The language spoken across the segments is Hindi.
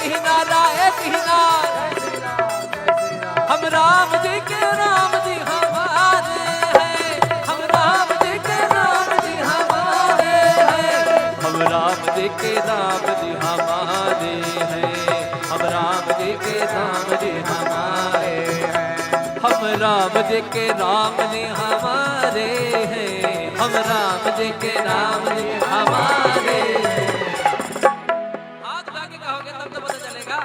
ही नारा एक ही नारा, हम राम जी के राम जी हमारे हैं, हम राम जी के राम जी हमारे हैं, हम राम जी के राम जी हमारे हैं, हम राम जी के राम जी हमारे हैं, हम राम जी के राम जी हमारे हैं, हम राम जी के राम जी हमारे हैं। हाथ उठा के कहोगे तब तो पता चलेगा।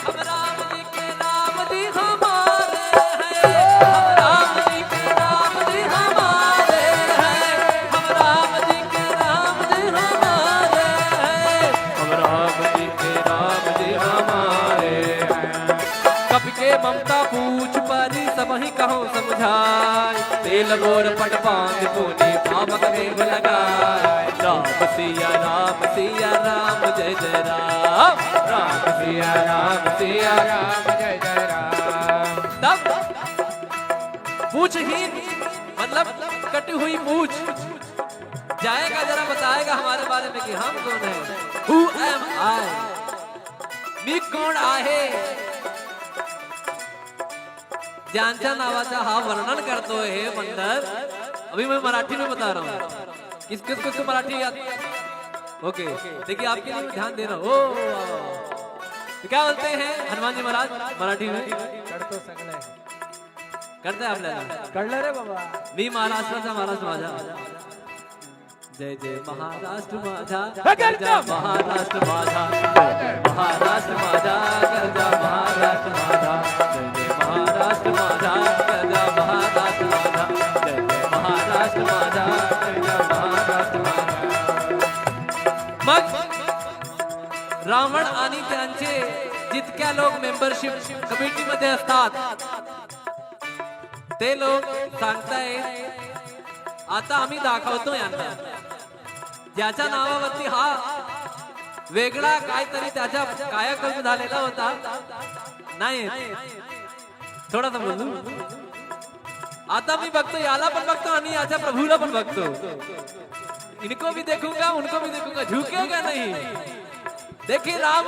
हम राम जी के राम जी हमारे हैं, हम राम जी के राम जी हमारे हैं, हम राम जी के राम जी हमारे हैं, हम राम जी के राम जी हमारे हैं। कपि के ममता पूछ परी सब ही कहो समझाए, तेल गोर पट पांग पुनि पावक देव लगाए। राम सिया राम जय जय राम, राम सिया राम जय जय राम। तब पूछहीन मतलब कटी हुई पूछ जाएगा, जरा बताएगा हमारे बारे में कि हम कौन हैं। Who am I? मी कोण आहे, ज्यांच्या नावाचा हा वर्णन करतो हे मंडळ। अभी मैं मराठी में बता रहा हूँ, किसको मराठी याद। ओके देखिए आपके लिए ध्यान दे रहा हूँ। तो क्या बोलते हैं हनुमान जी महाराज मराठी में? करतो सगळे करते आपल्याला कळलं रे बाबा। मी महाराष्ट्राचा महाराष्ट्र माझा, जय जय महाराष्ट्र माझा, गरजा महाराष्ट्र माझा, महाराष्ट्र माझा, गरजा महाराष्ट्र माझा, जय जय महाराष्ट्र माझा, गरजा महाराष्ट्र माझा, जय जय महाराष्ट्र माझा, गरजा महाराष्ट्र माझा। मग रावण आणि त्यांचे जितक्या लोक मेंबरशिप कमिटीमध्ये असतात ते लोक सांगतायत आता आम्ही दाखवतो यांना, ज्याच्या नावावरती हा वेगळा काहीतरी त्याच्या कायाकल्प झालेला होता नाही, थोडासा बोलू। आता मी बघतो याला पण बघतो आणि याच्या प्रभूला पण बघतो, इनको भी देखूंगा उनको भी देखूंगा, झुकेगा नहीं। देखिए राम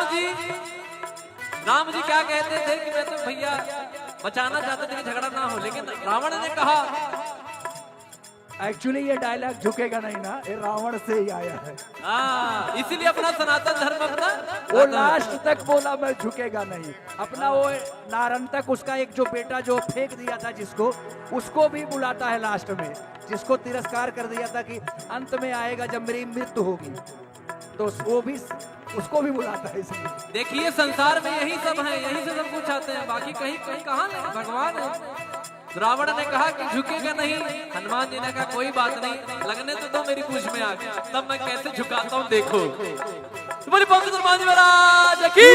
जी क्या कहते थे कि मैं तो भैया बचाना चाहते थे कि झगड़ा ना हो, लेकिन रावण ने कहा। एक्चुअली ये डायलॉग झुकेगा नहीं ना, ये रावण से ही आया है। इसीलिए अपना सनातन धर्म अपना वो लास्ट तक बोला मैं झुकेगा नहीं। अपना वो नारंतक उसका एक जो बेटा जो फेंक दिया था जिसको, उसको भी बुलाता है लास्ट में, जिसको तिरस्कार कर दिया था कि अंत में आएगा जब मेरी मृत्यु होगी, तो वो भी उसको भी बुलाता है। इसलिए देखिए संसार में यही सब है, यही से सब कुछ आते हैं, बाकी कहीं कहाँ नहीं, भगवान है। रावण ने कहा कि झुकेगा नहीं, हनुमान जी ने कहा कोई बात नहीं, लगने तो दो मेरी पूछ में आगे, तब मैं कैसे झुकाता हूँ देखो। बोली पंडित हनुमान जी महाराज की।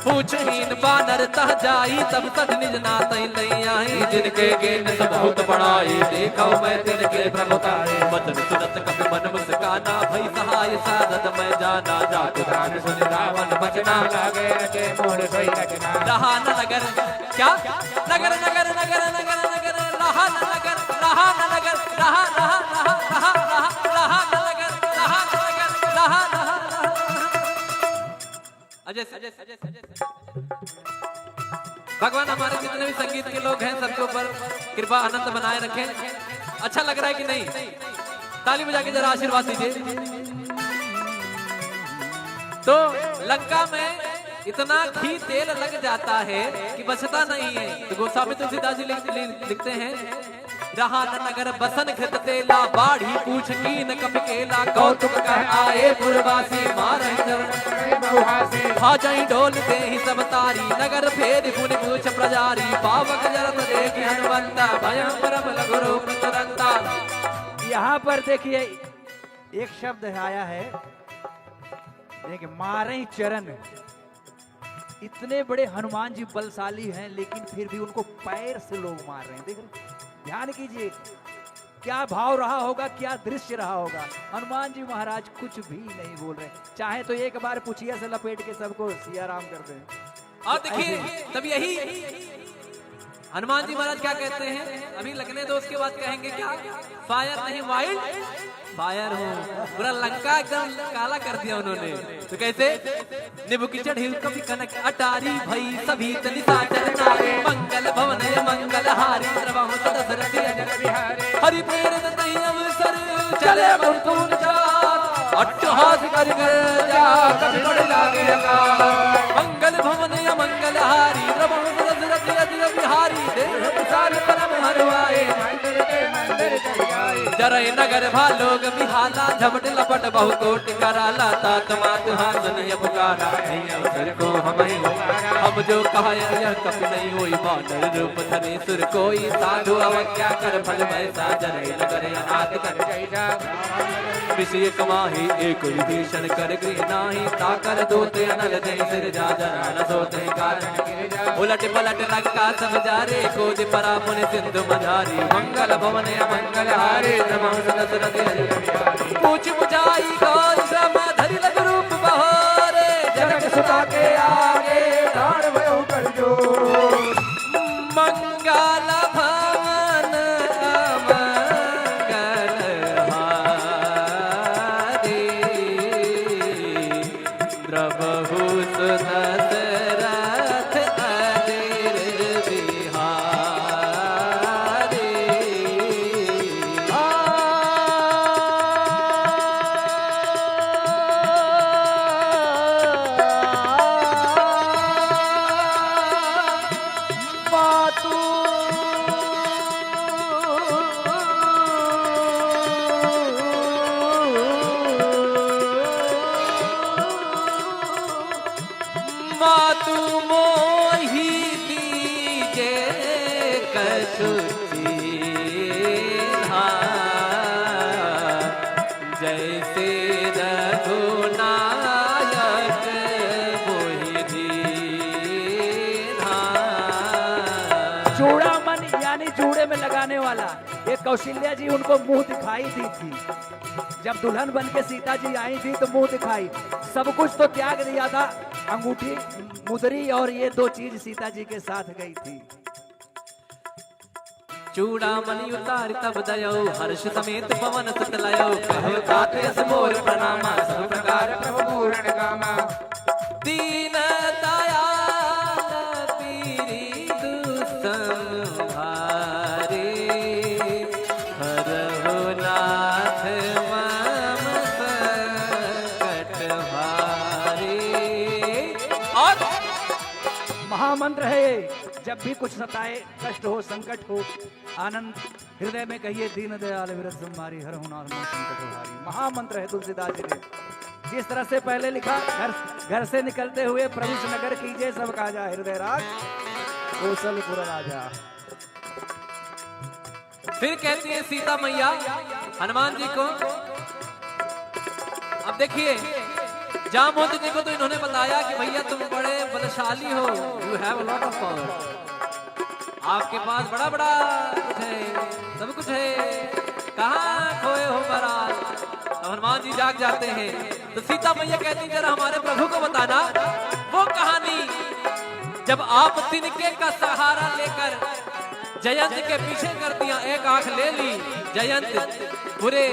पूछहीन बानर तह जाई, तब तक निज नातई नहीं आई, जिनके गेन बहुत बड़ाई, देखो मैं तिनके प्रभुताई। वचन सुनत कपि मन मुस्काना, भई सहाय सारद मैं जाना, जात गान सुन रावण बचना, लागे रचे मोर सोई रचना। रहा न नगर क्या नगर नगर नगर नगर नगर, रहा न नगर, रहा न नगर, रहा रहा रहा रहा रहा रहा न नगर, रहा न नगर, रहा रहा अजय भगवान हमारे जितने भी संगीत के लोग हैं सबके ऊपर कृपा आनंद बनाए रखें। अच्छा लग रहा है कि नहीं? ताली बजा के जरा आशीर्वाद दीजिए। तो लंका में इतना घी तेल लग जाता है कि बचता नहीं है। तो गोस्वामी तुलसीदास जी लिखते हैं, रहा न नगर बसन घृत तेला, बाढ़ी पूछ कीन कपि केला, कौतुक कह आए पुरवासी, मारहि चरण बहुहासी। भाजई ढोल देहि सब तारी, नगर फेर पुनि पूछ प्रजारी, पावक जरत देखि हनुमंता, भयं परम लघु रूप तुरंता। यहाँ पर देखिए एक शब्द आया है, देखिए मारहि चरण। इतने बड़े हनुमान जी बलशाली हैं, लेकिन फिर भी उनको पैर से लोग मार रहे हैं। देख रहे, ध्यान कीजिए क्या भाव रहा होगा, क्या दृश्य रहा होगा। हनुमान जी महाराज कुछ भी नहीं बोल रहे, चाहे तो एक बार पुछिया से लपेट के सबको सिया राम कर दें। और देखिए तब यही हनुमान जी महाराज क्या कहते हैं, अभी लगने दो, उसके बाद कहेंगे क्या, फायर नहीं वाइल्ड फायर हूँ। पूरा लंका एकदम काला कर दिया उन्होंने। तो कैसे, निबु की चढ़ी कभी कनक अटारी भई सभी तनिता चरनारी, मंगल भवन मंगल हारी द्रवहु सदसरथी अजर बिहारी, हरि प्रेरित नहीं अवसर चले मुरतुन जात, अट्टहास कर जा कभी बड़ लागे अकाल, मंगल भवन मंगल हारी द्रवहु सदसरथी अजर बिहारी, देह विशाल परम हरवाए जरय नगर भालोग बिहाला, झपट लपट बहु कोट कराला, तात मात हासनिय पुकारा, अवसर को हम जो कहा यह कपि नहीं होई, बानर रूप धरे सुर कोई, साधु अवज्ञा कर फल वैसा, जरय नगर अनाथ कर विषय कमाही, एक विभीषण कर गृह नाही, ताकर दोते अनल दे सिर जा जरा न सोते कारण, उलट पलट लंका सब जारे, कोज परा मुनि सिंधु मझारी, मंगल भवन मंगल हारे पूछ बुझाई गौर श्रम धरि लग रूप बहारे, जनक सुता के आगे दान भयो कर जो, मंगल भवन मंगल हारे द्रवहु सुदशरथ अजर बिहारी। मातु मोहि दीजे कछु चीन्हा, जैसे रघुनायक मोहि दीन्हा। चूड़ामणि यानी जूड़े में लगाने वाला, ये कौशल्या जी उनको मुंह दिखाई दी थी। जब दुल्हन बन के सीता जी आई थी तो मुंह दिखाई, सब कुछ तो त्याग दिया था, अंगूठी मुदरी और ये दो चीज सीता जी के साथ गई थी। चूड़ामणि उतारि तब दयो, हर्ष समेत पवन सुत लयो, कहो तात यस मोर प्रणामा, सब प्रकार प्रभु पूर्ण कामा, दीन दयाल पीरि दुसंहारे, हरहु नाथ मम संकट भारे। और महामंत्र है ये, जब भी कुछ सताए, कष्ट हो, संकट हो, आनंद हृदय में कहिए, दीन दयाल विरत संहारी, हरहु नाथ मम संकट भारी। महामंत्र है तुलसीदास जी ने। जिस तरह से पहले लिखा, घर से निकलते हुए प्रभु नगर कीजिए सब काजा, हृदय राज कौशलपुर राजा। फिर कहती है सीता मैया हनुमान जी को, अब देखिए जामवंत जी को तो इन्होंने बताया कि भैया तुम बड़े बलशाली हो, you have a lot of power, आपके पास बड़ा बड़ा कुछ है, सब कुछ है, कहाँ खोए हो महाराज। हनुमान जी जाग जाते हैं तो सीता मैया कहती जरा हमारे प्रभु को बताना वो कहानी, जब आप तिनके का सहारा लेकर जयंत के पीछे कर दिया, एक आंख ले ली, जयंत पूरे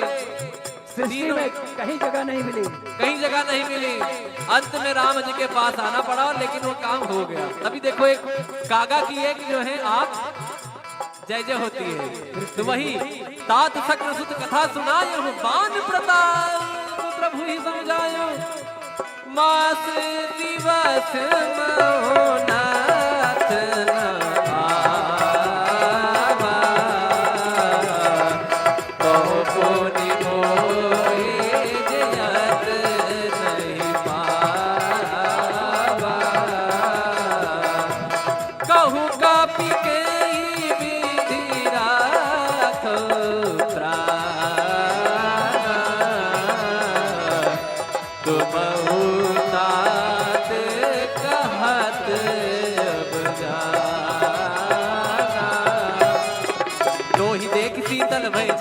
सृष्टि में कहीं जगह नहीं मिली, कहीं जगह नहीं मिली, अंत में राम जी के पास आना पड़ा, लेकिन वो काम हो गया। तभी देखो एक कागा की एक जो है आंख जय जय होती है। तो वही तात शक्र सुत कथा सुनायो, बान प्रताप प्रभु ही समझायो, मास दिवस महोनाथ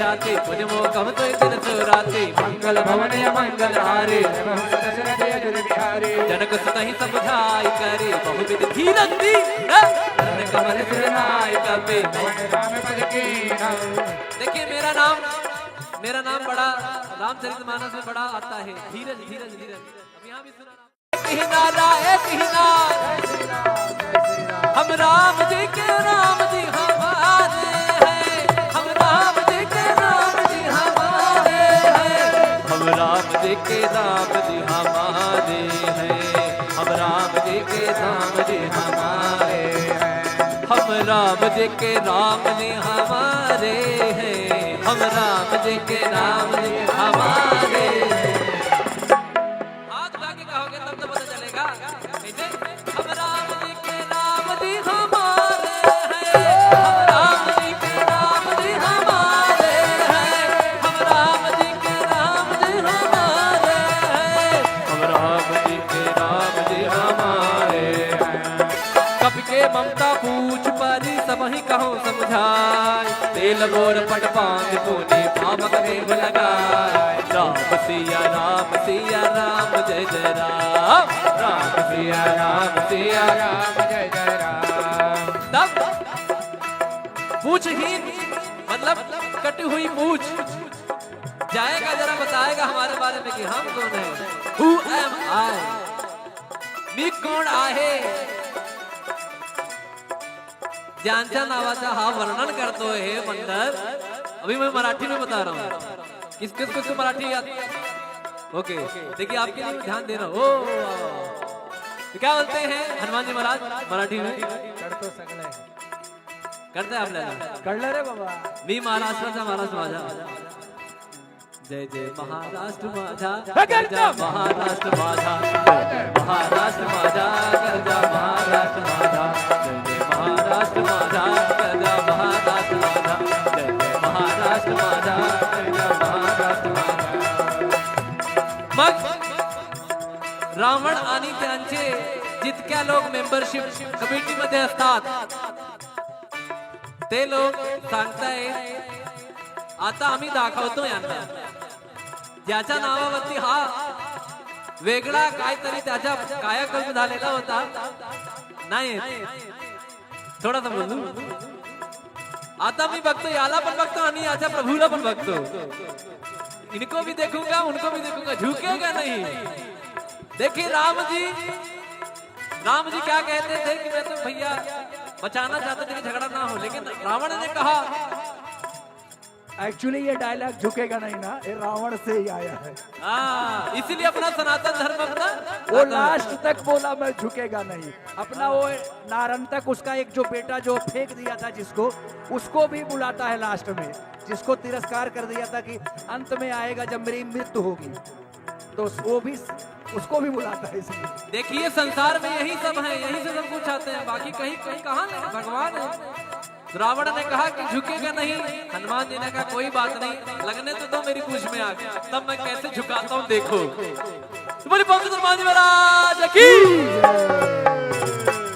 छाती मुझ मोह कम तो दिन सुराती मंगल भवन या मंगल हारे जनक सुत ही समझाई करे बहुविध धीरज दी कमल सिरनाय कपे। देखिए मेरा नाम बड़ा रामचरितमानस में बड़ा आता है, धीरज धीरज धीरज। अब यहाँ भी सुना हम राम जी के राम जी हमारे हैं, हम राम जी के राम जी हमारे हैं, हम राम जी के राम जी हमारे हैं, हम राम जी के राम जी हमारे हैं, हम राम जी के राम जी हमारे हैं, हम राम जी के राम जी हमारे हैं। हाथ उठा के कहोगे तब तो पता चलेगा। कैसे? हम राम जी के राम जी हमारे हैं, हम राम जी के राम जी हमारे हैं, हम राम जी के राम जी हमारे हैं, हम राम जी के राम जी हमारे हैं। कपि के ममता पूछ परी सब ही कहो समझाए, तेल बोर पट पांच पुनि भावक देव लगाए। राम सिया राम जय जय राम, राम सिया राम जय जय राम। तब पूछहीन मतलब कटी हुई पूछ जाएगा, जरा बताएगा हमारे बारे में कि हम कौन है। Who am I? मी कोण आहे, ज्यांच्या नावाचा हा वर्णन करतो हे मंडल। अभी मैं मराठी में बता रहा हूँ, किसको मराठी याद। ओके देखिए आपके लिए ध्यान दे रहा हूँ। तो क्या बोलते हैं हनुमान जी महाराज मराठी में? करते हैं आपल्याला कळलं रे बाबा। मी महाराष्ट्राचा महाराष्ट्र माझा, जय जय महाराष्ट्र माझा, गरजा महाराष्ट्र माझा, महाराष्ट्र माझा, गरजा महाराष्ट्र माझा, जय जय महाराष्ट्र माझा, गरजा महाराष्ट्र माझा, जय जय महाराष्ट्र माझा, गरजा महाराष्ट्र माझा। मग रावण आणि त्यांचे जितक्या लोक मेंबरशिप कमिटीमध्ये असतात ते लोक सांगतायत आता आम्ही दाखवतो यांना, ज्याच्या नावावरती हा वेगळा काहीतरी त्याच्या कायाकल्प झालेला होता नाही, थोडासा बोलू। आता मी बघतो याला पण बघतो आणि याच्या प्रभूला पण बघतो, इनको भी देखूंगा उनको भी देखूंगा, झुकेगा नहीं। देखिए राम जी क्या कहते थे कि मैं तो भैया बचाना चाहते थे कि झगड़ा ना हो, लेकिन रावण ने कहा। एक्चुअली ये डायलॉग झुकेगा नहीं ना, ये रावण से ही आया है। इसीलिए अपना सनातन धर्म अपना वो लास्ट तक बोला मैं झुकेगा नहीं। अपना वो नारंतक उसका एक जो बेटा जो फेंक दिया था जिसको, उसको भी बुलाता है लास्ट में, जिसको तिरस्कार कर दिया था कि अंत में आएगा जब मेरी मृत्यु होगी, तो वो भी उसको भी बुलाता है। इसलिए देखिए संसार में यही सब है, यही से सब कुछ आते हैं, बाकी कहीं कहाँ नहीं, भगवान है। रावण ने कहा कि झुकेगा नहीं, हनुमान जी ने कहा कोई बात नहीं, लगने तो दो मेरी पूछ में आगे, तब मैं कैसे झुकाता हूँ देखो। तो बोली पंडित हनुमान जी महाराज की।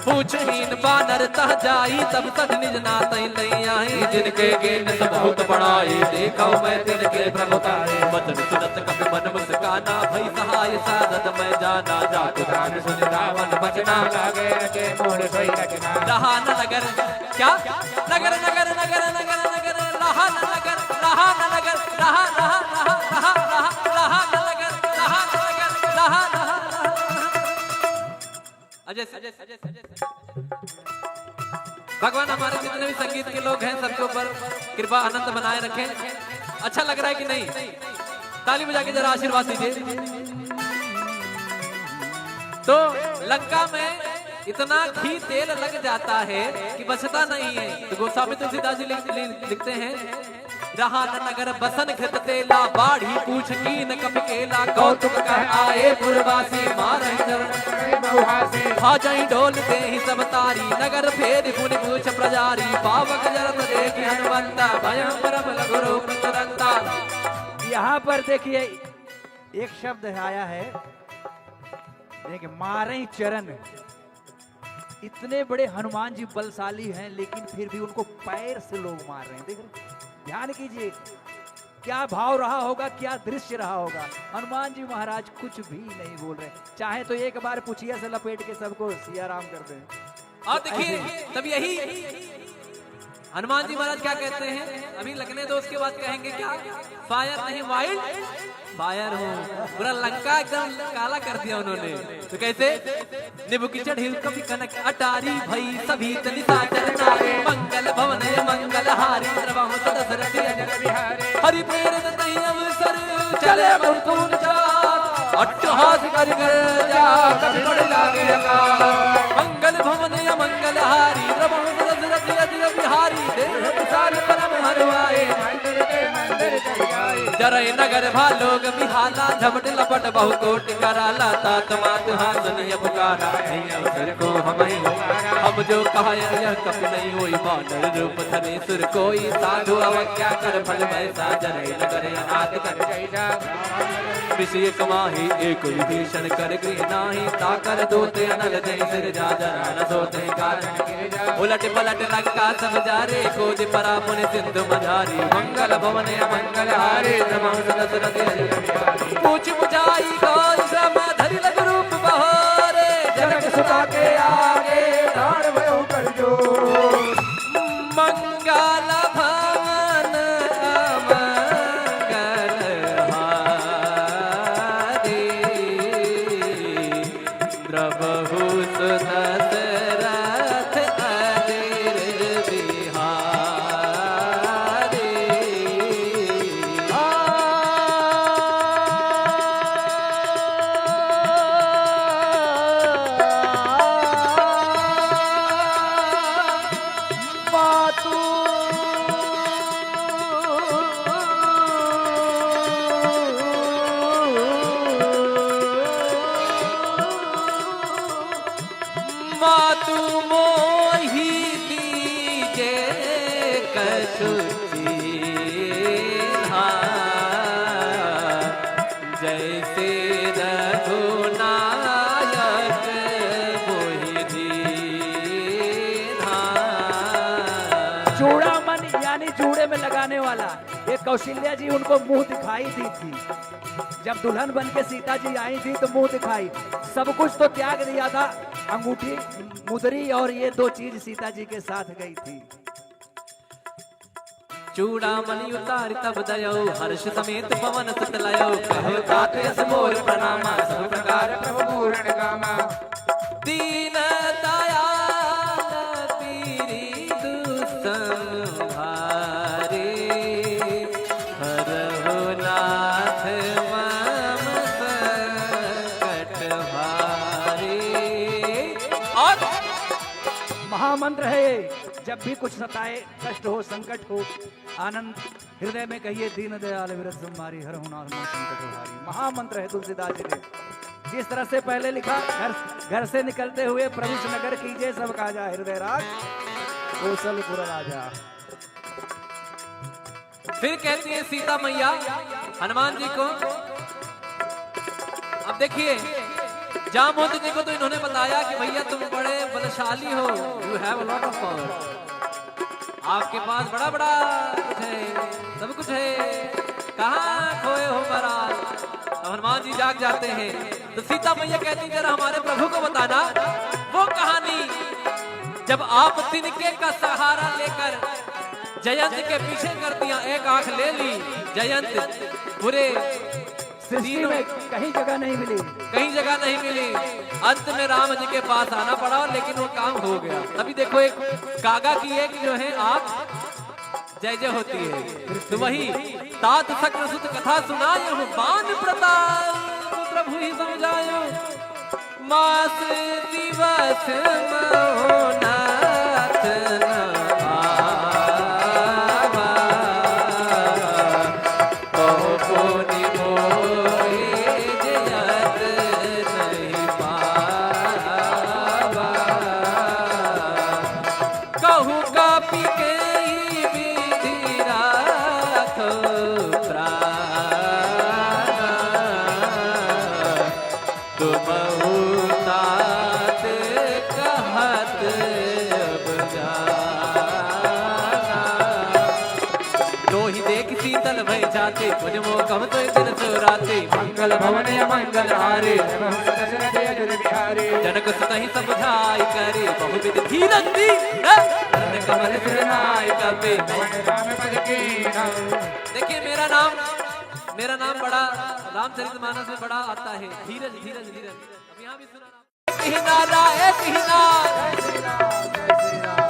पूछहीन बानर तह जाई तब तक निज नात नहीं आई, जिनके गेन बहुत बड़ाई देखा मैं तिनके प्रभुताई। वचन सुनत कपि मन मुस्काना भई सहाय सारद मैं जाना, जात गान सुन रावण बचना लागे के मोर सोई रचना। रहा न नगर क्या नगर नगर नगर नगर नगर रहा न नगर रहा न नगर रहा रहा रहा रहा रहा रहा न नगर रहा न नगर रहा रहा। अजय भगवान हमारे जितने भी संगीत के लोग हैं सबके ऊपर कृपा आनंद बनाए रखें। अच्छा लग रहा है कि नहीं? ताली बजा के जरा आशीर्वाद दीजिए। तो लंका में इतना घी तेल लग जाता है कि बचता नहीं है। तो गोस्वामी तुलसीदास जी लिखते हैं, रहा न नगर बसन घृत तेला, बाढ़ी पूछ कीन कपि केला, कौतुक कर आए पुरवासी मारहि चरण भाजई डोलते ही सब तारी, नगर फेर पुनि पूछ प्रजारी, पावक जरत देखि हनुमंता, भयं परम लघु रूप तुरंता। यहाँ पर देखिए एक शब्द आया है, देखिए मारे चरण। इतने बड़े हनुमान जी बलशाली हैं, लेकिन फिर भी उनको पैर से लोग मार रहे हैं। देख रहे, ध्यान कीजिए, क्या भाव रहा होगा, क्या दृश्य रहा होगा। हनुमान जी महाराज कुछ भी नहीं बोल रहे, चाहे तो एक बार पुछिया से लपेट के सबको सिया राम कर दें। और देखिए तब यही हनुमान जी महाराज क्या कहते हैं, अभी लगने दो उसके बाद कहेंगे क्या, फायर नहीं वाइल्ड फायर हूँ। पूरा लंका एकदम काला कर दिया उन्होंने। तो कैसे निबु की चढ़ी कभी कनक अटारी भई सभी तनिता चरनारे मंगल भवन मंगल हारी सर्वहु सदसरथि अजर बिहारी हरि प्रेरित तहि अवसर चले मुकुंद जात अट्टहास कर जा कभी पड़ लागे अकाल मंगल भवन मंगल हारी सर्वहु सदसरथि अजर बिहारी देह विशाल परम हरवाए जरय नगर भालोग बिहाला झपट लपट बहु कोट कराला तात मात हासनिय पुकारा अवसर को हम जो कहा यह कप नहीं होई बानर रूप धने सुर कोई साधु अवज्ञा कर फल वैसा जरय नगर अनाथ कर विषय कमाही एक विभीषण कर गृह नाही ताकर दोते अनल जय सिर जा जरा न सोते कारण उलट पलट लंका सब जारे कोज परा मुनि सिंधु मझारी मंगल भवन मंगल हारे पूछ बुझाई गौर श्रम धरि लग रूप बहारे जनक सुता के आगे दान भयो कर जो मंगल भवन मंगल हारे द्रवहु सुदशरथ अजिर बिहारी मातु मोहि दीजे कछु चीन्हा जैसे रघुनायक मोहि दीन्हा। चूड़ामणि यानी जूड़े में लगाने वाला, ये कौशल्या जी उनको मुंह दिखाई दी थी। जब दुल्हन बन के सीता जी आई थी तो मुंह दिखाई, सब कुछ तो त्याग दिया था, अंगूठी मुदरी और ये दो चीज सीता जी के साथ गई थी। चूड़ामणि उतारि तब दयो हर्ष समेत पवन सुत लयो कहो तात यस मोर प्रणामा सब प्रकार प्रभु पूर्ण कामा दीन दयाल पीरी दुसंहारे हरहु नाथ मम संकट भारे। और महामंत्र है ये, जब भी कुछ सताए, कष्ट हो, संकट हो, आनंद हृदय में कहिए दीन दयाल विरत संहारी हरहु नाथ मम संकट भारी। महामंत्र है तुलसीदास जी ने। जिस तरह से पहले लिखा, घर से निकलते हुए प्रविष्ट नगर कीजिए सब काजा हृदय राज कौशलपुर राजा। फिर कहती है सीता मैया हनुमान जी को, अब देखिए जामवंत जी को तो इन्होंने बताया कि भैया तुम बड़े बलशाली हो, you have a lot of power, आपके पास बड़ा बड़ा कुछ है, सब कुछ है, कहाँ खोए हो महाराज। हनुमान जी जाग जाते हैं तो सीता मैया कहती जरा हमारे प्रभु को बताना वो कहानी जब आप तिनके का सहारा लेकर जयंत के पीछे कर दिया, एक आंख ले ली जयंत, पूरे सृष्टि में कहीं जगह नहीं मिली, कहीं जगह नहीं मिली, अंत में राम जी के पास आना पड़ा लेकिन वो काम हो गया। अभी देखो एक कागा की एक जो है आंख जय जय होती है, तो वही तात सक्र सुत कथा सुनायो बान प्रताप प्रभु ही समझायो मास दिवस महोनाथ राते कुछ मोकम तो दिन सो राते मंगल भवन मंगल हारे जनक सुतहि समझाई करे बहुविध धीरज दी कमल सिरनाय कपे। देखिए मेरा नाम बड़ा रामचरितमानस में बड़ा आता है, धीरज धीरज धीरज। अब यहाँ भी सुना एक ही नारा एक ही नारा,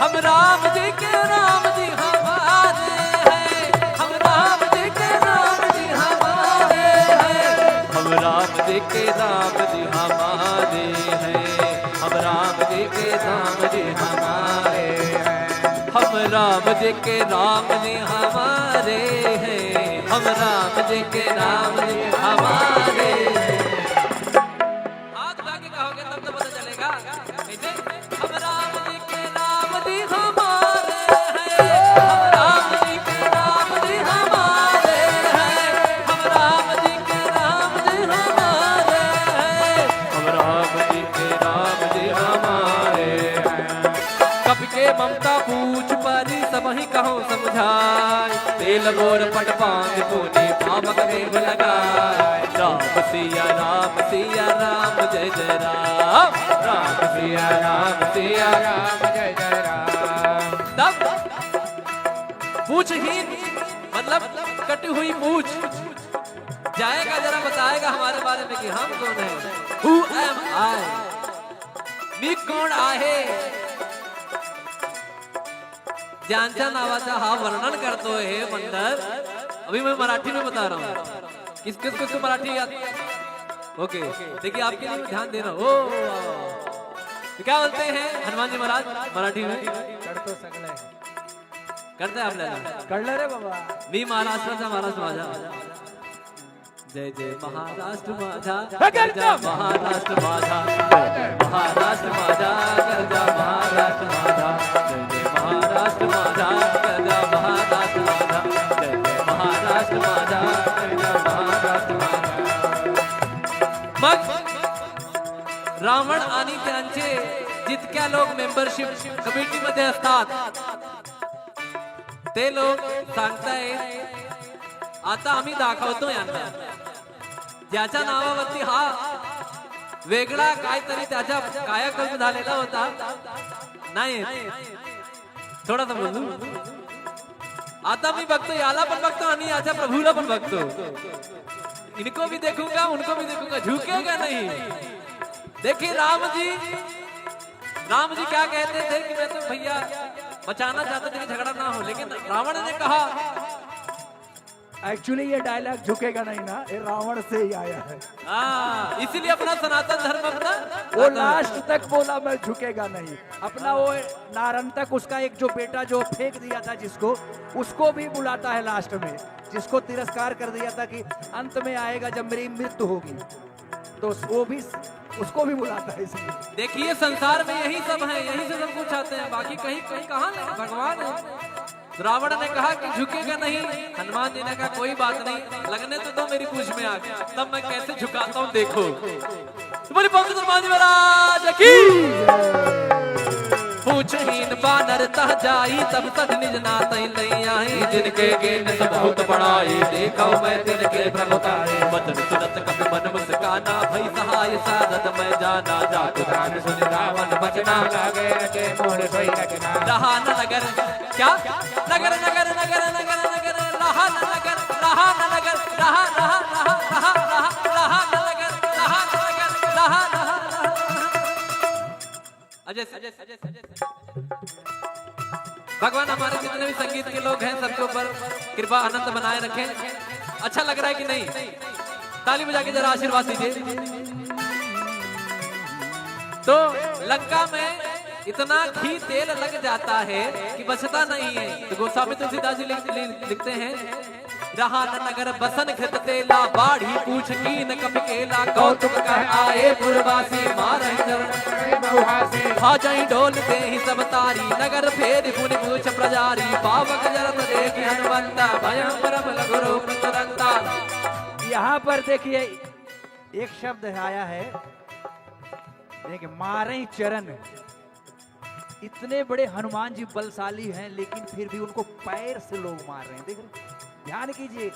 हम राम जी के राम जी हमारे हैं, हम राम जी के राम जी हमारे हैं, हम राम जी के राम जी हमारे हैं, हम राम जी के राम जी हमारे हैं, हम राम जी के राम जी हमारे हैं, हम राम जी के राम जी हमारे हैं। हाथ उठा के कहोगे तब तो पता चलेगा कैसे। हम राम जी के राम जी हमारे हैं, हम राम जी के राम जी हमारे हैं, हम राम जी के राम जी हमारे हैं, हम राम जी के राम जी हमारे हैं। कपि के ममता पूछ परी सब ही कहो समझाए, तेल बोर पट पांच पूनी पावक देव लगाए। राम सिया राम जय जय राम, राम सिया राम जय जय राम। तब पूछहीन मतलब कटी हुई पूछ जाएगा, जरा बताएगा हमारे बारे में कि हम कौन है। Who am I? मी कोण आहे, ज्यांच्या नावाचा हा वर्णन करतो हे मंडल। अभी मैं मराठी में बता रहा हूँ, किसको मराठी याद। ओके देखिए आपके लिए ध्यान देना। ओ तो क्या बोलते हैं हनुमान जी महाराज मराठी में? करतो सगळे करते आपल्याला कळलं रे बाबा। मी महाराष्ट्राचा महाराष्ट्र माझा, जय जय महाराष्ट्र माझा, करजा महाराष्ट्र माझा, महाराष्ट्र माझा, करजा महाराष्ट्र माझा, जय जय महाराष्ट्र माझा, करजा महाराष्ट्र माझा, जय जय महाराष्ट्र माझा, करजा महाराष्ट्र माझा। मग रावण आणि त्यांचे जितक्या लोक मेंबरशिप कमिटीमध्ये असतात ते लोक सांगतायत आता आम्ही दाखवतो यांना, ज्याच्या नावावरती हा वेगळा काहीतरी त्याच्या कायाकल्प झालेला होता नाही, थोडासा बोलू। आता मी बघतो याला पण बघतो आणि याच्या प्रभूला पण बघतो, इनको भी देखूंगा उनको भी देखूंगा, झुकेगा नहीं। देखिए राम जी क्या कहते थे कि मैं तो भैया बचाना चाहते थे कि झगड़ा ना हो, लेकिन रावण ने कहा। एक्चुअली ये डायलॉग झुकेगा नहीं ना, ये रावण से ही आया है। इसीलिए अपना सनातन धर्म अपना वो लास्ट तक बोला मैं झुकेगा नहीं। अपना वो नारंतक उसका एक जो बेटा जो फेंक दिया था जिसको, उसको भी बुलाता है लास्ट में, जिसको तिरस्कार कर दिया था कि अंत में आएगा जब मेरी मृत्यु होगी, तो वो भी उसको भी बुलाता है। इसलिए देखिए संसार में यही सब है, यही से सब कुछ आते हैं, बाकी कहीं कहीं कहाँ नहीं, भगवान है। रावण ने कहा कि झुकेगा नहीं, हनुमान जी ने कहा कोई बात नहीं, लगने तो दो मेरी पूछ में आगे, तब मैं कैसे झुकाता हूँ देखो। तुम्हारी पंडित हनुमान जी महाराज की पूछहीन बानर तह जाई, तब तक निज नात नहीं आई, जिनके गेन बहुत बड़ाई, देखो मैं तिनके प्रभुताई, वचन सुनत कपि मन मुस्काना, भई सहाय साधत मैं जाना, जात प्राण सुन रावण बचना, लागे रचे मोर सोई रचना। रहा न नगर क्या नगर नगर नगर नगर नगर, रहा न नगर, रहा न नगर, रहा रहा रहा रहा रहा रहा न नगर, रहा न नगर, रहा रहा। अजय भगवान हमारे जितने भी संगीत के लोग हैं सबके ऊपर कृपा आनंद बनाए रखें। अच्छा लग रहा है कि नहीं? ताली बजा के जरा आशीर्वाद दीजिए। तो लंका में इतना घी तेल लग जाता है कि बचता नहीं है। तो गोस्वामी तुलसीदास जी लिखते हैं, रहा न नगर बसन घृत तेला, बाढ़ी पूछ कीन कपि केला, कौतुक कर आए पुरवासी, मारहि चरण भाजई डोल दे ही सब तारी, नगर फेर पुनि पूछ प्रजारी, पावक जरत देखि हनुमंता, भयं परम लघु रूप तुरंता। यहाँ पर देखिए एक शब्द आया है, देखिए मारे चरण। इतने बड़े हनुमान जी बलशाली हैं, लेकिन फिर भी उनको पैर से लोग मार रहे हैं। देख रहे, ध्यान कीजिए,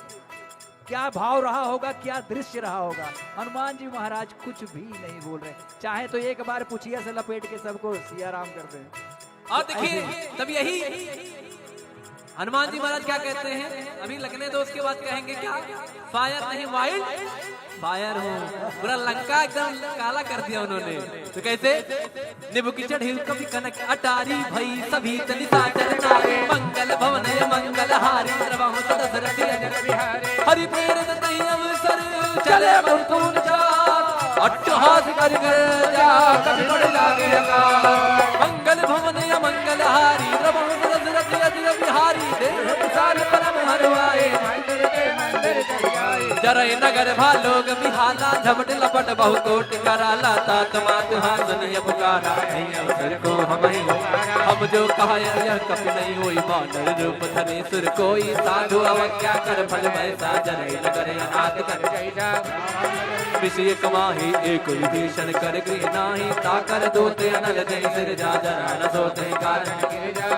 क्या भाव रहा होगा, क्या दृश्य रहा होगा। हनुमान जी महाराज कुछ भी नहीं बोल रहे, चाहे तो एक बार पुछिया से लपेट के सबको सिया राम कर दें। और देखिए तब यही हनुमान जी महाराज क्या कहते हैं, अभी लगने दो उसके बाद कहेंगे क्या, फायर नहीं वाइल्ड फायर हो। पूरा लंका एकदम काला कर दिया उन्होंने। तो कैसे निबु की चढ़ी कभी कनक अटारी भई सभी तनिता चरनारे मंगल भवन मंगल हारी सर्वहु सदसरथी अजर बिहारी हरि प्रेरित तहि अवसर चले मुरतुन जात अट्टहास कर जा कभी पड़ लागे अकाल मंगल भवन मंगल हारी सर्वहु सदसरथी अजर बिहारी देह विशाल परम हरवाए जरय नगर भालोग बिहाला झपट लपट बहु कोट कराला तात मात हासन ये पुकारा नहीं अवसर को हम जो कहा यह कपि नहीं होई बानर रूप धने सुर कोई साधु अवज्ञा कर फल वैसा जरय नगर अनाथ कर जय विषय कमाही एक विभीषण कर गृह नाही ताकर दोते अनल जय सिर जा जरा न सोते कारण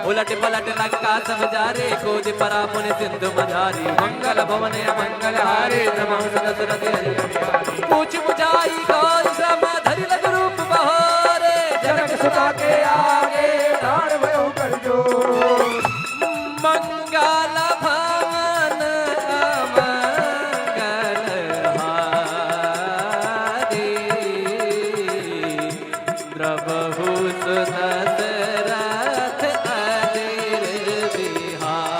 उलट पलट लंका सब जारे कोज परा मुनि सिंधु मझारी मंगल भवन मंगल हारे पूछ बुझाई गौर श्रम धरि लग रूप बहारे जनक सुता के आगे दान भयो कर जो मंगल भवन मंगल हारे द्रवहु सुदशरथ अजिर बिहारी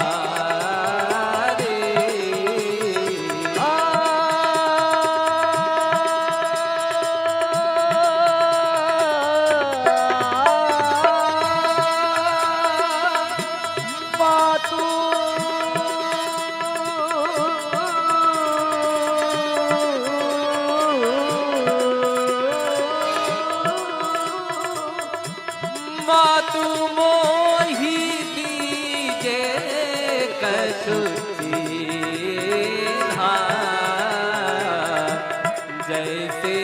मातु मोहि दीजे कछु चीन्हा जैसे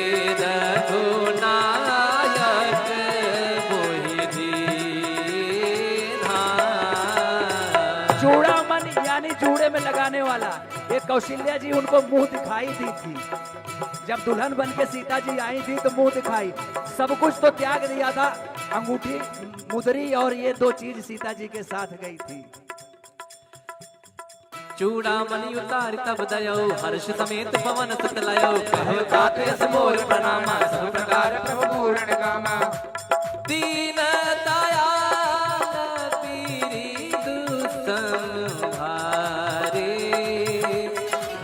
रघुनायक मोहि दीन्हा। चूड़ामणि यानी जूड़े में लगाने वाला, ये कौशल्या जी उनको मुंह दिखाई दी थी। जब दुल्हन बन के सीता जी आई थी तो मुंह दिखाई, सब कुछ तो त्याग दिया था, अंगूठी मुदरी और ये दो चीज सीता जी के साथ गई थी। चूड़ामणि उतारि तब दयो हर्ष समेत पवन सुत लयो कहो तात यस मोर प्रणामा सब प्रकार प्रभु पूर्ण कामा दीन दयाल पीरी दुसंहारे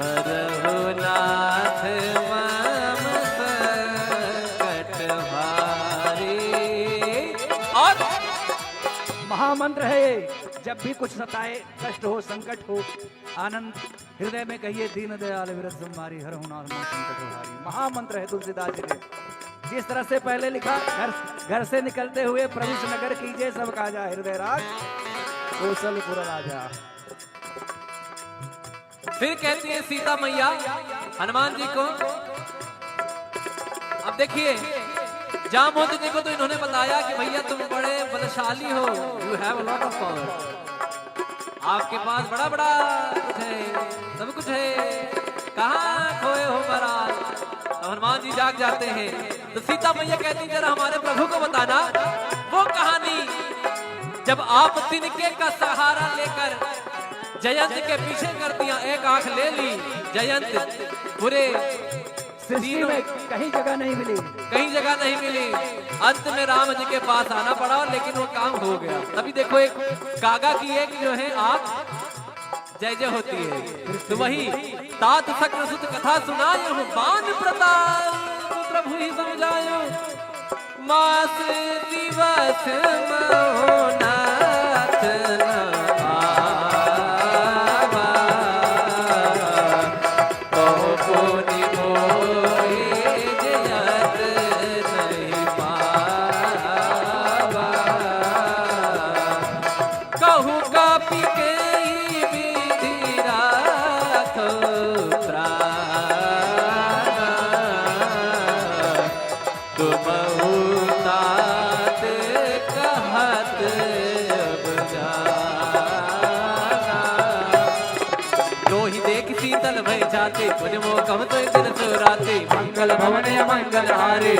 हरहु नाथ मम संकट हारे। और महामंत्र है ये, जब भी कुछ सताए, कष्ट हो, संकट हो, आनंद हृदय में कहिए दीन दयाल विरत संहारी हरहु नाथ मम संकट हारी। महामंत्र है तुलसीदास जी ने। जिस तरह से पहले लिखा, घर से निकलते हुए प्रविश नगर कीजिए सब काजा हृदय राज कौशलपुर राजा। फिर कहती है सीता मैया हनुमान जी को, अब देखिए जामवंत जी को तो इन्होंने बताया कि भैया तुम बड़े बलशाली हो, you have a lot of power, आपके पास बड़ा बड़ा कुछ है, सब कुछ है, कहाँ खोए हो महाराज। तो हनुमान जी जाग जाते हैं। तो सीता मैया कहती जरा हमारे प्रभु को बताना वो कहानी जब आप तिनके का सहारा लेकर जयंत के पीछे कर दिया, एक आंख ले ली जयंत, पूरे सृष्टि में कहीं जगह नहीं मिली, कहीं जगह नहीं मिली, अंत में राम जी के पास आना पड़ा, लेकिन वो काम हो गया। तभी देखो एक कागा की एक जो है आंख जय जय होती है। तो वही तात सक्र सुत कथा सुनायो बान प्रताप प्रभु ही समझायो मास दिवस महोनाथ राते पुण्य मोकम तो दिन सो राते मंगल भवन मंगल हारे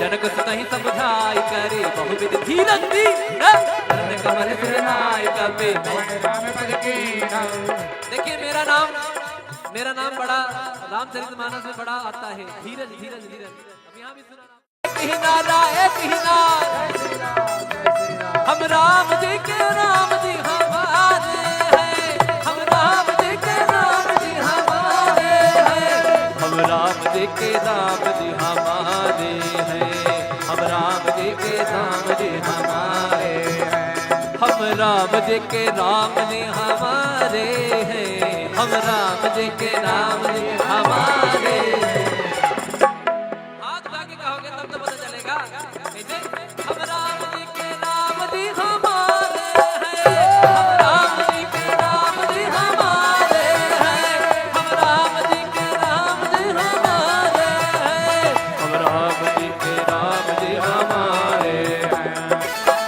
जनक सुत ही समझाई करे बहुविध धीरज दी कमल सिर नाय कपे। देखिए मेरा नाम बड़ा रामचरितमानस में बड़ा आता है, धीरज धीरज धीरज। अब यहाँ भी सुना एक ही नारा हम राम जी के राम जी हमारे हैं, हम राम जी के राम जी हमारे हैं, हम राम जी के राम जी हमारे हैं, हम राम जी के राम जी हमारे हैं, हम राम जी के राम जी हमारे हैं, हम राम जी के राम जी हमारे हैं। हाथ उठा के कहोगे तब तो पता चलेगा कैसे। हम राम जी के राम जी हमारे हैं, हम राम जी के राम जी हमारे हैं, हम राम जी के राम जी हमारे हैं, हम राम जी के राम जी हमारे हैं।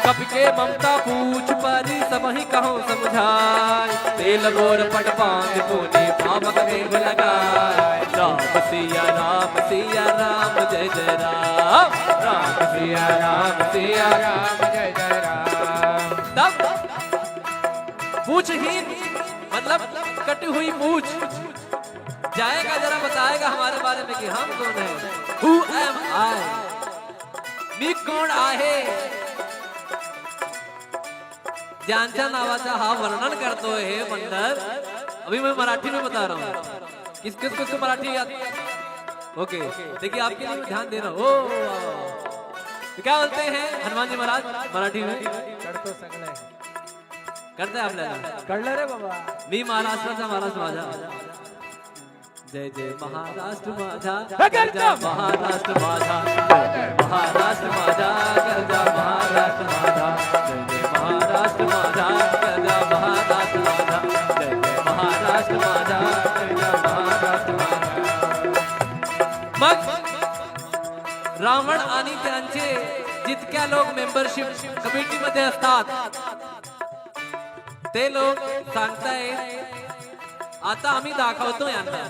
कब के ममता पूछ परी सब ही कहो समझाए, तेल बोर पट पांग पुनि पावक देव लगाए। राम सिया राम जय जय राम, राम सिया राम जय जय राम। तब पूछहीन मतलब कटी हुई पूछ जाएगा, जरा बताएगा हमारे बारे में कि हम कौन है। Who am I? मी कोण आहे, ज्यांच्या नावाचा हा वर्णन करतो हे बंदर। अभी मैं मराठी में बता रहा हूँ, किसको मराठी याद। ओके देखिए आपके लिए ध्यान दे रहा हूँ। तो क्या बोलते हैं हनुमान जी महाराज मराठी में? करतो सगळे करते आपल्याला कळलं रे बाबा। मी महाराष्ट्राचा महाराष्ट्र माझा, जय जय महाराष्ट्र माझा, करजा महाराष्ट्र माझा, महाराष्ट्र माझा, करजा महाराष्ट्र माझा, जय जय महाराष्ट्र माझा, करजा महाराष्ट्र माझा, जय जय महाराष्ट्र माझा, करजा महाराष्ट्र माझा। मग रावण आणि त्यांचे जितक्या लोक मेंबरशिप कमिटीमध्ये असतात ते लोक सांगतायत आता आम्ही दाखवतो यांना,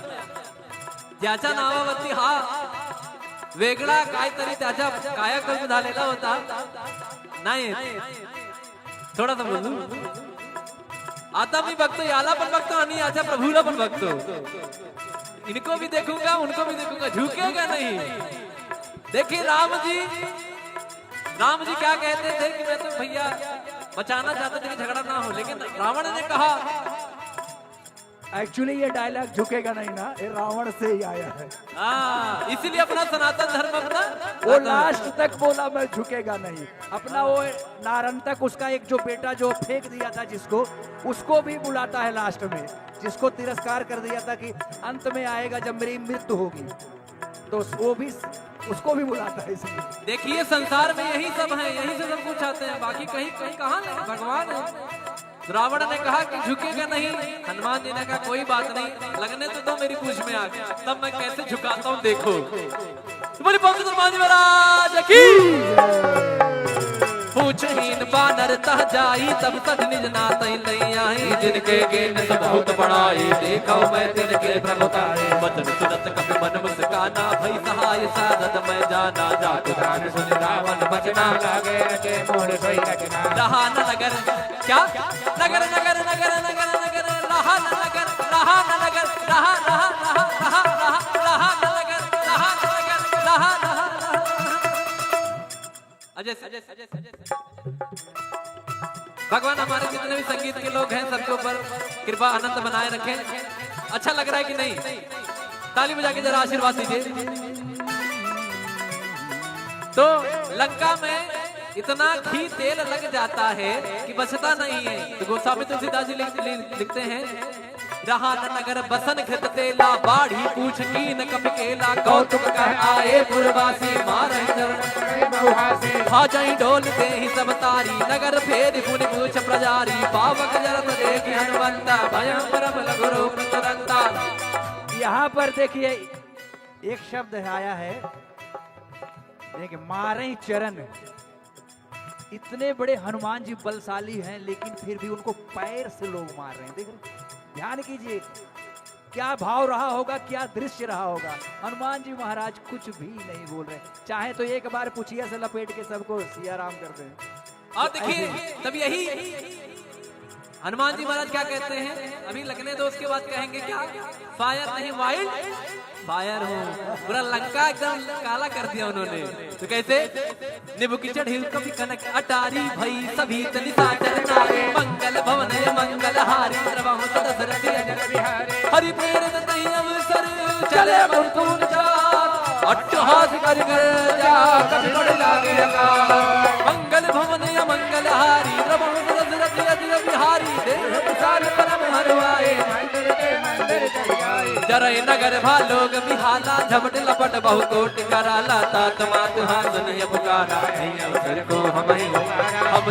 ज्याच्या नावावरती हा वेगळा काहीतरी त्याच्या कायाकल्प झालेला होता नाही, थोडासा बोलू। आता मी बघतो याला पण बघतो आणि याच्या प्रभूला पण बघतो, इनको भी देखूंगा उनको भी देखूंगा, झुकेगा नहीं। देखिए राम जी क्या कहते थे कि मैं तो भैया बचाना चाहते थे कि झगड़ा ना हो, लेकिन रावण ने कहा। एक्चुअली ये डायलॉग झुकेगा नहीं ना, ये रावण से ही आया है। इसीलिए अपना सनातन धर्म अपना वो लास्ट तक बोला मैं झुकेगा नहीं। अपना वो नारंतक उसका एक जो बेटा जो फेंक दिया था जिसको, उसको भी बुलाता है लास्ट में, जिसको तिरस्कार कर दिया था कि अंत में आएगा जब मेरी मृत्यु होगी, तो वो भी उसको भी बुलाता है। इसलिए देखिए संसार में यही सब है, यही से सब कुछ आते हैं, बाकी कहीं कहाँ नहीं, भगवान है। रावण ने कहा कि झुकेगा नहीं, हनुमान जी ने कहा कोई बात नहीं, लगने तो दो मेरी पूछ में आगे, तब मैं कैसे झुकाता हूँ देखो। तुम्हारी पंडित हनुमान जी महाराज की पूछहीन बानर तह जाई, तब तक निज नात नहीं आई, जिनके गेन बहुत बड़ाई, देखो मैं तिनके प्रभुताई, वचन सुनत कपि मन मुस्काना, भई सहाय साधत मैं जाना, जातु गान सुन रावण बचना, लागे रचे मोर सोई रचना। रहा न नगर क्या नगर नगर नगर नगर नगर, रहा न नगर, रहा न नगर, रहा रहा रहा रहा रहा रहा न नगर, रहा न नगर, रहा रहा। अजय भगवान हमारे जितने भी संगीत के लोग हैं सबके ऊपर कृपा आनंद बनाए रखें। अच्छा लग रहा है कि नहीं? ताली बजा के जरा आशीर्वाद दीजिए। तो लंका में इतना घी तेल लग जाता है कि बचता नहीं है। तो गोस्वामी तुलसीदास जी लिखते हैं, रहा न नगर बसन घृत तेला, बाढ़ी पूछ कीन कपि केला, कौतुक कर आए पुरवासी, मारहि चरण भाजई डोल दे ही सब तारी, नगर फेर पुनि पूछ प्रजारी, पावक जरत देखि हनुमंता, भयं परम लघु रूप तुरंता। यहाँ पर देखिए एक शब्द आया है, देखिए मारे चरण। इतने बड़े हनुमान जी बलशाली हैं, लेकिन फिर भी उनको पैर से लोग मार रहे हैं। देखो ध्यान कीजिए, क्या भाव रहा होगा, क्या दृश्य रहा होगा। हनुमान जी महाराज कुछ भी नहीं बोल रहे, चाहे तो एक बार पुछिया से लपेट के सबको सिया राम कर दें। और देखिए तब यही हनुमान जी महाराज क्या कहते हैं, अभी लगने दो उसके बाद कहेंगे क्या, फायर नहीं वाइल्ड फायर हूँ। पूरा लंका एकदम काला कर दिया उन्होंने। तो कैसे, निबु की चढ़ी कभी कनक अटारी भई सभी तनि साचर नारी, मंगल भवन मंगल हारी प्रभु दशरथ अजर बिहारी, हरि प्रेरित तहि अवसर चले मुरतुन जात, अट्टहास कर जा कभी बड़ लागे अकाल, मंगल भवन मंगल हारी प्रभु दशरथ अजर बिहारी, देह विशाल परम हरवाए जरय नगर भालोग बिहाला, झपट लपट बहु कोट कराला, तात मात हासन ये पुकारा, अवसर को हम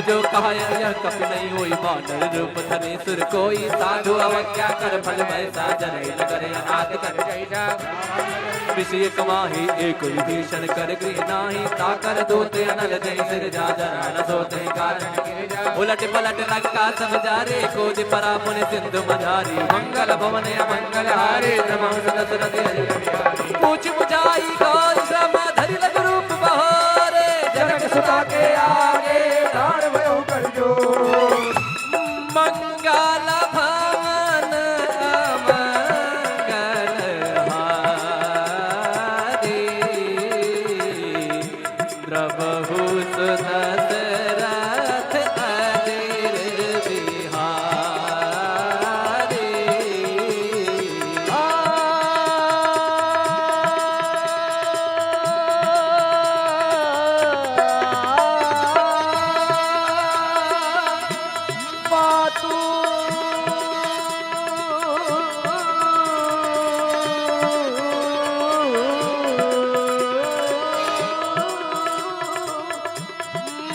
जो कहा यह कपि नहीं होई, बानर रूप धरे सुर कोई, साधु अवज्ञा कर फल वैसा, जरय नगर अनाथ कर जैसा, विषय कमाही एक विभीषण कर गृह नाही, ताकर दोते अनल जय सिर जा जरा न सोते कारण, उलट पलट लंका सब जारे, कोज परा पुन सिंधु मझारी, मंगल भवन मंगल हारे पूछ बुझाई गौर श्रम धरि लग रूप बहारे, जनक सुता के आगे दान भयो कर जो, मंगल भवन मंगल हारे, प्रभु दशरथ अजर बिहारी।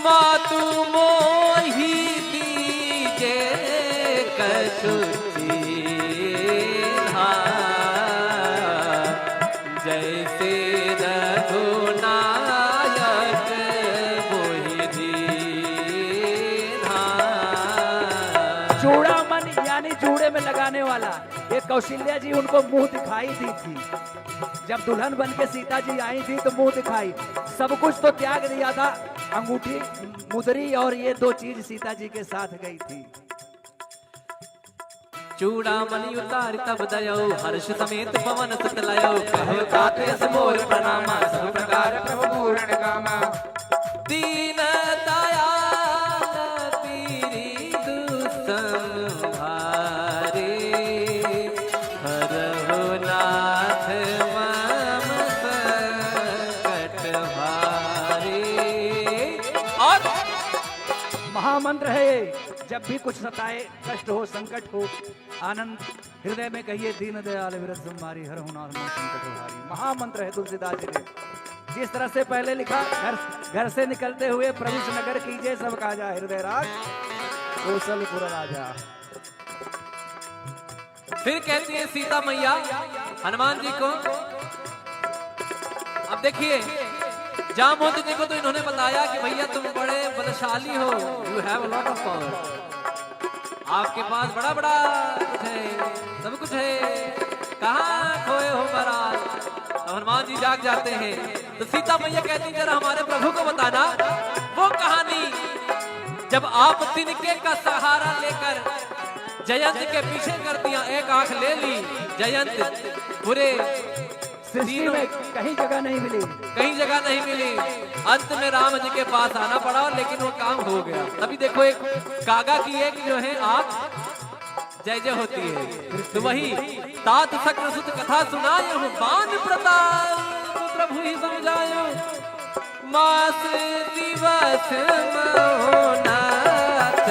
मातु मोहि दीजे कछु चीन्हा, जैसे रघुनायक मोहि दीन्हा। चूड़ामणि यानी जूड़े में लगाने वाला, ये कौशल्या जी उनको मुंह दिखाई दी थी। जब दुल्हन बन के सीता जी आई थी तो मुंह दिखाई, सब कुछ तो त्याग दिया था, अंगूठी मुदरी और ये दो चीज सीता जी के साथ गई थी। चूड़ामणि उतार तब दयो, हर्ष समेत पवन सुत लयो, कहो तात यस मोर प्रणामा, सब प्रकार प्रभु पूर्ण कामा, दीन दयाल पीरी दुसंहारे, हरहु नाथ मम संकट हारे। और महामंत्र है ये, जब भी कुछ सताए, कष्ट हो, संकट हो, आनंद हृदय में कहिए, दीन दयाल विरत संहारी, हरहु नाथ मम संकट हारी। महामंत्र है तुलसीदास जी ने। जिस तरह से पहले लिखा, घर से निकलते हुए प्रविश नगर कीजिए सब काजा, हृदय राज कौशलपुर राजा। फिर कहती है सीता मैया हनुमान जी को, अब देखिए जामवंत जी को तो इन्होंने बताया कि भैया तुम बड़े बलशाली हो, you have a lot of power, आपके पास बड़ा बड़ा कुछ है, सब कुछ है, कहाँ खोए हो महाराज। हनुमान जी जाग जाते हैं तो सीता मैया कहती जरा हमारे प्रभु को बताना वो कहानी, जब आप तिनके का सहारा लेकर जयंत के पीछे कर दिया, एक आंख ले ली, जयंत पूरे सृष्टि में कहीं जगह नहीं मिली, कहीं जगह नहीं मिली, अंत में राम जी के पास आना पड़ा, लेकिन वो काम हो गया। तभी देखो एक कागा की एक जो है आंख जय जय होती है, तो वही तात शक्र सुत कथा सुनायो, बान प्रताप प्रभु ही समझायो, मास दिवस महोनाथ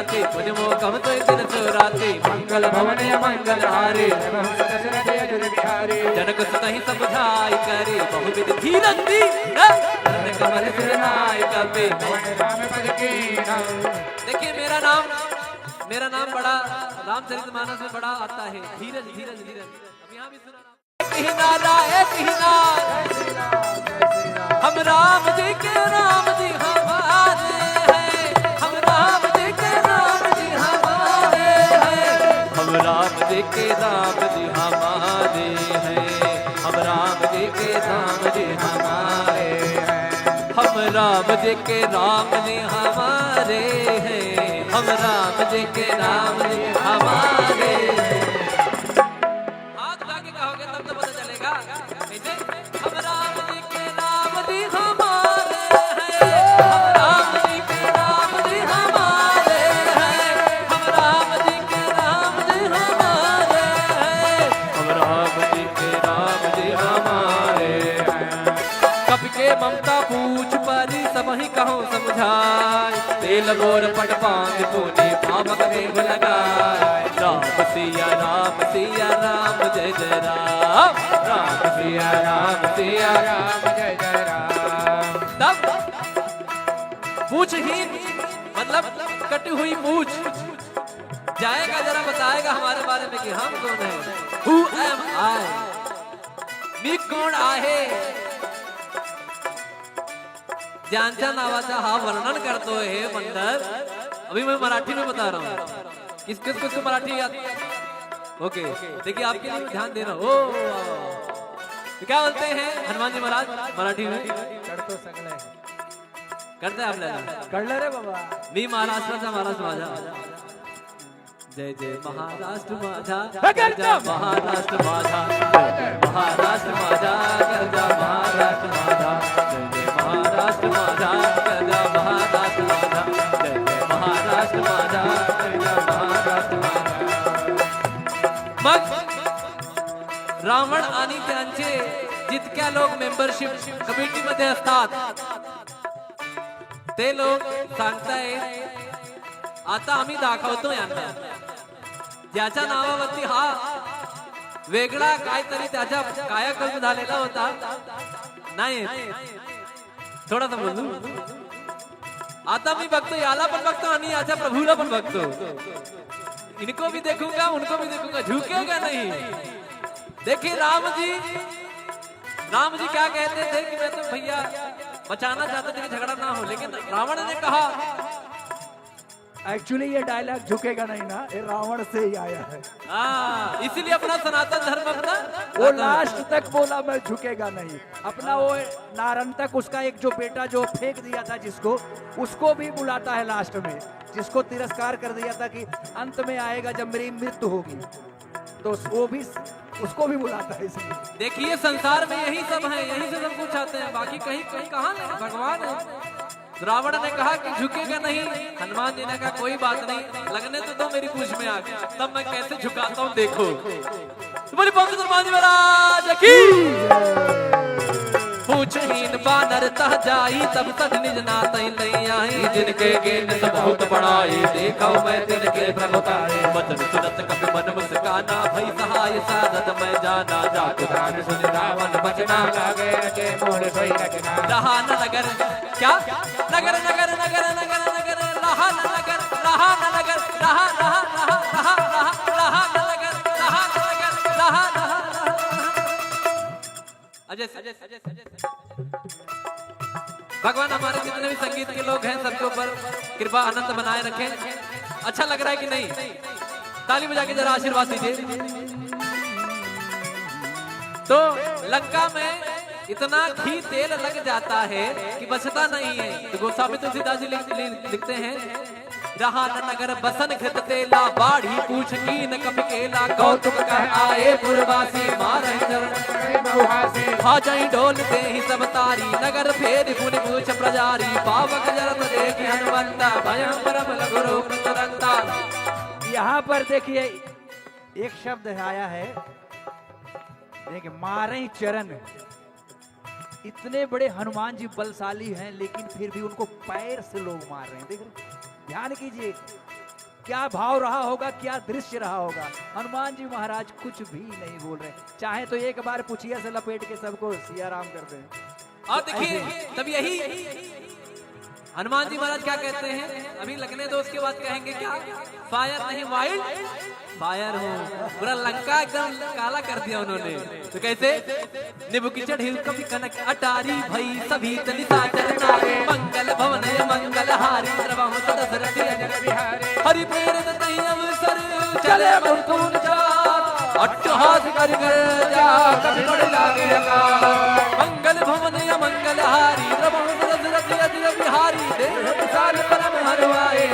राते पुण्य मोकम तो दिन सो राते मंगल भवन मंगल हारे जनक सुतहि समझाई करे बहुविध धीरज दी कमल सिर नाय कपे। देखिए मेरा नाम बड़ा रामचरितमानस में बड़ा आता है, धीरज धीरज धीरज। अब यहाँ भी सुना हम राम जी के राम जी हमारे हैं, हम राम जी के राम जी हमारे हैं, हम राम जी के राम जी हमारे हैं, हम राम जी के राम जी हमारे हैं, हम राम जी के राम जी हमारे हैं, हम राम जी के राम जी हमारे हैं। हाथ लाके कहोगे तब तो पता चलेगा कैसे। हम राम जी के राम जी हमारे हैं, हम राम जी के राम जी हमारे हैं, हम राम जी के राम जी हमारे हैं, हम राम जी के राम जी हमारे हैं। कब के ममता पूछ परी सब ही कहो समझाए, तेल बोर पट पांच पुनि पावक देव लगाए। राम सिया राम जय जय राम, राम सिया राम जय जय राम। तब पूछहीन मतलब कटी हुई पूछ जाएगा, जरा बताएगा हमारे बारे में कि हम कौन है। Who am I? मी कोण आहे, ज्यांच्या नावाचा हा वर्णन करतो हे बंदर। अभी मैं मराठी में बता रहा हूँ, किसको मराठी याद। ओके देखिए आपके लिए ध्यान देना। ओ तो क्या बोलते हैं हनुमान जी महाराज मराठी में? करतो सगळे करते आपल्याला कळलं रे बाबा। मी महाराष्ट्राचा महाराज माझा, जय जय महाराष्ट्र माझा, गरजा महाराष्ट्र माझा, महाराष्ट्र माझा, गरजा महाराष्ट्र माझा, जय जय महाराष्ट्र माझा, गरजा महाराष्ट्र माझा, जय जय महाराष्ट्र माझा, गरजा महाराष्ट्र माझा। मग रावण आणि त्यांचे जितक्या लोक मेंबरशिप कमिटीमध्ये असतात ते लोक सांगतायत आता आम्ही दाखवतो यांना, ज्याच्या नावावरती हा वेगळा काहीतरी त्याच्या कायाकल्प झालेला होता नाही, थोडासा बोलू। आता मी बघतो याला पण बघतो आणि याच्या प्रभूला पण बघतो, इनको भी देखूंगा उनको भी देखूंगा, झुकेगा नहीं। देखिए राम जी क्या कहते थे कि मैं तो भैया बचाना चाहते थे कि झगड़ा ना हो, लेकिन रावण ने कहा। एक्चुअली ये डायलॉग झुकेगा नहीं ना, ये रावण से ही आया है। इसीलिए अपना सनातन धर्म अपना वो लास्ट तक बोला मैं झुकेगा नहीं। अपना वो नारंतक उसका एक जो बेटा जो फेंक दिया था जिसको, उसको भी बुलाता है लास्ट में, जिसको तिरस्कार कर दिया था कि अंत में आएगा जब मेरी मृत्यु होगी, तो वो भी उसको भी बुलाता है। इसलिए देखिए संसार में यही सब है, यही से सब कुछ आते हैं, बाकी कहीं कहाँ नहीं, भगवान है। रावण ने कहा कि झुकेगा नहीं, हनुमान जी ने कहा कोई बात नहीं, लगने तो दो मेरी पूछ में आके, तब मैं कैसे झुकाता हूँ देखो। तुम्हारी पंडित हनुमान जी महाराज की पूछहीन बानर तह जाई, तब तक निज नात नहीं आई, जिनके गेन से बहुत बड़ाई, देखा मैं तिनके प्रभुताई, वचन सुनत कपि मन मुस्काना, भई सहाय साधत मैं जाना, जातु गान सुन रावण बचना, लागे के मोर सोई रचना। रहा न नगर क्या नगर नगर नगर नगर नगर रहा न नगर, रहा न नगर, रहा रहा रहा रहा रहा रहा न नगर, रहा न नगर, रहा रहा। अजय भगवान हमारे जितने भी संगीत के लोग हैं सबके ऊपर कृपा आनंद बनाए रखें। अच्छा लग रहा है कि नहीं? ताली बजा के जरा आशीर्वाद दीजिए। तो लंका में इतना घी तेल लग जाता है कि बचता नहीं है। तो गोस्वामी तुलसीदास जी लिखते हैं, रहा न नगर बसन घृत तेला, बाढ़ी पूछ कीन कपि केला, कौतुक कह आए पुरवासी, मारहि चरण हाजई डोलते ही सब तारी, नगर फेर पुनि पूछ प्रजारी, पावक जरत देखि हनुमंता, भयं परम लघु रूप तुरंता। यहाँ पर देखिए एक शब्द आया है, देखिए मारे चरण। इतने बड़े हनुमान जी बलशाली हैं, लेकिन फिर भी उनको पैर से लोग मार रहे हैं। देख ध्यान कीजिए, क्या भाव रहा होगा, क्या दृश्य रहा होगा। हनुमान जी महाराज कुछ भी नहीं बोल रहे, चाहे तो एक बार पुछिया से लपेट के सबको सिया राम कर दें। और देखिए तब यही हनुमान जी महाराज क्या कहते हैं, अभी लगने दो उसके बाद कहेंगे क्या, फायर नहीं वाइल्ड फायर हो, पूरा लंका एकदम काला कर दिया उन्होंने। तो कैसे, निबु की चढ़ी कभी कनक अटारी भई सभी तनिता चरनारे, मंगल भवन मंगल हारी द्रवहु दशरथ अजर बिहारी, हरि प्रेरित नहीं अवसर चले मुकुंद जात, अट्टहास कर जा कभी बड़ लागे अकाल, मंगल भवन मंगल हारी द्रवहु दशरथ अजर बिहारी, देह विशाल परम हरवाए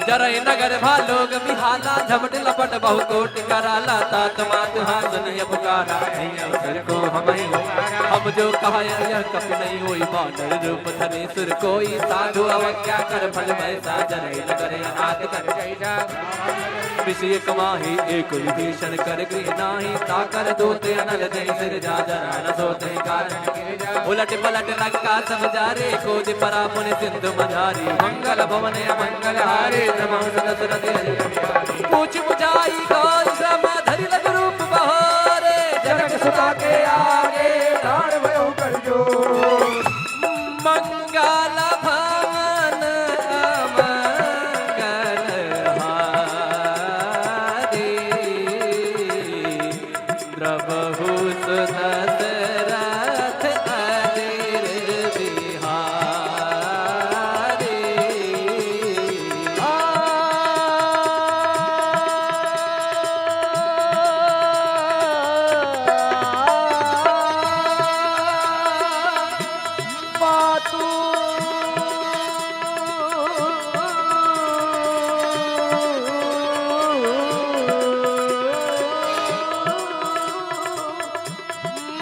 जरय नगर भालोग बिहाला, झपट लपट बहु कोट कराला, तात मात हासन ये पुकारा, अवसर को हम जो कहा यह कप नहीं होई, बानर रूप धने सुर कोई, साधु अवज्ञा कर फल वैसा, जरय नगर अनाथ कर विषय कमाही एक विभीषण कर गृह नाही, ताकर दोते अनल दे सिर जा जरा न सोते कारण, उलट पलट लंका सब जारे, खोज परा पुन सिंधु मझारी, मंगल भवन मंगल हारे पूछ बुझाई गौर श्रम धरि लग रूप बहारे, जनक सुता के आगे दान भयो कर जो, मंगल भवन मंगल हारे द्रवहु दशरथ अजर बिहारी।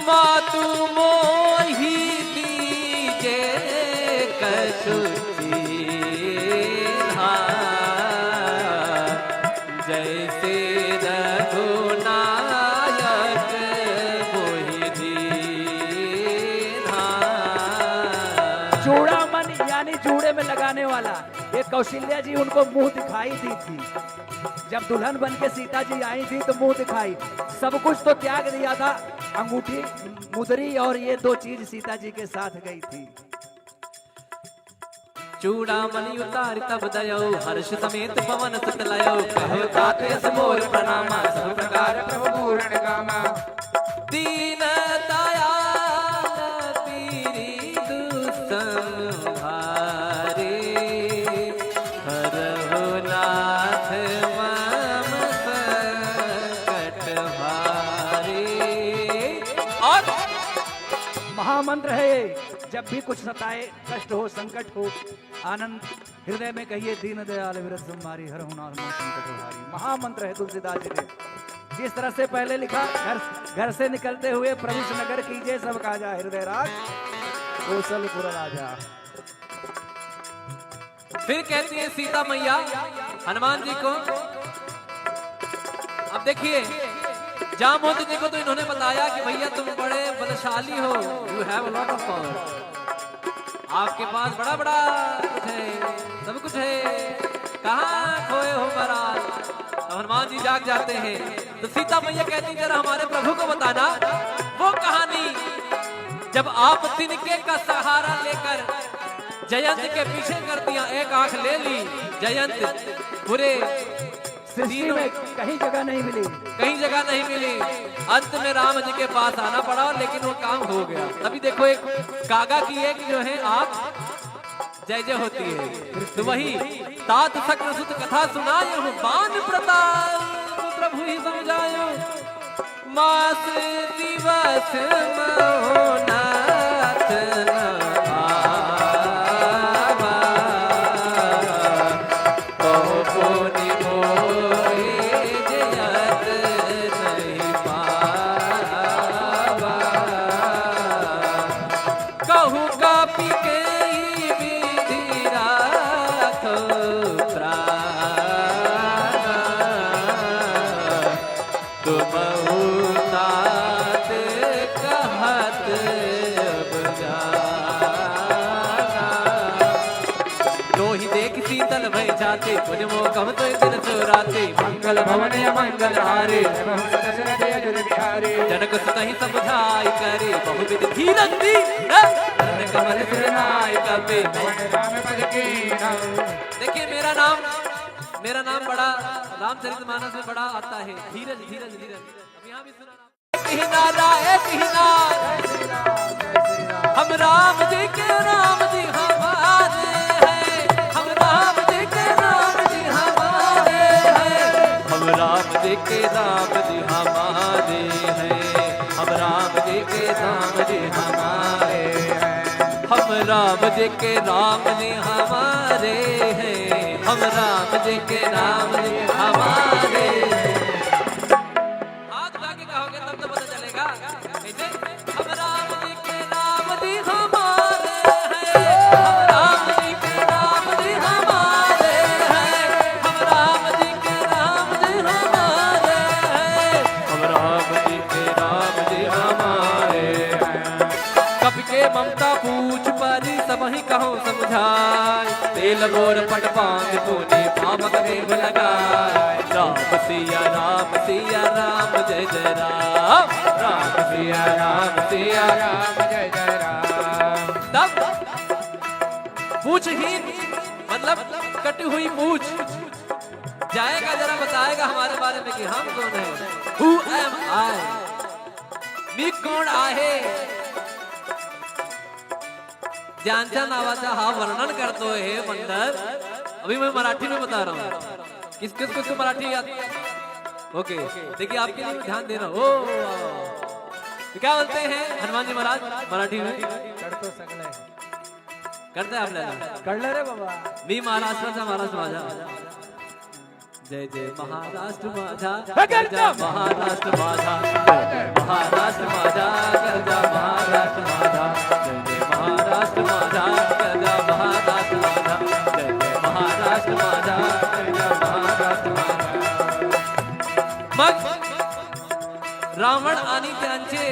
मातु मोहि दीजे कछुची जैसे रघुनायक मोहि दीन्हा। चूड़ामणि यानी जूड़े में लगाने वाला, ये कौशल्या जी उनको मुंह दिखाई दी थी, जब दुल्हन बन के सीता जी आई थी तो मुंह दिखाई, सब कुछ तो त्याग दिया था, अंगूठी मुदरी और ये दो चीज सीता जी के साथ गई थी। चूड़ामणि उतार तब दयो, हर्ष समेत पवन सुत लयो, कहो तात यस मोर प्रणामा, सब प्रकार प्रभु पूर्ण कामा, दीन दयाल पीरी दुसंहारे, हरहु नाथ मम संकट हारे। और महामंत्र है ये, जब भी कुछ सताए, कष्ट हो, संकट हो, आनंद हृदय में कहिए, दीन दयाल विरत संहारी, हरहु नाथ मम संकट हारी। महामंत्र है तुलसीदास जी ने। जिस तरह से पहले लिखा, घर से निकलते हुए प्रविष्ट नगर कीजिए सब काजा, हृदय राज कौशलपुर राजा। फिर कहती है सीता मैया हनुमान जी को, अब देखिए जामवंत जी को तो इन्होंने बताया कि भैया तुम बड़े बलशाली हो, you have a lot of power, आपके पास बड़ा बड़ा कुछ है, सब कुछ है, कहाँ खोए हो महाराज। तो हनुमान जी जाग जाते हैं, तो सीता मैया कहती जरा हमारे प्रभु को बताना वो कहानी, जब आप तिनके का सहारा लेकर जयंत के पीछे कर दिया, एक आंख ले ली, जयंत पूरे सृष्टि में कहीं जगह नहीं मिली, कहीं जगह नहीं मिली, अंत में राम जी के पास आना पड़ा, लेकिन वो काम हो गया। तभी देखो एक कागा की एक जो है आंख जय जय होती है, तो वही तात सक्र सुत कथा सुनायो, बान प्रताप प्रभु ही समझायो, मास दिवस महोनाथ राते पुण्य मोकम तो दिन सो राते मंगल भवन मंगल हारे जनक सुतहि समझाई करे बहुविध धीरज दी कमल सिरनाय कपे। देखिए मेरा नाम बड़ा रामचरितमानस में बड़ा आता है, धीरज धीरज धीरज। अब यहाँ भी सुना हम राम जी के राम जी हमारे हैं, हम राम जी के राम जी हमारे हैं, हम राम जी के राम जी हमारे हैं, हम राम जी के राम जी हमारे हैं, हम राम जी के राम जी हमारे हैं, हम राम जी के राम जी हमारे हैं। हाथ उठा के कहोगे तब तो पता चलेगा कैसे। हम राम जी के राम जी हमारे हैं, हम राम जी के राम जी हमारे हैं, हम राम जी के राम जी हमारे हैं, हम राम जी के राम जी हमारे हैं। कपि के ममता पूछ परी सब ही कहो समझाए, तेल बोर पट पांग पुनि पावक देव लगाए। राम सिया राम जय जय राम, राम सिया राम जय जय राम। तब पूछहीन मतलब कटी हुई पूछ जाएगा, जरा बताएगा हमारे बारे में कि हम कौन है। Who am I? मी कोण आहे, ज्यांच्या नावाचा हा वर्णन करतो हे बंदर। अभी मैं मराठी में बता रहा हूँ, किस किस को मराठी याद। ओके देखिए आपके लिए ध्यान दे रहा हूँ। तो क्या बोलते हैं हनुमान जी महाराज मराठी में? करतो सगळे करते आपल्याला कळलं रे बाबा। मी महाराष्ट्राचा महाराष्ट्र माझा, जय जय महाराष्ट्र माझा, करजा महाराष्ट्र माझा, महाराष्ट्र माझा, करजा महाराष्ट्र माझा, जय जय महाराष्ट्र माझा, करजा महाराष्ट्र माझा, जय जय महाराष्ट्र माझा, करजा महाराष्ट्र माझा। मग रावण आणि त्यांचे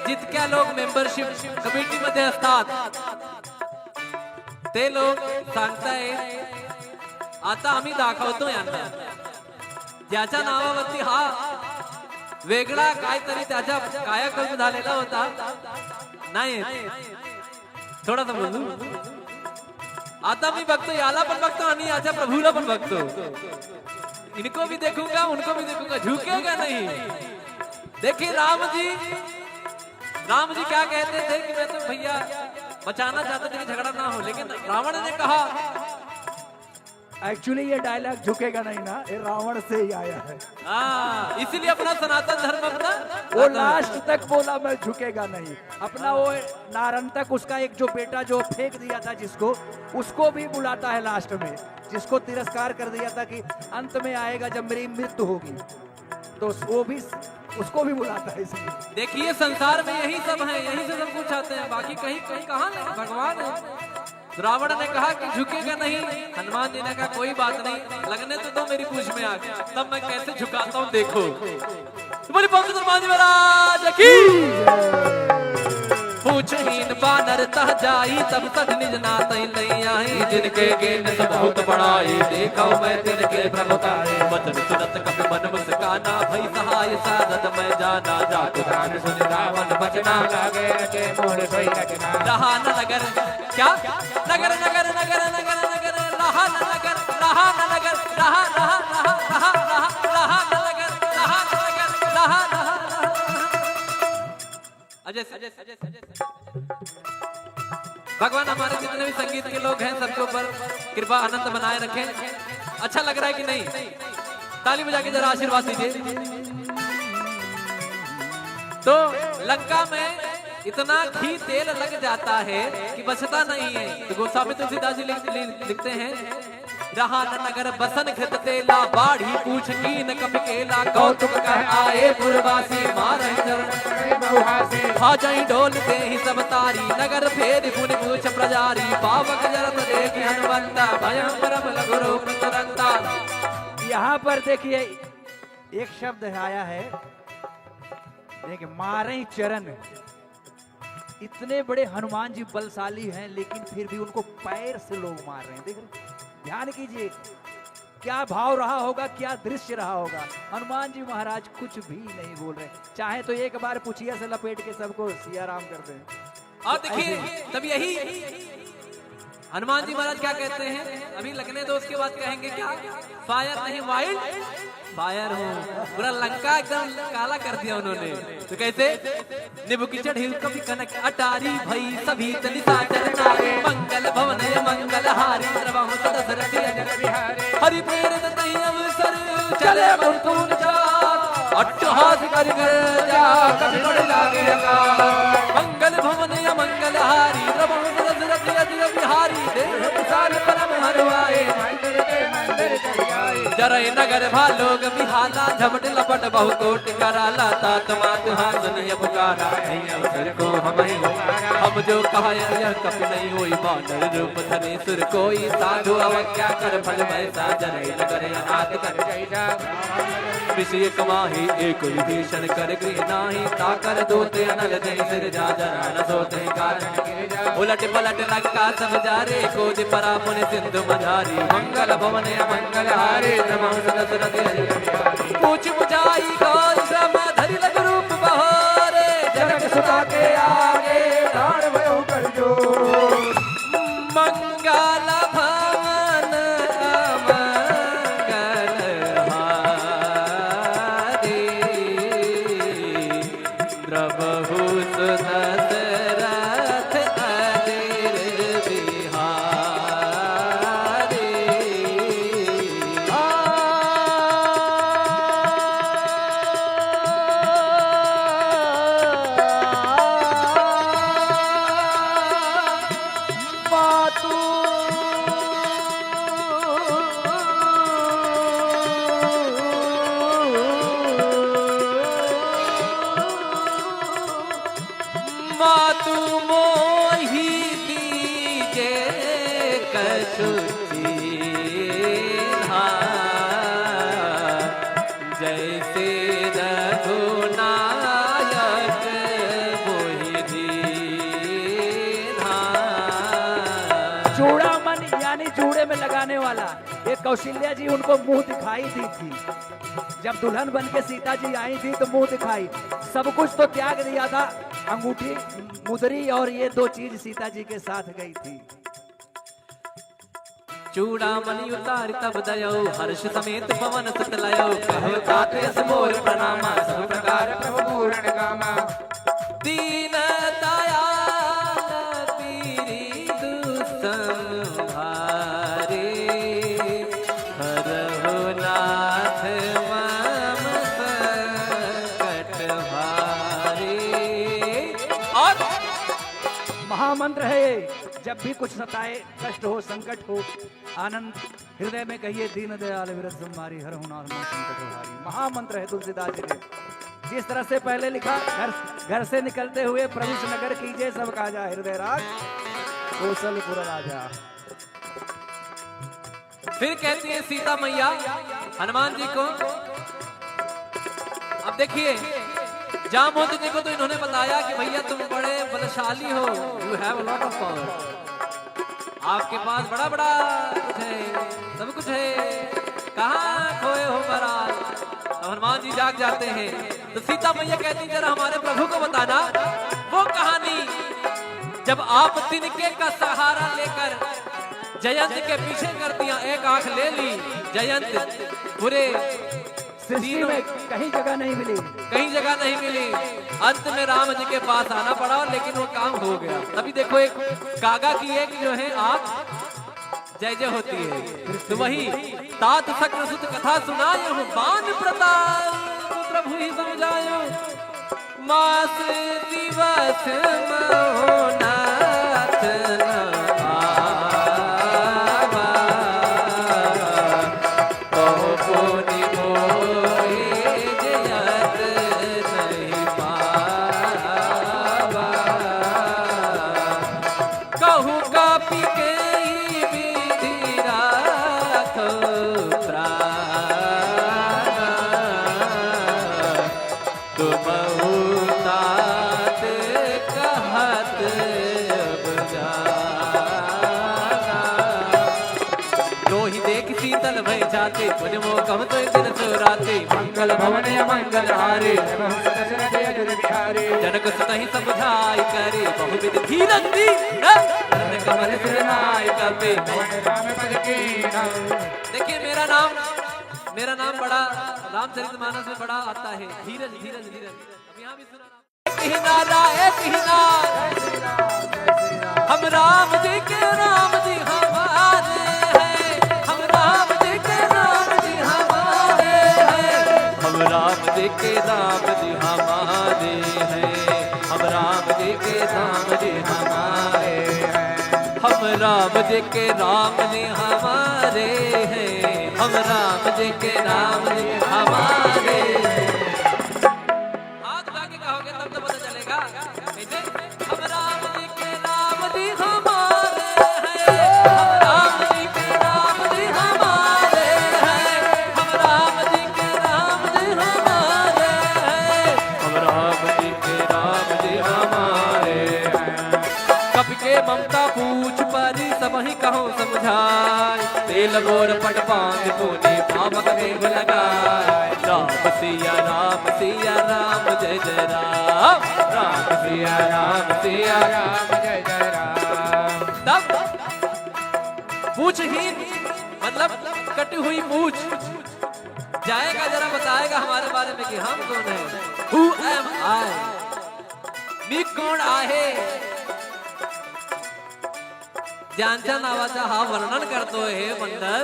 जितक्या लोक मेंबरशिप कमिटीमध्ये असतात ते लोक सांगतायत आता आम्ही दाखवतो यांना, ज्याच्या नावावरती हा वेगळा काहीतरी त्याच्या कायाकल्प झालेला होता नाही, थोडासा बोलू। आता मी बघतो याला पण बघतो आणि याच्या प्रभूला पण बघतो, इनको भी देखूंगा उनको भी देखूंगा, झुकेगा नहीं। देखिए राम जी क्या कहते थे कि मैं तो भैया बचाना चाहते थे कि झगड़ा ना हो, लेकिन रावण ने कहा। एक्चुअली ये डायलॉग झुकेगा नहीं ना, ये रावण से ही आया है। इसीलिए अपना सनातन धर्म अपना वो लास्ट तक बोला मैं झुकेगा नहीं। अपना वो नारंतक उसका एक जो बेटा जो फेंक दिया था जिसको, उसको भी बुलाता है लास्ट में, जिसको तिरस्कार कर दिया था कि अंत में आएगा जब मेरी मृत्यु होगी, तो वो भी उसको भी बुलाता है। इसलिए देखिए संसार में यही सब है, यही से सब कुछ आते हैं, बाकी कहीं कहीं कहाँ नहीं, भगवान है। रावण ने कहा कि झुकेगा नहीं, हनुमान जी ने कहा कोई बात नहीं, लगने तो दो मेरी पूछ में आके, तब मैं कैसे झुकाता हूँ देखो। तो बोली पंडित हनुमान जी महाराज की। पूछहीन बानर तह जाई तब तक निज नात नहीं आई, जिनके गेन से बहुत बड़ाई देखो मैं तिनके प्रभुताई। वचन सुनत कपि मन मुस्काना भई सहाय साधत मैं जाना, जातु गान सुन रावण बचना लागे के मोर सोई रचना। रहा न नगर क्या नगर नगर नगर नगर नगर रहा न नगर रहा न नगर रहा रहा रहा रहा रहा रहा न नगर रहा न नगर रहा रहा। अजय भगवान हमारे जितने भी संगीत के लोग हैं सबके ऊपर कृपा आनंद बनाए रखें। अच्छा लग रहा है कि नहीं? ताली बजा के जरा आशीर्वाद दीजिए। तो लंका में इतना घी तेल लग जाता है कि बचता नहीं है। तो गोस्वामी तुलसीदास जी लिखते हैं, रहा न नगर बसन घृत तेला बाढ़ी पूछ कीन कपि केला, कौतुक कह आए पुरवासी मारहि चरण हाजई डोल दे ही सब तारी, नगर फेर पुनि पूछ प्रजारी, पावक जरत देखि हनुमंता भयं परम लघु रूप तुरंता। यहाँ पर देखिए एक शब्द आया है, देखिए मारे चरण। इतने बड़े हनुमान जी बलशाली हैं लेकिन फिर भी उनको पैर से लोग मार रहे हैं। देख रहे, ध्यान कीजिए, क्या भाव रहा होगा, क्या दृश्य रहा होगा। हनुमान जी महाराज कुछ भी नहीं बोल रहे, चाहे तो एक बार पुछिया से लपेट के सबको सिया राम कर दें। और देखिए तब यही हनुमान जी महाराज क्या कहते हैं, अभी लगने दो उसके बाद कहेंगे क्या, फायर नहीं वाइल्ड फायर हो। पूरा लंका एकदम काला कर दिया उन्होंने। तो कैसे, निबु की चढ़ी कभी कनक अटारी भई सभी तनिता चरनारे मंगल भवन मंगल हारी सर्वहु सदसरथी अजर बिहारी हरि प्रेरित तहि अवसर चले मुकुंद जात अट्टहास कर जा कभी बड़ लागे अकाल मंगल भवन मंगल हारी सर्वहु सदसरथी अजर बिहारी देव विशाल परम हरवाए जरय नगर भालोग बिहाला झपट लपट बहु कोट कराला तात मात हासन ये पुकारा नहीं अवसर को हम जो कहा यह कप नहीं होई बानर रूप धरे सुर कोई साधु अवज्ञा कर फल वैसा जरय नगर अनाथ कर जैसा विषय कमाही एक विभीषण कर गृह नाही ताकर दोते अनल जय सिर जा जरा न सोते कारण उलट पलट लंका सब जारे कोज परा पुन सिंधु मझारी मंगल भवन मंगल हारे पूछ बुझाई गौर श्रम धरि लग रूप बहारे जनक सुता के आगे दान भयो कर जो मंगल भवन मंगल हारे द्रवहु सुदशरथ अजिर बिहारी मातु मोहि दीजे कछुची जैसे रघुनायक मोहि दीन्हा। चूड़ामन यानी जूड़े में लगाने वाला, ये कौशल्या जी उनको मुंह दिखाई दी थी। जब दुल्हन बन के सीता जी आई थी तो मुंह दिखाई, सब कुछ तो त्याग दिया था, अंगूठी मुदरी और ये दो चीज सीता जी के साथ गई थी। चूड़ामणि उतार तब दयो हर्ष समेत पवन सुत लयो कहो ताते मोर प्रणामा सब प्रकार प्रभु पूर्ण कामा दीन दयाल पीरी दुसंहारे हरहु नाथ मम संकट हारे। और महामंत्र है ये, जब भी कुछ सताए, कष्ट हो, संकट हो, आनंद हृदय में कहिए दीन दयाल विरत संहारी हरहु नाथ मम संकट हारी। महामंत्र है तुलसीदास जी ने। जिस तरह से पहले लिखा, घर से निकलते हुए प्रविश नगर कीजिए सब काजा हृदय राज कौशलपुर राजा। फिर कहती है सीता मैया हनुमान जी को, अब देखिए जामवंत जी को तो इन्होंने बताया कि भैया तुम बड़े बलशाली हो, you have a lot of power, आपके पास बड़ा बड़ा कुछ है, सब कुछ है, कहाँ खोए हो महाराज। तो हनुमान जी जाग जाते हैं। तो सीता मैया कहती जरा हमारे प्रभु को बताना वो कहानी जब आप तिनके का सहारा लेकर जयंत के पीछे कर दिया, एक आंख ले ली, जयंत पूरे सृष्टि में कहीं जगह नहीं मिली, कहीं जगह नहीं मिली, अंत में राम जी के पास आना पड़ा, लेकिन वो काम हो गया। तभी देखो एक कागा की एक जो है आंख जय जय होती है। तो वही तात शक्र सुत कथा सुनायो बान प्रताप प्रभु ही समझायो मास दिवस महोनाथ जाते पुण्य मोकम तो दिन सुराते मंगल भवन मंगल हारे जनक सुतहि समझाई करे बहुविध धीरज दी कमल सिर नाय कपे। देखिए मेरा नाम बड़ा रामचरितमानस में बड़ा आता है, धीरज धीरज धीरज। अब यहाँ भी सुना एक ही नारा हम राम जी के राम जी हमारे हैं, हम राम जी के राम जी हमारे हैं, हम राम जी के राम जी हमारे हैं, हम राम जी के राम जी हमारे हैं, हम राम जी के राम जी हमारे हैं, हम राम जी के राम जी हमारे हैं। हाथ उठा के कहोगे तब तो पता चलेगा कैसे। हम राम जी के राम जी हमारे हैं, हम राम जी के राम जी हमारे हैं, हम राम जी के राम जी हमारे हैं, हम राम जी के राम जी हमारे हैं। कपि के ममता पूछ परी सब ही कहो समझाए, तेल गोर पट पांग पुनि पावक देव लगाए। राम सिया राम जय जय राम, राम सिया राम जय जय राम। तब पूछहीन मतलब कटी हुई पूछ जाएगा, जरा बताएगा हमारे बारे में कि हम कौन है। Who am I? मी कोण आहे, ज्यांच्या नावाचा हा वर्णन करतो हे बंदर।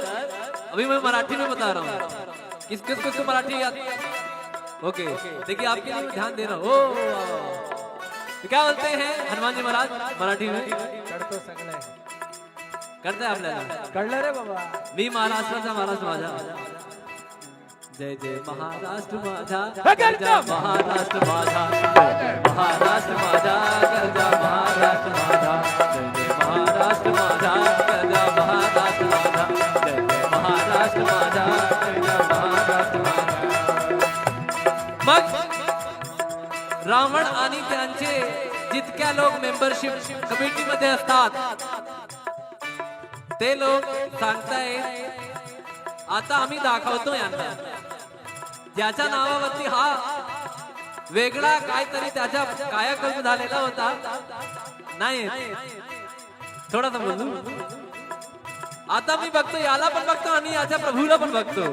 अभी मैं मराठी में बता रहा हूँ, किस किस को मराठी याद। ओके देखिए आपके लिए ध्यान दे रहा हूँ। तो क्या बोलते हैं हनुमान जी महाराज मराठी में? करते हैं आपल्याला कळलं रे बाबा। मी महाराष्ट्राचा महाराज माझा, जय जय महाराष्ट्र माझा, गरजा महाराष्ट्र माझा, महाराष्ट्र माझा, गरजा महाराष्ट्र माझा, जय जय महाराष्ट्र माझा, गरजा महाराष्ट्र माझा, जय जय महाराष्ट्र माझा, गरजा महाराष्ट्र माझा। मग रावण आणि त्यांचे जितक्या लोक मेंबरशिप कमिटीमध्ये असतात ते लोक सांगतायत आता आम्ही दाखवतो यांना, ज्याच्या नावावरती हा वेगळा काहीतरी त्याच्या कायाकल्प झालेला होता नाही, थोडासा बोलू। आता मी बघतो, याला पण बघतो आणि याच्या प्रभूला पण बघतो,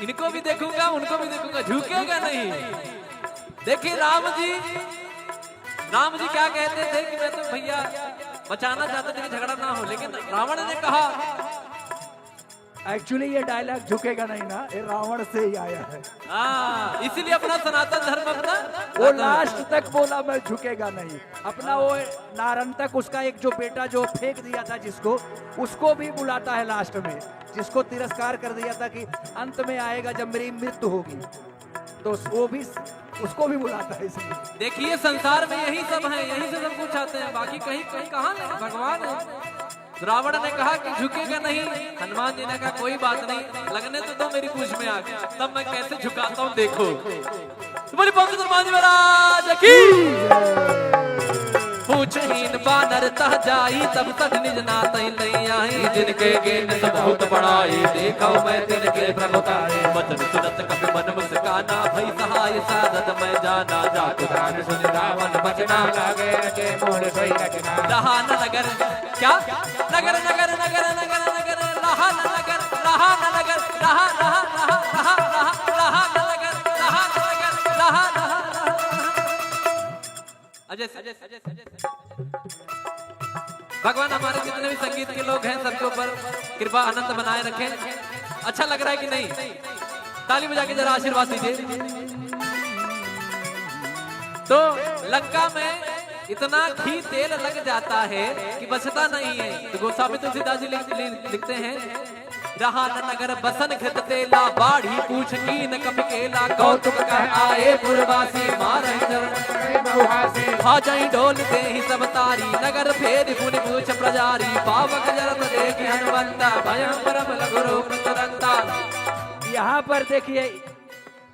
इनको भी देखूंगा उनको भी देखूंगा, झुकेगा नहीं। देखिए राम जी क्या कहते थे कि मैं तो भैया बचाना चाहते थे कि झगड़ा ना हो, लेकिन रावण ने कहा। एक्चुअली ये डायलॉग झुकेगा नहीं ना, ये रावण से ही आया है। इसीलिए अपना सनातन धर्म अपना वो लास्ट तक बोला मैं झुकेगा नहीं। अपना वो नारंतक उसका एक जो बेटा जो फेंक दिया था जिसको, उसको भी बुलाता है लास्ट में, जिसको तिरस्कार कर दिया था कि अंत में आएगा जब मेरी मृत्यु होगी, तो वो भी उसको भी बुलाता है। इसलिए देखिए संसार में यही सब है, यही से सब कुछ आते हैं, बाकी कहीं कहीं कहाँ नहीं, भगवान है। रावण ने कहा कि झुकेगा नहीं, हनुमान जी ने कहा कोई बात नहीं, लगने तो दो मेरी पूछ में आके, तब मैं कैसे झुकाता हूँ देखो। तुम्हारी पंडित हनुमान जी महाराज की पूछहीन बानर तह जाई, तब तक निज नातै नहीं आई, जिनके गेन से बहुत बड़ाई, देखो मैं तिनके प्रभुताई, वचन सुनत कपि मन मुस्काना, भई सहाय साधत मैं जाना, जातु राम सुन रावण बचना, लागे रचे मोर सोई रचना। रहा न नगर क्या नगर नगर नगर नगर नगर, रहा न नगर, रहा न नगर, रहा रहा रहा रहा रहा रहा न नगर, रहा न नगर, रहा रहा। अजय भगवान हमारे जितने भी संगीत के लोग हैं सबके ऊपर कृपा आनंद बनाए रखें। अच्छा लग रहा है कि नहीं? ताली बजा के जरा आशीर्वाद दीजिए। तो लंका में इतना घी तेल लग जाता है कि बचता नहीं है। तो गोस्वामी तुलसीदास जी लिखते हैं, रहा न नगर बसन घृत तेला, बाढ़ी पूछ कीन कपि केला, कौतुक कह आए पुरवासी, मारहि चरण हाजई डोल दे ही सब तारी, नगर फेर पुनि पूछ प्रजारी, पावक जरत देखि हनुमंता, भयं परम लघु रूप तुरंता। यहाँ पर देखिए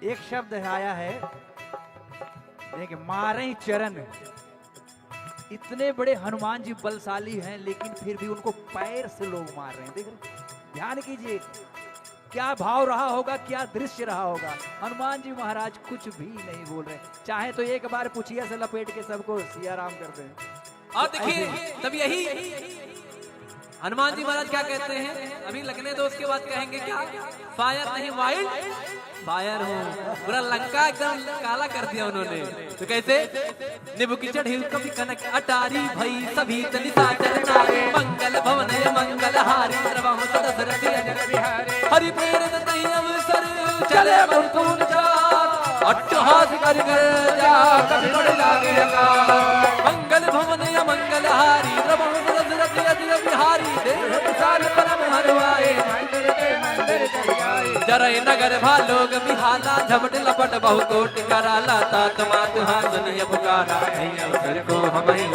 एक शब्द आया है, देखिए मारे चरण। इतने बड़े हनुमान जी बलशाली हैं, लेकिन फिर भी उनको पैर से लोग मार रहे हैं। देख रहे, ध्यान कीजिए, क्या भाव रहा होगा, क्या दृश्य रहा होगा। हनुमान जी महाराज कुछ भी नहीं बोल रहे, चाहे तो एक बार पुछिया से लपेट के सबको सिया राम कर दें। और देखिए तब यही हनुमान जी महाराज क्या कहते हैं, अभी लगने दो उसके बाद कहेंगे क्या, फायर नहीं वाइल्ड फायर हूँ। पूरा लंका एकदम काला कर दिया उन्होंने। तो कैसे, निबु की चढ़ी कभी कनक अटारी भई सभी तनिता चरनारे मंगल भवन मंगल हारी सर्वहु दशरथ अजर बिहारी हरि प्रेरित नहीं अवसर चले मुकुंद चार अट्टहास कर जा कभी बड़ लागे अकाल मंगल भवन मंगल हारी सर्वहु दशरथ अजर बिहारी देह विशाल परम हरवाए जरय नगर भालोग बिहाला झपट लपट बहु कोट कराला तात मात हासनिय पुकारा अवसर को हमें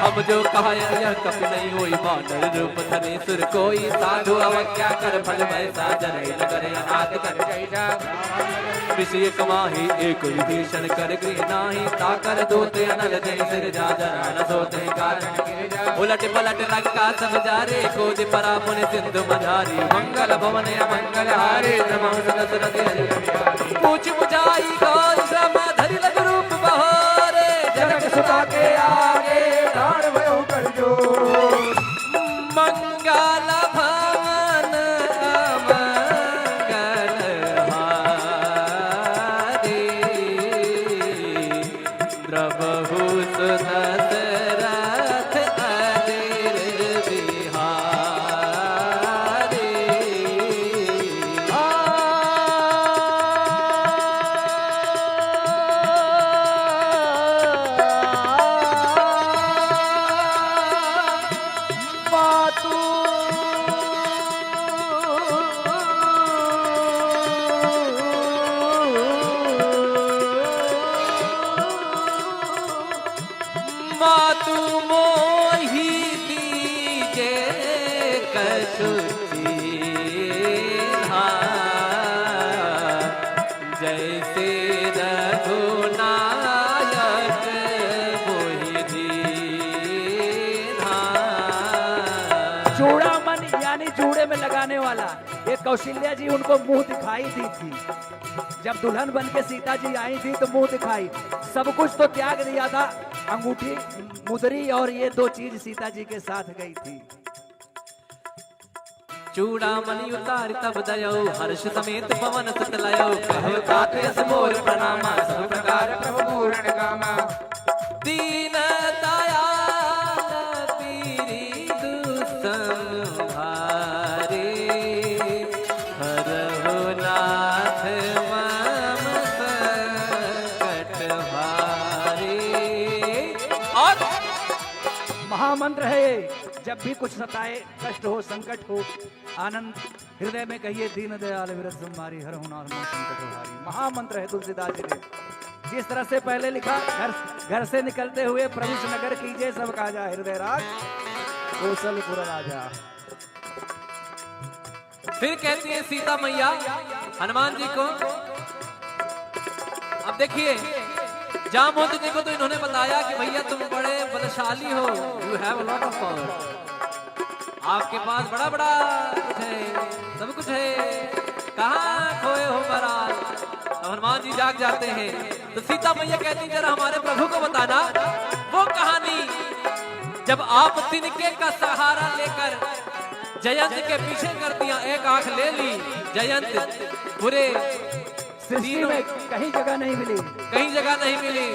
अब जो कहा यह कप नहीं होई बानर रूप धरे सुर कोई साधु अवज्ञा कर फल वैसा जरय नगर अनाथ कर जैसा विषय कमाही एक विभीषण कर गृह नाही ताकर दोते अनल जय सिर जा जरा न सोते कारण उलट पलट लंका सब जारे कोद परा पुन सिंधु मझारी मंगल भवन मंगल हारे पूछ बुझाई गौर श्रम धरि लग रूप बहारे जनक सुता के आगे प्राण भयो कर जो मंगल भवन मंगल हारे प्रभु दशरथ अजर बिहारी मातु मोहि दीजे कछुची जैसे रघुनायक मोहि दीन्हा। चूड़ामन यानी जूड़े में लगाने वाला, ये कौशल्या जी उनको मुंह दिखाई दी थी। जब दुल्हन बन के सीता जी आई थी तो मुंह दिखाई, सब कुछ तो त्याग दिया था, अंगूठी मुदरी और ये दो चीज सीता जी के साथ गई थी। चूड़ामणि उतार तब दयो हर्ष समेत पवन सुत लयो कहो ताते मोर प्रणामा सब प्रकार प्रभु पूर्ण कामा दीन दयाल पीरी दुसंहारे हरहु नाथ मम संकट हारे। और महामंत्र है ये, जब भी कुछ सताए, कष्ट हो, संकट हो, आनंद हृदय में कहिए दीन दयाल विरत संहारी हर हुनार मो संकट हारी। महामंत्र है तुलसीदास जी ने। जिस तरह से पहले लिखा, घर से निकलते हुए प्रभु नगर कीजिए सब काजा हृदय राज कौशलपुर राजा। फिर कहती है सीता मैया हनुमान जी को, अब देखिए जामवंत जी को तो इन्होंने बताया कि भैया तुम बड़े बलशाली हो, you have a lot of power, आपके पास बड़ा बड़ा कुछ है, सब कुछ है, कहाँ खोए हो महाराज। तो हनुमान जी जाग जाते हैं तो सीता मैया कहती जरा हमारे प्रभु को बताना वो कहानी जब आप तिनके का सहारा लेकर जयंत के पीछे कर दिया, एक आंख ले ली जयंत पूरे सृष्टि में कहीं जगह नहीं मिली, कहीं जगह नहीं मिली,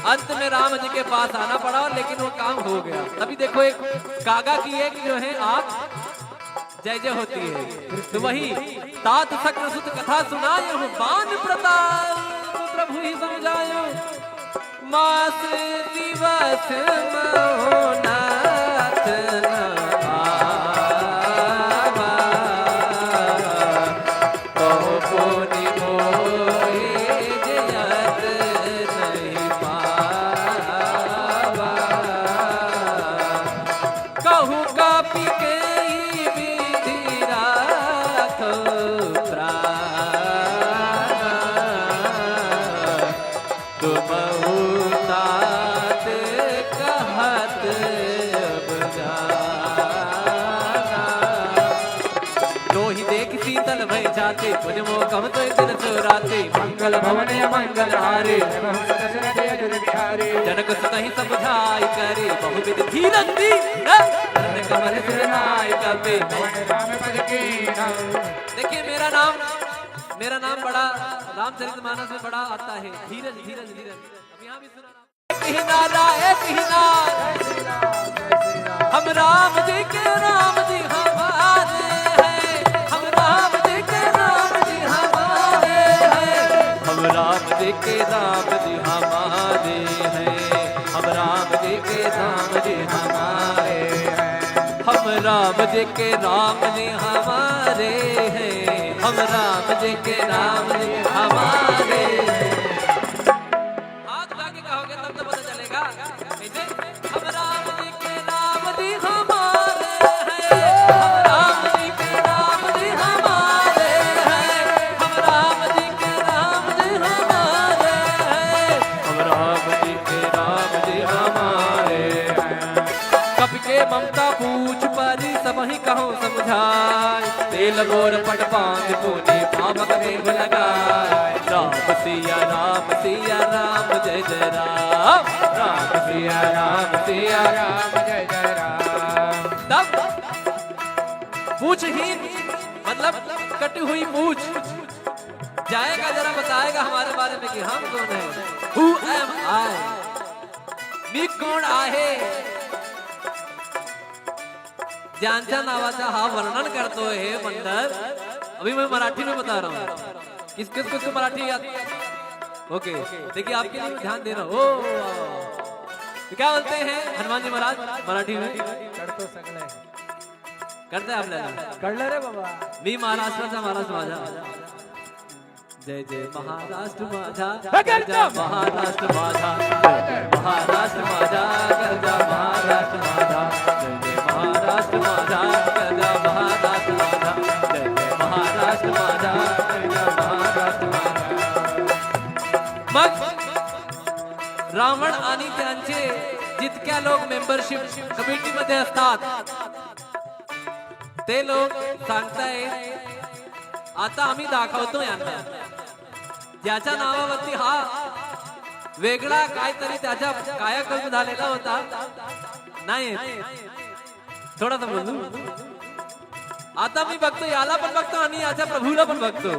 अंत में राम जी के पास आना पड़ा लेकिन वो काम हो गया। तभी देखो एक कागा की एक जो है आंख जय जय होती है। तो वही तात शक्र सुत कथा सुनायो बान प्रताप प्रभु ही समझायो मास दिवस महोनाथ राते पुण्य मोकम तो दिन सो राते मंगल भवन मंगल हारे जनक सुतहि समझाई करे बहुविध धीरज दी कमल सिरनाय कपे। देखिए मेरा नाम बड़ा रामचरितमानस में बड़ा आता है, धीरज धीरज धीरज। अब यहाँ भी सुना एक ही नारा हम राम जी के राम जी हमारे हैं, हम राम जी के राम जी हमारे हैं, हम राम जी के राम जी हमारे हैं, हम राम जी के राम जी हमारे हैं, हम राम जी के राम जी हमारे हैं, हम राम जी के राम जी हमारे हैं। हाथ उठा के कहोगे तब तो पता चलेगा कैसे। हम राम जी के राम जी हमारे हैं, हम राम जी के राम जी हमारे हैं, हम राम जी के राम जी हमारे हैं, हम राम जी के राम जी हमारे हैं। कपि के ममता पूछ परी सब ही कहो समझाए, तेल बोर पट पांच पुनि पावक देव लगाए। राम सिया राम जय जय राम, राम सिया राम जय जय राम। तब पूछहीन मतलब कटी हुई पूछ जाएगा, जरा बताएगा हमारे बारे में कि हम कौन है। Who am I? मी कोण आहे, ज्यांच्या नावाचा हा वर्णन करतो हे मंडळ। अभी मैं मराठी में बता रहा हूँ, किसको मराठी याद। ओके देखिए आपके लिए ध्यान दे रहा हूँ। तो क्या बोलते हैं हनुमान जी महाराज मराठी में? करते आपल्याला कळलं रे बाबा। मी महाराष्ट्राचा महाराज माझा, जय जय महाराष्ट्र माझा, गरजा महाराष्ट्र माझा, महाराष्ट्र माझा, गरजा महाराष्ट्र माझा, जय जय महाराष्ट्र माझा, गरजा महाराष्ट्र माझा, जय जय महाराष्ट्र माझा, गरजा महाराष्ट्र माझा। मग रावण आणि त्यांचे जितक्या लोक मेंबरशिप कमिटीमध्ये असतात ते लोक सांगतायत आता आम्ही दाखवतो यांना, ज्याच्या नावावरती हा वेगळा काहीतरी त्याच्या कायाकल्प झालेला होता नाही, थोडासा बोलू। आता मी बघतो याला पण बघतो आणि याच्या प्रभूला पण बघतो,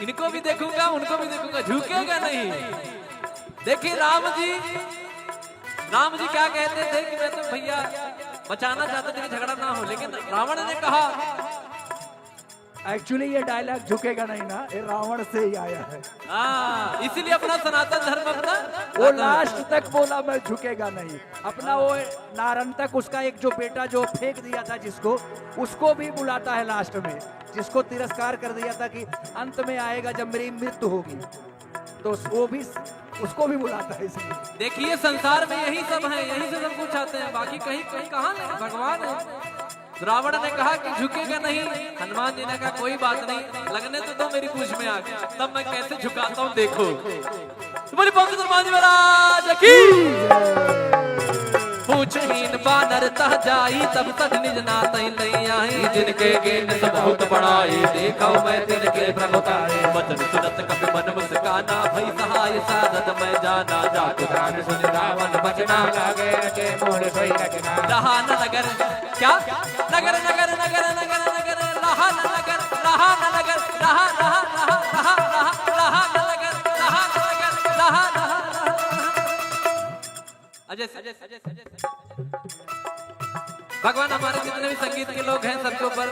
इनको भी देखूंगा उनको भी देखूंगा, झुकेगा नहीं। देखिए राम जी क्या कहते थे कि मैं तो भैया बचाना चाहता था कि झगड़ा ना हो, लेकिन रावण ने कहा। एक्चुअली ये डायलॉग झुकेगा नहीं ना, ये रावण से ही आया है। इसीलिए अपना सनातन धर्म अपना वो लास्ट तक बोला मैं झुकेगा नहीं। अपना वो नारंतक उसका एक जो बेटा जो फेंक दिया था जिसको, उसको भी बुलाता है लास्ट में, जिसको तिरस्कार कर दिया था कि अंत में आएगा जब मेरी मृत्यु होगी, तो वो भी उसको भी बुलाता है। इसलिए देखिए संसार में यही सब है, यही से सब कुछ आते हैं, बाकी कहीं कहाँ नहीं, भगवान है। रावण ने कहा कि झुकेगा नहीं, हनुमान जी ने कहा कोई बात नहीं, लगने तो दो मेरी पूछ में आग, तब मैं कैसे झुकाता हूँ देखो। तुम्हारी पंडित हनुमान जी महाराज की पूछहीन बानर तह जाई, तब तक निज नातै लई आई, जिनके गेन सब बहुत बड़ाई, देखा मैं तिनके प्रभुताई। वचन सुनत कपि मन मुस्काना, भई सहाय साधत मैं जाना, जातु राम सुन रावण बचना, लागे के मोर सोई रखना। रहा न नगर क्या नगर नगर नगर नगर नगर, रहा न नगर, रहा न नगर, रहा रहा रहा रहा रहा रहा न नगर, रहा न नगर, रहा रहा। अजय भगवान हमारे जितने भी संगीत के लोग हैं सबके ऊपर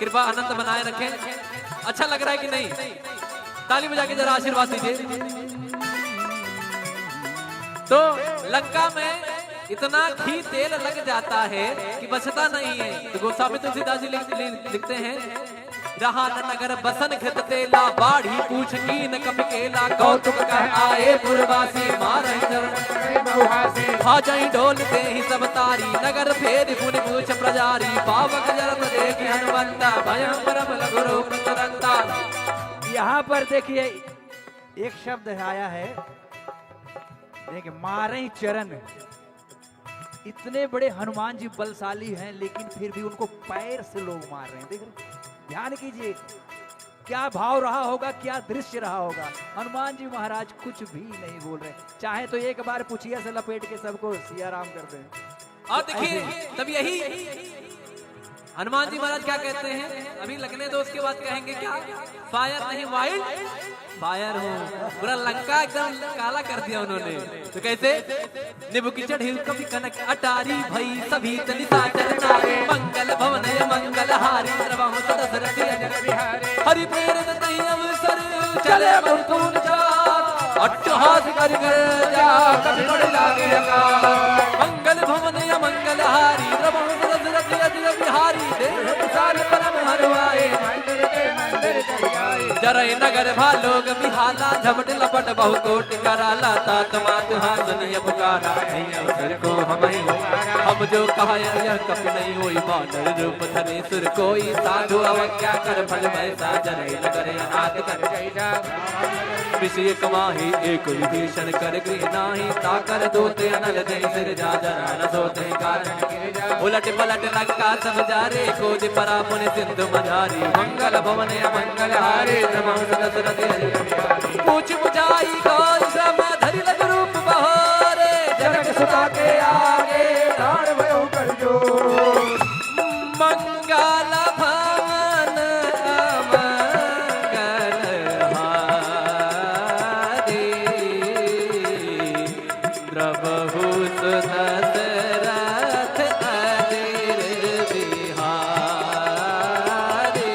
कृपा आनंद बनाए रखें। अच्छा लग रहा है कि नहीं? ताली बजा के जरा आशीर्वाद दीजिए। तो लंका में इतना घी तेल लग जाता है कि बचता नहीं है। तो गोस्वामी तुलसीदास जी लिखते हैं, रहा न नगर बसन खित तेला, बाढ़ी पूछ कीन कपि केला, कौतुक कह आए पुरवासी, मारहि चरण हाजहि ढोल देहि सब तारी, नगर फेर पुनि पूछ प्रजारी, पावक जरत देखि हनुमंता, भयं परम लघु रूप तुरंता। यहाँ पर देखिए एक शब्द आया है, देखिए मारे चरण। इतने बड़े हनुमान जी बलशाली हैं, लेकिन फिर भी उनको पैर से लोग मार रहे हैं। देख रहे, ध्यान कीजिए, क्या भाव रहा होगा, क्या दृश्य रहा होगा। हनुमान जी महाराज कुछ भी नहीं बोल रहे, चाहे तो एक बार पुछिया से लपेट के सबको सिया राम कर दें। और देखिए तब यही हनुमान जी महाराज क्या कहते हैं, अभी लगने दो उसके बाद कहेंगे क्या, फायर नहीं वाइल्ड फायर हो। पूरा लंका एकदम काला कर दिया उन्होंने। तो कैसे, निबु की चढ़ी कभी कनक अटारी भई सभी तनिता चरनारे मंगल भवन मंगल हारी सर्वहु दशरथ अजर बिहारी हरि प्रेरित तहि अवसर चले मुकुंद जात अट्टहास कर जा कभी बड़ लागे अकाल मंगल भवन मंगल हारी सर्वहु दशरथ अजर बिहारी देव प्रसाद परम हरवाए जरय नगर भालोग बिहाला झपट लपट बहु कोट कराला तात मात हासनिय पुकारा अवसर को हम जो कहा यह कप नहीं होई बानर रूप धरे सुर कोई साधु अवज्ञा कर फल वैसा जरय नगर अनाथ कर विषय कमाही एक विभीषण कर गृह नाही ताकर दोते अनल जय सिर जा जरा न सोते कारण उलट पलट लंका सब जारे खोज परा पुन सिंधु मझारी मंगल भवन मंगल हारे पूछ बुझाई गौर श्रम धरि लग रूप बहारे जनक सुता के आगे दान भयो कर जो मंगल भवन मंगल हारे प्रभु दशरथ अजर बिहारी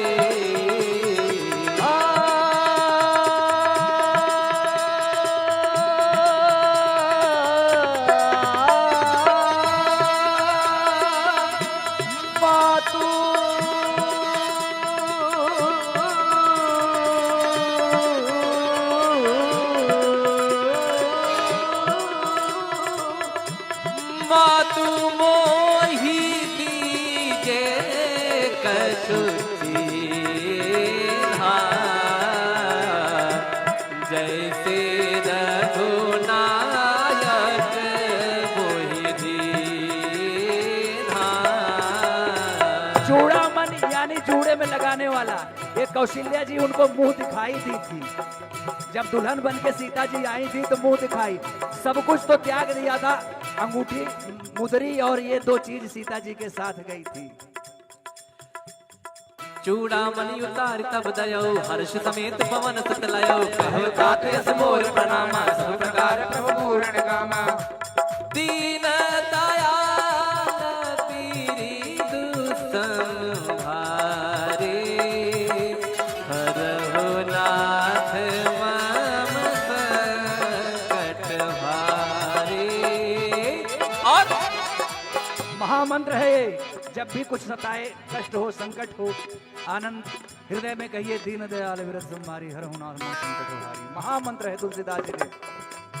मातु मोहि दीजे कछुची जैसे रघुनायक मोहि दीन्हा। चूड़ामन यानी जूड़े में लगाने वाला, ये कौशल्या जी उनको मुंह दिखाई दी थी। जब दुल्हन बन के सीता जी आई थी तो मुंह दिखाई, सब कुछ तो त्याग दिया था, अंगूठी मुदरी और ये दो चीज सीता जी के साथ गई थी। चूड़ामणि उतार तब दयो हर्ष समेत पवन सुत लयो कहो तात यस मोर प्रणामा सब प्रकार प्रभु पूर्ण कामा दीन दयाल पीरी दुसंहारे हरहु नाथ मम संकट हारे। और महामंत्र है ये, जब भी कुछ सताए, कष्ट हो, संकट हो, आनंद हृदय में कहिए दीन दयाल विरत तुम्हारी हर हुनार संकट हारी। महामंत्र है तुलसीदास जी ने।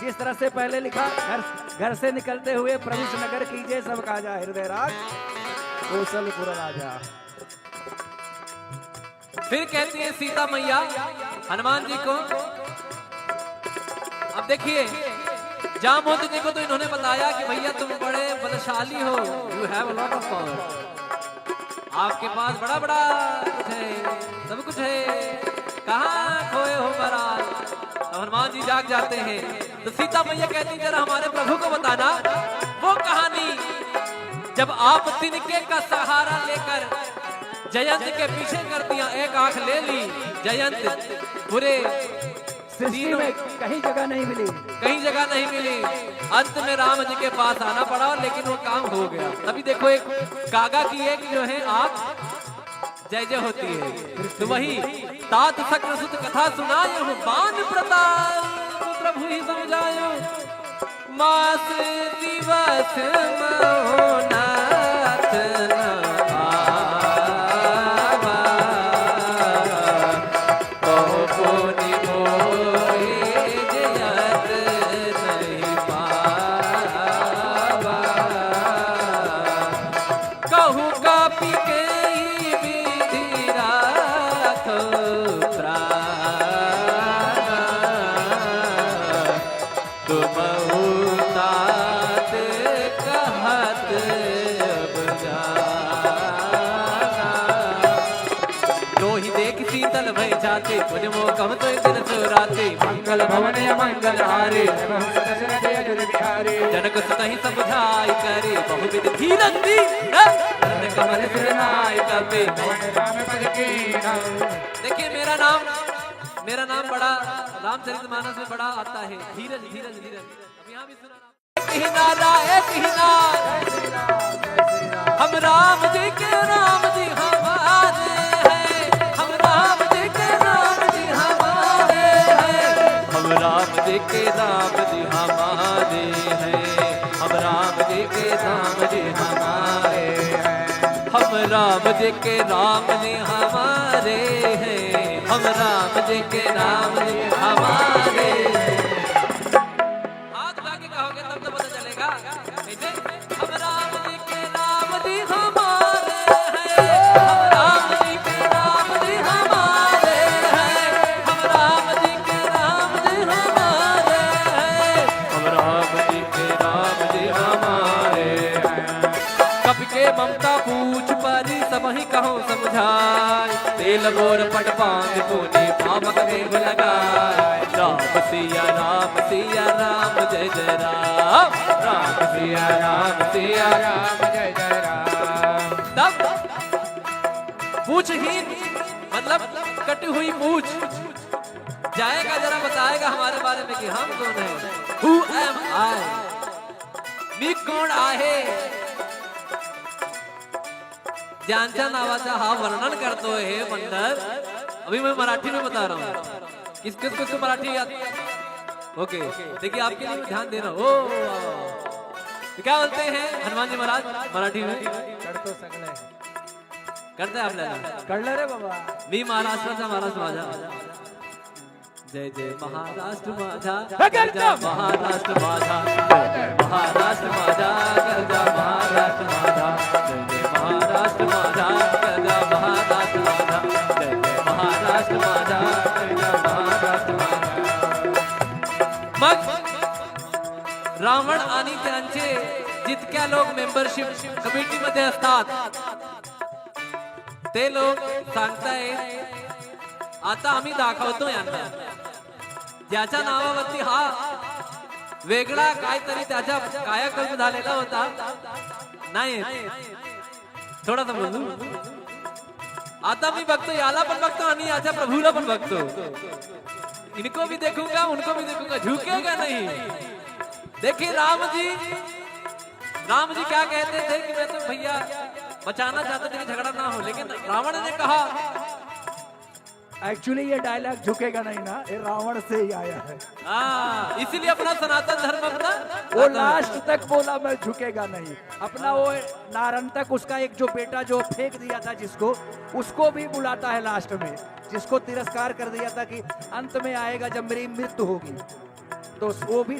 जिस तरह से पहले लिखा, घर से निकलते हुए प्रभु से नगर कीजिए सब काजा हृदय राज कौशलपुर राजा। फिर कहती है सीता मैया हनुमान जी को, अब देखिए जामवंत जी को तो इन्होंने बताया कि भैया तुम बड़े बलशाली हो, you have a lot of power, आपके पास बड़ा बड़ा कुछ है, सब कुछ है, कहाँ खोए हो महाराज। तो हनुमान जी जाग जाते हैं। तो सीता मैया कहती जरा हमारे प्रभु को बताना वो कहानी जब आप तिनके का सहारा लेकर जयंत के पीछे कर दिया, एक आंख ले ली, जयंत पूरे सृष्टि में कहीं जगह नहीं मिली, कहीं जगह नहीं मिली, अंत में राम जी के पास आना पड़ा, लेकिन वो काम हो गया। तभी देखो एक कागा की एक जो है आप जय जय होती है। तो वही तात सक्र सुत कथा सुनायो बान प्रताप प्रभु ही समझायो मास दिवस महोनाथ राते पुण्य मोकम तो दिन सो राते मंगल भवन मंगल हारे जनक सुतहि समझाई करे बहुविध धीरज दी कमल सिरनाय कपे। देखिए मेरा नाम बड़ा रामचरितमानस में बड़ा आता है, धीरज धीरज धीरज। अब यहाँ भी सुना एक ही नारा हम राम जी के राम जी हमारे हैं, हम राम जी के राम जी हमारे हैं, हम राम जी के राम जी हमारे हैं, हम राम जी के राम जी हमारे हैं, हम राम जी के राम जी हमारे हैं, हम राम जी के राम जी हमारे हैं। हाथ उठा के कहोगे तब तो पता चलेगा। कैसे? हम राम जी के राम जी हमारे हैं, हम राम जी के राम जी हमारे हैं, हम राम जी के राम जी हमारे हैं, हम राम जी के राम जी हमारे हैं। कब के ममता पूछ परी सब ही कहो समझाए, तेल बोर पट पांच पुनि पावक देव लगाए। राम सिया राम जय जय राम, राम सिया राम जय जय राम। तब पूछहीन मतलब कटी हुई पूछ जाएगा, जरा बताएगा हमारे बारे में कि हम कौन है। Who am I? मी कोण आहे, ज्यांच्या नावाचा हा वर्णन करतो हे मंडळ। अभी मैं मराठी में बता रहा हूँ, किसको मराठी याद? ओके देखिए आपके लिए ध्यान देना। ओ तो क्या बोलते हैं हनुमान जी महाराज मराठी में? करतो सगळे करते आपल्याला कळलं रे बाबा। मी महाराष्ट्राचा महाराज माझा, जय जय महाराष्ट्र माझा, गरजा महाराष्ट्र माझा, महाराष्ट्र माझा, गरजा महाराष्ट्र माझा, जय जय महाराष्ट्र माझा, गरजा महाराष्ट्र माझा, जय जय महाराष्ट्र माझा, गरजा महाराष्ट्र माझा। मग रावण आणि त्यांचे जितक्या लोक मेंबरशिप कमिटीमध्ये असतात ते लोक सांगतायत आता आम्ही दाखवतो यांना, ज्याच्या नावावरती हा वेगळा काहीतरी त्याच्या कायाकल्प झालेला होता नाही, थोडा समजू। आता मी बघतो याला पण बघतो आणि याच्या प्रभूला पण बघतो, इनको भी देखूंगा उनको भी देखूंगा, झुकेगा नहीं। देखिए राम जी क्या कहते थे कि मैं तो भैया बचाना चाहता था कि झगड़ा ना हो, लेकिन रावण ने कहा। एक्चुअली ये डायलॉग झुकेगा नहीं ना, ये रावण से ही आया है। इसीलिए अपना सनातन धर्म अपना वो लास्ट तक बोला मैं झुकेगा नहीं, अपना वो नारंतक उसका एक जो बेटा जो फेंक दिया था जिसको, उसको भी बुलाता है लास्ट में, जिसको तिरस्कार कर दिया था कि अंत में आएगा जब मेरी मृत्यु होगी, तो वो भी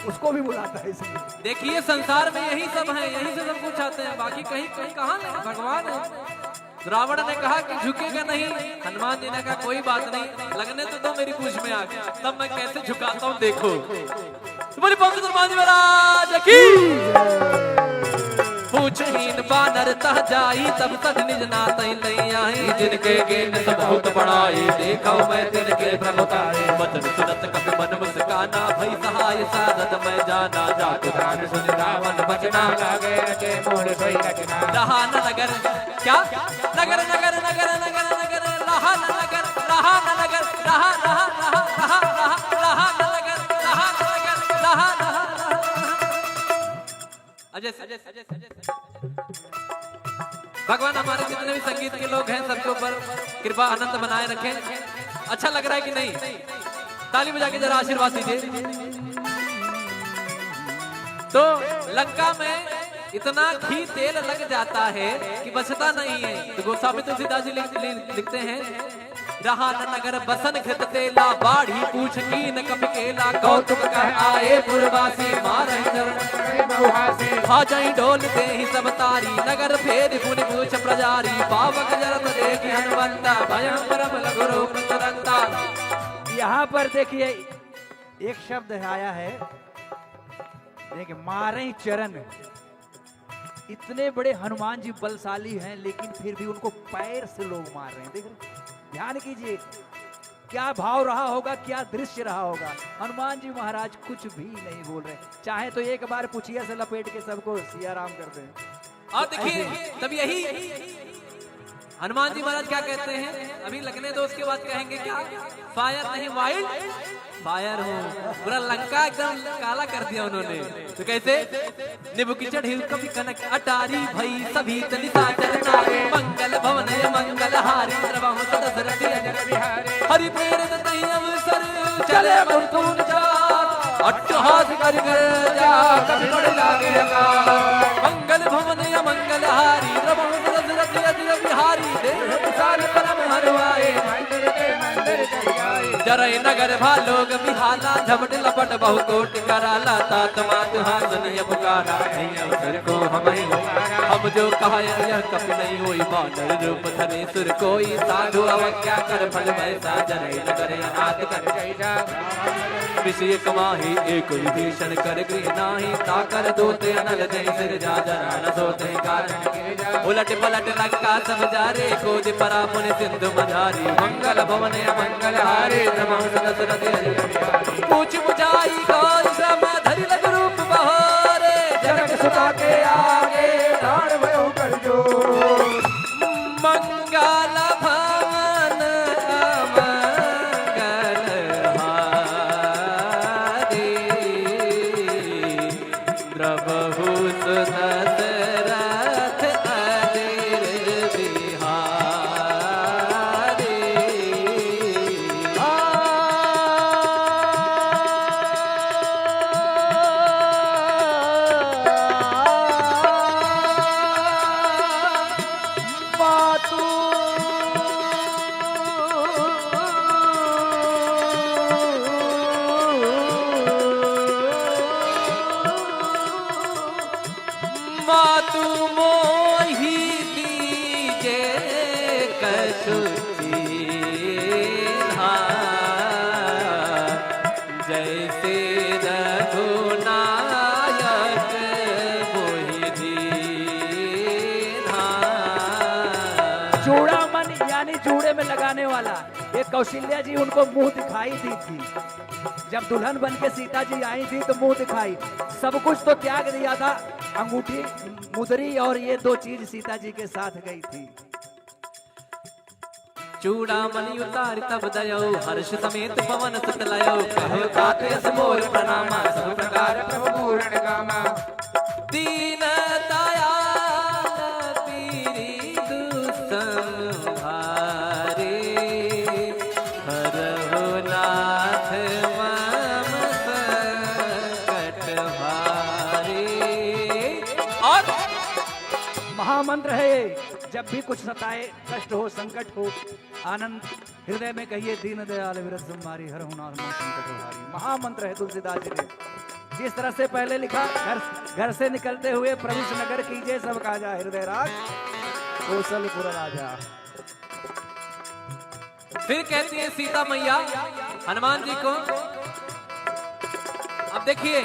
उसको भी बुलाता है। इसलिए देखिए संसार में यही सब है, यही से सब कुछ आते हैं, बाकी कहीं कहाँ नहीं, भगवान है। रावण ने कहा कि झुकेगा नहीं, हनुमान जी ने कहा कोई बात नहीं, लगने तो दो मेरी पूछ में आके, तब मैं कैसे झुकाता हूँ देखो। तुम्हारी पंडित हनुमान जी महाराज की पूछहीन बानर तह जाई, तब तक निज नातै लई आई, जिनके गेन सब बहुत बड़ाई, देखा मैं तिनके प्रभुताई, वचन सुनत कपि मन मुस्काना, भई सहाय साधत मैं जाना, जातु राम सुन रावण बचना, लागे के मोर सोई रचना। रहा न नगर क्या नगर नगर नगर नगर नगर, रहा न नगर, रहा न नगर, रहा रहा रहा रहा रहा रहा न नगर, रहा न नगर, रहा रहा अजय भगवान हमारे जितने भी संगीत के लोग हैं सबके ऊपर कृपा आनंद बनाए रखें। अच्छा लग रहा है कि नहीं? ताली बजा के जरा आशीर्वाद दीजिए। तो लंका में इतना घी तेल लग जाता है कि बचता नहीं है। तो गोस्वामी तुलसीदास जी लिखते हैं, रहा न नगर बसन घृत तेला, बाढ़ी पूछ की न कपि केला, कौतुक कह आए पुरवासी, मारहि चरण हाजई डोल दे ही सब तारी, नगर फेर पुनि पूछ प्रजारी, पावक जरत देखि हनुमंता, भयं परम लघु रूप तुरंता। यहाँ पर देखिए एक शब्द आया है, देखिए मारे चरण। इतने बड़े हनुमान जी बलशाली हैं, लेकिन फिर भी उनको पैर से लोग मार रहे हैं। देख रहे, ध्यान कीजिए, क्या भाव रहा होगा, क्या दृश्य रहा होगा। हनुमान जी महाराज कुछ भी नहीं बोल रहे, चाहे तो एक बार पुछिया से लपेट के सबको सिया राम कर दें। और देखिए तब यही हनुमान जी महाराज क्या कहते हैं, अभी लगने दो, उसके बाद कहेंगे क्या, फायर नहीं वाइल्ड फायर हो। पूरा लंका एकदम काला कर दिया उन्होंने। तो कैसे, निबु की चढ़ी कभी कनक अटारी भई सभी तनिता चरनारे, मंगल भवन मंगल हारी सर्वहु दशरथ अजर बिहारी, हरि प्रेरित तहि अवसर चले मुरतुन चार, अट्टहास कर जा कभी पड़ लागे अकाल, मंगल भवन मंगल हारी सर्वहु दशरथ अजर बिहारी, देव विशाल परम हरवाए जरय नगर भालोग बिहाला, झपट लपट बहुकोट कराला, तात मात हासनिय पुकारा, नहीं अवसर को हम जो कहा यह कप नहीं हुई, बानर रूप धरे सुर कोई, साधु अवज्ञा कर फल वैसा, जरय नगर अनाथ कर विषय कमाही, एक विभीषण कर गृह नाही, ताकर दोते अनल जय सिर जा, जरा न सोते कारण उलट पलट लंका सब जारे, कोज परा मुनि सिंधु मझारी, मंगल भवन मंगल हारे पूछ बुझाई गौर श्रम धरि लग रूप बहारे, जनक सुता के आगे डाढ़ भयो कर जो, मंगल भवन मंगल हारे, प्रभु दशरथ अजर बिहारी। मातु मोहि दीजे कछु चीन्हा, जैसे रघुनायक मोहि दीन्हा। चूड़ामन यानी जूड़े में लगाने वाला, ये कौशल्या जी उनको मुंह दिखाई दी थी, जब दुल्हन बन के सीता जी आई थी तो मुंह दिखाई, सब कुछ तो त्याग दिया था, अंगूठी मुदरी और ये दो चीज सीता जी के साथ गई थी। चूड़ामणि उतार तब दयो, हर्ष समेत पवन सुत लयो, कहो ताते मोर प्रणामा, सब प्रकार प्रभु पूर्ण कामा, दीन दयाल पीरी दुसम भारे, हरहु नाथ मम संकट भारे। और महामंत्र है ये, जब भी कुछ सताए, कष्ट हो, संकट हो, आनंद हृदय में कहिए, दीन दयाल विरत संहारी, हर हुनार मो संकट हारी। महामंत्र है तुलसीदास जी ने। जिस तरह से पहले लिखा, घर से निकलते हुए प्रभु नगर कीजिए सब काजा, हृदय राज कौशलपुर राजा। फिर कहती है सीता मैया हनुमान जी को, अब देखिए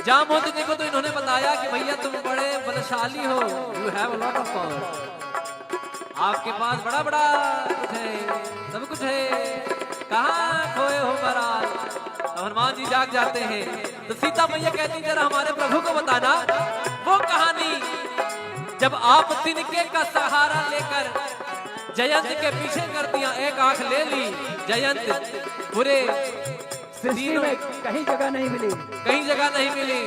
जामवंत जी को तो इन्होंने बताया कि भैया तुम बड़े बलशाली हो, you have a lot of power, आपके पास बड़ा बड़ा कुछ है, सब कुछ है, कहाँ खोए हो महाराज। तो हनुमान जी जाग जाते हैं, तो सीता मैया कहती जरा हमारे प्रभु को बताना वो कहानी, जब आप तिनके का सहारा लेकर जयंत के पीछे कर दिया, एक आंख ले ली, जयंत पूरे सृष्टि में कहीं जगह नहीं मिली, कहीं जगह नहीं मिली,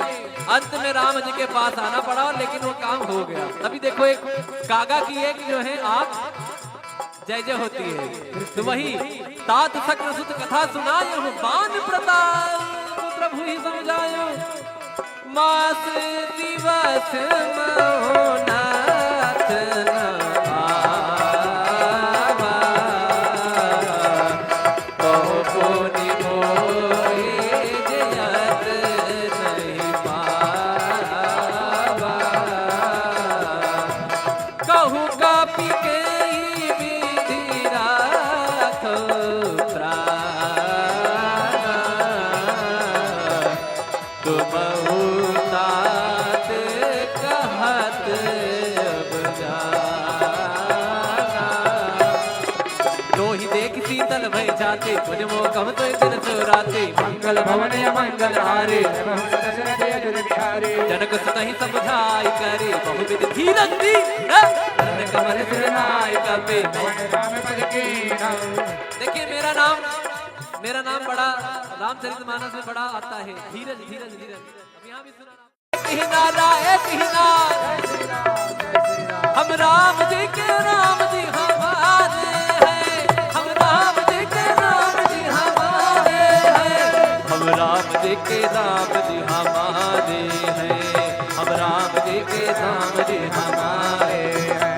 अंत में राम जी के पास आना पड़ा, लेकिन वो काम हो गया। तभी देखो एक कागा की एक जो है आप जय जय होती है, तो वही तात सक्र सुत कथा सुनायो, बान प्रताप प्रभु ही समझायो, मास दिवस महोनाथ राते पुण्य मोकम तो दिन सोराते मंगल भवन मंगल हारे जनक सुतहि समझाई करे बहुविध धीरज दी कमल सिरनाय कपे। देखिए मेरा नाम बड़ा रामचरितमानस में बड़ा आता है, धीरज धीरज धीरज। अब यहाँ भी सुना एक ही नारा हम राम जी के राम जी हमारे हैं, हम राम जी के राम जी हमारे हैं, हम राम जी के राम जी हमारे हैं, हम राम जी के राम जी हमारे हैं,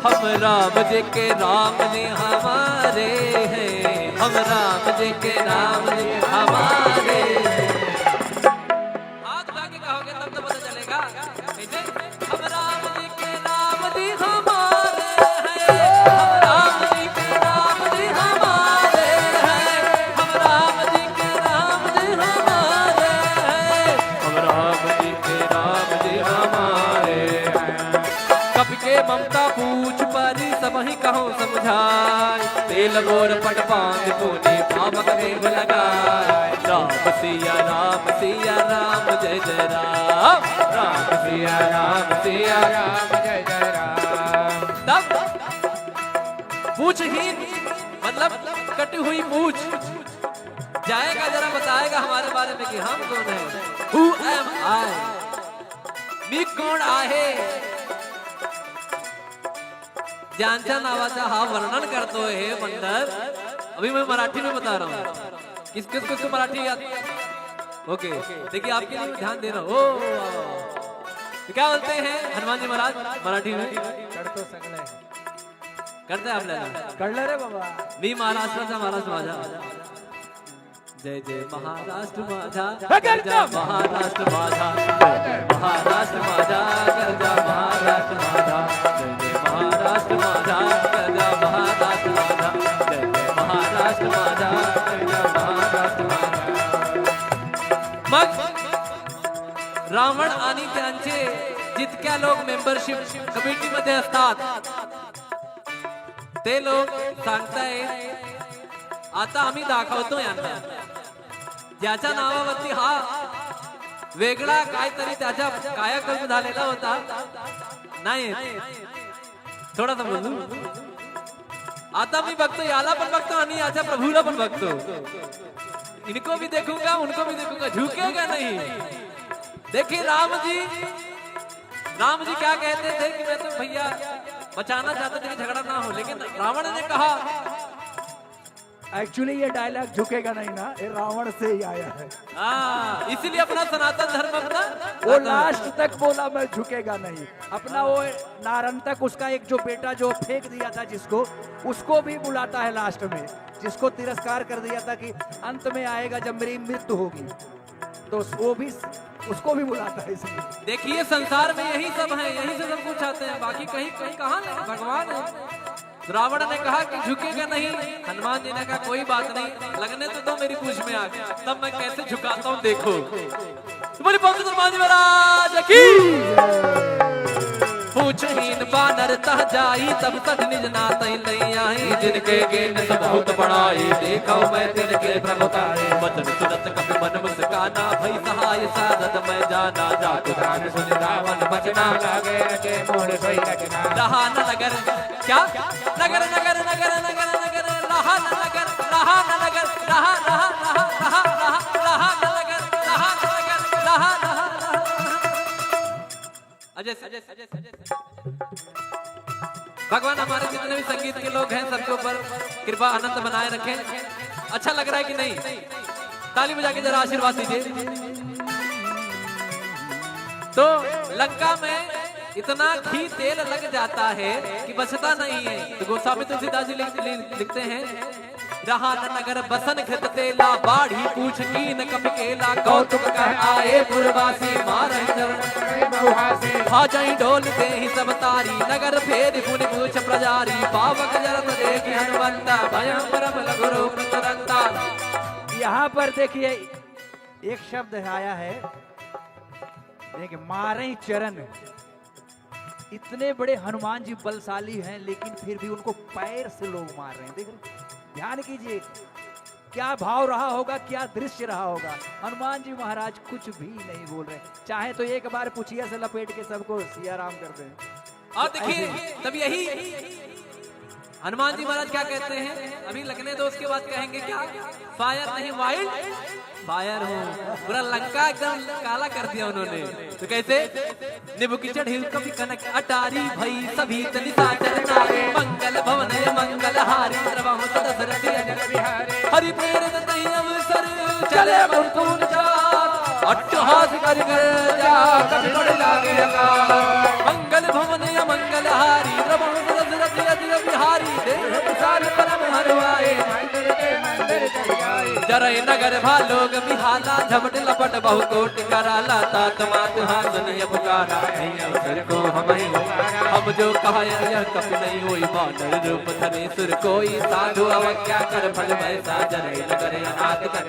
हम राम जी के राम जी हमारे हैं, हम राम जी के राम जी हमारे हैं। हाथ उठा के कहोगे तब तो पता चलेगा। कैसे? हम राम जी के राम जी हमारे हैं, हम राम जी के राम जी हमारे हैं, हम राम जी के राम जी हमारे हैं, हम राम जी के राम जी हमारे हैं। कब के ममता पूछ परी सब ही कहो समझाए, तेल गोर पट पांग तूने पावक देव लगाए। राम सिया राम जय जय राम, राम सिया राम जय जय राम। तब पूछहीन मतलब कटी हुई पूछ जाएगा, जरा बताएगा हमारे बारे में कि हम कौन है। Who am I? मी कोण आहे ज्यांच्या नावाचा हा वर्णन करतो हे मंडळ। अभी मैं मराठी में बता रहा हूँ, किसको मराठी याद। ओके देखिए आपके लिए ध्यान दे रहा हूँ। तो क्या बोलते हैं हनुमान जी महाराज मराठी में? करते आपल्याला कळलं रे बाबा। मी महाराष्ट्राचा महाराज माझा, जय जय महाराष्ट्र माझा, गरजा महाराष्ट्र माझा, जय जय महाराष्ट्र माझा, गरजा महाराष्ट्र माझा, जय जय महाराष्ट्र माझा, गरजा महाराष्ट्र माझा, जय जय महाराष्ट्र माझा, गरजा महाराष्ट्र माझा। मग रावण आणि त्यांचे जितक्या लोक मेंबरशिप कमिटीमध्ये असतात ते लोक सांगतायत आता आम्ही दाखवतो यांना, ज्याच्या नावावरती हा वेगळा काहीतरी त्याच्या कायाकल्प झालेला होता नाही, थोडासा बोलू। आता मी बघतो याला पण बघतो आणि याच्या प्रभूला पण बघतो, इनको भी देखूंगा उनको भी देखूंगा, झुकेगा नहीं। देखिए राम जी क्या कहते थे कि मैं तो भैया बचाना चाहता था कि झगड़ा ना हो, लेकिन रावण ने कहा। एक्चुअली ये डायलॉग झुकेगा नहीं ना, ये रावण से ही आया है। इसीलिए अपना सनातन धर्म अपना वो लास्ट तक बोला मैं झुकेगा नहीं। अपना वो नारंतक उसका एक जो बेटा जो फेंक दिया था जिसको, उसको भी बुलाता है लास्ट में, जिसको तिरस्कार कर दिया था कि अंत में आएगा जब मेरी मृत्यु होगी, तो वो भी उसको भी बुलाता है। इसलिए देखिए संसार में यही सब है, यही से सब कुछ आते हैं, बाकी कहीं कहाँ नहीं, भगवान है। रावण ने कहा कि झुकेगा नहीं, हनुमान जी ने कहा कोई बात नहीं, लगने तो दो मेरी पूछ में आग, तब मैं कैसे झुकाता हूँ देखो। तुम्हारी पंडित हनुमान जी महाराज की पूछहीन बानर तह जाई, तब तक निज नातै नहीं आई, जिनके गेन सब बहुत बड़ाई, देखो मैं तिनके प्रभुताई, वचन सुनत कपि मन मुस्काना, भई सहाय साधत मैं जाना, जातु राम सुन रावण बचना, लागे के मोर सोई रखना। रहा न नगर क्या नगर नगर नगर नगर नगर रहा न नगर, रहा न नगर, रहा रहा रहा रहा रहा रहा न नगर, रहा न नगर, रहा रहा अजय भगवान हमारे जितने भी संगीत के लोग हैं सबके ऊपर कृपा आनंद बनाए रखें। अच्छा लग रहा है कि नहीं? ताली बजा के जरा आशीर्वाद दीजिए। तो लंका में इतना घी तेल लग जाता है कि बचता नहीं है। तो गोस्वामी तुलसीदास जी लिखते हैं, रहा न नगर बसन घृत तेला, बाढ़ी पूछ की न कप केला, कौतुक कह आए पुरवासी, मारहि चरण भाजई ढोल दे ही सब तारी, नगर फेर पुनि पूछ प्रजारी, पावक जरत देखि हनुमंता, भयं परम लघु रूप तुरंता। यहाँ पर देखिए एक शब्द आया है, देखिए मारे चरण। इतने बड़े हनुमान जी बलशाली हैं, लेकिन फिर भी उनको पैर से लोग मार रहे हैं। देख रहे, ध्यान कीजिए, क्या भाव रहा होगा, क्या दृश्य रहा होगा। हनुमान जी महाराज कुछ भी नहीं बोल रहे, चाहे तो एक बार पुछिया से लपेट के सबको सिया राम कर दें। और देखिए तब यही हनुमान जी महाराज क्या कहते हैं, अभी लगने दो उसके बाद कहेंगे क्या, फायर नहीं वाइल्ड फायर हूँ। पूरा लंका एकदम काला कर दिया उन्होंने। तो कैसे, निबु की चढ़ी कभी कनक अटारी भई सभी तनिता चरनारे मंगल भवन मंगल हारी सर्वम दशरथ अजर बिहारी हरि प्रेरित तहि अवसर चले मुकुंद चार अट्टहास कर जा कभी पड़ लागे अकाल मंगल भवन मंगल हारी सर्वम दशरथ अजर बिहारी देव विशाल परम हरवाए जरय नगर भालोग बिहाला झपट लपट बहु कोट कराला तात मात हासनिय पुकारा अवसर को हम जो कहा यह कप नहीं होई बानर रूप धरे सुर कोई साधु अवज्ञा कर फल वैसा जरय नगर अनाथ कर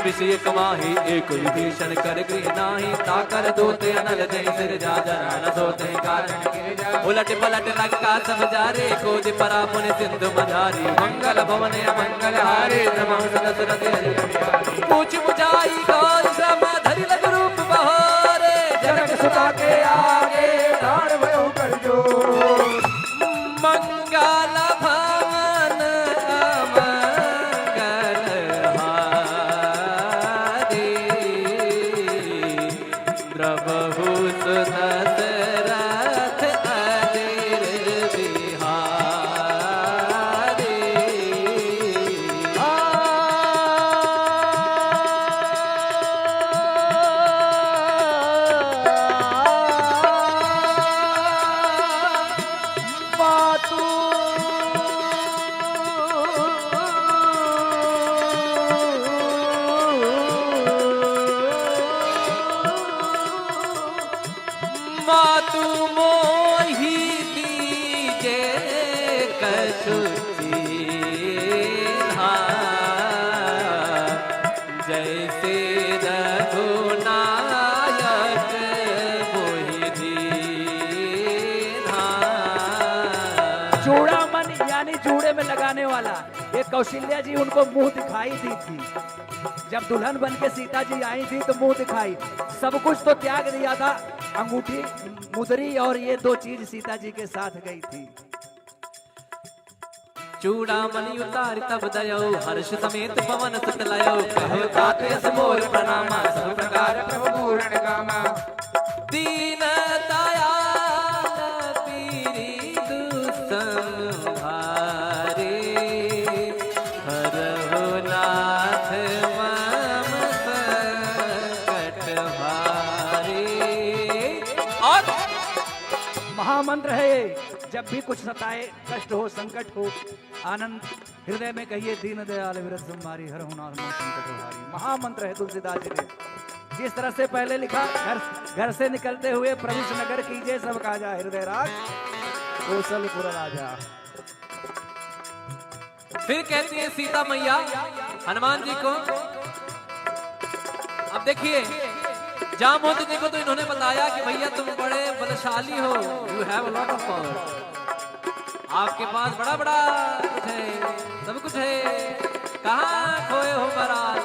विषय कमाही एक विभीषण कर गृह नाही ताकर दोते अनल जय सिर जा जरा न सोते कारण उलट पलट लंका सब जारे कोज परा पुन सिंधु मझारी मंगल भवन मंगल हारे पूछ बुझाई गौर श्रम धरि लग रूप बहारे जनक सुता के आगे दान भयो कर जो मंगल भवन मंगल हारे द्रवहु सुदशरथ अजिर बिहारी। मातु मोहि दीजे कछु चीन्हा जैसे रघुनायक मोहि दीन्हा। चूड़ामन यानी जूड़े में लगाने वाला, ये कौशल्या जी उनको मुंह दिखाई दी थी। जब दुल्हन बन के सीता जी आई थी तो मुंह दिखाई, सब कुछ तो त्याग दिया था, अंगूठी मुदरी और ये दो चीज सीता जी के साथ गई थी। चूड़ामणि उतार तब दयो हर्ष समेत पवन सुत लयो कहो तात यस मोर प्रणामा सब प्रकार प्रभु पूर्ण कामा दीन दयाल पीरी दुसंहारे हरहु नाथ मम संकट भारे। और महामंत्र है ये, जब भी कुछ सताए, कष्ट हो, संकट हो, आनंद हृदय में कहिए दीन दयाल विरत संहारी हर हुनार मोह संकट हारी। महामंत्र है तुलसीदास जी ने। जिस तरह से पहले लिखा, घर से निकलते हुए प्रभु नगर कीजिए सब काजा हृदय राज कौशलपुर राजा। फिर कहती है सीता मैया हनुमान जी को, अब देखिए जामवंत जी को तो इन्होंने बताया कि भैया तुम बड़े बलशाली हो, you have a lot of power, आपके पास बड़ा बड़ा कुछ है, सब कुछ है, कहाँ खोए हो महाराज।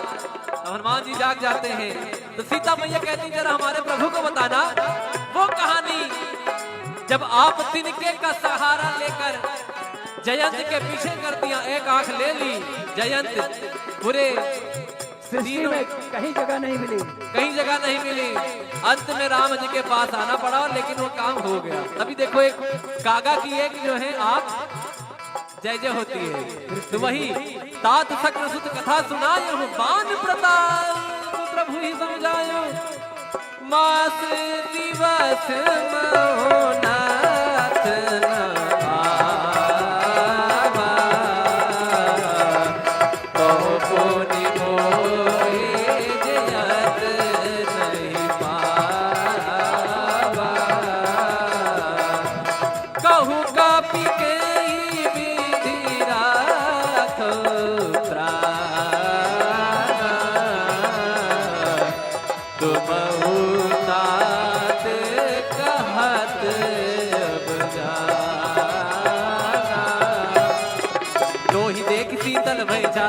तो हनुमान जी जाग जाते हैं तो सीता मैया कहती जरा हमारे प्रभु को बताना वो कहानी जब आप तिनके का सहारा लेकर जयंत के पीछे कर दिया, एक आंख ले ली, जयंत पूरे सृष्टि में कहीं जगह नहीं मिली, कहीं जगह नहीं मिली, अंत में राम जी के पास आना पड़ा, लेकिन वो काम हो गया। तभी देखो एक कागा की एक जो है आंख जय जय होती है। तो वही तात शक्र सुत कथा सुनायो बान प्रताप प्रभु ही समझायो मास दिवस मोहनाथ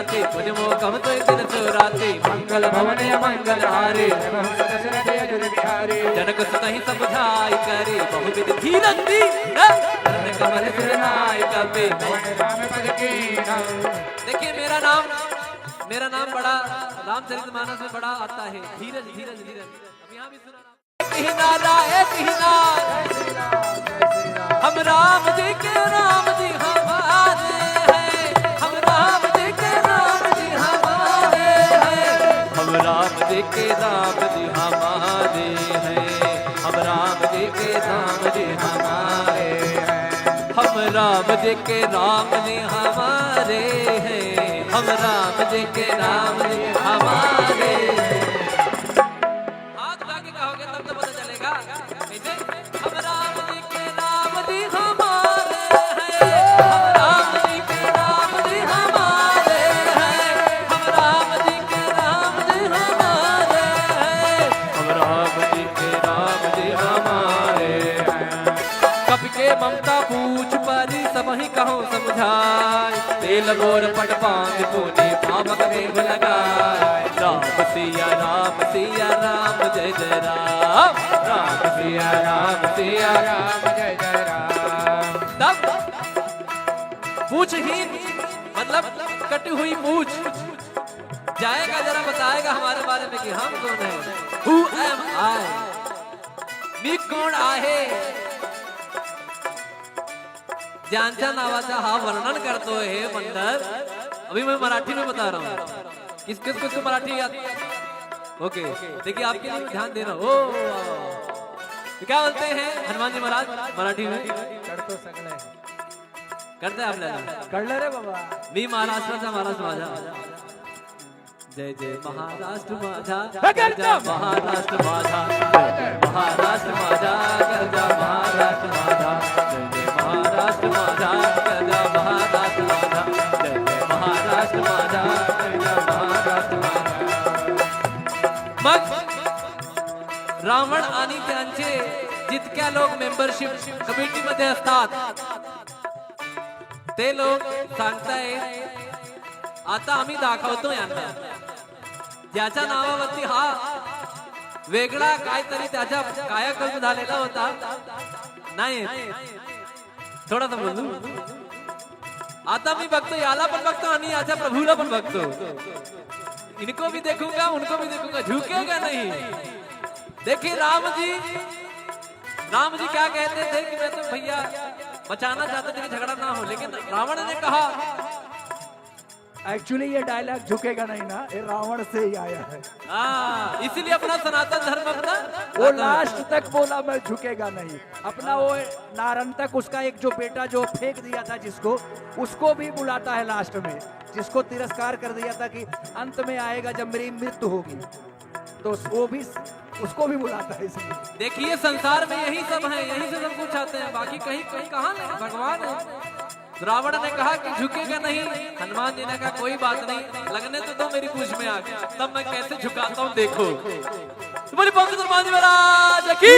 राते पुण्य मोकम तो दिन सो राते मंगल भवन मंगल हारे जनक सुतहि समझाई करे बहुविध धीरज दी कमल सिरनाय कपे। देखिए मेरा नाम बड़ा रामचरितमानस में बड़ा आता है, धीरज धीरज धीरज। अब यहाँ भी सुना हम राम जी के राम जी हमारे हैं, हम राम जी के राम जी हमारे हैं, हम राम जी के राम जी हमारे हैं, हम राम जी के राम जी हमारे हैं, हम राम जी के राम जी हमारे हैं, हम राम जी के राम जी हमारे हैं। हाथ उठा के कहोगे तब तो पता चलेगा। हम राम जी के राम जी हमारे हैं, हम राम जी के राम जी हमारे हैं, हम राम जी के राम जी हमारे हैं, हम राम जी के राम जी हमारे हैं। कब के ममता पूछ पारी सब ही कहो समझाए, तेल गोर पट पांग तूने पावक देव लगाए। राम सिया राम जय जय राम, राम सिया राम जय जय राम। तब पूछहीन मतलब कटी हुई पूछ जाएगा, जरा बताएगा हमारे बारे में कि हम कौन है। Who am I? मी कोण आहे, ज्यांच्या नावाचा हा वर्णन करतो हे मंडळ। अभी मैं मराठी में बता रहा हूँ, किसको मराठी याद। ओके देखिए आपके लिए ध्यान देना। ओ तो क्या बोलते हैं हनुमान जी महाराज मराठी में? करते आपल्याला कळलं रे बाबा। मी महाराष्ट्राचा महाराज माझा, जय जय महाराष्ट्र माझा, गरजा महाराष्ट्र माझा, महाराष्ट्र माझा, गरजा महाराष्ट्र माझा, जय जय महाराष्ट्र माझा, गरजा महाराष्ट्र माझा, जय जय महाराष्ट्र माझा, गरजा महाराष्ट्र माझा। मग रावण आणि त्यांचे जितक्या लोक मेंबरशिप कमिटीमध्ये असतात ते लोक सांगतायत आता आम्ही दाखवतो यांना, ज्याच्या नावावरती हा वेगळा काहीतरी त्याच्या कायाकल्प झालेला होता नाही, थोडासा बोलू। आता मी बघतो, याला पण बघतो आणि याच्या प्रभूला पण बघतो। इनको भी देखूंगा उनको भी देखूंगा, झुकेगा नहीं। देखिए राम जी क्या कहते थे कि मैं तो भैया बचाना चाहता था कि झगड़ा ना हो, लेकिन रावण ने कहा। एक्चुअली ये डायलॉग झुकेगा नहीं ना, ये रावण से ही आया है। इसीलिए अपना सनातन धर्म अपना वो लास्ट तक बोला मैं झुकेगा नहीं। अपना वो नारन तक उसका एक जो बेटा जो फेंक दिया था जिसको, उसको भी बुलाता है लास्ट में, जिसको तिरस्कार कर दिया था कि अंत में आएगा जब मेरी मृत्यु होगी, तो वो भी उसको भी बुलाता है। इसलिए देखिए संसार में यही सब है, यही से सब कुछ आते हैं, बाकी कहीं कहाँ नहीं, भगवान है। रावण ने कहा कि झुकेगा नहीं, हनुमान जी ने कहा कोई बात नहीं, लगने तो दो मेरी पूछ में आग, तब मैं कैसे झुकाता हूँ देखो। तुम्हारी पंडित हनुमान जी महाराज की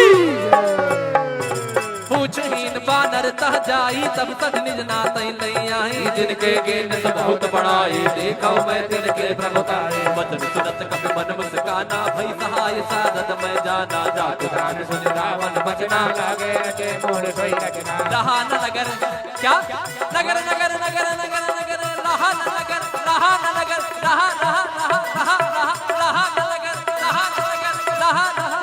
पूछहीन बानर तह जाई, तब तक निज नातई लई आई, जिनके गेन सब बहुत बड़ाई, देखा मैं तिनके प्रभुताई, वचन सुनत कपि मन मुस्काना, भई सहाय साधत मैं जाना, जात दान सुन रावण बचना, लागे रचे मोर सोई रखना। रहा न नगर क्या नगर नगर नगर नगर नगर, रहा न नगर, रहा न नगर, रहा रहा रहा रहा रहा रहा न नगर, रहा न नगर, रहा रहा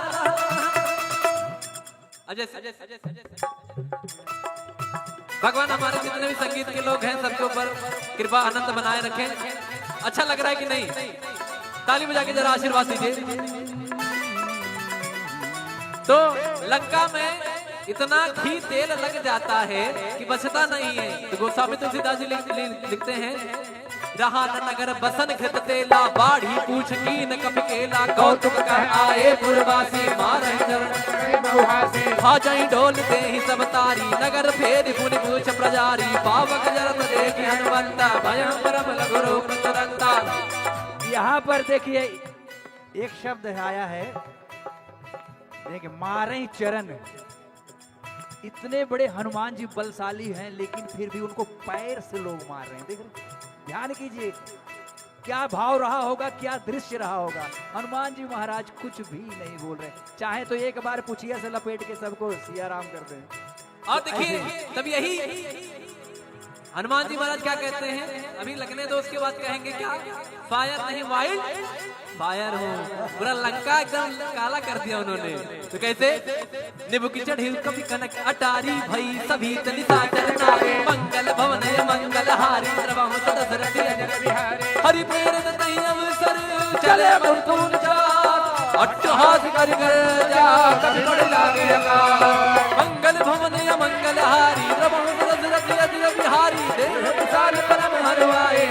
अजय भगवान हमारे जितने भी संगीत के लोग हैं सबके ऊपर कृपा आनंद बनाए रखें। अच्छा लग रहा है कि नहीं? ताली बजा के जरा आशीर्वाद दीजिए। तो लंका में इतना घी तेल लग जाता है कि बचता नहीं है। तो गोस्वामी तुलसीदास जी लिखते हैं, रहा न नगर बसन घृत तेला, बाढ़ी पूछ की न कपि केला, कौतुक कह आए पुरवासी, मारहि चरण भाजई ढोल दे ही सब तारी, नगर फेर पुनि पूछ प्रजारी, पावक जरत देखि हनुमंता, भयं परम लघु रूप तुरंता। यहाँ पर देखिए एक शब्द आया है, देखिए मारे चरण। इतने बड़े हनुमान जी बलशाली हैं, लेकिन फिर भी उनको पैर से लोग मार रहे हैं। देख रहे, ध्यान कीजिए, क्या भाव रहा होगा, क्या दृश्य रहा होगा। हनुमान जी महाराज कुछ भी नहीं बोल रहे, चाहे तो एक बार पुछिया से लपेट के सबको सिया राम कर दें। और देखिए तब यही हनुमान जी महाराज क्या कहते हैं, अभी लगने दो उसके बाद कहेंगे क्या, फायर नहीं वाइल्ड फायर हो। पूरा लंका एकदम काला कर दिया उन्होंने। तो कैसे, निबु की चढ़ी कभी कनक अटारी भई सभी तनिता चरनारे मंगल भवन मंगल हारी द्रवहु दशरथ अजर बिहारी हरि प्रेरित तई अवसर चले मुरतुन चार अट्टहास कर जा कभी बड़ लागे अकाल मंगल भवन मंगल हारी द्रवहु दशरथ अजर बिहारी देव विशाल परम हरवाए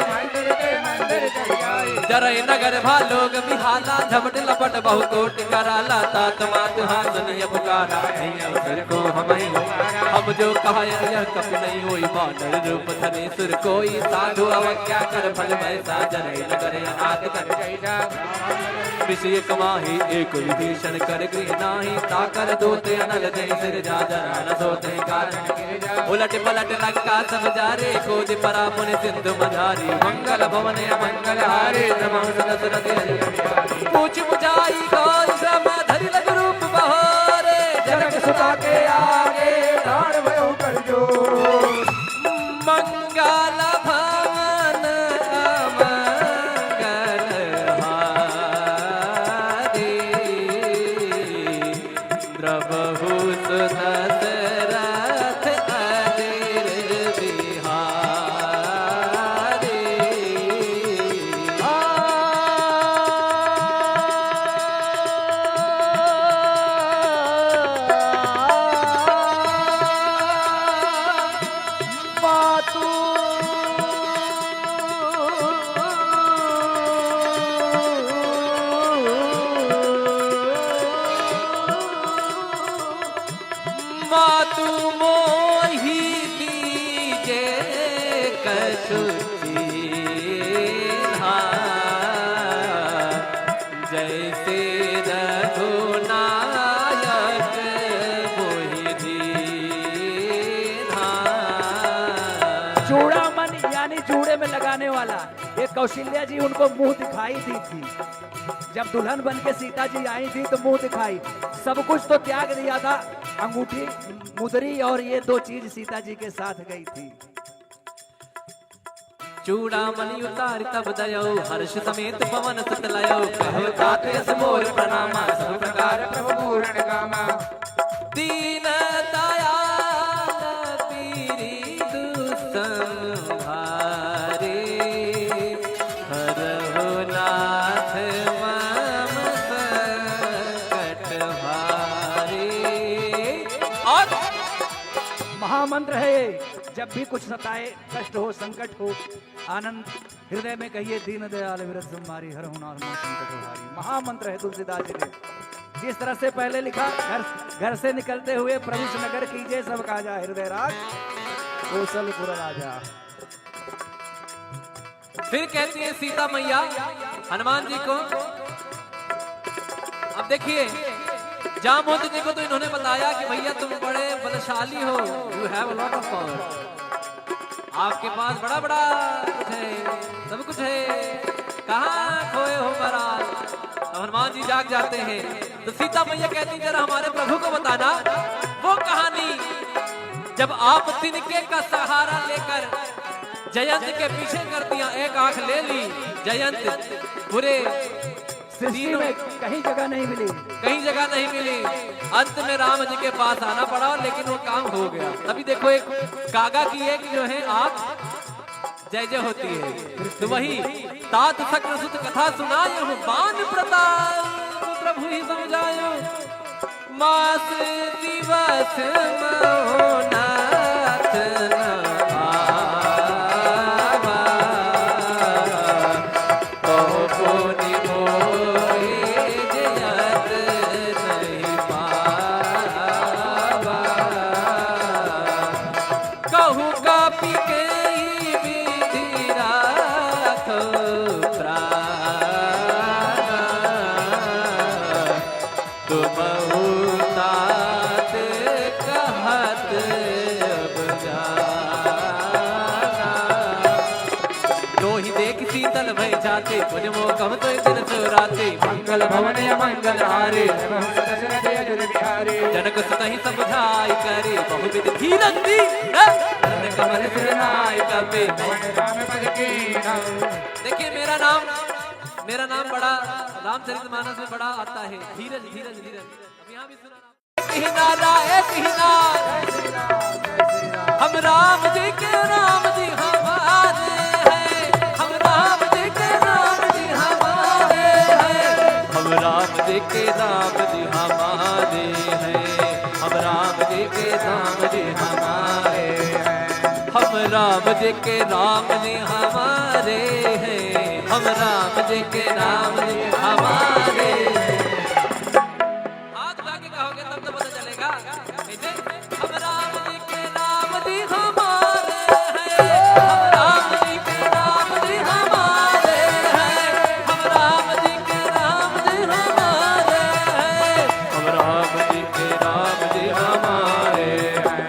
जरय नगर भालोग बिहाला झपट लपट बहु कोट कराला तात मात हासनिय पुकारा अवसर को हम जो कहा यह कप नहीं होई बानर रूप धरे सुर कोई साधु अवज्ञा कर फल वैसा जरय नगर अनाथ कर विषय कमाही एक विभीषण कर गृह नाही ताकर दोते अनल जय सिर जा जरा न सोते कारण उलट पलट लंका सब जारे खोज परा पुन सिंधु मझारी मंगल भवन मंगल हारे पूछ बुझाई गौर श्रम धरि लग रूप बहोरे जनक सुता के आगे प्राण भयो कर जो मंगल भवन मंगल हारे द्रवहु दशरथ अजर बिहारी। मातु मोहि दीजे कछु चीन्हा जैसे रघुनायक मोहि दीन्हा। चूड़ामणि यानी जूड़े में लगाने वाला, ये कौशल्या जी उनको मुंह दिखाई दी थी। जब दुल्हन बन के सीता जी आई थी तो मुंह दिखाई, सब कुछ तो त्याग दिया था, अंगूठी मुदरी और ये दो चीज सीता जी के साथ गई थी। चूड़ामणि उतार तब दयो हर्ष समेत पवन सुत लयो कहो तात यस मोर प्रणामा सब प्रकार प्रभु पूर्ण कामा दीन दयाल पीरी दुसंहारे हरहु नाथ मम संकट भारे। और महामंत्र है ये, जब भी कुछ सताए, कष्ट हो, संकट हो, आनंद हृदय में कहिए दीन दयाल विरत संहारी हर हुनार संकट हारी। महामंत्र है तुलसीदास जी ने। जिस तरह से पहले लिखा, घर से निकलते हुए प्रभु से नगर कीजिए सब काजा हृदय राज कौशलपुर राजा। फिर कहती है सीता मैया हनुमान जी को, अब देखिए जामवंत जी को तो इन्होंने बताया कि भैया तुम बड़े बलशाली हो, you have a lot of power, आपके पास बड़ा बड़ा कुछ है, सब कुछ है, कहाँ खोए हो महाराज। तो हनुमान जी जाग जाते हैं तो सीता मैया कहती जरा हमारे प्रभु को बताना वो कहानी जब आप तिनके का सहारा लेकर जयंत के पीछे कर दिया, एक आंख ले ली, जयंत पूरे सृष्टि में कहीं जगह नहीं मिली, कहीं जगह नहीं मिली, अंत में राम जी के पास आना पड़ा, लेकिन वो काम हो गया। तभी देखो एक कागा की एक जो है आप जय जय होती है, तो वही तात शक्र सुत कथा सुनायो बान प्रताप प्रभु ही समझायो मास दिवस महोनाथ जाते पुण्य मोकम तो दिन सुराते मंगल भवन मंगल हारे जनक सुतहि समझाई करे बहुविध धीरज दी कमल सिरनाय कपे। देखिए मेरा नाम बड़ा रामचरितमानस में बड़ा आता है, धीरज धीरज धीरज। अब यहाँ भी सुना हम राम जी के राम जी हमारे हैं, हम राम जी के राम जी हमारे हैं, हम राम जी के राम जी हमारे हैं, हम राम जी के राम जी हमारे हैं, हम राम जी के राम जी हमारे हैं, हम राम जी के राम जी हमारे हैं। हाथ उठा के कहोगे तब तो पता चलेगा। कैसे? हम राम जी के राम जी हमारे हैं, हम राम जी के राम जी हमारे हैं, हम राम जी के राम जी हमारे हैं, हम राम जी के राम जी हमारे हैं।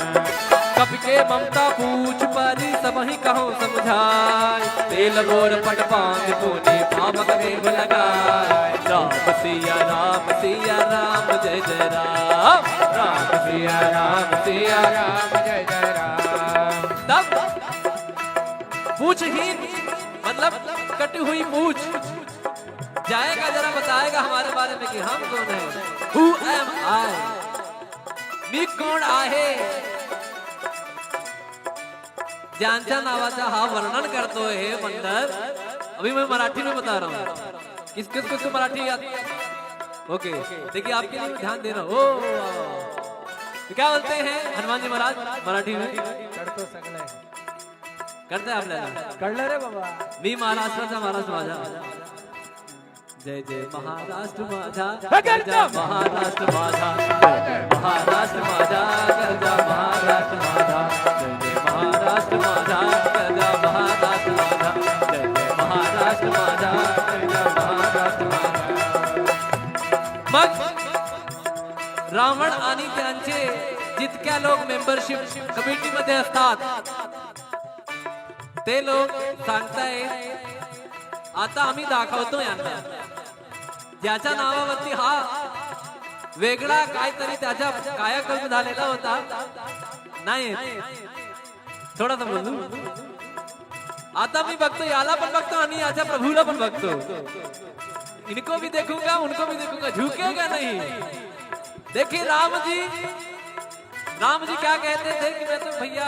कब के ममता पूछ पारी सब ही कहो समझाए, तेल गोर पट पांच पुने पावक देव लगाए। राम सिया राम जय जय राम, राम सिया राम जय जय राम। तब पूछहीन मतलब कटी हुई पूछ जाएगा, जरा बताएगा हमारे बारे में कि हम कौन है। Who am I? मी कोण आहे, ज्यांच्या नावाचा हा वर्णन करतो हे मंडळ। अभी मैं मराठी में बता रहा हूँ, किस किस को मराठी आती है? ओके देखिए आपके लिए ध्यान दे रहा हूँ। तो क्या बोलते हैं हनुमान जी महाराज मराठी में? करते आपल्याला कळलं रे बाबा। मी महाराष्ट्राचा महाराज माझा, जय जय महाराष्ट्र माझा, गरजा महाराष्ट्र माझा, महाराष्ट्र माझा, गरजा महाराष्ट्र माझा, जय जय महाराष्ट्र माझा, गरजा महाराष्ट्र माझा, जय जय महाराष्ट्र माझा, गरजा महाराष्ट्र माझा। मग रावण आणि त्यांचे जितक्या लोक मेंबरशिप कमिटीमध्ये असतात ते लोक सांगतायत आता आम्ही दाखवतो यांना, ज्याच्या नावावरती हा वेगळा काहीतरी त्याच्या कायाकल्प झालेला होता नाही, थोडासा बोलू। आता मी बघतो, याला पण बघतो आणि याच्या प्रभूला पण बघतो। इनको भी देखूंगा उनको भी देखूंगा, झुकेगा नहीं। देखिए राम जी क्या कहते थे कि मैं तो भैया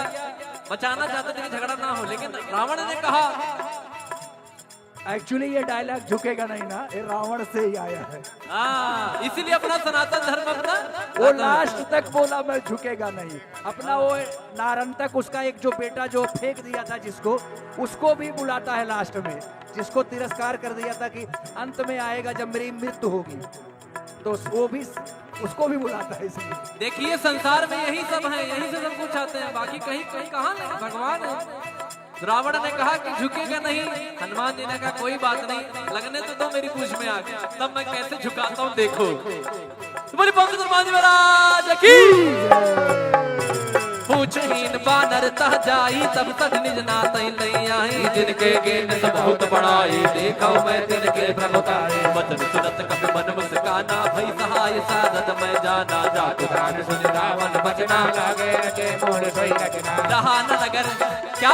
बचाना चाहते थे कि झगड़ा ना हो, लेकिन रावण ने कहा, एक्चुअली ये डायलॉग झुकेगा नहीं ना, ये रावण से ही आया है। इसीलिए अपना सनातन धर्म अपना वो लास्ट तक बोला मैं झुकेगा नहीं। अपना वो नारंतक उसका एक जो बेटा जो फेंक दिया था जिसको, उसको भी बुलाता है लास्ट में, जिसको तिरस्कार कर दिया था कि अंत में आएगा जब मेरी मृत्यु होगी, तो वो भी उसको भी बुलाता है। इसलिए देखिए संसार में यही सब है, यही से सब कुछ आते हैं, बाकी कहीं कहीं कहाँ नहीं, भगवान है। रावण ने कहा कि झुकेगा नहीं, हनुमान जी ने कहा कोई बात नहीं, लगने तो दो मेरी पूछ में आग, तब मैं कैसे झुकाता हूँ देखो। तुम्हारी पंडित हनुमान जी महाराज की पूछहीन बानर तह जाई, तब तक निज नातई लई आई, जिनके गेन सब बहुत बड़ाई, देखा मैं तिनके प्रभुताई, वचन सुनत कपि मन मुस्काना, भई सहाय साधत मैं जाना, जात प्राण सुन रावण बचना, लागे रचे मोर सोई रचना। रहा न नगर, क्या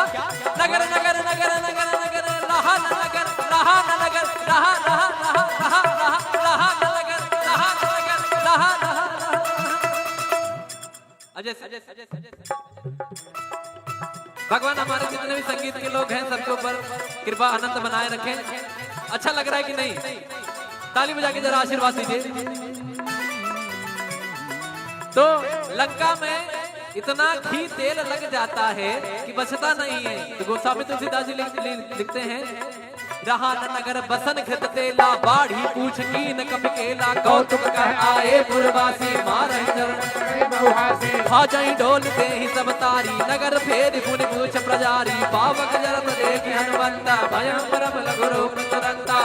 नगर नगर नगर नगर नगर, रहा न नगर, रहा न नगर, रहा रहा रहा रहा रहा रहा न नगर, रहा न नगर, रहा रहा अजय भगवान हमारे जितने भी संगीत के लोग हैं सबके ऊपर कृपा आनंद बनाए रखें। अच्छा लग रहा है कि नहीं? ताली बजा के जरा आशीर्वाद दीजिए। तो लंका में इतना घी तेल लग जाता है कि बचता नहीं है। तो गोस्वामी तुलसीदास जी लिखते हैं, रहा न नगर बसन खित तेला, बाढ़ी पूछ की न कप केला, कौतुक कह आए पुरवासी, मारहि चरण भाजई ढोल दे ही सब तारी, नगर फेर पुनि पूछ प्रजारी, पावक जरत देखि हनुमंता, भयं परम लघु रूप तुरंता।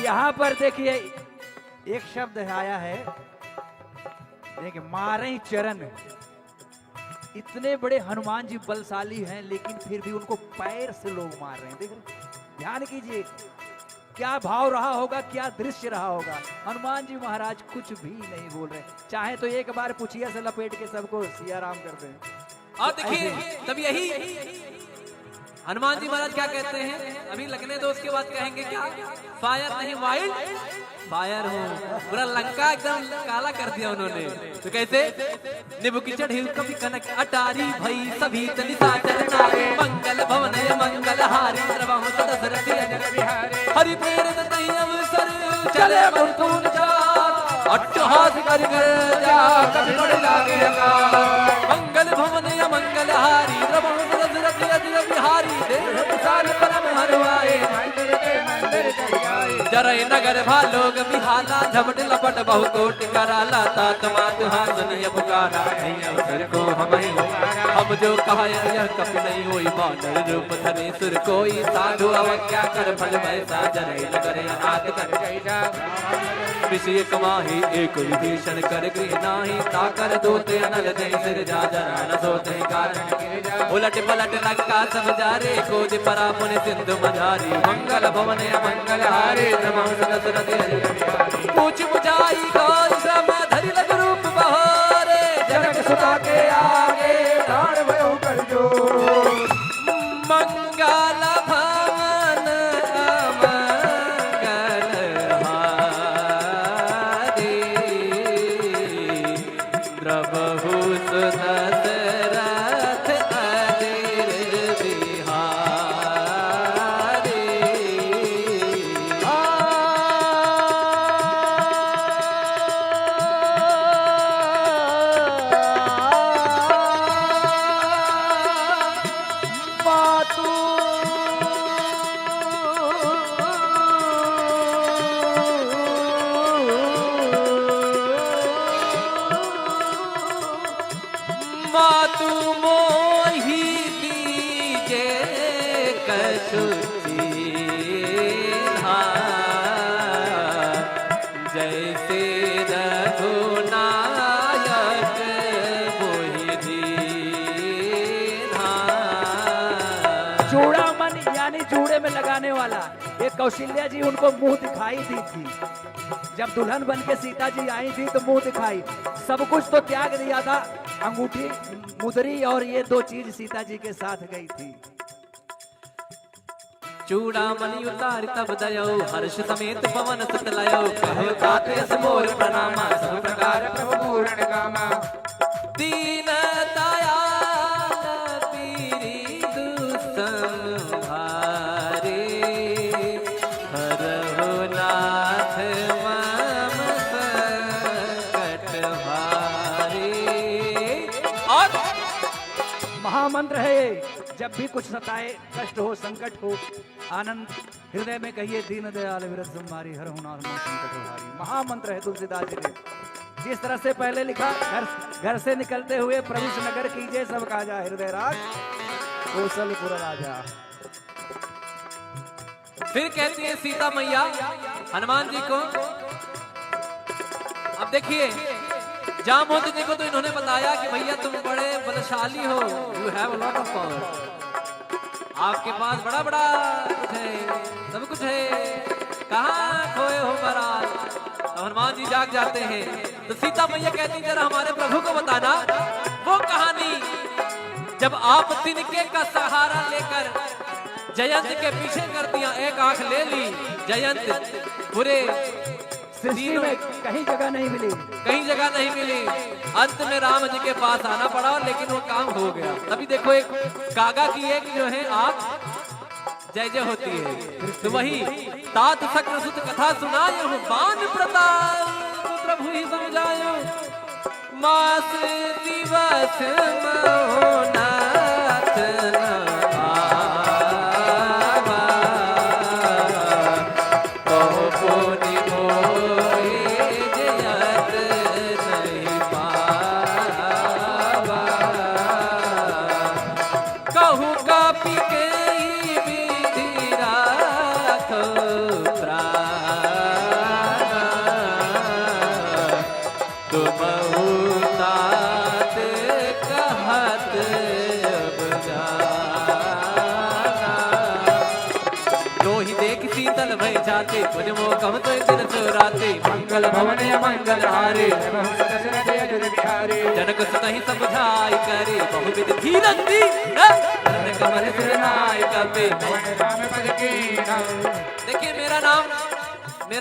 यहाँ पर देखिए एक शब्द आया है, देखिए मारे चरण। इतने बड़े हनुमान जी बलशाली हैं, लेकिन फिर भी उनको पैर से लोग मार रहे हैं। देख रहे, ध्यान कीजिए, क्या भाव रहा होगा, क्या दृश्य रहा होगा। हनुमान जी महाराज कुछ भी नहीं बोल रहे, चाहे तो एक बार पुछिया से लपेट के सबको सिया राम कर दें। और देखिए तब यही हनुमान जी महाराज क्या कहते हैं, अभी लगने दो, उसके बाद कहेंगे क्या, फायर नहीं वाइल्ड फायर हूँ। पूरा लंका एकदम काला कर दिया उन्होंने। तो कैसे, निबु की चढ़ी कभी कनक अटारी भई सभी तनिता चरनारे मंगल भवन मंगल हारी द्रवहु दशरथ अजर बिहारी हरि प्रेरित तहि अवसर चले मुर्तून चार अट्टहास कर जा कभी बड़ लागे अकाल मंगल भवन मंगल हारी द्रवहु दशरथ अजर बिहारी देव विशाल परम हरवाए जरय नगर भालोग बिहाला झपट लपट बहु कोटि कराला तात मात हासनिय पुकारा नहीं अवसर को हम जो कहा यह कपि नहीं होई बानर रूप धरे सुर कोई साधु अवज्ञा कर फल वैसा जरय नगर अनाथ कर जैसा विषय कमाही एक विभीषण कर गृह नाही ताकर दोते अनल जय सिर जा जरा न सोते कारण उलट पलट लंका सब जारे कोदि परा पुनि सिंधु मझारी मंगल भवन मंगल हारे पूछ बुझाई गौर श्रम धरि लग रूप बहारे जनक सुता के आगे प्राण भयो कर जो मंगल भवन मंगल हारे द्रवहु दशरथ अजर बिहारी मातु मोहि दीजे कछु चीन्हा जैसे रघुनायक मोहि दीन्हा। चूड़ामन यानी जूड़े में लगाने वाला, ये कौशल्या जी उनको मुंह दिखाई दी थी। जब दुल्हन बन के सीता जी आई थी तो मुंह दिखाई, सब कुछ तो त्याग दिया था, अंगूठी मुदरी और ये दो चीज सीता जी के साथ गई थी। चूड़ामणि उतार तब दयो हर्ष समेत पवन सुत लयो कहो तात यस मोर प्रणामा सब प्रकार प्रभु पूर्ण कामा दीन दयाल पीरी दुसंहारे हरहु नाथ मम संकट भारे। और महामंत्र है ये, जब भी कुछ सताए, कष्ट हो, संकट हो, आनंद हृदय में कहिए दीन दयाल विरत संहारी हर हुनार मोह संकट हारी। महामंत्र है तुलसीदास जी ने। जिस तरह से पहले लिखा, घर से निकलते हुए प्रभु नगर कीजिए सब काजा हृदय राज कौशलपुर राजा। फिर कहती है सीता मैया हनुमान जी को, अब देखिए जामवंत जी को तो इन्होंने बताया कि भैया तुम बड़े बलशाली हो, you have a lot of power, आपके पास बड़ा बड़ा कुछ है, सब कुछ है, कहाँ खोए हो महाराज। तो हनुमान जी जाग जाते हैं। तो सीता मैया कहती जरा हमारे प्रभु को बताना वो कहानी जब आप तिनके का सहारा लेकर जयंत के पीछे कर दिया, एक आंख ले ली, जयंत पूरे सृष्टि में कहीं जगह नहीं मिली, कहीं जगह नहीं मिली, अंत में राम जी के पास आना पड़ा, लेकिन वो काम हो गया। तभी देखो एक कागा की एक जो है आप जय जय होती है। तो वही तात शक्र सुत कथा सुनायो बान प्रताप प्रभु ही समझायो मास दिवस मोहनाथ जाते मुझ मोकम तो दिन सुराते मंगल भवन मंगल हारे जनक सुतहि समझाई करे बहुविध धीरज दी कमल सिरनाय कपे। देखिए मेरा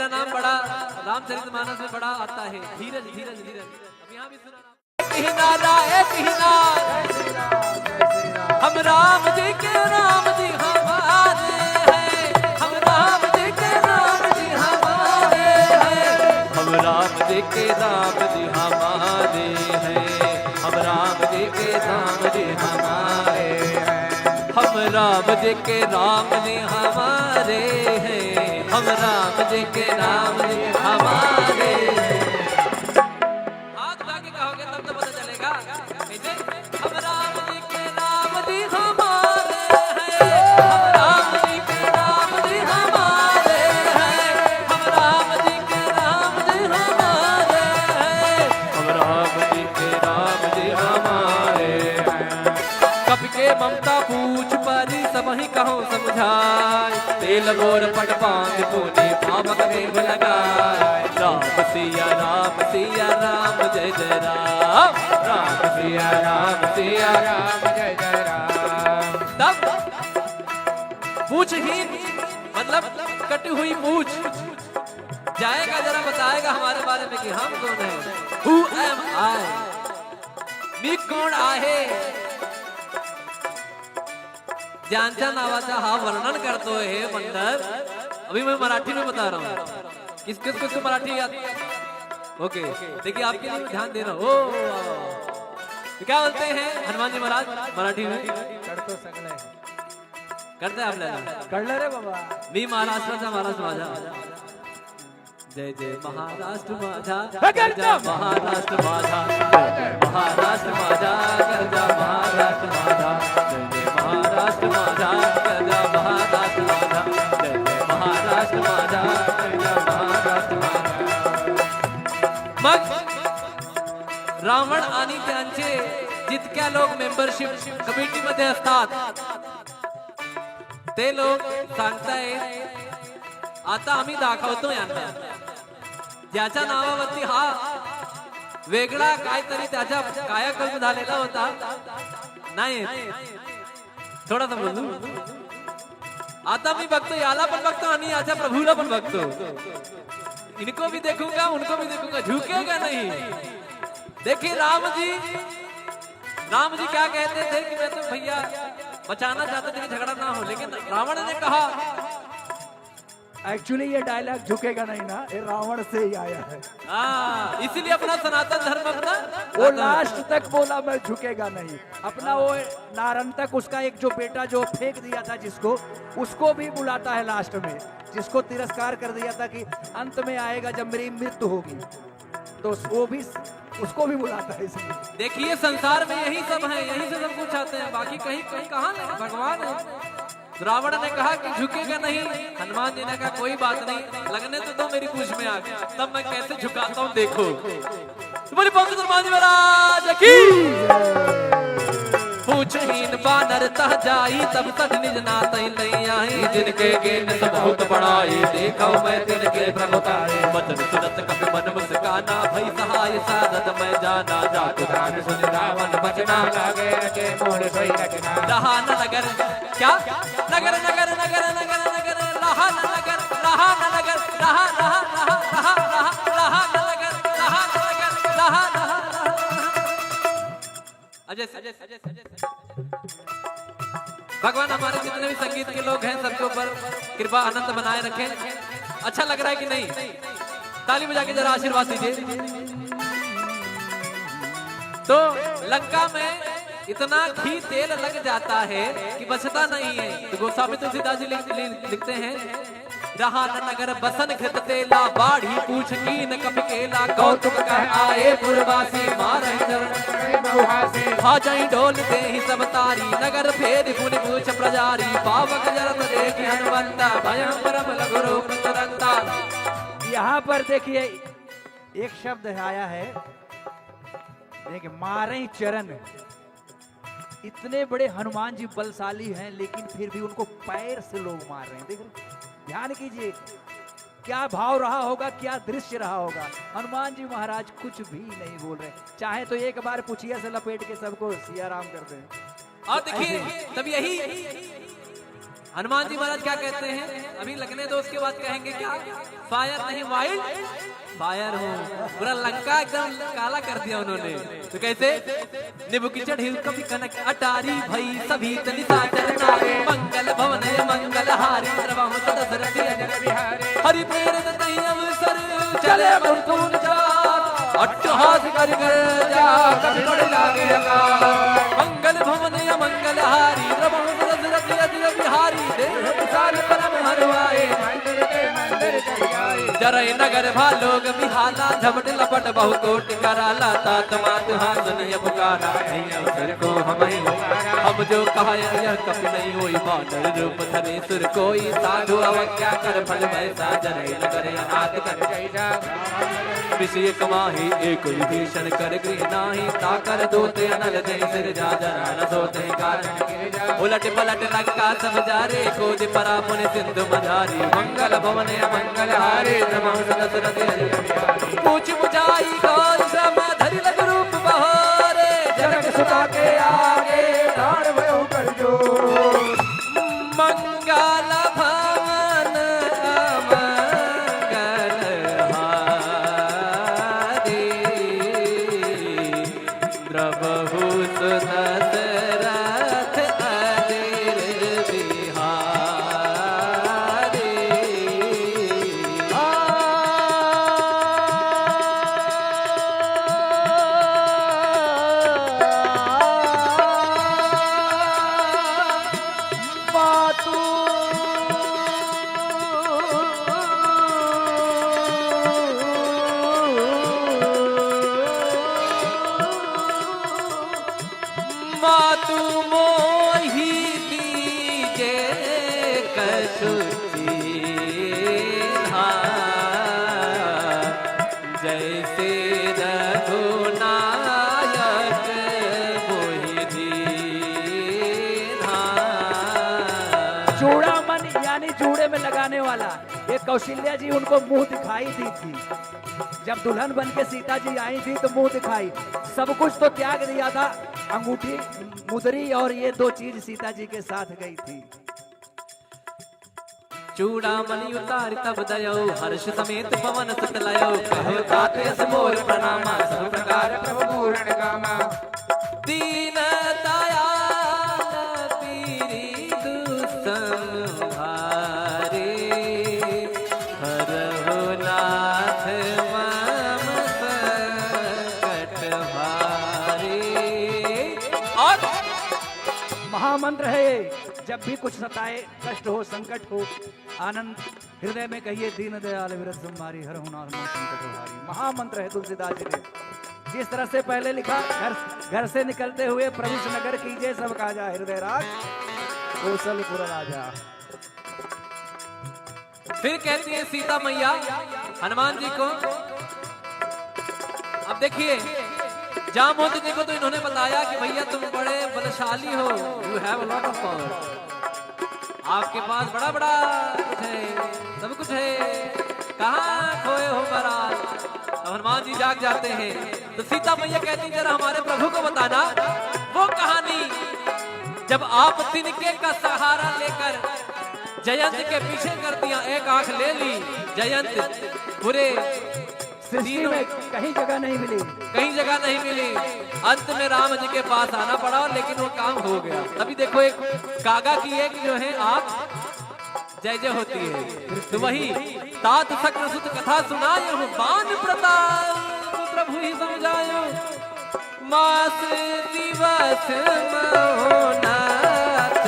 नाम बड़ा रामचरितमानस में बड़ा आता है, धीरज धीरज धीरज। अब यहाँ भी सुना हम राम जी के राम जी हमारे हैं, हम राम जी के राम जी हमारे हैं, हम राम जी के राम जी हमारे हैं, हम राम जी के राम जी हमारे हैं, हम राम जी के राम जी हमारे हैं, हम राम जी के राम जी हमारे हैं। हाथ उठा के कहोगे तब तो पता चलेगा। हम राम जी के राम जी हमारे हैं, हम राम जी के राम जी हमारे हैं, हम राम जी के राम जी हमारे हैं, हम राम जी के राम जी हमारे हैं। कब के ममता पूछ परी सब ही कहो समझाए, तेल गोर पट बांध पुनि पावक देव लगाए। राम सिया राम जय जय राम, राम सिया राम जय जय राम। तब पूछहीन मतलब कटी हुई पूछ जाएगा, जरा बताएगा हमारे बारे में कि हम कौन हैं। Who am I? मी कोण आहे, ज्यांच्या नावाचा हा वर्णन करतो है मंडल। अभी मैं मराठी में बता रहा हूँ, किस किस को मराठी आती है? ओके देखिए आपके लिए ध्यान दे रहा हूँ। तो क्या बोलते हैं हनुमान जी महाराज मराठी में? करते आप कळलं रे बाबा। मी महाराष्ट्राचा महाराज माझा, जय जय महाराष्ट्र माझा, गरजा महाराष्ट्र माझा, महाराष्ट्र माझा, गरजा महाराष्ट्र माझा, जय जय महाराष्ट्र माझा, गरजा महाराष्ट्र माझा, जय जय महाराष्ट्र माझा, गरजा महाराष्ट्र माझा। मग रावण आणि त्यांचे जितक्या लोक मेंबरशिप कमिटीमध्ये असतात ते लोक सांगतायत आता आम्ही दाखवतो यांना, ज्याच्या नावावरती हा वेगळा काहीतरी त्याच्या कायाकल्प झालेला होता नाही, थोडासा बोलू। आता मी बघतो याला पण बघतो आणि याच्या प्रभूला पण बघतो, इनको भी देखूंगा उनको भी देखूंगा, झुकेगा नहीं। देखिए राम जी क्या कहते थे कि मैं तो भैया बचाना चाहते थे कि झगड़ा ना हो, लेकिन रावण ने कहा, एक्चुअली ये डायलॉग झुकेगा नहीं ना, ये रावण से ही आया है। इसीलिए अपना सनातन धर्म अपना वो लास्ट तक बोला मैं झुकेगा नहीं, अपना वो नारन तक उसका एक जो बेटा जो फेंक दिया था जिसको, उसको भी बुलाता है लास्ट में, जिसको तिरस्कार कर दिया था कि अंत में आएगा जब मेरी मृत्यु होगी, तो वो भी उसको भी बुलाता है। इसलिए देखिए संसार में यही सब है, यही से सब कुछ आते हैं, बाकी कहीं कहाँ नहीं, भगवान है। रावण ने कहा कि झुकेगा नहीं, हनुमान जी ने कहा कोई बात नहीं, लगने तो दो मेरी पूछ में आग, तब मैं कैसे झुकाता हूँ देखो। तुम्हारी पंडित हनुमान जी महाराज की पूछहीन बानर तह जाई, तब तक निज नातई लई आई, जिनके गेन सब बहुत बड़ाई, देखा मैं तिनके प्रभुताई, वचन सुनत कपि मन मुस्काना, भई सहाय साधत मैं जाना, जात ध्यान सुन रावण बचना, लागे के मोर सोई रचना। रहा न नगर क्या नगर नगर नगर नगर नगर, रहा न नगर, रहा न नगर, रहा रहा रहा रहा रहा रहा न नगर, रहा न नगर, रहा रहा भगवान हमारे जितने भी संगीत के लोग हैं सबके ऊपर कृपा आनंद बनाए रखें। अच्छा लग रहा है कि नहीं? ताली बजा के जरा आशीर्वाद दीजिए। तो लंका में इतना घी तेल लग जाता है कि बचता नहीं है। तो गोस्वामी तुलसीदास जी लिखते हैं, रहा न नगर बसन घृत तेला, बाढ़ी पूछ कीन कपि केला, कौतुक कह आए पुरवासी, मारहि चरण भाजई ढोल देहि सब तारी, नगर फेर पुनि पूछ प्रजारी, पावक जरत देखि हनुमंता, भयं परम लघु रूप तुरंता। यहाँ पर देखिए एक शब्द आया है, देखिए मारे चरण। इतने बड़े हनुमान जी बलशाली हैं, लेकिन फिर भी उनको पैर से लोग मार रहे हैं। देख ध्यान कीजिए, क्या भाव रहा होगा, क्या दृश्य रहा होगा। हनुमान जी महाराज कुछ भी नहीं बोल रहे, चाहे तो एक बार पुछिया से लपेट के सबको सिया राम कर दें। और देखिए तब यही हनुमान जी महाराज क्या कहते हैं, अभी लगने दो उसके बाद कहेंगे क्या, फायर नहीं वाइल्ड फायर हो। पूरा लंका एकदम काला कर दिया उन्होंने। तो कैसे, निबु की चढ़ी कभी कनक अटारी भई सभी तनिता चरनारे मंगल भवन मंगल हारी द्रवम दशरथ अजर बिहारी हरि प्रेरित तहि अवसर चले मुकुंद चार अट्टहास कर जा कभी बड़ लागे अकाल मंगल भवन मंगल हारी द्रवम दशरथ अजर बिहारी देव विशाल परम हरवाए जरय नगर भालोग बिहाला झपट लपट बहु कोटि कराला तात मात हाथ नहीं पुकारा अवसर को हम जो कहा यह कपि नहीं होई बानर रूप धरे सुर कोई साधु अवज्ञा कर फल वैसा जरय नगर अनाथ कर जैसा विषय कमाही एक विभीषण कर गृह नाही ताकर दोते अनल जय सिर जा जरा न सोते कारण उलट पलट लंका सब जारे कोद परा पुन सिंधु मझारी मंगल भवन मंगल हारे पूछ बुझाई गौर श्रम धरि लग रूप बहारे जनक सुता के आगे प्राण भयो कर जो मंगल भवन मंगल हारे द्रवहु सुदशरथ अजिर बिहारी मातु मोहि दीजे कछु चीन्हा जैसे रघुनायक मोहि दीन्हा। चूड़ामन यानी जूड़े में लगाने वाला, ये कौशल्या जी उनको मुंह दिखाई दी थी। जब दुल्हन बन के सीता जी आई थी तो मुंह दिखाई, सब कुछ तो त्याग दिया था, अंगूठी मुदरी और ये दो चीज सीता जी के साथ गई थी। चूड़ामणि उतार तब दयो हर्ष समेत पवन सुत लयो कहो तात यस मोर प्रणामा सब प्रकार प्रभु पूर्ण कामा दीन दयाल पीरी दुसंहारे हरहु नाथ मम संकट भारे। और महामंत्र है ये, जब भी कुछ सताए, कष्ट हो, संकट हो, आनंद हृदय में कहिए दीन दयाल विरत तुम्हारी हर हुनार में संकट हारी। महामंत्र है तुलसीदास जी ने। जिस तरह से पहले लिखा, घर से निकलते हुए प्रभु नगर कीजिए सब काजा हृदय राज कौशलपुर राजा। फिर कहती है सीता मैया हनुमान जी को, अब देखिए जामवंत जी को तो इन्होंने बताया कि भैया तुम बड़े बलशाली हो, you have a lot of power, आपके पास बड़ा बड़ा कुछ है, सब कुछ है, कहाँ खोए हो महाराज। तो हनुमान जी जाग जाते हैं तो सीता मैया कहती जरा हमारे प्रभु को बताना वो कहानी जब आप तिनके का सहारा लेकर जयंत के पीछे कर दिया, एक आंख ले ली, जयंत पूरे सृष्टि में कहीं जगह नहीं मिली, कहीं जगह नहीं मिली, अंत में राम जी के पास आना पड़ा, लेकिन वो काम हो गया। तभी देखो एक कागा की एक जो है आंख जय जय होती है। तो वही तात शक्र सुत कथा सुनायो बान प्रताप प्रभु ही समझायो मास दिवस महोनाथ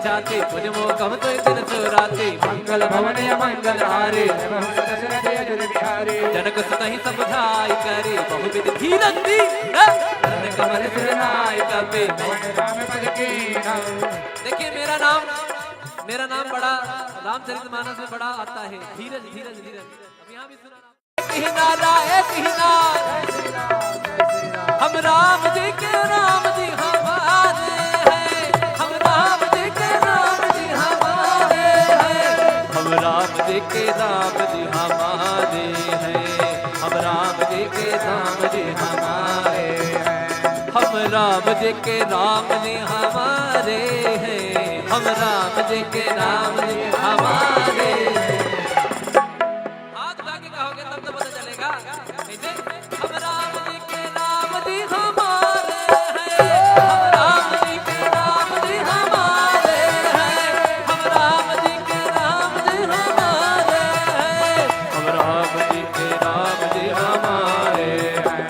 जाते मुझ मोकम तो दिन सुराते मंगल भवन मंगल हारे जनक सुतहि समझाई करे बहुविध धीरज दी कमल सिरनाय कपे। देखिए मेरा नाम बड़ा रामचरितमानस में बड़ा आता है, धीरज धीरज धीरज। अब यहाँ भी सुना हम राम जी के राम जी हमारे हैं, हम राम जी के राम जी हमारे हैं, हम राम जी के राम जी हमारे हैं, हम राम जी के राम जी हमारे हैं, हम राम जी के राम जी हमारे हैं, हम राम जी के राम जी हमारे हैं। हाथ उठा के कहोगे तब तो पता चलेगा। कैसे? हम राम जी के राम जी हमारे हैं, हम राम जी के राम जी हमारे हैं, हम राम जी के राम जी हमारे हैं, हम राम जी के राम जी हमारे हैं।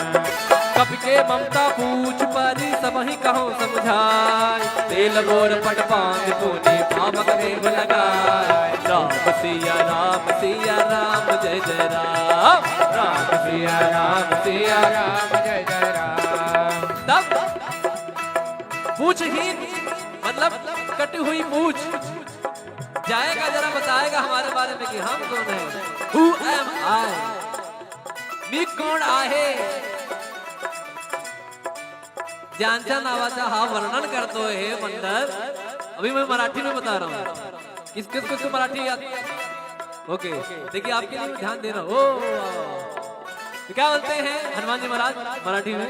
कब के ममता पूछ पारी सब ही कहो समझाए, तेल गोर पट पांग तूने पावक देव लगाए। राम सिया राम जय जय राम, राम सिया राम जय जय राम। तब पूछहीन मतलब कटी हुई पूछ जाएगा, जरा बताएगा हमारे बारे में कि हम कौन है। Who am I? मी कोण आहे, ज्यांच्या नावाचा हा वर्णन करतो है मंडल। अभी मैं मराठी में बता रहा हूँ, किस किस को मराठी आती है? ओके, देखिए आपके लिए ध्यान दे रहा हूँ। तो क्या बोलते हैं हनुमान जी महाराज मराठी में?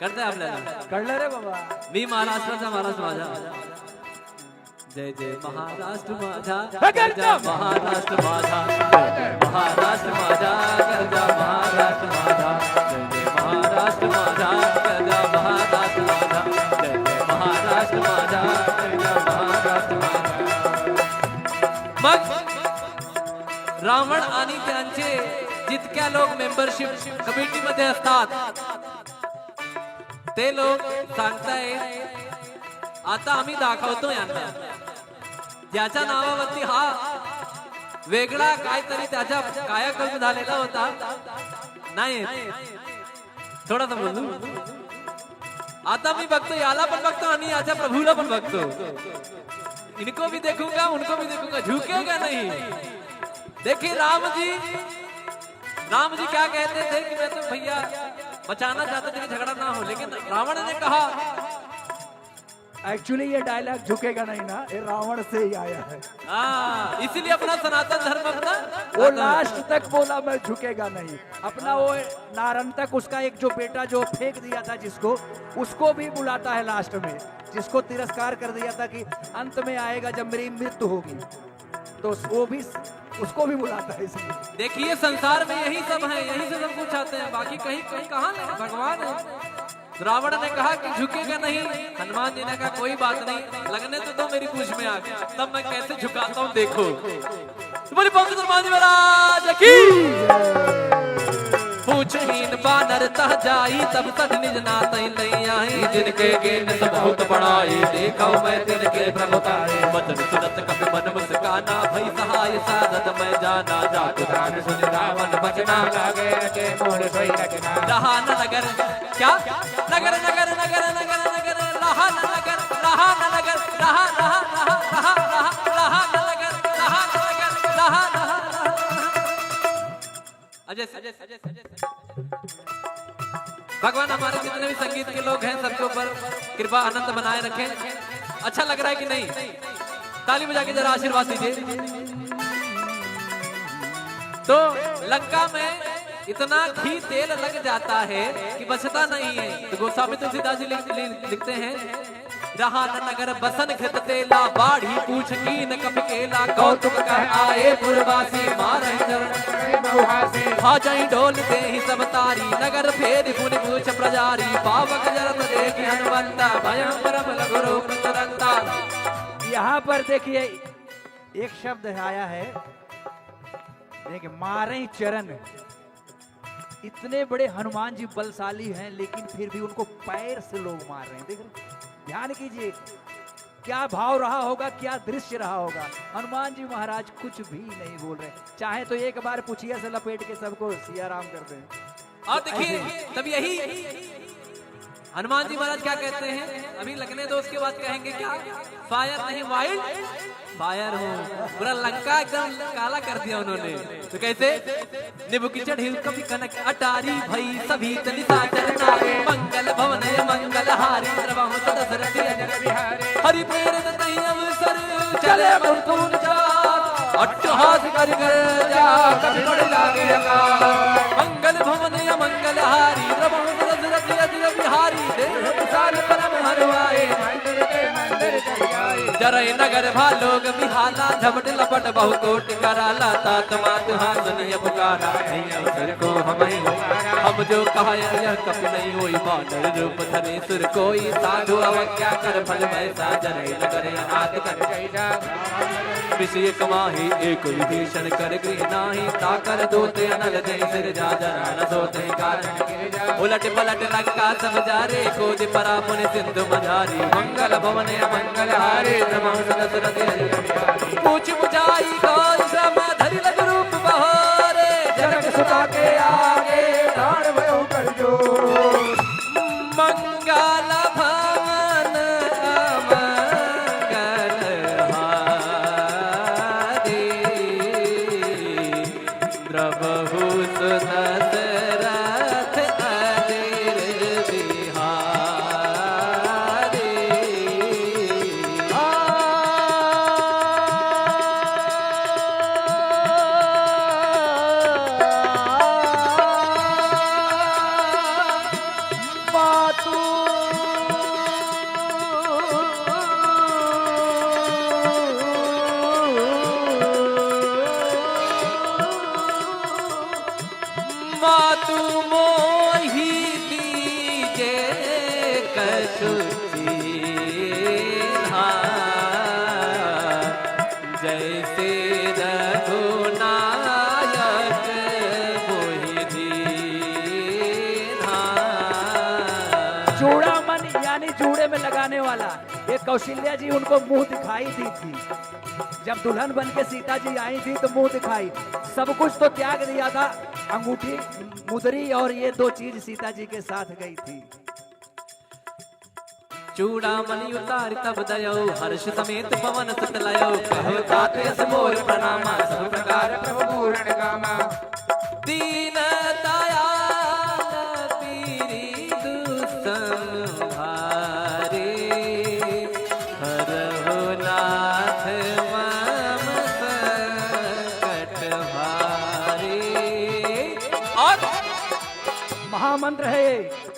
करते हैं आपल्याला कळलं रे बाबा। मी महाराष्ट्राचा महाराज माझा, जय जय महाराष्ट्र माझा, गरजा महाराष्ट्र माझा, महाराष्ट्र माझा, गरजा महाराष्ट्र माझा, जय जय महाराष्ट्र माझा, गरजा महाराष्ट्र माझा, जय जय महाराष्ट्र माझा, गरजा महाराष्ट्र माझा। मग रावण आणि त्यांचे जितक्या लोक मेंबरशिप कमिटीमध्ये असतात ते लोक सांगतायत आता आम्ही दाखवतो यांना, ज्याच्या नावावरती हा वेगळा काहीतरी त्याच्या कायाकल्प झालेला होता नाही, थोडासा बोलू। आता मी बघतो, याला पण बघतो आणि याच्या प्रभूला पण बघतो। इनको भी देखूंगा, उनको भी देखूंगा, झुकेगा नहीं। देखिए राम जी क्या कहते थे कि मैं तो भैया बचाना चाहते थे कि झगड़ा ना हो, लेकिन रावण ने कहा, एक्चुअली ये डायलॉग झुकेगा नहीं ना, ये रावण से ही आया है। इसीलिए अपना सनातन धर्म अपना वो लास्ट तक बोला मैं झुकेगा नहीं। अपना वो नारंतक उसका एक जो बेटा जो फेंक दिया था जिसको, उसको भी बुलाता है लास्ट में, जिसको तिरस्कार कर दिया था कि अंत में आएगा जब मेरी मृत्यु होगी, तो वो भी उसको भी बुलाता है। इसलिए देखिए संसार में यही सब है, यही से सब कुछ आते हैं, बाकी कहीं कहीं कहाँ नहीं, भगवान है। रावण ने कहा कि झुकेगा नहीं, हनुमान जी ने कहा कोई बात नहीं, लगने तो दो मेरी पूछ में आग, तब मैं कैसे झुकाता हूँ देखो। तुम्हारी पंख हनुमान जी महाराज की पूछहीन बानर तह जाई, तब तक निज नातई लई आई, जिनके गेन सब बहुत बड़ाई, देखा मैं तिनके प्रभुताई, वचन सुनत कपि मन मुस्काना, भई सहाय साधत मैं जाना, जात दान सुन रावण बचना, लागे के मोर सोई रखना। रहा न नगर, क्या नगर नगर नगर नगर नगर, रहा न नगर, रहा न नगर, रहा रहा रहा रहा रहा रहा न नगर, रहा न नगर, रहा रहा भगवान हमारे जितने भी संगीत के लोग हैं सबके ऊपर कृपा आनंद बनाए रखें। अच्छा लग रहा है कि नहीं? ताली बजा के जरा आशीर्वाद दीजिए। तो लंका में इतना घी तेल लग जाता है कि बचता नहीं है। तो गोस्वामी तुलसीदास जी लिखते हैं, रहा न नगर बसन घृत तेला, बाढ़ी पूछ कीन कपि केला, कौतुक कह आए पुरवासी, मारहि चरण हा जाई ढोल देहि सब तारी, नगर फेर पुनि पूछ प्रजारी, पावक जरत देखि हनुमंता, भयं परम लघु रूप तुरंता। यहाँ पर देखिए एक शब्द आया है, देखिए मारे चरण। इतने बड़े हनुमान जी बलशाली हैं, लेकिन फिर भी उनको पैर से लोग मार रहे हैं। देख रहे, ध्यान कीजिए, क्या भाव रहा होगा, क्या दृश्य रहा होगा। हनुमान जी महाराज कुछ भी नहीं बोल रहे, चाहे तो एक बार पुछिया से लपेट के सबको सिया राम कर दें। और देखिए तब यही हनुमान जी महाराज क्या कहते हैं, अभी लगने दो, उसके बाद कहेंगे क्या, फायर नहीं वाइल्ड फायर हो। पूरा लंका एकदम काला कर दिया उन्होंने। तो कैसे, निबु की चढ़ी कभी कनक अटारी भई सभी तनिता चरनारे, मंगल भवन मंगल हारी द्रवहु दशरथ अजर बिहारी, हरि प्रेरित तहि अवसर चले मुकुंद चार, अट्टहास कर जा कभी बड़ लागे अकाल, मंगल भवन मंगल हारी द्रवहु दशरथ अजर बिहारी, देव विशाल परम हरवाए जरय नगर भालोग बिहाला, झपट लपट बहु कोट कराला, तात मात हासनिय पुकारा, नहीं अवसर को हम जो कहा यह कप नहीं होई, बानर रूप धरे सुर कोई, साधु अवज्ञा कर फल वैसा, जरय नगर अनाथ कर विषय कमाही, एक विभीषण कर गृह नाही, ताकर दोते अनल जय सिर जा जरा न सोते कारण, उलट पलट लंका सब जारे, कोद परा पुनि सिंधु मझारी, मंगल भवन मंगल हारे पूछ बुझाई गौर श्रम धरि लग रूप बहोरे, जनक सुता के आगे प्राण भयो कर जो, मंगल भवन मंगल हारे द्रवहु दशरथ अजर बिहारी। मातु मोहि दीजे कछु चीन्हा, जैसे रघुनायक मोहि दीन्हा। चूड़ामन यानी जूड़े में लगाने वाला, ये कौशल्या जी उनको मुंह दिखाई दी थी, जब दुल्हन बन के सीता जी आई थी तो मुंह दिखाई, सब कुछ तो त्याग दिया था, अंगूठी मुदरी और ये दो चीज सीता जी के साथ गई थी। चूड़ामणि उतार तब दयो, हर्ष समेत पवन सुत लयो, कहो तात यस मोर प्रणामा, सब प्रकार प्रभु पूर्ण कामा, दीन दयाल पीरी दुसंहारे, हरहु नाथ मम संकट भारे। और महामंत्र है,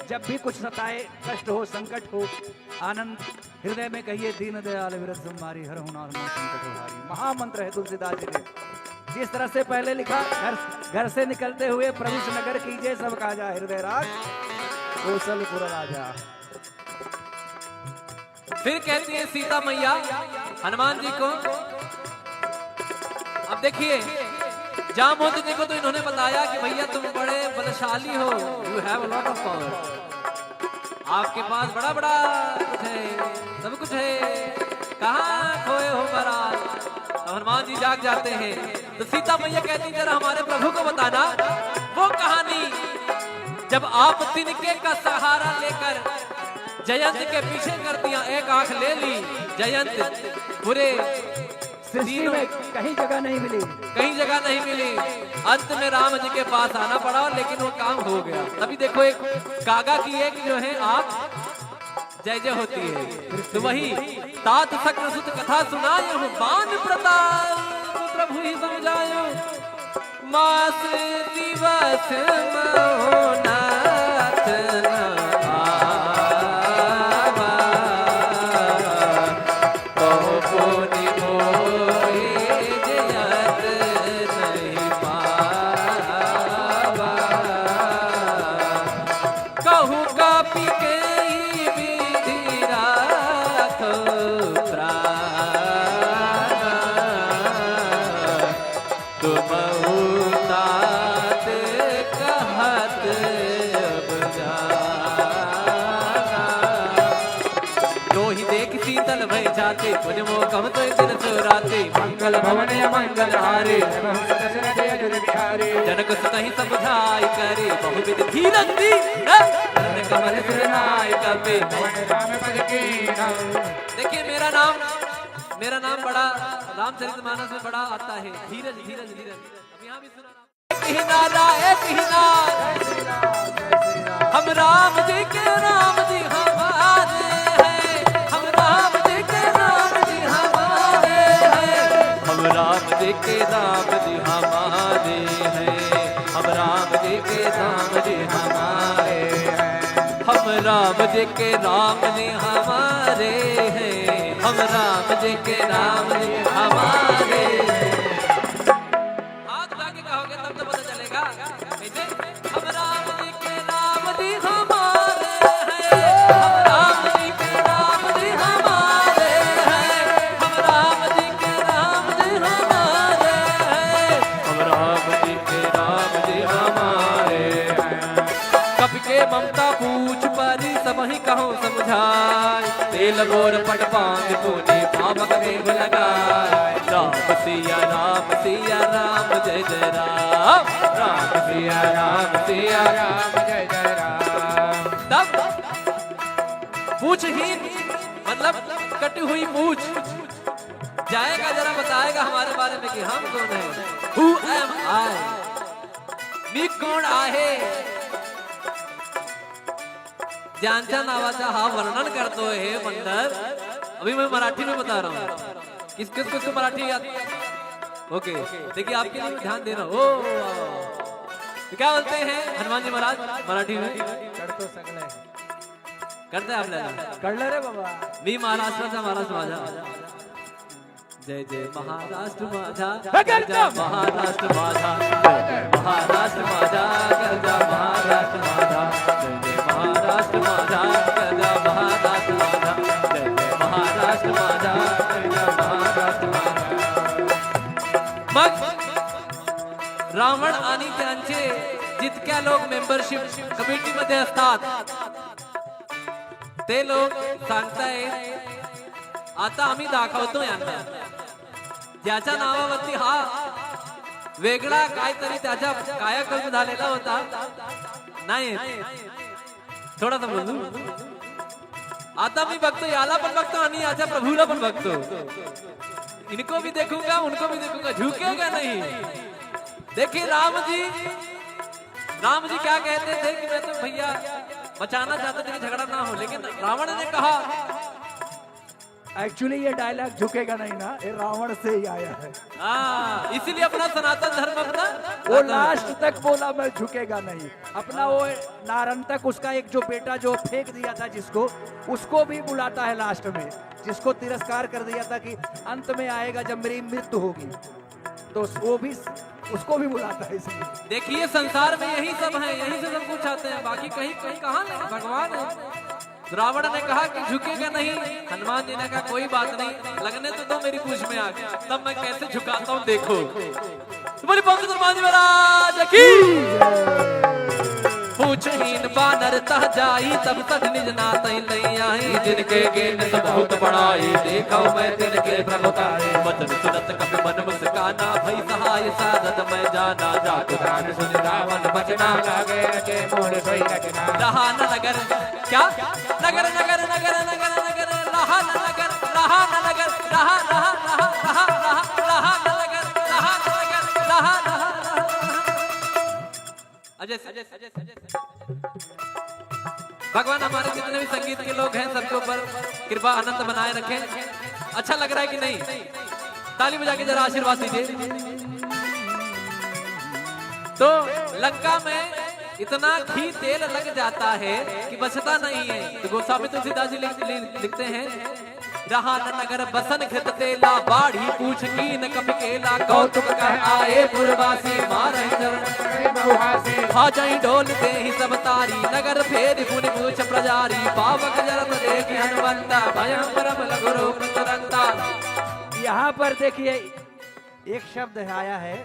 जब भी कुछ सताए, कष्ट हो, संकट हो, आनंद हृदय में कहिए, दीन दयाल विरत संहारी, हर हुनार संकट हारी। महामंत्र है तुलसीदास जी ने। जिस तरह से पहले लिखा, घर से निकलते हुए प्रभु नगर कीजिए सब काजा, हृदय राज कौशलपुर राजा। फिर कहती है सीता मैया हनुमान जी को, अब देखिए जामवंत जी को तो इन्होंने बताया कि भैया तुम बड़े बलशाली हो, you have a lot of power, आपके पास बड़ा बड़ा कुछ है, सब कुछ है, कहाँ खोए हो महाराज। तो हनुमान जी जाग जाते हैं, तो सीता मैया कहती जरा हमारे प्रभु को बताना वो कहानी, जब आप तिनके का सहारा लेकर जयंत के पीछे कर दिया, एक आंख ले ली, जयंत पूरे सृष्टि में कहीं जगह नहीं मिली, कहीं जगह नहीं मिली, अंत में राम जी के पास आना पड़ा, लेकिन वो काम हो गया। तभी देखो एक कागा की एक जो है आंख जय जय होती है, तो वही तात शक्र सुत कथा सुनायो, बान प्रताप प्रभु ही समझायो, मास दिवस महोनाथ जाते मुझ मोकम तो दिन सुराते मंगल भवन या मंगल हारे जनक सुतहि समझाई करे बहुविध धीरज दी धन कमल सिरनाय कपे। देखिए मेरा नाम बड़ा रामचरितमानस में बड़ा आता है, धीरज धीरज धीरज। अब यहाँ भी सुना हम राम जी के राम जी हमारे हैं, हम राम जी के राम जी हमारे हैं, हम राम जी के राम जी हमारे हैं, हम राम जी के राम जी हमारे हैं, हम राम जी के राम जी हमारे हैं, हम राम जी के राम जी हमारे हैं। हाथ उठा के कहोगे तब तो पता चलेगा। कैसे? हम राम जी के राम जी हमारे हैं, हम राम जी के राम जी हमारे हैं, हम राम जी के राम जी हमारे हैं, हम राम जी के राम जी हमारे हैं। कपि के ममता पूछ परी सबहि कहो समझाए, तेल गोर पट पांग पुनि पावक देव लगाए। राम सिया राम जय जय राम, राम सिया राम जय जय राम। तब पूछहीन मतलब कटी हुई पूछ जाएगा, जरा बताएगा हमारे बारे में कि हम कौन है। Who am I? मी कोण आहे, ज्यांच्या नावाचा हा वर्णन करतो है मंडल। अभी मैं मराठी में बता रहा हूँ, किस किस को मराठी आती है? ओके देखिए आपके लिए ध्यान दे रहा हूँ। तो क्या बोलते हैं हनुमान जी महाराज मराठी में? करतो सगळे करते आपल्याला कळलं रे बाबा। मी महाराष्ट्राचा महाराज माझा, जय जय महाराष्ट्र माझा, गरजा महाराष्ट्र माझा, महाराष्ट्र माझा, गरजा महाराष्ट्र माझा, जय जय महाराष्ट्र माझा, गरजा महाराष्ट्र माझा, जय जय महाराष्ट्र माझा, गरजा महाराष्ट्र माझा। मग रावण आणि त्यांचे जितक्या लोक मेंबरशिप कमिटीमध्ये असतात ते लोक सांगतायत आता आम्ही दाखवतो यांना, ज्याच्या नावावरती हा वेगळा काहीतरी त्याच्या कायाकल्प झालेला होता नाही, थोडासा बोलू। आता मी बघतो, याला पण बघतो आणि याच्या प्रभूला पण बघतो। इनको भी देखूंगा उनको भी देखूंगा, झुकेगा नहीं। देखिए राम जी क्या कहते थे कि मैं तो भैया बचाना चाहते थे कि झगड़ा ना हो, लेकिन रावण ने कहा एक्चुअली ये डायलॉग झुकेगा नहीं ना, ये रावण से ही आया है। इसीलिए अपना सनातन धर्म अपना वो लास्ट तक बोला मैं झुकेगा नहीं। अपना वो नारंतक उसका एक जो बेटा जो फेंक दिया था जिसको, उसको भी बुलाता है लास्ट में, जिसको तिरस्कार कर दिया था कि अंत में आएगा जब मेरी मृत्यु होगी, तो वो भी उसको भी बुलाता है। इसलिए देखिए संसार में यही सब है, यही से सब कुछ आते हैं, बाकी कहीं कहीं कहाँ नहीं, भगवान है। रावण ने कहा कि झुकेगा नहीं, हनुमान जी ने कहा कोई बात नहीं, लगने तो दो मेरी पूछ में आग, तब मैं कैसे झुकाता हूँ देखो। तुम्हारी पंडित हनुमान जी महाराज की पूछहीन बानर तह जाई, तब तक निज नाथ लई आई, जिनके गेन सब बहुत बड़ाई, देखो मैं तिनके प्रभुताई, वचन सुनत कपि मन मुस्काना, भई सहाय साधत मैं जाना, जात गान सुन रावण बचना, लागे के मोर सोई रचना। रहा न नगर क्या नगर नगर नगर नगर नगर, रहा न नगर, रहा न नगर, रहा रहा रहा रहा रहा रहा न नगर, रहा न नगर, रहा रहा भगवान हमारे जितने भी संगीत के लोग हैं सबके ऊपर कृपा आनंद बनाए रखें। अच्छा लग रहा है कि नहीं? ताली बजा के जरा आशीर्वाद दीजिए। तो लंका में इतना घी तेल लग जाता है कि बचता नहीं है। तो गोस्वामी तुलसीदास जी लिखते हैं, रहा न नगर बसन घृत तेला, बाढ़ी पूछ की न कपि केला, कौतुक कह आए पुरवासी, मारहि चरण हा जाई ढोल दे ही सब तारी, नगर फेर पुनि पूछ प्रजारी, पावक जरत देखि हनुमंता, भयं परम लघु रूप तुरंता। यहाँ पर देखिए एक शब्द आया है,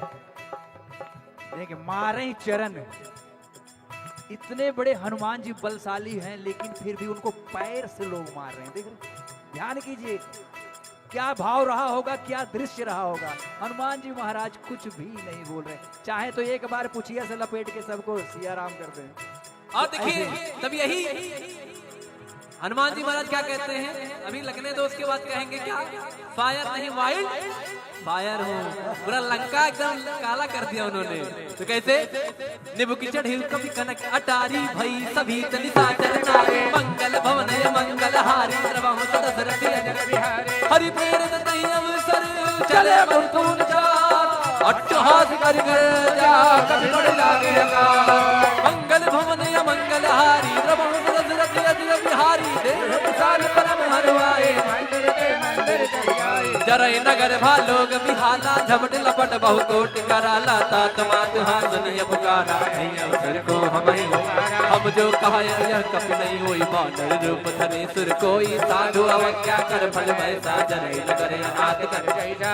देखिए मारे चरण। इतने बड़े हनुमान जी बलशाली हैं, लेकिन फिर भी उनको पैर से लोग मार रहे हैं। देख ध्यान कीजिए, क्या भाव रहा होगा, क्या दृश्य रहा होगा। हनुमान जी महाराज कुछ भी नहीं बोल रहे, चाहे तो एक बार पुछिया से लपेट के सबको सिया राम कर दें। और देखिए तब यही हनुमान जी महाराज क्या कहते हैं, अभी लगने दो उसके बाद कहेंगे क्या, फायर नहीं वाइल्ड फायर हो। पूरा लंका एकदम काला कर दिया उन्होंने। तो कैसे, निबु की चढ़ी कभी कनक अटारी भई सभी तनि साजन नारे, मंगल भवन मंगल हारी द्रवहु दशरथ अजन बिहारी, हरि प्रेरित तहि अवसर चले मुरतुन चार, अट्टहास कर जा कभी बड़ लागे अकार, मंगल भवन मंगल हारी द्रवहु दशरथ अजन बिहारी, देव विशाल परम हरवाए जरय नगर भालोग बिहाला, झपट लपट बहु कोट कराला, तात मात हासनिय पुकारा, नहीं अवसर को हम जो कहा यह कपि नहीं होई, बानर रूप धरे सुर कोई, साधु अवज्ञा कर फल वैसा, जरय नगर अनाथ कर जय जा,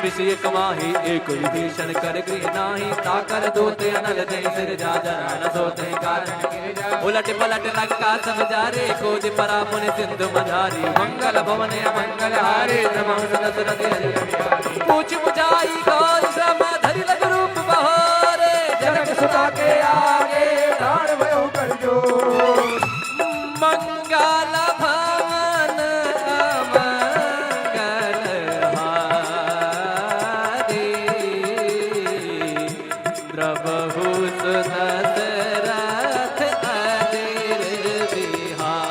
विषय कमाही एक विभीषण कर गृह नाही, ताकर दोते अनल जय सिर जा, जरा न सोते कारण उलट पलट लंका सब जारे, कोद परा पुनि सिंधु मझारी, मंगल भवन मंगल हारे पूछ बुझाई गौर श्रम धरि लग रूप बहोरे, जनक सुता के आगे ठाड़ भयो कर जो, मंगल भवन मंगल हारे, द्रवहु दशरथ अजिर बिहारी।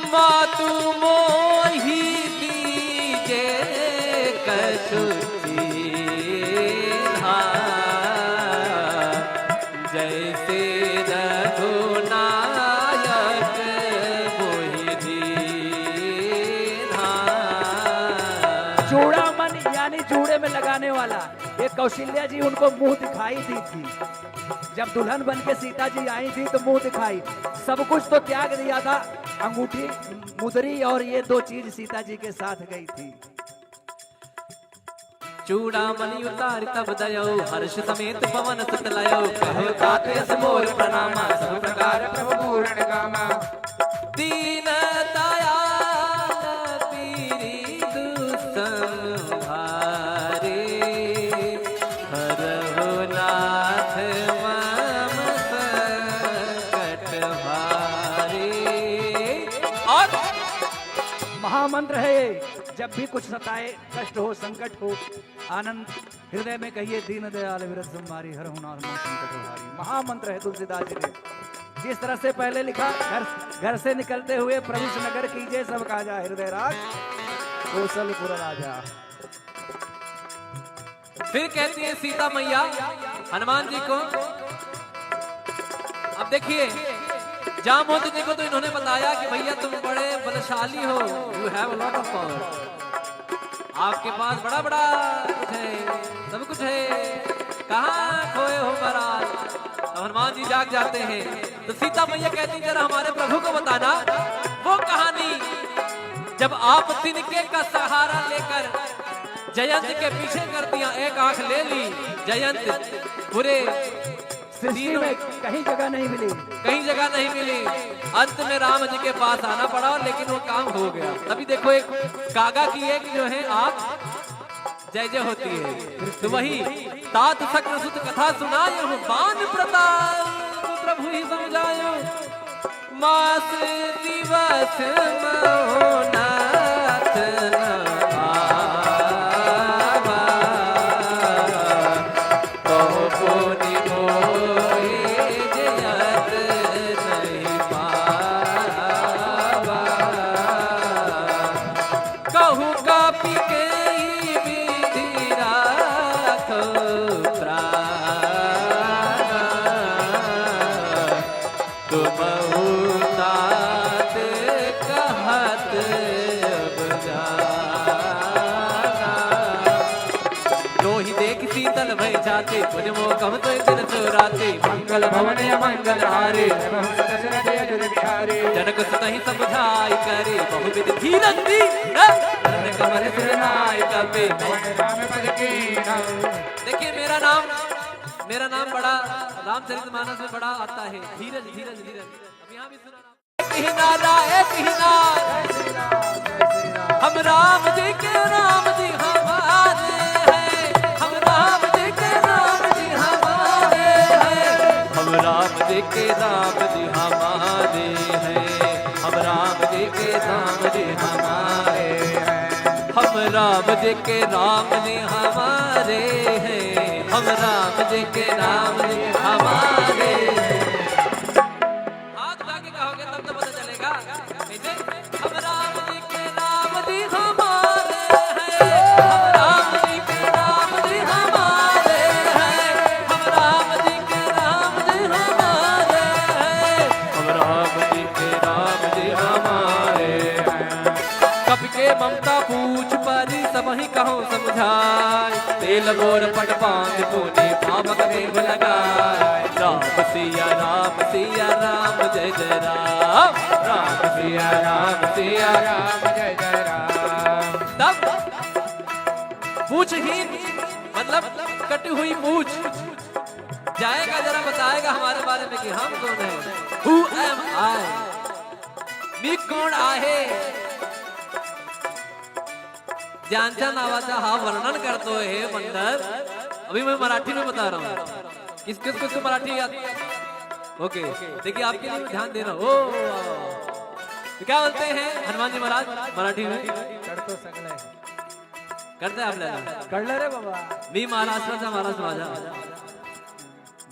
मातु मोहि दीजे कछु चीन्हा, जैसे रघुनायक मोहि दीन्हा। चूड़ामन यानी जूड़े में लगाने वाला, ये कौशल्या जी उनको मुंह दिखाई दी थी, जब दुल्हन बन के सीता जी आई थी तो मुंह दिखाई, सब कुछ तो त्याग दिया था, अंगूठी मुदरी और ये दो चीज सीता जी के साथ गई थी। चूड़ामणि उतार तब दयो, हर्ष समेत पवन सुत लयो, कहो तात यस मोर प्रणामा, सब प्रकार प्रभु पूर्ण कामा, दीन दयाल पीरि दुसंहारे, हरहु नाथ मम संकट भारे। और महामंत्र है ये, जब भी कुछ सताए, कष्ट हो, संकट हो, आनंद हृदय में कहिए, दीन दयाल विरत संहारी, हर हुनार मन संकट हारी। महामंत्र है तुलसीदास जी ने। जिस तरह से पहले लिखा, घर से निकलते हुए प्रवेश नगर कीजिए सब काजा, हृदय राज कौशलपुर राजा। फिर कहती है सीता मैया हनुमान जी को, अब देखिए जामवंत जी को तो इन्होंने बताया कि भैया तुम बड़े बलशाली हो, you have a lot of power, आपके पास बड़ा बड़ा कुछ है, सब कुछ है, कहाँ खोए हो महाराज। तो हनुमान जी जाग जाते हैं, तो सीता मैया कहती जरा हमारे प्रभु को बताना वो कहानी, जब आप तिनके का सहारा लेकर जयंत के पीछे कर दिया, एक आंख ले ली, जयंत पूरे सृष्टि में कहीं जगह नहीं मिली, कहीं जगह नहीं मिली, अंत में राम जी के पास आना पड़ा, लेकिन वो काम हो गया। तभी देखो एक कागा की एक जो है आंख जय जय होती है, तो वही तात सक्र सुत कथा सुनायो, बान प्रताप प्रभु ही समझायो, मास दिवस महोनाथ जाते मुझ मोकम तो दिन सुराते मंगल भवन मंगल हारे जनक सुतहि समझाई करे बहुविध धीरज दी कमल सिरनाय कपे। देखिए मेरा नाम बड़ा रामचरितमानस में बड़ा आता है, धीरज धीरज धीरज। अब यहाँ भी सुना हम राम जी के राम जी हमारे हैं, हम राम जी के राम जी हमारे हैं, हम राम जी के राम जी हमारे हैं, हम राम जी के राम जी हमारे हैं, हम राम जी के राम जी हमारे हैं, हम राम जी के राम जी हमारे हैं। हाथ उठा के कहोगे तब तो पता चलेगा। हम राम जी के राम जी हमारे हैं, हम राम जी के राम जी हमारे हैं, हम राम जी के राम जी हमारे हैं, हम राम जी के राम जी हमारे हैं। कपि के ममता पूछ परी सबहि कहो समझाए, तेल बोर पट पांग पुनि पावक देव लगाए। राम सिया राम जय जय राम, राम सिया राम जय जय राम। तब पूछहीन मतलब कटी हुई पूछ जाएगा, जरा बताएगा हमारे बारे में कि हम कौन हैं। Who am I? मी कोण आहे, ज्यांच्या नावाचा हा वर्णन करतोय हे मंडल। अभी मैं मराठी में बता रहा हूँ, किस किस को मराठी आती है? ओके देखिए आपके लिए ध्यान दे रहा हूँ। तो क्या बोलते हैं हनुमान जी महाराज मराठी में? करतो सगळे करते आपल्याला कळलं रे बाबा। मी महाराष्ट्राचा महाराज माझा,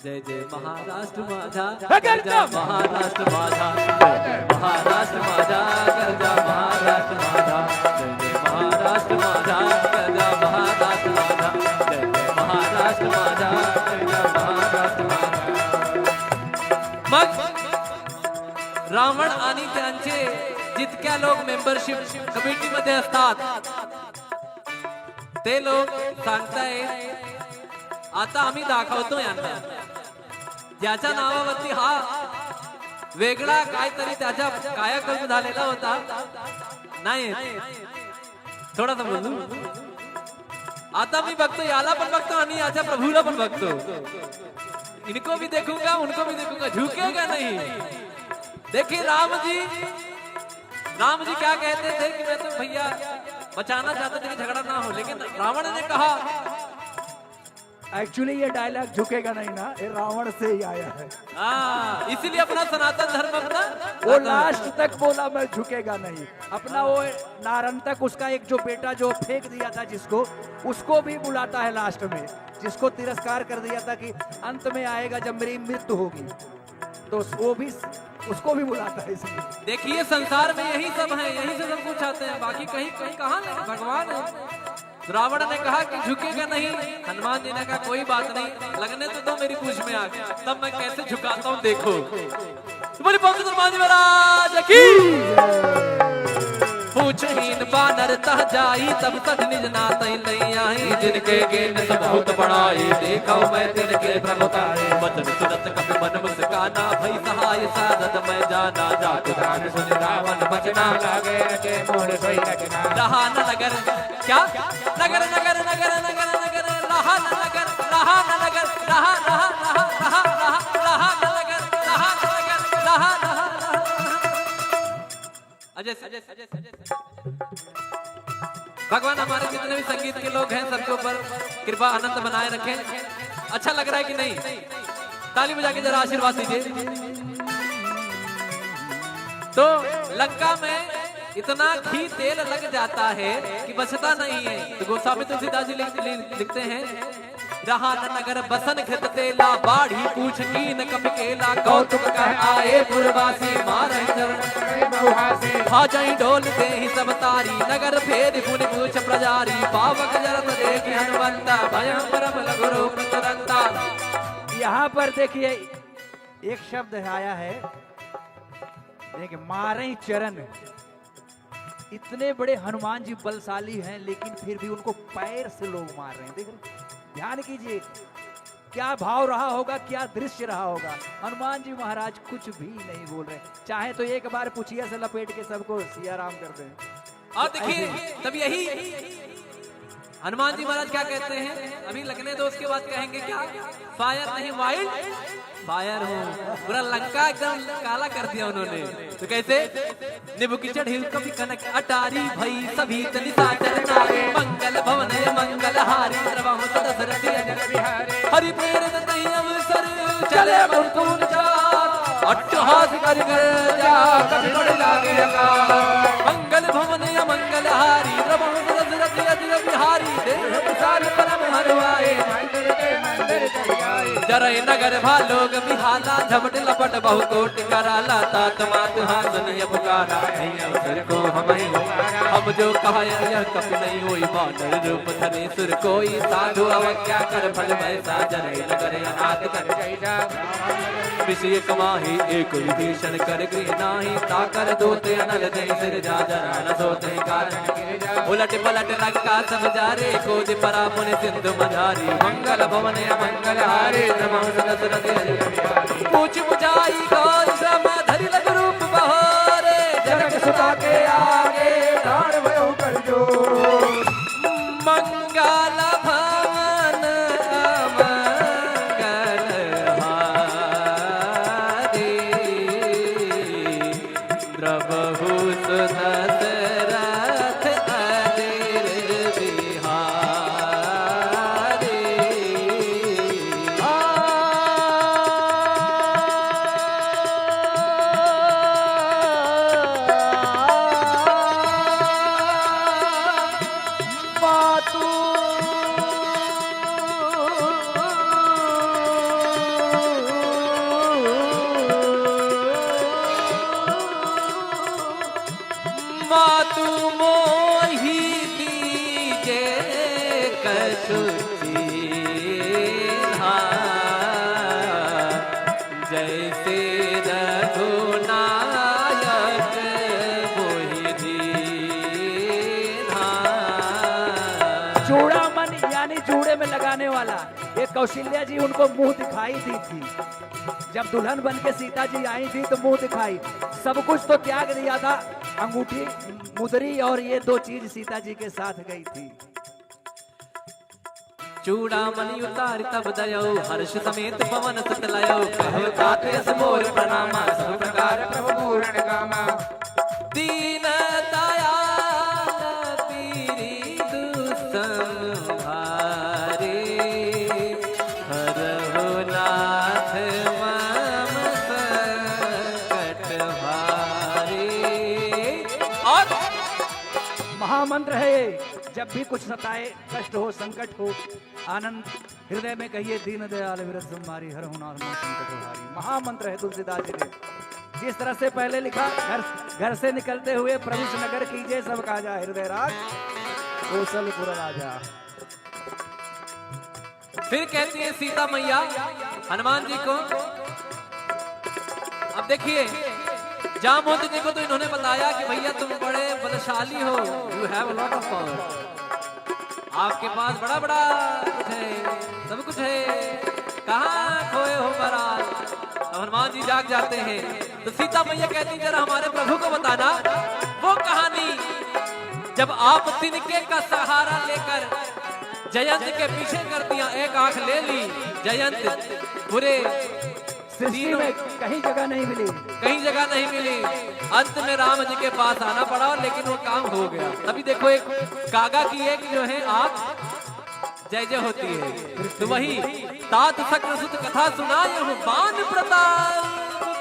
जय जय महाराष्ट्र माझा, गरजा महाराष्ट्र माझा, महाराष्ट्र माझा, गरजा महाराष्ट्र माझा, जय जय महाराष्ट्र माझा, गरजा महाराष्ट्र माझा, जय जय महाराष्ट्र माझा, गरजा महाराष्ट्र माझा। मग रावण आणि त्यांचे जितक्या लोक मेंबरशिप कमिटी मध्ये असतात ते लोक सांगतायत आता आम्ही दाखवतो यांना, ज्याच्या नावावरती हा वेगळा काहीतरी त्याच्या कायाकल्प झालेला होता नाही, थोडासा बोलू। आता मी बघतो याला पण बघतो आणि याच्या प्रभूला पण बघतो, इनको भी देखूंगा उनको भी देखूंगा, झुकेगा नहीं। देखिए राम जी क्या कहते थे कि मैं तो भैया बचाना चाहते थे कि झगड़ा ना हो, लेकिन रावण ने कहा एक्चुअली ये डायलॉग झुकेगा नहीं ना, ये रावण से ही आया है। इसीलिए अपना सनातन धर्म अपना वो लास्ट तक बोला मैं झुकेगा नहीं। अपना वो नारंतक उसका एक जो बेटा जो फेंक दिया था जिसको, उसको भी बुलाता है लास्ट में, जिसको तिरस्कार कर दिया था कि अंत में आएगा जब मेरी मृत्यु होगी, तो वो भी उसको भी बुलाता है। इसलिए देखिए संसार में यही सब है, यही से सब कुछ आते हैं, बाकी कहीं कहीं कहाँ नहीं, भगवान है। रावण ने कहा कि झुकेगा नहीं, हनुमान जी ने कहा कोई बात नहीं, लगने तो दो मेरी पूछ में आग, तब मैं कैसे झुकाता हूँ देखो। तुम्हारी पंख हनुमान जी महाराज की पूछहीन बानर तह जाई, तब तक निज नातई नहीं आई, जिनके गेन सब बहुत बड़ाई, देखा मैं तिनके प्रभुताई, वचन सुनत कपि मन मुस्काना, भई सहाय साधत मैं जाना, जात दान सुन रावण बचना, लागे के मोर सोई रखना। रहा न नगर क्या नगर नगर नगर नगर नगर रहा न नगर, रहा न नगर, रहा रहा रहा रहा रहा रहा न नगर, रहा न नगर, रहा रहा भगवान हमारे जितने भी संगीत के लोग हैं सबके ऊपर कृपा अनंत बनाए रखें। अच्छा लग रहा है कि नहीं? ताली बजा के जरा आशीर्वाद दीजिए। तो लंका में इतना घी तेल लग जाता है कि बचता नहीं है। तो गोस्वामी तुलसीदास जी लिखते हैं, रहा न नगर बसन घृत तेला, बाढ़ी पूछ कीन कपि केला, कौतुक कह आए पुरवासी, मारहि चरण खा जाई ढोल दे ही सब तारी, नगर फेर पुनि पूछ प्रजारी, पावक जरत देखि हनुमंता, भयं परम लघु रूप तुरंता। यहाँ पर देखिए एक शब्द आया है, देखिए मारे चरण। इतने बड़े हनुमान जी बलशाली हैं, लेकिन फिर भी उनको पैर से लोग मार रहे हैं। देख रहे, ध्यान कीजिए, क्या भाव रहा होगा, क्या दृश्य रहा होगा। हनुमान जी महाराज कुछ भी नहीं बोल रहे, चाहे तो एक बार पुछिया से लपेट के सबको सिया राम कर दें। और देखिए तब यही हनुमान जी महाराज क्या कहते हैं, अभी लगने दो उसके बाद कहेंगे क्या, फायर नहीं वाइल्ड फायर हूँ। पूरा लंका एकदम काला कर दिया उन्होंने। तो कैसे, निबु की चढ़ी कभी कनक अटारी भई सभी तनिता चरनारे मंगल भवन मंगल हारी दशरथ हरि प्रेरित नहीं अवसर चले मुकुंद चार अट्टहास कर जा कभी बड़ लागे मंगल भवन मंगल हारी दशरथ बिहारी देव सारे परम हरवाए जरय नगर भालोग बिहाला झपट लपट बहु कोट कराला तात मात हासनिय पुकारा अवसर को हम जो कहा यह कप नहीं होई बानर रूप धरे सुर कोई साधु अवज्ञा कर फल वैसा जरय नगर अनाथ कर विषय कमाही एक विभीषण कर गृह नाही ताकर दोते अनल जय सिर जा जरा न सोते कारण उलट पलट लंका सब जारे कोद परा मुनि सिंधु मझारी मंगल भवन मंगल हारे पूछ बुझाई गौर श्रम धरि लग रूप बहोरे जनक सुता के आगे ठाड़ भयो कर जो मंगल भवन मंगल हारे द्रवहु सुदशरथ अदिर बिहारी। मातु मोहि दीजे कछु चीन्हा जैसे रघुनायक मोहि दीन्हा। चूड़ामन यानी जूड़े में लगाने वाला, ये कौशल्या जी उनको मुंह दिखाई दी थी। जब दुल्हन बन के सीता जी आई थी तो मुंह दिखाई, सब कुछ तो त्याग दिया था, अंगूठी मुदरी और ये दो चीज सीता जी के साथ गई थी। चूड़ामणि उतार तब दयो हर्ष समेत पवन सुत लयो कहो तात यस मोर प्रणामा सब प्रकार प्रभु पूर्ण कामा दीन दयाल पीरी दुसंहारे हरहु नाथ मम संकट भारे। और महामंत्र है ये, जब भी कुछ सताए, कष्ट हो, संकट हो, आनंद हृदय में कहिए दीन दयाल विरत संहारी हर हुनार मन संकट हारी। महामंत्र है तुलसीदास जी ने। जिस तरह से पहले लिखा, घर से निकलते हुए प्रवेश नगर कीजिए सब काजा हृदय राज कौशलपुर राजा। फिर कहती है सीता मैया हनुमान जी को, अब देखिए जामवंत जी को तो इन्होंने बताया कि भैया तुम बड़े बलशाली हो, you have a lot of power, आपके पास बड़ा बड़ा कुछ है, सब कुछ है, कहाँ खोए हो महाराज। तो हनुमान जी जाग जाते हैं तो सीता मैया कहती जरा हमारे प्रभु को बताना वो कहानी जब आप तिनके का सहारा लेकर जयंत के पीछे कर दिया, एक आंख ले ली, जयंत पूरे सृष्टि में कहीं जगह नहीं मिली, कहीं जगह नहीं मिली, अंत में राम जी के पास आना पड़ा, लेकिन वो काम हो गया। तभी देखो एक कागा की एक जो है आंख जय जय होती है। तो वही तात सक्र सुत कथा सुनायो बान प्रताप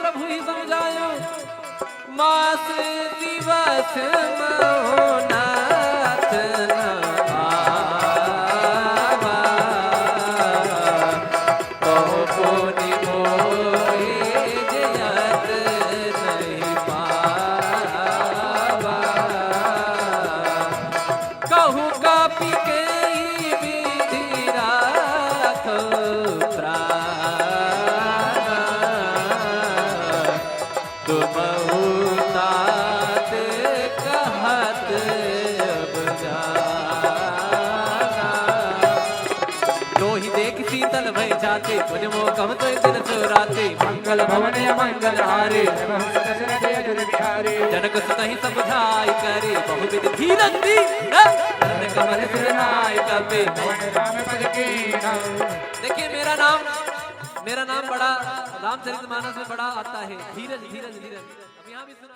प्रभु ही समझायो मास दिवस महोनाथ जाते राते तुझ मोकम तो दिन सुराते मंगल भवन या मंगल हारे जनक सुतहि समझाई करे बहुविध धीरज दी कमल सिरनाय कपे। देखिए मेरा नाम बड़ा रामचरितमानस में बड़ा आता है, धीरज धीरज धीरज। अब यहाँ भी सुना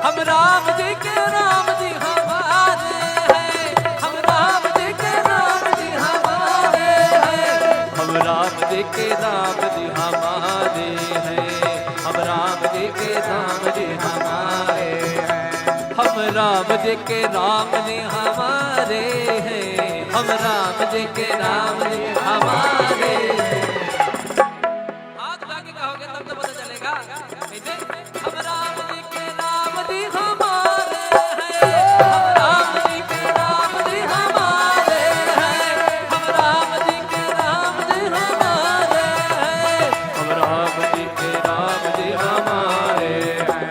हम राम जी के राम जी हमारे हैं, हम राम जी के राम जी हमारे हैं, हम राम जी के राम जी हमारे हैं, हम राम जी के राम जी हमारे हैं, हम राम जी के राम जी हमारे हैं, हम राम जी के राम जी हमारे हैं। हाथ उठा के कहोगे तब तो पता चलेगा। कैसे? हम राम जी के राम जी हमारे हैं, हम राम जी के राम जी हमारे हैं, हम राम जी के राम जी हमारे हैं, हम राम जी के राम जी हमारे हैं।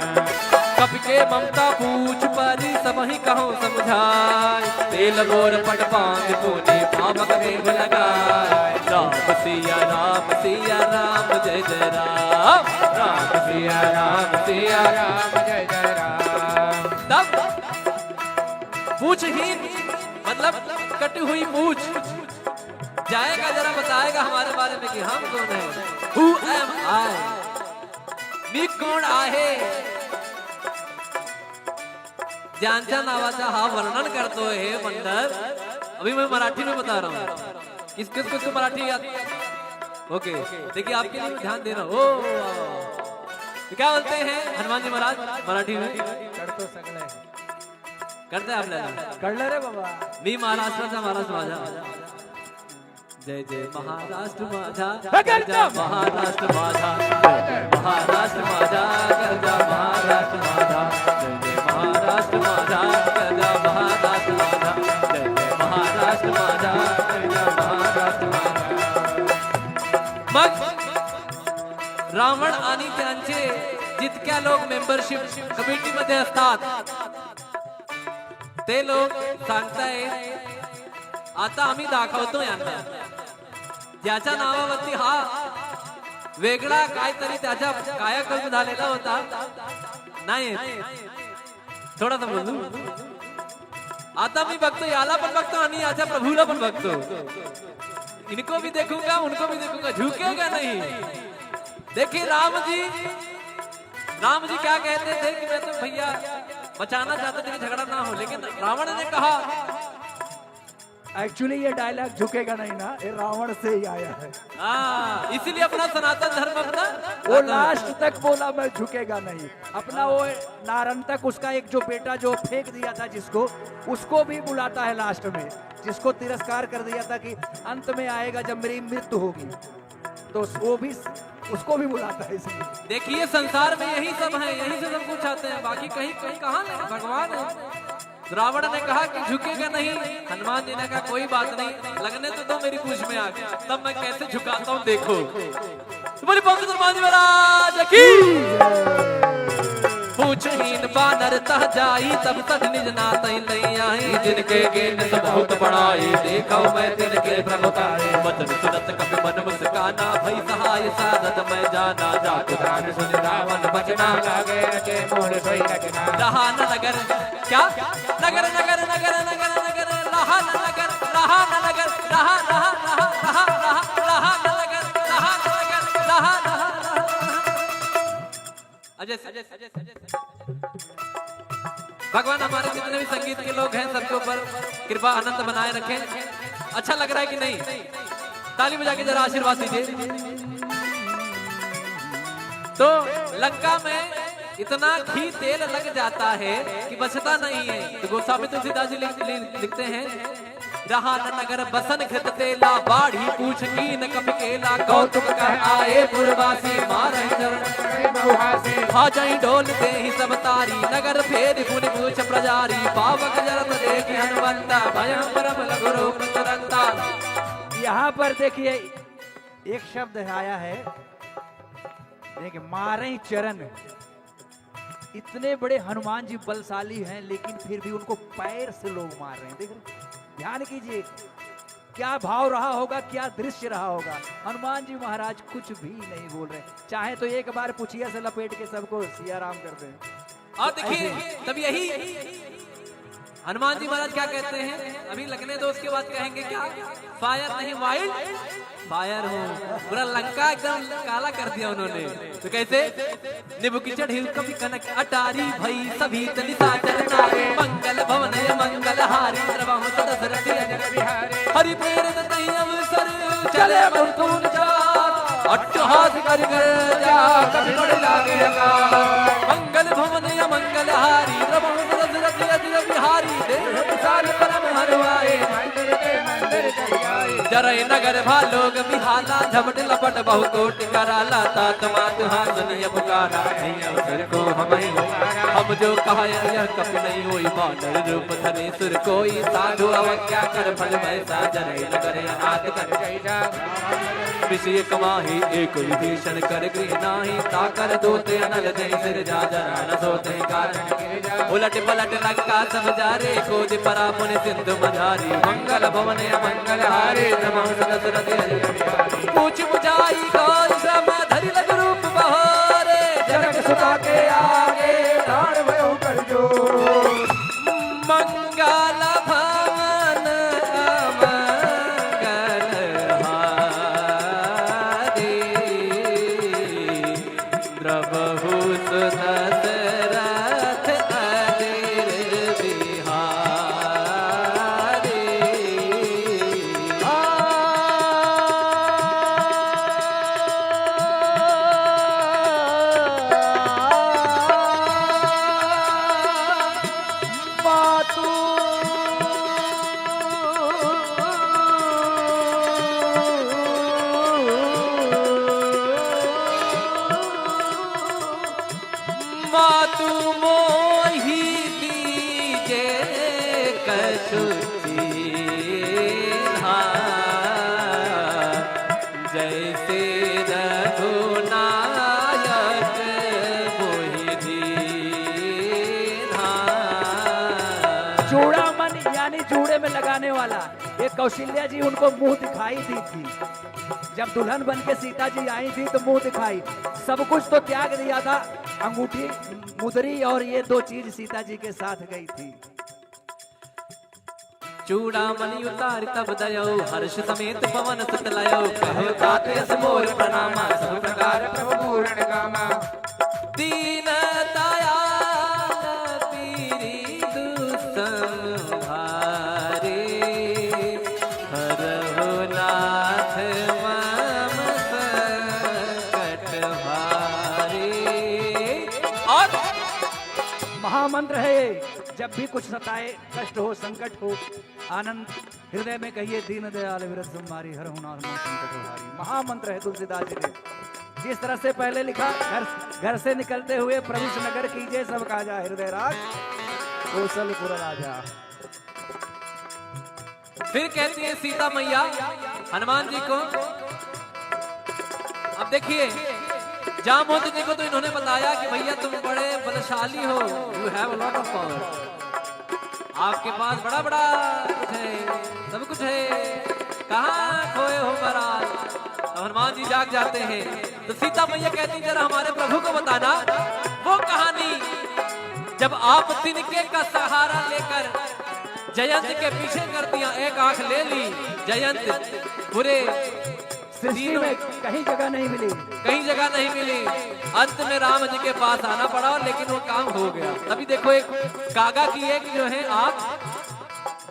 कपि के ममता पूछ परी सबहि कहो समझाए, तेल बोर पट पांग पुनि पावक देव लगाए। राम सिया राम जय जय राम, राम सिया राम जय जय राम। तब पूछहीन मतलब कटी हुई पूछ जाएगा, जरा बताएगा हमारे बारे में कि हम कौन है। Who am I? मी कोण आहे, ज्यांच्या नावाचा हा वर्णन करतोय हे मंडल। अभी मैं मराठी में बता रहा हूँ, किस किस को मराठी आती है? ओके देखिए आपके लिए ध्यान दे रहा हूँ। तो क्या बोलते हैं हनुमान जी महाराज मराठी में? करतो सगळे करते आपल्याला कळलं रे बाबा। मी महाराष्ट्राचा महाराज माझा, जय जय महाराष्ट्र माझा, गरजा महाराष्ट्र माझा, महाराष्ट्र माझा, गरजा महाराष्ट्र माझा, जय जय महाराष्ट्र माझा, गरजा महाराष्ट्र माझा, जय जय महाराष्ट्र माझा, गरजा महाराष्ट्र माझा। मग रावण आणि त्यांचे जितक्या लोक मेंबरशिप कमिटी मध्ये असतात ते लोक सांगतायत आता आम्ही दाखवतो यांना, ज्याच्या नावावरती हा वेगळा काहीतरी त्याच्या कायाकल्प झालेला होता नाही, थोडासा बोलू। आता मी बघतो याला पण बघतो आणि याच्या प्रभूला पण बघतो, इनको भी देखूंगा उनको भी देखूंगा, झुकेगा नहीं। देखिए राम जी क्या कहते थे कि मैं तो भैया बचाना चाहते थे कि झगड़ा ना हो, लेकिन रावण ने कहा एक्चुअली ये डायलॉग झुकेगा नहीं ना, ये रावण से ही आया है। इसीलिए अपना सनातन धर्म अपना वो लास्ट तक बोला मैं झुकेगा नहीं। अपना वो नारंतक उसका एक जो बेटा जो फेंक दिया था जिसको, उसको भी बुलाता है लास्ट में, जिसको तिरस्कार कर दिया था कि अंत में आएगा जब मेरी मृत्यु होगी, तो वो भी उसको भी बुलाता है। इसलिए देखिए संसार में यही सब है, यही से सब कुछ आते हैं, बाकी कहीं कहीं कहाँ नहीं, भगवान है। रावण ने कहा कि झुकेगा नहीं, हनुमान जी ने कहा कोई बात नहीं, लगने तो दो मेरी पूछ में आ गया, तब मैं कैसे झुकाता हूँ देखो। तो बोली पंकज हनुमान जी महाराज की। पूछहीन बानर तह जाई तब तक निज नात नहीं आई, जिनके गेन सब बहुत बड़ाई देखो मैं तिनके प्रभुताई। वचन सुनत कपि मन मुस्काना भई सहाय साधत मैं जाना, जात दान सुन रावण बचना लागे रचे मोर सोई रचना। रहा न नगर क्या नगर नगर नगर नगर नगर रहा न नगर रहा न नगर रहा रहा रहा रहा रहा रहा न नगर रहा न नगर रहा रहा अजय भगवान हमारे जितने भी संगीत के लोग हैं सबके ऊपर कृपा आनंद बनाए रखें। अच्छा लग रहा है कि नहीं? ताली बजा के जरा आशीर्वाद दीजिए। तो लंका में इतना घी तेल लग जाता है कि बचता नहीं है। तो गोस्वामी तुलसीदास जी लिखते हैं, रहा न नगर बसन घृत तेला बाढ़ी पूछ की न कपि केला, कौतुक कह आए पुरवासी मारहि चरण खा जाई डोल दे ही सब तारी, नगर फेर पुनि पूछ प्रजारी, पावक जरत देखि हनुमंता भयं परम लघु रूप तुरंता। यहाँ पर देखिए एक शब्द आया है, देखिए मारे चरण। इतने बड़े हनुमान जी बलशाली हैं लेकिन फिर भी उनको पैर से लोग मार रहे हैं। देख रहे, ध्यान कीजिए, क्या भाव रहा होगा, क्या दृश्य रहा होगा। हनुमान जी महाराज कुछ भी नहीं बोल रहे, चाहे तो एक बार पुछिया से लपेट के सबको सिया राम कर दें। और देखिए तब यही हनुमान जी महाराज क्या कहते हैं, अभी लगने दो, उसके बाद कहेंगे क्या, फायर नहीं वाइल्ड फायर हो। पूरा लंका एकदम काला कर दिया उन्होंने। तो कैसे, निबु की चढ़ी कभी कनक अटारी भई सभी तनिता चरना मंगल भवन मंगल हारी दशरथ हरि प्रेरित नहीं अवसर चले मुरतुन चार अट्टहास कर जा कभी बड़ लागे मंगल भवन मंगल हारी दशरथ बिहारी देव सारे परम हरवाए जरय नगर भालोग बिहाला झपट लपट बहु कोटि कराला तात मात हासनिय पुकारा नहीं अवसर को हम जो कहा यह कप नहीं होई बानर रूप धरे सुर कोई साधु अवज्ञा कर फल वैसा जरय नगर अनाथ कर जय जा विषय कमाही एक विभीषण कर गृह नाही ताकर दोते अनल जय सिर जा जरा न सोते कारण उलट पलट लंका समझारे कोदि परा मुनि सिंधु मझारी मंगल भवन मंगल हारे पूछ बुझाई कोई श्रम धरि लग रूप बहारे जनक सुता के आगे प्राण भयो कर जो मंगल भवन मंगल हारे द्रवहु सुदशरथ अदिर बिहारी। मातु मोहि दीजे कछु चीन्हा जैसे रघुनायक मोहि दीन्हा। चूड़ामन यानी जूड़े में लगाने वाला, ये कौशल्या जी उनको मुंह दिखाई दी थी। जब दुल्हन बन के सीता जी आई थी तो मुंह दिखाई, सब कुछ तो त्याग दिया था, अंगूठी मुदरी और ये दो चीज सीता जी के साथ गई थी। चूड़ामणि उतार तब दयो हर्ष समेत पवन सुत लयो कहो तात यस मोर प्रणामा सब प्रकार प्रभु पूर्ण कामा दीन दयाल पीरी दुसंहारे हरहु नाथ मम संकट भारे। और महामंत्र है, जब भी कुछ सताए, कष्ट हो, संकट हो, आनंद हृदय में कहिए दीन दयाल विरत संहारी हर हुनार संकट हारी। महामंत्र है तुलसीदास जी ने। जिस तरह से पहले लिखा, घर से निकलते हुए प्रवेश नगर कीजिए सब काजा हृदय राज कौशलपुर राजा। फिर कहती है सीता मैया हनुमान जी को, अब देखिए जामवंत जी को तो इन्होंने बताया कि भैया तुम बड़े बलशाली हो, you have a lot of power, आपके पास बड़ा बड़ा कुछ है, सब कुछ है, कहाँ खोए हो महाराज। तो हनुमान जी जाग जाते हैं तो सीता मैया कहती जरा हमारे प्रभु को बताना वो कहानी जब आप तिनके का सहारा लेकर जयंत के पीछे कर दिया, एक आंख ले ली जयंत, पूरे सृष्टि में कहीं जगह नहीं मिली, कहीं जगह नहीं मिली, अंत में राम जी के पास आना पड़ा, लेकिन वो काम हो गया। अभी देखो एक कागा की एक जो है आंख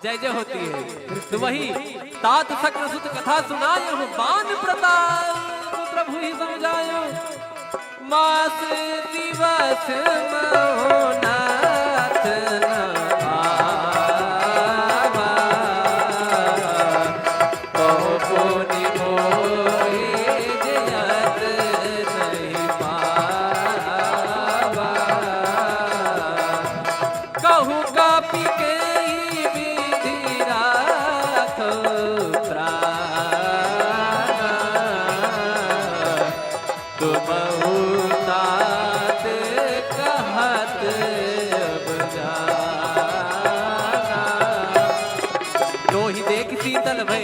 जय जय होती है, तो वही तात सक्र सुत कथा सुनायो बान प्रताप प्रभु ही समझायो मास दिवस महोनाथ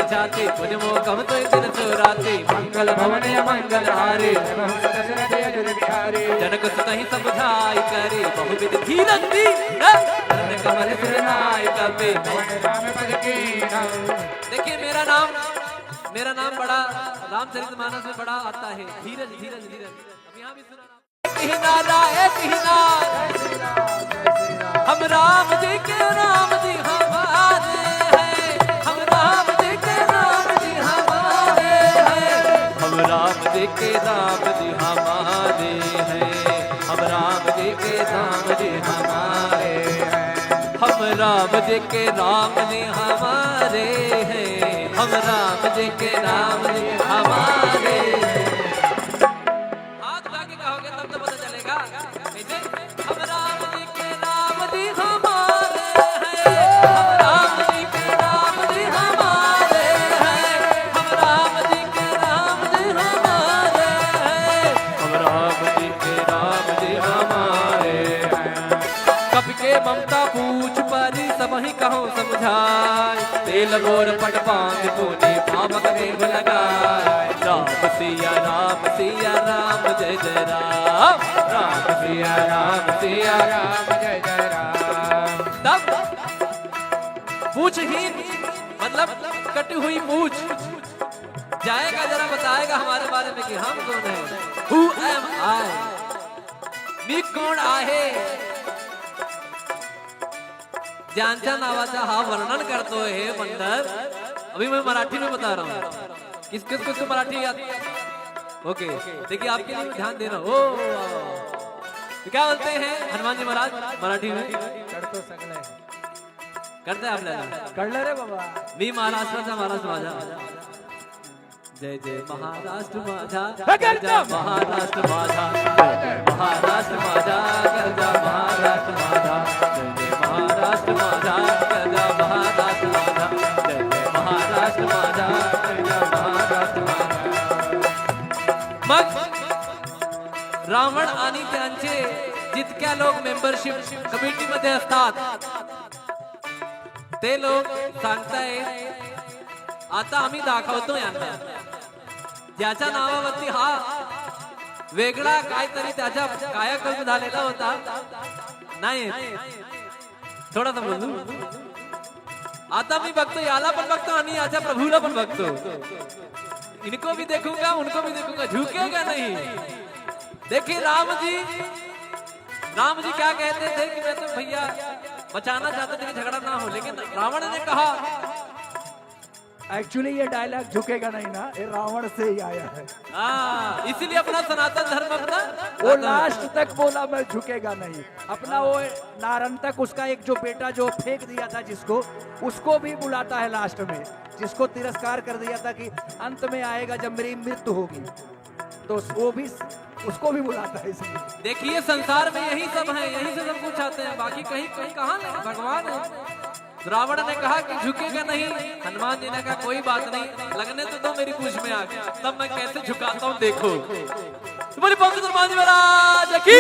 जाते मुझ मोकम तो दिन सुराते मंगल भवन मंगल हारे जनक सुतहि समझाई करे बहुविध धीरज दीन कमल सिरनाय कपे। देखिए मेरा नाम बड़ा रामचरितमानस में बड़ा आता है, धीरज धीरज धीरज। अब यहाँ भी सुना हम राम जी के राम जी हमारे हैं, हम राम जी के राम जी हमारे हैं, हम राम जी के राम जी हमारे हैं, हम राम जी के राम जी हमारे हैं, हम राम जी के राम जी हमारे हैं, हम राम जी के राम जी हमारे हैं। हाथ उठा के कहोगे तब तो पता चलेगा। हम राम जी के राम जी हमारे हैं, हम राम जी के राम जी हमारे हैं, हम राम जी के राम जी हमारे हैं, हम राम जी के राम जी हमारे हैं। कब के ममता पूछ परी सब ही कहो समझाए, तेल गोर पट पांग तूने पावक देव लगाए। राम सिया राम जय जय राम, राम सिया राम जय जय राम। तब पूछहीन मतलब कटी हुई पूछ जाएगा, जरा बताएगा हमारे बारे में कि हम कौन है। Who am I? मी कोण आहे, ज्यांच्या नावाचा हा वर्णन करतोय हे बंदर। अभी मैं मराठी में बता रहा हूँ, किस किस को मराठी आती है? ओके देखिए आपके लिए ध्यान दे रहा हूँ। तो क्या बोलते हैं हनुमान जी महाराज मराठी में? करतो सगळे करते आपल्याला कळलं रे बाबा। मी महाराष्ट्राचा महाराष्ट्र माझा, जय जय महाराष्ट्र माझा, गरजा महाराष्ट्र माझा, महाराष्ट्र माझा, गरजा महाराष्ट्र माझा, जय जय महाराष्ट्र माझा, गरजा महाराष्ट्र माझा, जय जय महाराष्ट्र माझा, गरजा महाराष्ट्र माझा। मग रावण आणि त्यांचे जितक्या लोक मेंबरशिप कमिटी मध्ये असतात ते लोक सांगतायत आता आम्ही दाखवतो यांना, ज्याच्या नावावरती हा वेगळा काहीतरी त्याच्या कायाकल्प झालेला होता नाही, थोडासा बोलू। आता मी बघतो याला पण बघतो आणि याच्या प्रभूला पण बघतो, इनको भी देखूंगा उनको भी देखूंगा, झुकेगा नहीं। देखिए राम जी क्या कहते थे कि मैं तो भैया बचाना चाहते थे कि झगड़ा ना हो, लेकिन रावण ने कहा एक्चुअली ये डायलॉग झुकेगा नहीं ना, ये रावण से ही आया है। इसीलिए अपना सनातन धर्म अपना वो लास्ट तक बोला मैं झुकेगा नहीं। अपना वो नारंतक उसका एक जो बेटा जो फेंक दिया था जिसको, उसको भी बुलाता है लास्ट में, जिसको तिरस्कार कर दिया था कि अंत में आएगा जब मेरी मृत्यु होगी, तो वो भी उसको भी बुलाता है। इसलिए देखिए संसार में यही सब है, यही से सब कुछ आते हैं, बाकी कहीं कहीं कहाँ नहीं, भगवान है। रावण ने कहा कि झुकेगा नहीं, हनुमान जी ने कहा कोई बात नहीं, लगने तो दो मेरी पूछ में आ गया, तब मैं कैसे झुकाता हूँ देखो। तुम्हारी पंख हनुमान जी महाराज की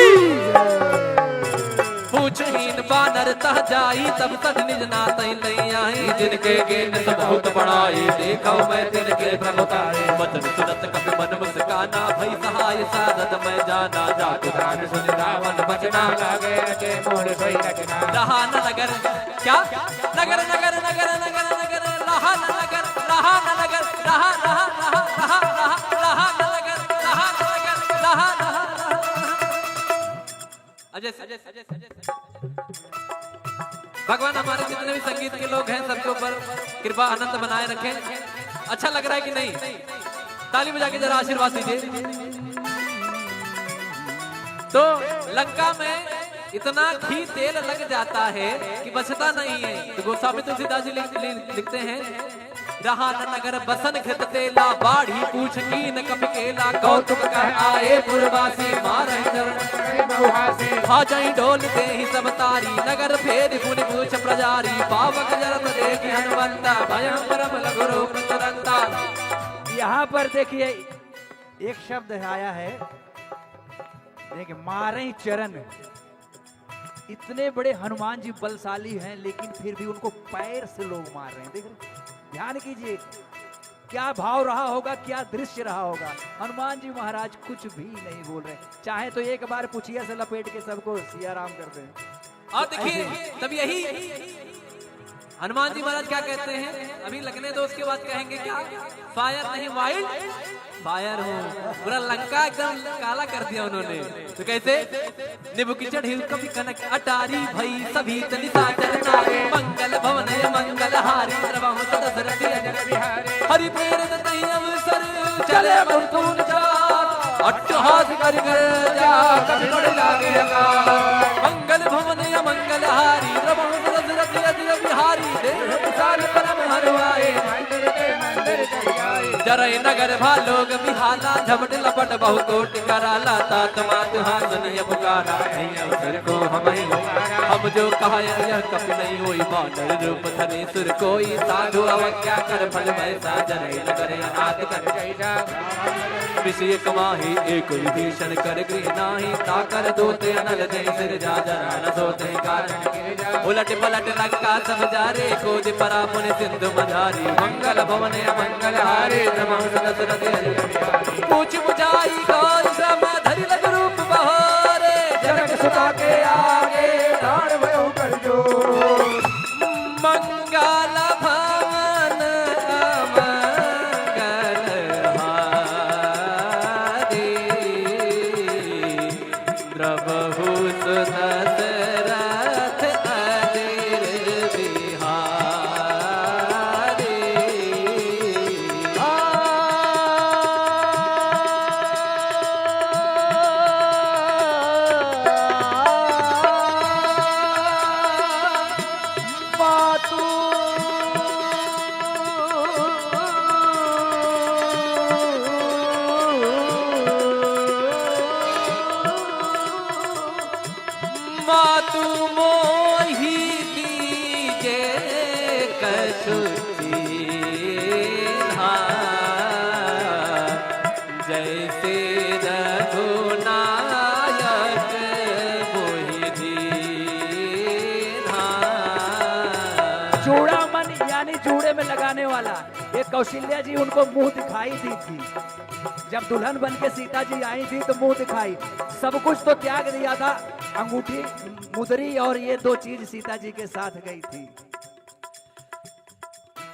पूछहीन बानर तह जाई, तब तक निज नात नहीं आई, जिनके गेन सब बहुत बड़ाई, देखो मैं तिनके प्रभुताई, वचन सुनत कपि मन मुस्काना, भई सहाय साधत मैं जाना, जातु दान सुन रावण बचना, लागे रचे मोर सोई रचना। रहा न नगर क्या नगर नगर नगर नगर नगर, रहा न नगर, रहा न नगर, रहा रहा रहा रहा रहा रहा न नगर, रहा न नगर, रहा रहा भगवान हमारे जितने भी संगीत के लोग हैं सबके ऊपर कृपा आनंद बनाए रखें। अच्छा लग रहा है कि नहीं? ताली बजा के जरा आशीर्वाद दीजिए। तो लंका में इतना घी तेल लग जाता है कि बचता नहीं है। तो गोस्वामी तुलसीदास जी लिखते हैं, रहा न नगर बसन घृत तेला, बाढ़ी पूछ की न कपि केला, कौतुक कह आए पुरवासी, मारहि चरण भाजई डोल दे ही सब तारी, नगर फेर पुनि पूछ प्रजारी, पावक जरत देखि हनुमंता, भयं परम लघु रूप तुरंता। यहाँ पर देखिए एक शब्द आया है, देखिए मारे चरण। इतने बड़े हनुमान जी बलशाली हैं, लेकिन फिर भी उनको पैर से लोग मार रहे हैं। देख रहे, ध्यान कीजिए, क्या भाव रहा होगा, क्या दृश्य रहा होगा। हनुमान जी महाराज कुछ भी नहीं बोल रहे, चाहे तो एक बार पुछिया से लपेट के सबको सिया राम कर दें। और देखिए तब यही हनुमान जी महाराज क्या कहते हैं, अभी लगने दो, उसके बाद कहेंगे क्या, फायर नहीं वाइल्ड फायर हूँ। पूरा लंका एकदम काला कर दिया उन्होंने। तो कैसे, निबु की चढ़ी कभी कनक अटारी भई सभी तनि साचर नारे, मंगल भवन मंगल हारी द्रवहु दशरथ अजर बिहारी, हरि प्रेरित तहि अवसर चले मुरतुन चार, अट्टहास कर जा कभी बड़ लागे अकार, मंगल भवन मंगल हारी द्रवहु दशरथ अजर बिहारी, देव प्रसाद परम हरवाए जरय नगर भालोग बिहाला, झपट लपट बहु कोटि कराला, तात मात हासनिय पुकारा, नहीं अवसर को हम जो कहा यह कपि नहीं होई, बानर रूप धरे सुर कोई, साधु अवज्ञा कर फल वैसा, जरय नगर अनाथ कर विषय कमाही, एक विभीषण कर गृह नाही, ताकर दोते अनल दे सिर जा जरा न सोते कारण, उलट पलट लंका सब जारे, कोदि परा पुनि सिंधु मझारी, मंगल भवन मंगल हारे पूछ बुझाई गौर श्रम धरि लग रूप बहोरे, जनक सुता के आगे प्राण भयो कर जो, मंगल भवन मंगल हारे द्रवहु दशरथ अजर बिहारी। मातु मोहि दीजे कछु दीन्हा, जैसे रघुनायक मोहि दीन्हा। चूड़ामन यानी चूड़े में लगाने वाला, एक कौशल्या जी उनको मुंह दिखाई दी थी, जब दुल्हन बन के सीता जी आई थी तो मुंह दिखाई, सब कुछ तो त्याग दिया था, अंगूठी मुदरी और ये दो चीज सीता जी के साथ गई थी।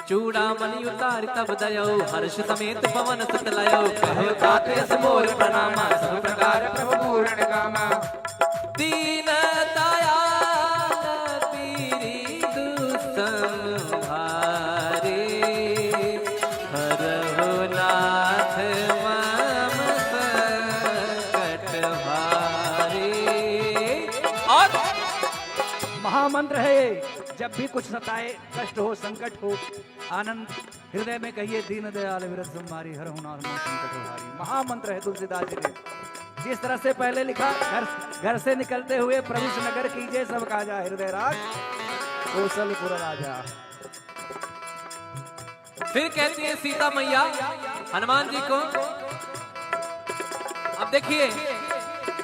चूड़ामणि उतार तब दयो, हर्ष समेत पवन सुत लयो, कहो तात यस मोर प्रणामा, सब प्रकार प्रभु पूर्ण कामा, दीन दयाल पीरि दुसम भारे, हरहु नाथ मम संकट भारे। और महामंत्र है ये, जब भी कुछ सताए, कष्ट हो, संकट हो, आनंद हृदय में कहिए, दीन दयाल विरत तुम्हारी हर हुनार में संकट हारी। महामंत्र है तुलसीदास जी ने। जिस तरह से पहले लिखा, घर से निकलते हुए प्रवेश नगर कीजिए सब काजा, हृदय राज कौशलपुर राजा। फिर कहती है सीता मैया हनुमान जी को, अब देखिए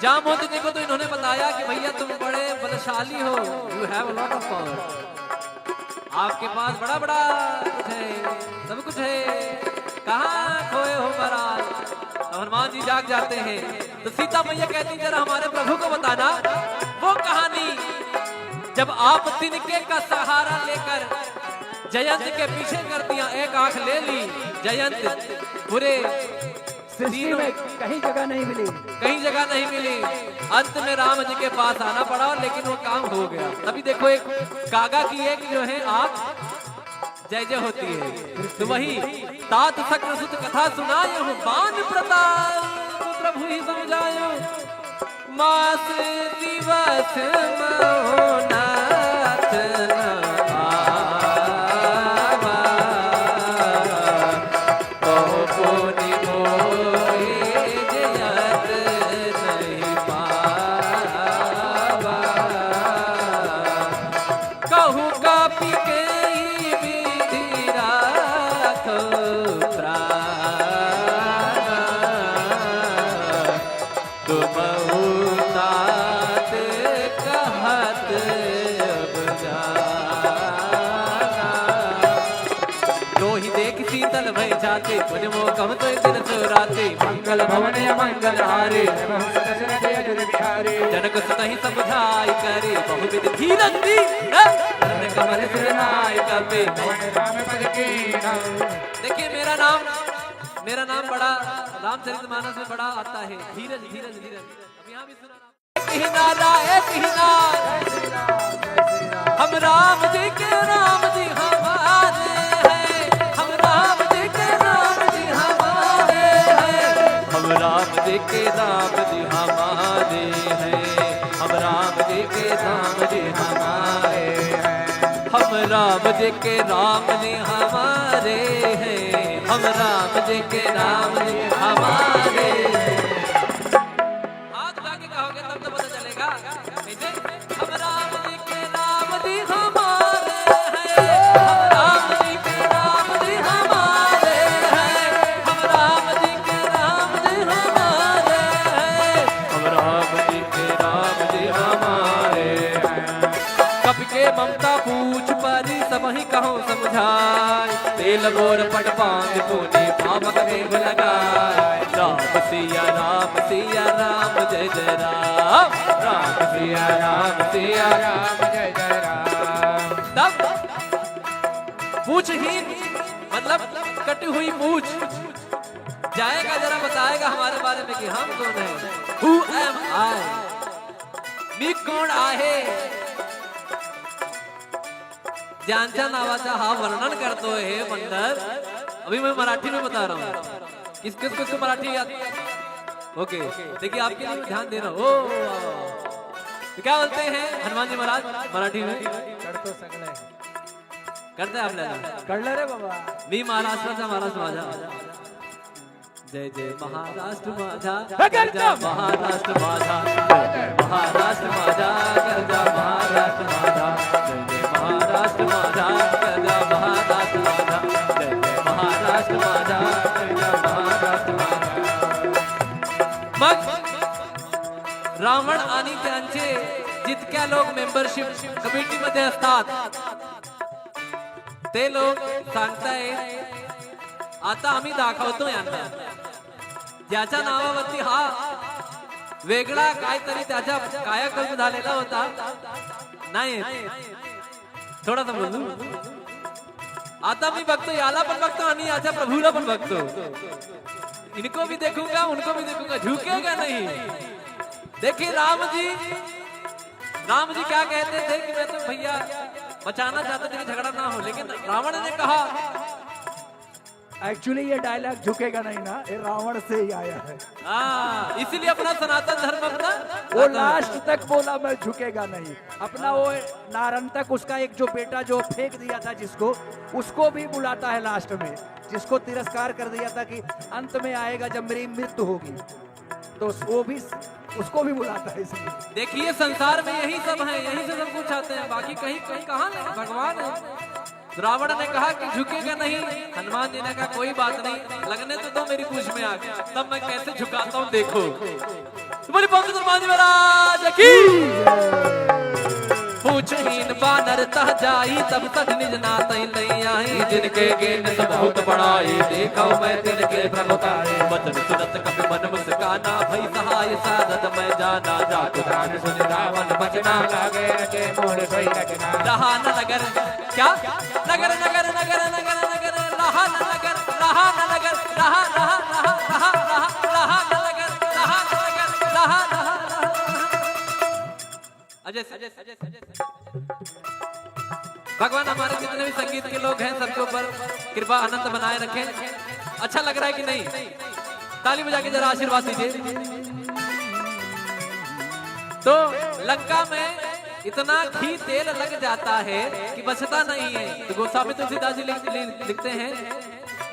जामवंत जी को तो इन्होंने बताया कि भैया तुम बड़े बलशाली हो, you have a lot of power, आपके पास बड़ा बड़ा कुछ है, सब कुछ है, कहाँ खोए हो महाराज। तो हनुमान जी जाग जाते हैं, तो सीता मैया कहती जरा हमारे प्रभु को बताना वो कहानी, जब आप तिनके का सहारा लेकर जयंत के पीछे कर दिया, एक आंख ले ली, जयंत पूरे सृष्टि में कहीं जगह नहीं मिली, कहीं जगह नहीं मिली, अंत में राम जी के पास आना पड़ा, लेकिन वो काम हो गया। तभी देखो एक कागा की एक जो है आंख जय जय होती है, तो वही तात सक्र सुत कथा सुनायो, बान प्रताप प्रभु ही समझायो, मास दिवस महोनाथ जाते सकल भवन मंगल हारे दशरथ अजुर बिहारी जनक सुतहि समझाई करे बहुविध धीरज दीन कमल सिर नाय कपे राम पद की देखिए मेरा नाम बड़ा रामचरितमानस में बड़ा आता है धीरज धीरज धीरज। अब यहाँ भी सुना हम राम जी के राम जी हमारे हैं हम राम जी के राम जी हमारे हैं हम राम जी के राम जी हमारे हैं हम राम जी के राम जी हमारे हैं हम राम जी के राम जी हमारे हैं हम राम जी के राम जी हमारे हैं। हाथ उठा के कहोगे तब तो पता चलेगा कैसे हम राम जी के राम जी हमारे हैं हम राम जी के राम जी हमारे हैं हम राम जी के राम जी हमारे हैं हम राम जी के राम जी हमारे हैं। कप के ममता पूछ परी सब ही कहो समझाए तेल गोर पट पांग पुनि पावक देव लगाए राम सिया राम जय जय राम राम सिया राम जय जय राम। तब पूछहीन मतलब कटी हुई पूछ जाएगा जरा बताएगा हमारे बारे में कि हम कौन है Who am I? मी कोण आहे ज्यांच्या नावाचा हा वर्णन करतोय हे बंदर। अभी मैं मराठी में बता रहा हूँ किस किस को मराठी आती है। ओके देखिए आपके लिए ध्यान दे रहा हूँ। तो क्या बोलते हैं हनुमान जी महाराज मराठी में कर तो सकले करते आपल्याला कळलं रे बाबा मी महाराष्ट्राचा महाराज माझा जय जय महाराष्ट्र माझा गरजा महाराष्ट्र माझा महाराष्ट्र माझा गरजा महाराष्ट्र माझा जय जय महाराष्ट्र माझा गरजा महाराष्ट्र माझा जय जय महाराष्ट्र माझा गरजा महाराष्ट्र माझा। मग रावण आणि त्यांचे जितक्या लोक मेंबरशिप कमिटी मध्ये असतात ते लोक सांगतायत आता आम्ही दाखवतो यांना ज्याच्या नावावरती हा वेगळा काहीतरी त्याच्या कायाकल्प झालेला होता नाही थोडासा बोलू आता मी बघतो याला पण बघतो आणि याच्या प्रभूला पण बघतो इनको भी देखूंगा उनको भी देखूंगा झुकेगा नहीं। देखिए राम जी क्या कहते थे कि मैं तो भैया बचाना चाहते थे कि झगड़ा ना हो लेकिन रावण ने कहा एक्चुअली ये डायलॉग झुकेगा नहीं ना ये रावण से ही आया है। इसीलिए अपना सनातन धर्म अपना वो लास्ट तक बोला मैं झुकेगा नहीं अपना वो नारंतक उसका एक जो बेटा जो फेंक दिया था जिसको उसको भी बुलाता है लास्ट में जिसको तिरस्कार कर दिया था कि अंत में आएगा जब मेरी मृत्यु होगी तो वो भी उसको भी बुलाता है इसलिए। देखिए संसार में यही सब है यही से सब कुछ आते हैं बाकी कहीं कहीं कहाँ भगवान है। रावण ने कहा कि झुकेगा नहीं हनुमान जी ने कहा कोई बात नहीं लगने तो दो मेरी पूछ में आ गया तब मैं कैसे झुकाता हूँ देखो तुम्हारी पंख हनुमान जी महाराज की पूछहीन बानर तह जाई तब तक निज नातई नहीं आई जिनके गेन सब बहुत बड़ाई देखो मैं तिनके प्रभुताई वचन सुनत कपि मन मुस्काना भई सहाय साधत मैं जाना जात दान सुन रावण बचना लागे रचे मोर सोई रचना रहा न नगर क्या नगर नगर नगर नगर नगर रहा न नगर रहा न नगर रहा रहा रहा रहा रहा रहा न नगर रहा न नगर रहा रहा अजय भगवान हमारे जितने भी संगीत के लोग हैं सबके ऊपर कृपा आनंद बनाए रखें। अच्छा लग रहा है कि नहीं ताली बजा के जरा आशीर्वाद दीजिए। तो लंका में इतना घी तेल लग जाता है कि बचता नहीं है। तो गोस्वामी तुलसीदास जी लिखते हैं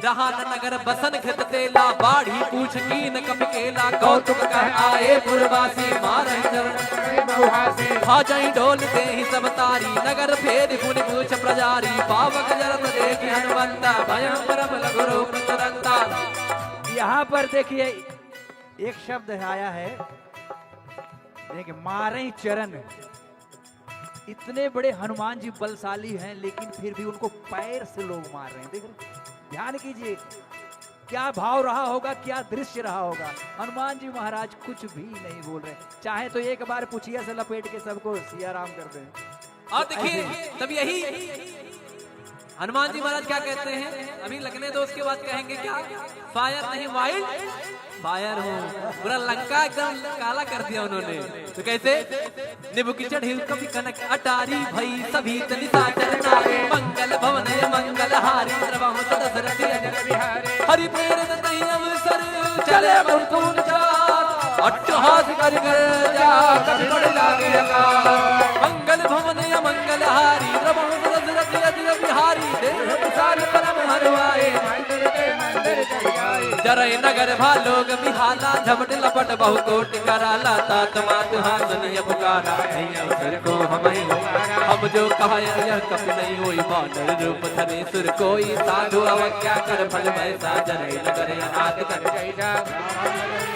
रहा न नगर बसन घृत तेला बाढ़ी पूछ कीन कपि केला कौतुक कह आए पुरवासी मारहि चरण खा जाई ढोल दे ही सब तारी नगर फेर पुनि पूछ प्रजारी पावक जरत देखि हनुमंता भयं परम लघु रूप तुरंता। यहाँ पर देखिए एक शब्द आया है देखिए मारे चरण। इतने बड़े हनुमान जी बलशाली हैं लेकिन फिर भी उनको पैर से लोग मार रहे हैं। देख ध्यान कीजिए क्या भाव रहा होगा, क्या दृश्य रहा होगा। हनुमान जी महाराज कुछ भी नहीं बोल रहे, चाहे तो एक बार पुछिया से लपेट के सबको सिया राम कर दें। और देखिए तब यही हनुमान जी महाराज क्या कहते हैं, अभी लगने दो, उसके बाद कहेंगे क्या, फायर नहीं वाइल्ड फायर हूँ। पूरा लंका एकदम काला कर दिया उन्होंने। तो कैसे, निबु की चढ़ी कभी कनक अटारी भई सभी तनिता चरनारे मंगल भवन मंगल हारी सर्वम दशरथी अजर बिहारी हरि प्रेरित तहि अवसर चले मुकुंद चार अट्टहास कर जा कभी बड़ लागे अकाल मंगल भवन मंगल हारी सर्वम दशरथी अजर बिहारी देव प्रसाद परम हरवाए जरय नगर भालोग बिहाला झपट लपट बहु कोटि कराला तात मात हासनिय पुकारा अवसर को हम जो कहा यह कप नहीं होई बानर रूप धरे सुर कोई साधु अवज्ञा कर फल वैसा जरय नगर अनाथ कर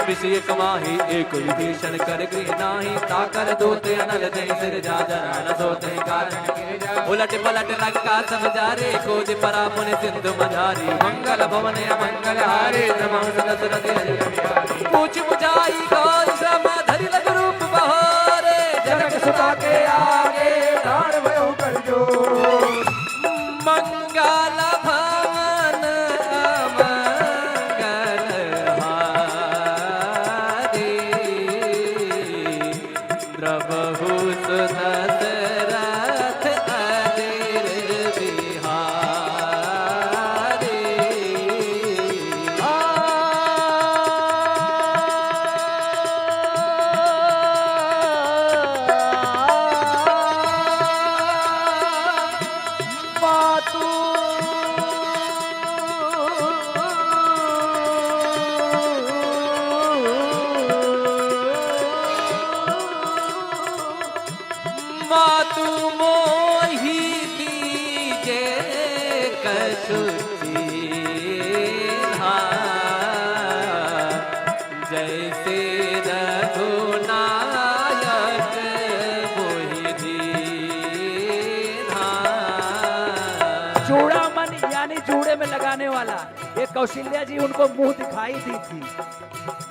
विषय कमाही एक विभीषण कर गृह नाही ताकर दोते अनल दे सिर जा जरा न सोते कारण उलट पलट लंका सब जारे कोदि परा पुन सिंधु मझारी मंगल भवन मंगल हारे पूछ बुझाई कोई सम धरि लग रूप बहोरे जनक सुता के आगे डाण भयो कर जो मंगल भवन मंगल हारे द्रवहु सुदशरथ अजिर बिहारी मातु मोहि दीजे कछु चीन्हा जैसे रघुनायक मोहि दीन्हा। चूड़ामन यानी जूड़े में लगाने वाला, ये कौशल्या जी उनको मुंह दिखाई दी थी।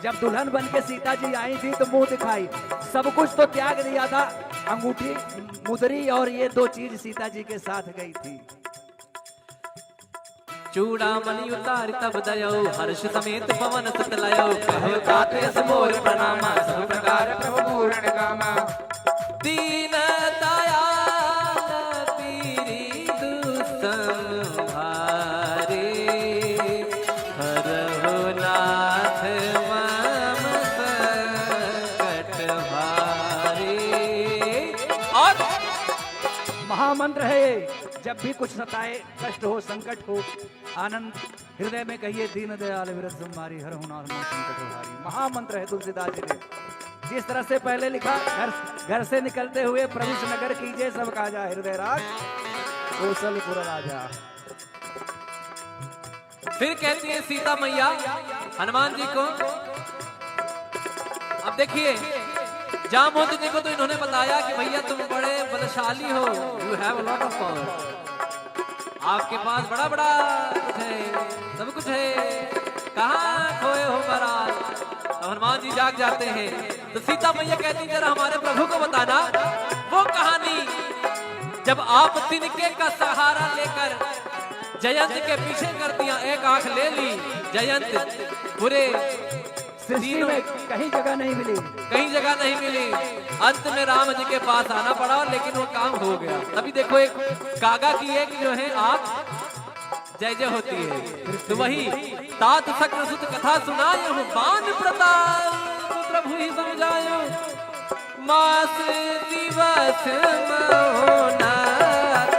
जब दुल्हन बन के सीता जी आई थी तो मुंह दिखाई, सब कुछ तो त्याग दिया था, अंगूठी मुदरी और ये दो चीज सीता जी के साथ गई थी। चूड़ामणि उतार तब दयो हर्ष समेत पवन सुत लयो कहो तात यस मोर प्रणामा सब प्रकार प्रभु पूर्ण कामा दीन दयाल पीरी दुसंहारे हरहु नाथ मम संकट भारे। और महामंत्र है ये, जब भी कुछ सताए, कष्ट हो, संकट हो, आनंद हृदय में कहिए दीन दयाल विरत तुम्हारी हर हुनार संकट हारी। महामंत्र है तुलसीदास जी ने। जिस तरह से पहले लिखा, घर से निकलते हुए प्रवेश नगर कीजिए सब काजा हृदय राज कौशलपुर राजा। फिर कहती है सीता मैया हनुमान जी को, अब देखिए जामवंत जी को तो इन्होंने बताया कि भैया तुम बड़े बलशाली हो, you have a lot of power, आपके पास बड़ा बड़ा कुछ है, सब कुछ है, कहाँ खोए हो महाराज। तो हनुमान जी जाग जाते हैं तो सीता मैया कहती जरा हमारे प्रभु को बताना वो कहानी जब आप तिनके का सहारा लेकर जयंत के पीछे कर दिया, एक आंख ले ली, जयंत पूरे सृष्टि में कहीं जगह नहीं मिली, कहीं जगह नहीं मिली, अंत में राम जी के पास आना पड़ा, लेकिन वो काम हो गया। अभी देखो एक कागा की एक जो है आंख जय जय होती है, तो वही तात सक्र सुत कथा सुनायो बान प्रताप प्रभु ही समझायो मास दिवस महोनाथ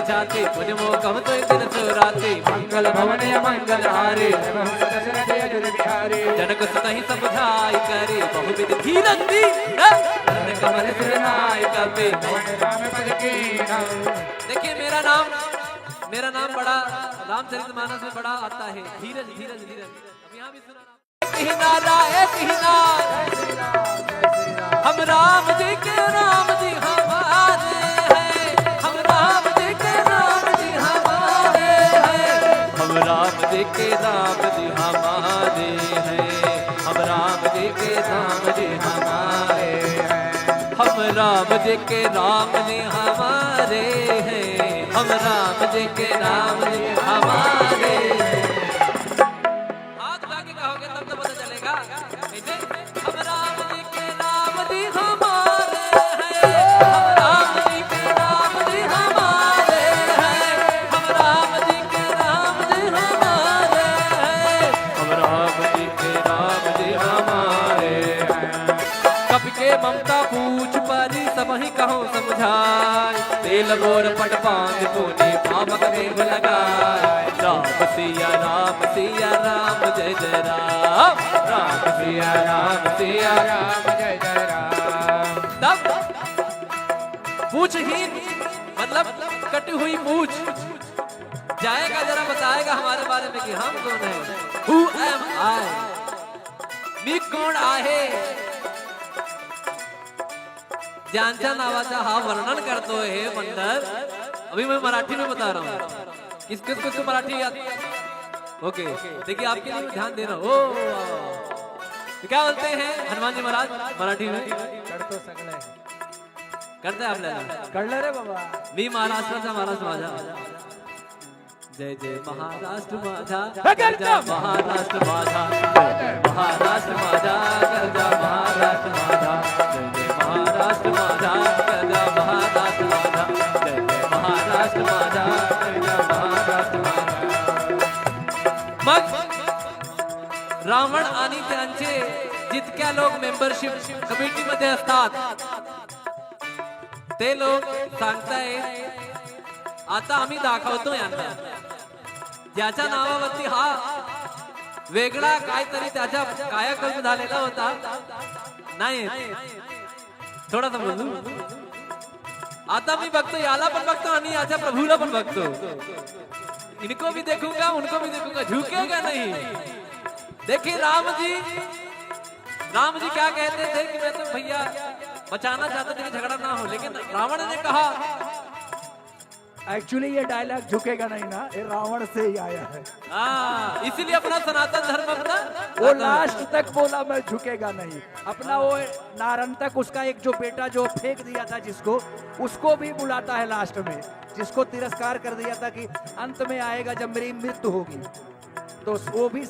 जाते मुझ मोह तो दिन सुराते मंगल भवन मंगल हारे जनक सुतहि समझाई करे बहुविध धीरज दी कमल सिरनाय कपे। देखिए मेरा नाम बड़ा रामचरितमानस में बड़ा आता है, धीरज धीरज धीरज। अब यहाँ भी सुना हम राम जी के राम जी हमारे हैं, हम राम जी के राम जी हमारे हैं, हम राम जी के राम जी हमारे हैं, हम राम जी के राम जी हमारे हैं, हम राम जी के राम जी हमारे हैं, हम राम जी के राम जी हमारे हैं। हाथ उठा के कहोगे तब तो पता चलेगा। ऐसे हम राम जी के राम जी हमारे हैं, हम राम जी के राम जी हमारे हैं, हम राम जी के राम जी हमारे हैं, हम राम जी के राम जी हमारे हैं। कब के ममता पूछ परी सब ही कहो समझाए, तेल गोर पट पांग तूने पावक देव लगाए। राम सिया राम जय जय राम, राम सिया राम जय जय राम। तब पूछहीन मतलब कटी हुई पूछ जाएगा, जरा बताएगा हमारे बारे में कि हम कौन है। Who am I? मी कोण आहे, ज्यांच्या नावाचा हा वर्णन करतो है बंदर। अभी मैं मराठी में बता रहा हूँ, किस किस को मराठी आती है। ओके देखिए आपके लिए ध्यान दे रहा हूँ। तो क्या बोलते हैं हनुमान जी महाराज मराठी में? करतो सगळे करते आपल्याला कळलं रे बाबा। मी महाराष्ट्राचा महाराज माझा, जय जय महाराष्ट्र माझा, गरजा महाराष्ट्र माझा, महाराष्ट्र माझा, गरजा महाराष्ट्र माझा, जय जय महाराष्ट्र माझा, गरजा महाराष्ट्र माझा, जय जय महाराष्ट्र माझा, गरजा महाराष्ट्र माझा। मग रावण आणि त्यांचे जितक्या लोक मेंबरशिप कमिटी मध्ये असतात ते लोक सांगतायत आता आम्ही दाखवतो यांना, ज्याच्या नावावरती हा वेगळा काहीतरी त्याच्या कायाकल्प झालेला होता नाही, थोडासा बोलू। आता मी बघतो याला पण बघतो आणि याच्या प्रभूला पण बघतो, इनको भी देखूंगा उनको भी देखूंगा, झुकेगा नहीं। देखिए राम जी क्या कहते थे कि मैं तो भैया बचाना चाहते थे कि झगड़ा ना हो, लेकिन रावण ने कहा एक्चुअली ये डायलॉग झुकेगा नहीं ना, ये रावण से ही आया है। इसीलिए अपना सनातन धर्म अपना वो लास्ट तक बोला मैं झुकेगा नहीं। अपना वो नारन तक उसका एक जो बेटा जो फेंक दिया था जिसको, उसको भी बुलाता है लास्ट में, जिसको तिरस्कार कर दिया था कि अंत में आएगा जब मेरी मृत्यु होगी, तो वो भी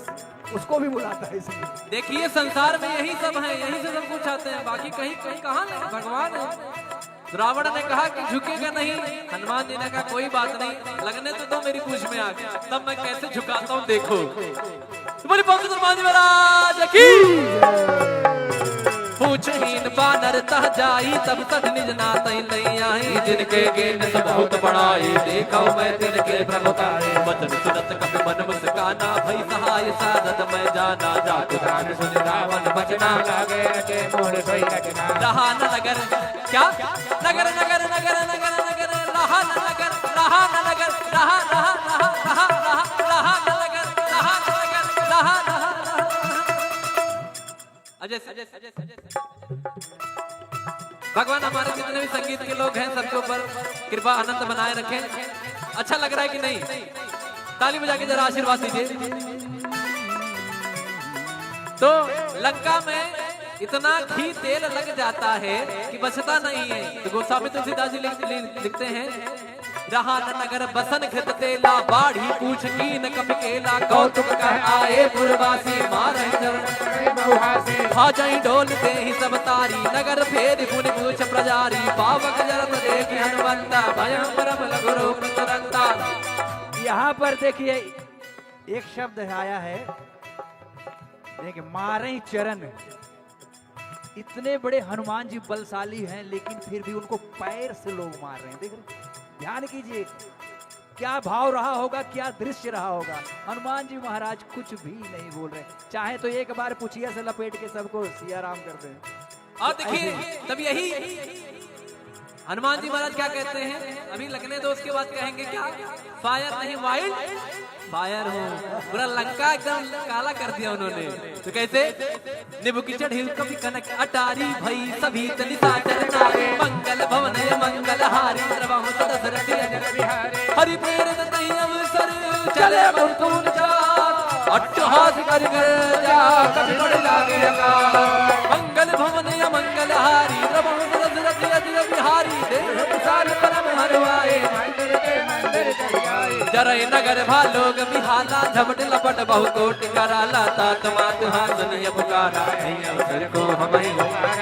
उसको भी बुलाता है। इसलिए देखिए संसार में यही सब है, यही से सब कुछ आते हैं, बाकी कहीं कहीं कहाँ नहीं, भगवान है। रावण ने कहा कि झुकेगा नहीं, हनुमान जी ने कहा कोई बात नहीं, लगने तो दो मेरी पूछ में आके, तब मैं कैसे झुकाता हूँ देखो। तुम्हारी पंख हनुमान जी महाराज की पूछहीन बानर तह जाई, तब तक निज नातई नहीं आई, जिनके गेन सब बहुत बड़ाई, देखा मैं तिनके प्रभुतारे, वचन सुनत कपि मन मुस्काना, भई सहाय साधत मैं जाना, जातु दान सुन रावण बचना, लागे रचे मोर सोई रचना। रहा न नगर क्या नगर नगर नगर नगर नगर, रहा न नगर, रहा न नगर, रहा रहा रहा रहा रहा रहा न नगर, रहा न नगर, रहा रहा अजय भगवान हमारे जितने भी संगीत के लोग हैं सबके ऊपर कृपा आनंद बनाए रखें। अच्छा लग रहा है कि नहीं? ताली बजा के जरा आशीर्वाद दीजिए। तो लंका में इतना घी तेल लग जाता है कि बचता नहीं है। तो गोस्वामी तुलसीदास जी लिखते हैं, रहा न नगर बसन घृत तेला, बाढ़ी पूछ कीन कपि केला, कौतुक कह आए पुरवासी, मारहि चरण खा जाई ढोल दे ही सब तारी, नगर फेर पुन पूछ प्रजारी, पावक जरत देखि हनुमंता, भयं परम लघु रूप तुरंता। यहाँ पर देखिए एक शब्द आया है, देखिए मारे चरण। इतने बड़े हनुमान जी बलशाली हैं, लेकिन फिर भी उनको पैर से लोग मार रहे हैं। देख रहे, ध्यान कीजिए, क्या भाव रहा होगा, क्या दृश्य रहा होगा। हनुमान जी महाराज कुछ भी नहीं बोल रहे, चाहे तो एक बार पुछिया से लपेट के सबको सिया राम कर दें। और देखिए तब यही हनुमान जी महाराज क्या कहते हैं, अभी लगने दो, उसके बाद कहेंगे क्या, फायर नहीं वाइल्ड फायर हो। पूरा लंका एकदम काला कर दिया उन्होंने। तो कैसे, निबु की चढ़ी कभी कनक अटारी भई सभी तनिता चरनारे, मंगल भवन मंगल हारी द्रवहु दशरथ अजर बिहारी, हरि प्रेरित तहि अवसर चले मुकुंद चार, अट्टहास कर जा कभी बड़ लागे अकाल, मंगल भवन मंगल हारी द्रवहु दशरथ अजर बिहारी, देव प्रसाद परम हरवाए मंदिर के मंदिर चढ़ाए, जरय नगर भालोग बिहाला झपट लपट बहु कोटि कराला, तात मात हासनिय पुकारा नहीं अवसर को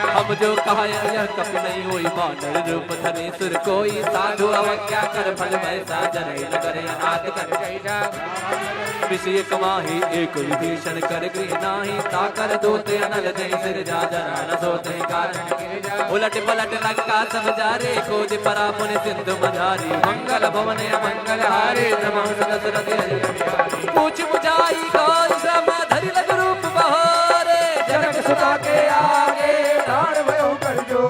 हम जो कहा यह कपि नहीं होई, बानर रूप धरे सुर कोई, साधु अवज्ञा कर फल वैसा, जरय नगर अनाथ कर जय जा, विषय कमाही एक विभीषण कर गृह नाही, ताकर दोते अनल जय सिर जा जना न सोते कारण गिर जा, उलट पलट लंका सब जारे, खोज परा मुनि सिंधु मझारी, मंगल भवन मंगल हारे नमः दशरथ अजर बिहारी, पूछ बुझाई कोई सम धरि लग रूप बहारे, जनक सुता के आगे प्राण भयो कर जो,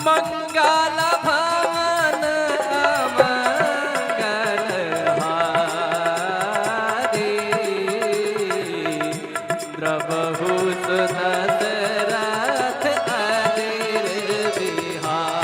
मंगल भवन मंगल हारे द्रवहु दशरथ अजर बिहारी।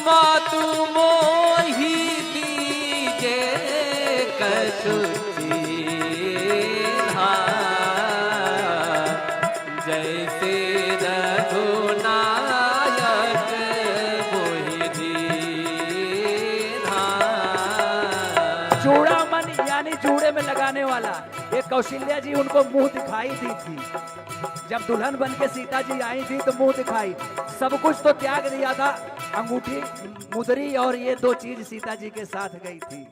मातु मोहि दीजे कछु चीन्हा, जैसे रघुनायक मोहि दीन्हा। चूड़ामणि यानी जूड़े में लगाने वाला, एक कौशल्या जी उनको मुंह दिखाई दी थी, जब दुल्हन बन के सीता जी आई थी तो मुंह दिखाई, सब कुछ तो त्याग दिया था, अंगूठी मुदरी और ये दो चीज सीता जी के साथ गई थी।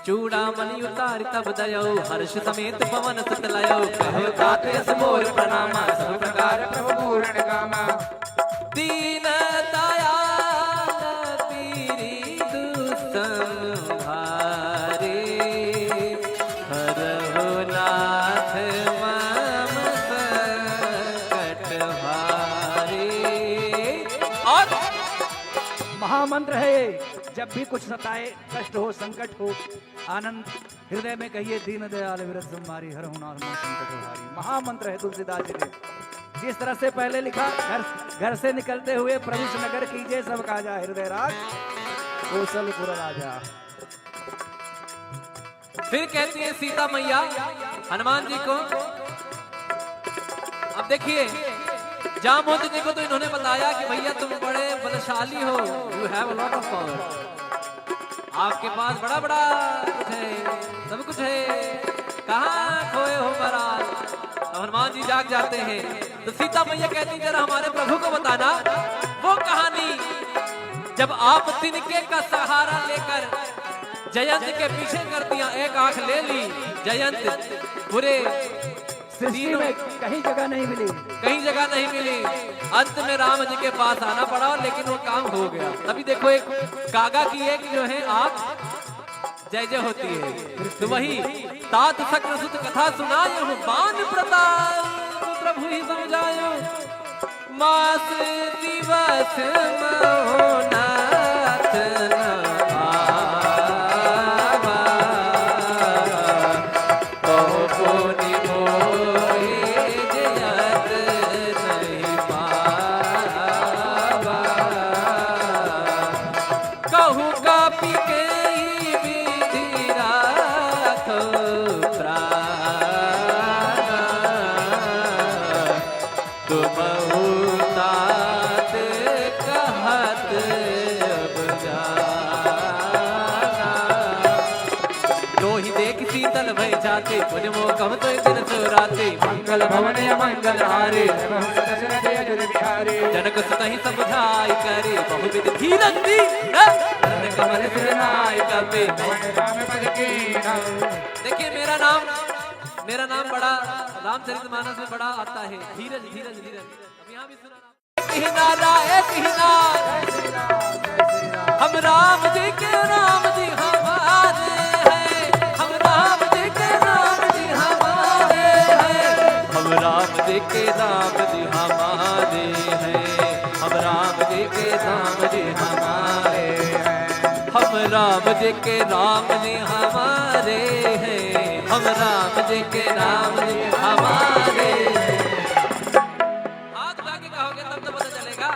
चूड़ामणि उतार तब दयो, हर्ष समेत पवन सुत लयो, कहो तात यस मोर प्रणामा, सब प्रकार प्रभु पूर्ण कामा, दीन दयाल पीरि दुसंहारे, हरहु नाथ मम संकट हारे। और महामंत्र है ये, जब भी कुछ सताए, कष्ट हो, संकट हो, आनंद हृदय में कहिए, दीन दयाल विरत संहारी, हर हुनार संकट हारी। महामंत्र है तुलसीदास जी ने। जिस तरह से पहले लिखा, घर से निकलते हुए प्रवेश नगर कीजिए सब काजा, हृदय राज कौशलपुर राजा। फिर कहती है सीता मैया हनुमान जी को, अब देखिए जामवंत जी को तो इन्होंने बताया कि भैया तुम बड़े बलशाली हो, you have a lot of power, आपके पास बड़ा बड़ा कुछ है, सब कुछ है, कहाँ खोए हो महाराज। तो हनुमान जी जाग जाते हैं, तो सीता मैया कहती जरा हमारे प्रभु को बताना वो कहानी, जब आप तिनके का सहारा लेकर जयंत के पीछे कर दिया, एक आंख ले ली, जयंत पूरे सृष्टि में कहीं जगह नहीं मिली, कहीं जगह नहीं मिली, अंत में राम जी के पास आना पड़ा, लेकिन वो काम हो गया। अभी देखो एक कागा की एक जो है आंख जय जय होती है, तो वही तात सक्र सुत कथा सुनायो, बान प्रताप प्रभु ही समझायो, मास दिवस महोनाथ गाते पुज मोकम तो दिन सुराते मंगल भवन मंगल हारे जनक सुतहि समझाई करे बहुविध धीरज दी कमल सिर नाय कपे। देखिए मेरा नाम बड़ा रामचरितमानस में बड़ा आता है, धीरज धीरज धीरज। अब यहाँ भी सुना हम राम जी के राम जी हमारे हैं, हम राम जी के राम जी हमारे हैं, हम राम जी के राम जी हमारे हैं, हम राम जी के राम जी हमारे हैं, हम राम जी के राम जी हमारे हैं, हम राम जी के राम जी हमारे हैं। हाथ उठा के कहोगे तब तो पता चलेगा।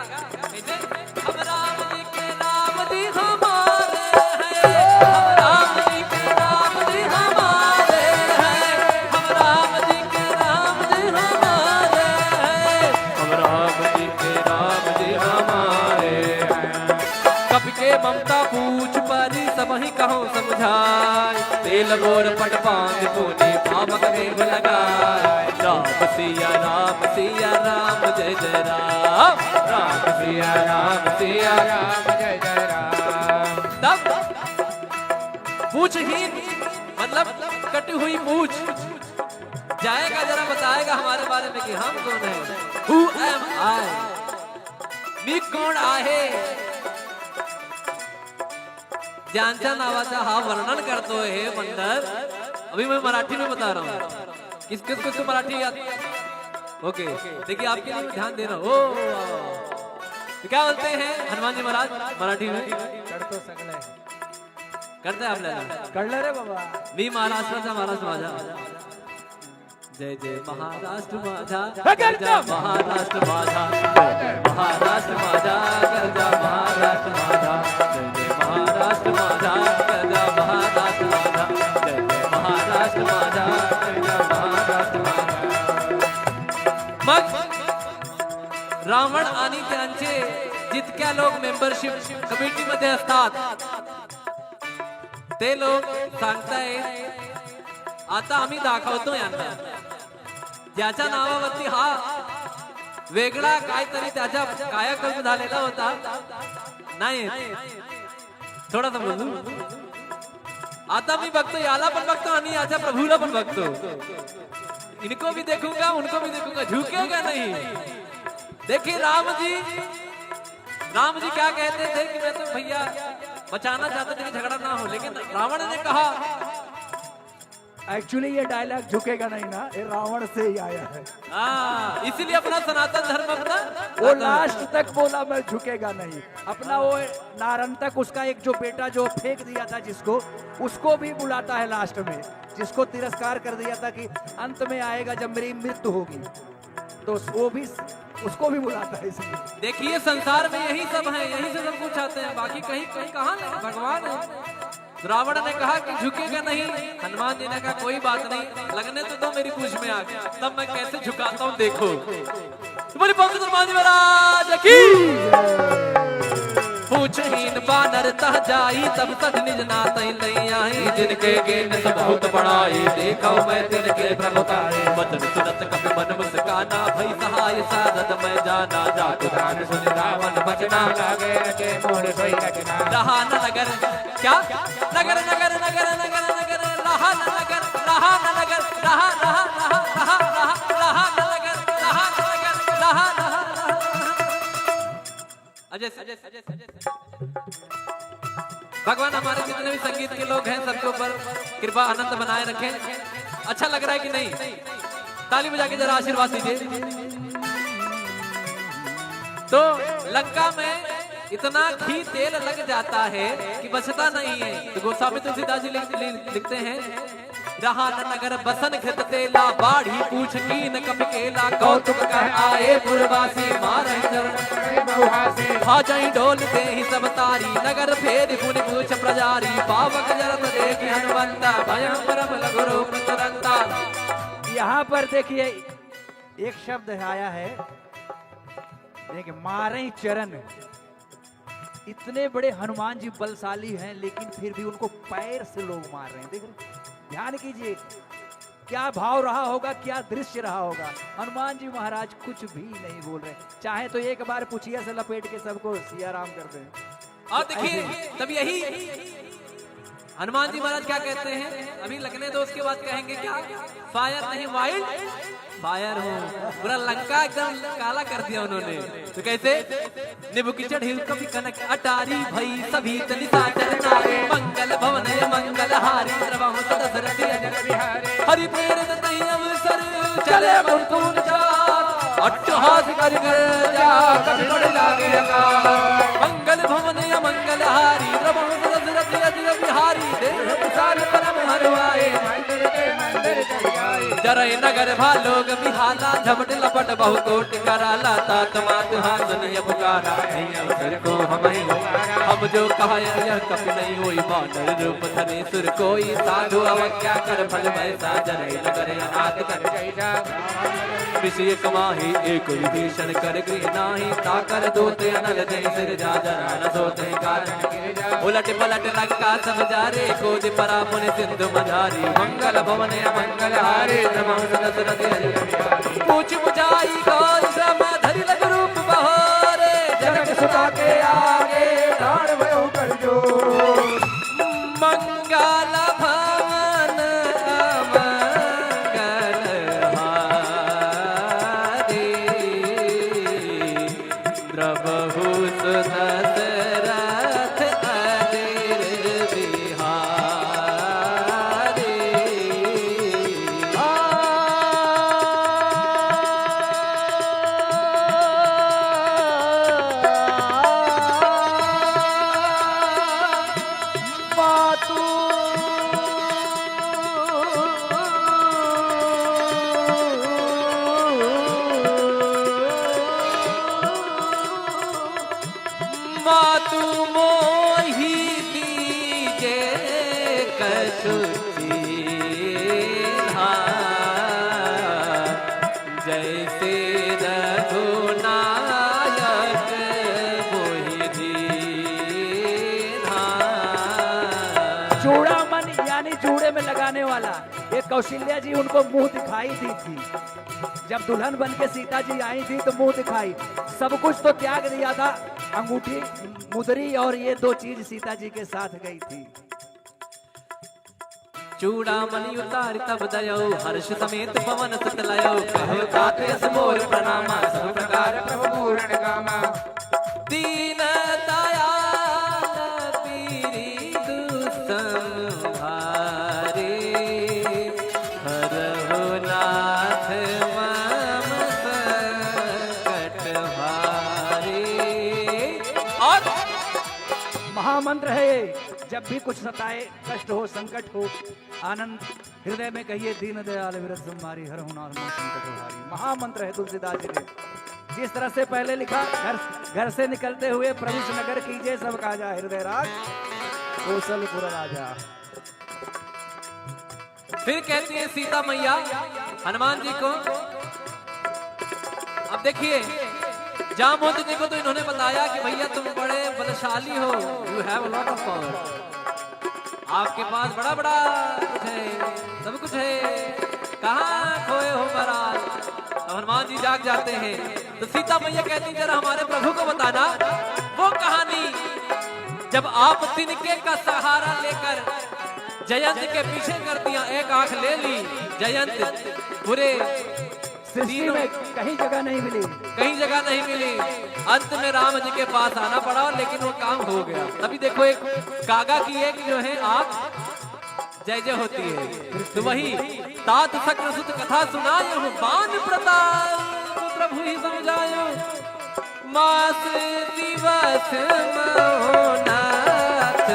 कैसे? हम राम जी के राम जी हमारे हैं, हम राम जी के राम जी हमारे हैं, हम राम जी के राम जी हमारे हैं, हम राम जी के राम जी हमारे हैं। कप के ममता पूछ परी सब ही कहो समझाए, तेल गोर पट पांग पुनि पावक देव लगाए। राम सिया राम जय जय राम, राम सिया राम जय जय राम। तब पूछहीन मतलब कटी हुई पूछ जाएगा, जरा बताएगा हमारे बारे में कि हम कौन है। Who am I? मी कोण आहे, ज्यांच्या नावाचा हा वर्णन करतो हे बंदर। अभी मैं मराठी में बता रहा हूँ, किस किस को मराठी आती है? ओके देखिए आपके लिए ध्यान दे रहा हूँ। तो क्या बोलते हैं हनुमान जी महाराज मराठी में? करतो सगळे करते आपल्याला कळलं रे बाबा। मी महाराष्ट्राचा महाराज माझा, जय जय महाराष्ट्र माझा, गरजा महाराष्ट्र माझा, जय जय महाराष्ट्र माझा, गरजा महाराष्ट्र माझा, जय जय महाराष्ट्र माझा, गरजा महाराष्ट्र माझा, जय जय महाराष्ट्र माझा, गरजा महाराष्ट्र माझा। मग रावण आणि त्यांचे जितक्या लोक मेंबरशिप कमिटीमध्ये असतात ते लोक सांगतायत आता आम्ही दाखवतो यांना, ज्याच्या नावावरती हा वेगळा काहीतरी त्याच्या कायाकल्प झालेला होता नाही, थोडासा बोलू। आता मी बघतो याला पण बघतो आणि याच्या प्रभूला पण बघतो, इनको भी देखूंगा उनको भी देखूंगा, झुकेगा नहीं। देखिए राम जी क्या कहते थे कि मैं तो भैया बचाना चाहते थे कि झगड़ा ना हो, लेकिन रावण ने कहा एक्चुअली ये डायलॉग झुकेगा नहीं ना, ये रावण से ही आया है। इसीलिए अपना सनातन धर्म अपना वो लास्ट तक बोला मैं झुकेगा नहीं। अपना वो नारन तक उसका एक जो बेटा जो फेंक दिया था जिसको, उसको भी बुलाता है लास्ट में, जिसको तिरस्कार कर दिया था कि अंत में आएगा जब मेरी मृत्यु होगी, तो वो भी उसको भी बुलाता है। इसलिए देखिए संसार में यही सब है, यही से सब कुछ आते हैं, बाकी कहीं कहाँ भगवान है। रावण ने कहा कि झुकेगा नहीं, हनुमान जी ने कहा कोई बात नहीं, लगने तो दो मेरी पूछ में आग, तब मैं कैसे झुकाता हूँ देखो। बोली पंडित हनुमान जी महाराज की। पूछहीन बानर तह जाई तब तक निज नात लई आई, जिनके गेन सब बहुत बड़ाई देखो मैं तिनके प्रभुताई। वचन सुनत कपि मन मुस्काना भई सहाय साधत मैं जाना, जातु दान सुन रावण बचना लागे रचे मोर सोई रचना। रहा न नगर क्या नगर नगर नगर नगर नगर रहा न नगर रहा न नगर रहा रहा रहा रहा रहा रहा न नगर रहा न नगर रहा रहा अजय भगवान हमारे जितने भी संगीत के लोग हैं सबके ऊपर कृपा आनंद बनाए रखें। अच्छा लग रहा है कि नहीं? ताली बजा के जरा आशीर्वाद दीजिए। तो लंका में इतना घी तेल लग जाता है कि बचता नहीं है। तो गोस्वामी तुलसीदास जी लिखते हैं, रहा न नगर बसन घृत तेला, बाढ़ी पूछ कीन कपि केला, कौतुक कह आए पुरवासी मारहि चरण बहुहासी। हाजई डोल दे ही सब तारी, नगर फेर पुनि पूछ प्रजारी, पावक जरत देखि हनुमंता, भयं परम लघु रूप तुरंता। यहाँ पर देखिए एक शब्द आया है, देखिए मारे चरण। इतने बड़े हनुमान जी बलशाली हैं, लेकिन फिर भी उनको पैर से लोग मार रहे हैं। देख रहे, ध्यान कीजिए, क्या भाव रहा होगा, क्या दृश्य रहा होगा। हनुमान जी महाराज कुछ भी नहीं बोल रहे, चाहे तो एक बार पुछिया से लपेट के सबको सिया राम कर दें। और देखिए तब यही हनुमान जी महाराज क्या कहते हैं, अभी लगने दो, उसके बाद कहेंगे क्या, फायर नहीं वाइल्ड फायर हो। पूरा लंका एकदम काला कर दिया उन्होंने। तो कैसे, निबु की चढ़ी कभी कनक अटारी भई सभी तनिता चरनारे, मंगल भवन मंगल हारी सर्वहु दशरथ अजर बिहारी, हरि प्रेरित तहि अवसर चले मुकुंद चार, अट्टहास कर जा कभी बड़ लागे अकाल, मंगल भवन मंगल हारी सर्वहु दशरथ अजर बिहारी, देव विशाल परम हरवाए जरय नगर भालोग बिहाला, झपट लपट बहु कोट कराला, तात मात हासनिय पुकारा, अवसर को हम जो कहा यह कपि नहीं होई, बानर रूप धरे सुर कोई, साधु अवज्ञा कर फल वैसा, जरय नगर अनाथ कर विषय कमाही, एक विभीषण कर गृह नाही, ताकर दोते अनल जय सिर जा जना न सोते कारण, उलट पलट लंका सब जारे, कोद परा पुन सिंधु मझारी, मंगल भवन मंगल हारे पूछ बुझाई गौर श्रम धरि लग रूप बहारे, जनक सुता के आगे प्राण भयो कर जो, मंगल भवन मंगल हारे, द्रवहु दशरथ अजर बिहारी। मातु मोहि दीजे कछु चीन्हा, जैसे रघुनायक मोहि दीन्हा। चूड़ामन यानी चूड़े में लगाने वाला, ये कौशल्या जी उनको मुंह दिखाई दी थी। जब दुल्हन बन के सीता जी आई थी तो मुंह दिखाई, सब कुछ तो त्याग दिया था, अंगूठी मुदरी और ये दो चीज सीता जी के साथ गई थी। चूड़ामणि उतार तब दयो, हर्ष समेत पवन सुत लयो, कहो तात यस मोर प्रणामा, सब प्रकार प्रभु पूर्ण कामा, दीन दयाल पीरि दुसंहारे, हरहु नाथ मम संकट हारे। और महामंत्र है ये, जब भी कुछ सताए, कष्ट हो, संकट हो, आनंद हृदय में कहिए, दीन दयाल विरत संहारी, हर हुनार मन संकट हारी। महामंत्र है तुलसीदास जी ने। जिस तरह से पहले लिखा, घर से निकलते हुए प्रविश नगर कीजिए सब काजा, हृदय राज कौशलपुर राजा। फिर कहती है सीता मैया हनुमान जी को, अब देखिए जामवंत जी को तो इन्होंने बताया कि भैया तुम बड़े बलशाली हो, you have a lot of power, आपके पास बड़ा बड़ा कुछ है, सब कुछ है, कहाँ खोए हो महाराज। तो हनुमान जी जाग जाते हैं, तो सीता मैया कहती जरा हमारे प्रभु को बताना वो कहानी, जब आप तिनके का सहारा लेकर जयंत के पीछे कर दिया, एक आंख ले ली, जयंत पूरे सृष्टि में कहीं जगह नहीं मिली, कहीं जगह नहीं मिली, अंत में राम जी के पास आना पड़ा, लेकिन वो काम हो गया। तभी देखो एक कागा की एक जो है आंख जय जय होती है, तो वही तात सक्र सुत कथा सुनायो, बान प्रताप प्रभु ही समझायो, मास दिवस महोनाथ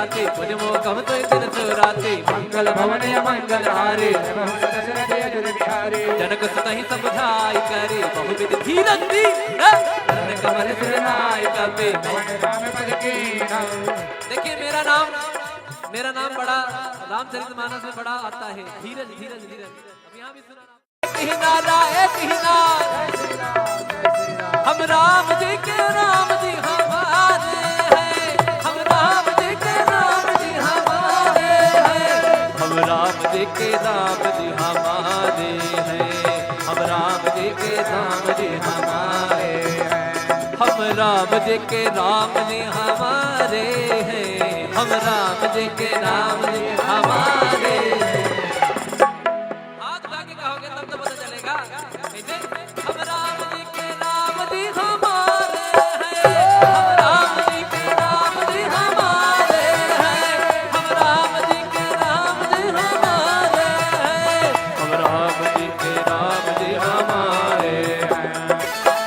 गाते कुछ मोकम तो दिन सुराते मंगल भवन मंगल हारे जनक सुत ही समझाई करे बहुविध धीरज दी कमल सिरनाई कपे। देखिए मेरा नाम बड़ा रामचरितमानस में बड़ा आता है, धीरज धीरज धीरज। अब यहाँ भी सुना हम राम जी के राम जी हमारे हैं, हम राम जी के राम जी हमारे हैं, हम राम जी के राम जी हमारे हैं, हम राम जी के राम जी हमारे हैं, हम राम जी के राम जी हमारे हैं, हम राम जी के राम जी हमारे हैं। हाथ उठा के कहोगे तब तो पता चलेगा कैसे। हम राम जी के राम जी हमारे हैं, हम राम जी के राम जी हमारे हैं, हम राम जी के राम जी हमारे हैं, हम राम जी के राम जी हमारे हैं।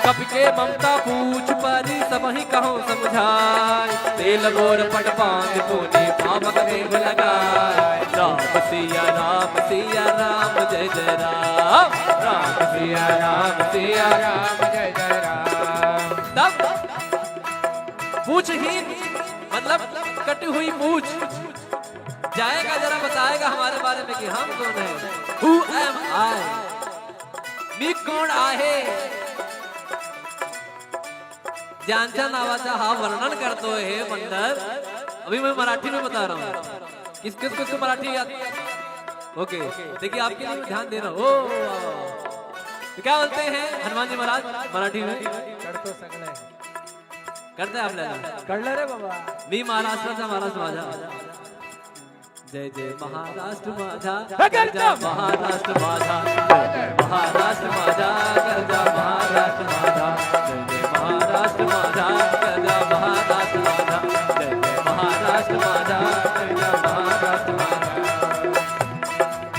कप के ममता पूछ परी सब ही कहो समझाए, तेल गोर पट पांग पुनि पावक देव लगाए। राम सिया राम जय जय राम, राम सिया राम जय जय राम। तब पूछहीन मतलब कटी हुई पूछ जाएगा, जरा बताएगा हमारे बारे में कि हम कौन है। Who am I? मी कोण आहे, ज्यांच्या नावाचा हा वर्णन करतो हे बंदर। अभी मैं मराठी में बता रहा हूँ, किस किस को मराठी याद। ओके देखिए आपके लिए ध्यान दे रहा हूँ। तो क्या बोलते हैं हनुमान जी महाराज मराठी में? करतो सगळे करते आपल्याला कळलं रे बाबा। मी महाराष्ट्राचा महाराज माझा, जय जय महाराष्ट्र माझा, गरजा महाराष्ट्र माझा, जय जय महाराष्ट्र माझा, गरजा महाराष्ट्र माझा, जय जय महाराष्ट्र माझा, गरजा महाराष्ट्र माझा, जय जय महाराष्ट्र माझा, गरजा महाराष्ट्र माझा।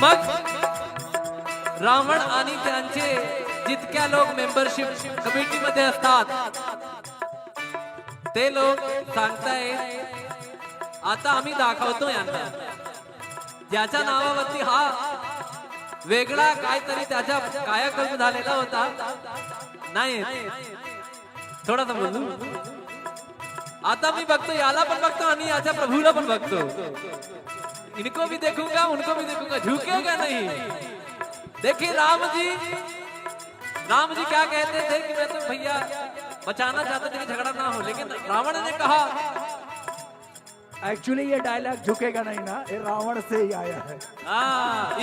मग रावण आणि त्यांचे जितक्या लोक मेंबरशिप कमिटी मध्ये असतात ते लोक सांगतायत आता आम्ही दाखवतो यांना, ज्याच्या नावावरती हा वेगळा काहीतरी त्याच्या कायाकल्प झालेला होता नाही, थोडासा बोलू। आता मी बघतो याला पण बघतो आणि याच्या प्रभूला पण बघतो, इनको भी देखूंगा उनको भी देखूंगा, झुकेगा नहीं। देखिए राम जी क्या कहते थे कि मैं तो भैया बचाना चाहते थे कि झगड़ा ना हो, लेकिन रावण ने कहा। एक्चुअली ये डायलॉग झुकेगा नहीं ना, ये रावण से ही आया है।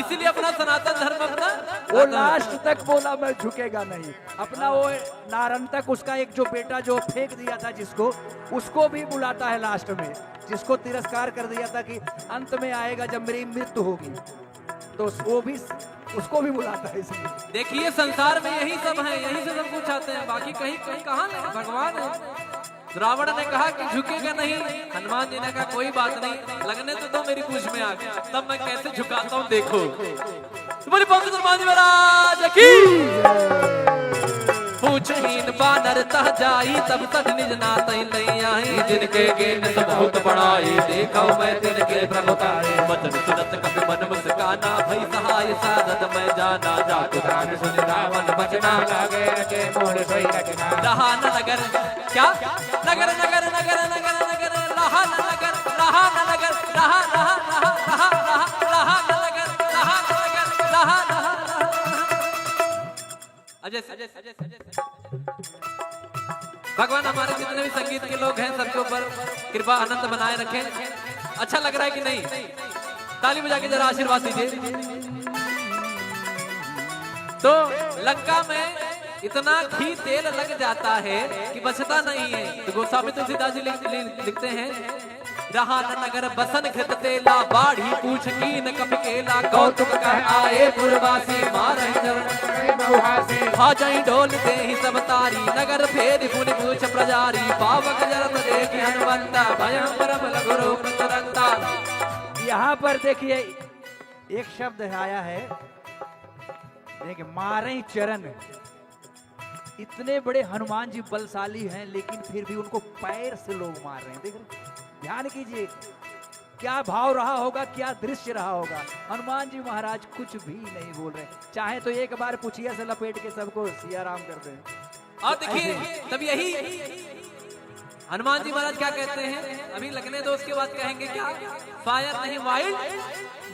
इसीलिए अपना सनातन धर्म अपना वो लास्ट तक बोला मैं झुकेगा नहीं। अपना वो नारंतक उसका एक जो बेटा जो फेंक दिया था जिसको, उसको भी बुलाता है लास्ट में, जिसको तिरस्कार कर दिया था कि अंत में आएगा जब मेरी मृत्यु होगी, तो वो भी उसको भी बुलाता है। इसलिए देखिए संसार में यही सब है, यही से सब कुछ आते हैं, बाकी कहीं कहीं कहाँ नहीं, भगवान है। रावण ने कहा कि झुकेगा नहीं, हनुमान जी ने कहा कोई बात नहीं, लगने तो दो मेरी पूछ में आग, तब मैं कैसे झुकाता हूँ देखो। बोली पंडित हनुमान जी महाराज की। पूछहीन बानर तह जाई तब तक निज नात नहीं आई, जिनके गेन सब बहुत बड़ाई देखो मैं तिनके प्रभुताई। वचन सुनत कपि मन मुस्काना भई सहाय साधत मैं जाना, जातु गान सुन रावण बचना लागे रचे मोर सोई रचना। रहा न नगर क्या नगर नगर नगर नगर नगर रहा न नगर रहा न नगर रहा रहा रहा रहा रहा रहा न नगर रहा न नगर रहा रहा भगवान हमारे जितने भी संगीत के लोग हैं सबके ऊपर कृपा आनंद बनाए रखें। अच्छा लग रहा है कि नहीं? ताली बजा के जरा आशीर्वाद दीजिए। तो लंका में इतना घी तेल लग जाता है कि बचता नहीं है। तो गोस्वामी तुलसीदास जी लिखते हैं, रहा न नगर बसन घृत तेला, बाढ़ी पूछ कीन कपि केला, कौतुक कह आए पुरवासी मारहि चरण खा जाई ढोल दे ही सब तारी, नगर फेर पुनि पूछ प्रजारी, पावक जरत देखि हनुमंता, भयं परम लघु रूप तुरंता। यहाँ पर देखिए एक शब्द आया है, देखिए मारे चरण। इतने बड़े हनुमान जी बलशाली हैं, लेकिन फिर भी उनको पैर से लोग मार रहे हैं। देख रहे, ध्यान कीजिए, क्या भाव रहा होगा, क्या दृश्य रहा होगा। हनुमान जी महाराज कुछ भी नहीं बोल रहे, चाहे तो एक बार पुछिया से लपेट के सबको सिया राम कर दें। और देखिए तब यही हनुमान जी महाराज क्या कहते हैं, अभी लगने दो, उसके बाद कहेंगे क्या, फायर नहीं वाइल्ड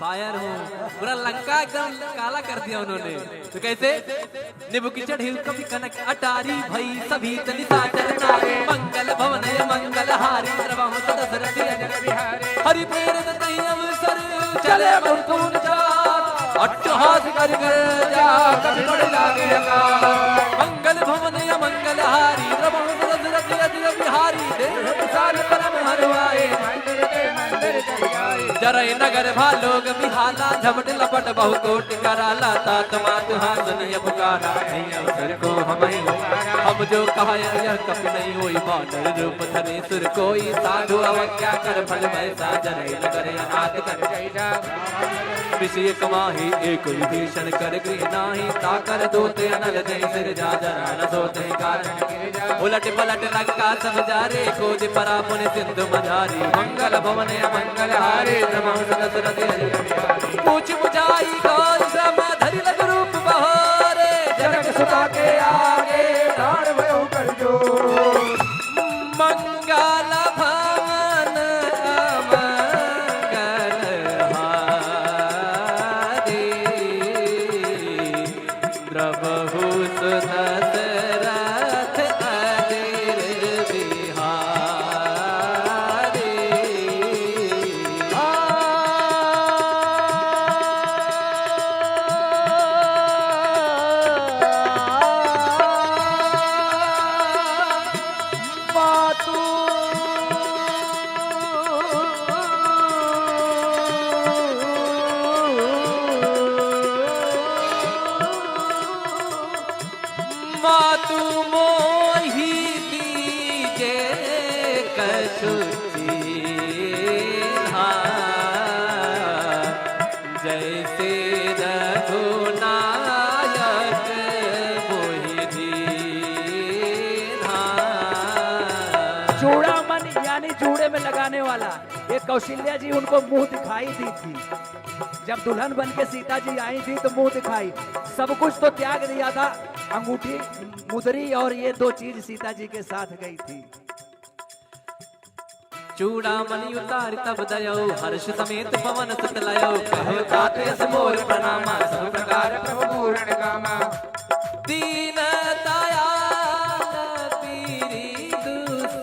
फायर हूँ। पूरा लंका एकदम काला कर दिया उन्होंने। तो कैसे, निबु की चढ़ी कभी कनक अटारी भई सभी निशाचर नारे, मंगल भवन मंगल हारी द्रवहु दशरथ अजर बिहारी, हरि प्रेरित तहि अवसर चले मुकुंद चार, अट्टहास कर जा कभी बड़ लागे अकाल, मंगल भवन मंगल हारी द्रवहु दशरथ अजर बिहारी, देव विशाल परम हरवाए जरय नगर भालोग बिहाला, झपट लपट बहु कोटि कराला, तात मातु हासनिय पुकारा, नहीं अवसर को हम जो कहा यह कपि नहीं होई, बानर रूप धरे सुर कोई, साधु अवज्ञा कर फल वैसा, जरय नगर अनाथ कर विषय कमाही, एक विभीषण कर गृह नाही, ताकर दोते अनल जय सिर जा जरा न सोते कारण, उलट पलट लंका सब जारे, खोज परा पुन सिंधु मझारी, मंगल भवन मंगल हारे पूछ बुझाई गौर सम धरि लग रूप बहारे, जनक सुता के आगे दान भयो कर जो, मंगल भवन मंगल हारे द्रवहु दशरथ अजर बिहारी। मातु मोहि दीजे कछु चीन्हा, जैसे रघुनायक मोहि दीन्हा। चूड़ामन यानी चूड़े में लगाने वाला, ये कौशल्या जी उनको मुंह दिखाई दी थी। जब दुल्हन बन के सीता जी आई थी तो मुंह दिखाई, सब कुछ तो त्याग दिया था, अंगूठी मुदरी और ये दो चीज सीता जी के साथ गई थी। चूड़ामणि उतार तब दयो, हर्ष समेत पवन सुत लयो, कहो तात यस मोर प्रणामा, सब प्रकार प्रभु पूर्ण कामा, दीन दयाल पीरि दुसंहारे,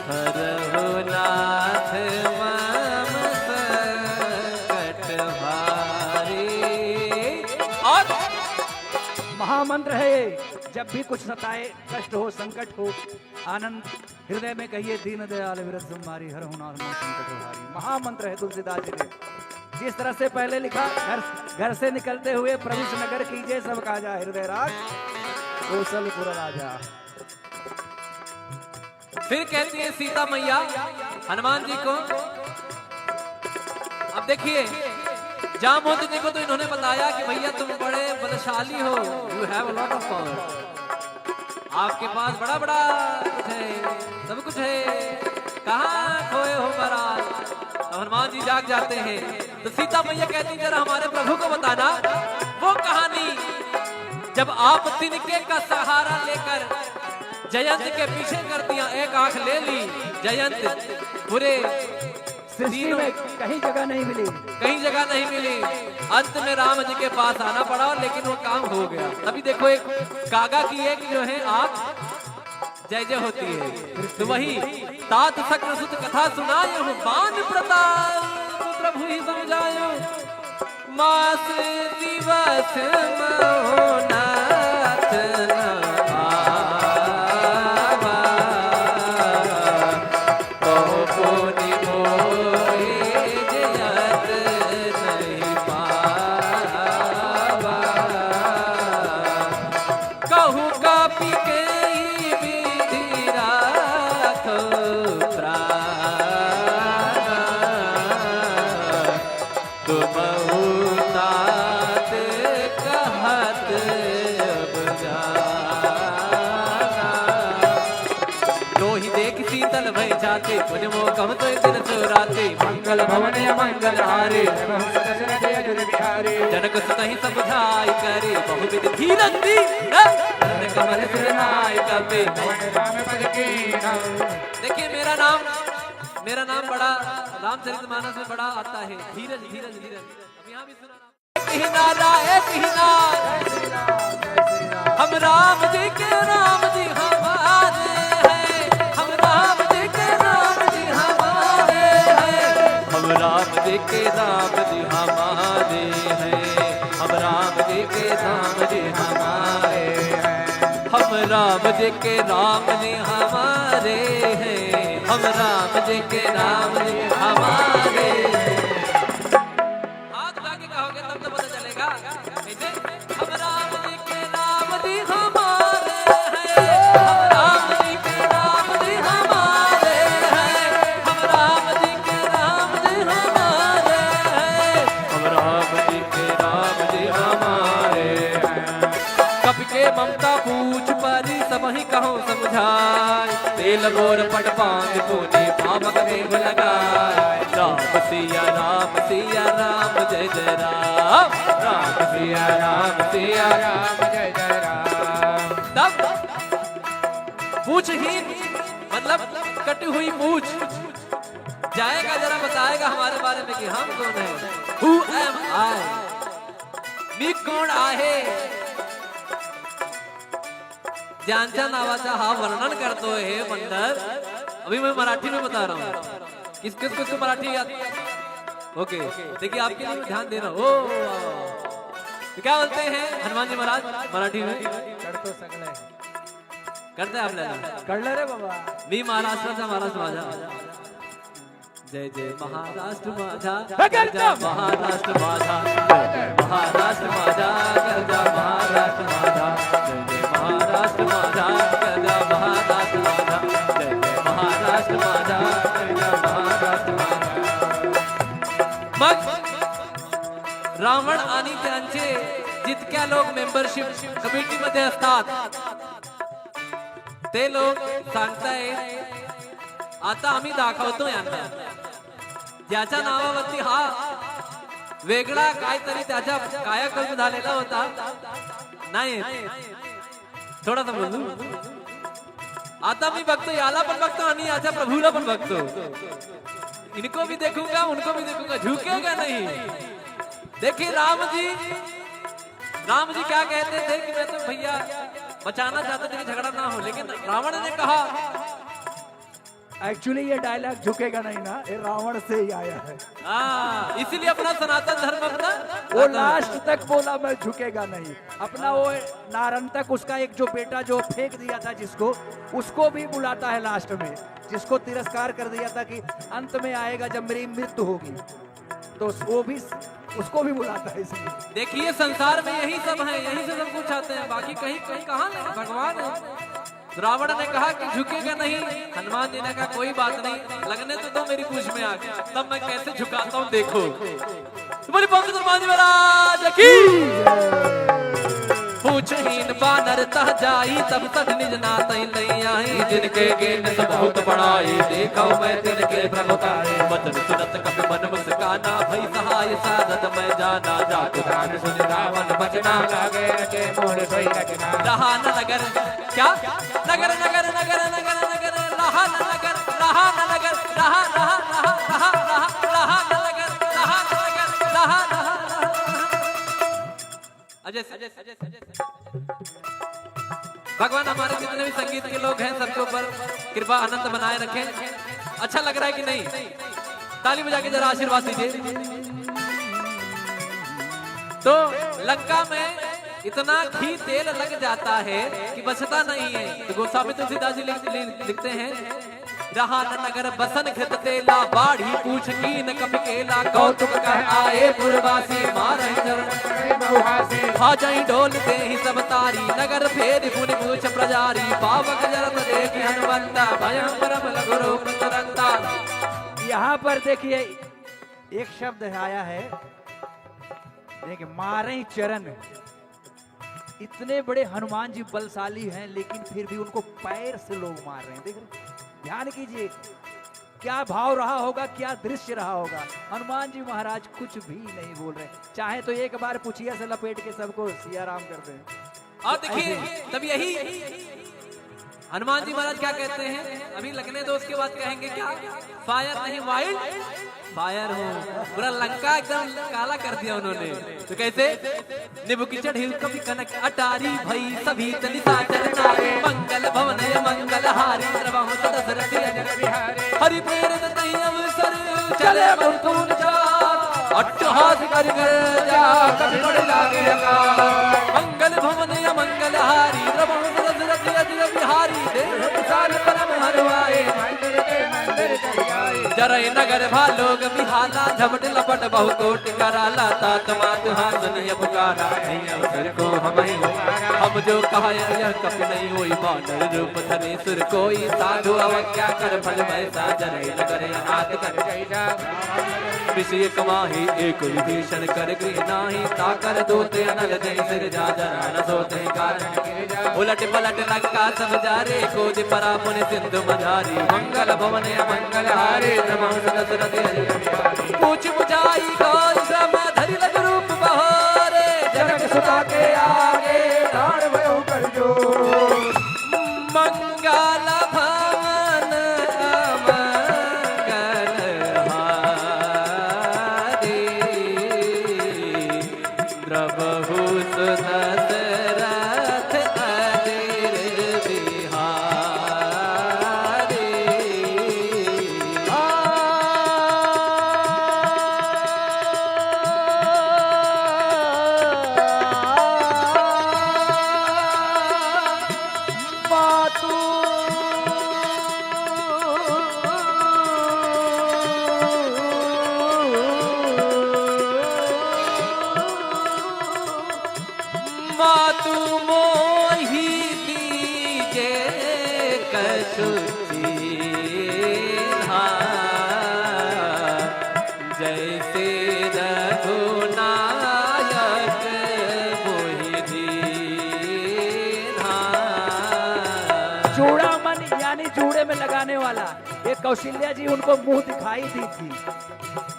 हरहु नाथ मम संकट भारे। और महामंत्र है ये, जब भी कुछ सताए, कष्ट हो, संकट हो, आनंद हृदय में कहिए, दीन दयाल विरत संहारी, हर हुनार मन संकट हारी। महामंत्र है तुलसीदास जी ने। जिस तरह से पहले लिखा, घर से निकलते हुए प्रविश नगर कीजिए सब काजा, हृदय राज कौशलपुर राजा। फिर कहती है सीता मैया हनुमान जी को, अब देखिए जामवंत जी को तो इन्होंने बताया कि भैया तुम बड़े बलशाली हो, you have a lot of power, आपके पास बड़ा बड़ा कुछ है, सब कुछ है, कहाँ खोए हो महाराज। तो हनुमान जी जाग जाते हैं, तो सीता मैया कहती जरा हमारे प्रभु को बताना वो कहानी, जब आप तिनके का सहारा लेकर जयंत के पीछे कर दिया, एक आंख ले ली, जयंत पूरे सृष्टि में कहीं जगह नहीं मिली, कहीं जगह नहीं मिली, अंत में राम जी के पास आना पड़ा, लेकिन वो काम हो गया। अभी देखो एक कागा की एक जो है आंख जय जय होती है, तो वही तात सक्र सुत कथा सुनायो, बान प्रताप प्रभु ही समझायो, मास दिवस मोहनाथ गाते पुज मोकम तो दिन सुराते मंगल भवन मंगल हारे जनक सुतहि समझाई करे बहुविध धीरज दी कमल सिरनाय कपे। देखिए मेरा नाम बड़ा रामचरितमानस में बड़ा आता है, धीरज धीरज धीरज। अब यहाँ भी सुना हम राम जी के राम जी हमारे हैं, हम राम जी के राम जी हमारे हैं, हम राम जी के राम जी हमारे हैं, हम राम जी के राम जी हमारे हैं, हम राम जी के राम जी हमारे हैं, हम राम जी के राम जी हमारे हैं। हाथ उठा के कहोगे तब तो पता चलेगा कैसे। हम राम जी के राम जी हमारे हैं, हम राम जी के राम जी हमारे हैं, हम राम जी के राम जी हमारे हैं, हम राम जी के राम जी हमारे हैं। कपि के ममता पूछ परी सबहि कहो समझाए, तेल गोर पट पांग पुनि पावक देव लगाए। राम सिया राम जय जय राम, राम सिया राम जय जय राम। तब पूछहीन मतलब कटी हुई पूछ जाएगा, जरा बताएगा हमारे बारे में कि हम कौन है। Who am I? मी कोण आहे, ज्यांच्या नावाचा हा वर्णन करतो हे बंदर। अभी मैं मराठी में बता रहा हूँ, किस किस को मराठी याद। ओके देखिए आपके लिए ध्यान दे रहा हूँ। तो क्या बोलते हैं हनुमान जी महाराज मराठी में? करतो सगळे करते आपल्याला कळलं रे बाबा। मी महाराष्ट्राचा महाराज माझा, जय जय महाराष्ट्र माझा, गरजा महाराष्ट्र माझा, जय जय महाराष्ट्र माझा, गरजा महाराष्ट्र माझा, जय जय महाराष्ट्र माझा, गरजा महाराष्ट्र माझा, जय जय महाराष्ट्र माझा, गरजा महाराष्ट्र माझा। मग रावण आणि त्यांचे जितक्या लोक मेंबरशिप कमिटी मध्ये असतात ते लोक सांगतायत आता आम्ही दाखवतो यांना, ज्याच्या नावावरती हा वेगळा काहीतरी त्याच्या कायाकल्प झालेला होता नाही, थोडासा बोलू। आता मी बघतो याला पण बघतो आणि याच्या प्रभूला पण बघतो, इनको भी देखूंगा उनको भी देखूंगा, झुकेगा नहीं। देखिए राम जी क्या कहते थे कि मैं तो भैया बचाना चाहते थे कि झगड़ा ना हो, लेकिन रावण ने कहा। एक्चुअली ये डायलॉग झुकेगा नहीं ना, ये रावण से ही आया है। इसीलिए अपना सनातन धर्म अपना वो लास्ट तक बोला मैं झुकेगा नहीं। अपना वो नारंतक उसका एक जो बेटा जो फेंक दिया था जिसको, उसको भी बुलाता है लास्ट में, जिसको तिरस्कार कर दिया था कि अंत में आएगा जब मेरी मृत्यु होगी, तो वो भी उसको भी बुलाता है। इसलिए देखिए संसार में यही सब है, यही से सब कुछ आते हैं, बाकी कहीं कहीं कहाँ नहीं, भगवान है। रावण ने कहा कि झुकेगा नहीं, हनुमान जी ने कहा कोई बात नहीं, लगने तो दो मेरी पूछ में आके, तब मैं कैसे झुकाता हूँ देखो। तो बोली पंडित हनुमान जी महाराज की। पूछहीन बानर तह जाई तब तक निज नातई नहीं आई, जिनके गेन सब बहुत बड़ाई देखो मैं तिनके प्रभुताई। वचन सुनत कपि मन मुस्काना भई सहाय सारद मैं जाना, जात दान सुन रावण बचना लागे रचे मोर सोई रचना। रहा न नगर क्या नगर नगर नगर नगर नगर रहा न नगर रहा न नगर रहा रहा रहा रहा रहा रहा न नगर रहा न नगर रहा रहा भगवान हमारे जितने भी संगीत के लोग हैं सबके ऊपर कृपा आनंद बनाए रखें। अच्छा लग रहा है कि नहीं? ताली बजा के जरा आशीर्वाद दीजिए। तो लंका में इतना घी तेल लग जाता है कि बचता नहीं है। तो गोस्वामी तुलसीदास जी लिखते हैं, रहा न नगर बसन घृत तेला बाढ़ी पूछ कीन कपि केला, कौतुक कह आए पुरवासी मारहि चरण खा जाई डोल दे ही सब तारी, नगर फेर पुनि पूछ प्रजारी, पावक जरत देखि हनुमंता भयं परम लघु रूप तुरंता। यहाँ पर देखिए एक शब्द आया है, देखिए मारे चरण। इतने बड़े हनुमान जी बलशाली हैं लेकिन फिर भी उनको पैर से लोग मार रहे हैं। देख रहे, ध्यान कीजिए, क्या भाव रहा होगा, क्या दृश्य रहा होगा। हनुमान जी महाराज कुछ भी नहीं बोल रहे, चाहे तो एक बार पुछिया से लपेट के सबको सिया राम कर दें। और देखिए तब यही हनुमान जी महाराज क्या कहते हैं, अभी लगने दो, उसके बाद कहेंगे क्या, फायर नहीं वाइल्ड फायर हो। पूरा लंका एकदम काला कर दिया उन्होंने। तो कैसे, निबु की चढ़ी कभी कनक अटारी भई सभी तनिता चरना मंगल भवन मंगल हारी द्रवहु दशरथ अजर बिहारी हरि प्रेरित तहि अवसर चले मुकुंद चार अट्टहास कर जा कभी बड़ लागे अकाल मंगल भवन मंगल हारी द्रवहु दशरथ अजर बिहारी देव विशाल परम हरवाए जरय नगर भालोग बिहाला झपट लपट बहु कोट कराला तात मात हासनिय पुकारा नहीं अवसर को हम जो कहा यह कपि नहीं होई बानर रूप धरे सुर कोई साधु अवज्ञा कर फल वैसा जरय नगर अनाथ कर विषय कमाही एक विभीषण कर गृह नाही ताकर दोते अनल जय सिर जा जरा न सोते कारण उलट पलट लंका सब जारे कोज परा पुन सिंधु मझारी मंगल भवन मंगल हारे पूछ बुझाई गौर श्रम धरि लग रूप बहारे जनक सुता के आगे दान भयो कर जो मंगल भवन मंगल हारे द्रवहु दशरथ अजर बिहारी मातु मोहि दीजे कछु चीन्हा जैसे रघुनायक मोहि दीन्हा। चूड़ामन यानी जूड़े में लगाने वाला, ये कौशल्या जी उनको मुंह दिखाई दी थी।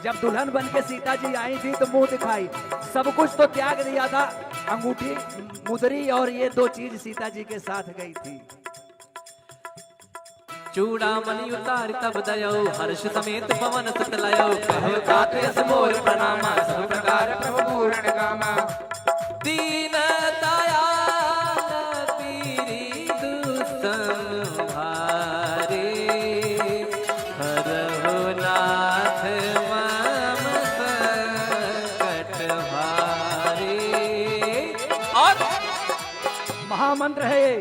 जब दुल्हन बन के सीता जी आई थी तो मुंह दिखाई, सब कुछ तो त्याग दिया था, अंगूठी मुदरी और ये दो चीज सीता जी के साथ गई थी। चूड़ामणि उतार तब दयो हर्ष समेत पवन सुत लयो कहो तात यस मोर प्रणामा सब प्रकार प्रभु पूर्ण कामा दीन दयाल पीरी दुसंहारे हरहु नाथ मम संकट हारे। और महामंत्र है ये,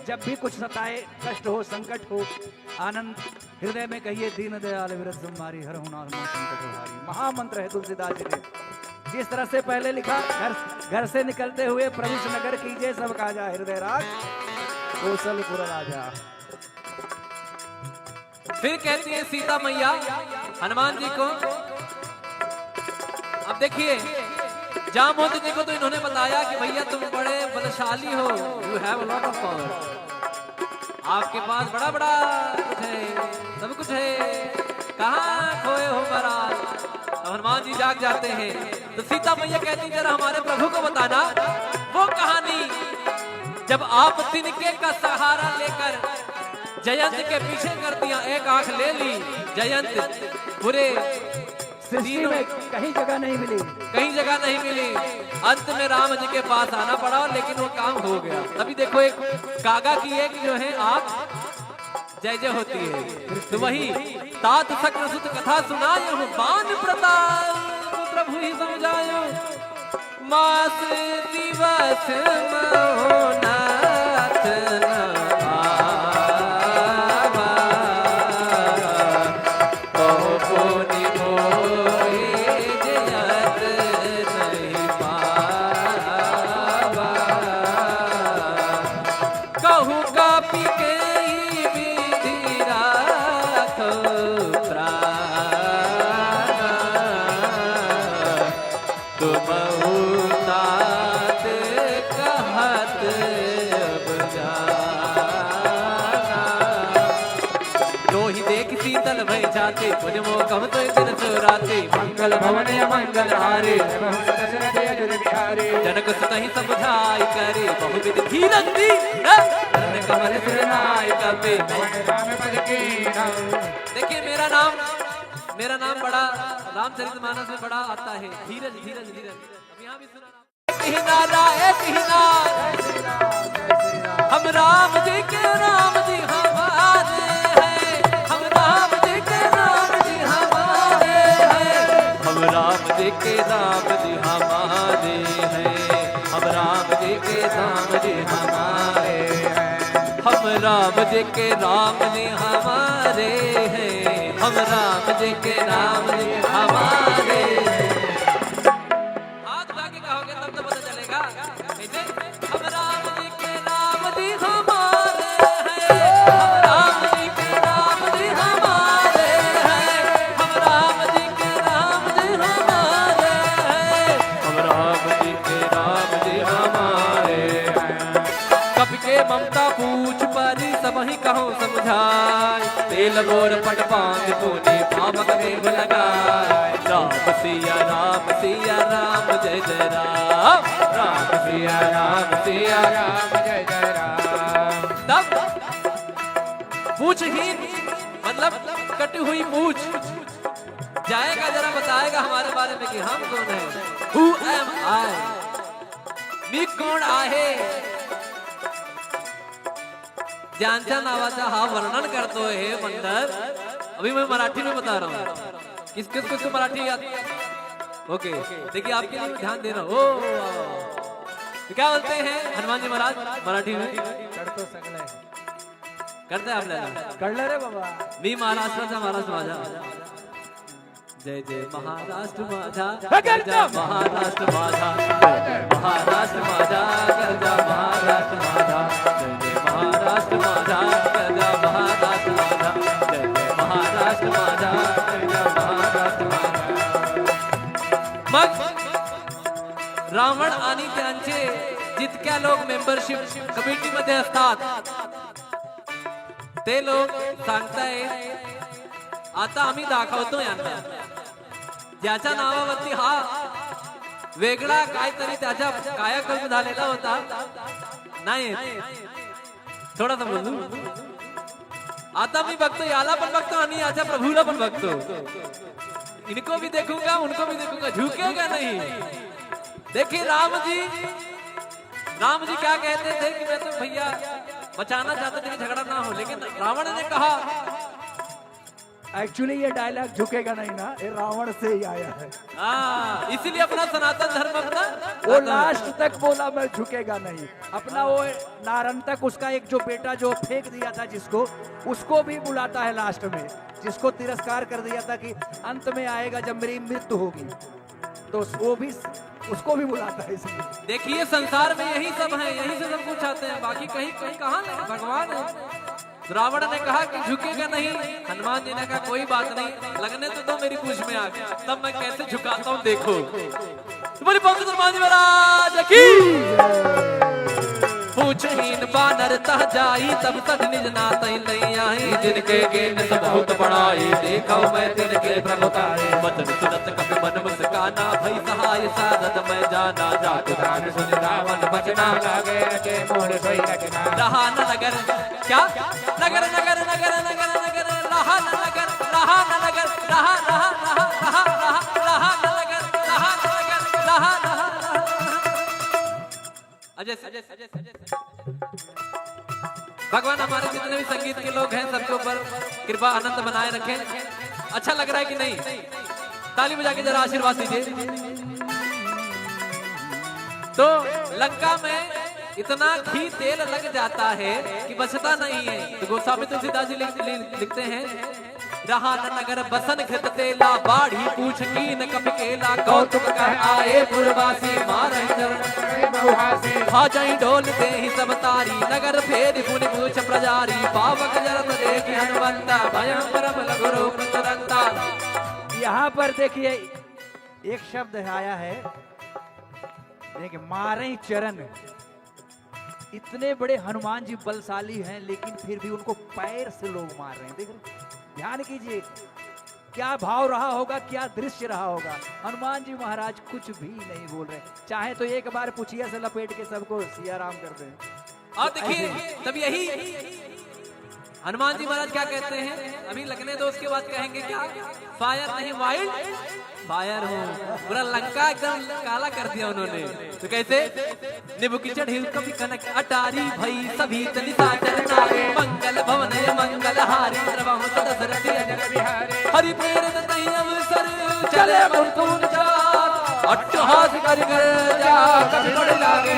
जब भी कुछ सताए, कष्ट हो, संकट हो, आनंद हृदय में कहिए दीन दयाल विरत संहारी हर हुनार संकट हारी। महामंत्र है तुलसीदास जी ने। जिस तरह से पहले लिखा, घर से निकलते हुए प्रवेश नगर कीजिए सब काजा हृदय राज कौशलपुर राजा। फिर कहती है सीता मैया हनुमान जी को, अब देखिए जामवंत जी को तो इन्होंने बताया कि भैया तुम बड़े बलशाली हो, you have lot of power, आपके पास बड़ा बड़ा कुछ है, सब कुछ है, कहाँ खोए हो महाराज। तो हनुमान जी जाग जाते हैं तो सीता मैया कहती जरा हमारे प्रभु को बताना वो कहानी जब आप तिनके का सहारा लेकर जयंत के पीछे कर दिया, एक आंख ले ली, जयंत पूरे सृष्टि में कहीं जगह नहीं मिली, कहीं जगह नहीं मिली, अंत में राम जी के पास आना पड़ा, लेकिन वो काम हो गया। अभी देखो एक कागा की एक जो है आंख जय जय होती है, तो वही तात सक्र सुत कथा सुनायो बान प्रताप प्रभु ही समझायो मास दिवस मोहनाथ छाती तुझ मोकम तो दिन सुराती मंगल भवन मंगल हारे जनक सुत ही समझाई करे बहुविध धीरज दी कमल सुरनाई कपे। देखिए मेरा नाम बड़ा रामचरितमानस में बड़ा आता है, धीरज धीरज धीरज। अब यहाँ भी सुना हम राम जी के राम जी हमारे हैं, हम राम जी के राम जी हमारे हैं, हम राम जी के राम जी हमारे हैं, हम राम जी के राम जी हमारे हैं, हम राम जी के राम जी हमारे हैं, हम राम जी के राम जी हमारे हैं। हाथ उठा के कहोगे तब तो पता चलेगा। कैसे? हम राम जी के राम जी हमारे हैं, हम राम जी के राम जी हमारे हैं, हम राम जी के राम जी हमारे हैं, हम राम जी के राम जी हमारे हैं। कपि के ममता पूछ परी सब ही कहो समझाए, तेल गोर पट पांग पुनि पावक देव लगाए। राम सिया राम जय जय राम, राम सिया राम जय जय राम। तब पूछहीन मतलब कटी हुई पूछ जाएगा, जरा बताएगा हमारे बारे में कि हम कौन हैं। Who am I? मी कोण आहे? ज्यांच्या नावाचा हा वर्णन करतो हे बंदर। अभी मैं मराठी में बता रहा हूँ, किस को मराठी याद? ओके देखिए आपके लिए ध्यान दे रहा हूँ। तो क्या बोलते हैं हनुमान जी महाराज मराठी में? करतो सगळे करते आपल्याला कळलं रे बाबा। मी महाराष्ट्राचा महाराष्ट्र माझा, जय जय महाराष्ट्र माझा, गरजा महाराष्ट्र माझा, जय जय महाराष्ट्र माझा, गरजा महाराष्ट्र माझा, जय जय महाराष्ट्र माझा, गरजा महाराष्ट्र माझा, जय जय महाराष्ट्र माझा, गरजा महाराष्ट्र माझा। मग रावण आणि त्यांचे जितक्या लोक मेंबरशिप कमिटी मध्ये असतात ते लोक सांगतायत आता आम्ही दाखवतो यांना, ज्याच्या नावावरती हा वेगळा काहीतरी त्याच्या कायाकल्प झालेला होता नाही, थोडासा बोलू। आता मी बघतो याला पण बघतो आणि याच्या प्रभूला पण बघतो, इनको भी देखूंगा उनको भी देखूंगा, झुकेगा नहीं। देखिए राम जी क्या कहते थे कि मैं तो भैया बचाना चाहते थे कि झगड़ा ना हो, लेकिन रावण ने कहा एक्चुअली ये डायलॉग झुकेगा नहीं ना, ये रावण से ही आया है। इसीलिए अपना सनातन धर्म अपना वो लास्ट तक बोला मैं झुकेगा नहीं। अपना वो नारंतक उसका एक जो बेटा जो फेंक दिया था जिसको, उसको भी बुलाता है लास्ट में, जिसको तिरस्कार कर दिया था कि अंत में आएगा जब मेरी मृत्यु होगी, तो वो भी उसको भी बुलाता है। इसलिए देखिए संसार में यही सब है, यही से सब कुछ आते हैं, बाकी कहीं कहीं कहाँ नहीं, भगवान है। रावण ने कहा कि झुकेगा नहीं, हनुमान जी ने कहा कोई बात नहीं, लगने तो दो मेरी पूछ में आग, तब मैं कैसे झुकाता हूँ देखो। तो बोली पंडित हनुमान जी महाराज की पूछहीन बानर तह जाई, तब तक निज नात नहीं आई, जिनके गेन सब बहुत बड़ाई, देखो मैं तिनके प्रभुताई, वचन सुनत कपि मन मुस्काना, भई सहाय सारद मैं जाना, जात दान सुन रावण बचना, लागे रचे मोर सोई रचना। रहा न नगर क्या नगर नगर नगर नगर नगर रहा न नगर, रहा न नगर, रहा रहा रहा रहा रहा रहा न नगर, रहा न नगर, रहा रहा भगवान हमारे जितने भी संगीत के लोग हैं सबके ऊपर कृपा आनंद बनाए रखें। अच्छा लग रहा है कि नहीं? ताली बजा के जरा आशीर्वाद दीजिए। तो लंका में इतना घी तेल लग जाता है कि बचता नहीं है। तो गोस्वामी तुलसीदास जी लिखते हैं, रहा न नगर बसन घृत तेला, बाढ़ी पूछ कीन कपि केला, कौतुक कर आए पुरवासी, मारहि चरण बहुहासी, भाजई डोल देहि सब तारी, नगर फेर पुनि पूछ प्रजारी, पावक जरत देखि हनुमंता, भयं परम लघु रूप तुरंता। यहाँ पर देखिए एक शब्द आया है, देखिए मारे चरण। इतने बड़े हनुमान जी बलशाली हैं, लेकिन फिर भी उनको पैर से लोग मार रहे हैं। देख रहे, ध्यान कीजिए, क्या भाव रहा होगा, क्या दृश्य रहा होगा। हनुमान जी महाराज कुछ भी नहीं बोल रहे, चाहे तो एक बार पुछिया से लपेट के सबको सिया राम कर दें। और देखिए तब यही हनुमान जी महाराज क्या कहते हैं, अभी लगने दो उसके बाद कहेंगे क्या, फायर नहीं वाइल्ड फायर हूँ। पूरा लंका एकदम काला कर दिया उन्होंने। तो कैसे निबु की चढ़ी कभी कनक अटारी भई सभी तनिता चरनारे मंगल भवन मंगल हारी हरि प्रेरित तहि अवसर चले मुकुंद चार अट्टहास कर जा कभी बड़ लागे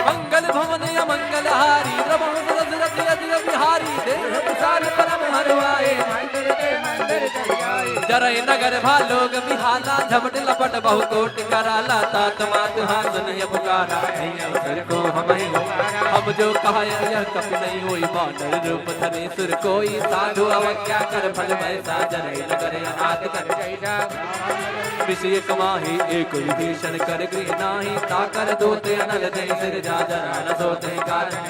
मंगल भवन मंगल हारी बिहारी देव विशाल परम हरवाए जरय नगर भालोग बिहाला झपट लपट बहु कोट कराला तात मात हासनिय पुकारा अवसर को हम जो कहा यह कपि नहीं होई बानर रूप धरे सुर कोई साधु अवज्ञा कर फल वैसा जरय नगर अनाथ कर विषय कमाही एक विभीषण कर गृह नाही ताकर दोते अनल दे सिर जा जरा न सोते कारण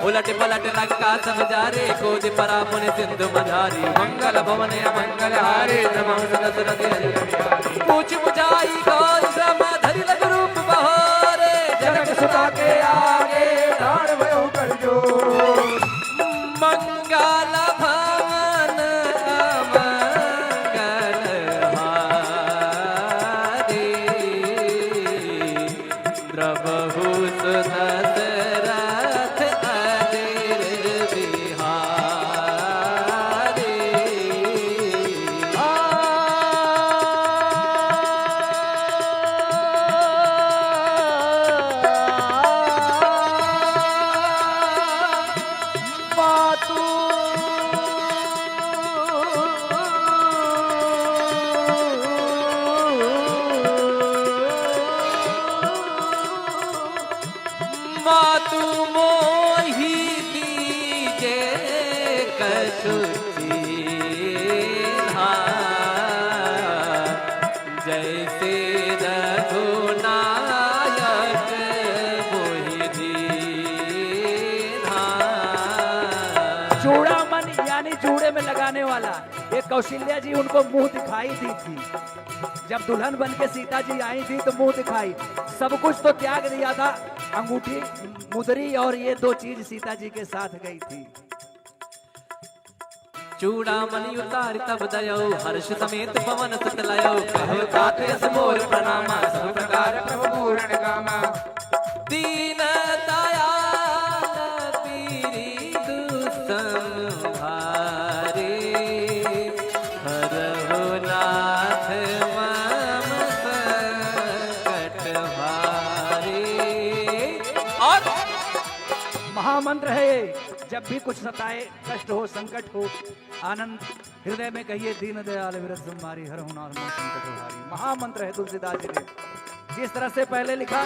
उलट पलट लंका सब जारे कोद परापुन सिंधु मझारी मंगल भवन मंगल हारे पूछ बुझाई गौर सम धरि लग रूप बहारे जनक सुता के आगे दान भयो कर जो मंगल भवन मंगल हारे द्रवहु सुदत रथ अदिर बिहारी मातु मोहि दीजे कछु चीन्हा जैसे रघुनायक मोहि दीन्हा। चूड़ामणि यानी जूड़े में लगाने वाला, ये कौशल्या जी उनको मुंह दिखाई दी थी। जब दुल्हन बन के सीता जी आई थी तो मुंह दिखाई, सब कुछ तो त्याग दिया था, अंगूठी मुदरी और ये दो चीज सीता जी के साथ गई थी। चूड़ामणि उतार तब दयो हर्ष समेत पवन सुत लयो कहो तात यस मोर प्रणामा सब प्रकार प्रभु पूर्ण कामा दीन दयाल पीरी दुसंहारे हरहु नाथ मम संकट भारे। और महामंत्र है ये, जब भी कुछ सताए, कष्ट हो, संकट हो, आनंद हृदय में कहिए दीन दयाल विरत संहारी हर हुनार मन संकट हारी। महामंत्र है तुलसीदास जी ने। जिस तरह से पहले लिखा,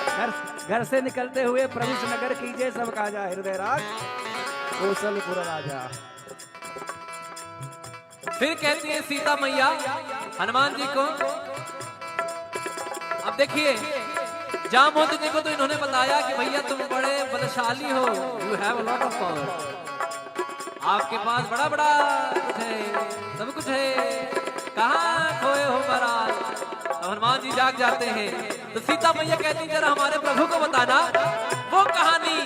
घर से निकलते हुए प्रवेश नगर कीजिए सब काजा हृदय राज कौशलपुर राजा। फिर कहती है सीता मैया हनुमान जी को, अब देखिए जामवंत जी को तो इन्होंने बताया कि भैया तुम बड़े बलशाली हो, you have a lot of power, आपके पास बड़ा बड़ा कुछ है, सब कुछ है, कहाँ खोए हो महाराज। तो हनुमान जी जाग जाते हैं, तो सीता मैया कहती जरा हमारे प्रभु को बताना वो कहानी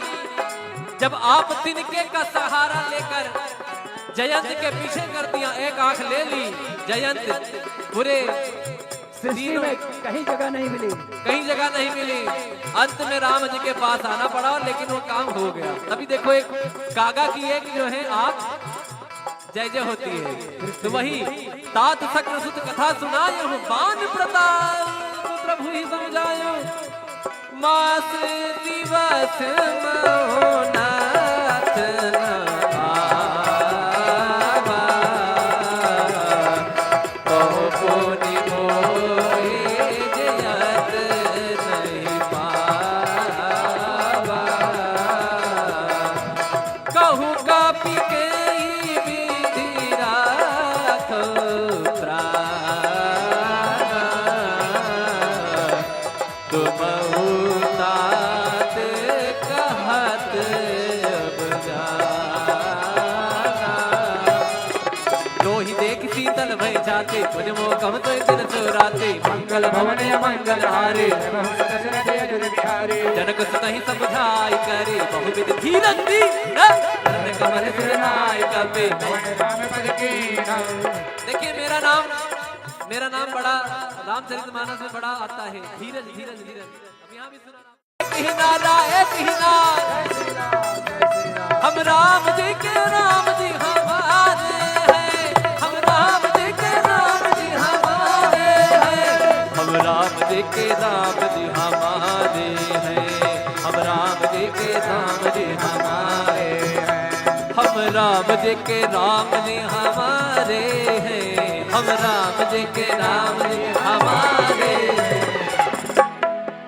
जब आप तिनके का सहारा लेकर जयंत के पीछे कर दिया, एक आंख ले ली, जयंत पूरे सृष्टि में कहीं जगह नहीं मिली, कहीं जगह नहीं मिली, अंत में राम जी के पास आना पड़ा, लेकिन वो काम हो गया। तभी देखो एक कागा की एक जो है आंख जय जय होती है, तो वही तात सक्र सुत कथा सुनायो बान प्रताप प्रभु ही समझायो मास दिवस मोहनाथ कहत जाते तुझ मोकम तो दिन सुराते मंगल भवन मंगल हारे जनक सुत ही समझाई करे बहुविध धीरज दी कमल सुनाई कपे। देखिए मेरा नाम बड़ा रामचरितमानस में बड़ा आता है, धीरज धीरज धीरज। अब यहाँ भी सुना हम राम जी के राम जी हमारे हैं, हम राम जी के राम जी हमारे हैं, हम राम जी के राम जी हमारे हैं, हम राम जी के राम जी हमारे हैं, हम राम जी के राम जी हमारे हैं, हम राम जी के राम जी हमारे हैं।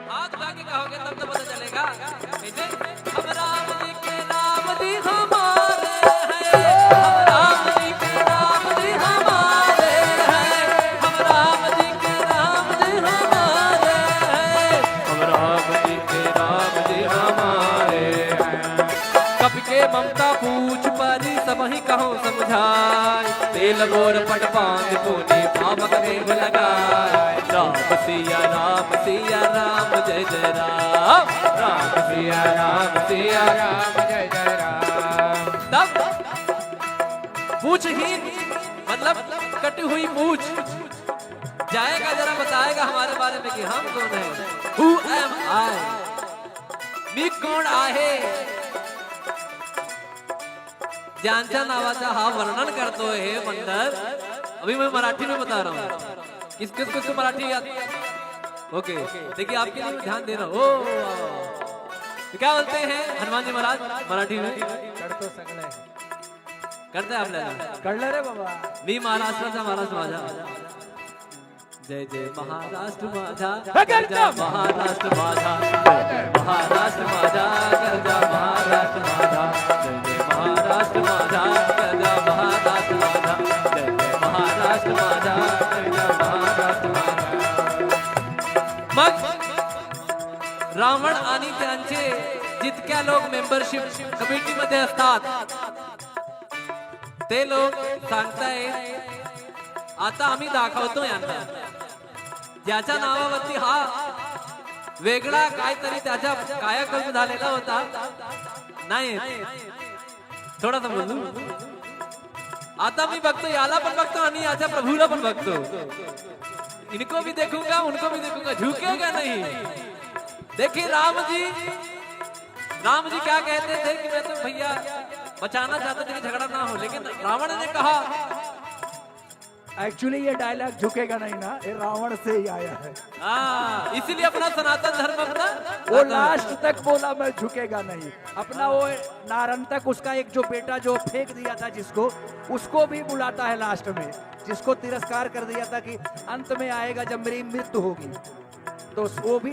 हाथ उठा के कहोगे तब तो पता चलेगा कैसे। हम राम जी के राम जी हमारे हैं, हम राम जी के राम जी हमारे हैं, हम राम जी के राम जी हमारे हैं, हम राम जी के राम जी हमारे हैं। कपि के ममता पूछ परी सब ही कहो समझाए, तेल गोर पट पांग पुनि पावक देव लगाए। राम सिया राम जय जय राम, राम सिया राम जय जय राम। तब पूछहीन मतलब कटी हुई पूछ जाएगा, जरा बताएगा हमारे बारे में कि हम कौन है। Who am I? मी कोण आहे, ज्यांच्या नावाचा हा वर्णन करतो हे मंडल। अभी मैं मराठी में बता रहा हूँ, किसको मराठी याद। ओके देखिए आपके लिए ध्यान दे रहा हूँ। तो क्या बोलते हैं हनुमान जी महाराज मराठी में? करतो सगळे करते आपल्याला कळलं रे बाबा। मी महाराष्ट्राचा महाराज माझा, जय जय महाराष्ट्र माझा, गरजा महाराष्ट्र माझा, महाराष्ट्र माझा, गरजा महाराष्ट्र माझा, जय जय महाराष्ट्र माझा, गरजा महाराष्ट्र माझा, जय जय महाराष्ट्र माझा, गरजा महाराष्ट्र माझा। मग रावण आणि त्यांचे जितक्या लोक मेंबरशिप कमिटी मध्ये असतात ते लोक सांगतायत आता आम्ही दाखवतो यांना, ज्याच्या नावावरती हा वेगळा काहीतरी त्याच्या कायाकल्प झालेला होता नाही, थोडासा बोलू। आता मी बघतो याला पण बघतो आणि याच्या प्रभूला पण बघतो, इनको भी देखूंगा उनको भी देखूंगा, झुकेगा नहीं। देखिए राम जी क्या कहते थे कि मैं तो भैया बचाना चाहते थे कि झगड़ा ना हो, लेकिन रावण ने कहा। एक्चुअली ये डायलॉग झुकेगा नहीं ना, ये रावण से ही आया है। हाँ इसीलिए अपना सनातन धर्म अपना वो लास्ट तक बोला मैं झुकेगा नहीं। अपना वो नारंतक उसका एक जो बेटा जो फेंक दिया था जिसको, उसको भी बुलाता है लास्ट में, जिसको तिरस्कार कर दिया था कि अंत में आएगा जब मेरी मृत्यु होगी, तो वो भी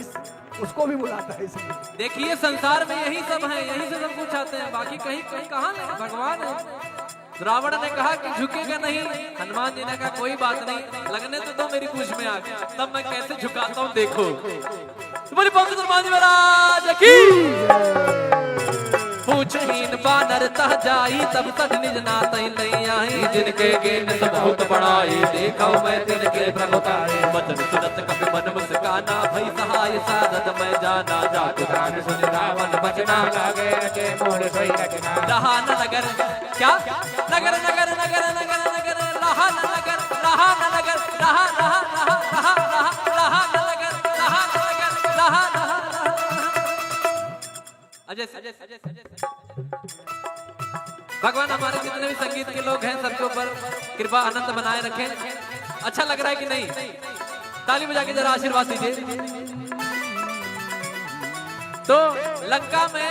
उसको भी बुलाता है। इसलिए देखिए संसार में यही सब है, यही से सब कुछ आते हैं, बाकी कहीं कहीं कहाँ नहीं, भगवान है। रावण ने कहा कि झुकेगा नहीं, हनुमान जी ने कहा कोई बात नहीं, लगने तो दो मेरी पूछ में आके, तब मैं कैसे झुकाता हूँ देखो। तो बोली पंडित हनुमान जी महाराज की। पूछहीन बानर तह जाई तब तक निज नातई नहीं आई, जिनके गेन बहुत बड़ाई देखो मैं तिनके प्रभुताई। वचन सुनत कपि मन मुस्काना भई सहाय साधत मैं जाना, जात गान सुन रावण बचना लागे रचे मोर सोई रचना। रहा न नगर क्या नगर नगर नगर नगर नगर रहा न नगर रहा न नगर रहा रहा रहा रहा रहा रहा न नगर रहा न नगर रहा रहा अजय भगवान हमारे जितने भी संगीत के लोग हैं सबके ऊपर कृपा आनंद बनाए रखें। अच्छा लग रहा है कि नहीं? ताली बजा के जरा आशीर्वाद दीजिए। तो लंका में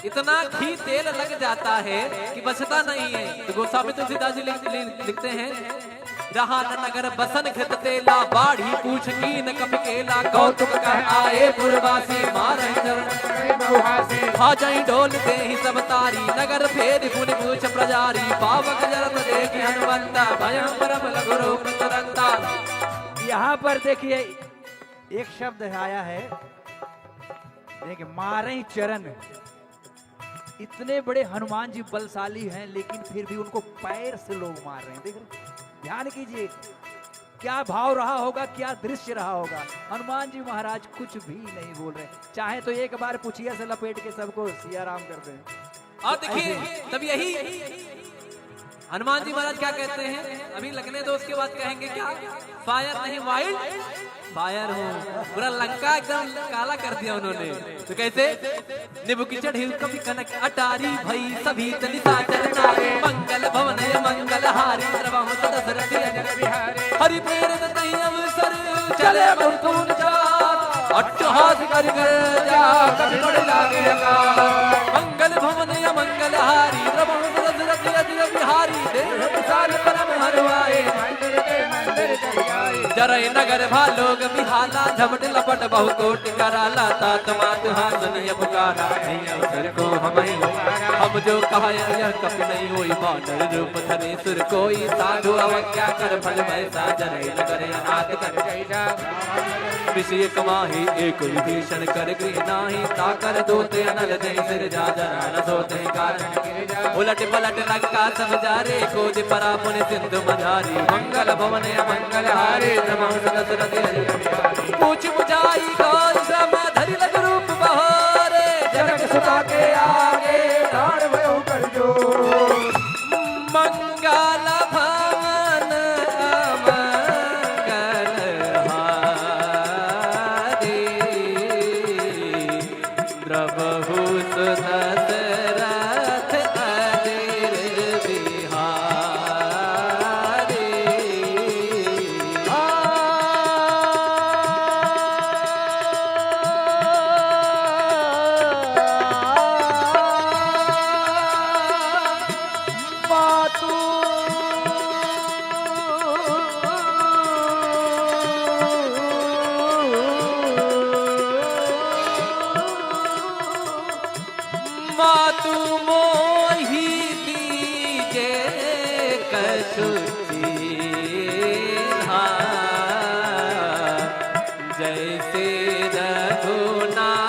इतना घी तेल लग जाता है कि बचता नहीं है। तो गोस्वामी तुलसीदास जी लिखते हैं, रहा न नगर बसन घृत तेला बाढ़ी पूछ कीन कपि केला, कौतुक कह आए पुरवासी मारहि चरण खा जाई ढोल दे ही सब तारी, नगर फेर पुनि पूछ प्रजारी, पावक जरत देखि हनुमंता भयं परम लघु तुरंता। यहाँ पर देखिए एक शब्द आया है, देखिए मारे चरण। इतने बड़े हनुमान जी बलशाली हैं लेकिन फिर भी उनको पैर से लोग मार रहे हैं। देख रहे, ध्यान कीजिए, क्या भाव रहा होगा, क्या दृश्य रहा होगा। हनुमान जी महाराज कुछ भी नहीं बोल रहे, चाहे तो एक बार पुछिया से लपेट के सबको सिया राम कर दें। और देखिए तब यही हनुमान जी महाराज क्या कहते हैं, अभी लगने दो उसके बाद कहेंगे क्या, फायर नहीं वाइल्ड फायर हो। पूरा लंका एकदम काला कर दिया उन्होंने। तो कैसे निबु की चढ़ी कभी कनक अटारी भई सभी तनिता चरनारे मंगल भवन मंगल हारी द्रवम दशरथ अजर बिहारी हरि प्रेरित तहि अवसर चले मुकुंद चार अट्टहास कर जा कभी पड़ लागे अकाल मंगल भवन मंगल हारी द्रवम दशरथ अजर बिहारी देह विशाल परम हरवाए जरय नगर भालोग बिहाला झपट लपट बहु कोटि कराला तात मात हासनिय पुकारा नहीं अवसर को हम जो कहा यह कपि नहीं होई बानर रूप धरे सुर कोई साधु अवज्ञा कर फल वैसा जरय नगर अनाथ कर विषय कमाही एक विभीषण कर गृह नाही ताकर दोते अनल दे सिर जा जरा न सोते कारण उलट पलट लंका सब जारे कोज परा पुन सिंधु मझारी मंगल भवन मंगल हारे पूछ बुझाई गौर श्रम धरि लग रूप बहारे जनक सुता के आगे दान भयो कर जो मंगल भवन मंगल हारे द्रवहु दशरथ अजर बिहारी मातु मोहि दीजे कछु चीन्हा जैसे रघुनायक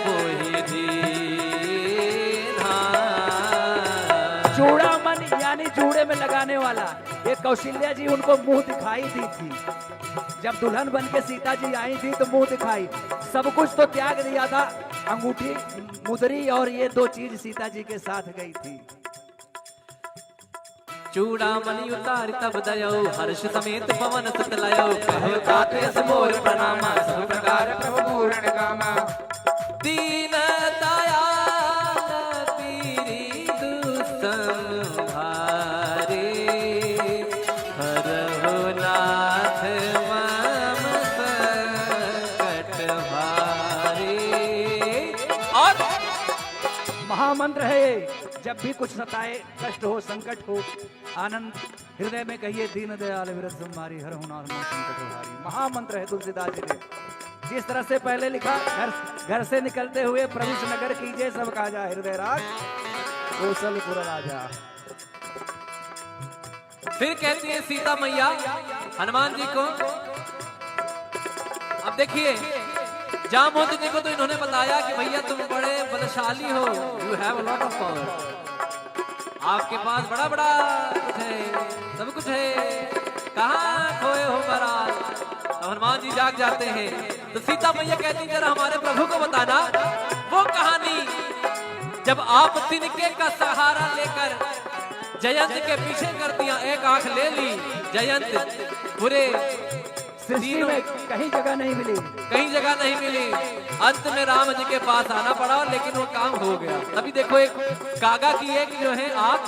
मोहि दीन्हा। चूड़ामन यानी जूड़े में लगाने वाला, ये कौशल्या जी उनको मुंह दिखाई दी थी। जब दुल्हन बन के सीता जी आई थी तो मुंह दिखाई, सब कुछ तो त्याग दिया था, अंगूठी मुदरी और ये दो चीज सीता जी के साथ गई थी। चूड़ामणि उतार तब दयो हर्ष समेत पवन सुत लयो कहो तात यस मोर प्रणामा सब प्रकार प्रभु पूर्ण कामा दीन दयाल पीरी दुसंहारे हरहु नाथ मम संकट भारे। और महामंत्र है ये, जब भी कुछ सताए, कष्ट हो, संकट हो, आनंद हृदय में कहिए दीन दयाल विरत संहारी हर हुनार संकट हारी। महामंत्र है तुलसीदास जी ने। जिस तरह से पहले लिखा, घर से निकलते हुए प्रविश नगर कीजिए सब काजा हृदय राज कौशलपुर राजा। फिर कहती है सीता मैया हनुमान जी को, अब देखिए जामवंत जी को तो इन्होंने बताया कि भैया तुम बड़े बलशाली हो, you have a lot of power, आपके पास बड़ा बड़ा कुछ है, सब कुछ है, कहाँ खोए हो महाराज। तो हनुमान जी जाग जाते हैं तो सीता मैया कहती जरा हमारे प्रभु को बताना वो कहानी जब आप तिनके का सहारा लेकर जयंत के पीछे कर दिया, एक आंख ले ली, जयंत पूरे सृष्टि में कहीं जगह नहीं मिली, कहीं जगह नहीं मिली, अंत में राम जी के पास आना पड़ा, लेकिन वो काम हो गया। तभी देखो एक कागा की एक जो है आंख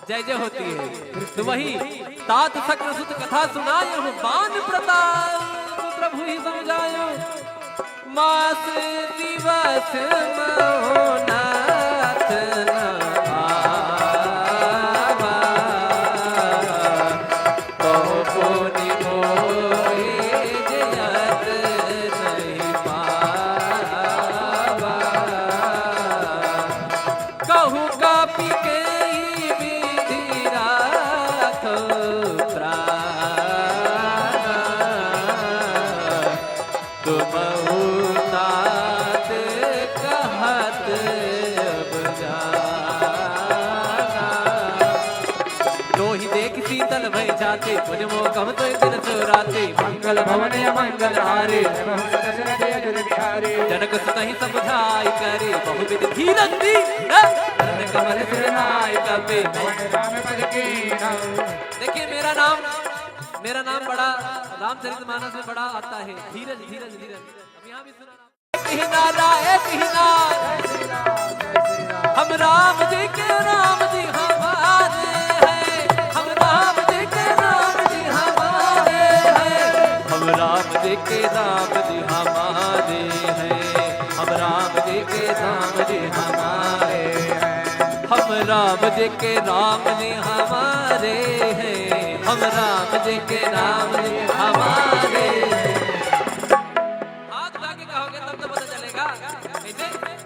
जय जय होती है। तो वही तात सक्र सुत कथा सुनायो बान प्रताप प्रभु ही समझायो मास दिवस मोहनाथ कहत जाते तुझ मोकम तो दिन सुराते मंगल भवन मंगल हारे जनक सुत ही सब बुझाई करे बहुविध धीरज दी कमल सिरनाय कपे। देखिए मेरा नाम बड़ा रामचरितमानस में बड़ा आता है, धीरज धीरज धीरज। अब यहाँ भी सुना एक ही नाम हम राम जी के राम जी हमारे हैं, हम राम जी के राम जी हमारे हैं, हम राम जी के राम जी हमारे हैं, हम राम जी के राम जी हमारे हैं, हम राम जी के राम जी हमारे हैं, हम राम जी के राम जी हमारे हैं। हाथ उठा के कहोगे तब तो पता चलेगा कैसे।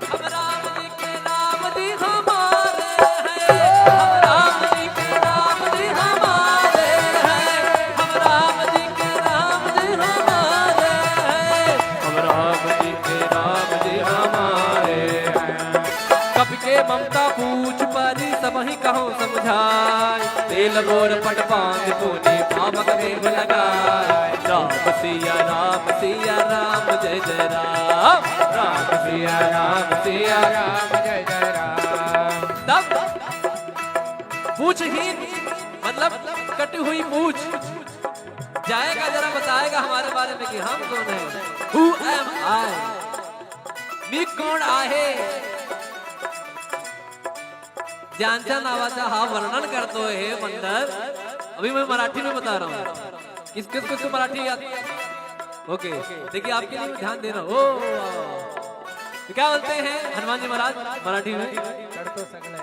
हम राम जी के राम जी हमारे हैं, हम राम जी के राम जी हमारे हैं, हम राम जी के राम जी हमारे हैं, हम राम जी के राम जी हमारे हैं। कपि के ममता पूछ परी सब ही कहो समझाए, तेल बोर पट पांग पुनि पावक देव लगाए। राम सिया राम जय जय राम, राम सिया राम जय जय राम। तब पूछहीन मतलब कटी हुई पूछ जाएगा जरा बताएगा हमारे बारे में कि हम कौन है। Who am I? मी कोण आहे ज्यांच्या नावाचा हा वर्णन करतो हे मंडल। अभी मैं मराठी में बता रहा हूँ, किसको मराठी याद। ओके देखिए आपके लिए ध्यान दे रहा हूँ। तो क्या बोलते हैं हनुमान जी महाराज मराठी में? करतो सगळे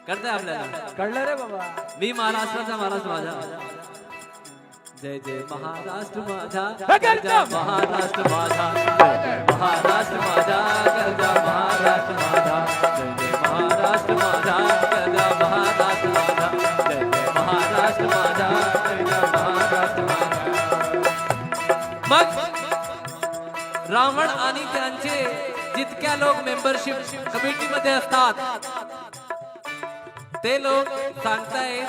करते आपल्याला कळलं रे बाबा। मी महाराष्ट्राचा महाराष्ट्र माझा, जय जय महाराष्ट्र माझा, गरजा महाराष्ट्र माझा, महाराष्ट्र माझा, गरजा महाराष्ट्र माझा, जय जय महाराष्ट्र माझा, गरजा महाराष्ट्र माझा, जय जय महाराष्ट्र माझा, गरजा महाराष्ट्र माझा। मग रावण आणि त्यांचे जितक्या लोक मेंबरशिप कमिटी मध्ये असतात ते लोक सांगतायत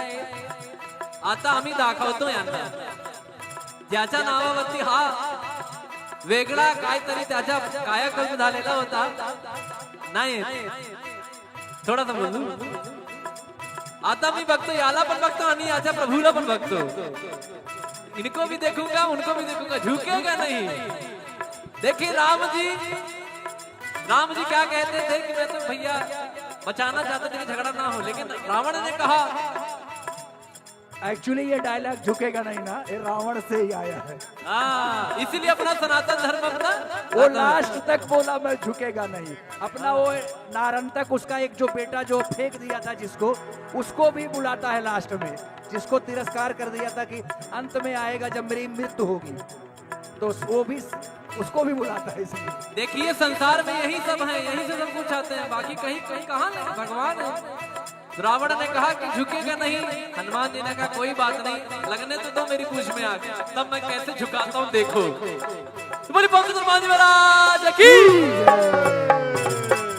आता आम्ही दाखवतो यांना, ज्याच्या नावावरती हा वेगळा काहीतरी त्याच्या कायाकल्प झालेला होता नाही, थोडासा बोलू। आता मी बघतो याला पण बघतो आणि याच्या प्रभूला पण बघतो, इनको भी देखूंगा उनको भी देखूंगा, झुकेगा नहीं। देखिए राम जी क्या कहते थे कि मैं तो भैया बचाना चाहते थे कि झगड़ा ना हो, लेकिन रावण ने कहा एक्चुअली ये डायलॉग झुकेगा नहीं ना, ये रावण से ही आया है। इसीलिए अपना सनातन धर्म अपना वो लास्ट तक बोला मैं झुकेगा नहीं। अपना वो नारंतक उसका एक जो बेटा जो फेंक दिया था जिसको, उसको भी बुलाता है लास्ट में, जिसको तिरस्कार कर दिया था कि अंत में आएगा जब मेरी मृत्यु होगी, तो वो भी उसको भी बुलाता है। इसलिए देखिए संसार में यही सब है, यही से सब कुछ आते हैं, बाकी कहीं कहाँ नहीं, भगवान है। रावण ने कहा कि झुकेगा नहीं, हनुमान जी ने कहा कोई बात नहीं, लगने तो दो मेरी पूछ में आके, तब मैं कैसे झुकाता हूँ देखो। तो बोली पंडित हनुमान जी महाराज की।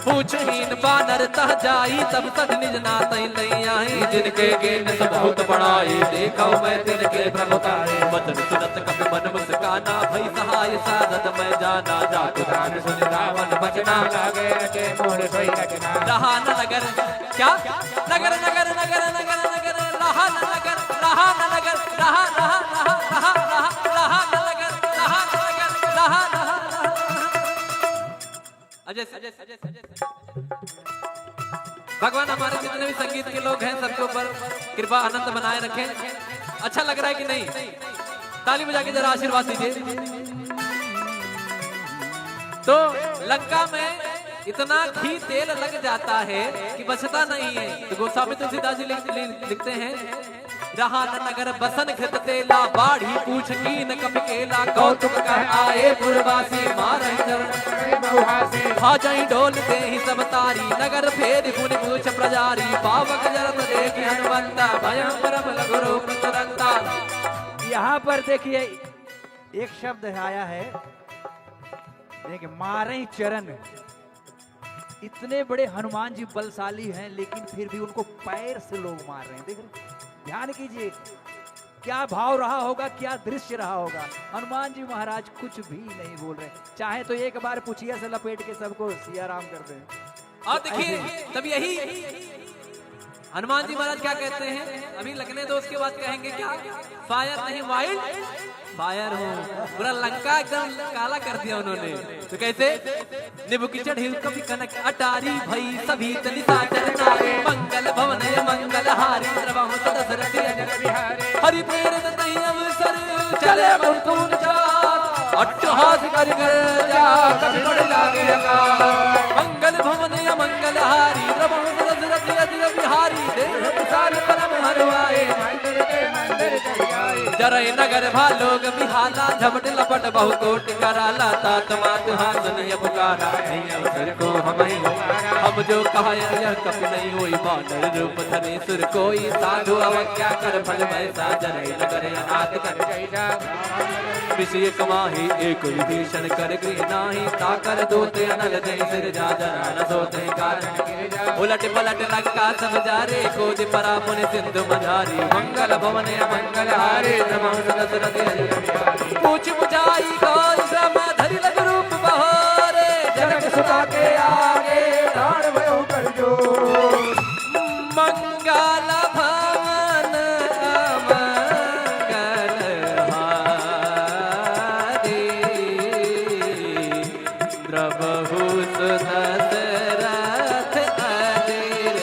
पूछहीन बानर तह जाई तब तक निज नातई नहीं आई, जिनके गेन सब बहुत बड़ाई देखो मैं तिनके प्रभुतारे। वचन सुनत कपि मन मुस्काना भई सहाय साधत मैं जाना, जातु दान सुन रावण बचना लागे रचे मोर सोई रचना। रहा न नगर क्या नगर नगर नगर नगर नगर रहा न नगर रहा न नगर रहा रहा रहा रहा रहा रहा न नगर रहा न नगर रहा रहा। अजय भगवान हमारे जितने भी संगीत के लोग हैं सबके ऊपर कृपा आनंद बनाए रखें। अच्छा लग रहा है कि नहीं? ताली बजा के जरा आशीर्वाद दीजिए। तो लंका में इतना घी तेल लग जाता है कि बचता नहीं है। तो गोस्वामी तुलसीदास जी लिखते हैं, रहा न नगर बसन घृत तेला बाढ़ी पूछ कीन कपि केला, कौतुक कह आए पुरवासी मारहि चरण खा जाई डोल दे ही सब तारी, नगर फेर पुनि पूछ प्रजारी, पावक जरत देखि हनुमंता भयं परम लघु रूप तुरंता। यहाँ पर देखिए एक शब्द आया है, देखिए मारे चरण। इतने बड़े हनुमान जी बलशाली हैं लेकिन फिर भी उनको पैर से लोग मार रहे हैं। देख रहे, ध्यान कीजिए, क्या भाव रहा होगा, क्या दृश्य रहा होगा। हनुमान जी महाराज कुछ भी नहीं बोल रहे, चाहे तो एक बार पुछिया से लपेट के सबको सिया राम कर दें। और देखिए तब यही हनुमान जी महाराज क्या कहते हैं, अभी लगने दो उसके बाद कहेंगे क्या, फायर नहीं वाइल्ड फायर हो। पूरा लंका एकदम काला कर दिया उन्होंने। तो कैसे निबु की चढ़ी कभी कनक अटारी भई सभी तनिता चरनारे मंगल भवन मंगल हारी द्रवहु सदसरथ बिहारी हरि प्रेरित तहि अवसर चले मुकुंद जात अट्टहास कर जा कभी पड़ लागे अकाल मंगल भवन मंगल हारी द्रवहु सदसरथ बिहारी देव विशाल परम हरवाए जरय नगर भालोग बिहाला झपट लपट बहु कोट कराला तात मात हासनिय पुकारा नहीं अवसर को हम जो कहा यह कप नहीं हुई बानर रूप धरे सुर कोई साधु अवज्ञा कर फल वैसा जरय नगर अनाथ कर विषय कमाही एक विभीषण कर गृह नाही ताकर दोते अनल जय सिर जा जरा न सोते कारण उलट पलट लंका सब जारे कोज परा मुनि सिंधु मझारी मंगल भवन मंगल हारे पूछ बुझाई कोई श्रम धरि लग रूप बहारे जनक सुता के आगे प्राण भयो कर जो मंगल भवन मंगल हारे द्रवहु सुदशरथ अजिर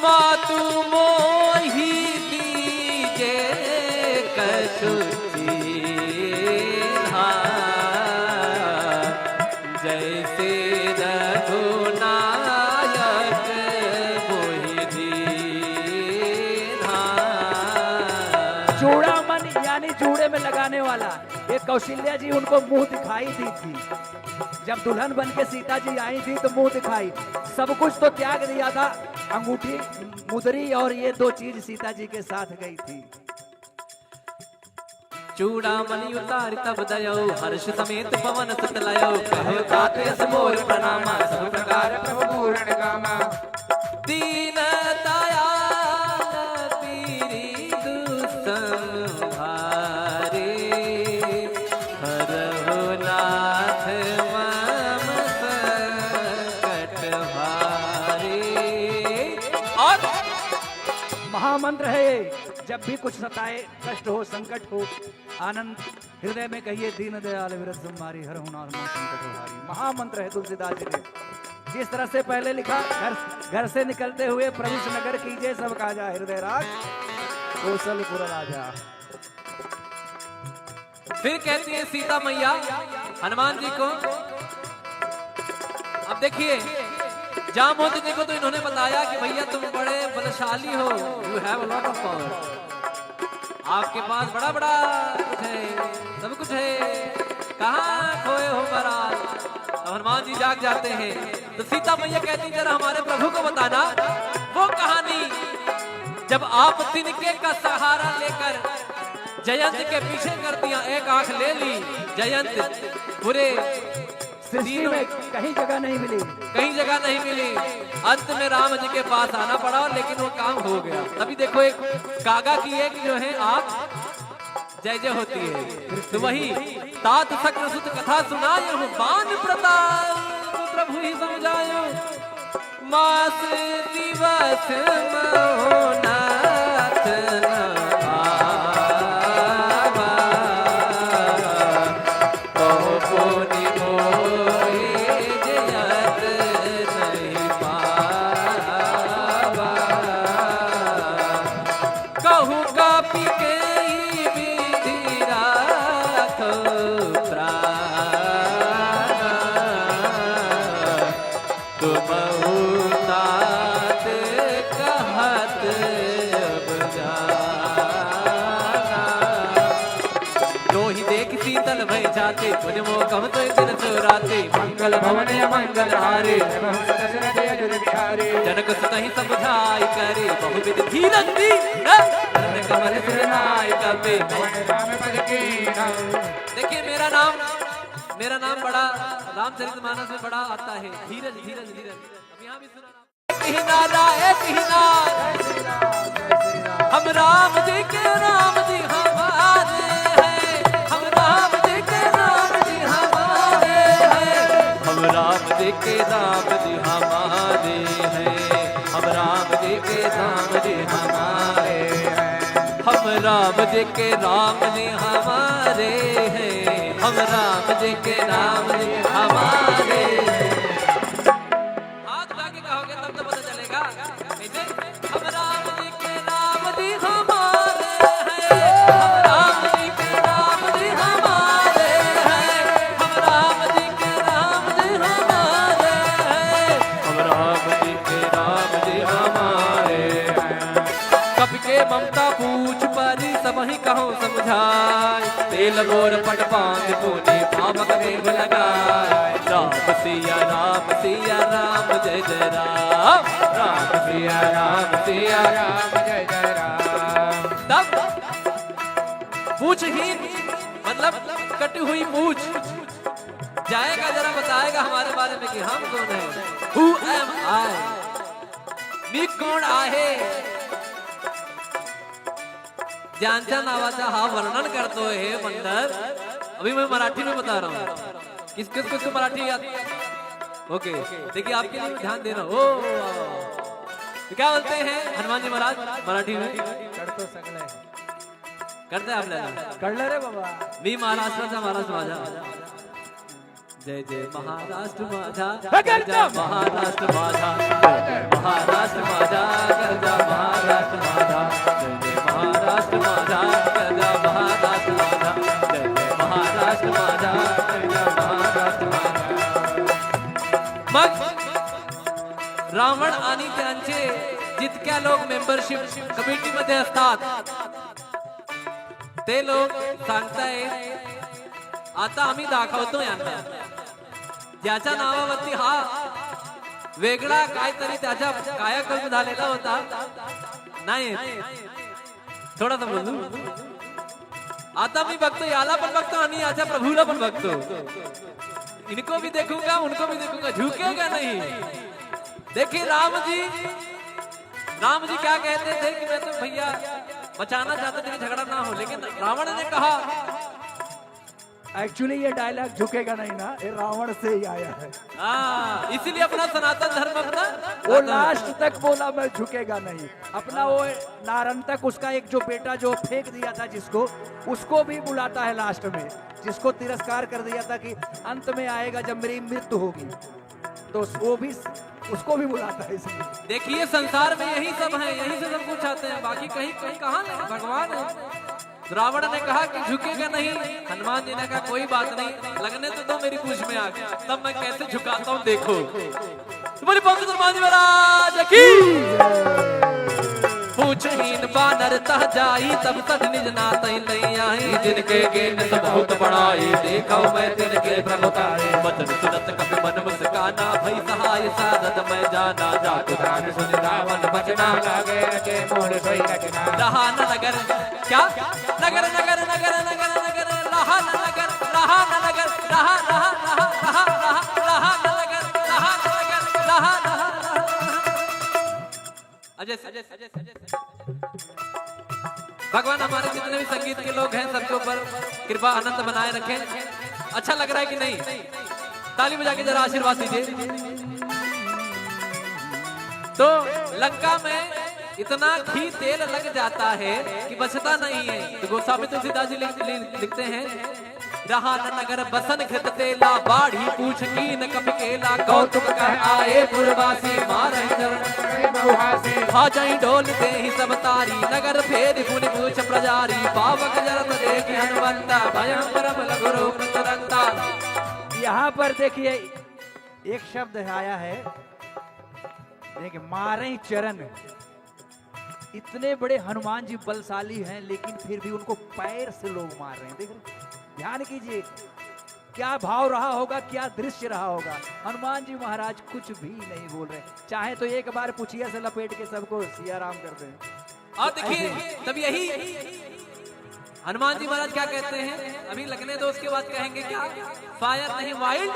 मातु मोहि दीजे कछु चीन्हा जैसे रघुनायक मोहि दीन्हा। चूड़ामणि यानी चूड़े में लगाने वाला, ये कौशल्या जी उनको मुंह दिखाई दी थी। जब दुल्हन बन के सीता जी आई थी तो मुंह दिखाई, सब कुछ तो त्याग दिया था, अंगूठी मुदरी और ये दो चीज सीता जी के साथ गई थी। चूड़ामणि उतार तब दयो हर्ष समेत पवन सुत लयो कहो तात यस मोर प्रणामा सब प्रकार प्रभु पूर्ण कामा दीन दयाल पीरी दुसंहारे हरहु नाथ मम संकट भारे। और महामंत्र है ये, जब भी कुछ सताए, कष्ट हो, संकट हो, आनंद हृदय में कहिए दीन दयाल विरत संहारी हर हुनार संकट हारी। महामंत्र है तुलसीदास जी ने। जिस तरह से पहले लिखा, घर से निकलते हुए प्रवेश नगर कीजिए सब काजा हृदय राज कौशलपुर राजा। फिर कहती है सीता मैया हनुमान जी को, अब देखिए जामवंत जी को तो इन्होंने बताया कि भैया तुम बड़े बलशाली हो, you have a lot of power, आपके पास बड़ा बड़ा कुछ है, सब कुछ है, कहाँ खोए हो महाराज। तो हनुमान जी जाग जाते हैं तो सीता मैया कहती जरा हमारे प्रभु को बताना वो कहानी जब आप तिनके का सहारा लेकर जयंत के पीछे कर दिया, एक आंख ले ली, जयंत पूरे सृष्टि में कहीं जगह नहीं मिली, कहीं जगह नहीं मिली, अंत में राम जी के पास आना पड़ा, लेकिन वो काम हो गया। तभी देखो एक कागा की एक जो है आंख जय जय होती है। तो वही तात सक्र सुत कथा सुनायो बान प्रताप प्रभु ही समझायो मास दिवस मोहनाथ कहत जाते तुझ मोकम तो दिन सुराते मंगल भवन मंगल हारे जनक सुत ही समझाई करे बहुविध धीरज दी कमल सुनाई कपे। देखिए मेरा नाम बड़ा रामचरितमानस में बड़ा आता है, धीरज धीरज धीरज। अब यहाँ भी सुना एक ही नारा एक ही नारा, हम राम जी के राम जी हमारे हैं, हम राम जी के राम जी हमारे हैं, हम राम जी के राम जी हमारे हैं, हम राम जी के राम जी हमारे हैं, हम राम जी के राम जी हमारे हैं, हम राम जी के राम जी हमारे हैं। हाथ उठा के कहोगे तब तो पता चलेगा। हम राम जी के राम जी हमारे हैं, हम राम जी के राम जी हमारे हैं, हम राम जी के राम जी हमारे हैं, हम राम जी के राम जी हमारे हैं। कपि के ममता पूछ परी सब ही कहो समझाए, तेल गोर पट पांग पुनि पावक देव लगाए। राम सिया राम जय जय राम, राम सिया राम जय जय राम। तब पूछहीन मतलब कटी हुई पूछ जाएगा, जरा बताएगा हमारे बारे में कि हम कौन है। Who am I? मी कोण आहे, ज्यांच्या नावाचा हा वर्णन करतो हे बंदर। अभी मैं मराठी में बता रहा हूँ, किसको मराठी याद। ओके देखिए आपके लिए ध्यान देना। ओ क्या बोलते हैं हनुमान जी महाराज मराठी में? करतो सगळे करते आपल्याला कळलं रे बाबा। मी महाराष्ट्राचा महाराष्ट्र माझा, जय जय महाराष्ट्र माझा, गरजा महाराष्ट्र माझा, महाराष्ट्र माझा, गरजा महाराष्ट्र माझा, जय जय महाराष्ट्र माझा, गरजा महाराष्ट्र माझा, जय जय महाराष्ट्र माझा, गरजा महाराष्ट्र माझा। मग रावण आणि त्यांचे जितक्या लोक मेंबरशिप कमिटी मध्ये असतात ते लोक सांगतायत आता आम्ही दाखवतो यांना, ज्याच्या नावावरती हा वेगळा काहीतरी त्याच्या कायाकल्प झालेला होता नाही, थोडासा बोलू। आता मी बघतो याला पण बघतो आणि याच्या प्रभूला पण बघतो, इनको भी देखूंगा उनको भी देखूंगा, झुकेगा नहीं। देखिए राम जी क्या कहते थे कि मैं तो भैया बचाना चाहते थे कि झगड़ा ना हो, लेकिन रावण ने कहा। एक्चुअली ये डायलॉग झुकेगा नहीं ना, ये रावण से ही आया है। इसीलिए अपना सनातन धर्म अपना वो लास्ट तक बोला मैं झुकेगा नहीं। अपना वो नारंतक उसका एक जो बेटा जो फेंक दिया था जिसको, उसको भी बुलाता है लास्ट में, जिसको तिरस्कार कर दिया था कि अंत में आएगा जब मेरी मृत्यु होगी, तो वो भी उसको भी बुलाता है। इसलिए देखिए संसार में यही सब है, यही से सब कुछ आते हैं, बाकी कहीं कहीं कहाँ नहीं, भगवान है। रावण ने कहा कि झुकेगा नहीं, हनुमान जी ने कहा कोई बात नहीं, लगने तो दो मेरी पूछ में आग, तब मैं कैसे झुकाता हूँ देखो। तो बोली पंडित हनुमान जी महाराज की। पूछहीन बानर तह जाई तब तद निज नातई नहीं आई, जिनके गेन सब बहुत बड़ाई देखो मैं तिनके प्रभुताई। वचन सुनत कपि मन मुस्काना भई सहाय सारद मैं जाना, जातु प्राण सुन रावण बचना लागे रचे मोर सोई रचना। रहा न नगर क्या नगर नगर नगर नगर नगर रहा न नगर रहा न नगर रहा रहा रहा रहा रहा रहा न नगर रहा न नगर रहा रहा। अजय भगवान हमारे जितने भी संगीत के लोग हैं सबके ऊपर कृपा आनंद बनाए रखें। अच्छा लग रहा है कि नहीं? ताली बजा के जरा आशीर्वाद दीजिए। तो लंका में इतना घी तेल लग जाता है कि बचता नहीं है। तो गोस्वामी तुलसीदास जी लिखते हैं, रहा न नगर बसन घृत तेला बाढ़ी पूछ कीन कपि केला, कौतुक कह आए पुरवासी मारहि चरण खा जाई ढोल दे ही सब तारी, नगर फेर पुनि पूछ प्रजारी, पावक जरत देखि हनुमंता भयं परम लघु रूप तुरंता। यहाँ पर देखिए एक शब्द आया है, देखिए मारे चरण। इतने बड़े हनुमान जी बलशाली हैं लेकिन फिर भी उनको पैर से लोग मार रहे हैं। देखो ध्यान कीजिए, क्या भाव रहा होगा, क्या दृश्य रहा होगा। हनुमान जी महाराज कुछ भी नहीं बोल रहे, चाहे तो एक बार पुछिया से लपेट के सबको सिया राम कर दें। और देखिए तब यही हनुमान जी महाराज क्या कहते हैं, अभी लगने दो, उसके बाद कहेंगे क्या, फायर नहीं वाइल्ड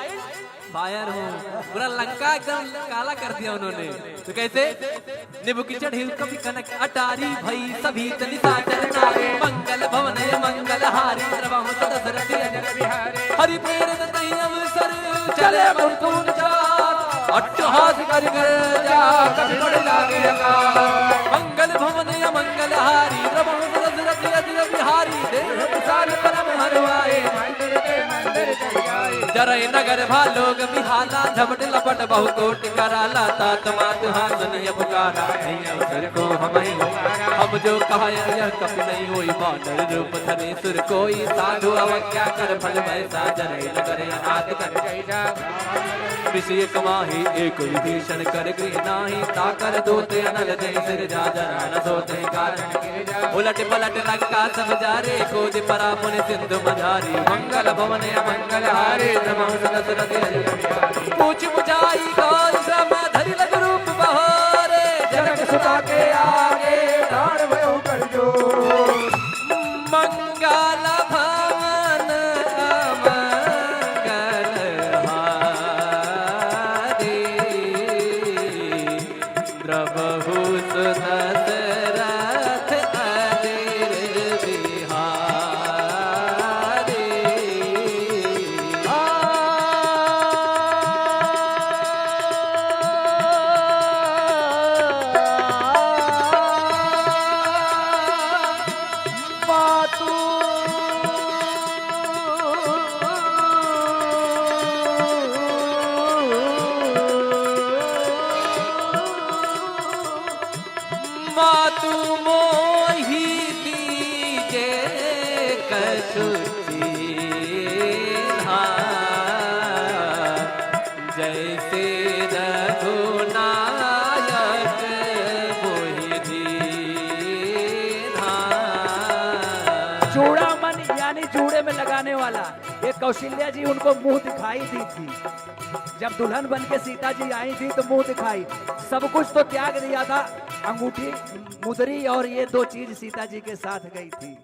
फायर हो। पूरा लंका एकदम काला कर दिया उन्होंने। तो कैसे, निबु की चढ़ी कभी कनक अटारी भई सभी तनिता चरनारे, मंगल भवन मंगल हारी द्रवहु सदसरथी अजर बिहारी, हरि प्रेरित तहि अवसर चले मुकुंद जात, अट्टहास कर जा कभी बड़ लागे अकाल, मंगल भवन मंगल हारी द्रवहु सदसरथी अजर बिहारी, देह विशाल परम हरवाए मंदिर के मंदिर चढ़ाए, जरय नगर भालोग बिहाला झपट लपट बहु कोटि कराला, तात मात हासनिय पुकारा नहीं अवसर को हम जो कहा यह कपि नहीं होई, बानर रूप धरे सुर कोई, साधु अवज्ञा कर फल वैसा, जरय नगर अनाथ कर जैसा, विषय कमाही एक विभीषण कर गृह नाही, ताकर दोते अनल जय सिर जा जरा न सोते कारण, उलट पलट लंका सब जारे, कोदि परा मुनि सिंधु मझारी, मंगल भवन मंगल हारे द्रवहु सदसरथी अजर बिहारी, पूछ बुझाई गौर श्रम धरि लग रूप बहारे, जनक सुता के आगे दान भयो कर जो, मंगल भवन मंगल हारे द्रवहु सदसरथ अजर बिहारी। मातु मोहि दीजे कछु चीन्हा, जैसे रघुनायक मोहि दीन्हा। चूड़ामन यानी जूड़े में लगाने वाला, ये कौशल्या जी उनको मुंह दिखाई दी थी, जब दुल्हन बन के सीता जी आई थी तो मुंह दिखाई, सब कुछ तो त्याग दिया था, अंगूठी मुदरी और ये दो चीज सीता जी के साथ गई थी।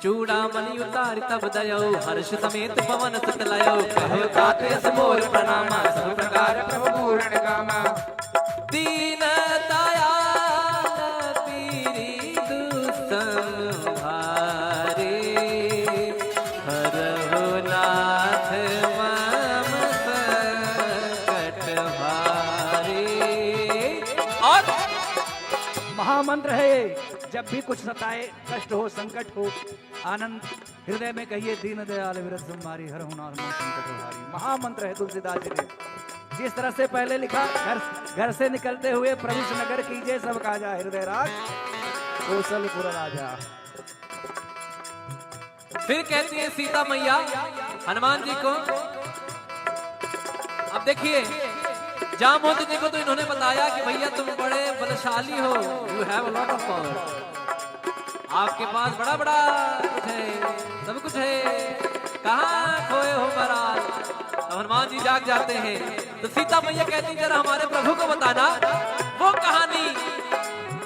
चूड़ामणि उतार तब दयो, हर्ष समेत पवन सुत लयो, कहो ताते मोर प्रणामा, सब प्रकार प्रभु पूर्ण कामा, दीन दयाल पीरी दुसंहारे, हरहु नाथ मम संकट भारे। और महामंत्र है ये, जब भी कुछ सताए, कष्ट हो, संकट हो, आनंद हृदय में कहिए, दीन दयाल विरत संहारी हरहु नाथ मम संकट भारी। महामंत्र है तुलसीदास जी ने। जिस तरह से पहले लिखा, घर से निकलते हुए प्रविश नगर कीजिए सब काजा, हृदय राज कौशलपुर राजा। फिर कहती है सीता मैया हनुमान जी को, अब देखिए जामवंत जी को तो इन्होंने बताया कि भैया तुम बड़े बलशाली हो, you have a lot of power, आपके पास बड़ा बड़ा कुछ है, सब कुछ है, कहाँ खोए हो महाराज। हनुमान जी जाग जाते हैं तो सीता मैया कहती जरा हमारे प्रभु को बताना वो कहानी,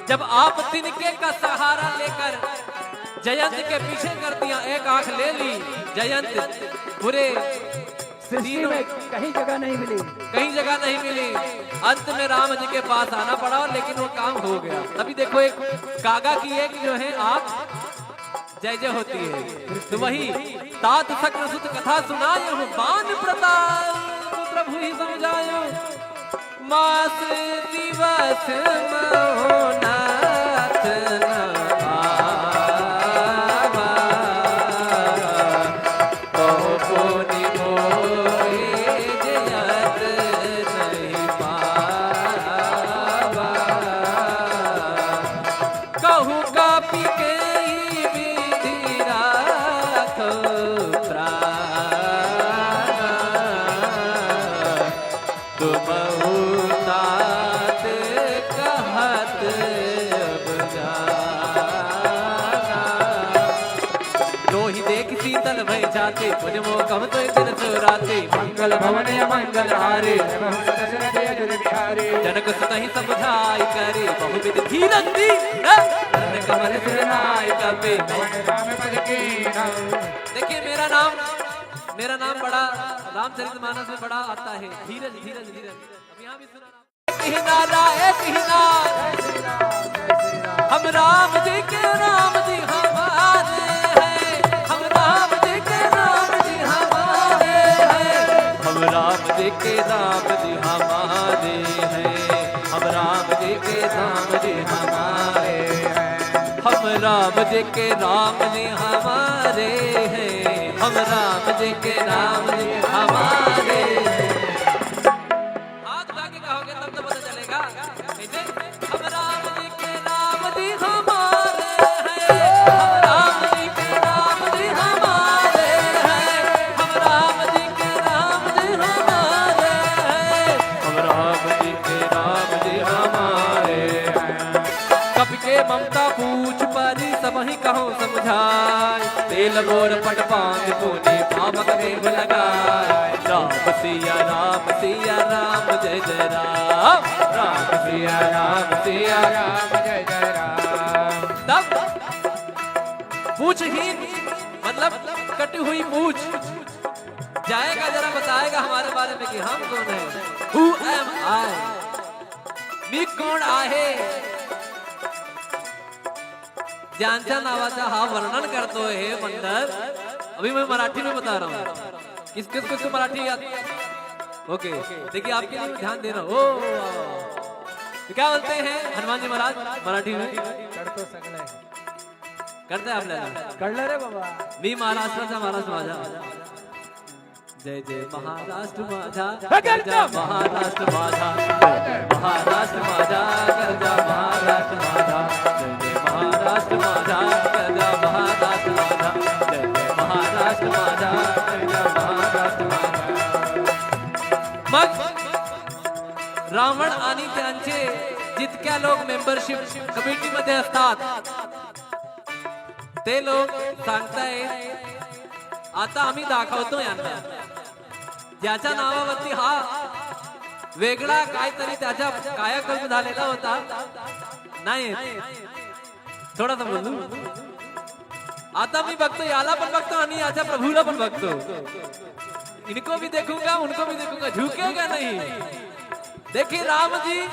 जब आप तिनके का सहारा लेकर जयंत के पीछे कर दिया, एक आंख ले ली, जयंत पूरे सृष्टि में कहीं जगह नहीं मिली, कहीं जगह नहीं मिली, अंत में राम जी के पास आना पड़ा, लेकिन वो काम हो गया। तभी देखो एक कागा की एक जो है आंख जय जय होती है, तो वही तात सक्र सुत कथा सुनायो, बान प्रताप प्रभु ही समझायो, मास दिवस महोनाथ कहत छाती पुण्य मोकम तो दिन सुराती मंगल भवन मंगल हारे जनक सुत ही समझाई करे बहुविध धीरज दी कमल सुनाई कपे। देखिए मेरा नाम बड़ा रामचरितमानस में बड़ा आता है, धीरज धीरज धीरज। अब यहाँ भी सुना एक ही नारा हम राम जी के राम जी हमारे हैं, हम राम जी के राम जी हमारे हैं, हम राम जी के राम जी हमारे हैं, हम राम जी के राम जी हमारे हैं, हम राम जी के राम जी हमारे हैं, हम राम जी के राम जी हमारे हैं। हाथ उठा के कहोगे तब तो पता चलेगा। कैसे? हम राम जी के राम जी हमारे हैं, हम राम जी के राम जी हमारे हैं, हम राम जी के राम जी हमारे हैं, हम राम जी के राम जी हमारे हैं। कपि के ममता पूछ परी सब ही कहो समझाए, तेल गोर पट पांग पुनि पावक मेघ लगाए। राम सिया राम जय जय राम, राम सिया राम जय जय राम। तब पूछहीन मतलब कटी हुई पूछ जाएगा, जरा बताएगा हमारे बारे में कि हम कौन है। Who am I? मी कोण आहे? ज्यांच्या नावाचा हा वर्णन करतो हे बंदर। अभी मैं मराठी में बता रहा हूँ, किसको मराठी याद। ओके देखिए आपके लिए ध्यान दे रहा हूँ। तो क्या बोलते हैं हनुमान जी महाराज मराठी में? करते आपल्याला कळलं रे बाबा। मी महाराष्ट्राचा महाराष्ट्र माझा, जय जय महाराष्ट्र माझा, गरजा महाराष्ट्र माझा, महाराष्ट्र माझा, गरजा महाराष्ट्र माझा, जय जय महाराष्ट्र माझा, गरजा महाराष्ट्र माझा, जय जय महाराष्ट्र माझा, गरजा महाराष्ट्र माझा। मग रावण आणि त्यांचे जितक्या लोक मेंबरशिप कमिटी मध्ये असतात ते लोक सांगतायत आता आम्ही दाखवतो यांना, ज्याच्या नावावरती हा वेगळा काहीतरी त्याच्या कायाकल्प झालेला होता नाही, थोडासा बोलू। आता मी बघतो याला पण बघतो आणि याच्या प्रभूला पण बघतो, इनको भी देखूंगा उनको भी देखूंगा, झुकेगा नहीं। देखिए राम जी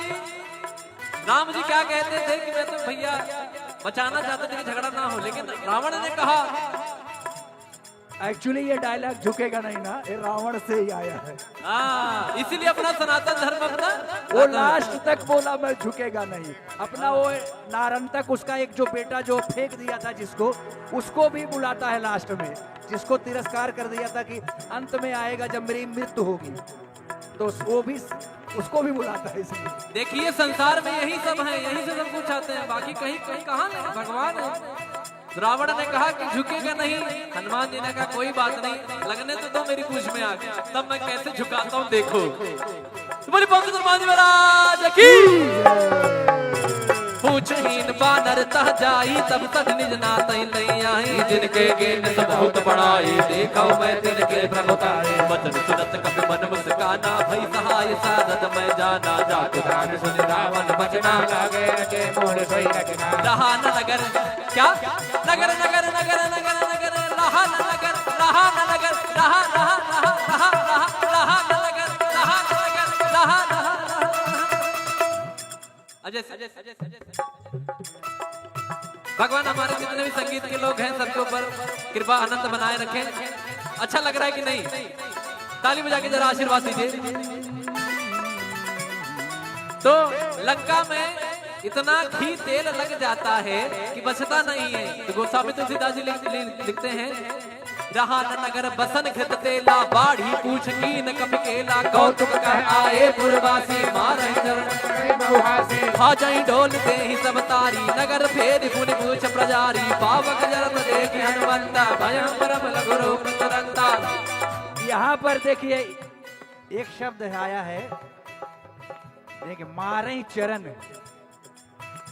क्या कहते थे कि मैं तो भैया बचाना चाहते थे कि झगड़ा ना हो, लेकिन रावण ने कहा। एक्चुअली ये डायलॉग झुकेगा नहीं ना, ये रावण से ही आया है। इसीलिए अपना सनातन धर्म अपना वो लास्ट तक बोला मैं झुकेगा नहीं। अपना वो नारंतक उसका एक जो बेटा जो फेंक दिया था जिसको, उसको भी बुलाता है लास्ट में, जिसको तिरस्कार कर दिया था कि अंत में आएगा जब मेरी मृत्यु होगी, तो वो भी उसको भी बुलाता है। इसलिए देखिए संसार में यही सब है, यही से सब कुछ आते हैं, बाकी कहीं कहाँ नहीं, भगवान है। रावण ने कहा कि झुकेगा नहीं, हनुमान जी ने कहा कोई बात नहीं, लगने तो दो मेरी पूछ में आके, तब मैं कैसे झुकाता हूँ देखो। तो बोली पंडित हनुमान जी महाराज की। पूछहीन बानर तह जाई तब तक निज नातई नहीं आई, जिनके गेन सब बहुत बड़ाई देखा मैं तिनके प्रभुताई। वचन सुनत कपि मन मुस्काना भई सहाय सारद मैं जाना, जात गान सुन रावण बचना लागे के मोर सोई रचना। रहा न नगर क्या नगर नगर नगर नगर नगर रहा न नगर रहा न नगर रहा रहा रहा रहा रहा रहा न नगर रहा न नगर रहा रहा अजय भगवान हमारे जितने भी संगीत के लोग हैं सबके ऊपर कृपा आनंद बनाए रखें। अच्छा लग रहा है कि नहीं? ताली बजा के जरा आशीर्वाद दीजिए। तो लंका में इतना घी तेल लग जाता है कि बचता नहीं है। तो गोस्वामी तुलसीदास जी लिखते हैं, रहा न नगर बसन घृत तेला बाढ़ी पूछ कीन कपि केला, कौतुक कह आए पुरवासी मारहि चरण खा जाई ढोल दे ही सब तारी, नगर फेर पुनि पूछ प्रजारी, पावक जरत देखि हनुमंता भयं परम लघु रूप तुरंता। यहाँ पर देखिए एक शब्द आया है, देखिए मारे चरण।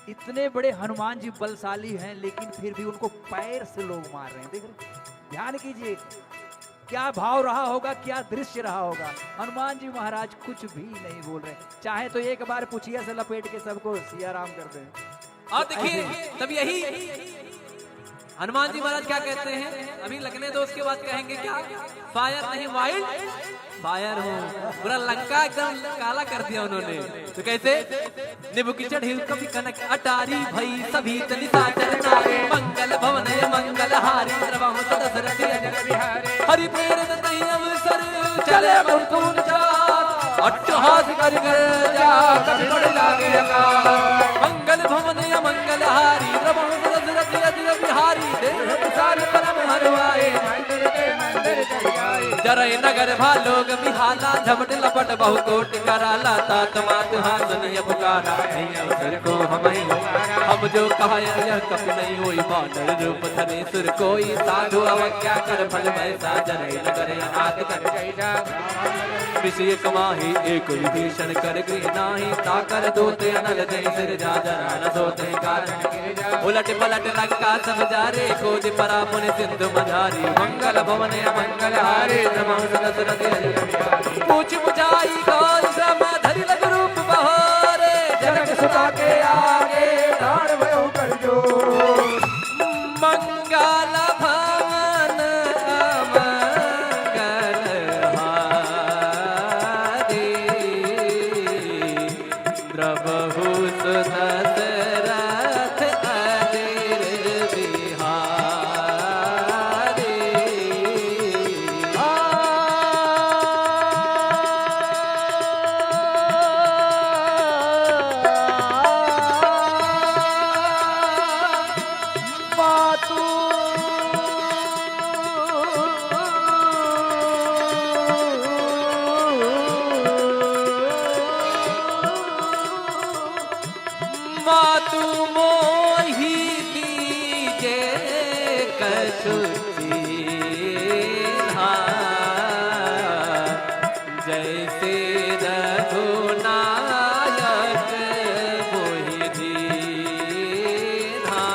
इतने बड़े हनुमान जी बलशाली हैं लेकिन फिर भी उनको पैर से लोग मार रहे हैं। देख रहे, ध्यान कीजिए, क्या भाव रहा होगा, क्या दृश्य रहा होगा। हनुमान जी महाराज कुछ भी नहीं बोल रहे, चाहे तो एक बार पुछिया से लपेट के सबको सिया राम कर दें। और देखिए तब यही हनुमान जी महाराज क्या कहते हैं, अभी लगने दो, उसके बाद कहेंगे क्या, फायर नहीं वाइल्ड फायर हो। पूरा लंका एकदम काला कर दिया उन्होंने। तो कैसे, निबु की चढ़ी कभी कनक अटारी भई सभी तलिता चरनारे, मंगल भवन मंगल हारी द्रवहु सदसरथी अजर बिहारी, हरि प्रेरित नहीं अवसर चले मुकुंद जात, अट्टहास कर जा कभी बड़ लागे अकाल, मंगल भवन मंगल हारी द्रवहु सदसरथी अजर बिहारी, देह विशाल परम हरवाए मंदिर के मंदिर चढ़ाए, जरय नगर भालोग बिहाला झपट लपट बहु कोट कराला, तात मात हासनिय पुकारा नहीं अवसर को हम जो कहा यह कप नहीं होई, बानर रूप धने सुर कोई, साधु अवज्ञा कर फल वैसा, जरय नगर अनाथ कर विषय कमाही एक विभीषण कर गृह नाही, ताकर दोते अनल जय सिर जा जरा न सोते कारण, उलट पलट लंका सब जारे, खोज परा मुनि सिंधु मझारी, मंगल भवन मंगल हारे नमः सरस्वती हरि, पूछ बुझाई गौर श्रम धरि लग रूप बहारे, जनक सुता के आगे दान भयो कर जो, मंगल भवन मंगल हारे द्रवहु सुदशरथ अजर बिहारी। मातु मोहि दीजे कछु चीन्हा, जैसे रघुनायक मोहि दीन्हा।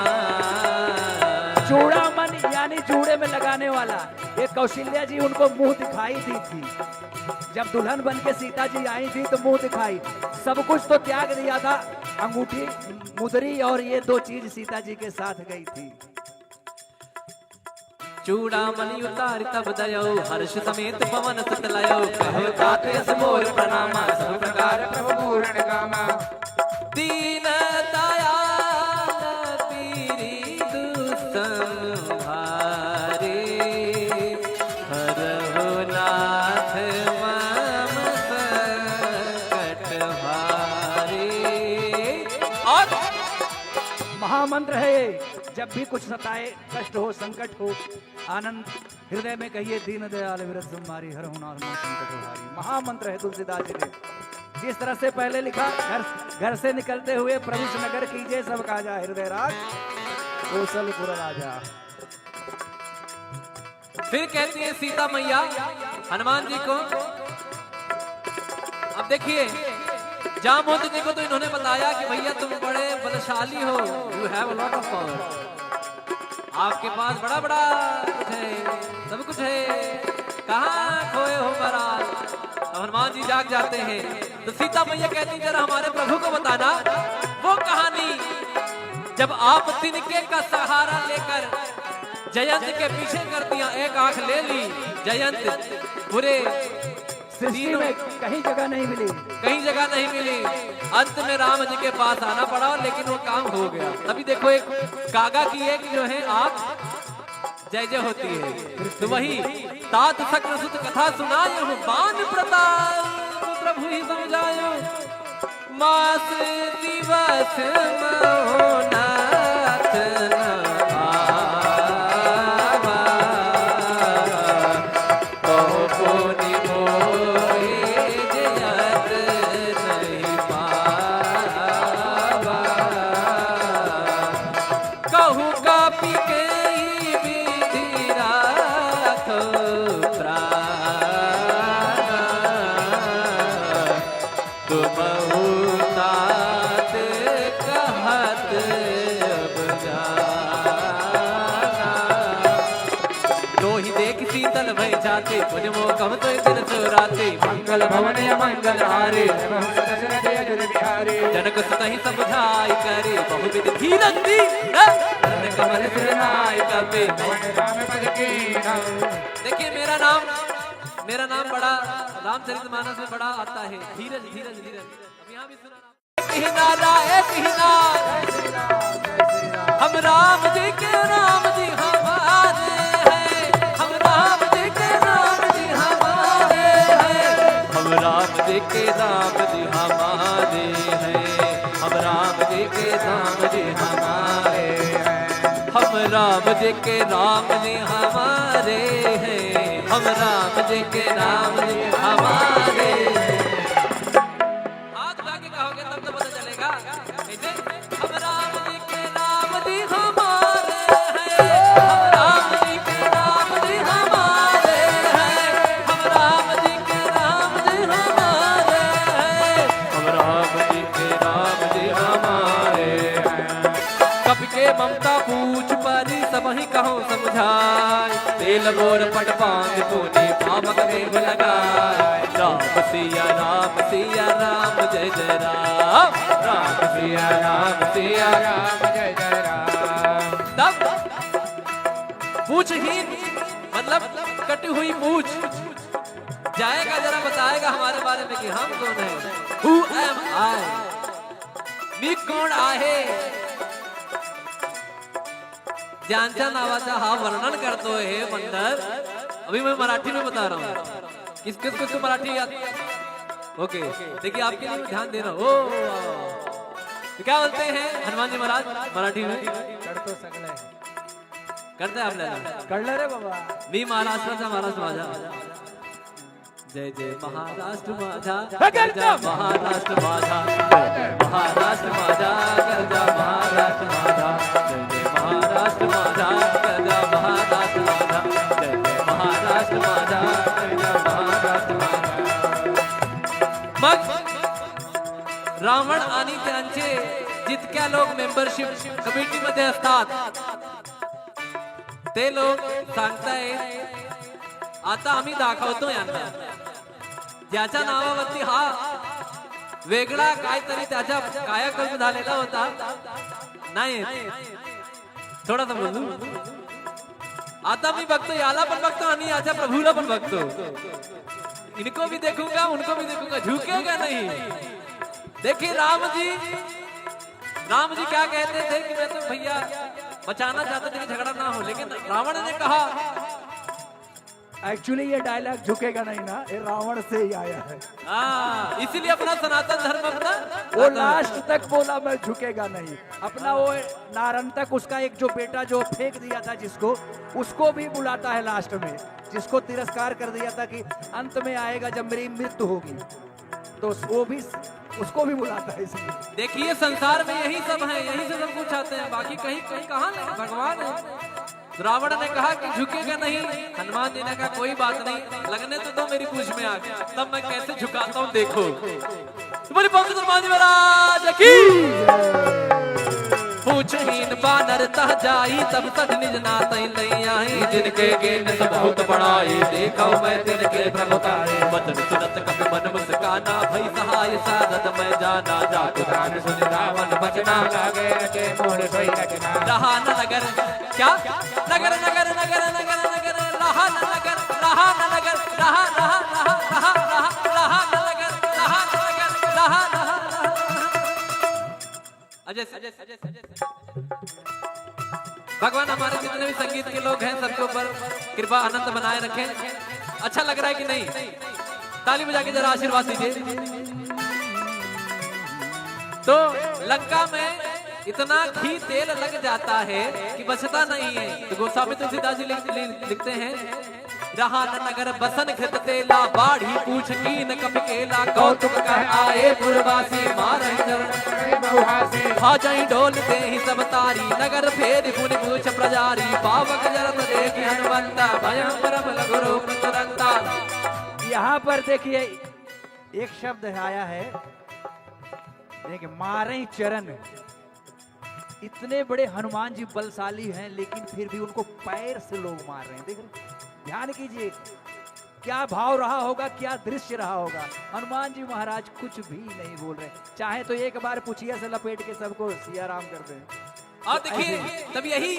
चूड़ामणि यानी जूड़े में लगाने वाला, ये कौशल्या जी उनको मुंह दिखाई दी थी। जब दुल्हन बन के सीता जी आई थी तो मुंह दिखाई, सब कुछ तो त्याग दिया था, अंगूठी मुदरी और ये दो चीज सीता जी के साथ गई थी। चूड़ामणि उतार तब दयो, हर्ष समेत पवन सुत लयो, कहो ताते मोर प्रणामा, सब प्रकार प्रभु पूर्ण कामा, दीन दयाल पीरी दुसंहारे, हरहु नाथ मम संकट भारे। और महामंत्र है ये, जब भी कुछ सताए, कष्ट हो, संकट हो, आनंद हृदय में कहिए, दीन दयाल विरत तुम्हारी हर हुनार संकट हारी। महामंत्र है तुलसीदास जी ने। जिस तरह से पहले लिखा, घर से निकलते हुए प्रविष्ट नगर कीजिए सब काजा, हृदय राज कौशलपुर राजा। फिर कहती है सीता मैया हनुमान जी को, अब देखिए जामवंत जी को तो इन्होंने बताया कि भैया तुम बड़े बलशाली हो, you have a lot of power, आपके पास बड़ा बड़ा कुछ है, सब कुछ है, कहाँ खोए हो महाराज। हनुमान जी जाग जाते हैं तो सीता मैया कहती जरा हमारे प्रभु को बताना वो कहानी, जब आप तिनके का सहारा लेकर जयंत के पीछे कर दिया, एक आंख ले ली, जयंत पूरे सृष्टि में कहीं जगह नहीं मिली, कहीं जगह नहीं मिली, अंत में राम जी के पास आना पड़ा, लेकिन वो काम हो गया। अभी देखो एक कागा की एक जो है आंख जय जय होती है, तो वही तात सक्र सुत कथा सुनायो, बान प्रताप प्रभु ही समझायो, मास दिवस महोनाथ छाती मुझ मोकम तो दिन चोराती मंगल भवन मंगल हारे जनक सुतहि समझाई करे बहुविध धीरज दी कमल सिरनाय कपे। देखिए मेरा नाम बड़ा रामचरितमानस में बड़ा आता है, धीरज धीरज धीरज। अब यहाँ भी सुना एक ही नारा हम राम जी के नाम जी हमारे हैं, हम राम जी के नाम जी हमारे हैं, हम राम जी के नाम जी हमारे हैं, हम राम जी के नाम जी हमारे हैं, हम राम जी के नाम जी हमारे हैं, हम राम जी के नाम जी हमारे हैं। हाथ उठा के कहोगे तब तो पता चलेगा। ऐसे हम राम जी के नाम जी हमारे हैं, हम राम जी के नाम जी हमारे हैं, हम राम जी के नाम जी हमारे हैं, हम राम जी के नाम जी हमारे हैं। कपि के ममता पूछ परी सब ही कहो समझाए, तेल मोर पट पांग पुनि पावक देव लगाए। राम सिया राम जय जय राम, राम सिया राम जय जय राम। तब पूछहीन मतलब कटी हुई पूछ जाएगा, जरा बताएगा हमारे बारे में कि हम कौन है। Who am I? मी कोण आहे ज्यांच्या नावाचा हा वर्णन करतो हे बंदर। अभी मैं मराठी में बता रहा हूँ, किस को मराठी याद। ओके देखिए आपके लिए ध्यान दे रहा हूँ। तो क्या बोलते हैं हनुमान जी महाराज मराठी में? करते हैं आपल्याला कळलं रे बाबा। मी महाराष्ट्राचा महाराष्ट्र माझा, जय जय महाराष्ट्र माझा, गरजा महाराष्ट्र माझा, महाराष्ट्र माझा, गरजा महाराष्ट्र माझा, जय जय महाराष्ट्र माझा, गरजा महाराष्ट्र माझा, जय जय महाराष्ट्र माझा, गरजा महाराष्ट्र माझा। मग रावण आणि त्यांचे जितक्या लोक मेंबरशिप कमिटी मध्ये असतात ते लोक सांगतायत आता आम्ही दाखवतो यांना, ज्याच्या नावावरती हा वेगळा काहीतरी त्याच्या कायाकल्प झालेला होता नाही, थोडासा बोलू। आता मी बघतो याला पण बघतो आणि याच्या प्रभूला पण बघतो, इनको भी देखूंगा उनको भी देखूंगा, झुकेगा नहीं। देखिए राम जी क्या कहते थे कि मैं तो भैया बचाना चाहते थे कि झगड़ा ना हो, लेकिन रावण ने कहा एक्चुअली ये डायलॉग झुकेगा नहीं ना, ये रावण से ही आया है। इसीलिए अपना सनातन धर्म अपना वो लास्ट तक बोला मैं झुकेगा नहीं, अपना वो नारंतक उसका एक जो बेटा जो फेंक दिया था जिसको, उसको भी बुलाता है लास्ट में, जिसको तिरस्कार कर दिया था कि अंत में आएगा जब मेरी मृत्यु होगी, तो वो भी उसको भी बुलाता है। इसलिए देखिए संसार में यही सब है, यही से सब कुछ आते हैं, बाकी कहीं कहाँ नहीं, भगवान है। रावण ने कहा कि झुकेगा नहीं, हनुमान जी ने कहा कोई बात नहीं, लगने तो दो मेरी पूछ में आके, तब मैं कैसे झुकाता हूँ देखो। बोली पंडित हनुमान जी महाराज की। पूछहीन बानर तह जाई तब तक निज नातई नहीं आई, जिनके गेन बहुत बड़ाई देखो मैं तिनके प्रभुतारे। वचन सुनत कपि मन मुस्काना भई सहाय सारद मैं जाना, जात प्राण सुन रावण बचना लागे के मोर सोई रचना। रहा न नगर क्या नगर नगर नगर नगर नगर रहा न नगर, रहा न नगर, रहा रहा रहा रहा रहा न नगर, रहा न नगर, रहा रहा। अजय भगवान हमारे जितने भी संगीत के लोग हैं सबके ऊपर कृपा आनंद बनाए रखें। अच्छा लग रहा है कि नहीं? ताली बजा के जरा आशीर्वाद दीजिए। तो लंका में इतना घी तेल लग जाता है कि बचता नहीं है। तो गोस्वामी तुलसीदास जी लिखते हैं, रहा न नगर बसन घृत तेला, बाढ़ी पूछ कीन कपि केला, कौतुक कर आए पुरवासी मारहि चरण खा जाई ढोल दे ही सब तारी, नगर फेर पुनि पूछ प्रजारी, पावक जरत देखि हनुमंता, भयं परम लघु रूप तुरंता। यहाँ पर देखिए एक शब्द आया है, देखिए मारे चरण। इतने बड़े हनुमान जी बलशाली हैं, लेकिन फिर भी उनको पैर से लोग मार रहे हैं। देख रहे, ध्यान कीजिए, क्या भाव रहा होगा, क्या दृश्य रहा होगा। हनुमान जी महाराज कुछ भी नहीं बोल रहे, चाहे तो एक बार पुछिया से लपेट के सबको सिया राम कर दें। और देखिए तब यही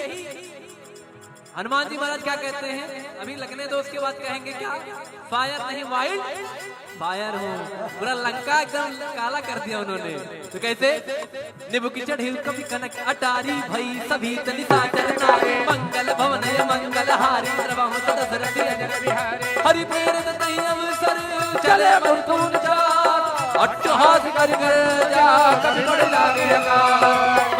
हनुमान जी महाराज क्या कहते हैं, अभी लगने दो उसके बाद कहेंगे क्या, फायर नहीं वाइल्ड फायर हो। पूरा लंका एकदम काला कर दिया उन्होंने। तो कैसे, निबु की चढ़ी कभी कनक अटारी भई सभी तनिता चरनारे, मंगल भवन मंगल हारी द्रवहु सदसरथी अजर बिहारी, हरि प्रेरित नहीं अवसर चले मुरतुन जात, अट्टहास कर जा कभी पड़ लागे अकाल,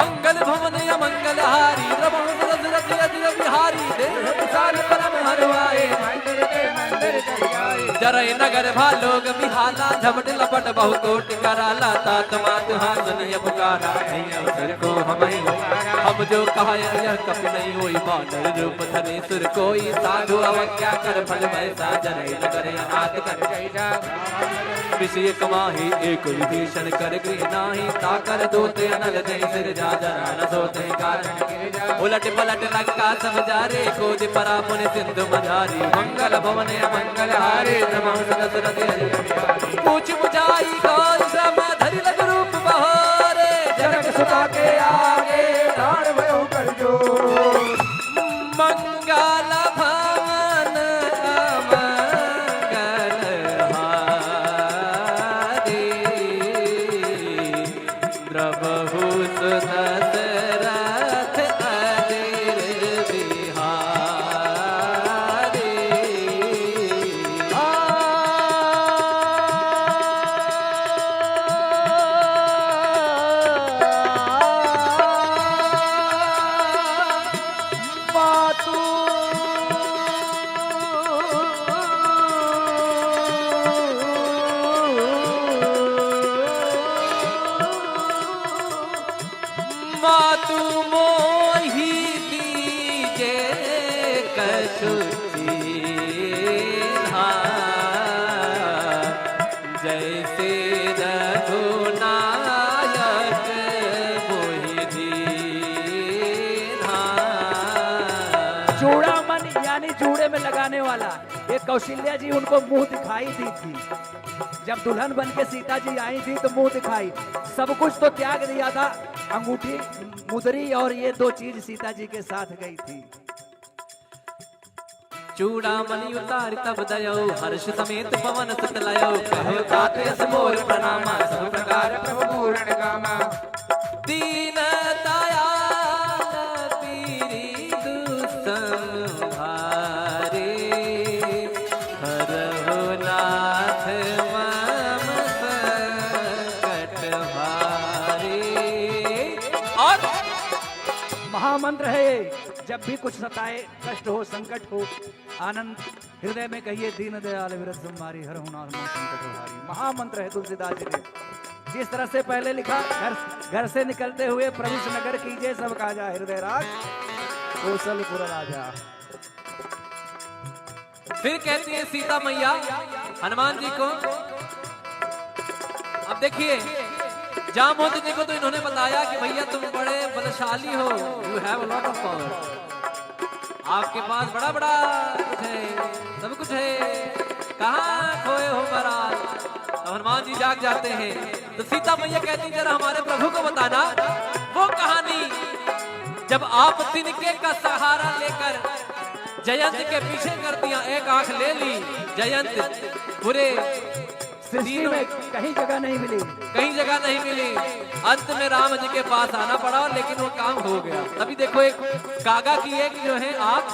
मंगल भवन मंगल हारी द्रवहु सदसरथी अजर बिहारी, देह विशाल परम हरवाए मंदिर के मंदिर चढ़ाए, जरय नगर भालोग बिहाला झपट लपट बहु कोट कराला, तात मात हासनिय पुकारा नहीं अवसर को हम जो कहा यह कपि नहीं होई, बानर रूप धरे सुर कोई, साधु अवज्ञा कर फल वैसा, जरय नगर अनाथ कर विषय कमाही एक विभीषण कर गृह नाही, ताकर दोते अनल दे सिर जा जरा न सोते कारण, उलट पलट लंका सब जारे, कोदि परा मुनि सिंधु मझारी, मंगल भवन मंगल हारे नमः सदसरथी हरि, पूछ बुझाई कौन श्रम धरि लग रूप बहारे, जनक सुता के आगे दान भयो कर जो, मंगल भवन मंगल हारे द्रवहु सुदशरथ अजिर बिहारी। मातु मोहि दीजे कछु चीन्हा, जैसे रघुनायक मोहि दीन्हा। चूड़ामणि यानी जूड़े में लगाने वाला, ये कौशल्या जी उनको मुंह दिखाई दी थी, जब दुल्हन बन के सीता जी आई थी तो मुंह दिखाई, सब कुछ तो त्याग दिया था, अंगूठी मुदरी और ये दो चीज सीता जी के साथ गई थी। चूड़ामणि उतारि तब दयो, हर्ष समेत पवन सुत लयो, कहो तात यस मोर प्रणामा, सब प्रकार प्रभु पूर्ण कामा, दीन दयाल पीरि दुसंहारे, हरहु नाथ मम संकट भारे। और महामंत्र है ये, जब भी कुछ सताए, कष्ट हो, संकट हो, आनंद हृदय में कहिए, दीन दयाल विरत संहारी हरहु नाथ मम संकट भारी। महामंत्र है तुलसीदास जी ने। जिस तरह से पहले लिखा, घर से निकलते हुए प्रविश नगर कीजिए सब काजा, हृदय राज कौशलपुर राजा। फिर कहती है सीता मैया हनुमान जी को, अब देखिए जामवंत जी को तो इन्होंने बताया कि भैया तुम बड़े बलशाली हो, you have a lot of power, आपके पास बड़ा बड़ा कुछ है, सब कुछ है, कहाँ खोए हो महाराज। तो हनुमान जी जाग जाते हैं, तो सीता मैया कहती जरा हमारे प्रभु को बताना वो कहानी, जब आप तिनके का सहारा लेकर जयंत के पीछे कर दिया, एक आंख ले ली, जयंत पूरे सृष्टि में कहीं जगह नहीं मिली, कहीं जगह नहीं मिली, अंत में राम जी के पास आना पड़ा, लेकिन वो काम हो गया। तभी देखो एक कागा की एक जो है आंख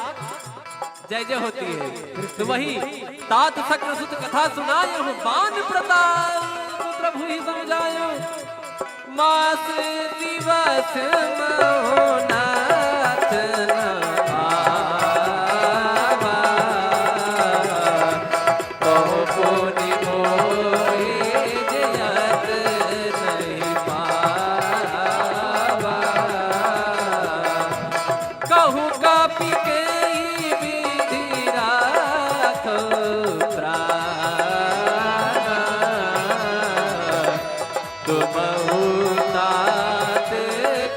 जय जय होती है, तो वही तात सक्र सुत कथा सुनायो, बान प्रताप प्रभु ही समझायो, मास दिवस महोनाथ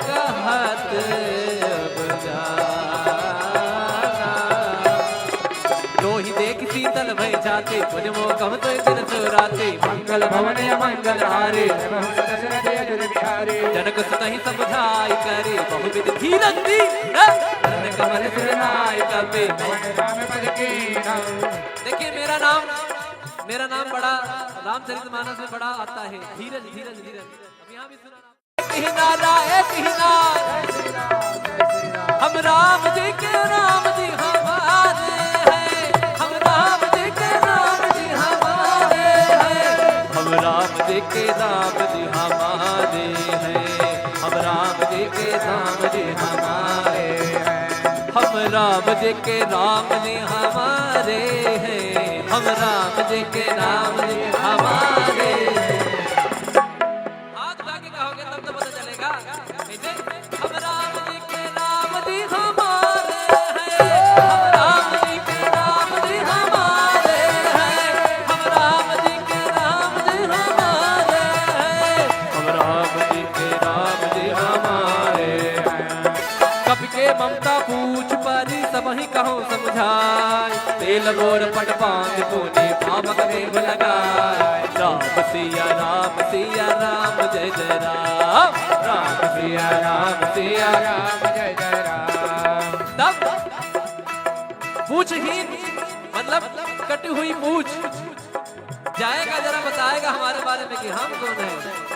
कहत गाते मुझ मोकम तो दिन सुराते मंगल भवन मंगल हारे जनक सुत ही समझाई करे बहुविध धीरज दी कमल सुनाई कपे। देखिए मेरा नाम बड़ा रामचरितमानस में बड़ा आता है, धीरज धीरज धीरज। अब यहाँ भी सुना एक ही नारा हम राम जी के राम जी हमारे हैं, हम राम जी के राम जी हमारे हैं, हम राम जी के राम जी हमारे हैं, हम राम जी के राम जी हमारे हैं, हम राम जी के राम जी हमारे हैं, हम राम जी के राम जी हमारे हैं। हाथ उठा के कहोगे तब तो पता चलेगा। हम राम जी के राम जी हमारे हैं, हम राम जी के राम जी हमारे हैं, हम राम जी के राम जी हमारे हैं, हम राम जी के राम जी हमारे हैं। कपि के ममता पूछ परी सब ही कहो समझाए, तेल गोर पट पांग पुनि भावक देव लगाए। राम सिया राम जय जय राम, राम सिया राम जय जय राम। तब पूछहीन मतलब कटी हुई पूछ जाएगा, जरा बताएगा हमारे बारे में कि हम कौन है।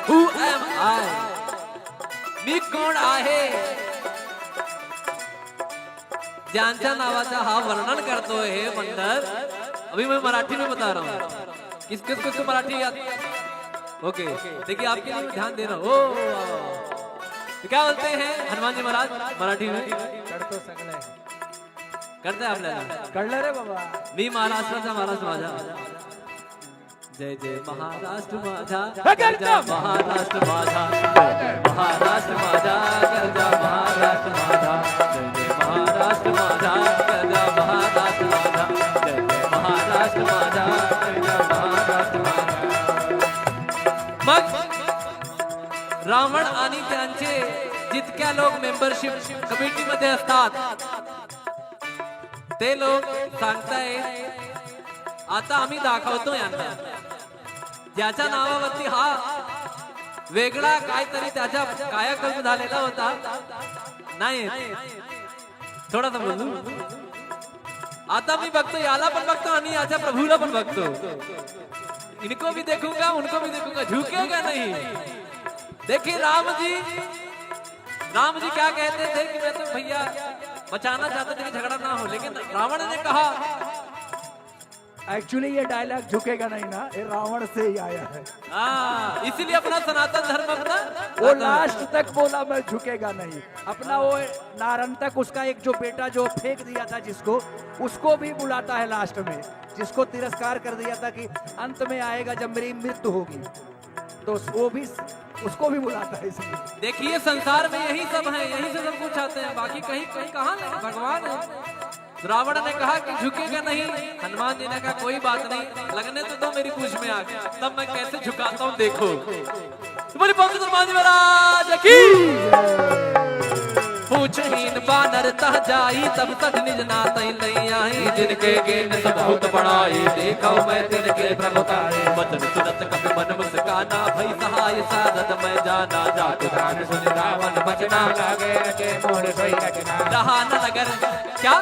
Who am I? मी कोण आहे, ज्यांच्या नावाचा हा वर्णन करतो हे मंडळ। अभी मैं मराठी में बता रहा हूँ, किसको मराठी याद। ओके देखिए आपके लिए ध्यान दे रहा हूँ। तो क्या बोलते हैं हनुमान जी महाराज मराठी में? करते हैं आपल्याला कळलं रे बाबा। मी महाराष्ट्राचा महाराष्ट्र माझा, जय जय महाराष्ट्र माझा, गरजा महाराष्ट्र माझा, महाराष्ट्र माझा, गरजा महाराष्ट्र माझा, जय जय महाराष्ट्र माझा, गरजा महाराष्ट्र माझा, जय जय महाराष्ट्र माझा, गरजा महाराष्ट्र माझा। मग रावण आणि त्यांचे जितक्या लोक मेंबरशिप कमिटी मध्ये असतात ते लोक सांगतायत आता आम्ही दाखवतो यांना, ज्याच्या नावावरती हा वेगळा काहीतरी त्याच्या कायाकल्प झालेला होता नाही, थोडासा बोलू। आता मी बघतो याला पण बघतो आणि याच्या प्रभूला पण बघतो, इनको भी देखूंगा उनको भी देखूंगा, झुकेगा नहीं। देखिए राम जी क्या कहते थे कि मैं तो भैया बचाना चाहते थे कि झगड़ा ना हो, लेकिन रावण ने कहा। एक्चुअली ये डायलॉग झुकेगा नहीं ना, ये रावण से ही आया है। इसीलिए अपना सनातन धर्म अपना वो लास्ट तक बोला मैं झुकेगा नहीं। अपना वो नारंतक उसका एक जो बेटा जो फेंक दिया था जिसको, उसको भी बुलाता है लास्ट में, जिसको तिरस्कार कर दिया था कि अंत में आएगा जब मेरी मृत्यु होगी, तो वो भी उसको भी बुलाता है। इसलिए देखिए संसार में यही सब है, यही से सब कुछ आते हैं, बाकी कहीं कहाँ नहीं, भगवान है। रावण ने कहा कि झुकेगा नहीं, हनुमान जी ने कहा कोई बात नहीं, लगने तो दो मेरी पूछ में आके, तब मैं कैसे झुकाता हूँ देखो। तो बोली पंडित हनुमान जी महाराज की पूछहीन बानर तह जाई, तब तक निज नातई नहीं आई, जिनके गेन सब बहुत बड़ाई, देखो मैं तिनके प्रभुताई, वचन सुनत कपि मन मुस्काना, भई सहाय सारद मैं जाना, जात प्राण सुन रावण बचना, लागे रचे मोर सोई रचना। रहा न नगर क्या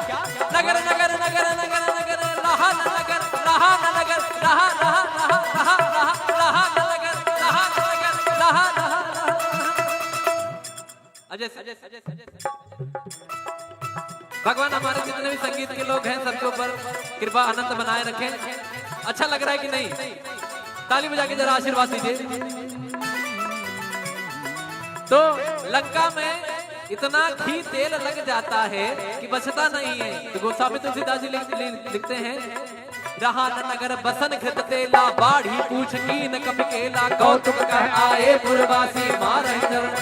नगर नगर नगर नगर नगर, रहा न नगर, रहा न नगर, रहा रहा रहा रहा रहा रहा न नगर, रहा न नगर, रहा रहा अजय भगवान हमारे जितने भी संगीत के लोग हैं सबके ऊपर कृपा आनंद बनाए रखें। अच्छा लग रहा है कि नहीं? ताली बजा के जरा आशीर्वाद दीजिए। तो लंका में इतना घी तेल लग जाता है कि बचता नहीं है। तो गोस्वामी तुलसीदास जी लिखते हैं, रहा न नगर बसन घृत तेला, बाढ़ी पूछ कीन कपि केला, कौतुक कह आए पुरवासी, मारहि चरण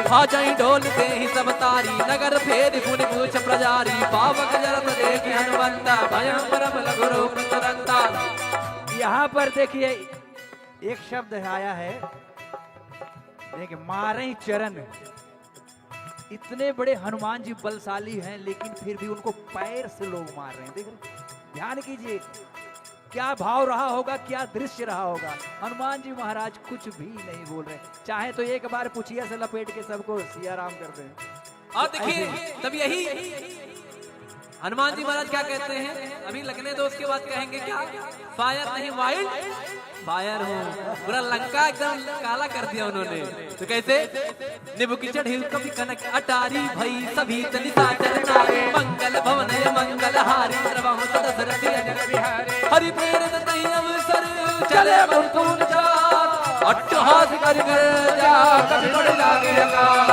भाजई डोल दे ही सब तारी, नगर फेर पुनि पूछ प्रजारी, पावक जरत देखि हनुमंता, भयं परम लघु रूप तुरंता। यहाँ पर देखिए एक शब्द आया है, देखिए मारे चरण। इतने बड़े हनुमान जी बलशाली हैं, लेकिन फिर भी उनको पैर से लोग मार रहे हैं। देख रहे, ध्यान कीजिए, क्या भाव रहा होगा, क्या दृश्य रहा होगा। हनुमान जी महाराज कुछ भी नहीं बोल रहे, चाहे तो एक बार पुछिया से लपेट के सबको सिया राम कर दें। और देखिए तब यही हनुमान जी महाराज क्या कहते हैं, अभी लगने दो उसके बाद कहेंगे क्या, फायर नहीं वाइल्ड फायर हूँ। पूरा लंका एकदम काला कर दिया उन्होंने। तो कैसे निबु की चढ़ी कभी कनक अटारी भई सभी तनिता चरनारी मंगल भवन मंगल हारी सर्वहु सदसरथी अजर बिहारी हरि प्रेरित नहीं अवसर चले मुकुंद जात अट्टहास कर जा कभी पड़ लागे अकाल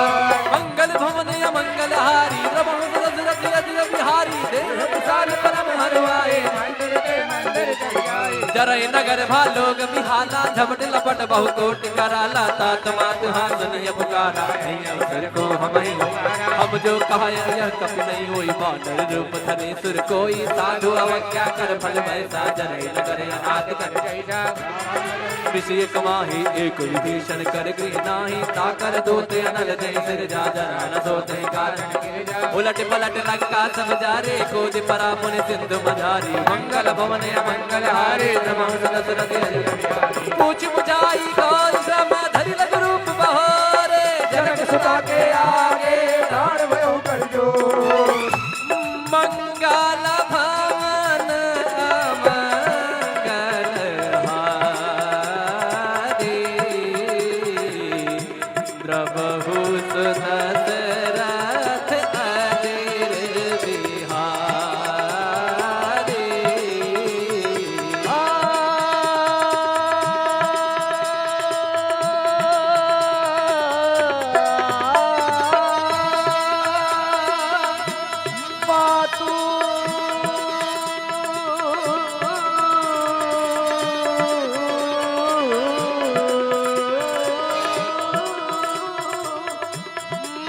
मंगल भवन मंगल हारी सर्वहु सदसरथी अजर बिहारी देह विशाल परम हरवाए जरय नगर भालोग बिहाला झपट लपट बहु कोट कराला तात मात हासनिय पुकारा अवसर को हम जो कहा यह कपि नहीं होई बानर रूप धरे सुर कोई साधु अवज्ञा कर फल वैसा जरय नगर अनाथ कर जैसा विषय कमाही एक विभीषण कर गृह नाही ताकर दोते अनल दे सिर जा जरा न सोते कारण उलट पलट लंका सब जारे कोज परा मुनि सिंधु मझारी मंगल भवन मंगल हारे पूछ बुझाई गौर श्रम धरि लग रूप बहारे जनक सुता के आगे दान भयो कर जो मंगल भवन मंगल हारे द्रवहु सुदशरथ अजिर बिहारी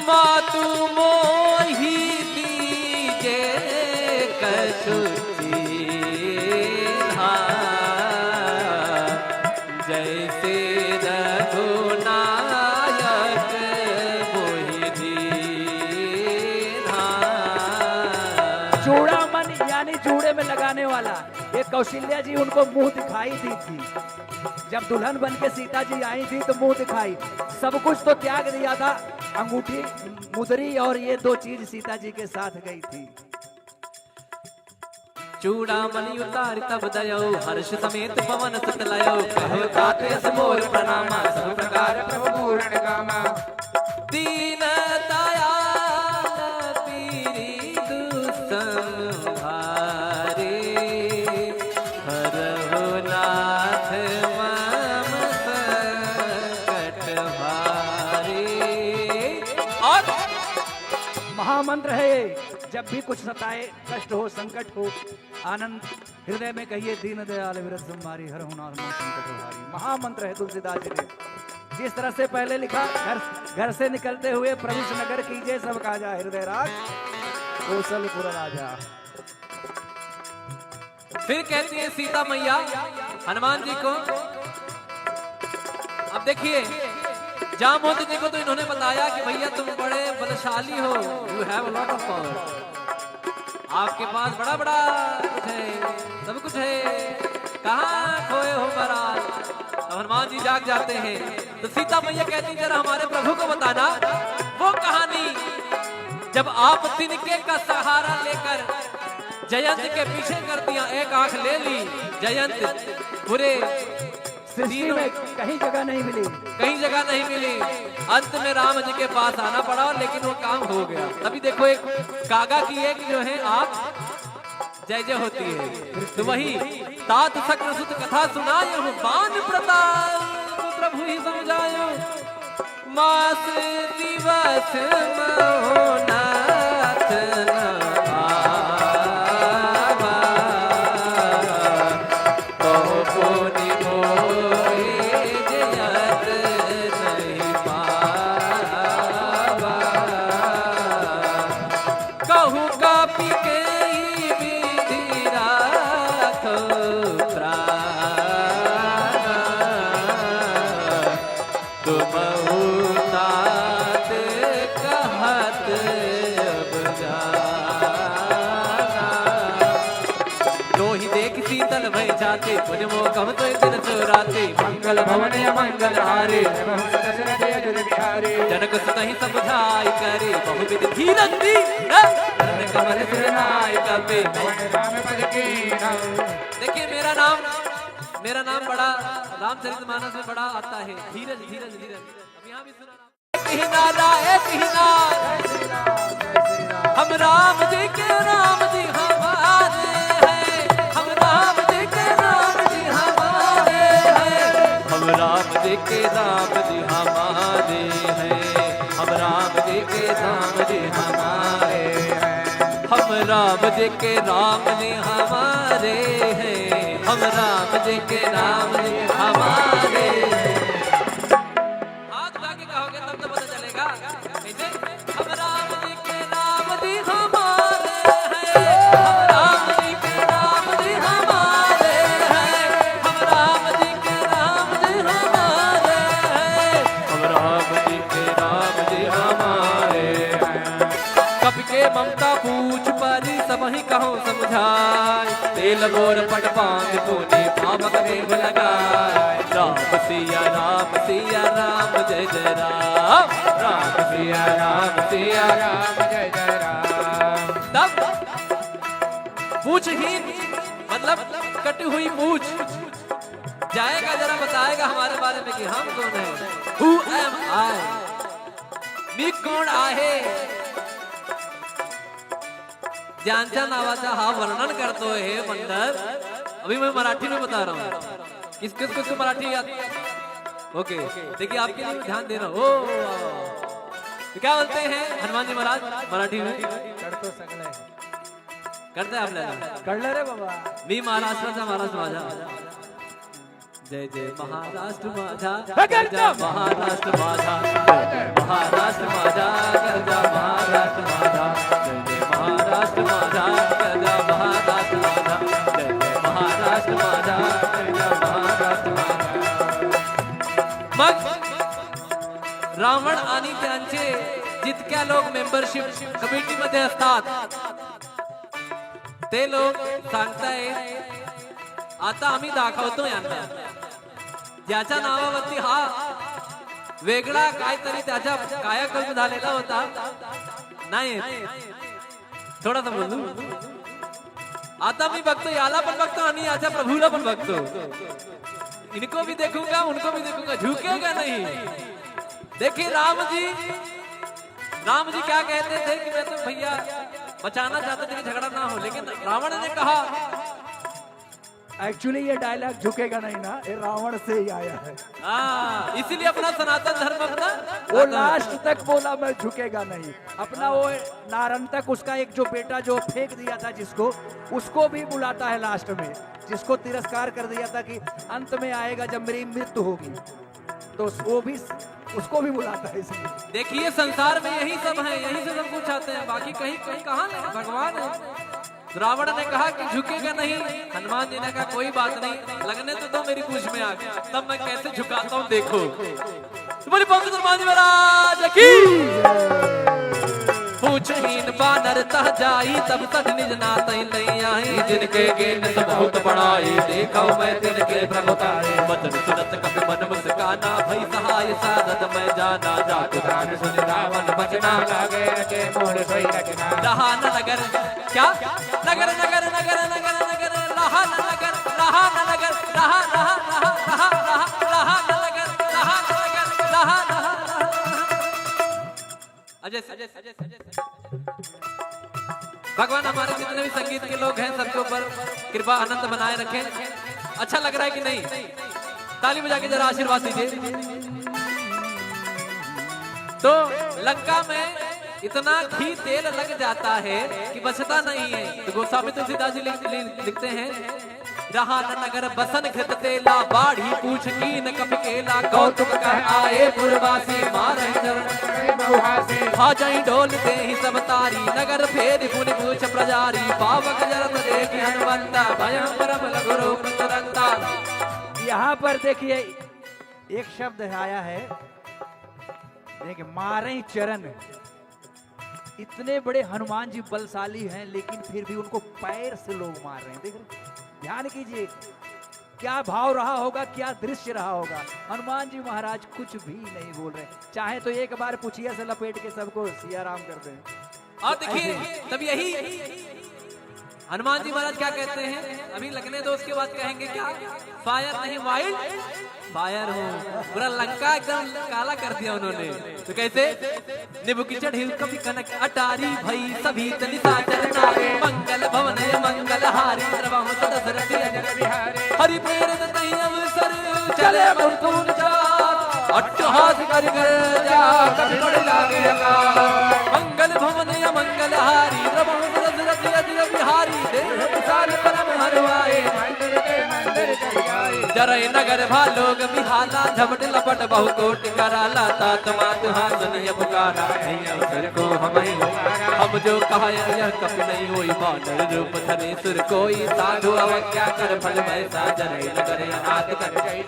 मातु मोहि दीजे कछुची जैसे रघुनायक मोहि दीन्हा। चूड़ामन यानी चूड़े में लगाने वाला, ये कौशल्या जी उनको मुंह दिखाई दी थी। जब दुल्हन बन के सीता जी आई थी तो मुंह दिखाई, सब कुछ तो त्याग दिया था, अंगूठी मुदरी और ये दो चीज सीता जी के साथ गई थी। चूड़ामणि उतारि तब दयो हर्ष समेत पवन सुत लयो कहो ताते मोर प्रणामा सब प्रकार प्रभु पूर्ण कामा दीन दयाल पीरी दुसंहारे हरहु नाथ मम संकट भारे। और महामंत्र है ये, जब भी कुछ सताए, कष्ट हो, संकट हो, आनंद हृदय में कहिए दीन दयाल विरत संहारी हर नाथ मम संकट हारी। महामंत्र है तुलसीदास जी ने। जिस तरह से पहले लिखा, घर से निकलते हुए प्रवेश नगर कीजिए सब काजा हृदय राज कौशलपुर राजा। फिर कहती है सीता मैया हनुमान जी को, अब देखिए जामवंत जी को तो इन्होंने बताया कि भैया तुम बड़े बलशाली हो, you have lot of power, आपके पास बड़ा बड़ा कुछ है, सब कुछ है, कहाँ खोए हो महाराज। तो हनुमान जी जाग जाते हैं। तो सीता मैया कहती जरा हमारे प्रभु को बताना वो कहानी जब आप तिनके का सहारा लेकर जयंत के पीछे कर दिया, एक आंख ले ली, जयंत पूरे सृष्टि में कहीं जगह नहीं मिली, कहीं जगह नहीं मिली, अंत में राम जी के पास आना पड़ा, लेकिन वो काम हो गया। तभी देखो एक कागा की एक जो है आप जय जय होती है। तो वही तात सक्र सुत कथा सुनायो बान प्रताप प्रभु ही समझायो मास दिवस महोनाथ गाते मुझ मोकम तो दिन सुराते मंगल भवन मंगल हारे जनक सुतहि समझाई करे बहुविध धीरज दी कमल सिरनाय कपे। देखिए मेरा नाम बड़ा रामचरितमानस में बड़ा आता है, धीरज धीरज धीरज। अब यहाँ भी सुना हम राम जी के राम जी हमारे हैं, हम राम जी के राम जी हमारे हैं, हम राम जी के राम जी हमारे हैं, हम राम जी के राम जी हमारे हैं, हम राम जी के राम जी हमारे हैं, हम राम जी के राम जी हमारे हैं। हाथ उठा के कहोगे तब तो पता चलेगा। कैसे? हम राम जी के राम जी हमारे हैं, हम राम जी के राम जी हमारे हैं, हम राम जी के राम जी हमारे हैं, हम राम जी के राम जी हमारे हैं। कपि के ममता पूछ परी सब ही कहो समझाए, तेल गोर पट पांग तूने पावक देव लगाए। राम सिया राम जय जय राम, राम सिया राम जय जय राम। तब पूछहीन मतलब कटी हुई पूछ जाएगा, जरा बताएगा हमारे बारे में कि हम कौन है। Who am I? मी कोण आहे? ज्यांच्या नावाचा हा वर्णन करतो हे मंडळ। अभी मैं मराठी में बता रहा हूँ, किसको मराठी याद? ओके देखिए आपके लिए ध्यान दे रहा हूँ। तो क्या बोलते हैं हनुमान जी महाराज मराठी में? करते हैं आपल्याला कळलं रे बाबा। मी महाराष्ट्राचा महाराष्ट्र माझा, जय जय महाराष्ट्र माझा, करजा महाराष्ट्र माझा, महाराष्ट्र माझा, करजा महाराष्ट्र माझा, जय जय महाराष्ट्र माझा, करजा महाराष्ट्र माझा, जय जय महाराष्ट्र माझा, करजा महाराष्ट्र माझा। मग रावण आणि त्यांचे जितक्या लोक मेंबरशिप कमिटी मध्ये असतात ते लोक सांगतायत आता आम्ही दाखवतो यांना, ज्याच्या नावावरती हा वेगळा काहीतरी त्याच्या कायाकल्प झालेला होता नाही, थोडासा बोलू। आता मी बघतो याला पण बघतो आणि याच्या प्रभूला पण बघतो, इनको भी देखूंगा उनको भी देखूंगा, झुकेगा नहीं। देखिए राम जी क्या कहते थे कि मैं तो भैया बचाना चाहते थे कि झगड़ा ना हो, लेकिन रावण ने कहा एक्चुअली ये डायलॉग झुकेगा नहीं ना, ये रावण से ही आया है। इसीलिए अपना सनातन धर्म अपना वो लास्ट तक बोला मैं झुकेगा नहीं। अपना वो नारंतक उसका एक जो बेटा जो फेंक दिया था जिसको, उसको भी बुलाता है लास्ट में, जिसको तिरस्कार कर दिया था कि अंत में आएगा जब मेरी मृत्यु होगी, तो वो भी उसको भी बुलाता है। इसलिए देखिए संसार में यही सब है, यही से सब कुछ आते हैं, बाकी कहीं कहाँ नहीं, भगवान है। रावण ने कहा कि झुकेगा नहीं, हनुमान जी ने कहा कोई बात नहीं, लगने तो दो मेरी पूछ में आके, तब मैं कैसे झुकाता हूँ देखो। तुम्हारी पंडित हनुमान जी महाराज की पूछहीन बानर तह जाई, तब तक निज नात नहीं आई, जिनके गेन बहुत बड़ाई, देखा मैं तिनके प्रभुताई, वचन सुनत कपि मन मुस्काना, भई सहाय सारद मैं जाना, जात प्राण सुन रावण बचना, लागे रचे मोर सोई रचना। रहा न नगर क्या नगर नगर नगर नगर नगर रहा न नगर, रहा न नगर, रहा रहा रहा रहा रहा रहा न नगर, रहा न नगर, रहा रहा अजय भगवान हमारे जितने भी संगीत के लोग हैं सबके ऊपर कृपा आनंद बनाए रखें। अच्छा लग रहा है कि नहीं? ताली बजा के जरा आशीर्वाद दीजिए। तो लंका में इतना घी तेल लग जाता है कि बचता नहीं है। तो गोस्वामी तुलसीदास जी लिखते हैं, रहा न नगर बसन घृत तेला, बाढ़ी पूछ कीन कपि केला, कौतुक कर आए पुरवासी, मारहि चरण भाजई डोलते ही सब तारी, नगर फेर पुनि पूछ प्रजारी, पावक जरत देखि हनुमंता, भयं परम लघु रूप तुरंता। यहाँ पर देखिए एक शब्द आया है, देखिए मारे चरण। इतने बड़े हनुमान जी बलशाली हैं, लेकिन फिर भी उनको पैर से लोग मार रहे हैं। देख रहे, ध्यान कीजिए, क्या भाव रहा होगा, क्या दृश्य रहा होगा। हनुमान जी महाराज कुछ भी नहीं बोल रहे, चाहे तो एक बार पुछिया से लपेट के सबको सिया राम कर दें। और देखिए तब यही हनुमान जी महाराज क्या कहते हैं, अभी लगने दो उसके बाद कहेंगे क्या, फायर नहीं वाइल्ड फायर हो। पूरा लंका एकदम काला कर दिया उन्होंने। तो कैसे निबु की चढ़ी कभी कनक अटारी भई सभी तनिता चरनारे मंगल भवन मंगल हारी सर्वहु सदसरथि अजर बिहारी हरि प्रेरित तहि अवसर चले मुकुंद जात अट्टहास कर जा कभी पड़ लागे अकाल मंगल भवन मंगल हारी सर्वहु सदसरथि अजर बिहारी देह विशाल परम हरवाए जरय नगर भालोग बिहाला झपट लपट बहु कोट कराला तात मात हासन ये पुकारा अवसर को हम जो कहा यह कप नहीं होई बानर रूप धने सुर कोई साधु अवज्ञा कर फल वैसा जरय नगर अनाथ कर जय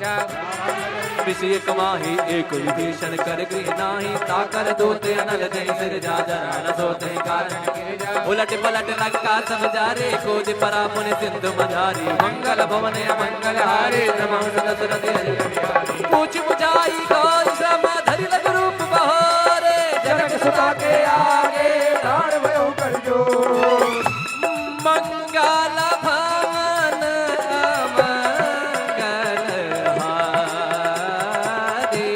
विषय कमाही एक विभीषण कर गृह नाही ताकर दोते अनल जय सिर जा जरा न सोते कारण उलट पलट लंका सब जारे कोज परा मुनि सिंधु मझारी मंगल भवन मंगल हारे पूछ बुझाई गौर श्रम धरि लग रूप बहारे जनक सुता के आगे दान भयो कर जो मंगल भवन मंगल हारे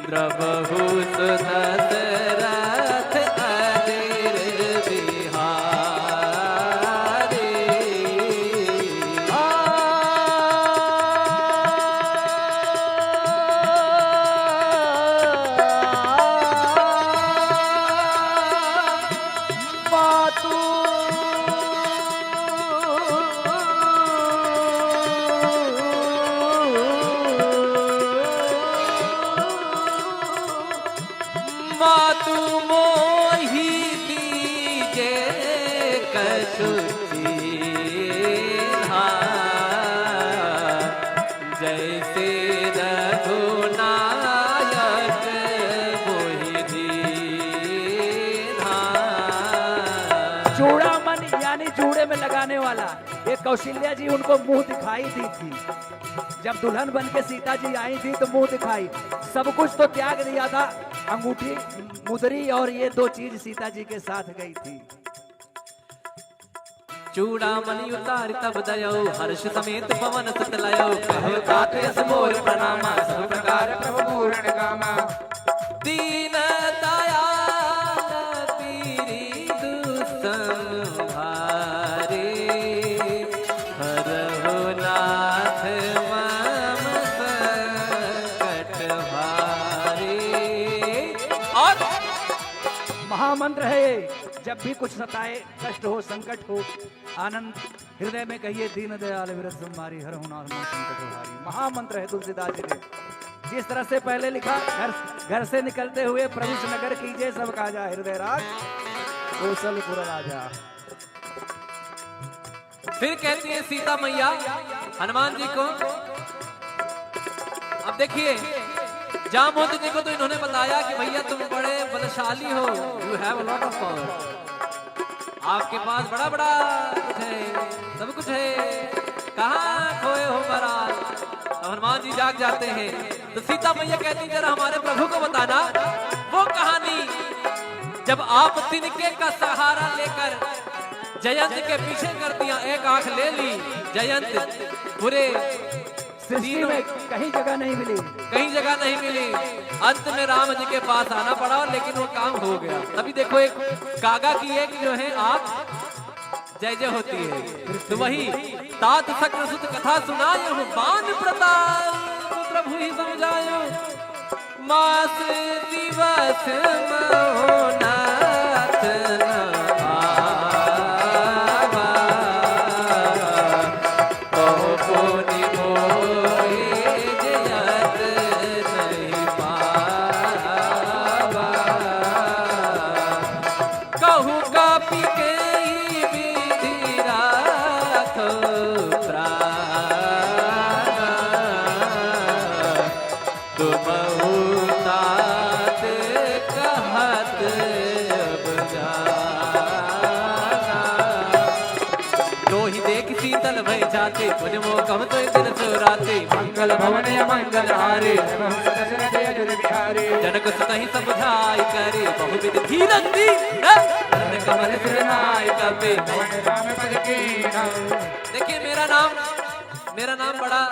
द्रवहु सुदशरथ अजिर बिहारी मातु मोहि दीजे कछुची जैसे रघुनायक मोहि दीन्हा। चूड़ामणि यानी जूड़े में लगाने वाला, ये कौशल्या जी उनको मुंह दिखाई दी थी। जब दुल्हन बन के सीता जी आई थी तो मुंह दिखाई, सब कुछ तो त्याग दिया था, अंगूठी मुदरी और ये दो चीज सीता जी के साथ गई थी। चूड़ामणि उतार तब दयो हर्ष समेत पवन सुत लयो कहो तात यस मोर प्रणामा सब प्रकार प्रभु पूर्ण कामा दीन दयाल पीरी दुसंहारे हरहु नाथ मम संकट भारे। और महामंत्र है ये, जब भी कुछ सताए, कष्ट हो, संकट हो, आनंद हृदय में कहिए दीन दयाल विरत संहारी हरहु नाथ मम संकट भारी। महामंत्र है तुलसीदास जी ने। जिस तरह से पहले लिखा, घर से निकलते हुए प्रविष्ट नगर कीजिए सब काजा हृदय राज कौशलपुर राजा। फिर कहती है सीता मैया हनुमान जी को, अब देखिए जामवंत जी को तो इन्होंने बताया कि भैया तुम बड़े बलशाली हो, you have a lot of power, आपके पास बड़ा बड़ा कुछ है, सब कुछ है, कहाँ खोए हो महाराज। हनुमान जी जाग जाते हैं तो सीता मैया कहती जरा हमारे प्रभु को बताना वो कहानी जब आप तिनके का सहारा लेकर जयंत के पीछे कर दिया, एक आंख ले ली जयंत, पूरे सृष्टि में कहीं जगह नहीं मिली, कहीं जगह नहीं मिली, अंत में राम जी के पास आना पड़ा लेकिन वो काम हो गया। तभी देखो एक कागा की एक जो है आंख जय जय होती है। तो वही तात सक्र सुत कथा सुनायो बान प्रताप प्रभु ही समझायो मास दिवस महोनाथ जाते पुण्य मोकम तो दिन सुराते मंगल भवन मंगल हारे जनक सुत ही समझाई करे बहुविध धीरज दी कमल सिर नाय कपे देखिए मेरा नाम बड़ा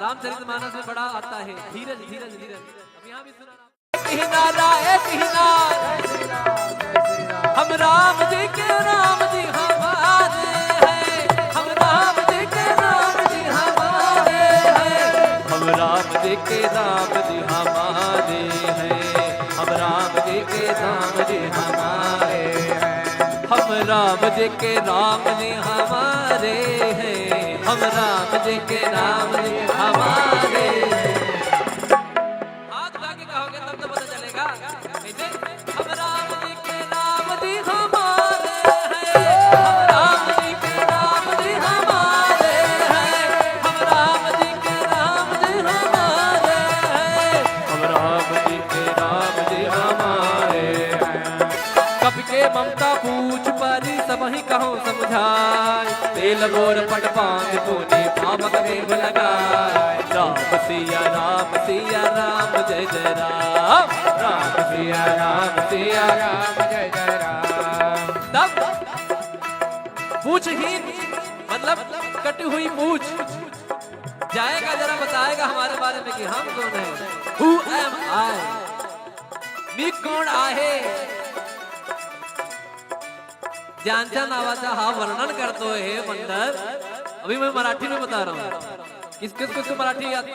रामचरितमानस में बड़ा आता है धीरज धीरज धीरज। अब यहाँ भी सुना एक ही नाम हम राम जी के राम जी हमारे हैं हम राम जी के राम जी हमारे हैं हम राम जी के राम जी हमारे हैं हम राम जी के राम जी हमारे हैं हम राम जी के राम जी हमारे हैं हम राम जी के राम जी हमारे हाथ उठा के कहोगे तब तो पता चलेगा कैसे हम राम जी के राम जी हमारे हैं हम राम जी के राम जी हमारे हैं हम राम जी के राम जी हमारे हैं हम राम जी के राम जी हमारे हैं कपि के ममता पूछ परी सब ही कहो समझाए तेल बोर पट पांच पुनि पावक देव लगाए राम सिया राम जय जय राम राम सिया राम जय जय राम। तब पूछहीन मतलब कटी हुई पूछ जाएगा जरा बताएगा हमारे बारे में कि हम कौन है Who am I? मी कोण आहे ज्यांच्या नावाचा हा वर्णन करतो हे मंडल। अभी मैं मराठी में बता रहा हूँ किसको मराठी याद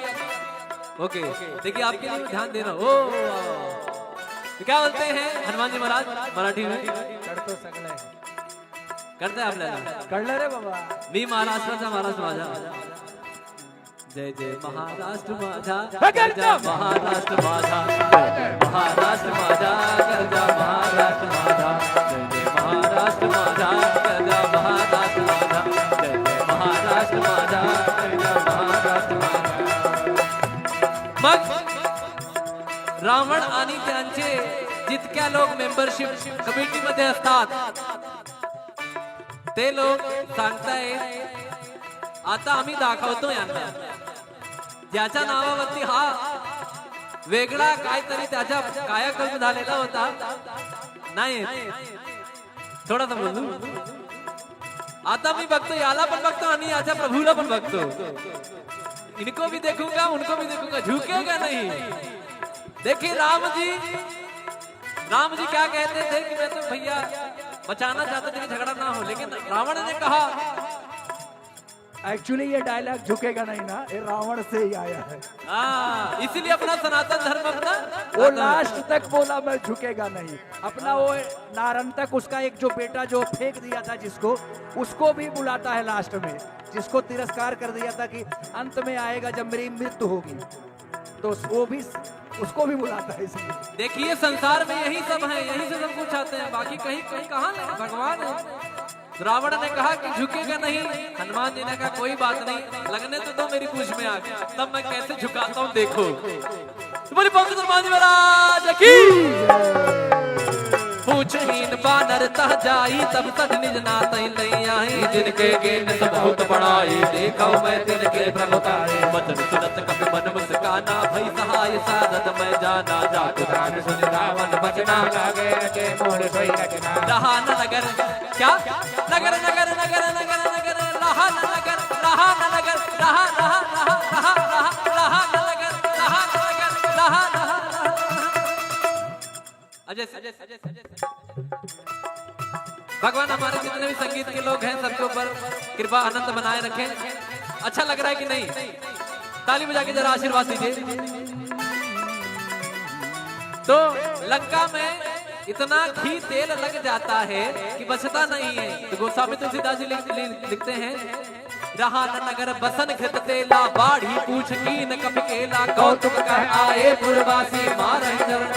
ओके देखिए आपके लिए ध्यान देना ओ तो क्या बोलते हैं हनुमान जी महाराज मराठी में करतो सगळे करते आपल्याला कळलं रे बाबा मी महाराष्ट्राचा महाराष्ट्र माझा जय जय महाराष्ट्र माझा करजा महाराष्ट्र माझा महाराष्ट्र माझा करजा महाराष्ट्र माझा जय जय महाराष्ट्र माझा करजा महाराष्ट्र माझा जय जय महाराष्ट्र माझा करजा महाराष्ट्र माझा। मग रावण आणि त्यांचे जितक्या लोक मेंबरशिप कमिटीमध्ये असतात ते लोक सांगतायत आता आम्ही दाखवतो यांना ज्याच्या नावावरती हा वेगळा काहीतरी त्याच्या कायाकल्प झालेला होता नाही थोडासा बोलू आता मी बघतो याला पण बघतो आणि याच्या प्रभूला पण बघतो इनको भी देखूंगा उनको भी देखूंगा झुकेगा नहीं। देखिए राम जी क्या कहते थे कि मैं तो भैया बचाना चाहते थे कि झगड़ा ना हो लेकिन रावण ने कहा एक्चुअली ये डायलॉग झुकेगा नहीं ना ये रावण से ही आया है इसीलिए अपना सनातन धर्म अपना वो लास्ट तक बोला मैं झुकेगा नहीं अपना वो नारंतक उसका एक जो बेटा जो फेंक दिया था जिसको उसको भी बुलाता है लास्ट में जिसको तिरस्कार कर दिया था कि अंत में आएगा जब मेरी मृत्यु होगी तो वो भी उसको भी बुलाता है इसलिए। देखिए संसार में यही सब है यही से सब कुछ आते हैं बाकी कहीं कहीं कहाँ नहीं भगवान है। रावण ने कहा कि झुकेगा नहीं हनुमान जी ने कहा कोई बात नहीं लगने तो दो मेरी पूछ में आके तब मैं कैसे झुकाता हूँ देखो बोली पंडित हनुमान जी महाराज की पूछहीन बानर तह जाई तब तक निज नात नहीं आई जिनके गेन बहुत बड़ाई देखो मैं तिनके प्रभुताई वचन सुनत कपि मन मुस्काना भई सहाय साधत मैं जाना जात प्राण सुन रावण बचना लागे के मोर सोई रचना रहा न नगर क्या नगर नगर नगर नगर नगर रहा न नगर रहा न नगर रहा रहा रहा रहा रहा रहा न नगर रहा न नगर रहा रहा अजय भगवान हमारे जितने भी संगीत के लोग हैं सबके ऊपर कृपा आनंद बनाए रखें। अच्छा लग रहा है कि नहीं ताली बजा के जरा आशीर्वाद दीजिए। तो लंका में इतना घी तेल लग जाता है कि बचता नहीं है। तो गोस्वामी तुलसीदास जी लिखते हैं रहा न नगर बसन घृत तेला बाढ़ी पूछ कीन कपि केला कौतुक कर आए पुरवासी मारहि चरण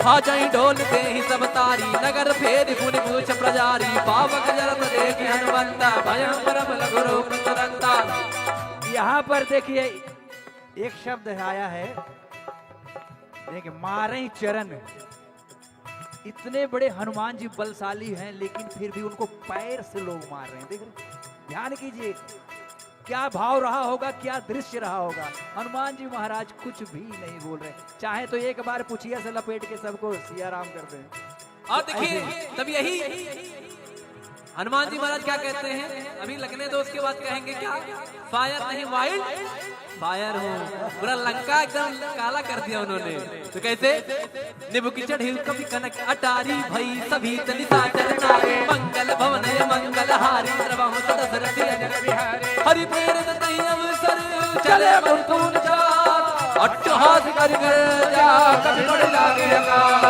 भाजई डोल दे ही सब तारी नगर फेर पुनि पूछ प्रजारी पावक जरत देखि हनुमंता भयं परम लघु रूप तुरंता। यहाँ पर देखिए एक शब्द आया है देखिए मारे चरण। इतने बड़े हनुमान जी बलशाली हैं लेकिन फिर भी उनको पैर से लोग मार रहे हैं। देख रहे ध्यान कीजिए क्या भाव रहा होगा, क्या दृश्य रहा होगा। हनुमान जी महाराज कुछ भी नहीं बोल रहे, चाहे तो एक बार पुछिया से लपेट के सबको सिया राम कर दें। और देखिए तब यही हनुमान जी महाराज क्या कहते हैं, अभी लगने दो उसके बाद कहेंगे क्या, फायर नहीं वाइल्ड फायर हूँ। पूरा लंका एकदम काला कर दिया उन्होंने। तो कैसे, निबु की चढ़ी कभी कनक अटारी भई सभी तनिता चरनारे, मंगल भवन मंगल हारी प्रभु दशरथ बिहारी, हरि प्रेरित तहि अवसर चले मुरतुन जात, अट्टहास कर जा कभी पड़ लागे अकाल,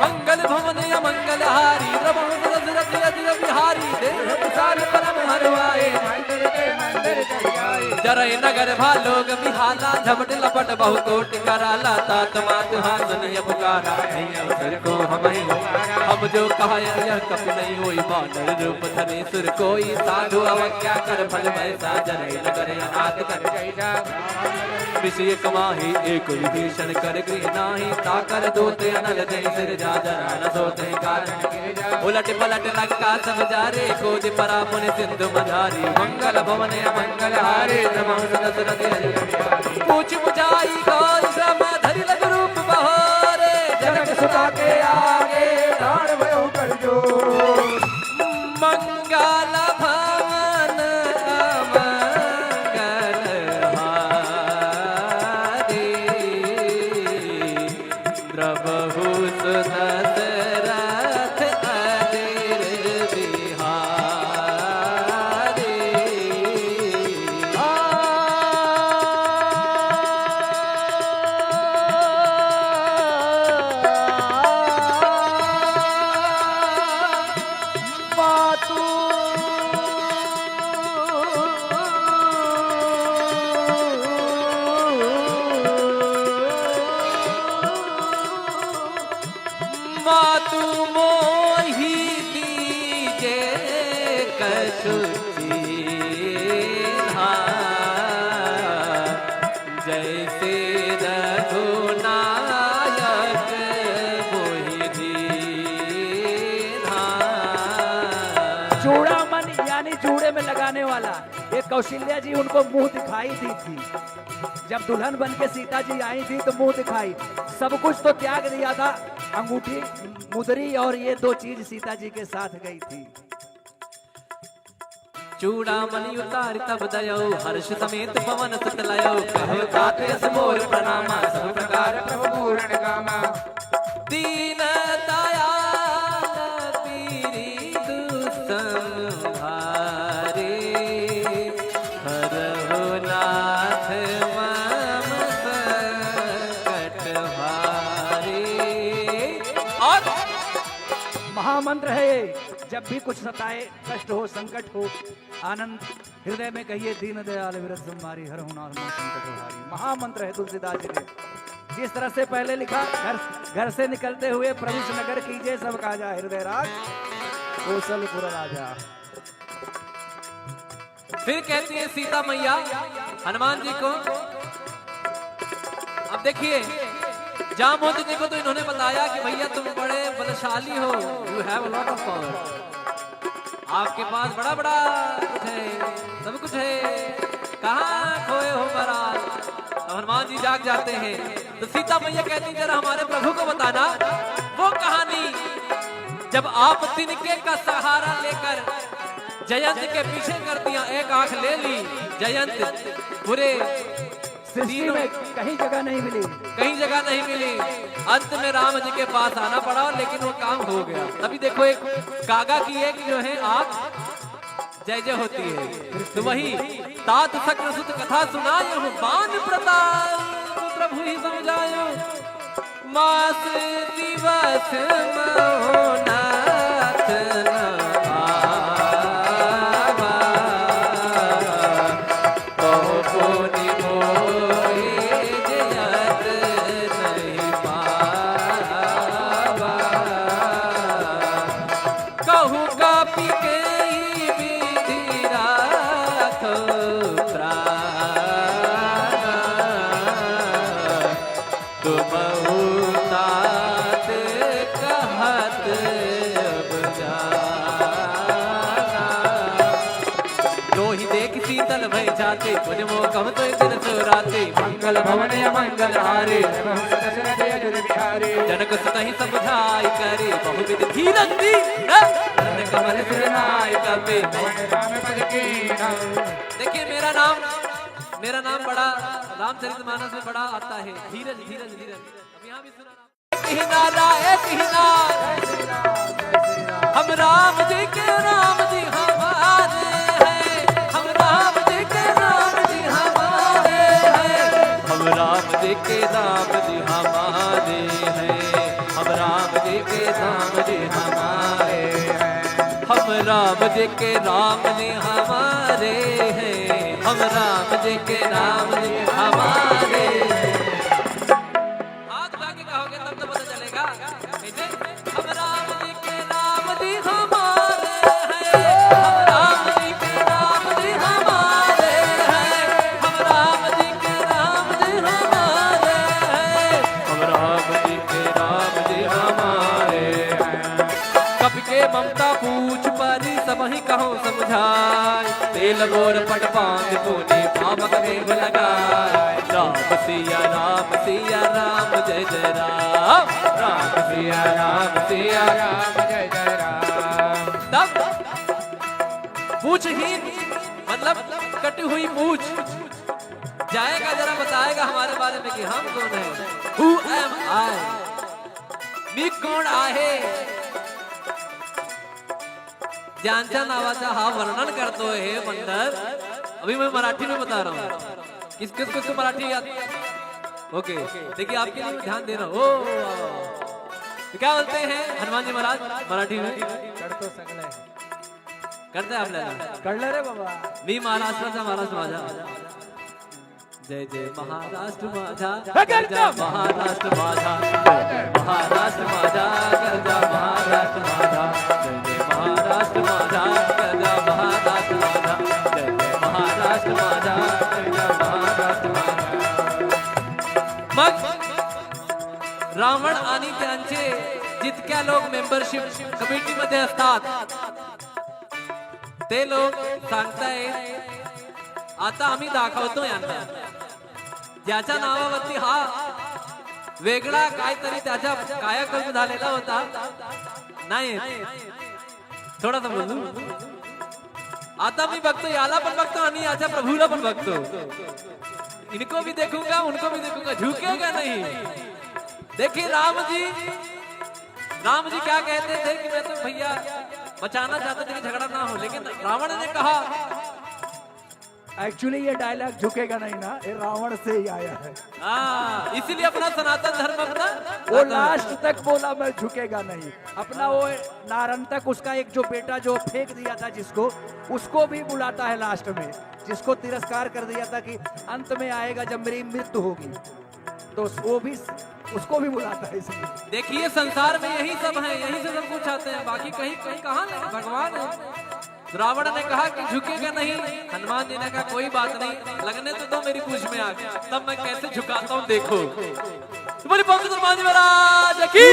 मंगल भवन मंगल हारी प्रभु दशरथ बिहारी, देह विशाल परम हरवाए जरय नगर भालोग बिहाला, झपट लपट बहु कोट कराला, तात मात हासन ये पुकारा, नहीं अवसर को हम जो कहा यह कपि नहीं होई, बानर रूप धने सुर कोई, साधु अवज्ञा कर फल वैसा, जरय नगर अनाथ कर जैसा, विषय कमाही एक विभीषण कर गृह नाही, ताकर दोते अनल जय सिर जा जरा न सोते कारण, उलट पलट लंका सब जारे, कोज परा मुनि सिंधु मझारी, मंगल भवन मंगल हारे पूछ बुझाई गौर श्रम धरि लग रूप बहारे, जनक सुता के आगे दान भयो कर जो, मंगल भवन मंगल हारे, प्रभु दशरथ अदिर बिहारी। मातु मोहि दीजे कछु चीन्हा, जैसे रघुनायक मोहि दीन्हा। चूड़ामणि यानी जूड़े में लगाने वाला, ये कौशल्या जी उनको मुंह दिखाई दी थी, जब दुल्हन बन के सीता जी आई थी तो मुंह दिखाई, सब कुछ तो त्याग दिया था, अंगूठी मुदरी और ये दो चीज सीता जी के साथ गई थी। चूड़ामणि उतार तब दयो, हर्ष समेत पवन सुत लयो, कहो तात यस मोर प्रणामा, सब प्रकार प्रभु पूर्ण कामा, दीन दयाल पीरी दुसंहारे, हरहु नाथ मम संकट हारे। और महामंत्र है ये, जब भी कुछ सताए, कष्ट हो, संकट हो, आनंद हृदय में कहिए, दीन दयाल विरत संहारी, हरहु नाथ मम संकट हारी। महामंत्र है तुलसीदास जी ने। जिस तरह से पहले लिखा, घर से निकलते हुए प्रविश नगर कीजिए सब काजा, हृदय राज कौशलपुर राजा। फिर कहती है सीता मैया हनुमान जी को, अब देखिए जामवंत जी को तो इन्होंने बताया कि भैया तुम बड़े बलशाली हो, you have a lot of power, आपके पास बड़ा बड़ा कुछ है, सब कुछ है, कहाँ खोए हो महाराज। तो हनुमान जी जाग जाते हैं, तो सीता मैया कहती जरा हमारे प्रभु को बताना वो कहानी, जब आप तिनके का सहारा लेकर जयंत के पीछे कर दिया, एक आंख ले ली, जयंत पूरे सृष्टि में कहीं जगह नहीं मिली, कहीं जगह नहीं मिली, अंत में राम जी के पास आना पड़ा, लेकिन वो काम हो गया। तभी देखो एक कागा की एक जो है आंख जय जय होती है। तो वही तात सक्र सुत कथा सुनायो, बान प्रताप प्रभु ही समझायो, मास दिवस महोनाथ जाते पुण्य मोकम तो दिन सुराते मंगल भवन मंगल हारे जनक सुतहि समझाई करे बहुविध धीरज दी कमल सिरनाय कपे। देखिए मेरा नाम बड़ा रामचरितमानस में बड़ा आता है, धीरज धीरज धीरज। अब यहाँ भी सुना एक ही नारा हम राम जी के राम जी हमारे हैं, हम राम जी के राम जी हमारे हैं, हम राम जी के राम जी हमारे हैं, हम राम जी के राम जी हमारे हैं, हम राम जी के राम जी हमारे हैं, हम राम जी के राम जी हमारे हैं। हाथ उठा के कहोगे तब तो पता चलेगा कैसे। हम राम जी के राम जी हमारे हैं, हम राम जी के राम जी हमारे हैं, हम राम जी के राम जी हमारे हैं, हम राम जी के राम जी हमारे हैं। कपि के ममता पूछ परी सब ही कहो समझाए, तेल गोर पट पांग पुनि पावक देव लगाए। राम सिया राम जय जय राम, राम सिया राम जय जय राम। तब पूछहीन मतलब कटी हुई पूछ जाएगा, जरा बताएगा हमारे बारे में कि हम कौन है। Who am I? मी कोण आहे, ज्यांच्या नावाचा हा वर्णन करतो हे बंदर। अभी मैं मराठी में बता रहा हूँ, किसको मराठी याद। ओके देखिए आपके लिए ध्यान दे रहा हूँ। तो क्या बोलते हैं हनुमान जी महाराज मराठी में? करतो सगळे करते आपल्याला कळलं रे बाबा। मी महाराष्ट्राचा महाराष्ट्र माझा, जय जय महाराष्ट्र माझा, करजा महाराष्ट्र माझा, महाराष्ट्र माझा, करजा महाराष्ट्र माझा, जय जय महाराष्ट्र माझा, करजा महाराष्ट्र माझा, जय जय महाराष्ट्र माझा, करजा महाराष्ट्र माझा। मग रावण आणि त्यांचे जितक्या लोक मेंबरशिप कमिटीमध्ये असतात ते लोक सांगतायत आता आम्ही दाखवतो यांना, ज्याच्या नावावरती हा वेगळा काहीतरी त्याच्या कायाकल्प झालेला होता नाही, थोडासा बोलू। आता मी बघतो याला पण बघतो आणि याच्या प्रभूला पण बघतो, इनको भी देखूंगा उनको भी देखूंगा, झुकेगा नहीं। देखिए राम जी क्या कहते थे कि मैं तो भैया बचाना चाहते थे कि झगड़ा ना हो, लेकिन रावण ने कहा। एक्चुअली ये डायलॉग झुकेगा नहीं ना, ये रावण से ही आया है। इसीलिए अपना सनातन धर्म अपना वो लास्ट तक बोला मैं झुकेगा नहीं। अपना वो नारंतक उसका एक जो बेटा जो फेंक दिया था जिसको, उसको भी बुलाता है लास्ट में, जिसको तिरस्कार कर दिया था कि अंत में आएगा जब मेरी मृत्यु होगी, तो वो भी उसको भी बुलाता है। इसलिए देखिए संसार में यही सब है, यही से सब कुछ आते हैं, बाकी कहीं कहाँ नहीं, भगवान है। रावण ने कहा कि झुकेगा नहीं, हनुमान जी ने कहा कोई बात नहीं, लगने तो दो मेरी पूछ में आगे, तब मैं कैसे झुकाता हूँ देखो। तुम्हारी पंडित हनुमान जी महाराज की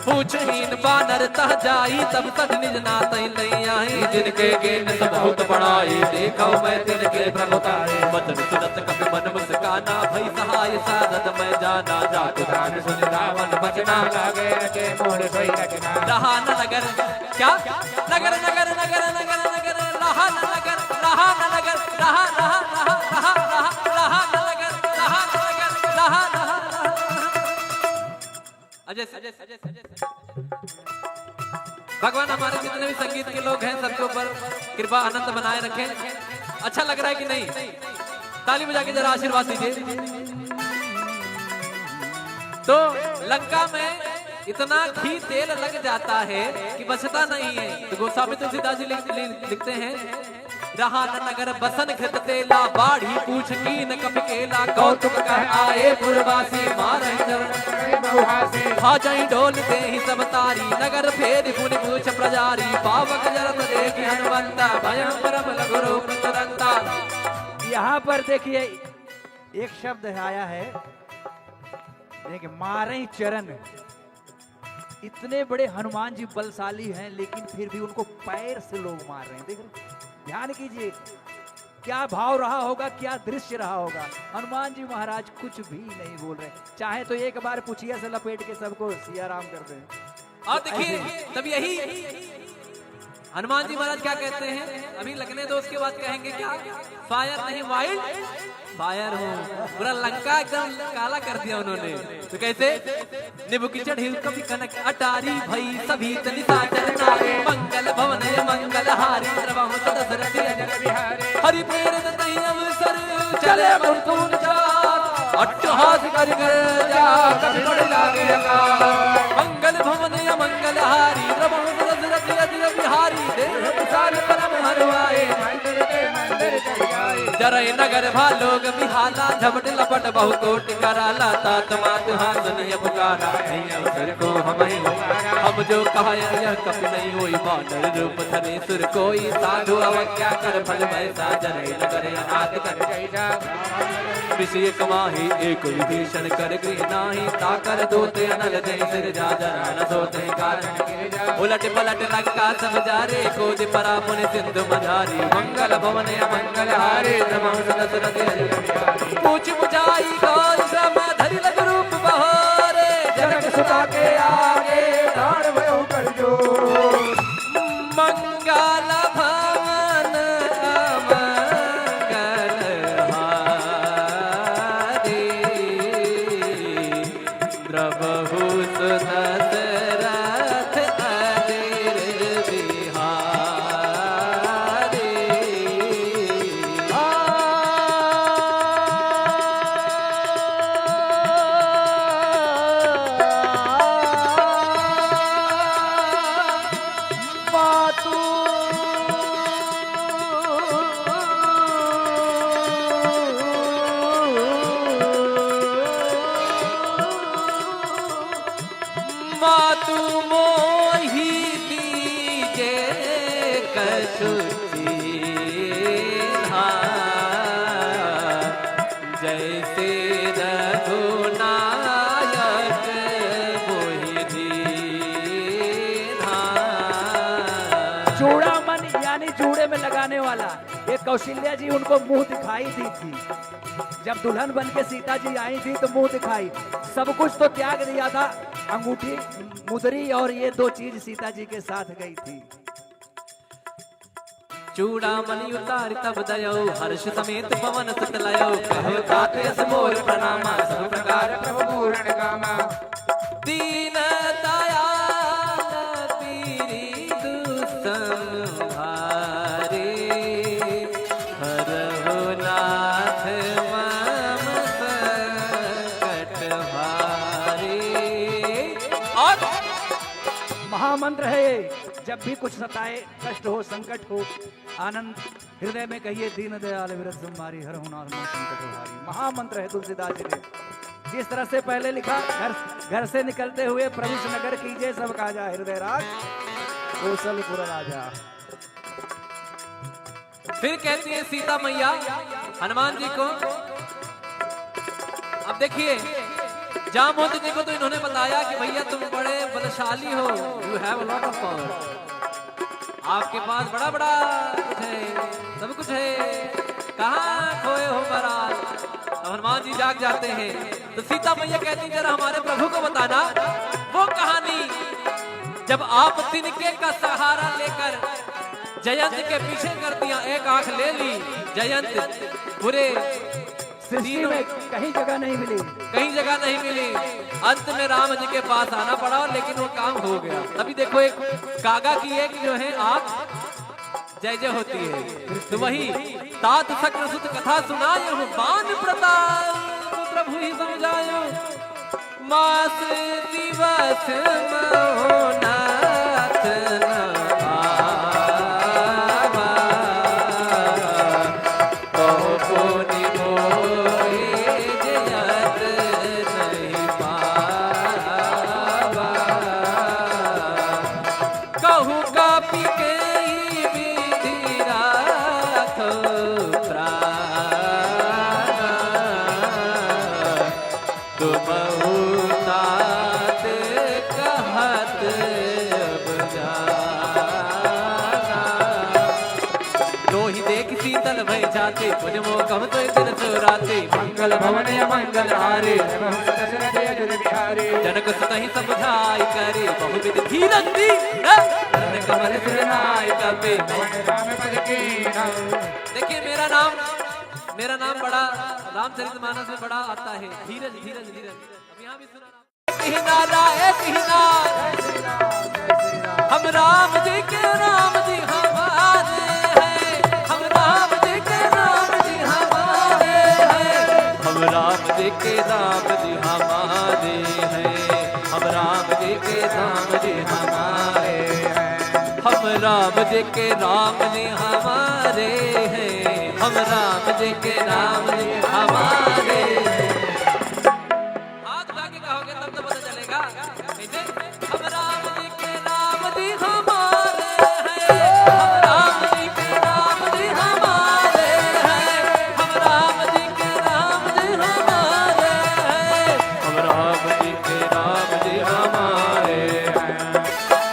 पूछहीन बानर तह जाई, तब तक निज नात नहीं आई, जिनके गेन बहुत बड़ाई, देखो मैं तिनके प्रभुताई, वचन सुनत कपि मन मुस्काना, भई सहाय सारद मैं जाना, जातु गान सुन रावण बचना, लागे के मोड़ सोई रचना। रहा न नगर क्या नगर नगर नगर नगर नगर, रहा न नगर, रहा न नगर, रहा रहा रहा रहा रहा रहा न नगर, रहा न नगर, रहा रहा। अजय भगवान हमारे जितने भी संगीत के लोग हैं सबके ऊपर कृपा आनंद बनाए रखें। अच्छा लग रहा है कि नहीं? ताली बजा के जरा आशीर्वाद दीजिए। तो लंका में इतना घी तेल लग जाता है कि बचता नहीं है। तो गोस्वामी तुलसीदास जी लिखते हैं, रहा न नगर बसन घृत तेला, बाढ़ी पूछ कीन कपि केला, कौतुक कर आए पुरवासी, मारहि चरण भाजई डोल दे ही सब तारी, नगर फेर पुनि पूछ प्रजारी, पावक जरत देखि हनुमंता, भयं परम लघु रूप तुरंता। यहाँ पर देखिए एक शब्द आया है, देखिए मारे चरण। इतने बड़े हनुमान जी बलशाली हैं, लेकिन फिर भी उनको पैर से लोग मार रहे हैं। देख ध्यान कीजिए, क्या भाव रहा होगा, क्या दृश्य रहा होगा। हनुमान जी महाराज कुछ भी नहीं बोल रहे, चाहे तो एक बार पुछिया से लपेट के सबको सिया राम कर दें। और देखिए तब यही हनुमान जी महाराज क्या कहते हैं, अभी लगने दो उसके बाद कहेंगे क्या, फायर नहीं वाइल्ड फायर हूँ। पूरा लंका एकदम काला कर दिया उन्होंने। तो कैसे, निबु की चढ़ी कभी कनक अटारी भई सभी तनिसाचर नारी, मंगल भवन मंगल हारी द्रवहु सदसरथी अजर बिहारी, हरि प्रेरित नहीं अवसर चले मुरतून जात, अट्टहास कर जा कभी बड़ लागे अकाल, मंगल भवन मंगल हारी द्रवहु सदसरथी अजर बिहारी, देह विशाल परम हरवाए जरय नगर भालोग बिहाला, झपट लपट बहु कोट कराला, तात मात हासन ये पुकारा, नहीं अवसर को हम जो कहा यह कपि नहीं होई, बानर रूप धरे सुर कोई, साधु अवज्ञा कर फल वैसा, जरय नगर अनाथ कर जैसा, विषय कमाही एक विभीषण कर गृह नाही, ताकर दोते अनल दे सिर जा जरा न सोते कारण, उलट पलट लंका सब जारे, कोज परा पुनि सिंधु मझारी, मंगल भवन मंगल हारे पूछ बुझाई गौर श्रम धरि लग रूप बहारे, जनक सुता के आगे दान भयो कर जो, मंगल भवन मंगल हारे द्रवहु सुदशरथ अजर बिहारी। मातु मोहि दीजे कछुची जैसे रघुनायक मोहि दीन्हा। चूड़ामणि यानी जूड़े में लगाने वाला, ये कौशल्या जी उनको मुंह दिखाई दी थी। जब दुल्हन बन के सीता जी आई थी तो मुंह दिखाई, सब कुछ तो त्याग दिया था, अंगूठी मुदरी और ये दो चीज सीता जी के साथ गई थी। चूड़ामणि उतार तब दयो, हर्ष समेत पवन सुत लयो, कहो तात यस मोर प्रणामा, सब प्रकार प्रभु पूर्ण कामा, दीन दयाल पीरी दुसंहारे, हरहु नाथ मम संकट हारे। और महामंत्र है ये, जब भी कुछ सताए, कष्ट हो, संकट हो, आनंद हृदय में कहिए, दीन दयाल विरत संहारी, हरहु नाथ मम संकट हारी। महामंत्र है तुलसीदास जी ने। जिस तरह से पहले लिखा, घर से निकलते हुए प्रविष्ट नगर कीजिए सब काजा, हृदय राज कौशलपुर राजा। फिर कहती है सीता मैया हनुमान जी को, अब देखिए जामवंत जी को तो इन्होंने बताया कि भैया तुम बड़े बलशाली हो, you have a lot of power, आपके पास बड़ा बड़ा कुछ है, सब कुछ है, कहाँ खोए हो महाराज। हनुमान जी जाग जाते हैं तो सीता मैया कहती जरा हमारे प्रभु को बताना वो कहानी जब आप तिनके का सहारा लेकर जयंत के पीछे कर दिया, एक आंख ले ली, जयंत पूरे सृष्टि में कहीं जगह नहीं मिली, कहीं जगह नहीं मिली, अंत में राम जी के पास आना पड़ा, लेकिन वो काम हो गया। तभी देखो एक कागा की एक जो है आंख जय जय होती है, तो वही तात शक्र सुत कथा सुनायो, बान प्रताप प्रभु ही समझायो, मास दिवस महोनाथ कहत राते पुण्य मोकम तो दिन सो राते मंगल भवन मंगल हारे जनक सुतहि समझाई करे बहुविध धीरज दी कमल सिरनाय कपे। देखिए मेरा नाम बड़ा रामचरितमानस में बड़ा आता है, धीरज धीरज धीरज। अब यहाँ भी सुना हम राम जी के राम जी हमारे हैं, हम राम जी के राम जी हमारे हैं, हम राम जी के राम जी हमारे हैं, हम राम जी के राम जी हमारे हैं, हम राम जी के राम जी हमारे हैं, हम राम जी के राम जी हमारे हैं। हाथ उठा के कहोगे तब तो पता चलेगा कैसे। हम राम जी के राम जी हमारे हैं, हम राम जी के राम जी हमारे हैं, हम राम जी के राम जी हमारे हैं, हम राम जी के राम जी हमारे हैं।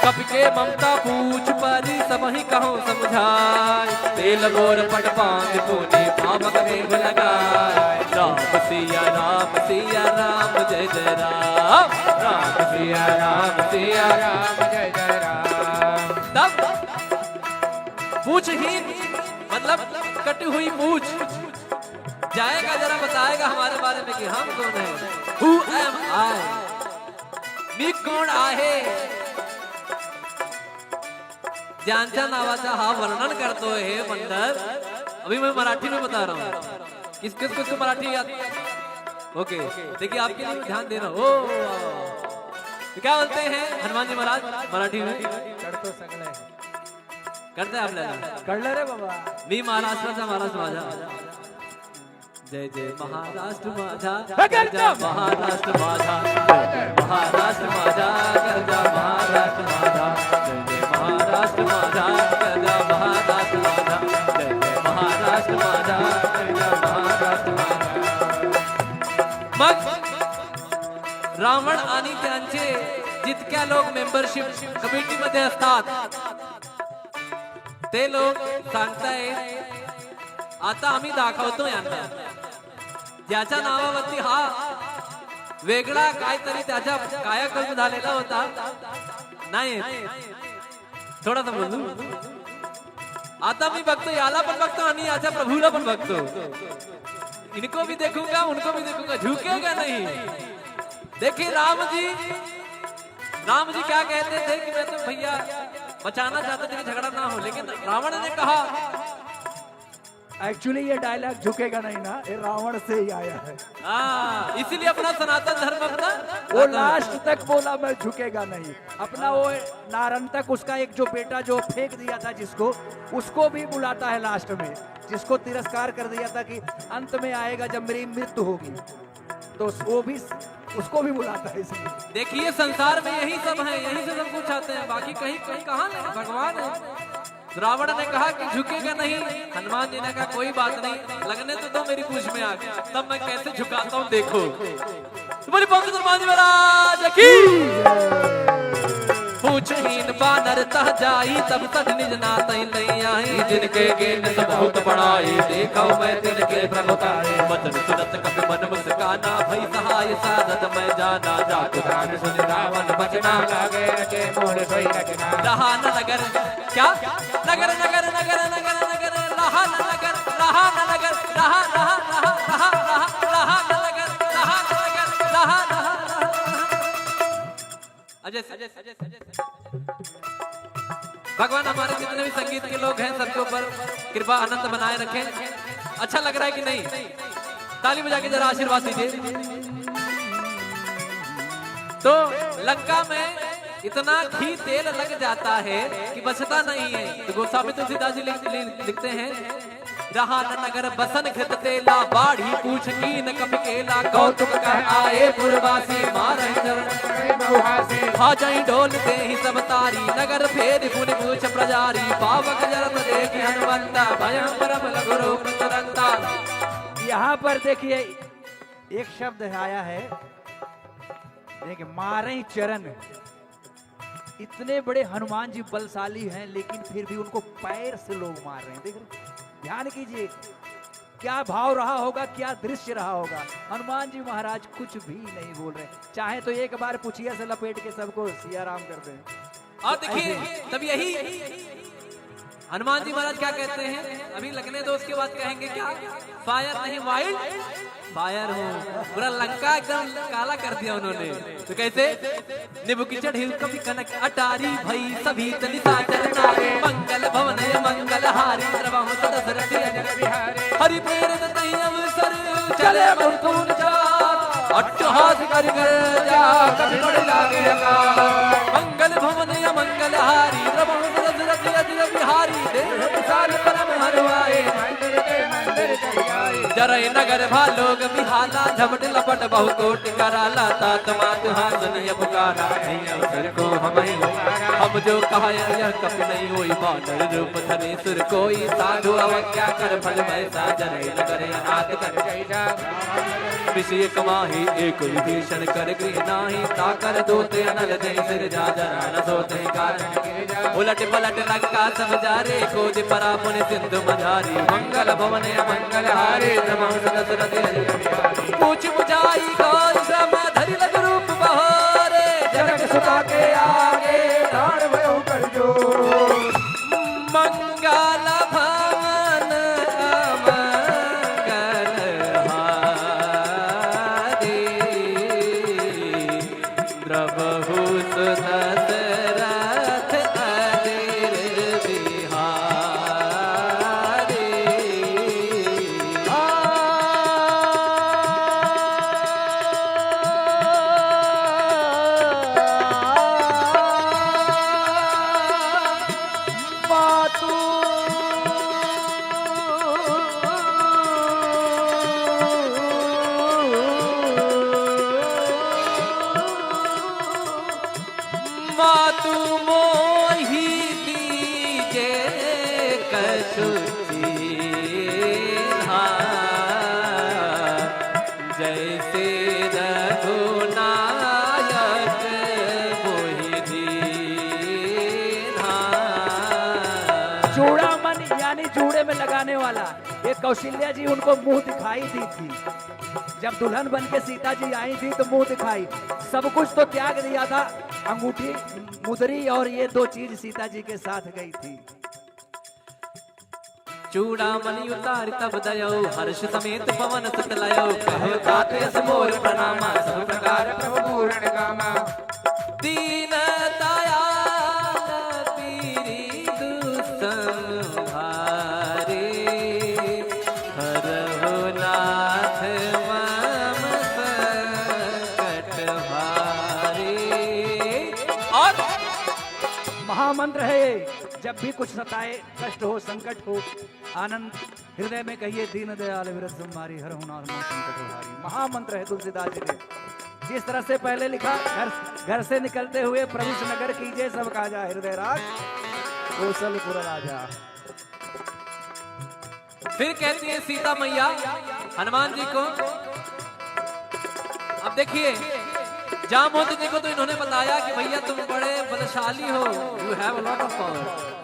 कपि के ममता पूछ परी सब ही कहो समझाए, तेल बोर पट पांच पुनि पावक देव लगाए। राम सिया राम जय जय राम, राम सिया राम जय जय राम। तब पूछहीन मतलब कटी हुई पूछ जाएगा, जरा बताएगा हमारे बारे में कि हम कौन है। Who am I? मी कोण आहे, ज्यांच्या नावाचा हा वर्णन करतो हे बंदर। अभी मैं मराठी में बता रहा हूँ, किस किस को मराठी याद। ओके देखिए आपके लिए ध्यान देना। ओ तो क्या बोलते हैं हनुमान जी महाराज मराठी में? करतो सगळे करते आपल्याला कळलं रे बाबा। मी महाराष्ट्राचा महाराज माझा, जय जय महाराष्ट्र माझा, गरजा महाराष्ट्र माझा, महाराष्ट्र माझा, गरजा महाराष्ट्र माझा, जय जय महाराष्ट्र माझा, गरजा महाराष्ट्र माझा, जय जय महाराष्ट्र माझा, गरजा महाराष्ट्र माझा। मग रावण आणि त्यांचे जितक्या लोक मेंबरशिप कमिटीमध्ये असतात ते लोक सांगतायत आता आम्ही दाखवतो यांना, ज्याच्या नावावरती हा वेगळा काहीतरी त्याच्या कायाकल्प झालेला होता नाही, थोडासा बोलू। आता मी बघतो याला पण बघतो आणि याच्या प्रभूला पण बघतो, इनको भी देखूंगा उनको भी देखूंगा, झुकेगा नहीं। देखिए राम जी क्या कहते थे कि मैं तो भैया बचाना चाहते थे कि झगड़ा ना हो, लेकिन रावण ने कहा। एक्चुअली ये डायलॉग झुकेगा नहीं ना, ये रावण से ही आया है। इसीलिए अपना सनातन धर्म अपना वो लास्ट तक बोला मैं झुकेगा नहीं। अपना वो नारन तक उसका एक जो बेटा जो फेंक दिया था जिसको, उसको भी बुलाता है लास्ट में, जिसको तिरस्कार कर दिया था कि अंत में आएगा जब मेरी मृत्यु होगी, तो वो भी उसको भी बुलाता है। इसलिए देखिए संसार में यही सब है, यही से सब कुछ आते हैं, बाकी कहीं कहीं कहाँ नहीं, भगवान है। रावण ने कहा कि झुकेगा नहीं, हनुमान जी ने कहा कोई बात नहीं, लगने तो दो मेरी पूछ में आग, तब मैं कैसे झुकाता हूँ देखो। तुम्हारी पंडित हनुमान जी महाराज की पूछहीन बानर तह जाई, तब तक निज नात नहीं आई, जिनके गेन बहुत बड़ाई, देखो मैं तिनके प्रभुताई, वचन सुनत कपि मन मुस्काना, भई सहाय साधत मैं जाना, जातु गान सुन रावण बचना, लागे के मोर सोई रचना। लहान नगर क्या नगर नगर नगर नगर नगर लहान नगर, लहान नगर, लहान लहान लहान लहान नगर, लहान नगर, लहान अजय भगवान हमारे जितने भी संगीत के लोग हैं सबके ऊपर कृपा आनंद बनाए रखें। अच्छा लग रहा है कि नहीं? ताली बजा के जरा आशीर्वाद दीजिए। तो लंका में इतना घी तेल लग जाता है कि बचता नहीं है। तो गोस्वामी तुलसीदास जी लिखते हैं, जहाँ नगर बसन घृत तेला, बाढ़ी पूछ कीन कपि केला, कौतुक कर आए पुरवासी, मारहि चरण हाजई डोलते ही सब तारी, नगर फेर पुनि पूछ प्रजारी, पावक जरत देखि हनुमंता, भयं परम लघु रूप तुरंता। यहाँ पर देखिए एक शब्द आया है, देखिए मारे चरण। इतने बड़े हनुमान जी बलशाली हैं, लेकिन फिर भी उनको पैर से लोग मार रहे हैं। देख रहे, ध्यान कीजिए, क्या भाव रहा होगा, क्या दृश्य रहा होगा। हनुमान जी महाराज कुछ भी नहीं बोल रहे, चाहे तो एक बार पुछिया से लपेट के सबको सिया राम कर दें। और देखिए तब यही हनुमान जी महाराज क्या कहते हैं, अभी लगने दो उसके बाद कहेंगे क्या, फायर नहीं वाइल्ड फायर हूँ। पूरा लंका एकदम काला कर दिया उन्होंने। तो कैसे, निबु की चढ़ी कभी कनक अटारी भई सभी तनिता चरनारे, मंगल भवन मंगल हारी द्रवहु सदसरथि अजर बिहारी, हरि प्रेरित नहीं अवसर चले मुकुंद जात, अट्टहास कर जा कभी बड़ लागे अकाल, मंगल भवन मंगल हारी द्रवहु सदसरथि अजर बिहारी, देह विशाल परम हरवाए जरय नगर भालोग बिहाला, झपट लपट बहु कोट कराला, तात मात हासन ये पुकारा, नहीं अवसर को हम जो कहा यह कप नहीं होई, बानर रूप धरे सुर कोई, साधु अवज्ञा कर फल वैसा, जरय नगर अनाथ कर विषय कमाही एक विभीषण कर गृह नाही, ताकर दोते अनल दे सिर जा जरा न सोते कारण, उलट पलट लंका सब जारे, खोज परा पुन सिंधु मझारी, मंगल भवन मंगल हारे पूछ बुझाई गौर श्रम धरि लग रूप बहारे, जनक सुता के आगे दान भयो कर जो, मंगल भवन मंगल हारे द्रवहु दशरथ अजर बिहारी। मातु मोहि दीजे कछुची जैसे रघुनायक मोहि दीन्हा। चूड़ामणि यानी जूड़े में लगाने वाला, ये कौशल्या जी उनको मुंह दिखाई दी थी। जब दुल्हन बन के सीता जी आई थी तो मुंह दिखाई, सब कुछ तो त्याग दिया था, अंगूठी मुदरी और ये दो चीज सीता जी के साथ गई थी। चूड़ामणि उतार तब दयो, हर्ष समेत पवन सुत लयो, कहो तात यस मोर प्रणामा, सब प्रकार प्रभु पूर्ण कामा, दीन दयाल पीरी दुसंहारे, हरहु नाथ मम संकट हारे। और महामंत्र है ये, जब भी कुछ सताए, कष्ट हो, संकट हो, आनंद हृदय में कहिए, दीन दयाल विरत तुम्हारी हर नाथ संकट हारी। महामंत्र है तुलसीदास जी ने। जिस तरह से पहले लिखा, घर से निकलते हुए प्रभु नगर कीजिए सब काजा, हृदय राज कौशलपुर राजा। फिर कहती है सीता मैया हनुमान जी को, अब देखिए जामवंत जी को तो इन्होंने बताया कि भैया तुम बड़े बलशाली हो, you have a lot of power,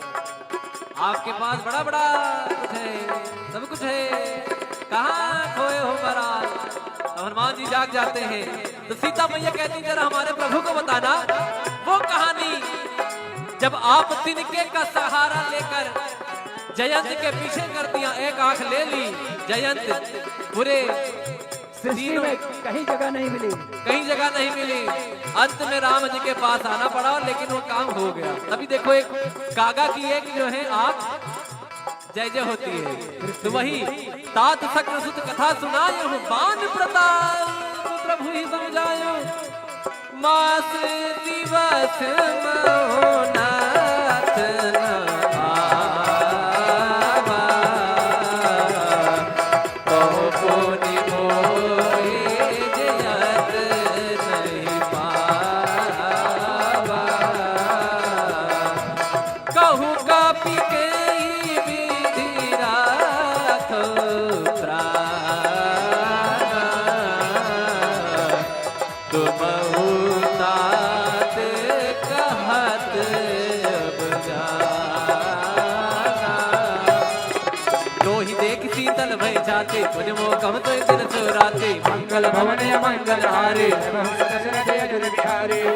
आपके पास बड़ा बड़ा कुछ है, सब कुछ है, कहाँ खोए हो महाराज। हनुमान जी जाग जाते हैं तो सीता मैया कहती जरा हमारे प्रभु को बताना वो कहानी, जब आप तिनके का सहारा लेकर जयंत के पीछे कर दिया, एक आंख ले ली, जयंत पूरे सृष्टि में कहीं जगह नहीं मिली, कहीं जगह नहीं मिली, अंत में राम जी के पास आना पड़ा, लेकिन वो काम हो गया। तभी देखो एक कागा की एक जो है आंख जय जय होती है, तो वही तात शक्र सुत कथा सुनायो, बान प्रताप प्रभु ही समझायो, मास दिवस महोनाथ जाते पुण्य मोकम तो दिन सोराते मंगल भवन मंगल हारे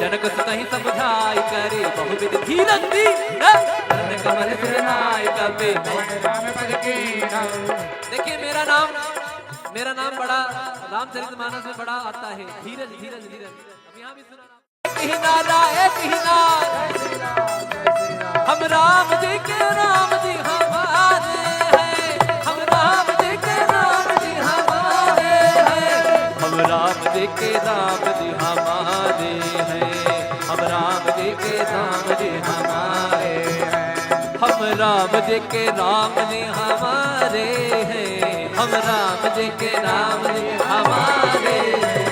जनक सुतहि समझाई करे बहुविध धीरज दी कमल सिरनाय कपे। देखिए मेरा नाम बड़ा रामचरितमानस में बड़ा आता है, धीरज धीरज धीरज। अब यहाँ भी सुना एक ही नारा हम राम जी के राम जी हमारे हैं, हम राम जी के राम जी हमारे हैं, हम राम जी के राम जी हमारे हैं, हम राम जी के राम जी हमारे हैं, हम राम जी के राम जी हमारे हैं, हम राम जी के राम जी हमारे हैं।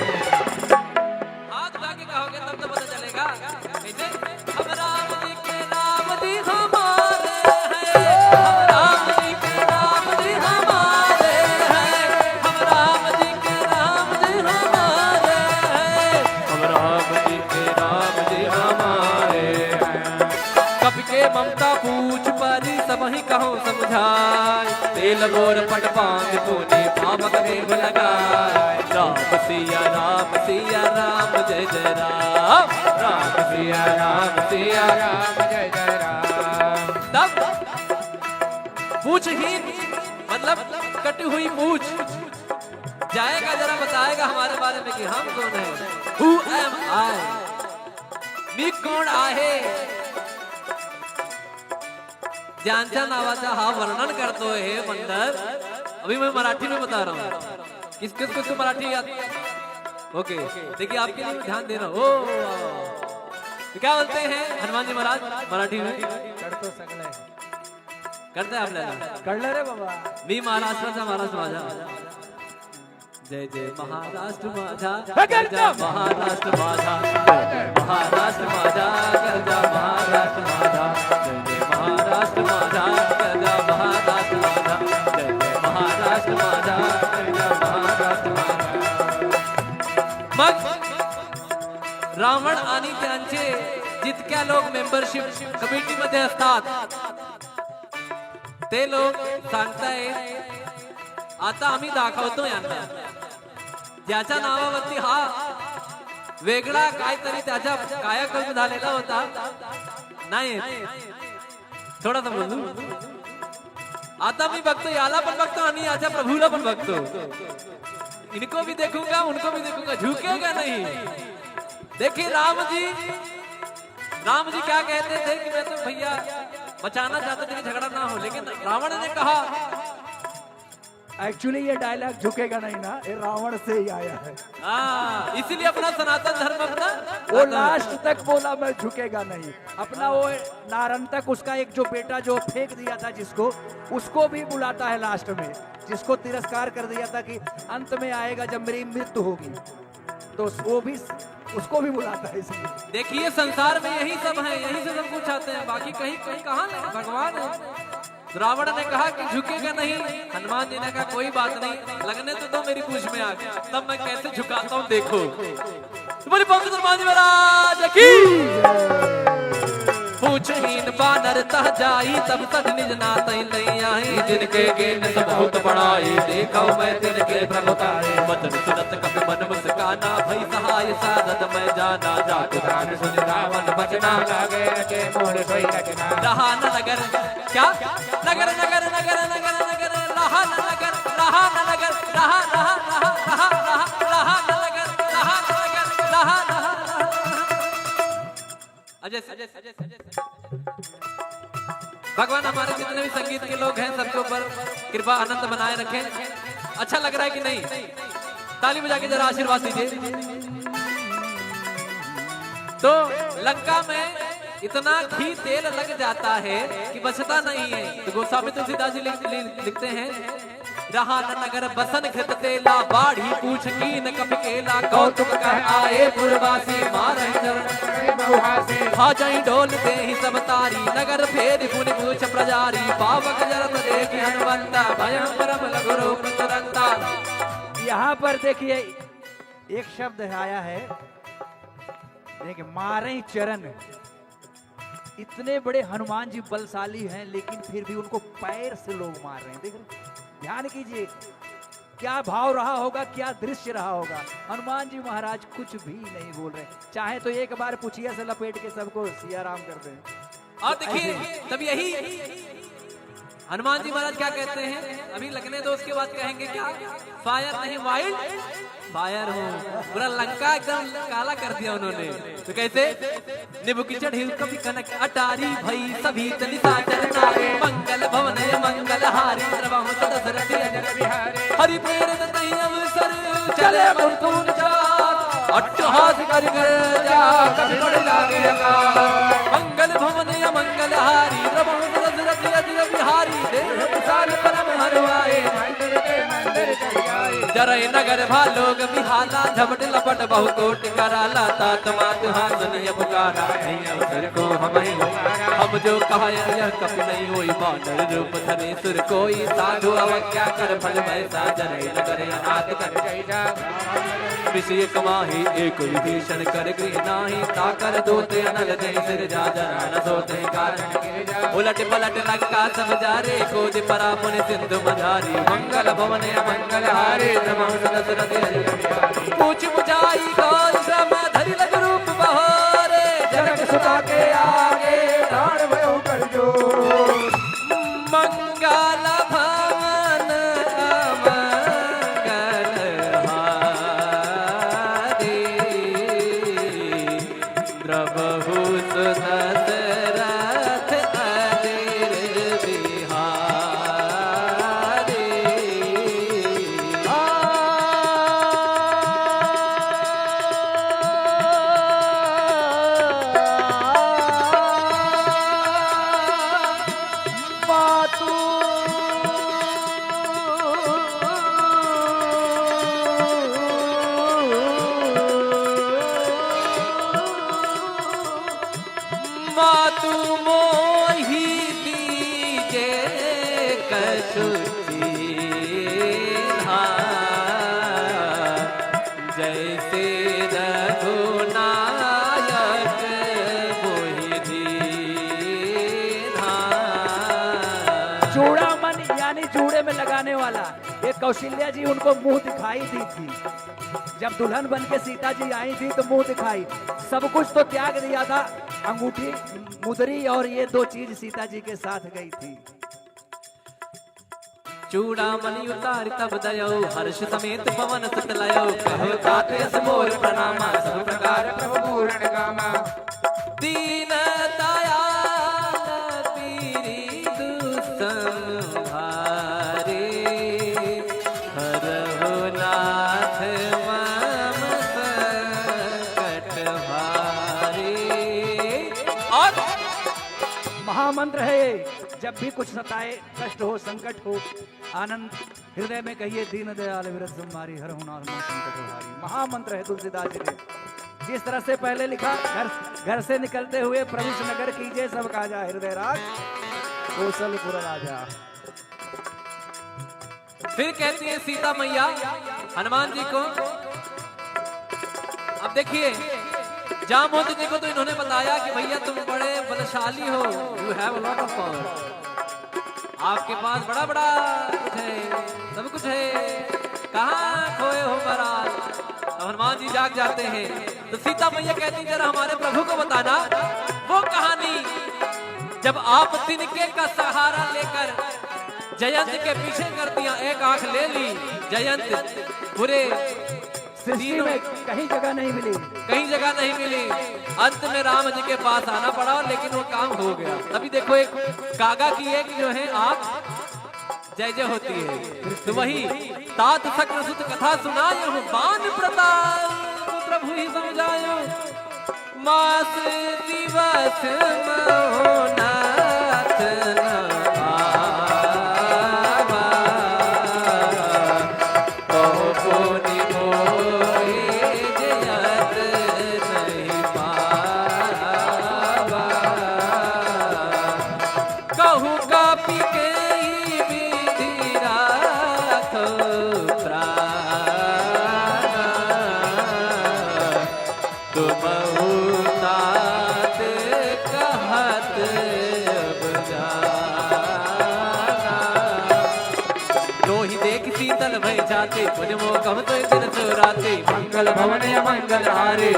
हाथ उठा के कहोगे तब तो पता चलेगा कैसे। हम राम जी के राम जी हमारे हैं, हम राम जी के राम जी हमारे हैं, हम राम जी के राम जी हमारे हैं, हम राम जी के राम जी हमारे हैं। कपि के ममता पूछ परी सब ही कहो समझाए, तेल बोर पट पांग पुनि पावक देव लगाए। राम सिया राम जय जय राम, राम सिया राम जय जय राम। तब पूछहीन मतलब कटी हुई पूछ जाएगा, जरा बताएगा हमारे बारे में कि हम कौन है। Who am I? मी कोण आहे, ज्यांच्या नावाचा हा वर्णन करतो हे बंदर। अभी मैं मराठी में बता रहा हूँ, किस किस को मराठी याद। ओके देखिए आपके लिए ध्यान दे रहा हूँ। तो क्या बोलते हैं हनुमान जी महाराज मराठी में? करतो सगळे करते आपल्याला कळलं रे बाबा। मी महाराष्ट्राचा महाराज माझा, जय जय महाराष्ट्र माझा, गरजा महाराष्ट्र माझा, महाराष्ट्र माझा, गरजा महाराष्ट्र माझा, जय जय महाराष्ट्र माझा, गरजा महाराष्ट्र माझा, जय जय महाराष्ट्र माझा, गरजा महाराष्ट्र माझा। मग रावण आणि त्यांचे जितक्या लोक मेंबरशिप कमिटीमध्ये असतात ते लोक सांगतायत आता आम्ही दाखवतो यांना, ज्याच्या नावावरती हा वेगळा काहीतरी त्याच्या कायाकल्प झालेला होता नाही, थोडासा बोलू। आता मी बघतो याला पण बघतो आणि याच्या प्रभूला पण बघतो, इनको भी देखूंगा उनको भी देखूंगा, झुकेगा नहीं। देखिए राम जी क्या कहते थे कि मैं तो भैया बचाना चाहते थे कि झगड़ा ना हो, लेकिन रावण ने कहा। एक्चुअली ये डायलॉग झुकेगा नहीं ना, ये रावण से ही आया है। इसीलिए अपना सनातन धर्म अपना वो लास्ट तक बोला मैं झुकेगा नहीं। अपना वो नारंतक उसका एक जो बेटा जो फेंक दिया था जिसको, उसको भी बुलाता है लास्ट में, जिसको तिरस्कार कर दिया था कि अंत में आएगा जब मेरी मृत्यु होगी, तो वो भी उसको भी बुलाता है। इसलिए देखिए संसार में यही सब है, यही से सब कुछ आते हैं, बाकी कहीं कहीं कहाँ नहीं, भगवान है। रावण ने कहा कि झुकेगा नहीं, हनुमान जी ने कहा कोई बात नहीं, लगने तो दो मेरी पूछ में आग, तब मैं कैसे झुकाता हूँ देखो। बोले पंडित हनुमान जी महाराज की। पूछहीन बानर तह जाई तब तक निज नात नहीं आई, जिनके गेन से बहुत बड़ाई देखो मैं तिनके प्रभुताई। वचन सुनत कपि मन मुस्काना भई सहाय साधत मैं जाना, जातु गान सुन रावण बचना लागे के मोर सोई रचना। रहा न नगर क्या नगर नगर नगर नगर नगर रहा न नगर रहा न नगर रहा रहा रहा रहा रहा रहा न नगर रहा न नगर रहा रहा। अजय भगवान हमारे जितने भी संगीत के लोग हैं सबके ऊपर कृपा आनंद बनाए रखें। अच्छा लग रहा है कि नहीं? ताली बजा के जरा आशीर्वाद दीजिए। तो लंका में इतना घी तेल लग जाता है कि बचता नहीं है। तो गोस्वामी तुलसीदास जी लिखते हैं, रहा न नगर बसन घृत तेला बाढ़ी पूछ की न कपि केला, कौतुक कह आए पुरवासी मारे खा जाई ढोल दे ही सब तारी, नगर फेर पुनि पूछ प्रजारी, पावक जरत देखि हनुमंता भयं परम लघु रूप तुरंता। यहाँ पर देखिए एक शब्द आया है, देखिए मारे चरण। इतने बड़े हनुमान जी बलशाली हैं लेकिन फिर भी उनको पैर से लोग मार रहे हैं। देख रहे, ध्यान कीजिए, क्या भाव रहा होगा, क्या दृश्य रहा होगा। हनुमान जी महाराज कुछ भी नहीं बोल रहे, चाहे तो एक बार पुछिया से लपेट के सबको सिया राम कर दें। और देखिए तब यही हनुमान जी महाराज क्या कहते हैं, अभी लगने दो उसके बाद कहेंगे क्या, फायर नहीं वाइल्ड फायर हो। पूरा लंका एकदम काला कर दिया उन्होंने। तो कैसे, निबु की चढ़ी कभी कनक अटारी भई सभी तनिता चरनारे मंगल भवन मंगल हारी प्रभु दशरथ अजर बिहारी हरि प्रेरित नहीं अवसर चले मुरतुन जात अट्टहास कर जा कभी बड़ लागे अकाल मंगल भवन मंगल हारी प्रभु दशरथ अजर बिहारी देव विशाल परम हरवाए जरय नगर भालोग बिहाला झपट लपट बहु कोट कराला तात मात हासन ये पुकारा नहीं अवसर को हम जो कहा यह कपि नहीं होई बानर रूप धरे सुर कोई साधु अवज्ञा कर फल वैसा जरय नगर अनाथ कर जैसा विषय कमाही एक विभीषण कर गृह नाही ताकर दोते अनल जय सिर जा जरा न सोते कारण उलट पलट लंका सब जारे कोज परा पुनि सिंधु मझारी मंगल भवन मंगल हारे पूछ बुझाई गौर श्रम धरि लग रूप बहारे जनक सुता के आगे प्राण भयो कर जो मंगल भवन मंगल हारे प्रभु दशरथ अजर बिहारी मातु मोहि दीजे कछुची जैसे रघुनायक मोहि दीन्हा। चूड़ामन यानी जूड़े में लगाने वाला, ये कौशल्या जी उनको मुंह दिखाई दी थी। जब दुल्हन बन के सीता जी आई थी तो मुंह दिखाई, सब कुछ तो त्याग दिया था, अंगूठी मुदरी और ये दो चीज सीता जी के साथ गई थी। चूड़ामणि उतार तब दयो हर्ष समेत पवन सुत लयो कहो ताते मोर प्रणामा सब प्रकार प्रभु पूर्ण कामा दीन दयाल पीरी दुसंहारे हरहु नाथ मम संकट भारे। और महामंत्र है ये, जब भी कुछ सताए, कष्ट हो, संकट हो, आनंद हृदय में कहिए दीन दयाल विरत संहारी हरहु नाथ मम संकट भारी। महामंत्र है तुलसीदास जी ने। जिस तरह से पहले लिखा, घर से निकलते हुए प्रविष्ट नगर कीजिए सब काजा हृदय राज कौशलपुर राजा। फिर कहती है सीता मैया हनुमान जी को, अब देखिए जामवंत जी को तो इन्होंने बताया कि भैया तुम बड़े बलशाली हो, you have a lot of power, आपके पास बड़ा बड़ा कुछ है, सब कुछ है, कहाँ खोए हो महाराज। तो हनुमान जी जाग जाते हैं। तो सीता मैया कहती जरा हमारे प्रभु को बताना वो कहानी जब आप तिनके का सहारा लेकर जयंत के पीछे कर दिया, एक आंख ले ली जयंत, पूरे सृष्टि में कहीं जगह नहीं मिली, कहीं जगह नहीं मिली, अंत में राम जी के पास आना पड़ा, लेकिन वो काम हो गया। तभी देखो एक कागा की एक जो है आंख जय जय होती है। तो वही तात शक्र सुत कथा सुनायो बान प्रताप प्रभु ही समझायो मास दिवस महोनाथ जाते पुण्य मोकम तो दिन सुराते मंगल भवन मंगल हारे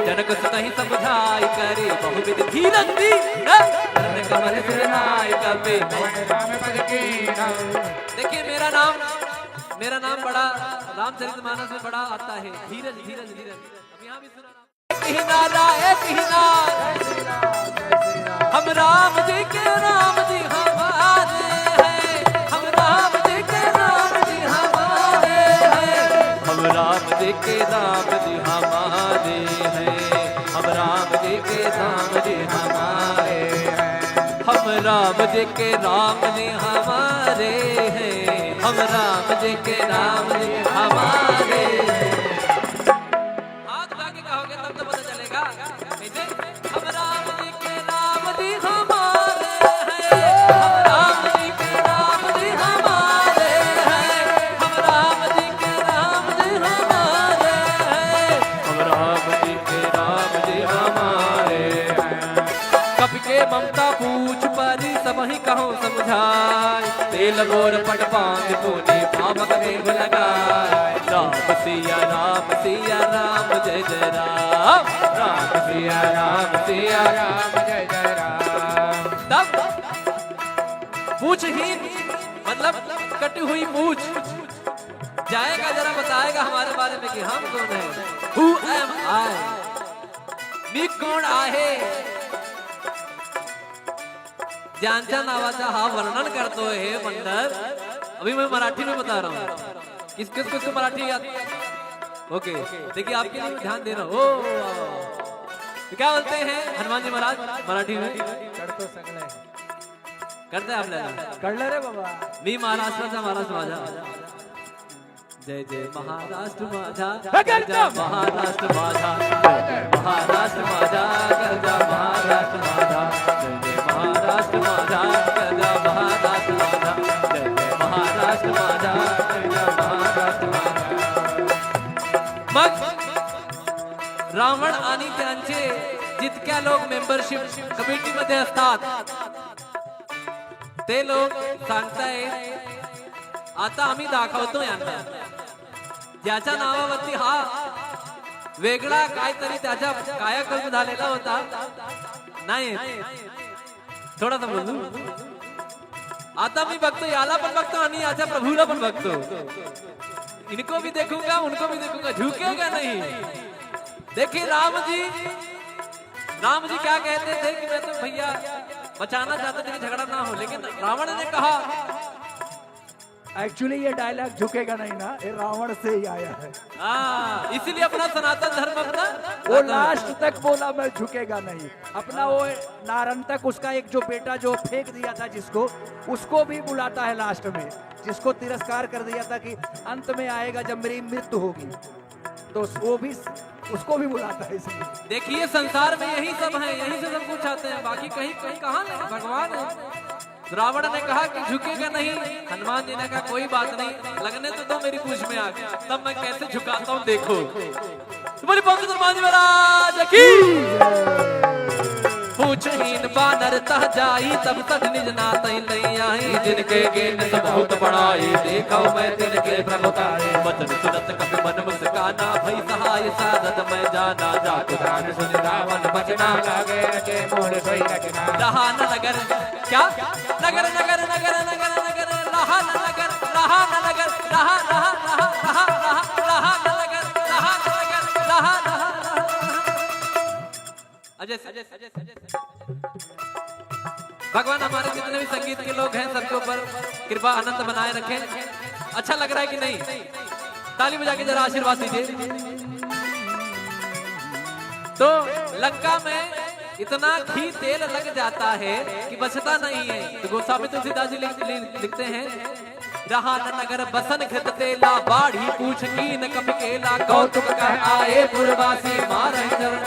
जनक सुतहि समझाई करे बहुविध धीरज दी कमल सिर नाय कपे। देखिए मेरा नाम बड़ा रामचरितमानस में बड़ा आता है, धीरज धीरज धीरज। अब यहाँ भी सुना एक ही नारा हम राम जी के राम जी हमारे हैं, हम राम जी के राम जी हमारे हैं, हम राम जी के राम जी हमारे हैं, हम राम जी के राम जी हमारे हैं, हम राम जी के राम जी हमारे हैं, हम राम जी के राम जी हमारे हैं। हाथ उठा के कहोगे तब तो पता चलेगा। हम राम जी के राम जी हमारे हैं, हम राम जी के राम जी हमारे हैं, हम राम जी के राम जी हमारे हैं, हम राम जी के राम जी हमारे हैं। कपि के ममता पूछ परी सब ही कहो समझाए, तेल गोर पट पांग पुनि पावक देव लगाए। राम सिया राम जय जय राम, राम सिया राम जय जय राम। तब पूछहीन मतलब कटी हुई पूछ जाएगा, जरा बताएगा हमारे बारे में कि हम कौन है। Who am I? मी कोण आहे ज्यांच्या नावाचा हा वर्णन करतो हे मंडर। अभी मैं मराठी में बता रहा हूँ, किसको मराठी याद। ओके देखिए आपके लिए ध्यान दे रहा हूँ। तो क्या बोलते हैं हनुमान जी महाराज मराठी में? करते हैं आपल्याला कळलं रे बाबा। मी महाराष्ट्राचा महाराज माझा, जय जय महाराष्ट्र माझा, गरजा महाराष्ट्र माझा, महाराष्ट्र माझा, गरजा महाराष्ट्र माझा, जय महाराष्ट्र माझा, गरजा महाराष्ट्र माझा, जय महाराष्ट्र माझा, गरजा महाराष्ट्र माझा। मग रावण आणि त्यांचे जितक्या लोक मेंबरशिप कमिटीमध्ये असतात ते लोक सांगतायत आता आम्ही दाखवतो यांना, ज्याच्या नावावरती हा वेगळा काहीतरी त्याच्या कायाकल्प झालेला होता नाही, थोडासा बोलू। आता मी बघतो याला पण बघतो आणि याच्या प्रभूला पण बघतो, इनको भी देखूंगा उनको भी देखूंगा, झुकेगा नहीं। देखिए राम जी क्या कहते थे कि मैं तो भैया बचाना चाहते थे कि झगड़ा ना हो, लेकिन रावण ने कहा एक्चुअली ये डायलॉग झुकेगा नहीं ना, ये रावण से ही आया है। इसीलिए अपना सनातन धर्म अपना वो लास्ट तक बोला मैं झुकेगा नहीं। अपना वो नारंतक उसका एक जो बेटा जो फेंक दिया था जिसको, उसको भी बुलाता है लास्ट में, जिसको तिरस्कार कर दिया था कि अंत में आएगा जब मेरी मृत्यु होगी, तो वो भी उसको भी बुलाता है। इसलिए देखिए संसार में यही सब है, यही से सब कुछ आते हैं, बाकी कहीं कहाँ नहीं, भगवान है। रावण ने कहा कि झुकेगा नहीं, हनुमान जी ने कहा कोई बात नहीं, लगने तो दो मेरी पूछ में आके, तब मैं कैसे झुकाता हूँ देखो। तुम्हारी पंडित हनुमान जी महाराज की पूछहीन बानर तह जाई, तब तक निज नातै नहीं आई, जिनके गेन सब बहुत बड़ाई, देखो मैं तिनके प्रभुताई, वचन सुनत कपि मन मुस्काना, भई सहाय साधत मैं जाना, जातु राम सुनि रावण बचना, लागे के मोर सोई रचना। रहा न नगर क्या नगर नगर नगर नगर नगर रहा न नगर, रहा न नगर, रहा रहा रहा रहा रहा रहा न नगर, रहा न नगर, रहा रहा अजय भगवान हमारे जितने भी संगीत के लोग हैं सबके ऊपर कृपा आनंद बनाए रखें। अच्छा लग रहा है कि नहीं? ताली बजा के जरा आशीर्वाद दीजिए। तो लंका में इतना घी तेल लग जाता है कि बचता नहीं है। तो गोस्वामी तुलसीदास जी लिखते हैं, रहा न नगर बसन घृत तेला, बाढ़ी पूछ कीन कपि केला, कौतुक कह आए पुरवासी, मारहि चरण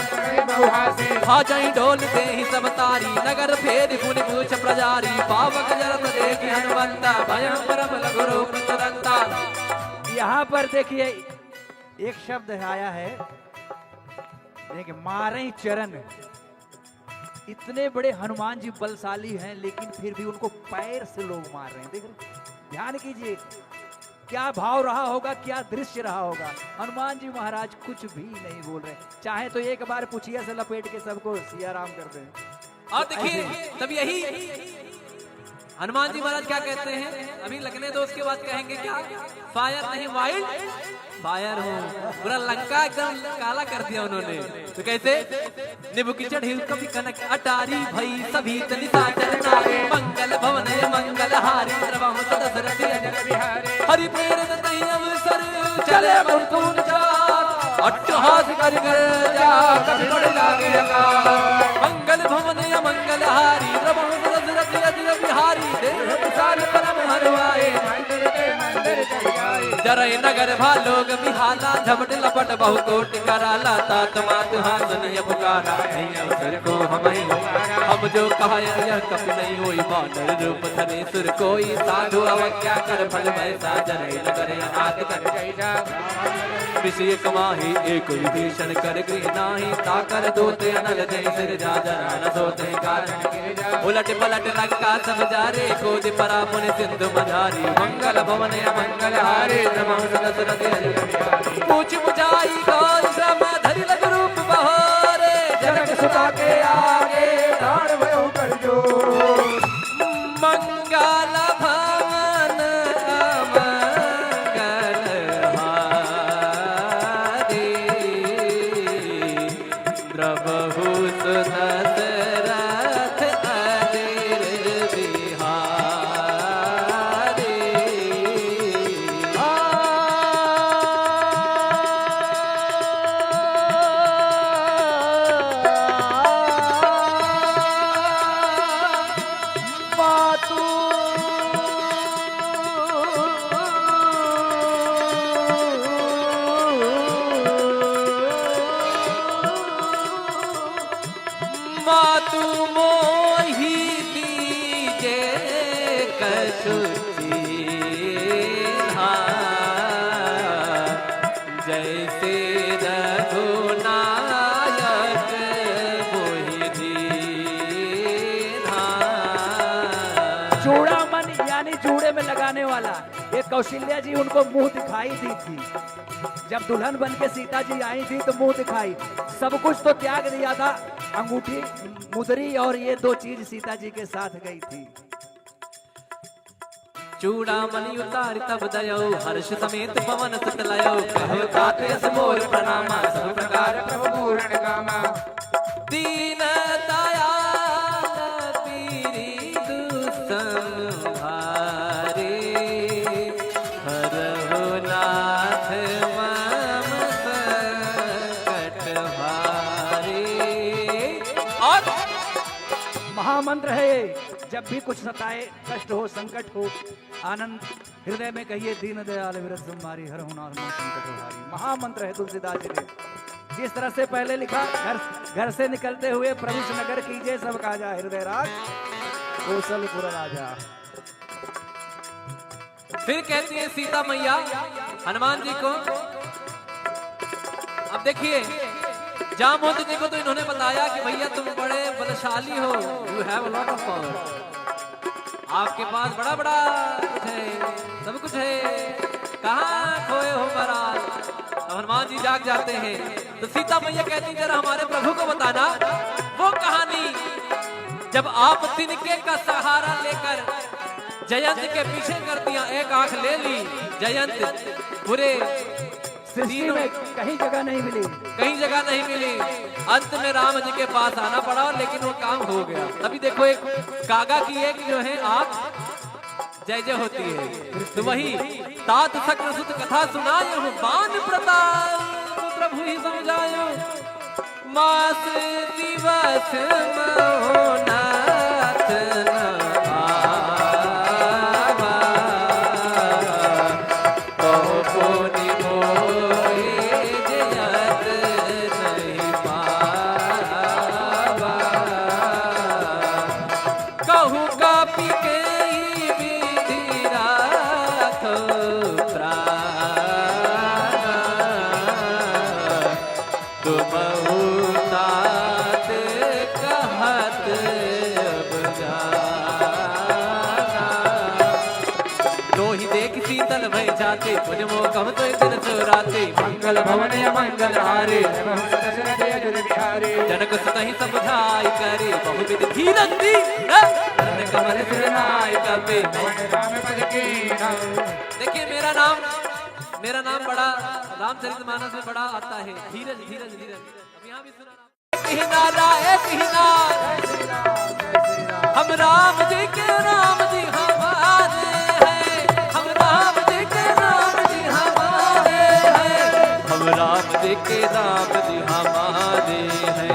भाजई डोल देहि सब तारी, नगर फेर पुनि पूछ प्रजारी, पावक जरत देखि हनुमंता, भयं परम लघु रूप तुरंता। यहाँ पर देखिए एक शब्द आया है, देखिए मारे चरण। इतने बड़े हनुमान जी बलशाली हैं, लेकिन फिर भी उनको पैर से लोग मार रहे हैं। देख रहे, ध्यान कीजिए, क्या भाव रहा होगा, क्या दृश्य रहा होगा। हनुमान जी महाराज कुछ भी नहीं बोल रहे, चाहे तो एक बार पुछिया से लपेट के सबको सिया राम कर दें। और देखिए तब यही हनुमान जी महाराज क्या कहते हैं, अभी लगने दो, उसके बाद कहेंगे क्या, फायर नहीं वाइल्ड फायर हो। पूरा लंका एकदम काला कर दिया उन्होंने। तो कैसे, निबु की चढ़ी कभी कनक अटारी भई सभी तनिता चरनारे, मंगल भवन मंगल हारी सर्वहु दशरथ अजर बिहारी, हरि प्रेरित नहीं अवसर चले मुकुंद चार, अट्टहास कर जा कभी बढ़ लागे अकाल, मंगल भवन मंगल हारी सर्वहु दशरथ अजर बिहारी, देह विशाल परम हरवाए जरय नगर भालोग बिहाला, झपट लपट बहुकोट कराला, तात मात हासन ये पुकारा, नहीं अवसर को हमें हम जो कहा यह कप नहीं होई, बानर रूप धरे सुर कोई, साधु अवज्ञा कर फल वैसा, जरय नगर अनाथ कर जैसा, विषय कमाही एक विभीषण कर गृह नाही, ताकर दोते अनल जय सिर जा जरा न सोते कारण, उलट पलट लंका सब जारे, कोदि परा मुनि सिंधु मझारी, मंगल भवन मंगल हारे पूछ बुझाई गौर श्रम धरि लग रूप बहारे, जनक सुता के आगे दान भयो कर जो, मंगल भवन मंगल हारे, प्रभु दशरथ अजर बिहारी। मातु मोहि दीजे कछुची जैसे रघुनायक मोहि दीन्हा। चूड़ामन यानी जूड़े में लगाने वाला, ये कौशल्या जी उनको मुंह दिखाई दी थी, जब दुल्हन बन के सीता जी आई थी तो मुंह दिखाई, सब कुछ तो त्याग दिया था, अंगूठी मुदरी और ये दो चीज सीता जी के साथ गई थी। चूड़ामणि उतार तब दयो, हर्ष समेत पवन सुत लयो, कहो ताते मोर प्रणामा, सब प्रकार प्रभु पूर्ण कामा, दीन दयाल पीरी दुसंहारे, हरहु नाथ मम संकट हारे। और महामंत्र है ये, जब भी कुछ सताए, कष्ट हो, संकट हो, आनंद हृदय में कहिए, दीन दयाल विरत तुम्हारी हर हुनार में संकट हारी। महामंत्र है तुलसीदास जी ने। जिस तरह से पहले लिखा, घर से निकलते हुए प्रभु नगर कीजिए सब काजा, हृदय राज कौशलपुर राजा। फिर कहती है सीता मैया हनुमान जी को, अब देखिए जामवंत जी को तो इन्होंने बताया कि भैया तुम बड़े बलशाली हो, you have a lot of power, आपके पास बड़ा बड़ा कुछ है, सब कुछ है, कहाँ खोए हो महाराज। तो हनुमान जी जाग जाते हैं, तो सीता मैया कहती जरा हमारे प्रभु को बताना वो कहानी, जब आप तिनके का सहारा लेकर जयंत के पीछे कर दिया, एक आंख ले ली, जयंत पूरे सृष्टि में कहीं जगह नहीं मिली, कहीं जगह नहीं मिली, अंत में राम जी के पास आना पड़ा, लेकिन वो काम हो गया। तभी देखो एक कागा की एक जो है आंख जय जय होती है, तो वही तात शक्र सुत कथा सुनायो, बान प्रताप प्रभु ही समझायो, मास दिवस महोनाथ तुम कहत जाते पुण्य मोकम तो दिन सोराते मंगल भवन मंगल हारे जनक सुतहि समझाई करे बहुविध धीरज दी कमल सिरनाय कपे। देखिए मेरा नाम बड़ा रामचरितमानस में बड़ा आता है, धीरज धीरज धीरज। अब यहाँ भी सुना हम राम जी के राम जी हमारे हैं, हम राम जी के राम जी हमारे हैं, हम राम जी के राम जी हमारे हैं,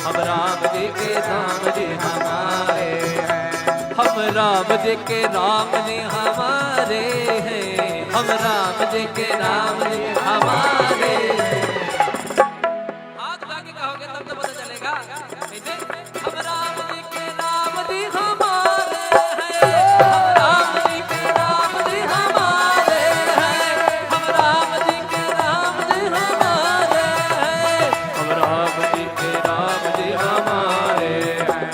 हम राम जी के राम जी हमारे हैं, हम राम जी के राम जी हमारे हैं, हम राम जी के राम जी हमारे हैं। हाथ उठा के कहोगे तब तो पता चलेगा। हम राम जी के राम जी हमारे हैं, हम राम जी के राम जी हमारे हैं, हम राम जी के राम जी हमारे हैं, हम राम जी के राम जी हमारे हैं।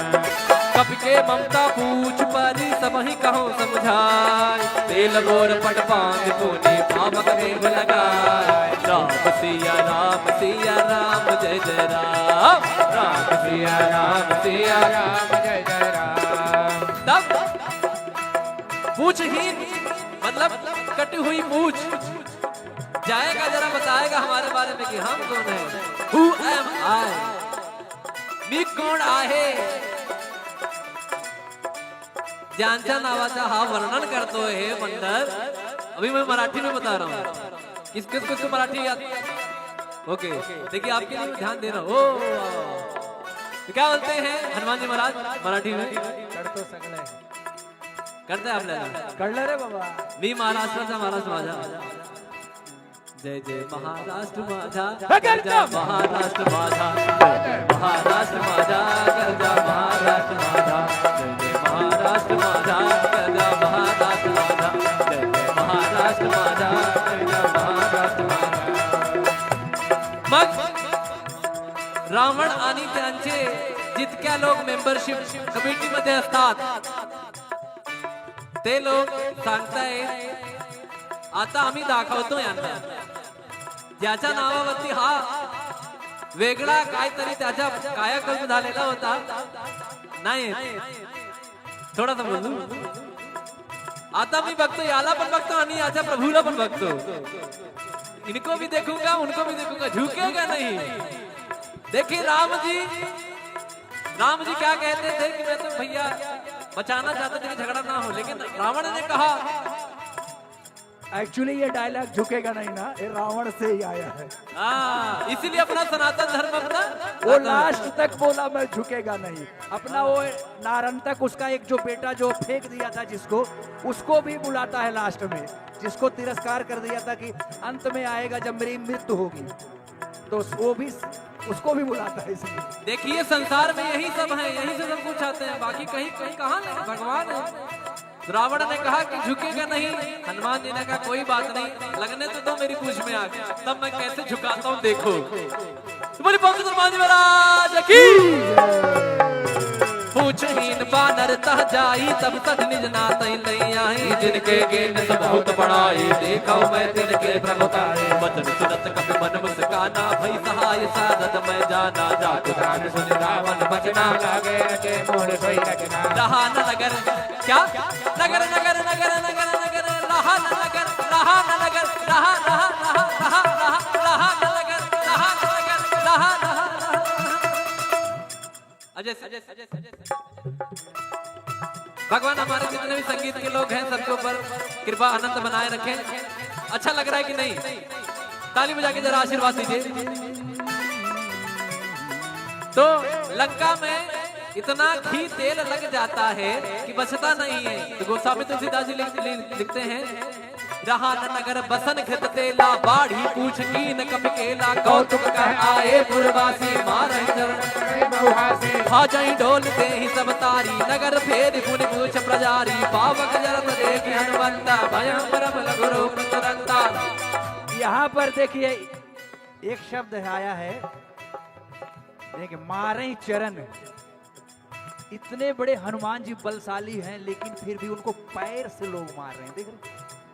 कपि के ममता पूछ परी सब ही कहो समझाए, तेल बोर पट पांग पुनि पावक देव लगाए। राम सिया राम जय जय राम, राम सिया राम जय जय राम। तब पूछहीन मतलब कटी हुई पूछ जाएगा, जरा बताएगा हमारे बारे में कि हम कौन है। Who am I? मी कोण आहे, ज्यांच्या नावाचा हा वर्णन करतो हे मंडळ। अभी मैं मराठी में बता रहा हूँ, किसको मराठी याद। ओके देखिए आपके लिए ध्यान देना। ओ तो क्या बोलते हैं हनुमान जी महाराज मराठी में? करते आपल्याला कळलं रे बाबा। मी महाराष्ट्राचा महाराज माझा, जय जय महाराष्ट्र माझा, गरजा महाराष्ट्र माझा, महाराष्ट्र माझा, गरजा महाराष्ट्र माझा, जय जय महाराष्ट्र माझा, गरजा महाराष्ट्र माझा, जय जय महाराष्ट्र माझा, गरजा महाराष्ट्र माझा। मग रावण आणि त्यांचे जितक्या लोक मेंबरशिप कमिटीमध्ये असतात ते लोक सांगतायत आता आम्ही दाखवतो यांना, ज्याच्या नावावरती हा वेगळा काहीतरी त्याच्या कायाकल्प झालेला होता नाही, थोडासा बोलू। आता मी बघतो, याला पण बघतो आणि याच्या प्रभूला पण बघतो। इनको भी देखूंगा उनको भी देखूंगा, झुकेगा नहीं। देखिए राम जी क्या कहते थे कि मैं तो भैया बचाना चाहता था कि झगड़ा ना हो, लेकिन रावण ने कहा। एक्चुअली ये डायलॉग झुकेगा नहीं ना, ये रावण से ही आया है। इसीलिए अपना सनातन धर्म अपना वो लास्ट तक बोला मैं झुकेगा नहीं। अपना वो नारंतक उसका एक जो बेटा जो फेंक दिया था जिसको, उसको भी बुलाता है लास्ट में, जिसको तिरस्कार कर दिया था कि अंत में आएगा जब मेरी मृत्यु होगी, तो वो भी उसको भी बुलाता है। इसलिए देखिए संसार में यही सब है, यही से सब कुछ आते हैं, बाकी कहीं कहाँ नहीं, भगवान है। रावण ने कहा कि झुकेगा नहीं, हनुमान जी ने कहा कोई बात नहीं, लगने तो दो मेरी पूछ में आग, तब मैं कैसे झुकाता हूँ देखो। तुम्हारी पंडित हनुमान जी महाराज की पूछहीन बानर तह जाई, तब तक निज नातै लई आई, जिनके गेन सब बहुत बड़ाई, देखा मैं तिनके प्रभुताई। वचन सुनत कपि मन मुस्काना, भई सहाय सारद मैं जाना, जातु राम सुन रावण बचना, लागे के मोर सोई रखना। रहा न नगर क्या नगर नगर नगर नगर नगर, रहा न नगर, रहा न नगर, रहा रहा रहा रहा रहा रहा न नगर, रहा न नगर, रहा रहा। अजय भगवान हमारे जितने भी संगीत के लोग हैं सबके ऊपर कृपा आनंद बनाए रखें। अच्छा लग रहा है कि नहीं? ताली बजा के जरा आशीर्वाद दीजिए। तो लंका में इतना घी तेल लग जाता है कि बचता नहीं है। तो गोस्वामी तुलसीदास जी लिखते हैं, रहा न नगर बसन घृत तेला, बाढ़ी पूछ कीन कपि केला, कौतुक कह आए पुरवासी, मारहि चरण हाजई ढोल दे ही सब तारी, नगर फेर पुनि पूछ प्रजारी, पावक जरत देखि हनुमंता, भयं परम लघु रूप तुरंता। यहाँ पर देखिए एक शब्द आया है, देखिए मारे चरण। इतने बड़े हनुमान जी बलशाली हैं, लेकिन फिर भी उनको पैर से लोग मार रहे हैं। देख रहे,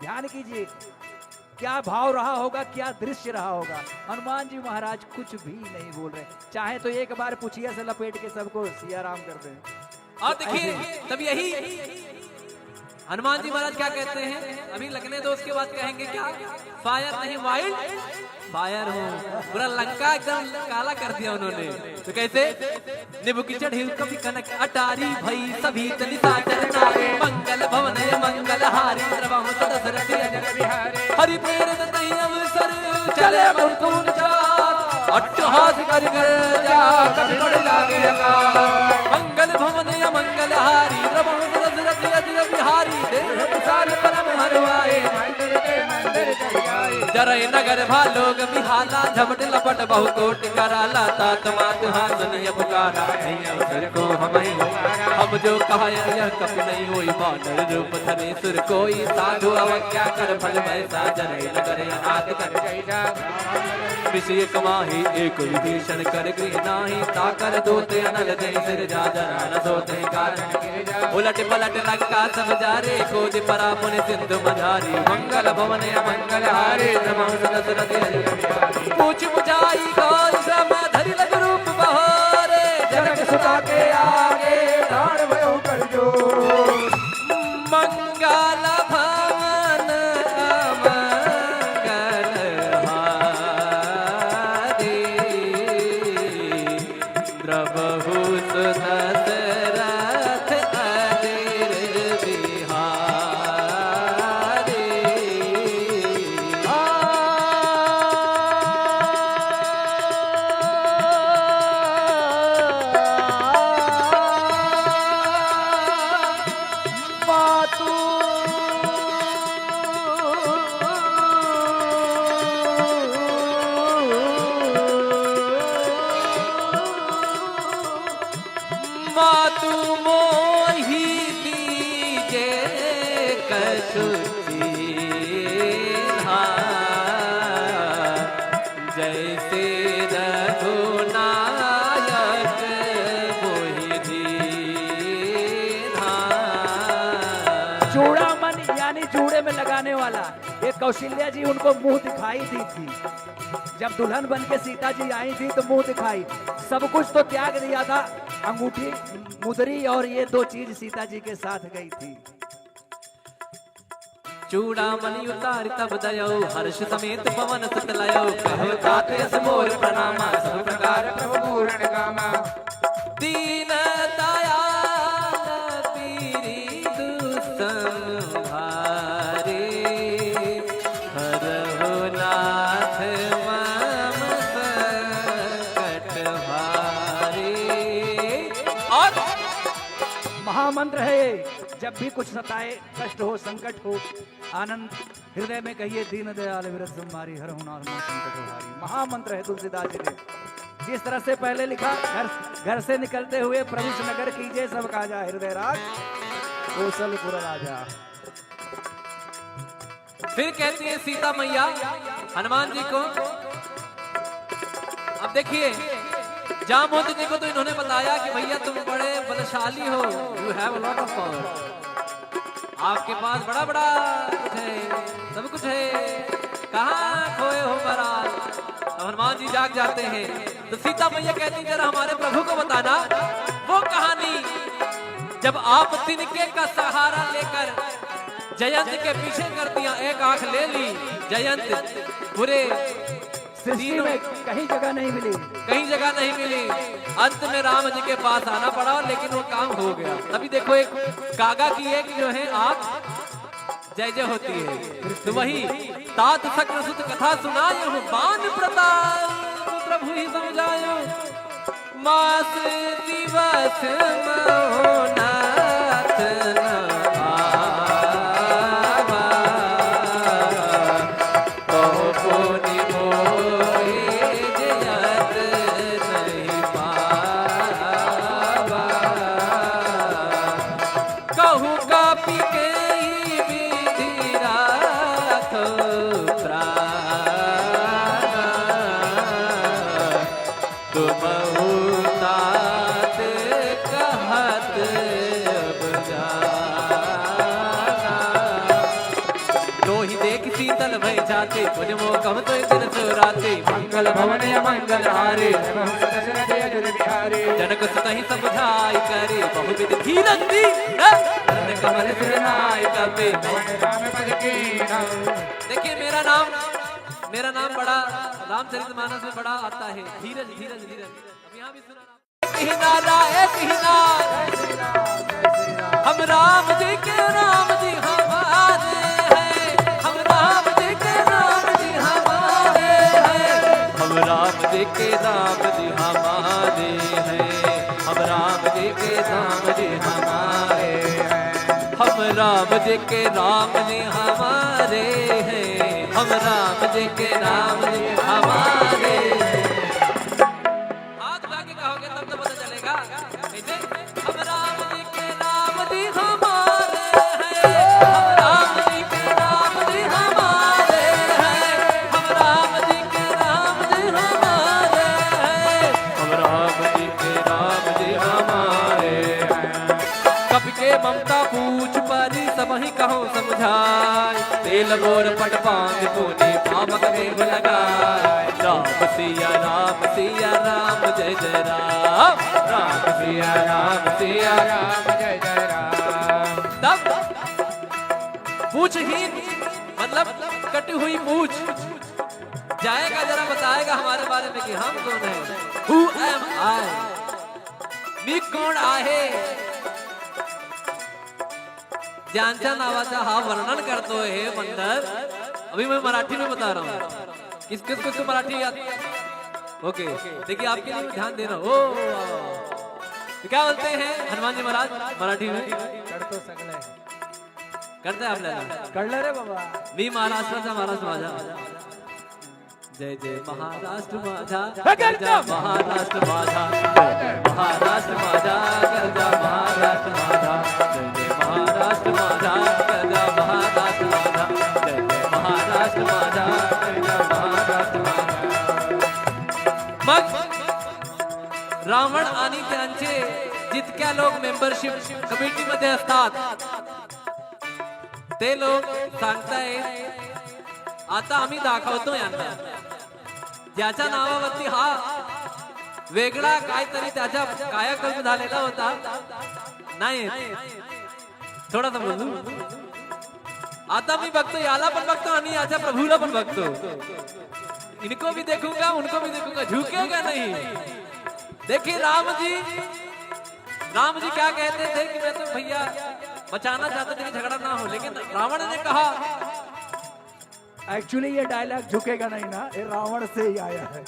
ध्यान कीजिए, क्या भाव रहा होगा, क्या दृश्य रहा होगा। हनुमान जी महाराज कुछ भी नहीं बोल रहे, चाहे तो एक बार पुछिया से लपेट के सबको सिया राम कर दें। और देखिए तब यही हनुमान जी महाराज क्या कहते हैं, अभी लगने दो उसके बाद कहेंगे क्या, फायर नहीं वाइल्ड फायर हो। पूरा लंका एकदम काला कर दिया उन्होंने। तो कैसे, निबु की चढ़ी कभी कनक अटारी भई सभी तनिता चरनारे मंगल भवन मंगल हारी सर्वहु दशरथ अजर बिहारी हरि प्रेरित तहि अवसर चले मुकुंद चार अट्टहास कर जा कभी पड़ लागे अकाल मंगल भवन मंगल हारी सर्वहु दशरथ अजर बिहारी देव विशाल परम हरवाए जरय नगर भालोग बिहाला झपट लपट बहु कोट कराला तात मात हासनिय पुकारा अवसर को हम जो कहा यह कप नहीं होई बानर रूप धरे सुर कोई साधु अवज्ञा कर फल वैसा जरय नगर अनाथ कर विषय कमाही एक विभीषण कर गृह नाही ताकर दोते अनल जय सिर जा जरा न सोते कारण उलट पलट लंका सब जारे खोज परा पुन सिंधु मझारी मंगल भवन मंगल हारे पूछ बुझाई गौर श्रम धरि लग रूप बहारे जनक सुता के आगे प्राण भयो कर जो मंगल भवन मंगल हारे प्रभु दशरथ अजर बिहारी मातु मोहि दीजे कछुची जैसे रघुनायक मोहि दीन्हा। चूड़ामन यानी जूड़े में लगाने वाला, ये कौशल्या जी उनको मुंह दिखाई दी थी। जब दुल्हन बन के सीता जी आई थी तो मुंह दिखाई, सब कुछ तो त्याग दिया था, अंगूठी मुदरी और ये दो चीज सीता जी के साथ गई थी। चूड़ामणि उतार तब दयो हर्ष समेत पवन सुत लयो कहो ताते मोर प्रणामा सब प्रकार प्रभु पूर्ण कामा दीन दयाल पीरी दुसंहारे हरहु नाथ मम संकट हारे। और महामंत्र है ये, जब भी कुछ सताए, कष्ट हो, संकट हो, आनंद हृदय में कहिए दीन दयाल विरत तुम्हारी हर हुनार संकट हारी। महामंत्र है तुलसीदास जी ने। जिस तरह से पहले लिखा, घर से निकलते हुए प्रभु से नगर कीजिए सब काजा हृदय राज कौशलपुर राजा। फिर कहती है सीता मैया हनुमान जी को, अब देखिए जामवंत जी को तो इन्होंने बताया कि भैया तुम बड़े बलशाली हो, you have a lot of power, आपके पास बड़ा बड़ा कुछ है, सब कुछ है, कहाँ खोए हो महाराज। तो हनुमान जी जाग जाते हैं तो सीता मैया कहती जरा हमारे प्रभु को बताना वो कहानी जब आप तिनके का सहारा लेकर जयंत के पीछे कर दिया, एक आंख ले ली जयंत, पूरे सृष्टि में कहीं जगह नहीं मिली, कहीं जगह नहीं मिली, अंत में राम जी के पास आना पड़ा, लेकिन वो काम हो गया। तभी देखो एक कागा की एक जो है आप जय जय होती है, तो वही तात शक्र सुत कथा सुनायो बान प्रताप प्रभु ही समझायो मास दिवस महोनाथ शीतल भई जाते पुण्य मोकम तो दिन सुराते मंगल भवन मंगल हारे जनक सुतहि समझाई करे बहुविध धीरज दी कमल सिरनाय कपे। देखिए मेरा नाम बड़ा रामचरितमानस में बड़ा आता है, धीरज धीरज धीरज। अब यहाँ भी सुना एक ही नारा हम राम जी के राम जी हमारे हैं, हम राम जी के राम जी हमारे हैं, हम राम जी के राम जी हमारे हैं, हम राम जी के राम जी हमारे हैं, हम राम जी के राम जी हमारे हैं, हम राम जी के राम जी हमारे हैं। हाथ उठा के कहोगे तब तो पता चलेगा। कैसे? हम राम जी के राम जी हमारे हैं, हम राम जी के राम जी हमारे हैं, हम राम जी के राम जी हमारे हैं, हम राम जी के राम जी हमारे हैं। कब के ममता पूछ परी सब ही कहो समझाए, तेल बोर पट पांच पुनि पावक देव लगाए। राम सिया राम जय जय राम, राम सिया राम जय जय राम। तब पूछहीन मतलब कटी हुई पूछ जाएगा, जरा बताएगा हमारे बारे में कि हम कौन है। Who am I? मी कोण आहे, ज्यांच्या नावाचा हा वर्णन करतो हे बंदर। अभी मैं मराठी में बता रहा हूँ, किस किस को मराठी याद। ओके देखिए आपके लिए ध्यान देना। ओ तो क्या बोलते हैं हनुमान जी महाराज मराठी में? करतो सगळे करते आपल्याला कळलं रे बाबा। मी महाराष्ट्राचा महाराज माझा, जय जय महाराष्ट्र माझा, गरजा महाराष्ट्र माझा, महाराष्ट्र माझा, गरजा महाराष्ट्र माझा, जय जय महाराष्ट्र माझा, गरजा महाराष्ट्र माझा, जय जय महाराष्ट्र माझा, गरजा महाराष्ट्र माझा। मग रावण आणि त्यांचे जितक्या लोक मेंबरशिप कमिटीमध्ये असतात ते लोक सांगतायत आता आम्ही दाखवतो यांना, ज्याच्या नावावरती हा वेगळा काहीतरी त्याच्या कायाकल्प झालेला होता नाही, थोडासा बोलू। आता मी बघतो याला पण बघतो आणि याच्या प्रभूला पण बघतो, इनको भी देखूंगा उनको भी देखूंगा, झुकेगा नहीं। देखिए राम जी क्या कहते थे कि मैं तो भैया बचाना चाहता था कि झगड़ा ना हो, लेकिन रावण ने कहा। एक्चुअली ये डायलॉग झुकेगा नहीं ना, ये रावण से ही आया है।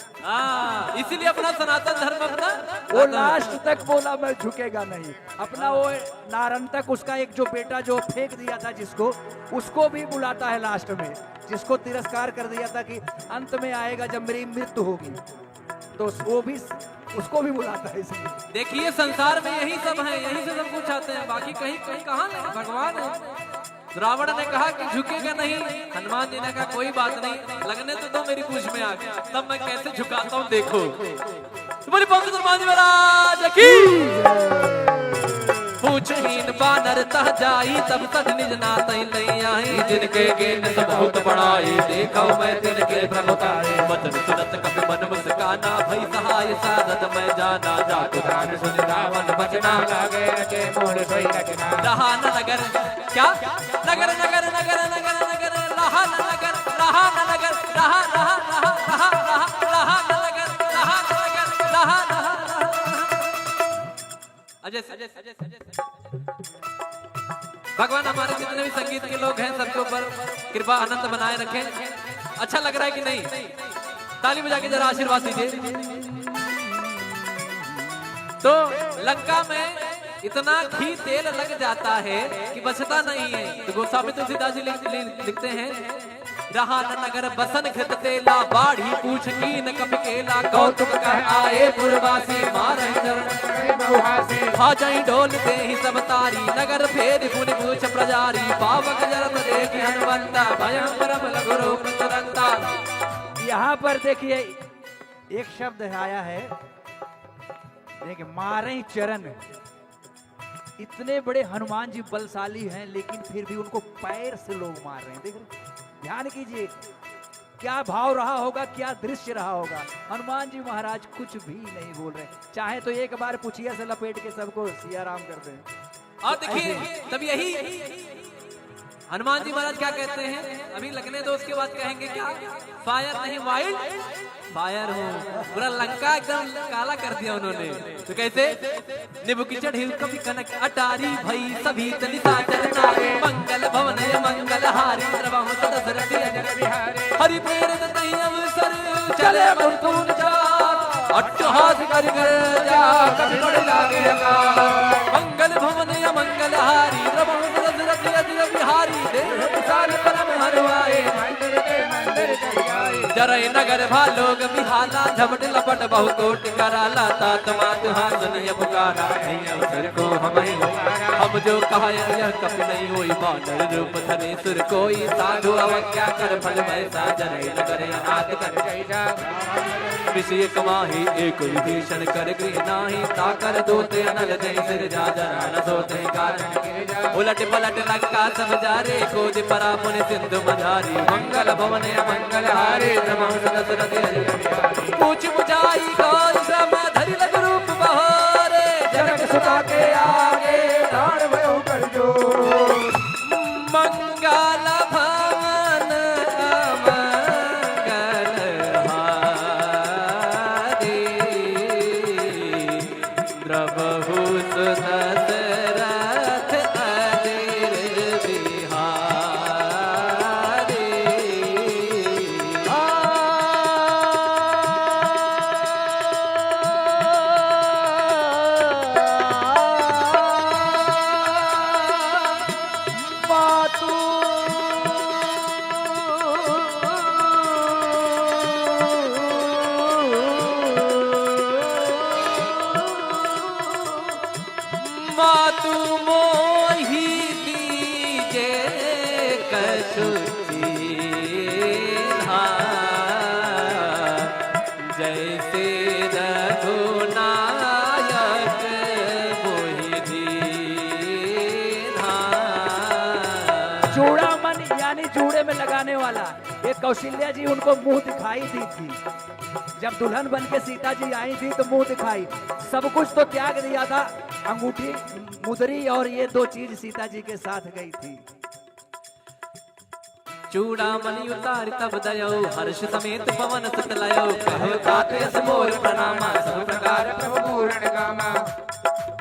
इसीलिए अपना सनातन धर्म अपना वो लास्ट तक बोला मैं झुकेगा नहीं। अपना वो नारंतक उसका एक जो बेटा जो फेंक दिया था जिसको, उसको भी बुलाता है लास्ट में, जिसको तिरस्कार कर दिया था कि अंत में आएगा जब मेरी मृत्यु होगी, तो वो भी उसको भी बुलाता है। इसलिए देखिए संसार में यही सब है, यही से सब कुछ आते हैं, बाकी कहीं कहीं कहाँ नहीं, भगवान है। रावण ने कहा कि झुकेगा नहीं, हनुमान जी ने कहा कोई बात नहीं, लगने तो दो मेरी पूछ में आके, तब मैं कैसे झुकाता हूँ देखो। तुम्हारी पंडित हनुमान जी महाराज की पूछहीन बानर तह जाई, तब तक निज नातै लई आई, जिनके गेन सब बहुत बड़ाई, देखो मैं तिनके प्रभुताई, वचन सुनत कपि मन मुस्काना, भई सहाय साधत मैं जाना, जातु राम सुन रावण बचना, लागे के मोर सोई रचना। रहा न नगर क्या नगर नगर नगर नगर नगर, रहा न नगर, रहा न नगर, रहा रहा रहा रहा रहा रहा न नगर, रहा न नगर, रहा रहा अजय भगवान हमारे जितने भी संगीत के लोग हैं सबके ऊपर कृपा आनंद बनाए रखें। अच्छा लग रहा है कि नहीं? ताली बजा के जरा आशीर्वाद दीजिए। तो लंका में इतना घी तेल लग जाता है कि बचता नहीं है। तो गोस्वामी तुलसीदास जी लिखते हैं, रहा न नगर बसन खित तेला, बाढ़ी पूछ की न कप केला, कौतुक कह आए पुरवासी, मारे हाजई डोल दे ही सब तारी, नगर फेर पुनि पूछ प्रजारी, पावक जरत देखी हनुमंता, भयं परम लघु रूप तुरंता। यहाँ पर देखिए एक शब्द आया है, देखिए मारे चरण। इतने बड़े हनुमान जी बलशाली हैं, लेकिन फिर भी उनको पैर से लोग मार रहे हैं। देख रहे, ध्यान कीजिए, क्या भाव रहा होगा, क्या दृश्य रहा होगा। हनुमान जी महाराज कुछ भी नहीं बोल रहे, चाहे तो एक बार पुछिया से लपेट के सबको सिया राम कर दें। और देखिए तब यही हनुमान जी महाराज क्या कहते हैं, अभी लगने दो उसके बाद कहेंगे क्या, फायर नहीं वाइल्ड फायर हो। पूरा लंका एकदम काला कर दिया उन्होंने। तो कैसे, निबु की चढ़ी कभी कनक अटारी भई सभी तनिता चरनारे मंगल भवन मंगल हारी सर्वहु दशरथ अजर बिहारी हरि प्रेरित तहि अवसर चले मुकुंद चार अट्टहास कर जा कभी पड़ लागे अकाल मंगल भवन मंगल हारी सर्वहु दशरथ अजर बिहारी देव विशाल परम हरवाए जरय नगर भालोग बिहाला झपट लपट बहुकोट कराला तात मात हासनिय पुकारा अवसर को हम जो कहा यह कप नहीं हुई बानर रूप धरे सुर कोई साधु अवज्ञा कर फल वैसा जरय नगर अनाथ कर विषय कमाही एक विभीषण कर गृह नाही ताकर दोते अनल जय सिर जा जरा न सोते कारण उलट पलट लंका सब जारे कोज परा मुनि सिंधु मझारी मंगल भवन मंगल हारे पूछ बुझाई गौर श्रम धरि लग रूप बहारे जनक सुता के आगे दान भयो कर जो मंगल भवन मंगल हारे द्रवहु दशरथ अजर बिहारी मातु मोहि दीजे कछु चीन्हा जैसे रघुनायक मोहि दीन्हा। चूड़ामन यानी जूड़े में लगाने वाला, ये कौशल्या जी उनको मुंह दिखाई दी थी। जब दुल्हन बन के सीता जी आई थी तो मुंह दिखाई, सब कुछ तो त्याग दिया था, अंगूठी मुदरी और ये दो चीज सीता जी के साथ गई थी। चूड़ामणि उतार तब दयो हर्ष समेत पवन सुत लयो कहो ताते मोर प्रणामा सब प्रकार प्रभु पूर्ण कामा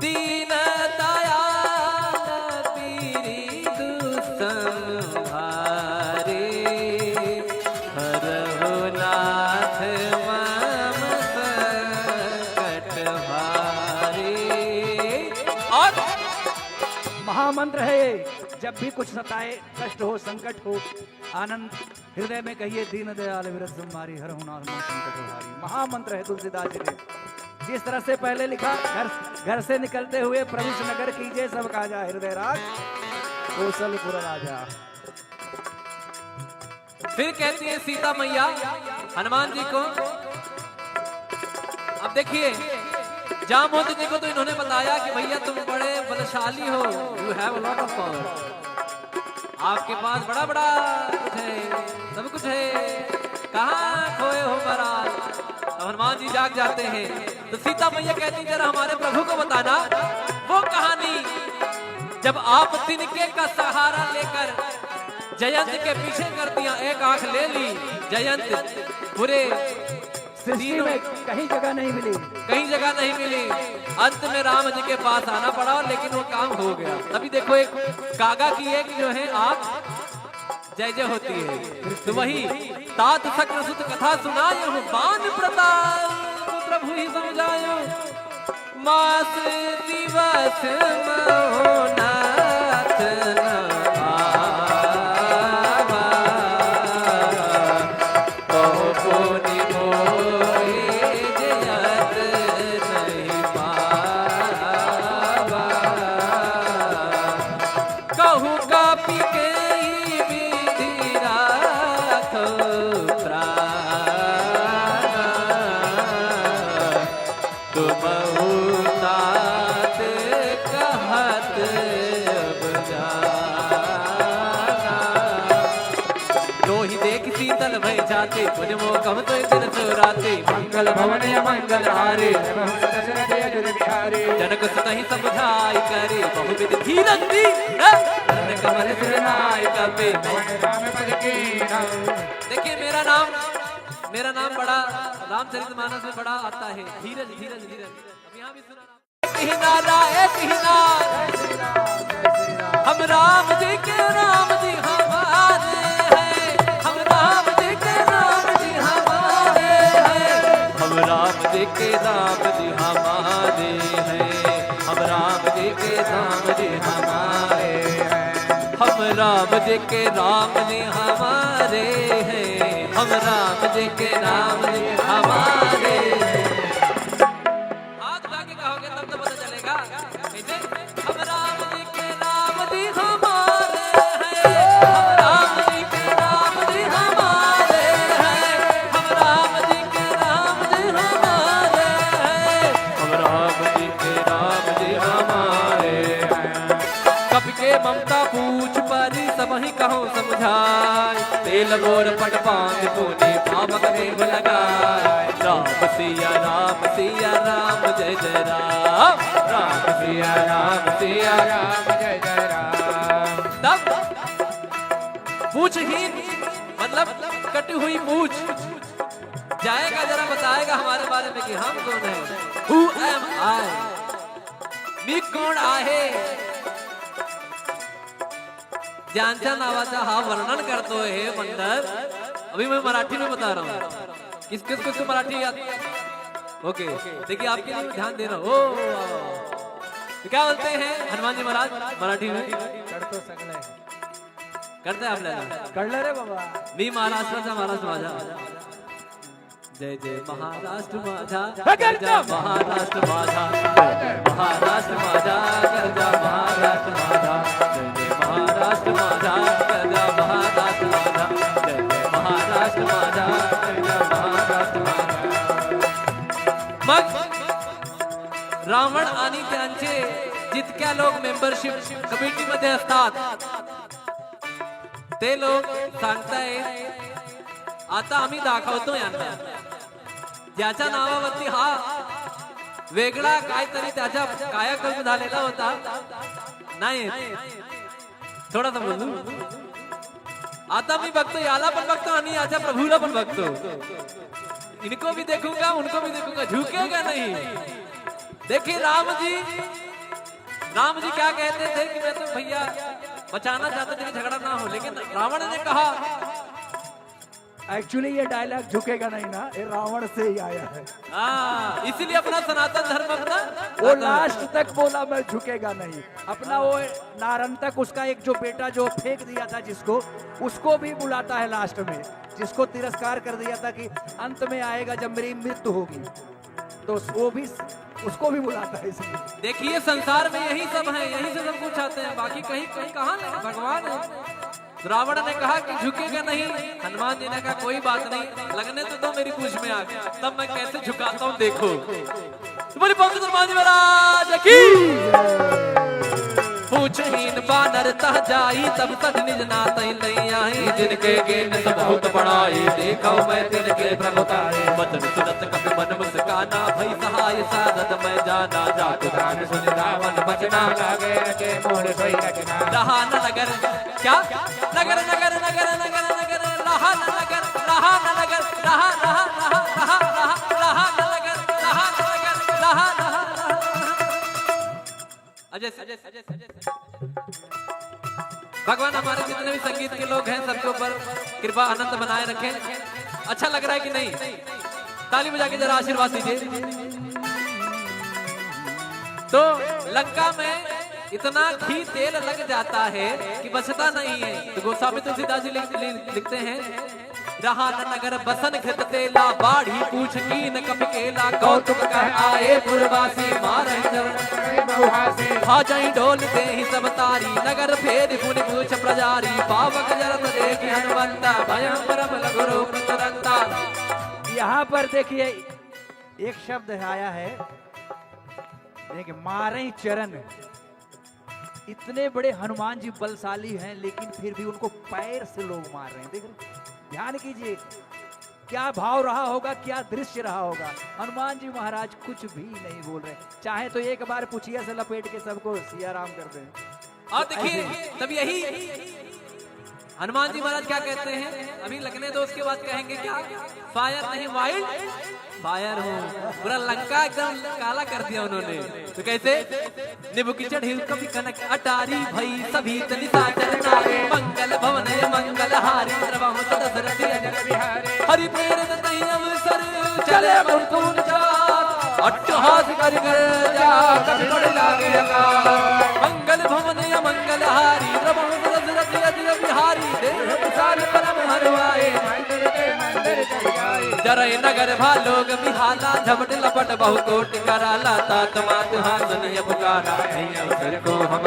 दीन दयाल पीरी दुसंहारे हरहु नाथ मम संकट हारे। और महामंत्र है ये, जब भी कुछ सताए, कष्ट हो, संकट हो, आनंद हृदय में कहिए दीन दयाल विरत संहारी हर हुनार संकट हारी। महामंत्र है तुलसीदास जी ने। जिस तरह से पहले लिखा, घर से निकलते हुए प्रभु नगर कीजिए सब काजा हृदय राज कौशलपुर राजा। फिर कहती है सीता मैया हनुमान जी को, अब देखिए जामवंत जी को तो इन्होंने बताया कि भैया तुम बड़े बलशाली हो, you have a lot of power, आपके पास बड़ा बड़ा कुछ है, सब कुछ है, कहाँ खोए हो महाराज। तो हनुमान जी जाग जाते हैं। तो सीता मैया कहती जरा हमारे प्रभु को बताना वो कहानी जब आप तिनके का सहारा लेकर जयंत के पीछे कर दिया, एक आंख ले ली, जयंत पूरे सृष्टि में कहीं जगह नहीं मिली, कहीं जगह नहीं मिली, अंत में राम जी के पास आना पड़ा, लेकिन वो काम हो गया। तभी देखो एक कागा की एक जो है आंख जय जय होती है। तो वही तात शक्र सुत कथा सुनायो बान प्रताप प्रभु ही समझायो मास दिवस महोनाथ कहत जाते पुण्य मोकम तो दिन सोराते मंगल भवन या मंगल हारे जनक सुतहि समझाई करे बहुविध धीरज दी कमल सिरनाय कपे। देखिए मेरा नाम बड़ा रामचरितमानस में बड़ा आता है, धीरज धीरज धीरज। अब यहाँ भी सुना एक ही नारा हम राम जी के राम जी हमारे हैं, हम राम जी के राम जी हमारे हैं, हम राम जी के राम जी हमारे हैं, हम राम जी के राम जी हमारे हैं, हम राम जी के राम जी हमारे हैं, हम राम जी के राम जी हमारे हैं। हाथ उठा के कहोगे तब तो पता चलेगा। कैसे? हम राम जी के राम जी हमारे हैं, हम राम जी के राम जी हमारे हैं, हम राम जी के राम जी हमारे हैं, हम राम जी के राम जी हमारे हैं। कब के ममता पूछ परी सब ही कहो समझाए, तेल गोर पट पांच पुनि पावक देव लगाए। राम सिया राम जय जय राम, राम सिया राम जय जय राम। तब पूछहीन मतलब कटी हुई पूछ जाएगा, जरा बताएगा हमारे बारे में कि हम कौन है। Who am I? मी कोण आहे ज्यांच्या नावाचा हा वर्णन करतो हे मंडळ। अभी मैं मराठी में बता रहा हूँ, किसको मराठी याद। ओके देखिए आपके लिए ध्यान दे रहा हूँ। तो क्या बोलते हैं हनुमान जी महाराज मराठी में? करते आपल्याला कळलं रे बाबा। मी महाराष्ट्राचा महाराज माझा, जय जय महाराष्ट्र माझा, गरजा महाराष्ट्र माझा, महाराष्ट्र माझा, गरजा महाराष्ट्र माझा, जय जय महाराष्ट्र माझा, गरजा महाराष्ट्र माझा, जय जय महाराष्ट्र माझा, गरजा महाराष्ट्र माझा। मग रावण आणि त्यांचे जितक्या लोक मेंबरशिप कमिटीमध्ये असतात ते लोक सांगतायत आता आम्ही दाखवतो यांना, ज्याच्या नावावरती हा वेगळा काहीतरी त्याचा कायाकल्प झालेला होता नाही, थोडासा बोलू। आता मी बघतो याला पण बघतो आणि याच्या प्रभूला पण बघतो, इनको भी देखूंगा उनको भी देखूंगा, झुकेगा नहीं। देखिए राम जी क्या कहते थे कि मैं तो भैया बचाना चाहता था कि झगड़ा ना हो, लेकिन रावण ने कहा एक्चुअली ये डायलॉग झुकेगा नहीं ना, ये रावण से ही आया है। इसीलिए अपना सनातन धर्म अपना वो लास्ट तक बोला मैं झुकेगा नहीं, अपना वो नारंतक उसका एक जो बेटा जो फेंक दिया था जिसको, उसको भी बुलाता है लास्ट में, जिसको तिरस्कार कर दिया था कि अंत में आएगा जब मेरी मृत्यु होगी, तो वो भी उसको भी बुलाता है। इसलिए देखिए संसार में यही सब है, यही से सब कुछ आते हैं, बाकी कहीं कहाँ नहीं, भगवान है। रावण ने कहा कि झुकेगा नहीं, हनुमान जी ने कहा कोई बात नहीं, लगने तो दो मेरी पूछ में आग, तब मैं कैसे झुकाता हूँ देखो। तुम्हारी पंडित हनुमान जी महाराज की पूछहीन बानर तह जाई, तब तक निज नातै नहीं आई, जिनके गेन सब बहुत बड़ाई, देखा मैं तिनके प्रभुताई, वचन सुनत कपि मन मुस्काना, भई सहाय साधत मैं जाना, जातु राम सुन रावण बचना, लागे के मोर सोई रचना। रहा न नगर क्या नगर नगर नगर नगर नगर रहा न नगर, रहा न नगर, रहा रहा रहा रहा रहा रहा न नगर, रहा न नगर, रहा रहा अजय भगवान हमारे जितने भी संगीत के लोग हैं सबके ऊपर कृपा आनंद बनाए रखें। अच्छा लग रहा है कि नहीं? ताली बजा के जरा आशीर्वाद दीजिए। तो लंका में इतना घी तेल लग जाता है कि बचता नहीं है। तो गोस्वामी तुलसीदास जी लिखते हैं, रहा न नगर बसन घृत तेला, बाढ़ी पूछ की न कप केला, कौतुक कह आए पुरवासी, मारे भाजई ढोल दे ही सब तारी, नगर फेर पुनि पूछ प्रजारी, पावक जरत देखी हनुमंता, भयं परम लघु रूप तुरंता। यहाँ पर देखिए एक शब्द आया है, देखिए मारे चरण। इतने बड़े हनुमान जी बलशाली हैं, लेकिन फिर भी उनको पैर से लोग मार रहे हैं। देख रहे, ध्यान कीजिए, क्या भाव रहा होगा, क्या दृश्य रहा होगा। हनुमान जी महाराज कुछ भी नहीं बोल रहे, चाहे तो एक बार पुछिया से लपेट के सबको सिया राम कर दें। और देखिए तब यही हनुमान जी महाराज क्या कहते हैं, अभी लगने दो, उसके बाद कहेंगे क्या, फायर नहीं वाइल्ड फायर हो। पूरा लंका एकदम काला कर दिया उन्होंने। तो कैसे, निबु की चढ़ी कभी कनक अटारी भई सभी तनिता चरनारे, मंगल भवन मंगल हारी द्रवहु दशरथ अजर बिहारी, हरि प्रेरित तहि अवसर चले मुकुंद चार, अट्टहास कर जा कभी पड़ लागे अकाल, मंगल भवन मंगल हारी द्रवहु दशरथ अजर बिहारी, देव विशाल परम हरवाए जरय नगर भालोग बिहाला, झपट लपट बहु कोट कराला, तात मात हासन ये पुकारा, अवसर को हम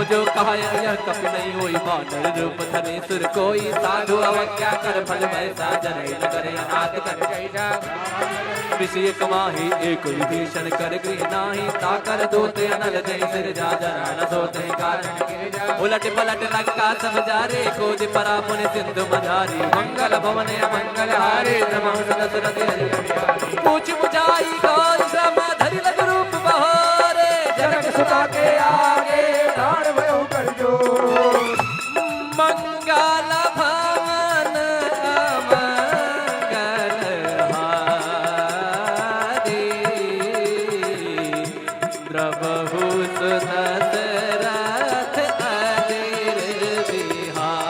जो कहा यह कप नहीं होई, बानर रूप धरे सुर कोई, साधु अवज्ञा कर फल वैसा, जरय नगर अनाथ कर विषय कमाही एक विभीषण कर गृह नाही, ताकर दोते अनल जय सिर जा जरा न सोते कारण, उलट पलट लंका सब जारे, कोज परा पुन सिंधु मझारी, मंगल भवन मंगल हारे पूछ बुझाई गौर श्रम धरि लग रूप बहारे, जनक सुता के आगे प्राण भयो कर जो, मंगल भवन मंगल हारे, द्रवहु दशरथ अजर बिहारी।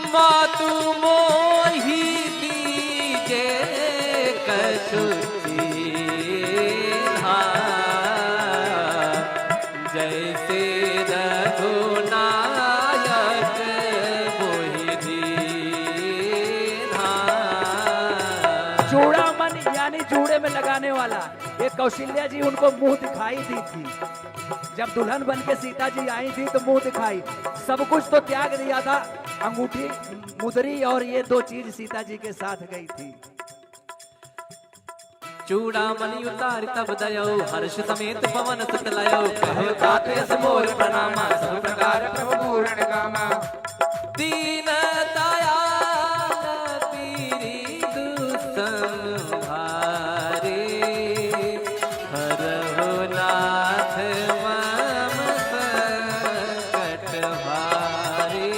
मातु मोहि दीजे कछु चीन्हा, जैसे रघुनायक मोहि दीन्हा। चूड़ामणि यानी जूड़े में लगाने वाला, ये कौशल्या जी उनको मुंह दिखाई दी थी। जब दुल्हन बन के सीता जी आई थी तो मुंह दिखाई, सब कुछ तो त्याग दिया था, अंगूठी मुदरी और ये दो चीज सीता जी के साथ गई थी। चूड़ामणि उतार तब दयो, हर्ष समेत पवन सुत लयो, कहो तात यस मोर प्रणामा, सब प्रकार प्रभु पूर्ण कामा, दीन दयाल पीरि दुसंहारे, हरहु नाथ मम संकट भारे।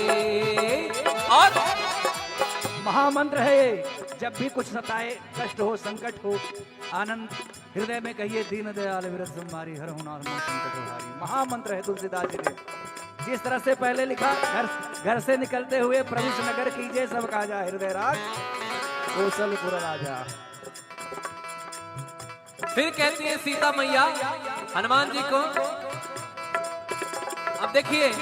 और महामंत्र है ये, जब भी कुछ सताए, कष्ट हो, संकट हो, आनंद हृदय में कहिए, दीन दयाल विरत संहारी, हर हुनार मोह संकट भारी। महामंत्र है तुलसीदास जी ने। जिस तरह से पहले लिखा, घर से निकलते हुए प्रभु नगर कीजिए सब काजा, हृदय राज कौशलपुर राजा। फिर कहती है सीता मैया हनुमान जी को, अब देखिए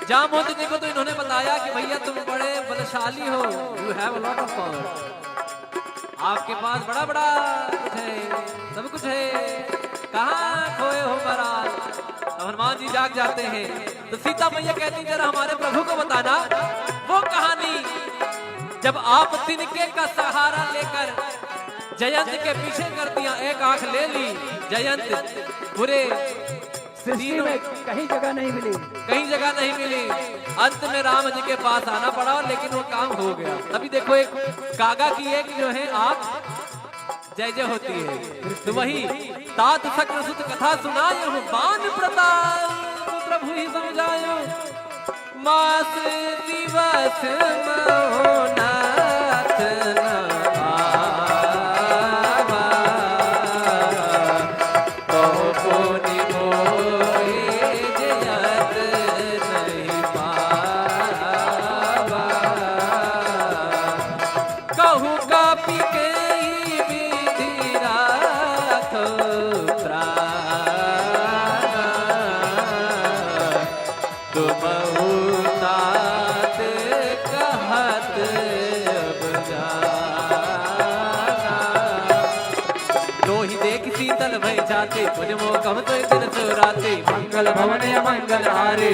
जामवंत जी को तो इन्होंने बताया कि भैया तुम बड़े बलशाली हो, you have a lot of power, आपके पास बड़ा बड़ा कुछ है, सब कुछ है, कहाँ खोए हो महाराज। तो हनुमान जी जाग जाते हैं, तो सीता मैया कहती जरा हमारे प्रभु को बताना वो कहानी, जब आप तिनके का सहारा लेकर जयंत के पीछे कर दिया, एक आंख ले ली, जयंत पूरे सृष्टि में कहीं जगह नहीं मिली, कहीं जगह नहीं मिली, अंत में राम जी के पास आना पड़ा, लेकिन वो काम हो गया। तभी देखो एक कागा की एक जो है आंख जय जय होती है, तो वही तात शक्र सुत कथा सुनायो, बान प्रताप प्रभु ही समझायो, मास दिवस महोनाथ कहत भई जाते पुण्य मोकम तो दिन सुराते मंगल भवन मंगल हारे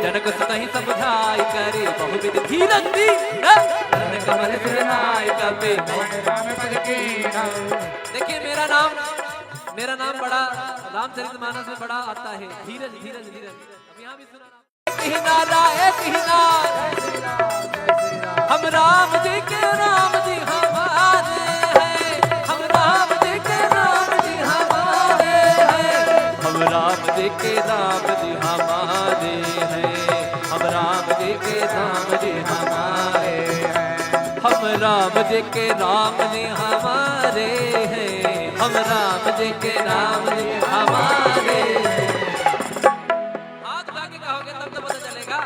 जनक सुतहि समझाई करे बहुविध धीरज दी कमल सिरनाय कपे। देखिए मेरा नाम बड़ा रामचरितमानस में बड़ा आता है, धीरज धीरज धीरज। अब यहाँ भी सुना हम राम जी के राम जी हमारे हैं, हम राम जी के राम जी हमारे हैं, हम राम जी के राम जी हमारे हैं, हम राम जी के राम जी हमारे हैं, हम राम जी के राम जी हमारे हैं, हम राम जी के राम जी हमारे हैं। हाथ उठा के कहोगे तब तो पता चलेगा।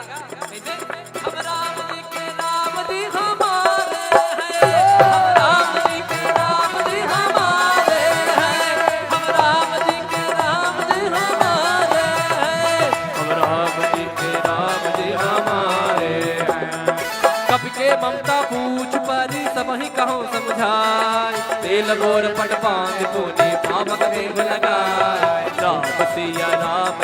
कैसे? हम राम जी के राम जी हमारे हैं, हम राम जी के राम जी हमारे हैं, हम राम जी के राम जी हमारे हैं, हम राम जी के राम जी हमारे हैं। कब के ममता पूछ परी सब ही कहो समझाए, तेल गोर पट पांग तूने पावक देव लगाए। राम सिया राम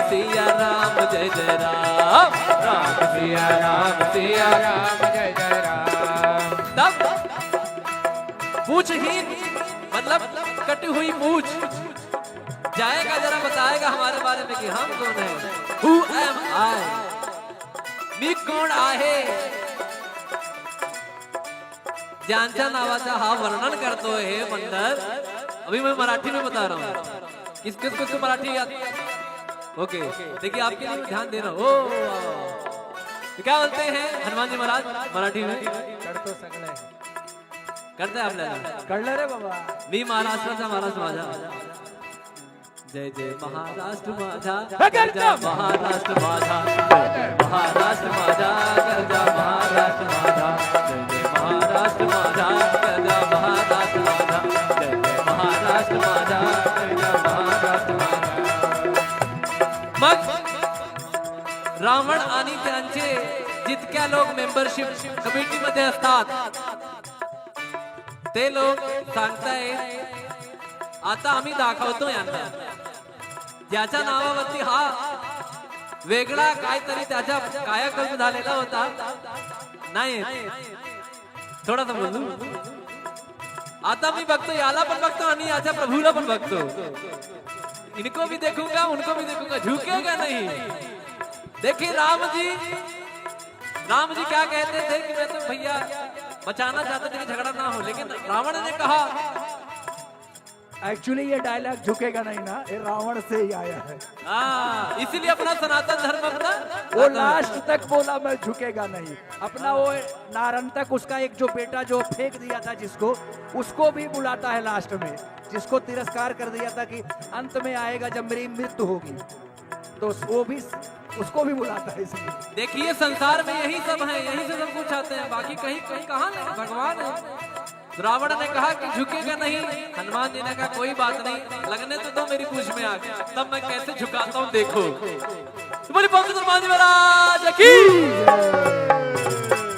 जय जय राम, राम सिया राम जय जय राम। तब पूछहीन मतलब कटी हुई पूछ जाएगा, जरा बताएगा हमारे बारे में कि हम कौन है। Who am I? मी कोण आहे, ज्यांच्या नावाचा हा वर्णन करतो हे मंडळ। अभी मैं मराठी में बता रहा हूँ, किसको मराठी याद? ओके देखिए आपके लिए ध्यान देना। ओ तो क्या बोलते हैं हनुमान जी महाराज मराठी में? करते आपल्याला कळलं रे बाबा। मी महाराष्ट्राचा महाराज माझा, जय जय महाराष्ट्र माझा, गरजा महाराष्ट्र माझा, महाराष्ट्र माझा, गरजा महाराष्ट्र माझा, जय जय महाराष्ट्र माझा, गरजा महाराष्ट्र माझा, जय जय महाराष्ट्र माझा, गरजा महाराष्ट्र माझा। मग रावण आणि त्यांचे जितक्या लोक मेंबरशिप कमिटीमध्ये असतात ते लोक सांगतायत आता आम्ही दाखवतो यांना, ज्याच्या नावावरती हा वेगळा काहीतरी त्याच्या कायाकल्प झालेला होता नाही, थोडासा बोलू। आता मी बघतो, याला पण बघतो आणि याच्या प्रभूला पण बघतो। इनको भी देखूंगा उनको भी देखूंगा, झुकेगा नहीं। देखिए राम जी क्या कहते थे कि मैं तो भैया बचाना चाहते थे कि झगड़ा ना हो, लेकिन रावण ने कहा। एक्चुअली ये डायलॉग झुकेगा नहीं ना, ये रावण से ही आया है। इसीलिए अपना सनातन धर्म अपना वो लास्ट तक बोला मैं झुकेगा नहीं। अपना वो नारन तक उसका एक जो बेटा जो फेंक दिया था जिसको, उसको भी बुलाता है लास्ट में, जिसको तिरस्कार कर दिया था कि अंत में आएगा जब मेरी मृत्यु होगी, तो वो भी उसको भी बुलाता है। इसलिए देखिए संसार में यही सब है, यही से सब कुछ आते हैं, बाकी कहीं कहाँ नहीं, भगवान है। रावण ने कहा कि झुकेगा नहीं, हनुमान जी ने कहा कोई बात नहीं, लगने तो दो मेरी पूछ में आग, तब मैं कैसे झुकाता हूँ देखो। तुम्हारी पंडित हनुमान जी महाराज की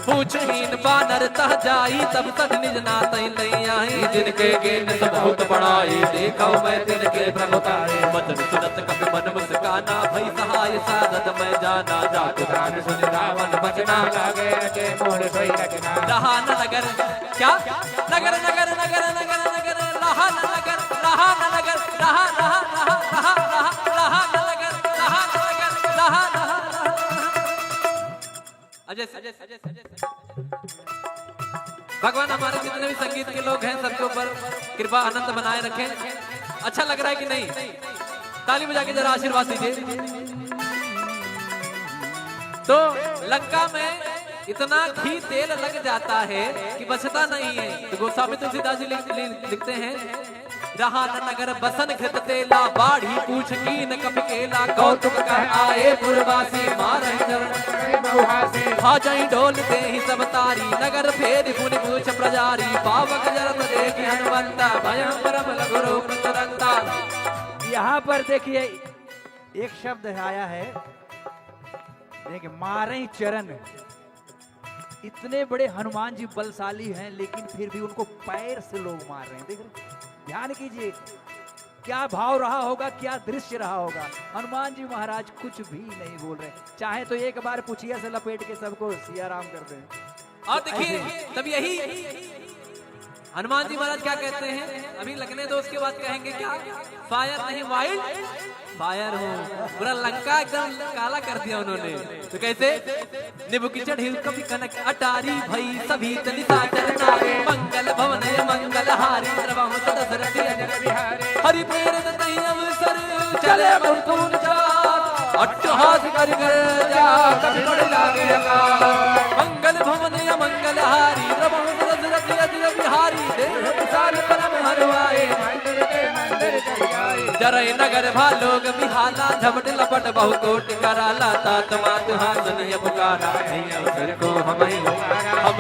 पूछहीन बानर तह जाई, तब तक निज नातई लई आई, जिनके गेन सब बहुत बड़ाई, देखा मैं तिनके प्रभुताई, वचन सुनत कपि मन मुस्काना, भई सहाय साधत मैं जाना, जात दान सुन रावण बचना, लागे के मोर सोई रखना। रहा न नगर क्या नगर नगर नगर नगर नगर रहा न नगर, रहा न नगर, रहा रहा रहा रहा रहा रहा न नगर, रहा न नगर, रहा रहा अजय भगवान हमारे जितने भी संगीत के लोग हैं सबके ऊपर कृपा आनंद बनाए रखें। अच्छा लग रहा है कि नहीं? ताली बजा के जरा आशीर्वाद दीजिए। तो लंका में इतना घी तेल लग जाता है कि बचता नहीं है। तो गोस्वामी तुलसीदास जी लिखते हैं, रहा न नगर बसन घृत तेला, बाढ़ी पूछ की न कपि केला, कौतुक कह आए पुरवासी, मारहि चरण भाजई ढोल दे ही सब तारी, नगर फेर पुनि पूछ प्रजारी, पावक जरत देखि हनुमंता, भयं परम लघु रूप तुरंता। यहाँ पर देखिए एक शब्द आया है, देखिए मारे चरण। इतने बड़े हनुमान जी बलशाली हैं, लेकिन फिर भी उनको पैर से लोग मार रहे हैं। देख रहे ध्यान कीजिए क्या भाव रहा होगा, क्या दृश्य रहा होगा। हनुमान जी महाराज कुछ भी नहीं बोल रहे, चाहे तो एक बार पुछिया से लपेट के सबको सिया राम कर दें। और देखिए तब यही हनुमान जी महाराज क्या कहते हैं, अभी लगने दो उसके बाद कहेंगे क्या, फायर नहीं वाइल्ड फायर हो। पूरा लंका एकदम काला कर दिया उन्होंने। तो कैसे, निबु की चढ़ी कभी कनक अटारी भई सभी तनिता चरनारे मंगल भवन मंगल हारी द्रवहु दशरथ अजर बिहारी हरि प्रेरित तहि अवसर चले मुकुंद चार अट्टहास कर जा कभी पड़ लागे अकाल मंगल भवन मंगल हारी द्रवहु दशरथ अजर बिहारी देव विशाल परम हरवाए जरय नगर भालोग बिहाला झपट लपट बहु कोट कराला तात मात हासन ये पुकारा नहीं अवसर को हम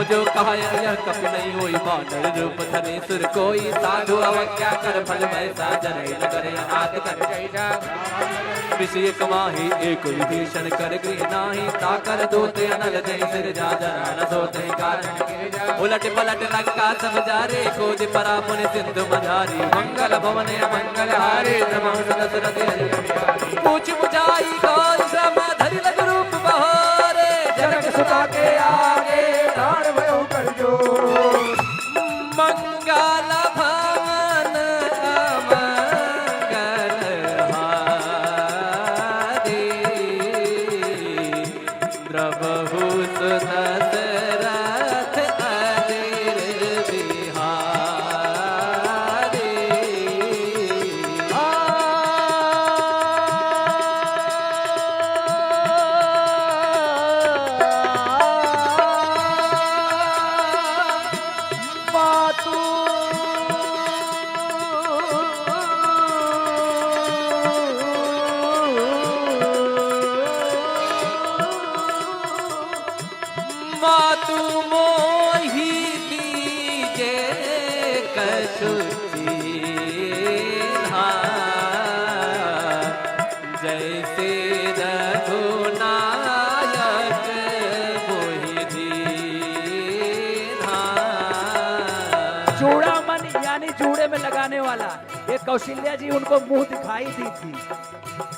जो कहा यह कप नहीं होई बानर रूप धरे सुर कोई साधु अवज्ञा कर फल वैसा जरय नगर अनाथ कर विषय कमाही एक विभीषण कर गृह नाही ताकर दोते अनल जय सिर जा जरा न सोते कारण उलट पलट लंका सब जारे खोज परा पुन सिंधु मझारी मंगल भवन मंगल हारे पूछ बुझाई गौर श्रम धरि लग रूप बहारे जनक सुता के आगे प्राण भयो कर जो मंगल भवन मंगल हारे द्रवहु दशरथ अजर बिहारी। मातु मोहि दीजे कछु चीन्हा जैसे रघुनायक मोहि दीन्हा। चूड़ामणि यानी जूड़े में लगाने वाला, ये कौशल्या जी उनको मुंह दिखाई दी थी।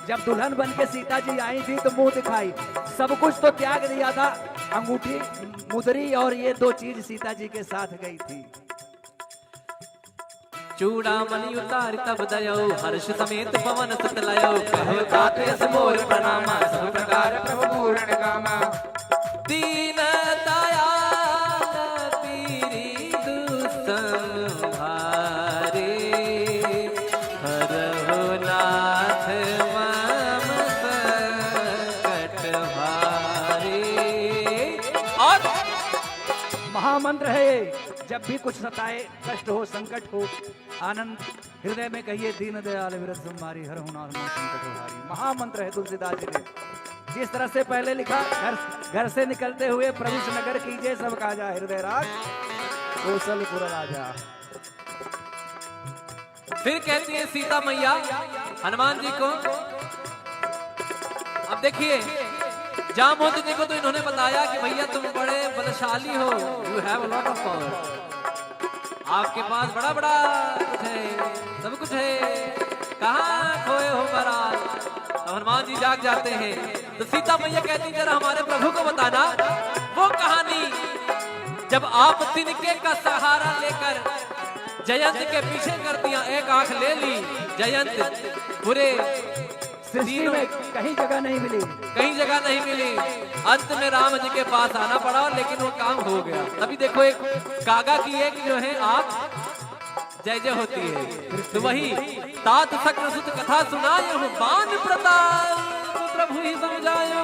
जब दुल्हन बन के सीता जी आई थी तो मुंह दिखाई, सब कुछ तो त्याग दिया था, अंगूठी मुदरी और ये दो चीज सीता जी के साथ गई थी। चूड़ामणि उतार तब दयो हर्ष समेत पवन सुत लयो कहो तात यस मोर प्रणामा सब प्रकार प्रभु पूर्ण कामा दीन दयाल पीरी दुसंहारे हरहु नाथ मम संकट भारे। और महामंत्र है ये, जब भी कुछ सताए, कष्ट हो, संकट हो, आनंद हृदय में कहिए दीन दयाल विरत संहारी हर हुनार संकट हारी। महामंत्र है तुलसीदास जी ने। जिस तरह से पहले लिखा, घर से निकलते हुए प्रभु से नगर कीजिए सब काजा हृदय राज कौशलपुर राजा। फिर कहती है सीता मैया हनुमान जी को, अब देखिए जामवंत जी को तो इन्होंने बताया कि भैया तुम बड़े बलशाली हो, you have a lot of power, आपके पास बड़ा बड़ा कुछ है, सब कुछ है, कहाँ खोए हो महाराज। तो हनुमान जी जाग जाते हैं तो सीता मैया कहती जरा हमारे प्रभु को बताना वो कहानी जब आप तिनके का सहारा लेकर जयंत के पीछे कर दिया, एक आंख ले ली, जयंत पूरे सृष्टि में कहीं जगह नहीं मिली, कहीं जगह नहीं मिली, अंत में राम जी के पास आना पड़ा, लेकिन वो काम हो गया। तभी देखो एक कागा की एक जो है आप जय जय होती है, तो वही तात शक्र सुत कथा सुनायो बान प्रताप प्रभु ही समझायो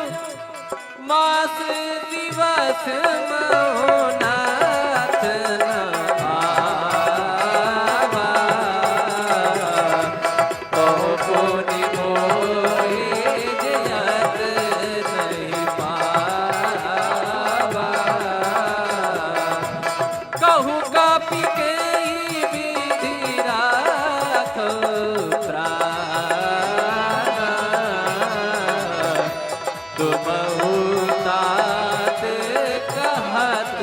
मास दिवस महोनाथ तुम कहत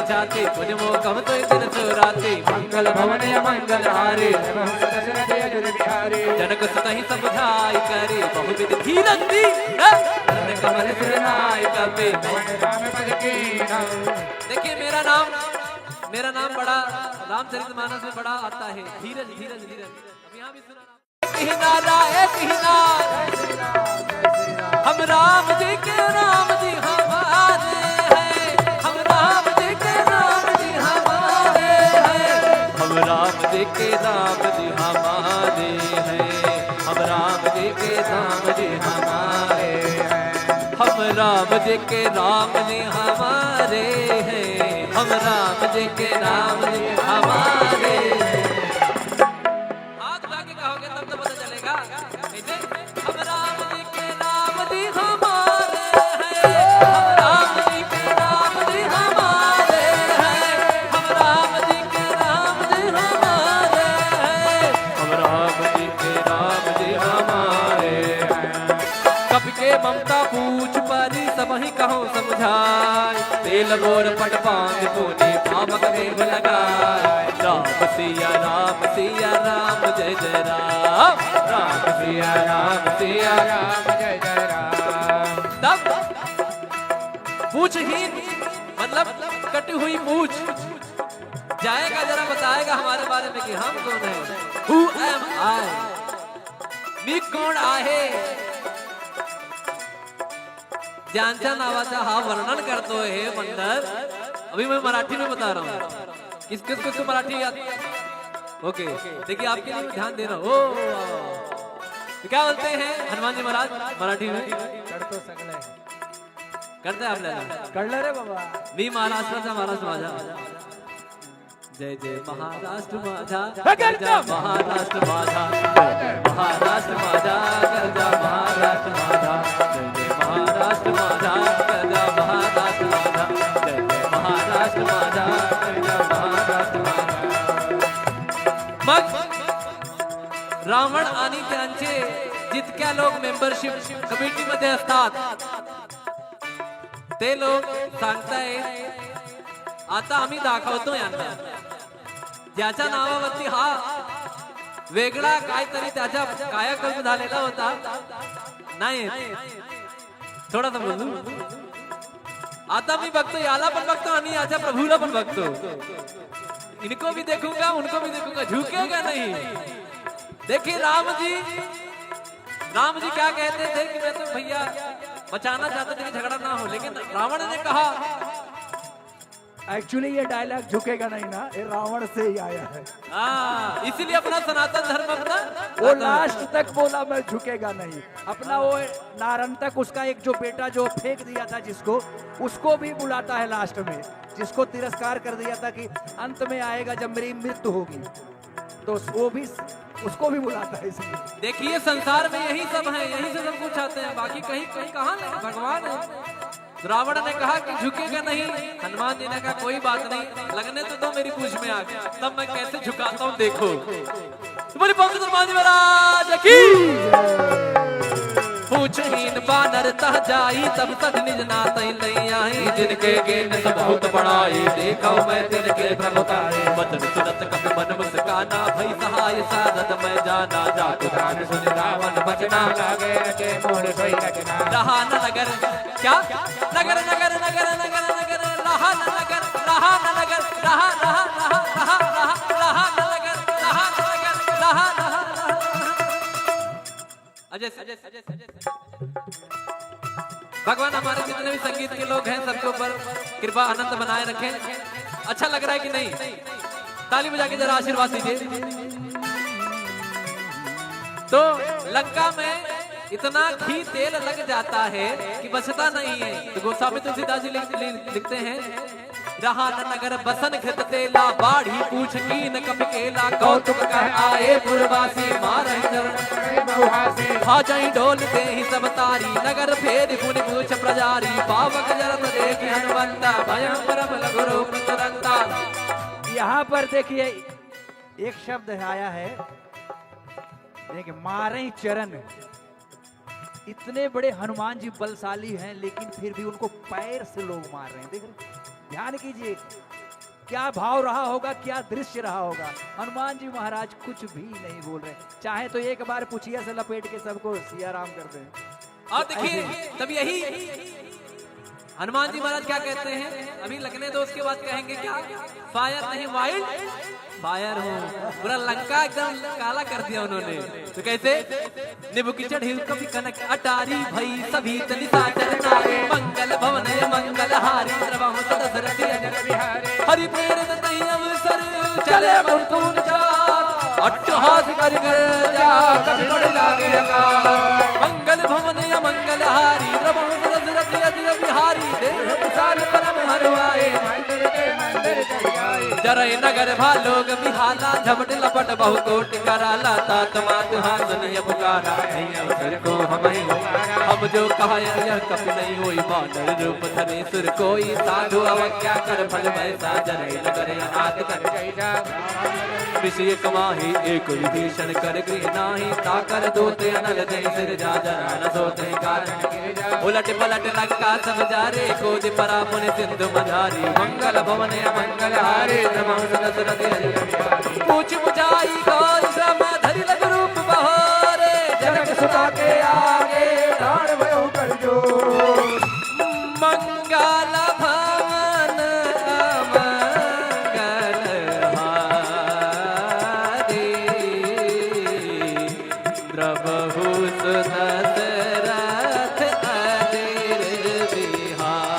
जाते पुण्य मोकम तो दिन सुराते मंगल भवन मंगल हारे जनक सुतहि समझाई करे बहुविध धीरज दी कमल सिरनाय कपे। देखिए मेरा नाम बड़ा रामचरितमानस में बड़ा आता है, धीरज धीरज धीरज। अब यहाँ भी सुना हम राम जी के राम जी हमारे हैं, हम राम जी के राम जी हमारे हैं, हम राम जी के राम जी हमारे हैं, हम राम जी के राम जी हमारे हैं, हम राम जी के राम जी हमारे हैं, हम राम जी के राम जी हमारे हैं। हाथ उठा के कहोगे तब तो पता चलेगा। कैसे? हम राम जी के राम जी हमारे हैं, हम राम जी के राम जी हमारे हैं, हम राम जी के राम जी हमारे हैं, हम राम जी के राम जी हमारे हैं। कब के ममता पूछ परी सब ही कहो समझाए, तेल गोर पट पांच पुने पावक देव लगाए। राम सिया राम जय जय राम, राम सिया राम जय जय राम। तब पूछहीन मतलब कटी हुई पूछ जाएगा, जरा बताएगा हमारे बारे में कि हम कौन है। Who am I? मी कोण आहे, ज्यांच्या नावाचा हा वर्णन करतो हे मंडळ। अभी मैं मराठी में बता रहा हूँ, किस किस को मराठी आती है? ओके देखिए आपके लिए ध्यान दे रहा हूँ। तो क्या बोलते हैं हनुमान जी महाराज मराठी में? करते आपल्याला कळलं रे बाबा। मी महाराष्ट्राचा महाराज माझा, जय जय महाराष्ट्र माझा, गरजा महाराष्ट्र माझा, महाराष्ट्र माझा, गरजा महाराष्ट्र माझा, जय जय महाराष्ट्र माझा, गरजा महाराष्ट्र माझा, जय जय महाराष्ट्र माझा, गरजा महाराष्ट्र माझा। मग रावण आणि त्यांचे जितक्या लोक मेंबरशिप कमिटीमध्ये असतात ते लोक सांगतायत आता आम्ही दाखवतो यांना, ज्याच्या नावावरती हा वेगळा काहीतरी त्याच्या कायाकल्प झालेला होता नाही, थोडासा बोलू। आता मी बघतो, याला पण बघतो आणि याच्या प्रभूला पण बघतो। इनको भी देखूंगा उनको भी देखूंगा, झुकेगा नहीं। देखिए राम जी क्या कहते थे कि मैं तो भैया बचाना चाहता था कि झगड़ा ना हो, लेकिन रावण ने कहा। एक्चुअली ये डायलॉग झुकेगा नहीं ना, ये रावण से ही आया है। इसीलिए अपना सनातन धर्म अपना वो लास्ट तक बोला मैं झुकेगा नहीं। अपना वो नारन तक उसका एक जो बेटा जो फेंक दिया था जिसको, उसको भी बुलाता है लास्ट में, जिसको तिरस्कार कर दिया था कि अंत में आएगा जब मेरी मृत्यु होगी, तो वो भी उसको भी बुलाता है। इसलिए देखिए संसार में यही सब है, यही से सब कुछ आते हैं, बाकी कहीं कहीं कहाँ नहीं, भगवान है। रावण ने कहा कि झुकेगा नहीं, हनुमान जी ने कहा कोई बात नहीं, लगने तो दो मेरी पूछ में आग, तब मैं कैसे झुकाता हूँ देखो। तुम्हारी पंडित हनुमान जी महाराज की पूछहीन बानर तह जाई, तब तक निज नातई लई आई, जिनके गेन सब बहुत बड़ाई, देखा मैं तिनके प्रभुताई, वचन सुनत कपि मन मुस्काना, भई सहाय साधत मैं जाना, जात ध्यान सुन रावण बचना, लागे के मोर सोई रचना। रहा न नगर, क्या नगर नगर नगर नगर नगर, रहा न नगर, रहा न नगर, रहा रहा रहा रहा रहा रहा न नगर, रहा न नगर, रहा रहा अजय भगवान हमारे जितने भी संगीत के लोग हैं सबके ऊपर कृपा आनंद बनाए रखें। अच्छा लग रहा है कि नहीं? ताली बजा के जरा आशीर्वाद दीजिए। तो लंका में इतना घी तेल लग जाता है कि बचता नहीं है। तो गोस्वामी तुलसीदास जी लिखते हैं, रहा न नगर बसन घृत तेला, बाढ़ी पूछ की न कपि केला, कौतुक कह आए पुरवासी, मारहि चरण भाजई ढोल दे ही सब तारी, नगर फेर पुनि पूछ प्रजारी, पावक जरत देखि हनुमंता, भयं परम लघु रूप तुरंता। यहाँ पर देखिए एक शब्द आया है, देखिए मारे चरण। इतने बड़े हनुमान जी बलशाली हैं, लेकिन फिर भी उनको पैर से लोग मार रहे हैं। देख रहे, ध्यान कीजिए, क्या भाव रहा होगा, क्या दृश्य रहा होगा। हनुमान जी महाराज कुछ भी नहीं बोल रहे, चाहे तो एक बार पुछिया से लपेट के सबको सिया राम कर दें। और देखिए तब यही हनुमान जी महाराज क्या कहते हैं, अभी लगने दो उसके बाद कहेंगे क्या, फायर नहीं वाइल्ड फायर हूँ। पूरा लंका एकदम काला कर दिया उन्होंने। तो कैसे, निबु की चढ़ी कभी कनक अटारी भई सभी तनिता चरनारे मंगल भवन मंगल हारी द्रवहु दशरथ अजर बिहारी हरि प्रेरित तहि अवसर चले मुर्तून चार अट्टहास कर जा कभी बड़ लागे अकाल मंगल भवन मंगल हारी द्रवहु दशरथ अजर बिहारी देव विशाल परम हरवाए जरय नगर भालोग बिहाला झपट लपट बहु कोटि कराला तात मात हासन ये पुकारा अवसर को हम जो कहा यह कपि नहीं होई बानर रूप धरे सुर कोई साधु अवज्ञा कर फल वैसा जरय नगर अनाथ कर विषय कमाही एक विभीषण कर गृह नाही ताकर दोते अनल जय सिर जा जरा न सोते कारण उलट पलट लंका सब जारे कोद परा पुनि सिंधु मझारी मंगल भवन मंगल हारे पूछ बुझाई गौर श्रम धरि लग रूप बहोरे जनक सुता के आगे प्राण भयो कर जो मंगल भवन मंगल हारे द्रवहु दशरथ अजर बिहारी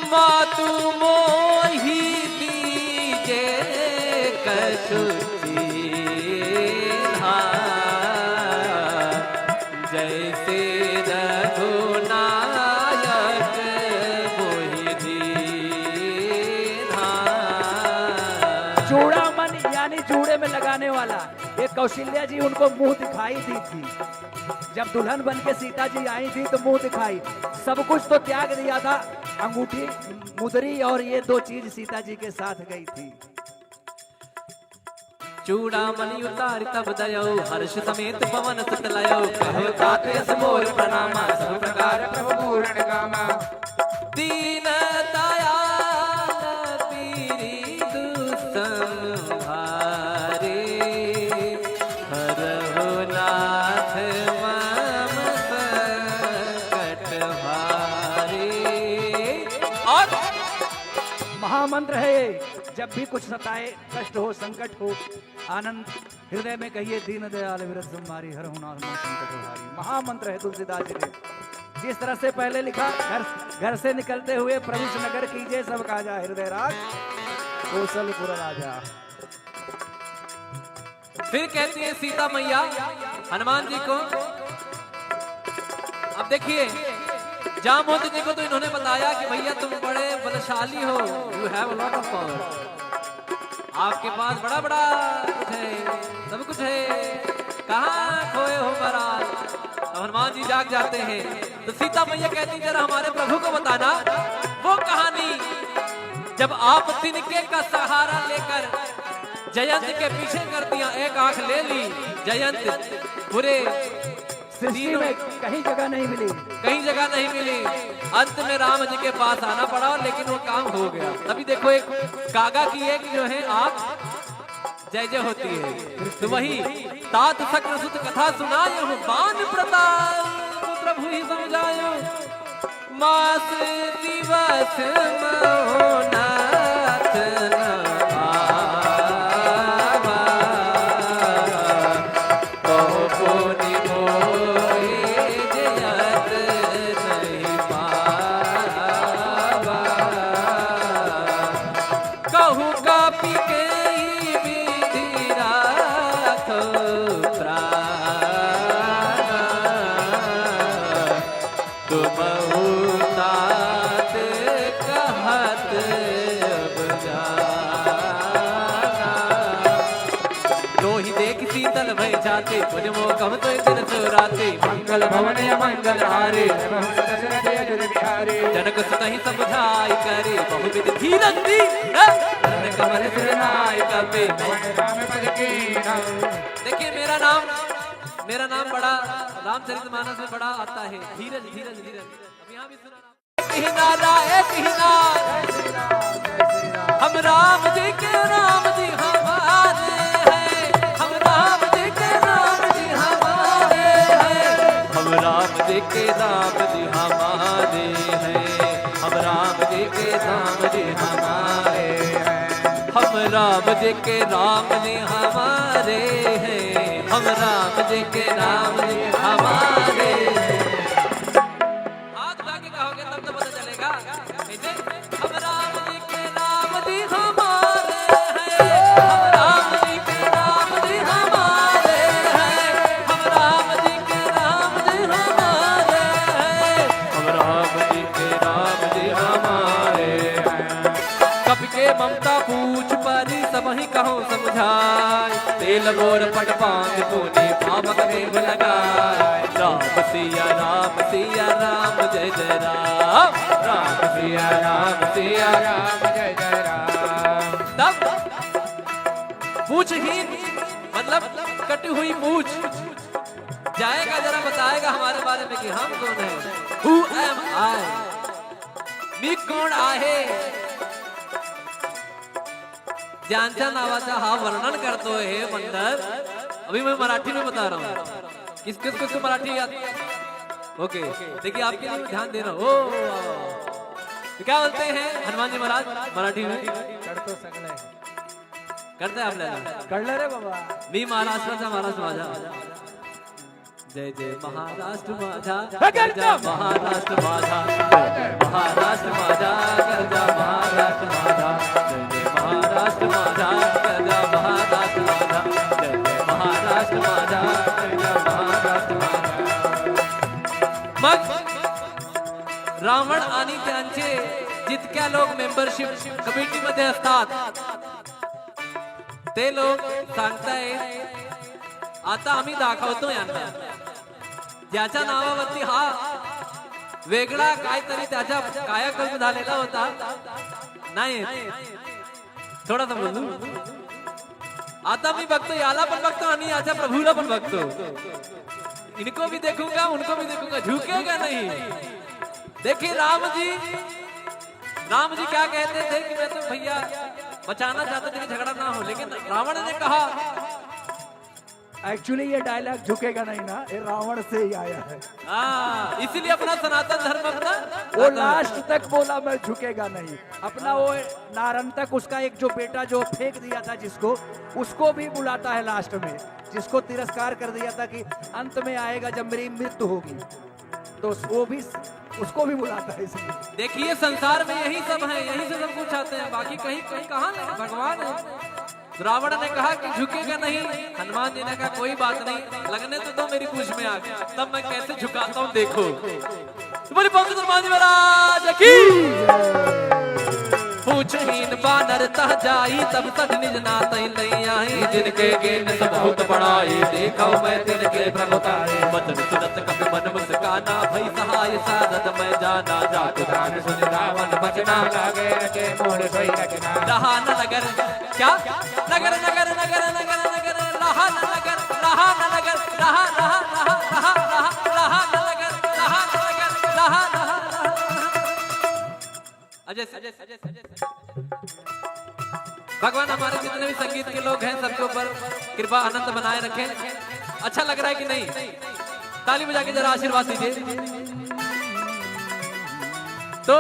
मातु मोहि दीजे कछु चीन्हा जैसे रघुनायक मोहि दीन्हा। चूड़ामन यानी जूड़े में लगाने वाला, ये कौशल्या जी उनको मुंह दिखाई दी थी। जब दुल्हन बन के सीता जी आई थी तो मुंह दिखाई, सब कुछ तो त्याग दिया था, अंगूठी मुदरी और ये दो चीज सीता जी के साथ गई थी। चूड़ामणि उतार तब दयो हर्ष समेत पवन सुत लयो कहो तात यस मोर प्रणामा सब प्रकार प्रभु पूर्ण कामा दीन दयाल पीरी दुसंहारे हरहु नाथ मम संकट भारे। और महामंत्र है ये, जब भी कुछ सताए, कष्ट हो, संकट हो, आनंद हृदय में कहिए दीन दयाल विरत संहारी हर हुनाथ मम संकट भारी। महामंत्र है तुलसीदास जी ने। जिस तरह से पहले लिखा, घर से निकलते हुए प्रभु नगर कीजिए सब काजा हृदय राज कौशलपुर राजा। फिर कहती है सीता मैया हनुमान जी को, अब देखिए जामवंत जी को तो इन्होंने बताया कि भैया तुम बड़े बलशाली हो, you have a lot of power, आपके पास बड़ा बड़ा कुछ है, सब कुछ है, कहाँ खोए हो महाराज। तो हनुमान जी जाग जाते हैं तो सीता मैया कहती जरा हमारे प्रभु को बताना वो कहानी जब आप तिनके का सहारा लेकर जयंत के पीछे कर दिया, एक आंख ले ली, जयंत पूरे सृष्टि में कहीं जगह नहीं मिली, कहीं जगह नहीं मिली, अंत में राम जी के पास आना पड़ा, लेकिन वो काम हो गया। तभी देखो एक कागा की एक जो है आंख जय जय होती है। तो वही तात शक्र सुत कथा सुनायो बान प्रताप प्रभु ही समझायो मास दिवस महोनाथ कहत भय जाते पुण्य मोकम तो दिन सुराते मंगल भवन या मंगल हारे जनक सुत ही समझाई करे बहुविध धीरज दी कमल सिरनाय कपे। देखिए मेरा नाम बड़ा रामचरितमानस में बड़ा आता है, धीरज धीरज धीरज। अब यहाँ भी सुना हम राम जी के राम जी हमारे हैं, हम राम जी के राम जी हमारे हैं, हम राम जी के राम जी हमारे हैं, हम राम जी के राम जी हमारे हैं, हम राम जी के राम जी हमारे हैं, हम राम जी के राम जी हमारे हैं। हाथ उठा के कहोगे तब तो पता चलेगा। हम राम जी के राम जी हमारे हैं, हम राम जी के राम जी हमारे हैं, हम राम जी के राम जी हमारे हैं, हम राम जी के राम जी हमारे हैं। कब के ममता पूछ परी सब ही कहो समझाए, तेल गोर पट पांग तूने पावक देव लगाए। राम सिया राम जय जय राम, राम सिया राम जय जय राम। तब पूछहीन मतलब कटी हुई पूछ जाएगा, जरा बताएगा हमारे बारे में कि हम कौन हैं। Who am I? मी कोण आहे, ज्यांच्या नावाचा हा वर्णन करतो है मंडल। अभी मैं मराठी में बता रहा हूँ, किस किस को मराठी आती है। ओके देखिए आपके लिए ध्यान देना। ओ तो क्या बोलते हैं हनुमान जी महाराज मराठी में? करते आप कळलं रे बाबा। मी महाराष्ट्राचा महाराज माझा, जय जय महाराष्ट्र माझा, गरजा महाराष्ट्र माझा, जय जय महाराष्ट्र माझा, गरजा महाराष्ट्र माझा, जय जय महाराष्ट्र माझा, गरजा महाराष्ट्र माझा, जय जय महाराष्ट्र माझा, गरजा महाराष्ट्र माझा। मग रावण आणि त्यांचे जितक्या लोक मेंबरशिप कमिटीमध्ये असतात ते लोक सांगतायत आता आम्ही दाखवतो यांना, ज्याच्या नावावरती हा वेगळा काहीतरी त्याच्या कायाकल्प झालेला होता नाही, थोडासा बोलू। आता मी बघतो याला पण बघतो आणि याच्या प्रभूला पण बघतो, इनको भी देखूंगा उनको भी देखूंगा, झुकेगा नहीं। देखिए राम जी क्या कहते थे कि मैं तो भैया बचाना चाहता था कि झगड़ा ना हो, लेकिन रावण ने कहा। एक्चुअली ये डायलॉग झुकेगा नहीं ना, ये रावण से ही आया है। इसीलिए अपना सनातन धर्म अपना वो लास्ट तक बोला मैं झुकेगा नहीं। अपना वो नारंतक उसका एक जो बेटा जो फेंक दिया था जिसको, उसको भी बुलाता है लास्ट में, जिसको तिरस्कार कर दिया था कि अंत में आएगा जब मेरी मृत्यु होगी, तो वो भी उसको भी बुलाता है। इसलिए देखिए संसार में यही सब है, यही से सब कुछ आते हैं, बाकी कहीं कहाँ नहीं, भगवान है। रावण ने कहा कि झुकेगा नहीं, हनुमान जी ने कहा कोई बात नहीं, लगने तो दो मेरी पूछ में आग, तब मैं कैसे झुकाता हूँ देखो। तुम्हारी पंडित हनुमान जी महाराज की पूछहीन बानर तह जाई, तब तक निज नातई लई आई, जिनके गेन सब बहुत बड़ाई, देखा मैं तिनके प्रभुताई, वचन सुनत कपि मन मुस्काना, भई सहाय सारद मैं जाना, जात दान सुन रावण बचना, लागे के मोर सोई रखना। रहा न नगर क्या नगर नगर नगर नगर नगर, रहा न नगर, रहा न नगर, रहा रहा रहा रहा रहा रहा न नगर, रहा न नगर, रहा रहा भगवान हमारे जितने भी संगीत के लोग हैं सबके ऊपर कृपा आनंद बनाए रखें। अच्छा लग रहा है कि नहीं? ताली बजा के जरा आशीर्वाद दीजिए। तो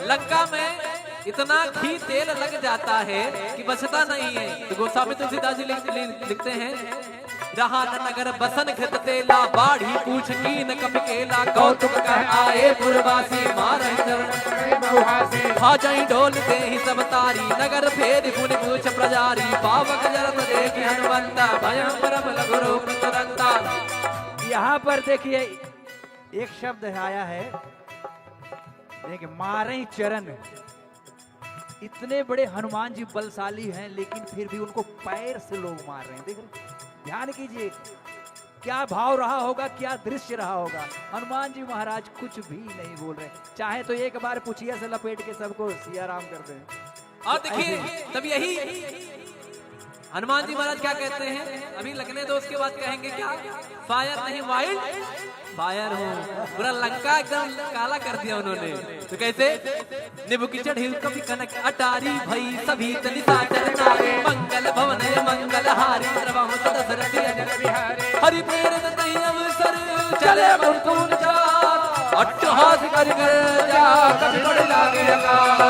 लंका में इतना घी तेल लग जाता है कि बचता नहीं है। तो गोस्वामी तुलसीदास जी लिखते हैं, रहा न नगर बसन घृत तेला, बाढ़ी पूछ की न कप केला, कौतुक कह आए पुरवासी, मारहि चरण भाजई ढोल दे ही सब तारी, नगर फेर पुनि पूछ प्रजारी, पावक जरत देखि हनुमंता, भयं परम लघु रूप तुरंता। यहाँ पर देखिए एक शब्द आया है, देखिए मारे चरण। इतने बड़े हनुमान जी बलशाली हैं, लेकिन फिर भी उनको पैर से लोग मार रहे हैं। देख रहे ध्यान कीजिए क्या भाव रहा होगा, क्या दृश्य रहा होगा। हनुमान जी महाराज कुछ भी नहीं बोल रहे, चाहे तो एक बार पुछिया से लपेट के सबको सिया राम कर दें। और देखिए तब यही हनुमान जी महाराज क्या कहते हैं, अभी लगने दो उसके बाद कहेंगे क्या, फायर नहीं वाइल्ड फायर हूँ। पूरा लंका एकदम काला कर दिया उन्होंने। तो कैसे, निबु की चढ़ी कभी कनक अटारी भई सभी तनिता चरनारे, मंगल भवन मंगल हारी द्रवम दशरथ अजर बिहारी, हरि प्रेरित तहि अवसर चले मुकुंद चार, अट्टहास कर जा कभी बड़ लागे अकाल,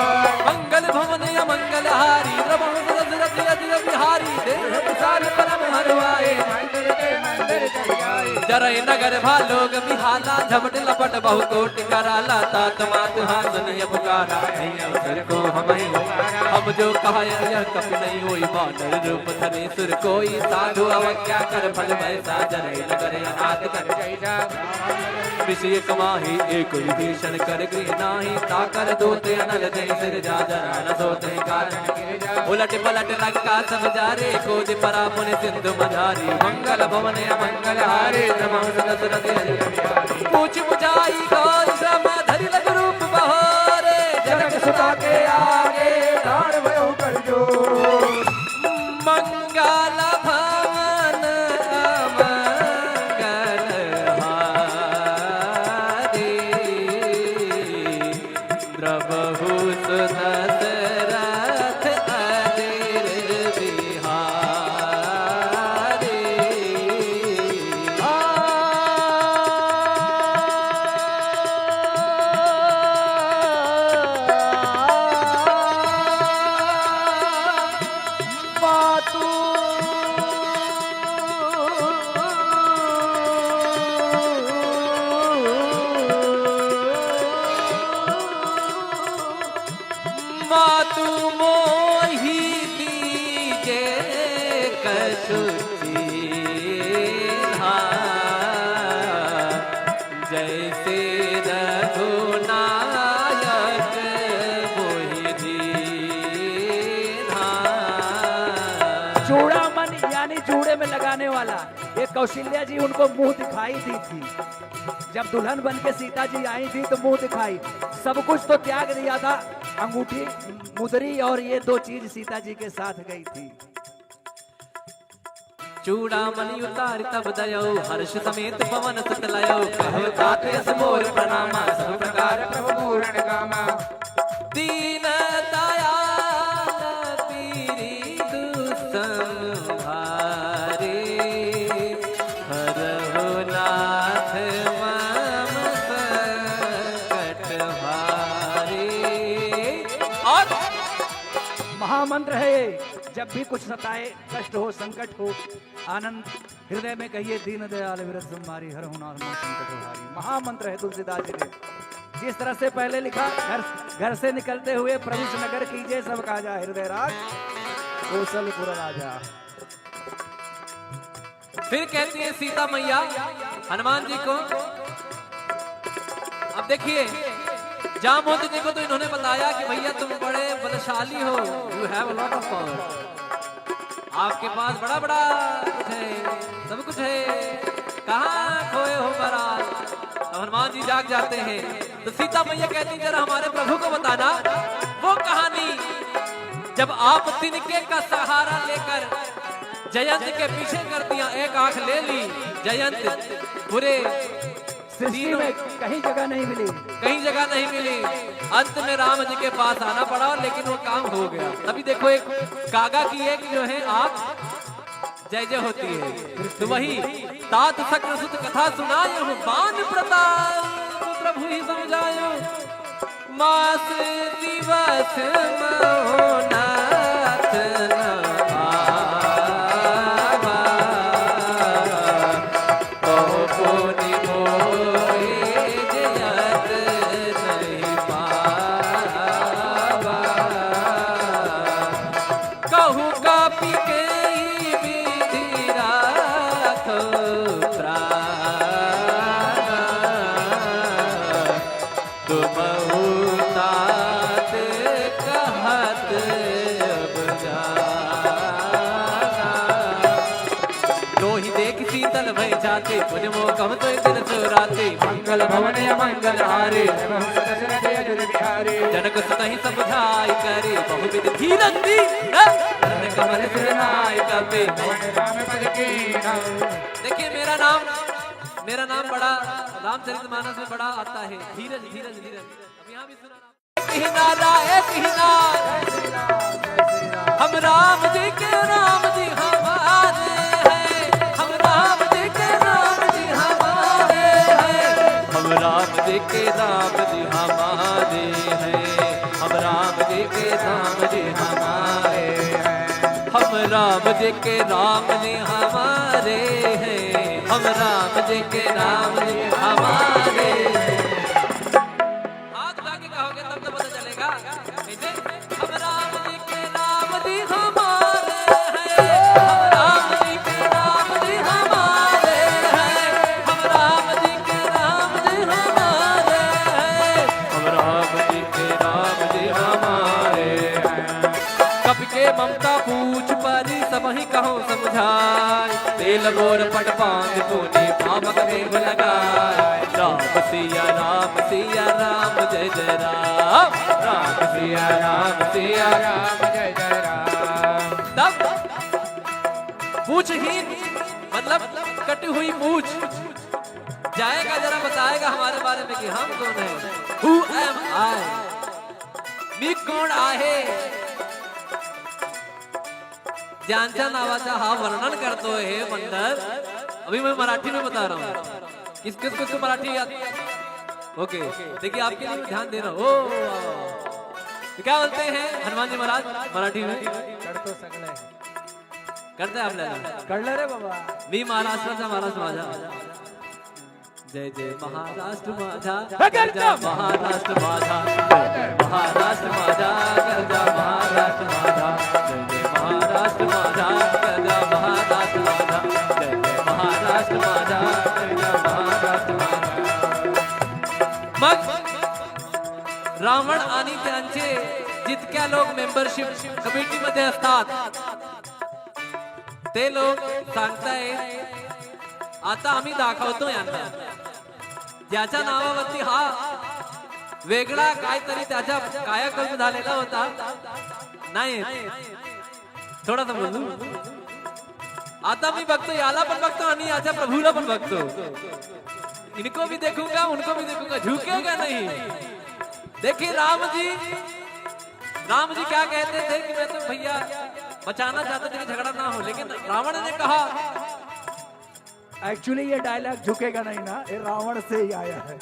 मंगल भवन मंगल हारी द्रवम दशरथ अजर बिहारी, देह विशाल परम हरवाए जरय नगर भालोग बिहाला, झपट लपट बहु कोटि कराला, तात मात हासनिय पुकारा, अवसर को हम जो कहा यह कपि नहीं होई, बानर रूप धरे सुर कोई, साधु अवज्ञा कर फल वैसा, जरय नगर अनाथ कर विषय कमाही एक विभीषण कर गृह नाही, ताकर दोते अनल जय सिर जा जरा न सोते कारण, उलट पलट लंका सब जारे, कोदि परा पुनि सिंधु मझारी, मंगल भवन मंगल हारे पूछ बुझाई गौर श्रम धरि लग रूप बहोरे, जनक सुता के आगे प्राण भयो कर जो, मंगल भवन मंगल हारे, द्रवहु दशरथ अजर बिहारी। मातु मोहि दीजे कछु चीन्हा, जैसे रघुनायक मोहि दीन्हा। चूड़ामन यानी जूड़े में लगाने वाला, ये कौशल्या जी उनको मुंह दिखाई दी थी। जब दुल्हन बन के सीता जी आई थी तो मुंह दिखाई, सब कुछ तो त्याग दिया था, अंगूठी मुदरी और ये दो चीज सीता जी के साथ गई थी। चूड़ामणि उतार तब दयो, हर्ष समेत पवन सुत लयो, कहो तात यस मोर प्रणामा, सब प्रकार प्रभु पूर्ण कामा, दीन दयाल पीरी दुसंहारे, हरहु नाथ मम संकट भारे। और महामंत्र है ये, जब भी कुछ सताए, कष्ट हो, संकट हो, आनंद हृदय में कहिए, दीन दयाल विरत तुम्हारी हर हुनार में संकट हारी। महामंत्र है तुलसीदास जी ने। जिस तरह से पहले लिखा, घर से निकलते हुए प्रभु नगर कीजिए सब काजा, हृदय राज कौशलपुर राजा। फिर कहती है सीता मैया हनुमान जी को, अब देखिए जामवंत जी को तो इन्होंने बताया कि भैया तुम बड़े बलशाली हो, you have a lot of power, आपके पास बड़ा बड़ा कुछ है, सब कुछ है, कहाँ खोए हो महाराज। तो हनुमान जी जाग जाते हैं, तो सीता मैया कहती जरा हमारे प्रभु को बताना वो कहानी, जब आप तिनके का सहारा लेकर जयंत के पीछे कर दिया, एक आंख ले ली, जयंत पूरे सृष्टि में कहीं जगह नहीं मिली, कहीं जगह नहीं मिली, अंत में राम जी के पास आना पड़ा, लेकिन वो काम हो गया। तभी देखो एक कागा की एक जो है आंख जय जय होती है, तो वही तात शक्र सुत कथा सुनायो, बान प्रताप प्रभु ही समझायो, मास दिवस मोहनाथ तुम कहत मंगल भई जाते पुण्य मो कम तो दिन चोराते मंगल भवन या मंगल हारे जनक सुतहि समझाई करे बहुविध धीरज दी कमल सिरनाय कपे। देखिए मेरा नाम बड़ा रामचरितमानस में बड़ा आता है, धीरज धीरज धीरज। अब यहाँ भी सुना हम राम जी के राम जी हमारे हैं, हम राम जी के राम जी हमारे हैं, हम राम जी के राम जी हमारे हैं, हम राम जी के राम जी हमारे हैं, हम राम जी के राम जी हमारे हैं, हम राम जी के राम जी हमारे हैं। हाथ उठा के कहोगे तब तो पता चलेगा। हम राम जी के राम जी हमारे हैं, हम राम जी के राम जी हमारे हैं, हम राम जी के राम जी हमारे हैं, हम राम जी के राम जी हमारे हैं। कब के ममता पूछ परी सब ही कहो समझाए, तेल गोर पट पांग तूने पावक देव लगाए। राम सिया राम जय जय राम, राम सिया राम जय जय राम। तब पूछहीन मतलब कटी हुई पूछ जाएगा, जरा बताएगा हमारे बारे में कि हम कौन है। Who am I? मी कोण आहे, ज्यांच्या नावाचा हा वर्णन करतो है मंडल। अभी मैं मराठी में बता रहा हूँ, किस किस को मराठी आती है। ओके देखिए आपके लिए ध्यान देना। ओ तो क्या बोलते हैं हनुमान जी महाराज मराठी में? करते हैं आपल्याला कळलं रे बाबा। मी महाराष्ट्राचा महाराज माझा, जय जय महाराष्ट्र माझा, गरजा महाराष्ट्र माझा, महाराष्ट्र माझा, गरजा महाराष्ट्र माझा, जय जय महाराष्ट्र माझा, गरजा महाराष्ट्र माझा, जय जय महाराष्ट्र माझा, गरजा महाराष्ट्र माझा। मग रावण आणि त्यांचे जितक्या लोक मेंबरशिप कमिटी मध्ये असतात ते लोक सांगतायत आता आम्ही दाखवतो यांना, ज्याच्या नावावरती हा वेगळा काहीतरी त्याच्या कायाकल्प झालेला होता नाही, थोडासा बोलू। आता मी बघतो याला पण बघतो आणि याच्या प्रभूला पण बघतो, इनको भी देखूंगा उनको भी देखूंगा, झुकेगा नहीं। देखिए राम जी क्या कहते थे कि मैं तो भैया बचाना चाहते थे कि झगड़ा ना हो, लेकिन रावण ने कहा एक्चुअली ये डायलॉग झुकेगा नहीं ना, ये रावण से ही आया है।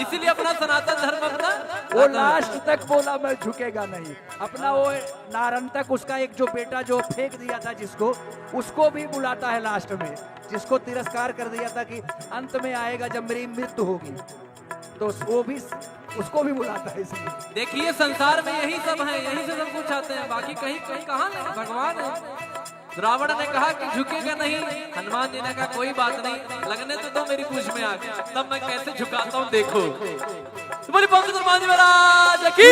इसीलिए अपना सनातन धर्म अपना वो लास्ट तक बोला मैं झुकेगा नहीं, अपना वो नारंतक उसका एक जो बेटा जो फेंक दिया था जिसको, उसको भी बुलाता है लास्ट में, जिसको तिरस्कार कर दिया था कि अंत में आएगा जब मेरी मृत्यु होगी, तो वो भी उसको भी बुलाता है। इसलिए देखिए संसार में यही सब है, यही से सब कुछ आते हैं, बाकी कहीं कहीं कहाँ नहीं, भगवान है। रावण ने कहा कि झुकेगा नहीं, हनुमान जी ने कहा कोई बात नहीं, लगने तो दो मेरी पूछ में आग, तब मैं कैसे झुकाता हूँ देखो। तुम्हारी पंडित हनुमान जी महाराज की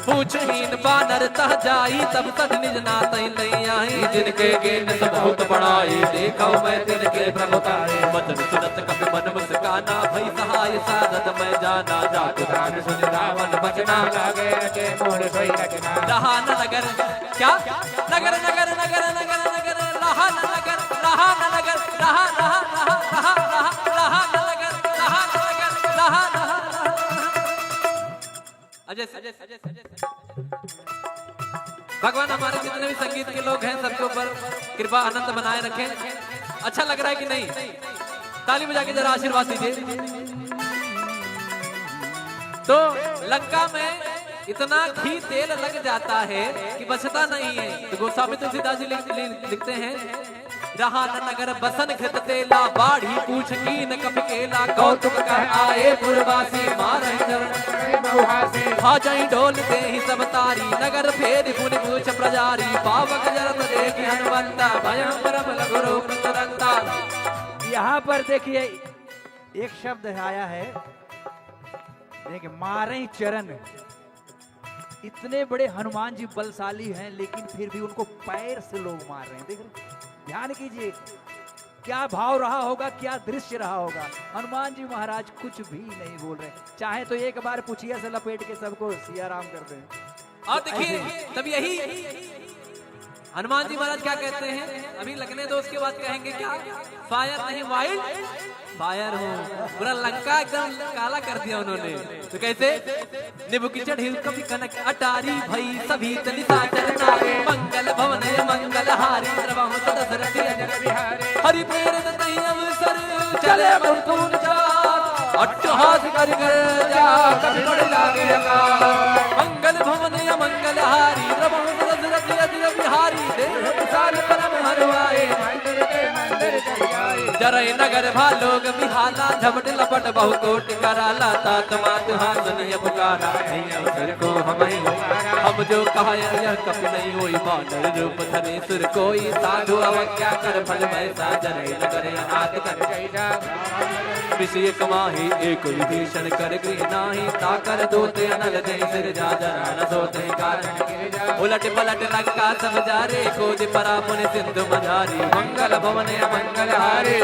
पूछहीन बानर तह जाई, तब तक निज नात नहीं आई, जिनके गेन सब बहुत बड़ाई, देखा मैं तिनके प्रभुताई, वचन सुनत कपि मन मुस्काना, भई सहाय साधत मैं जाना, जात राम सुन रावण बचना, लागे रचे मोर सोई रचना। रहा न नगर क्या नगर नगर नगर नगर नगर रहा न नगर, रहा न नगर, रहा रहा रहा रहा रहा रहा न नगर, रहा न नगर, रहा रहा भगवान हमारे जितने भी संगीत के लोग हैं सबके ऊपर कृपा आनंद बनाए रखें। अच्छा लग रहा है कि नहीं? ताली बजा के जरा आशीर्वाद दीजिए। तो लंका में इतना घी तेल लग जाता है कि बचता नहीं है। तो गोस्वामी तुलसीदास जी लिखते हैं, रहा न नगर बसन घृत तेला, बाढ़ी पूछ कीन कपि केला, कौतुक कह आए पुरवासी, मारहि चरण खा जाई ढोल दे ही सब तारी, नगर फेर पुनि पूछ प्रजारी, पावक जरत देखि हनुमंता, भयं परम लघु रूप तुरंता। यहाँ पर देखिए एक शब्द आया है, देखिए मारे चरण। इतने बड़े हनुमान जी बलशाली हैं, लेकिन फिर भी उनको पैर से लोग मार रहे हैं। देख रहे ध्यान कीजिए क्या भाव रहा होगा, क्या दृश्य रहा होगा। हनुमान जी महाराज कुछ भी नहीं बोल रहे, चाहे तो एक बार पुछिया से लपेट के सबको सिया राम कर दें। और देखिए तब यही हनुमान जी महाराज क्या कहते हैं, अभी लगने दो उसके बाद कहेंगे क्या, फायर नहीं वाइल्ड फायर हो। पूरा लंका एकदम काला कर दिया उन्होंने। तो कैसे, निबु की चढ़ी कभी कनक अटारी भई सभी तलिता चरनारे मंगल भवन मंगल हारी द्रवहु दशरथ अजर बिहारी हरि प्रेरित तहि अवसर चले मुकुंद चार अट्टहास कर जा कभी बड़ लागे अकाल मंगल भवन मंगल हारी द्रवहु दशरथ अजर बिहारी देव विशाल परम हरवाए जरय नगर भालोग बिहाला झपट लपट बहु कोट कराला तात मात हासन ये पुकारा अवसर को हम जो कहा यह कप नहीं होई बानर रूप धरे सुर कोई साधु अवज्ञा कर फल वैसा जरय नगर अनाथ कर विषय कमाही एक विभीषण कर गृह नाही ताकर दोते अनल जय सिर जा जरा न सोते कारण उलट पलट लंका सब जारे खोज परा पुन सिंधु मझारी मंगल भवन मंगल हारे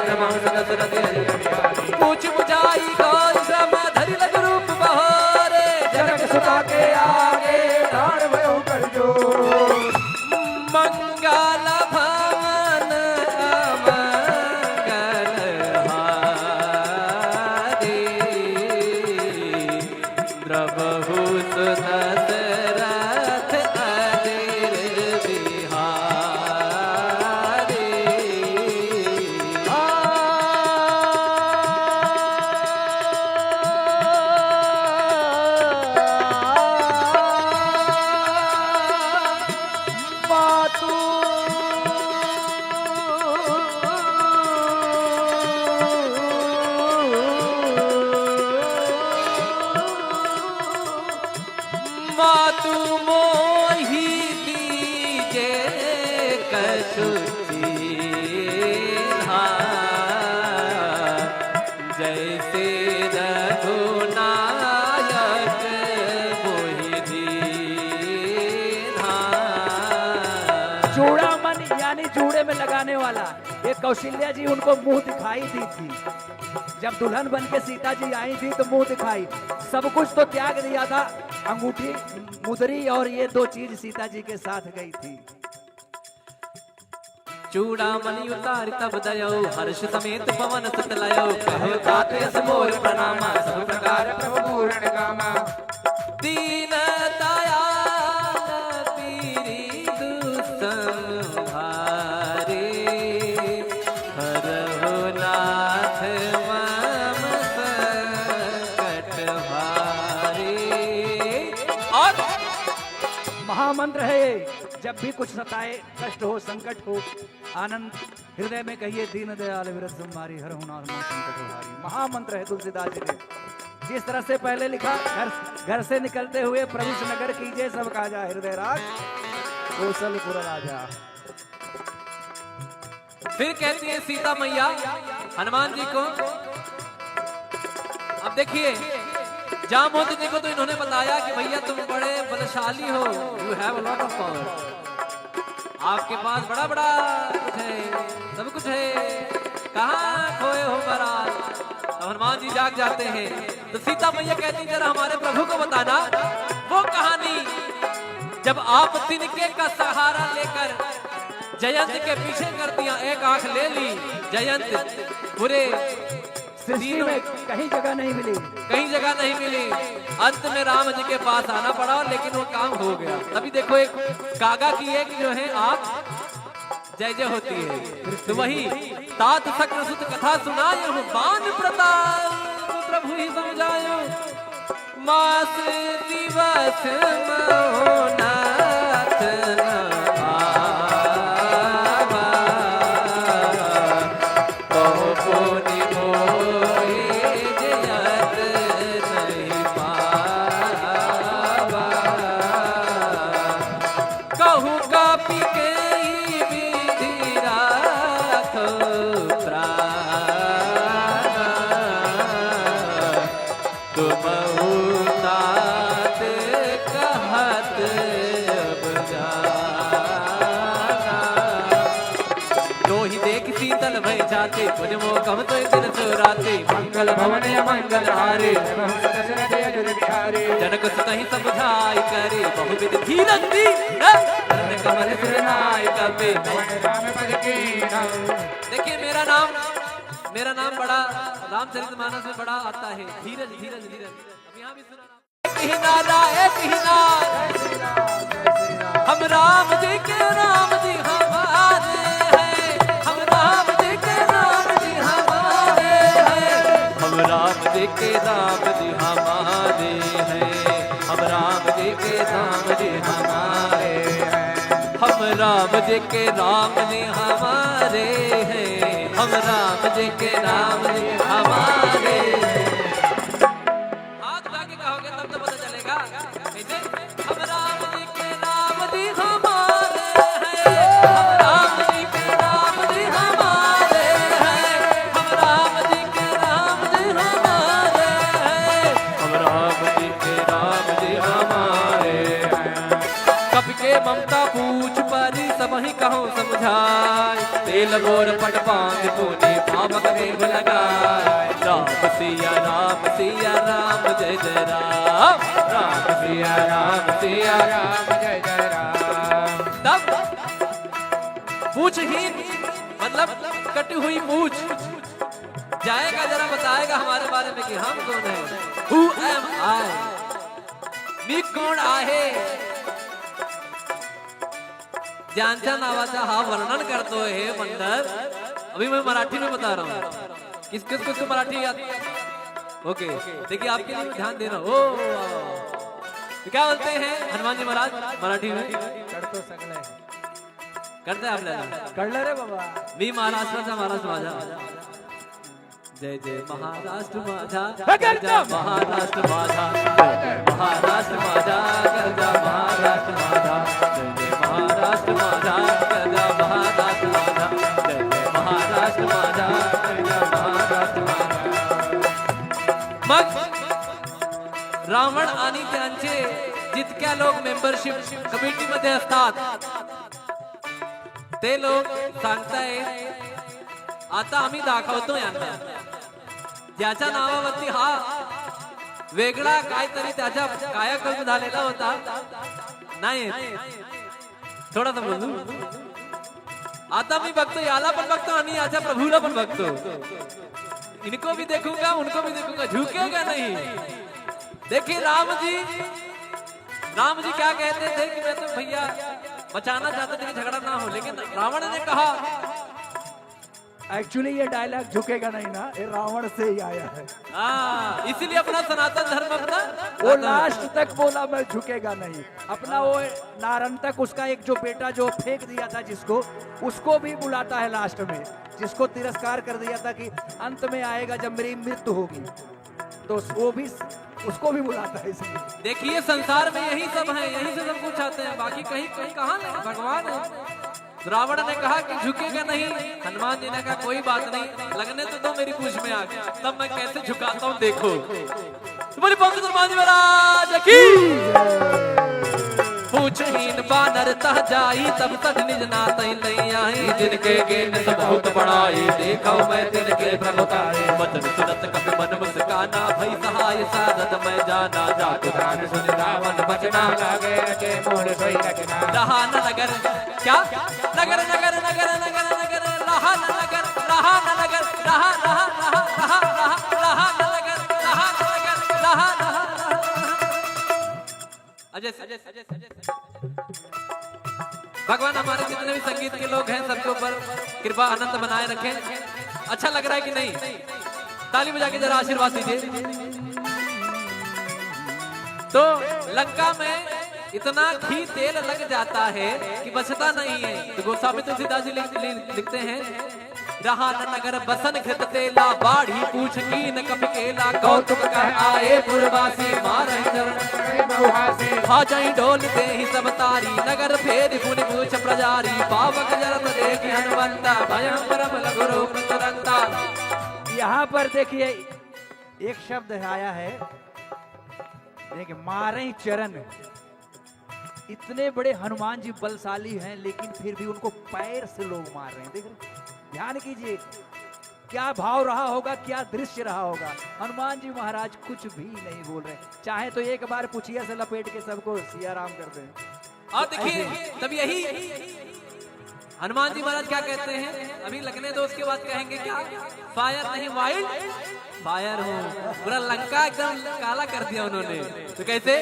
पूछ बुझाई गौर श्रम धरि लग रूप बहोरे जनक सुता के आगे प्राण भयो कर जो मंगल भवन मंगल हारे द्रवहु दशरथ अजर बिहारी। मातु मोहि दीजे कछु चीन्हा जैसे रघुनायक मोहि दीन्हा। चूड़ामणि यानी जूड़े में लगाने वाला, ये कौशल्या जी उनको मुंह दिखाई दी थी। जब दुल्हन बन के सीता जी आई थी तो मुंह दिखाई, सब कुछ तो त्याग दिया था, अंगूठी मुदरी और ये दो चीज सीता जी के साथ गई थी। चूड़ामणि उतार तब दयो हर्ष समेत पवन सुत लयो कहो तात यस मोर प्रणामा सब प्रकार प्रभु पूर्ण कामा दीन दयाल पीरी दुसंहारे हरहु नाथ मम संकट भारे। और महामंत्र है ये, जब भी कुछ सताए, कष्ट हो, संकट हो, आनंद हृदय में कहिए दीन दयाल विरत संहारी हर हुनार संकट हारी। महामंत्र है तुलसीदास जी ने। जिस तरह से पहले लिखा, घर से निकलते हुए प्रभु नगर कीजिए सब काजा हृदय राज कौशलपुर राजा। फिर कहती है सीता मैया हनुमान जी को, अब देखिए जामवंत जी को तो इन्होंने बताया कि भैया तुम बड़े बलशाली हो, you have a lot of power, आपके पास बड़ा बड़ा कुछ है, सब कुछ है, कहाँ खोए हो महाराज। तो हनुमान जी जाग जाते हैं। तो सीता मैया कहती जरा हमारे प्रभु को बताना वो कहानी जब आप तिनके का सहारा लेकर जयंत के पीछे कर दिया, एक आंख ले ली, जयंत पूरे सृष्टि में कहीं जगह नहीं मिली, कहीं जगह नहीं मिली, अंत में राम जी के पास आना पड़ा, लेकिन वो काम हो गया। तभी देखो एक कागा की एक जो है आंख जय जय होती है। तो वही तात शक्र सुत कथा सुनायो बान प्रताप प्रभु ही समझायो मास दिवस मोहनाथ कहत भई जाते तुझ मो कम तो दिन सुराते मंगल भवन या मंगल हारे जनक सुतहि समझाई करे बहुविध धीरज दी कमल सिरनाय कपे। देखिए मेरा नाम बड़ा रामचरितमानस में बड़ा आता है, धीरज धीरज धीरज। अब यहाँ भी सुना हम राम जी के राम जी हमारे हैं, हम राम जी के राम जी हमारे हैं, हम राम जी के राम जी हमारे हैं, हम राम जी के राम जी हमारे हैं, हम राम जी के राम जी हमारे हैं, हम राम जी के राम जी हमारे हैं। हाथ उठा के कहोगे तब तो पता चलेगा। कैसे? हम राम जी के राम जी हमारे हैं, हम राम जी के राम जी हमारे हैं, हम राम जी के राम जी हमारे हैं, हम राम जी के राम जी हमारे हैं। कब के ममता पूछ परी सब ही कहो समझाए, तेल बोर पट पांग तूने पावक देव लगाए। राम सिया राम जय जय राम, राम सिया राम जय जय राम। तब पूछहीन मतलब कटी हुई पूछ जाएगा, जरा बताएगा हमारे बारे में कि हम कौन है। Who am I? मी कोण आहे, ज्यांच्या नावाचा हा वर्णन करतो है मंडल। अभी मैं मराठी में बता रहा हूँ, किस किस को मराठी आती है? ओके देखिए आपके लिए ध्यान दे रहा हूँ। तो क्या बोलते हैं हनुमान जी महाराज मराठी में? करतो सगळे करते आपल्याला कळलं रे बाबा। मी महाराष्ट्राचा महाराज माझा, जय जय महाराष्ट्र माझा, गरजा महाराष्ट्र माझा, महाराष्ट्र माझा, गरजा महाराष्ट्र माझा, जय जय महाराष्ट्र माझा, गरजा महाराष्ट्र माझा, जय जय महाराष्ट्र माझा, गरजा महाराष्ट्र माझा। मग रावण आणि त्यांचे जितक्या लोक मेंबरशिप कमिटी मध्ये असतात ते लोक सांगतायत आता आम्ही दाखवतो यांना, ज्याच्या नावावरती हा वेगळा काहीतरी त्याच्या कायाकल्प झालेला होता नाही, थोडासा बोलू। आता मी बघतो, याला पण बघतो आणि याच्या प्रभूला पण बघतो। इनको भी देखूंगा उनको भी देखूंगा, झुकेगा नहीं। देखिए राम जी क्या कहते थे कि मैं तो भैया बचाना चाहते थे कि झगड़ा ना हो, लेकिन रावण ने कहा एक्चुअली ये डायलॉग झुकेगा नहीं ना, ये रावण से ही आया है। इसीलिए अपना सनातन धर्म अपना वो लास्ट तक बोला मैं झुकेगा नहीं। अपना वो नारंतक उसका एक जो बेटा जो फेंक दिया था जिसको, उसको भी बुलाता है लास्ट में, जिसको तिरस्कार कर दिया था कि अंत में आएगा जब मेरी मृत्यु होगी, तो वो भी उसको भी बुलाता है। इसलिए देखिए संसार में यही सब है, यही से सब कुछ आते हैं, बाकी कहीं कहीं कहाँ नहीं, भगवान है। रावण ने कहा कि झुकेगा नहीं, हनुमान जी ने कहा कोई बात नहीं, लगने तो दो मेरी पूछ में आग, तब मैं कैसे झुकाता हूँ देखो। बोली पंडित हनुमान जी महाराज की। पूछहीन बानर तह जाई तब तक निज नात लई आई, जिनके गेन सब बहुत बड़ाई देखो मैं तिनके प्रभुताई। वचन सुनत कपि मन मुस्काना भई सहाय साधत मैं जाना, जात गान सुन रावण बचना लागे के मोर सोई रखना। रहा न नगर क्या नगर नगर नगर नगर नगर रहा न नगर, रहा न नगर, रहा रहा रहा रहा रहा रहा न नगर, रहा न नगर, रहा रहा भगवान हमारे जितने भी संगीत के लोग हैं सबके ऊपर कृपा आनंद बनाए रखें। अच्छा लग रहा है कि नहीं? ताली बजा के जरा आशीर्वाद दीजिए। तो लंका में इतना घी तेल लग जाता है कि बचता नहीं है। तो गोस्वामी तुलसीदास जी लिखते हैं, रहा न नगर बसन घृत तेला, बाढ़ी पूछ की न कपि केला, कौतुक कह आए पुरवासी मारहि चरण खा जाई ढोल दे ही सब तारी, नगर फेर पुनि पूछ प्रजारी, पावक जरत देखि हनुमंता, भयं परम लघु रूप तुरंता। यहाँ पर देखिए एक शब्द आया है, देखिए मारे चरण। इतने बड़े हनुमान जी बलशाली हैं, लेकिन फिर भी उनको पैर से लोग मार रहे हैं। देख रहे ध्यान कीजिए क्या भाव रहा होगा, क्या दृश्य रहा होगा। हनुमान जी महाराज कुछ भी नहीं बोल रहे, चाहे तो एक बार पुछिया से लपेट के सबको सिया राम कर दें। और देखिए तब यही हनुमान जी महाराज क्या कहते हैं, अभी लगने दो उसके बाद कहेंगे क्या, फायर नहीं वाइल्ड फायर हो। पूरा लंका एकदम काला कर दिया उन्होंने। तो कैसे,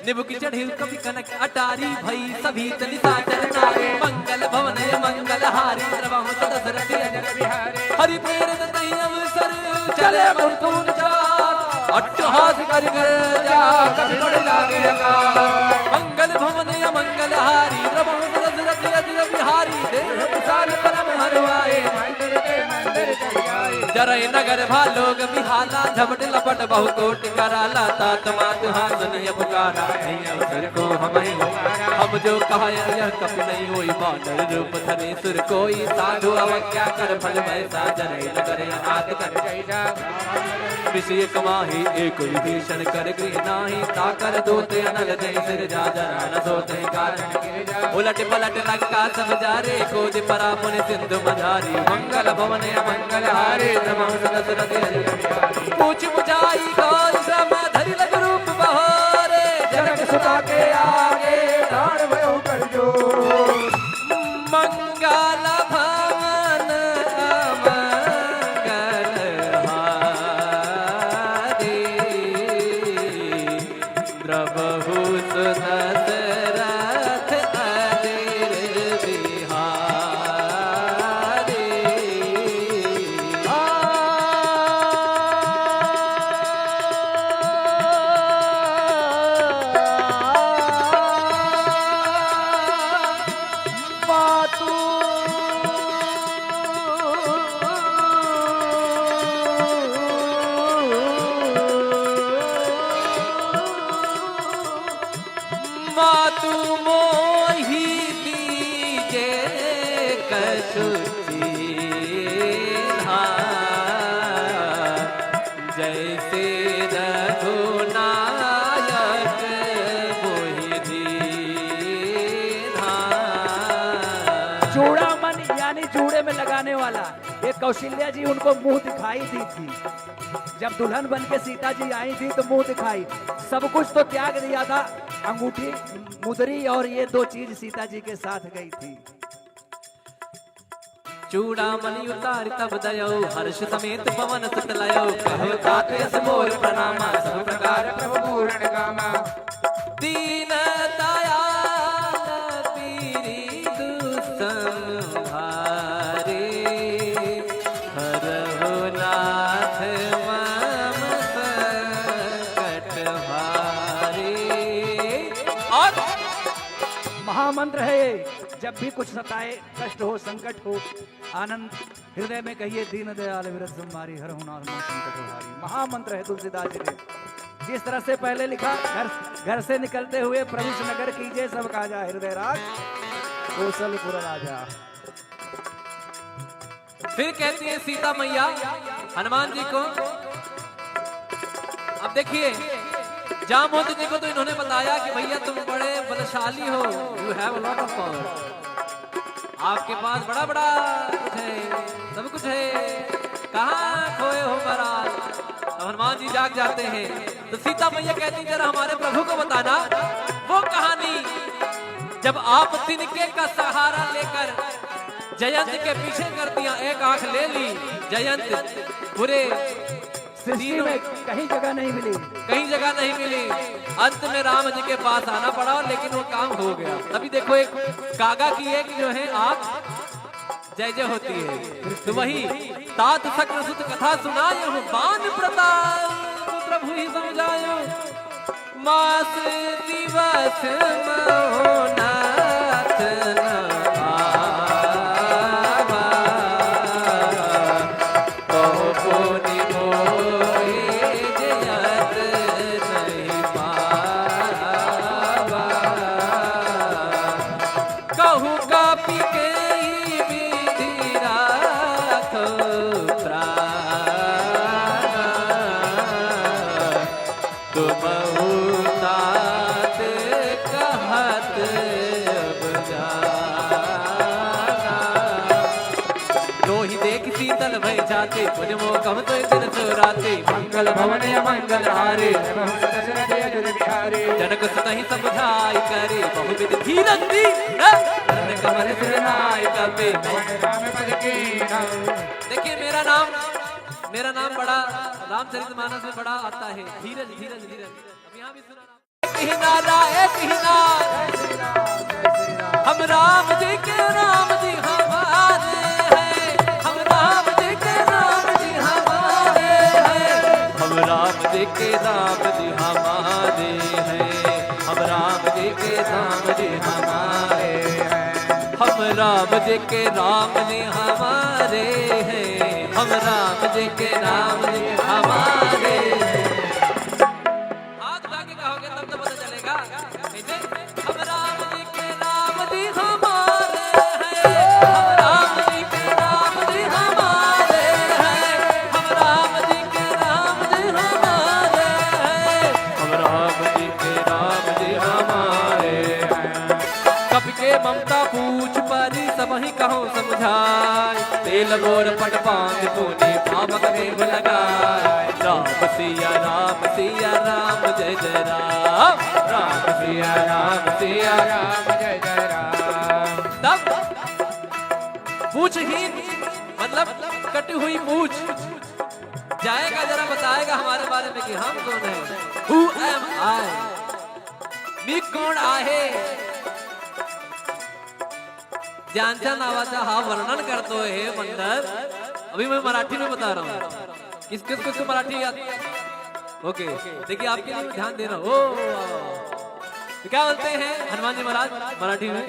निबु की चढ़ी कभी कनक अटारी भई सभी तनि साचर नारे, मंगल भवन मंगल हारी द्रवहु दशरथ अजर बिहारी, हरि प्रेरित तहि अवसर चले मुर्तून चार, अट्टहास कर जा कभी बड़ लागे अकार, मंगल भवन मंगल हारी द्रवहु दशरथ अजर बिहारी, देव विशाल परम हरवाए जरय नगर भालोग बिहाला, झपट लपट बहु कोटि कराला, तात मात हासनिय पुकारा, नहीं अवसर को हम जो कहा यह कपि नहीं होई, बानर रूप धरे सुर कोई, साधु अवज्ञा कर फल वैसा, जरय नगर आदि कर विषय कमाही एक विभीषण कर गृह नाही, ताकर दोते अनल जय सिर जा जरा न सोते कारण, उलट पलट लंका सब जारे, कोद परा पुनि सिंधु मझारी, मंगल भवन मंगल हारे पूछ बुझाई गौर श्रम धरि लग रूप बहोरे, जनक सुता के आगे ठाड़ भयो कर जो, मंगल भवन मंगल हारे द्रवहु दशरथ अजर बिहारी। मातु मोहि दीजे कछु चीन्हा, जैसे रघुनायक मोहि दीन्हा। चूड़ामन यानी जूड़े में लगाने वाला, ये कौशल्या जी उनको मुंह दिखाई दी थी, जब दुल्हन बन के सीता जी आई थी तो मुंह दिखाई, सब कुछ तो त्याग दिया था, अंगूठी मुदरी और ये दो चीज सीता जी के साथ गई थी। चूड़ामणि उतार तब दयो, हर्ष समेत पवन सुत लयो, कहो तात यस मोर प्रणामा, सब प्रकार प्रभु पूर्ण कामा, दीन दयाल पीरि दुसंहारे, हरहु नाथ मम संकट हारे। और महामंत्र है ये, जब भी कुछ सताए, कष्ट हो, संकट हो, आनंद हृदय में कहिए, दीन दयाल विरत संहारी, हर हुनार मन संकट हारी। महामंत्र है तुलसीदास जी ने। जिस तरह से पहले लिखा, घर से निकलते हुए प्रवेश नगर कीजिए, सब काजा हृदय राज कौशलपुर राजा। फिर कहती है सीता मैया हनुमान जी को, अब देखिए जामवंत जी को तो इन्होंने बताया कि भैया तुम बड़े बलशाली हो, you have a lot of power, आपके पास बड़ा बड़ा कुछ है, सब कुछ है, कहाँ खोए हो महाराज। तो हनुमान जी जाग जाते हैं, तो सीता मैया कहती जरा हमारे प्रभु को बताना वो कहानी, जब आप तिनके का सहारा लेकर जयंत के पीछे कर दिया, एक आंख ले ली, जयंत पूरे सृष्टि में कहीं जगह नहीं मिली, कहीं जगह नहीं मिली, अंत में राम जी के पास आना पड़ा, लेकिन वो काम हो गया। तभी देखो एक कागा की एक जो है आंख जय जय होती है, तो वही तात सक्र सुत कथा सुनायो, बान प्रताप प्रभु ही समझायो, मास दिवस महोनाथ मंगल भई जाते पुण्य मो कम तो दिन सुराते मंगल भवन या मंगल हारे जनक सुतहि समझाई करे बहुविध धीरज दी कमल सिरनाय कपे। देखिए मेरा नाम बड़ा रामचरितमानस में बड़ा आता है, धीरज धीरज धीरज। अब यहाँ भी सुना हम राम जी के राम जी हमारे हैं, हम राम जी के राम जी हमारे हैं, हम राम जी के राम जी हमारे हैं, हम राम जी के राम जी हमारे हैं, हम राम जी के राम जी हमारे हैं, हम राम जी के राम जी हमारे हैं। हाथ उठा के कहोगे तब तो पता चलेगा। हम राम जी के राम जी हमारे हैं, हम राम जी के राम जी हमारे हैं, हम राम जी के राम जी हमारे हैं, हम राम जी के राम जी हमारे हैं। कपि के ममता पूछ परी सबहि कहो समझाए, तेल गोर पट पांग तूने पावक देव लगाए। राम सिया राम जय जय राम, राम सिया राम जय जय राम। तब पूछहीन मतलब कटी हुई पूछ जाएगा, जरा बताएगा हमारे बारे में कि हम कौन है। Who am I? मी कोण आहे, ज्यांच्या नावाचा हा वर्णन करतोय हे मंडल। अभी मैं मराठी में बता रहा हूँ, किस किस को मराठी आती है? ओके देखिए आपके लिए ध्यान दे रहा हूँ। तो क्या बोलते हैं हनुमान जी महाराज मराठी में?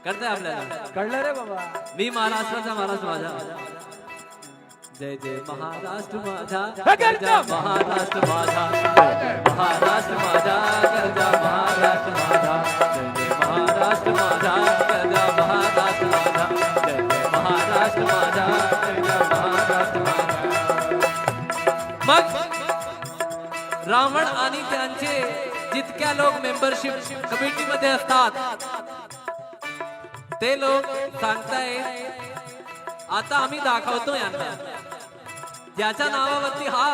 करते आपल्याला कळलं रे बाबा। मी महाराष्ट्राचा महाराज माझा, जय जय महाराष्ट्र माझा, गरजा महाराष्ट्र माझा, महाराष्ट्र माझा, गरजा महाराष्ट्र माझा, जय जय महाराष्ट्र माझा, गरजा महाराष्ट्र माझा, जय जय महाराष्ट्र माझा, गरजा महाराष्ट्र माझा। मग रावण आणि त्यांचे जितक्या लोक मेंबरशिप कमिटी मध्ये असतात ते लोक सांगतायत आता आम्ही दाखवतो यांना, ज्याच्या नावावरती हा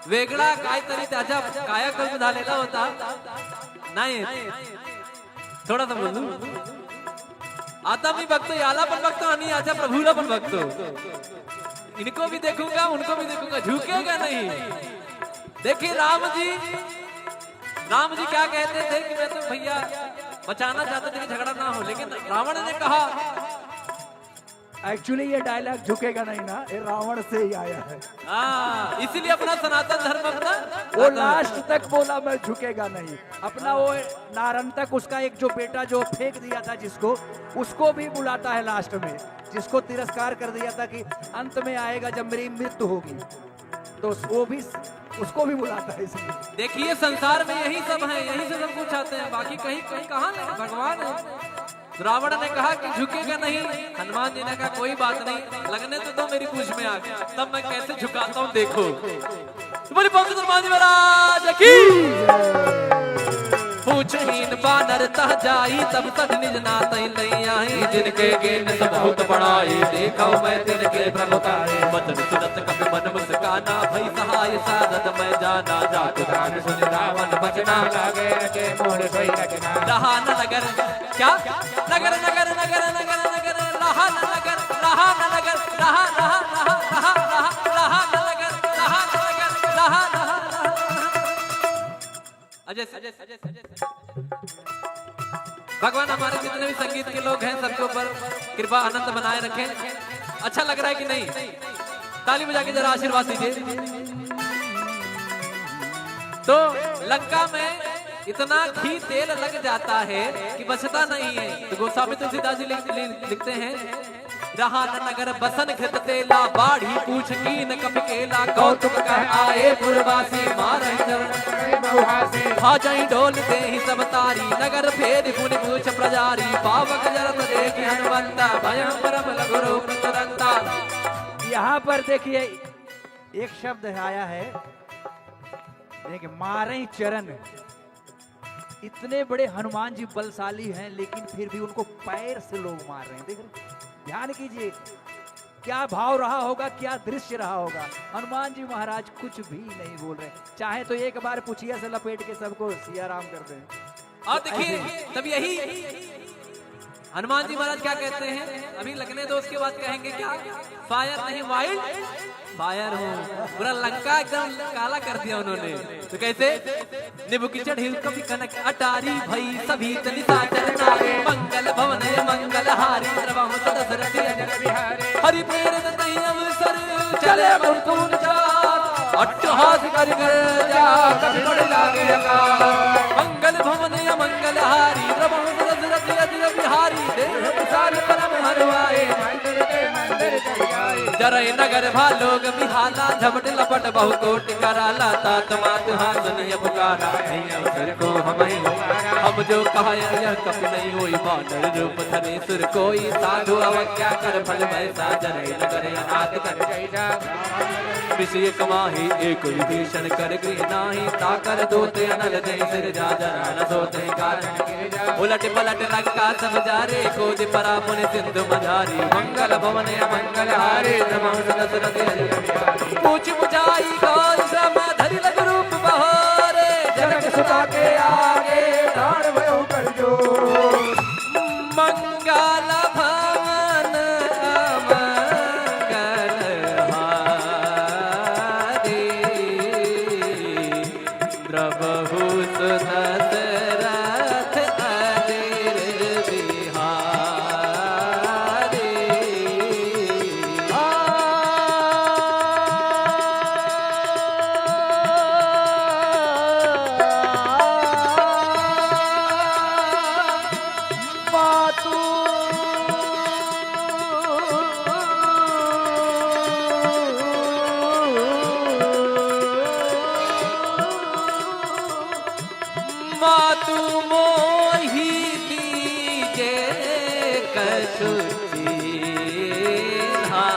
वेगळा काहीतरी त्याच्या कायाकल्प झालेला होता नाही, थोडासा बोलू। आता मी बघतो याला पण बघतो आणि याच्या प्रभूला पण बघतो, इनको भी देखूंगा उनको भी देखूंगा, झुकेगा नहीं। देखिए राम जी क्या कहते थे कि मैं तो भैया बचाना चाहते थे कि झगड़ा ना हो, लेकिन रावण ने कहा एक्चुअली ये डायलॉग झुकेगा नहीं ना, ये रावण से ही आया है। इसीलिए अपना सनातन धर्म अपना वो लास्ट तक बोला मैं झुकेगा नहीं। अपना वो नारंतक उसका एक जो बेटा जो फेंक दिया था जिसको, उसको भी बुलाता है लास्ट में, जिसको तिरस्कार कर दिया था कि अंत में आएगा जब मेरी मृत्यु होगी, तो वो भी उसको भी बुलाता है। इसलिए देखिए संसार में यही सब है, यही से सब कुछ आते हैं, बाकी कहीं कहाँ नहीं, भगवान है। रावण ने कहा कि झुकेगा नहीं, हनुमान जी ने कहा कोई बात नहीं, लगने तो दो मेरी पूछ में आग, तब मैं कैसे झुकाता हूँ देखो। तुम्हारी पंख हनुमान जी महाराज की पूछहीन बानर तह जाई, तब तक निज नातई नहीं आई, जिनके गेन सब बहुत बड़ाई, देखा मैं तिनके प्रभुताई, वचन सुनत कपि मन मुस्काना, भई सहाय साधत मैं जाना, जात गान सुन रावण बचना, लागे के मोर सोई रखना। रहा न नगर क्या नगर नगर नगर नगर नगर, रहा न नगर, रहा न नगर, रहा रहा रहा रहा रहा रहा न नगर, रहा न नगर, रहा रहा भगवान हमारे जितने भी संगीत के लोग हैं सबके ऊपर कृपा आनंद बनाए रखें। अच्छा लग रहा है कि नहीं? ताली बजा के जरा आशीर्वाद दीजिए। तो लंका में इतना घी तेल लग जाता है कि बचता नहीं है। तो गोस्वामी तुलसीदास जी लिखते हैं, रहा न नगर बसन घृत तेला, बाढ़ी पूछ की न कपि केला, कौतुक कह आए पुरवासी, मारहि चरण खा जाई ढोल दे ही सब तारी, नगर फेर पुनि पूछ प्रजारी, पावक जरत देखि हनुमंता, भयं परम लघु रूप तुरंता। यहाँ पर देखिए एक शब्द आया है, देखिए मारे चरण। इतने बड़े हनुमान जी बलशाली हैं, लेकिन फिर भी उनको पैर से लोग मार रहे हैं। देख रहे ध्यान कीजिए क्या भाव रहा होगा, क्या दृश्य रहा होगा। हनुमान जी महाराज कुछ भी नहीं बोल रहे, चाहे तो एक बार पुछिया से लपेट के सबको सिया राम कर दें। और देखिए तब यही हनुमान जी महाराज क्या कहते हैं, अभी लगने दो उसके बाद कहेंगे क्या, फायर नहीं वाइल्ड फायर हूँ। पूरा लंका एकदम काला कर दिया उन्होंने। तो कैसे, निबु की चढ़ी कभी कनक अटारी भई सभी तनिता चरना मंगल भवन मंगल हारी दशरथ हरि प्रेरित नहीं अवसर चले मुरतुन चार अट्टहास कर जा कभी बड़ लागे मंगल भवन मंगल हारी दशरथ बिहारी देव सारे परम हरवाए जरय नगर भालोग बिहाला झपट लपट बहु कोटि कराला तात मात हासनिय पुकारा अवसर को हम जो कहा यह कप नहीं होई बानर रूप धरे सुर कोई साधु अवज्ञा कर फल वैसा जरय नगर अनाथ कर विषय कमाही एक विभीषण कर गृह नाही ताकर दोते अनल जय सिर जा जरा न सोते कारण उलट पलट लंका सब जारे कोदि परा पुनि सिंधु मझारी मंगल भवन मंगल हारे पूछ बुझाई गौर श्रम धरि लग रूप बहोरे जनक सुता के आगे ठाड़ भयो कर जो मंगल भवन मंगल हारे द्रवहु सुदशरथ अदिर बिहारी। मातु मोहि दीजे कछु चीन्हा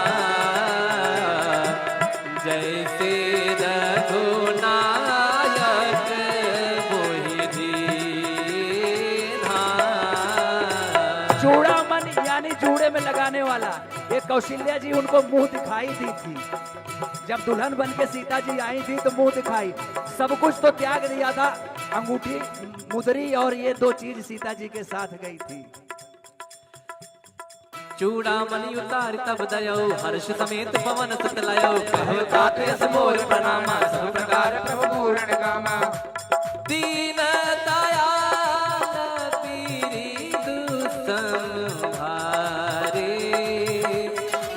जैसे रघुनायक मोहि दीन्हा। चूड़ामन यानी जूड़े में लगाने वाला, ये कौशल्या जी उनको मुंह दिखाई दी थी। जब दुल्हन बन के सीता जी आई थी तो मुंह दिखाई, सब कुछ तो त्याग दिया था, अंगूठी मुदरी और ये दो चीज सीता जी के साथ गई थी। चूड़ामणि उतार तब दयो हर्ष समेत पवन सुत लयो कहो तात यस मोर प्रणामा सब प्रकार प्रभु पूर्ण कामा दीन दयाल पीरी दुसंहारे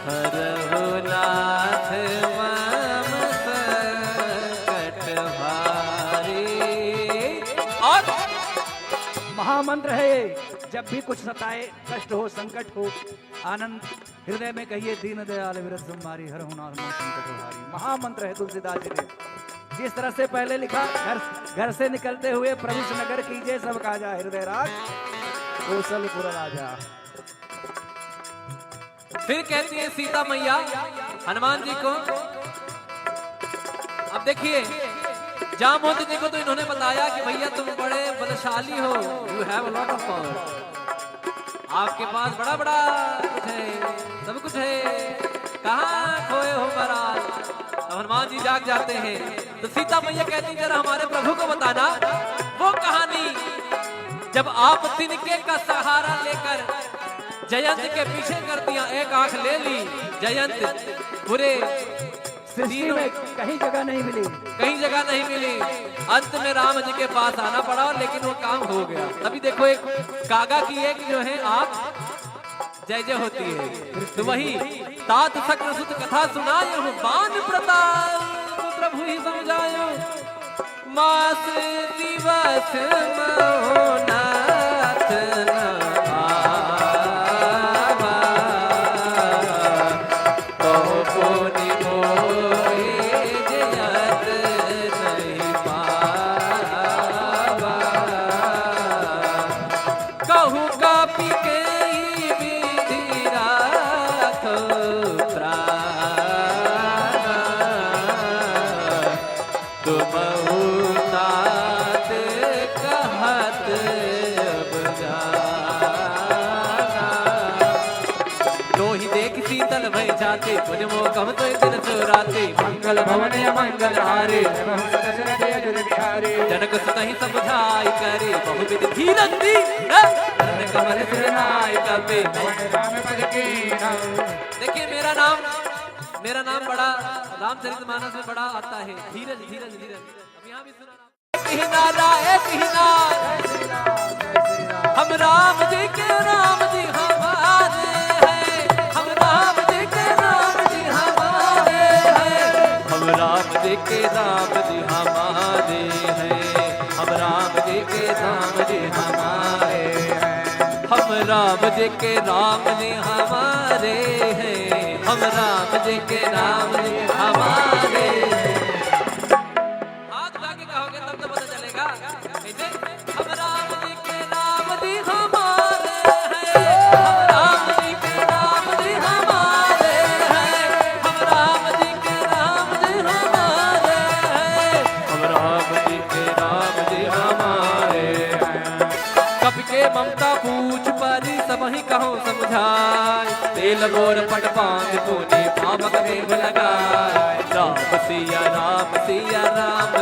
हरहु नाथ मम संकट भारे। और महामंत्र है ये, जब भी कुछ सताए, कष्ट हो, संकट हो, आनंद हृदय में कहिए दीन दयाल विरत संहारी हर हुनार मन संकट हारी। महामंत्र है तुलसीदास जी ने। जिस तरह से पहले लिखा, घर से निकलते हुए प्रवेश नगर कीजिए सब काजा हृदय राज कौशलपुर राजा। फिर कहती है सीता मैया हनुमान जी को, अब देखिए जामवंत जी को तो इन्होंने बताया कि भैया तुम बड़े बलशाली हो, you have a lot of power, आपके पास बड़ा बड़ा कुछ है, सब कुछ है, कहाँ खोए हो महाराज। तो हनुमान जी जाग जाते हैं तो सीता मैया कहती जरा हमारे प्रभु को बताना वो कहानी जब आप तिनके का सहारा लेकर जयंत के पीछे कर दिया, एक आंख ले ली, जयंत पूरे सृष्टि में कहीं जगह नहीं मिली, कहीं जगह नहीं मिली, अंत में राम जी के पास आना पड़ा, लेकिन वो काम हो गया। तभी देखो एक कागा की एक जो है आंख जय जय होती है। तो वही तात सक्र सुत कथा सुनायो बान प्रताप प्रभु ही समझायो मास दिवस महोनाथ भई जाते तुझ मोकम तो दिन सुराते मंगल भवन मंगल हारे जनक सुतहि समझाई करे बहुविध धीरज दी कमल सिरनाय कपे। देखिए मेरा नाम बड़ा रामचरितमानस में बड़ा आता है, धीरज धीरज धीरज। अब यहाँ भी सुना हम राम जी के राम जी हमारे हैं, हम राम जी के राम जी हमारे हैं, हम राम जी के राम जी हमारे हैं, हम राम जी के राम जी हमारे हैं, हम राम जी के राम जी हमारे हैं, हम राम जी के राम जी हमारे हैं। हाथ उठा के कहोगे तब तो पता चलेगा। कैसे? हम राम जी के राम जी हमारे हैं, हम राम जी के राम जी हमारे हैं, हम राम जी के राम जी हमारे हैं, हम राम जी के राम जी हमारे हैं। कपि के ममता पूछ परी सबहि कहो समझाए, तेल गोर पट पांग तूने पावक देव लगाए। राम सिया राम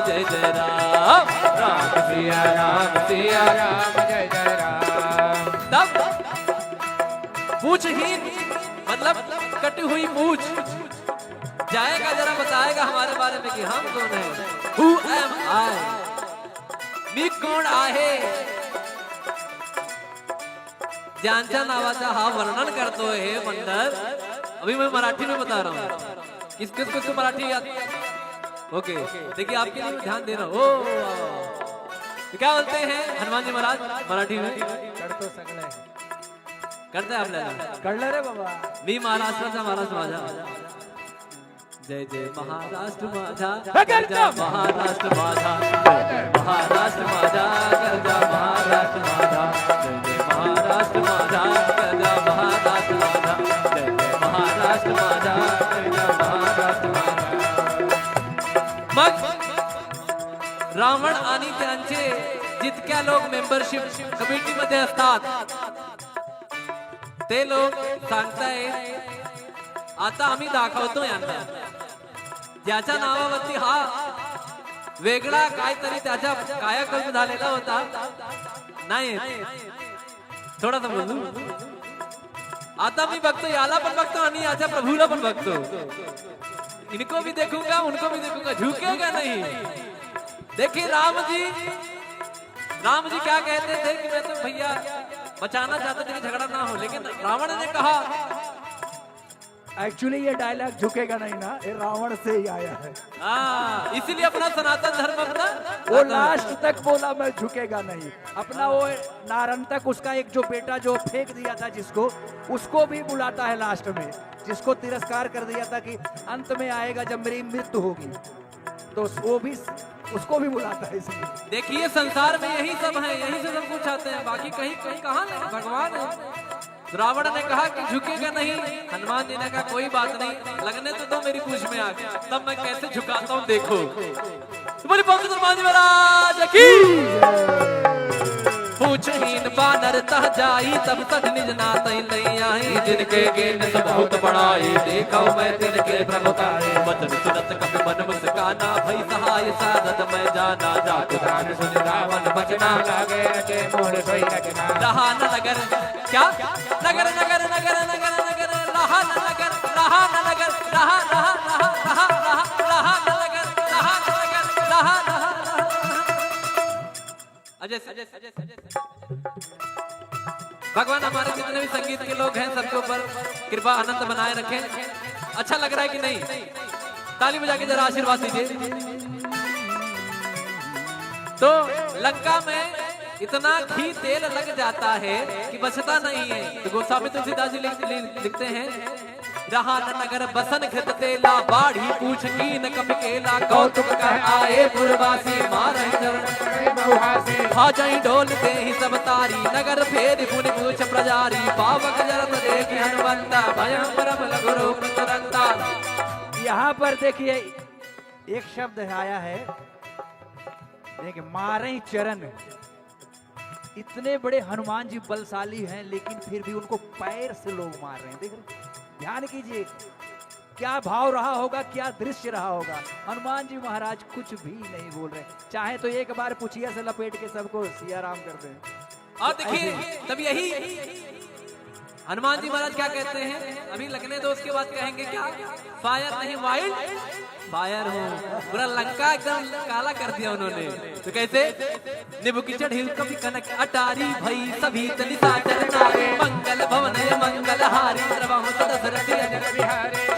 जय जय राम, राम सिया राम जय जय राम। तब पूछहीन मतलब कटी हुई पूछ जाएगा, जरा बताएगा हमारे बारे में कि हम कौन हैं। Who am I? मी कोण आहे, ज्यांच्या नावाचा हा वर्णन करतोय हे मंडळ। अभी मैं मराठी में बता रहा हूँ, किस किस को मराठी आती है? ओके देखिए आपके लिए ध्यान दे रहा हूँ। तो क्या बोलते हैं हनुमान जी महाराज मराठी में? करतो सगळे करते आपल्याला कळलं रे बाबा। मी महाराष्ट्राचा महाराज माझा, जय जय महाराष्ट्र माझा, गरजा महाराष्ट्र माझा, जय जय महाराष्ट्र माझा, गरजा महाराष्ट्र माझा, जय जय महाराष्ट्र माझा, गरजा महाराष्ट्र माझा, जय जय महाराष्ट्र माझा, गरजा महाराष्ट्र माझा। मग रावण आणि त्यांचे जितक्या लोक मेंबरशिप कमिटी मध्ये असतात ते लोक सांगतायत आता आम्ही दाखवतो यांना, ज्याच्या नावावरती हा वेगळा काहीतरी त्याच्या कायाकल्प झालेला होता नाही, थोडासा बोलू। आता मी बघतो याला पण बघतो आणि याच्या प्रभूला पण बघतो, इनको भी देखूंगा उनको भी देखूंगा, झुकेगा नहीं। देखिए राम जी क्या कहते थे कि मैं तो भैया बचाना चाहते थे कि झगड़ा ना हो, लेकिन रावण ने कहा एक्चुअली ये डायलॉग झुकेगा नहीं ना, ये रावण से ही आया है। इसीलिए अपना सनातन धर्म अपना वो लास्ट तक बोला मैं झुकेगा नहीं। अपना वो नारंतक उसका एक जो बेटा जो फेंक दिया था जिसको, उसको भी बुलाता है लास्ट में, जिसको तिरस्कार कर दिया था कि अंत में आएगा जब मेरी मृत्यु होगी, तो वो भी उसको भी बुलाता है। इसलिए देखिए संसार में यही सब है, यही से सब कुछ आते हैं, बाकी कहीं कहीं कहाँ नहीं, भगवान है। रावण ने कहा कि झुकेगा नहीं, हनुमान जी ने कहा कोई बात नहीं, लगने तो दो मेरी पूछ में आके, तब मैं कैसे झुकाता हूँ देखो। तुम्हारी पंडित हनुमान जी महाराज की पूछहीन बानर तह जाई, तब तक निज नाथ नहीं आई, जिनके गेन सब बहुत बड़ाई, देखा मैं तिनके प्रभुतारे, वचन सुनत कपि मन मुस्काना, भई सहाय साधत मैं जाना, जात दान सुन रावण बचना, लागे रचे मोर सोई रचना। रहा न नगर क्या नगर नगर नगर नगर नगर, रहा न नगर, रहा न नगर, रहा रहा रहा रहा रहा रहा न नगर, रहा न नगर, रहा रहा भगवान हमारे जितने भी संगीत के लोग हैं सबके ऊपर कृपा आनंद बनाए रखें। अच्छा लग रहा है कि नहीं? ताली बजा के जरा आशीर्वाद दीजिए। तो लंका में इतना घी तेल लग जाता है कि बचता नहीं है। तो गोस्वामी तुलसीदास जी लिखते हैं, रहा न नगर बसन घृत तेला, बाढ़ी पूछ की न कपि केला, कौतुक कह आए पुरवासी, मारहि चरण खा जाई ढोल दे ही सब तारी, नगर फेर पुनि पूछ प्रजारी, पावक जरत देखि हनुमंता, भयं परम लघु रूप तुरंता। यहाँ पर देखिए एक शब्द आया है, देखिए मारे चरण। इतने बड़े हनुमान जी बलशाली हैं, लेकिन फिर भी उनको पैर से लोग मार रहे हैं। देख रहे ध्यान कीजिए क्या भाव रहा होगा, क्या दृश्य रहा होगा। हनुमान जी महाराज कुछ भी नहीं बोल रहे, चाहे तो एक बार पुछिया से लपेट के सबको सिया राम कर दें। और देखिए तब यही हनुमान जी महाराज क्या कहते हैं, अभी लगने दो उसके बाद कहेंगे क्या, फायर नहीं वाइल्ड फायर हो। पूरा लंका एकदम काला कर दिया उन्होंने। तो कैसे, निबु की चढ़ी कभी कनक अटारी भई सभी तनिता चरना मंगल भवन मंगल हारी दशरथ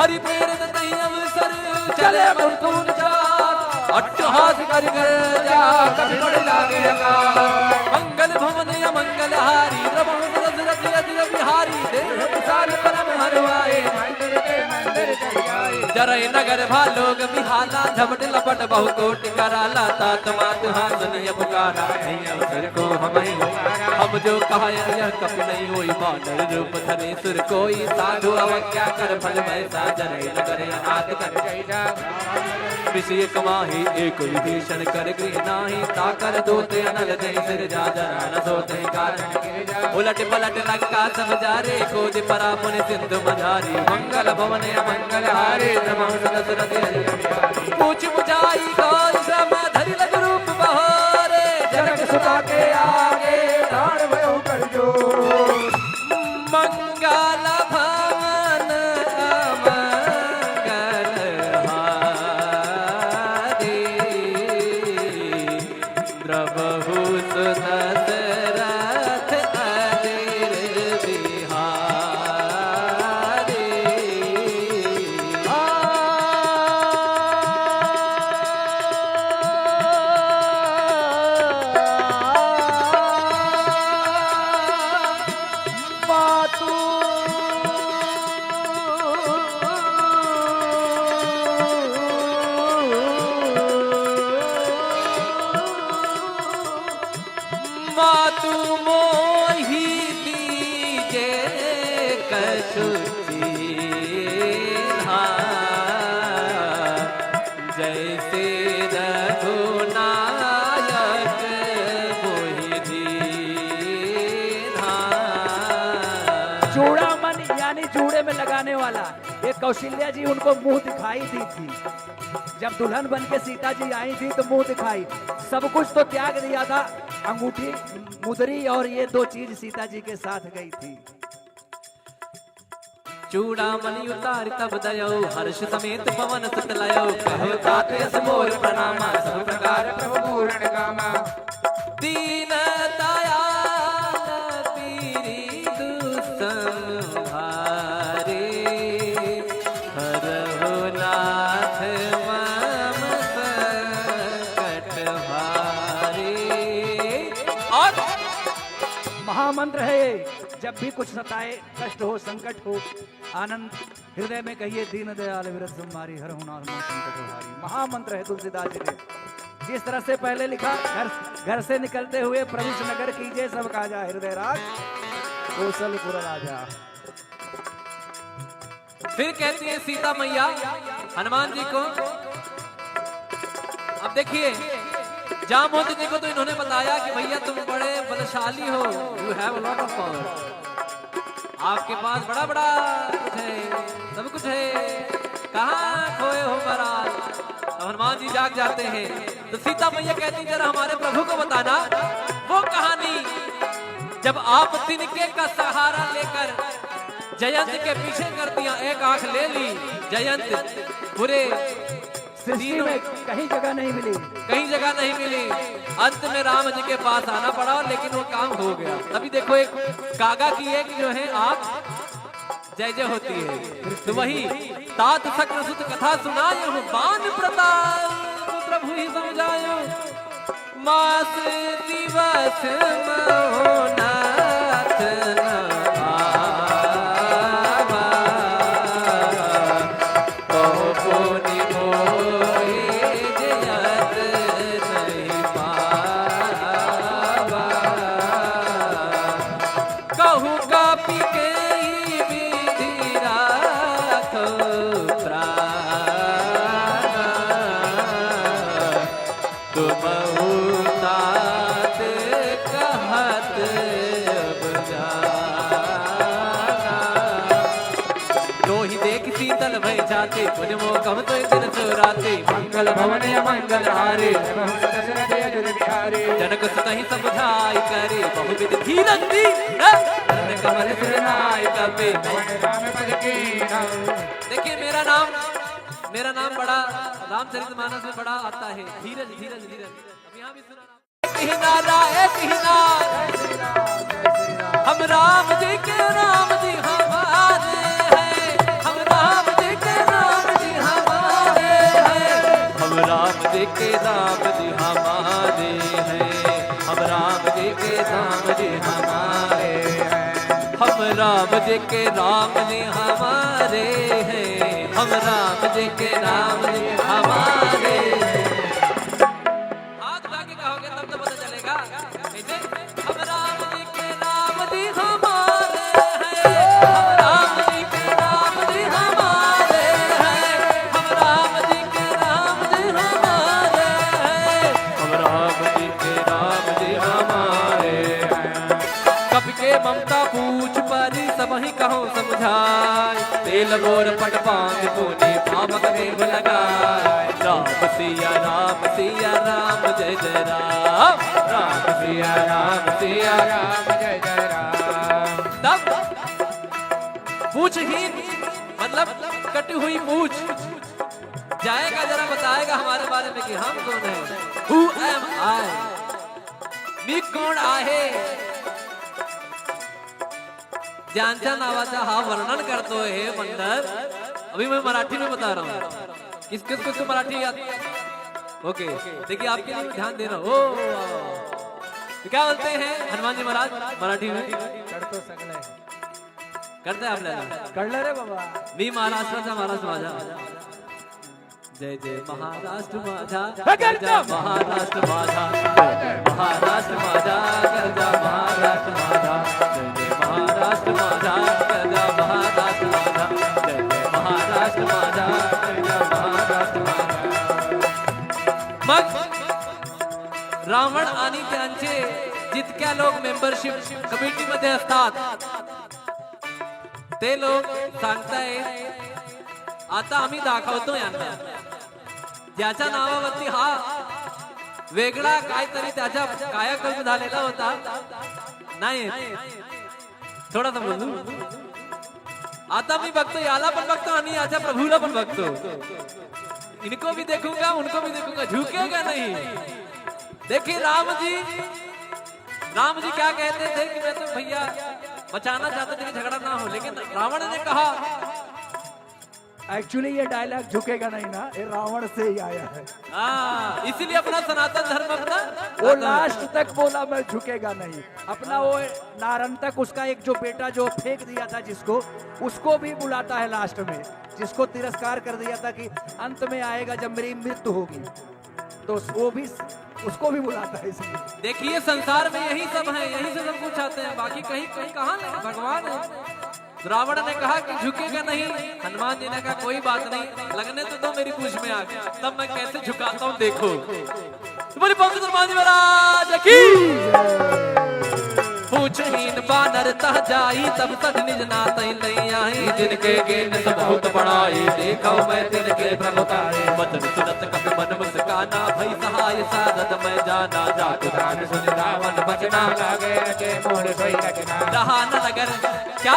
हरि प्रेरित नहीं अवसर चले मुरतुन चार अट्टहास कर जा कभी बड़ लागे मंगल भवन मंगल हारी दशरथ बिहारी देव सारे परम हरवाए जरय नगर भालोग बिहाला झपट लपट बहु कोटि कराला तात मात हासनिय पुकारा नहीं अवसर को हम जो कहा यह कप नहीं होई बानर रूप धरे सुर कोई साधु अवज्ञा कर फल वैसा जरय नगर अनाथ कर जय जा विषय कमाही एक विभीषण कर गृह नाही ताकर दोते अनल जय सिर जा जरा न सोते कारण उलट पलट लंका समझारे कोज परा पुन सिंधु मझारी मंगल भवन मंगल हारे पूछ बुझाई गौर श्रम धरि लग रूप बहोरे जनक सुता के आगे प्राण भयो कर जो मंगल भवन मंगल हारे द्रवहु सुदशरथ अदिर बिहारी। मातु मोहि दीजे कछु चीन्हा जैसे रघुनायक मोहि दीन्हा। चूड़ामणि यानी जूड़े में लगाने वाला, ये कौशल्या जी उनको मुंह दिखाई दी थी। जब दुल्हन बन के सीता जी आई थी तो मुंह दिखाई, सब कुछ तो त्याग दिया था, अंगूठी मुदरी और ये दो चीज सीता जी के साथ गई थी। चूड़ामणि उतार तब दयो हर्ष समेत पवन सुत लयो कहो तात यस मोर प्रणामा सब प्रकार प्रभु पूर्ण कामा दीन दयाल पीरी दुसंहारे हरहु नाथ मम संकट भारे। और महामंत्र है, जब भी कुछ सताए, कष्ट हो, संकट हो, आनंद हृदय में कहिए दीन दयाल विरत संहारी हर हुनार संकट हारी। महामंत्र है तुलसीदास जी ने। जिस तरह से पहले लिखा, घर से निकलते हुए प्रवेश नगर कीजिए सब काजा हृदय राज कौशलपुर राजा। फिर कहती है सीता मैया हनुमान जी को, अब देखिए जामवंत जी को तो इन्होंने बताया कि भैया तुम बड़े बलशाली हो, you have a lot of power, आपके पास बड़ा बड़ा कुछ है, सब कुछ है, कहाँ खोए हो महाराज। तो हनुमान जी जाग जाते हैं। तो सीता मैया कहती जरा हमारे प्रभु को बताना वो कहानी जब आप तिनके का सहारा लेकर जयंत के पीछे कर दिया, एक आंख ले ली जयंत, पूरे सृष्टि में कहीं जगह नहीं मिली, कहीं जगह नहीं मिली, अंत में राम जी के पास आना पड़ा, लेकिन वो काम हो गया। अभी देखो एक कागा की एक जो है आंख जय जय होती है, तो वही तात सक्र सुत कथा सुनायो बान प्रताप प्रभु ही समझायो मास दिवस महोनाथ जाते पुण्य मोकम तो दिन सुराते मंगल भवन मंगल हारे जनक सुतहि समझाई करे बहुविध धीरज दी कमल सिरनाय कपे। देखिए मेरा नाम बड़ा रामचरितमानस में बड़ा आता है, धीरज धीरज धीरज। अब यहाँ भी सुना हम राम जी के राम जी हमारे हैं, हम राम जी के राम जी हमारे हैं, हम राम जी के राम जी हमारे हैं, हम राम जी के राम जी हमारे हैं, हम राम जी के राम जी हमारे हैं, हम राम जी के राम जी हमारे हैं। हाथ उठा के कहोगे तब तो पता चलेगा। कैसे? हम राम जी के राम जी हमारे हैं, हम राम जी के राम जी हमारे हैं, हम राम जी के राम जी हमारे हैं, हम राम जी के राम जी हमारे हैं। कप के ममता पूछ परी सबहि कहो समझाए, तेल बोर पट पांग पुनि पावक देव लगाए। राम सिया राम जय जय राम, राम सिया राम जय जय राम। तब पूछहीन मतलब कटी हुई पूछ जाएगा, जरा बताएगा हमारे बारे में कि हम कौन है। Who am I? मी कोण आहे? ज्यांच्या नावाचा हा वर्णन करतो हे मंडळ। अभी मैं मराठी में बता रहा हूँ, किस किस को मराठी याद? ओके देखिए आपके लिए ध्यान दे रहा हूँ। तो क्या बोलते हैं हनुमान जी महाराज मराठी में? करते आपल्याला कळलं रे बाबा। मी महाराष्ट्राचा महाराष्ट्र माझा, जय जय महाराष्ट्र माझा, गरजा महाराष्ट्र माझा, महाराष्ट्र माझा, गरजा महाराष्ट्र माझा, जय जय महाराष्ट्र माझा, गरजा महाराष्ट्र माझा, जय जय महाराष्ट्र माझा, गरजा महाराष्ट्र माझा। मग रावण आणि त्यांचे जितक्या लोक मेंबरशिप कमिटी मध्ये असतात ते लोक सांगतायत आता आम्ही दाखवतो यांना, ज्याच्या नावावरती हा वेगळा काहीतरी त्याच्या कायाकल्प झालेला होता नाही, थोडा समजू। आता मी बघतो याला पण बघतो आणि याच्या प्रभूला पण बघतो, इनको भी देखूंगा उनको भी देखूंगा, झुकेगा नहीं। देखिए राम जी क्या कहते थे कि मैं तो भैया बचाना चाहते थे कि झगड़ा ना हो, लेकिन रावण ने कहा एक्चुअली ये डायलॉग झुकेगा नहीं ना, ये रावण से ही आया है। इसीलिए अपना सनातन धर्म अपना वो लास्ट तक बोला मैं झुकेगा नहीं। अपना वो नारन तक उसका एक जो बेटा जो फेंक दिया था जिसको, उसको भी बुलाता है लास्ट में, जिसको तिरस्कार कर दिया था कि अंत में आएगा जब मेरी मृत्यु होगी, तो वो भी उसको भी बुलाता है। इसलिए देखिए संसार में यही सब है, यही से सब कुछ आते हैं, बाकी कहीं कहीं कहाँ नहीं, भगवान है। रावण ने कहा कि झुकेगा नहीं, हनुमान जी ने कहा कोई बात नहीं, लगने तो दो मेरी पूछ में आग, तब मैं कैसे झुकाता हूँ देखो। तुम्हारी पंख हनुमान जी महाराज की पूछहीन बानर तह जाई, तब तक निज नाथ नहीं आई, जिनके गेन सब बहुत बड़ाई, देखो मैं तिनके प्रभुताई, वचन सुनत कपि मन मुस्काना, भई सहाय साधत मैं जाना, जातु दान सुन रावण बचना, लागे रचे मोर सोई रचना। रहा न नगर क्या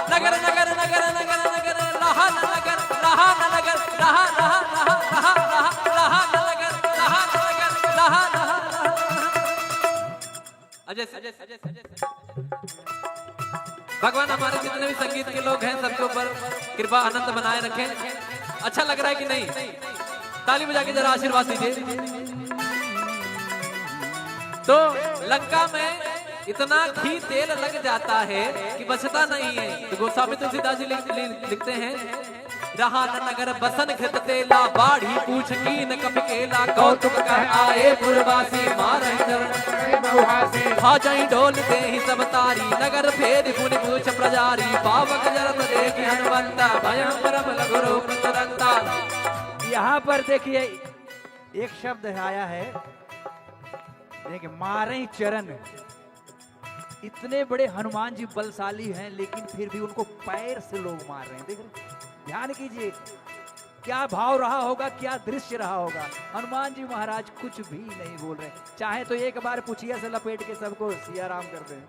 नगर नगर नगर नगर नगर, रहा न नगर, रहा न नगर, रहा रहा रहा रहा रहा रहा न नगर, रहा न नगर, रहा रहा अजय भगवान हमारे जितने भी संगीत के लोग हैं सबके ऊपर कृपा आनंद बनाए रखें। अच्छा लग रहा है कि नहीं? ताली बजा के जरा आशीर्वाद दीजिए। तो लंका में इतना घी तेल लग जाता है कि बचता नहीं है। तो गोस्वामी तुलसीदास जी लिखते हैं, रहा न नगर बसन घृत तेला, बाढ़ी पूछ कीन कपि केला, कौतुक कह आए पुरवासी, मारहि चरण खा जाई ढोल देहि सब तारी, नगर फेर पुनि पूछ प्रजारी, पावक जरत देखि हनुमंता, भयं परम लघु रूप तुरंता। यहाँ पर देखिए एक शब्द आया है, देखिए मारे चरण। इतने बड़े हनुमान जी बलशाली हैं, लेकिन फिर भी उनको पैर से लोग मार रहे हैं। देख रहे, ध्यान कीजिए, क्या भाव रहा होगा, क्या दृश्य रहा होगा। हनुमान जी महाराज कुछ भी नहीं बोल रहे, चाहे तो एक बार पुछिया से लपेट के सबको सिया राम कर दें।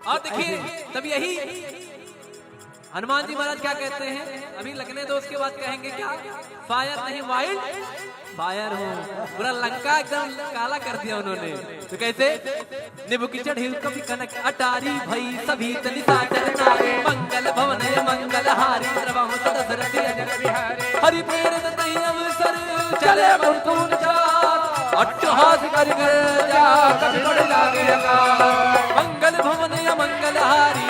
और देखिए तब यही हनुमान जी महाराज क्या कहते हैं, अभी लगने दो उसके बाद कहेंगे क्या, फायर नहीं वाइल्ड फायर हूँ। पूरा लंका एकदम काला कर दिया उन्होंने। तो कैसे निबु की चढ़ी कभी कनक अटारी भई सभी तनिता चरनारे मंगल भवन मंगल हारी हरि प्रेरित नहीं अवसर चले मुर्तून चार अट्टहास कर जा कभी बड़ लागे मंगल भवन मंगल हारी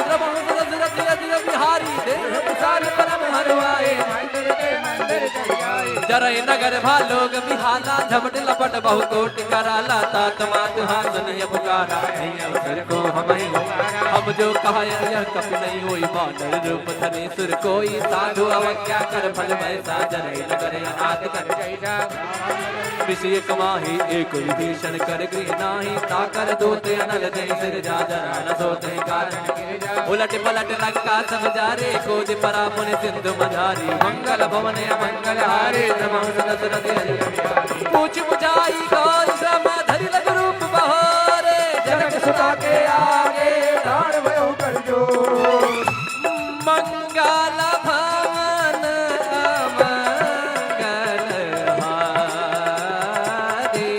बिहारी देव सारे परम हरवाए जरय नगर भालोग बिहाला झपट लपट बहु कोटि कराला तात मात हासनिय पुकारा अवसर को हम जो कहा यह कपि नहीं होई बानर रूप धरे सुर कोई साधु अवज्ञा कर फल वैसा जरय नगर अनाथ कर विषय कमाही एक विभीषण कर गृह नाही ताकर दोते अनल दे सिर जा जना न सोते कारण उलट पलट लंका समझारे कोज परा पुन सिंधु मझारी मंगल भवन मंगल हारे पूछ बुझाई गौर श्रम धरि लग रूप बहोरे जनक सुता के आगे डाण भयो कर जो मंगल भवन मंगल हारे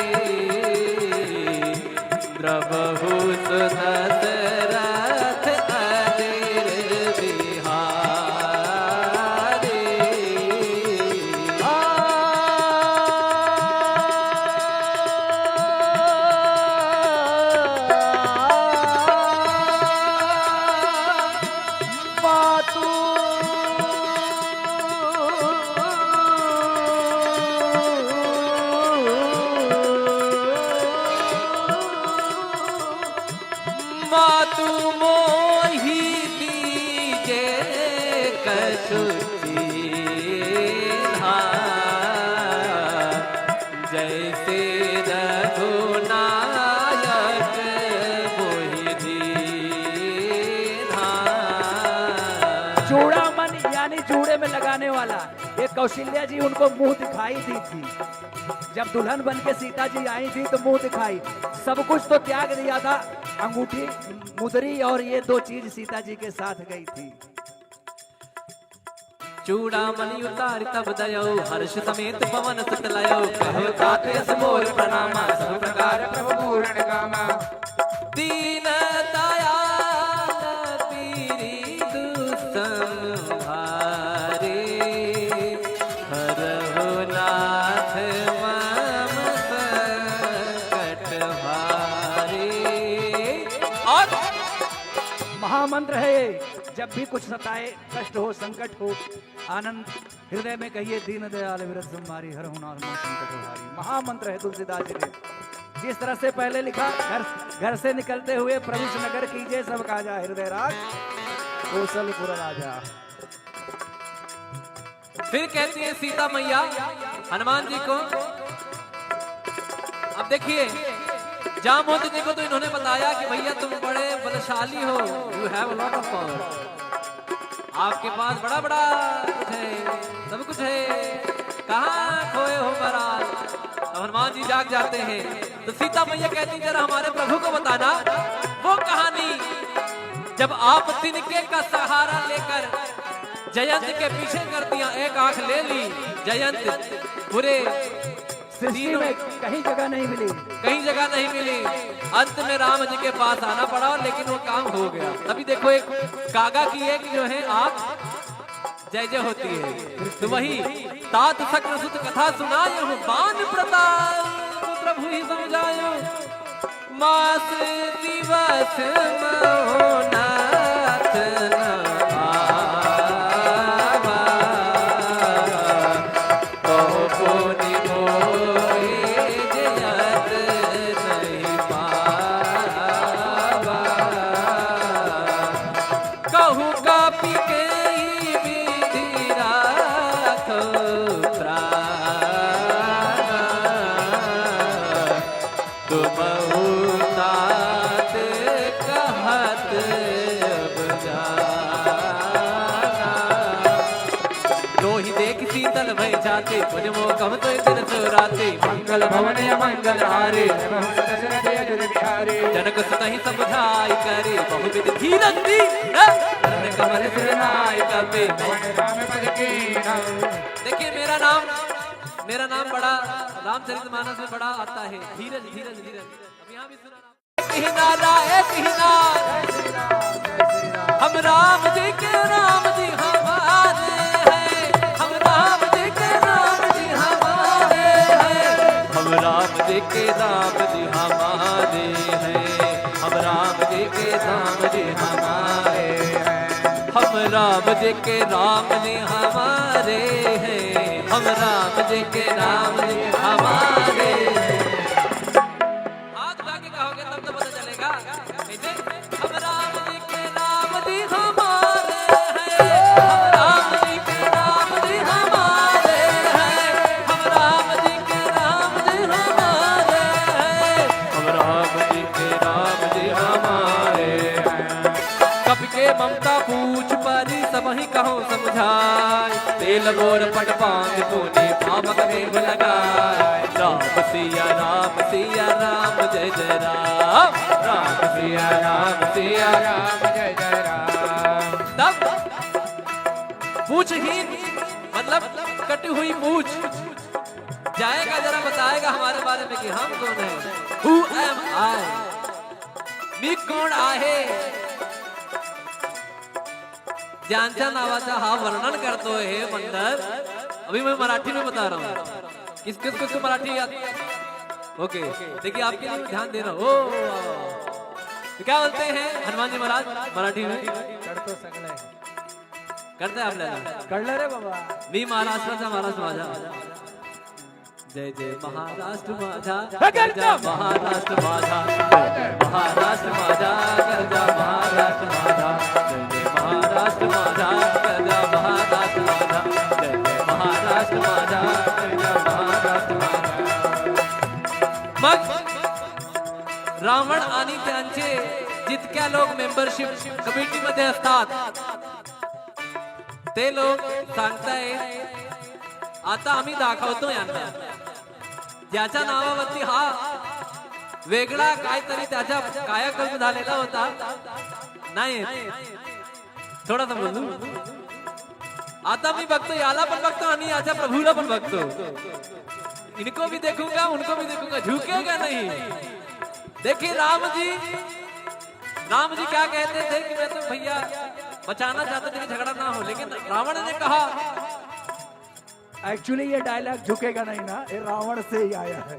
द्रवहु सुदशरथ अदिर बिहारी मातु मोहि दीजे कछु चीन्हा जैसे रघुनायक मोहि दीन्हा। चूड़ामणि यानी चूड़े में लगाने वाला, ये कौशल्या जी उनको मुंह दिखाई दी थी। जब दुल्हन बन के सीता जी आई थी तो मुंह दिखाई, सब कुछ तो त्याग दिया था, अंगूठी मुदरी और ये दो चीज सीता जी के साथ गई थी। चूड़ामणि उतार तब दयो हर्ष समेत पवन सुत लयो कहो तात यस मोर प्रणामा सब प्रकार प्रभु पूर्ण कामा दीन दयाल पीरी दुसंहारे हरहु नाथ मम संकट भारे। और महामंत्र है ये, जब भी कुछ सताए, कष्ट हो, संकट हो, आनंद हृदय में कहिए दीन दयाल विरत संहारी हर हुनार मन संकट हारी। महामंत्र है तुलसीदास जी ने। जिस तरह से पहले लिखा, घर से निकलते हुए प्रवेश नगर कीजिए सब काजा हृदय राज कौशलपुर राजा। फिर कहती है सीता मैया हनुमान जी को, अब देखिए जामवंत जी को तो इन्होंने बताया कि भैया तुम बड़े बलशाली हो, you have a lot of power, आपके पास बड़ा बड़ा कुछ है, सब कुछ है, कहाँ खोए हो महाराज। तो हनुमान जी जाग जाते हैं। तो सीता मैया कहती जरा हमारे प्रभु को बताना वो कहानी जब आप तिनके का सहारा लेकर जयंत के पीछे कर दिया, एक आंख ले ली, जयंत पूरे सृष्टि में कहीं जगह नहीं मिली, कहीं जगह नहीं मिली, अंत में राम जी के पास आना पड़ा, लेकिन वो काम हो गया। अभी देखो एक कागा की एक जो है आंख जय जय होती है, तो वही तात सक्र सुत कथा सुनायो बान प्रताप प्रभु ही समझायो मास दिवस मोहनाथ गाते पुज मोकम तो दिन सुराते मंगल भवन मंगल हारे जनक सुतहि समझाई करे बहुविध धीरज दी कमल सिर नाय करते। देखिए मेरा नाम बड़ा रामचरितमानस में बड़ा आता है, धीरज धीरज धीरज। अब यहाँ भी सुना हम राम जी के राम जी हमारे हैं, हम राम जी के राम जी हमारे हैं, हम राम जी के राम जी हमारे हैं, हम राम जी के राम जी हमारे हैं, हम राम जी के राम जी हमारे हैं, हम राम जी के राम जी हमारे हैं। हाथ उठा के कहोगे तब तो पता चलेगा। कैसे? हम राम जी के राम जी हमारे हैं, हम राम जी के राम जी हमारे हैं, हम राम जी के राम जी हमारे हैं, हम राम जी के राम जी हमारे हैं। कप के ममता पूछ परी सबहि कहो समझाए, तेल गोर पट पांग तूने पावक देव लगाए। राम सिया राम जय जय राम, राम सिया राम जय जय राम। तब पूछहीन मतलब कटी हुई पूछ जाएगा, जरा बताएगा हमारे बारे में कि हम कौन है। Who am I? मी कोण आहे? ज्यांच्या नावाचा हा वर्णन करतोय हे मंडळ। अभी मैं मराठी में बता रहा हूँ, किस किस को मराठी याद? ओके देखिए आपके लिए ध्यान दे रहा हूँ। तो क्या बोलते हैं हनुमान जी महाराज मराठी में? करते आपल्याला कळलं रे बाबा। मी महाराष्ट्राचा महाराष्ट्र माझा, जय जय महाराष्ट्र माझा, गरजा महाराष्ट्र माझा, महाराष्ट्र माझा, गरजा महाराष्ट्र माझा, जय जय महाराष्ट्र माझा, गरजा महाराष्ट्र माझा, जय जय महाराष्ट्र माझा, गरजा महाराष्ट्र माझा। मग रावण आणि त्यांचे जितक्या लोक मेंबरशिप कमिटी मध्ये असतात ते लोक सांगतायत आता आम्ही दाखवतो यांना, ज्याच्या नावावरती हा वेगळा काहीतरी त्याच्या कायाकल्प झालेला होता नाही, थोडासा बोलू। आता मी बघतो याला पण बघतो आणि याच्या प्रभूला पण बघतो, इनको भी देखूंगा उनको भी देखूंगा, झुकेगा नहीं। देखिए राम जी क्या कहते थे कि मैं तो भैया बचाना चाहते थे कि झगड़ा ना हो, लेकिन रावण ने कहा एक्चुअली ये डायलॉग झुकेगा नहीं ना, ये रावण से ही आया है।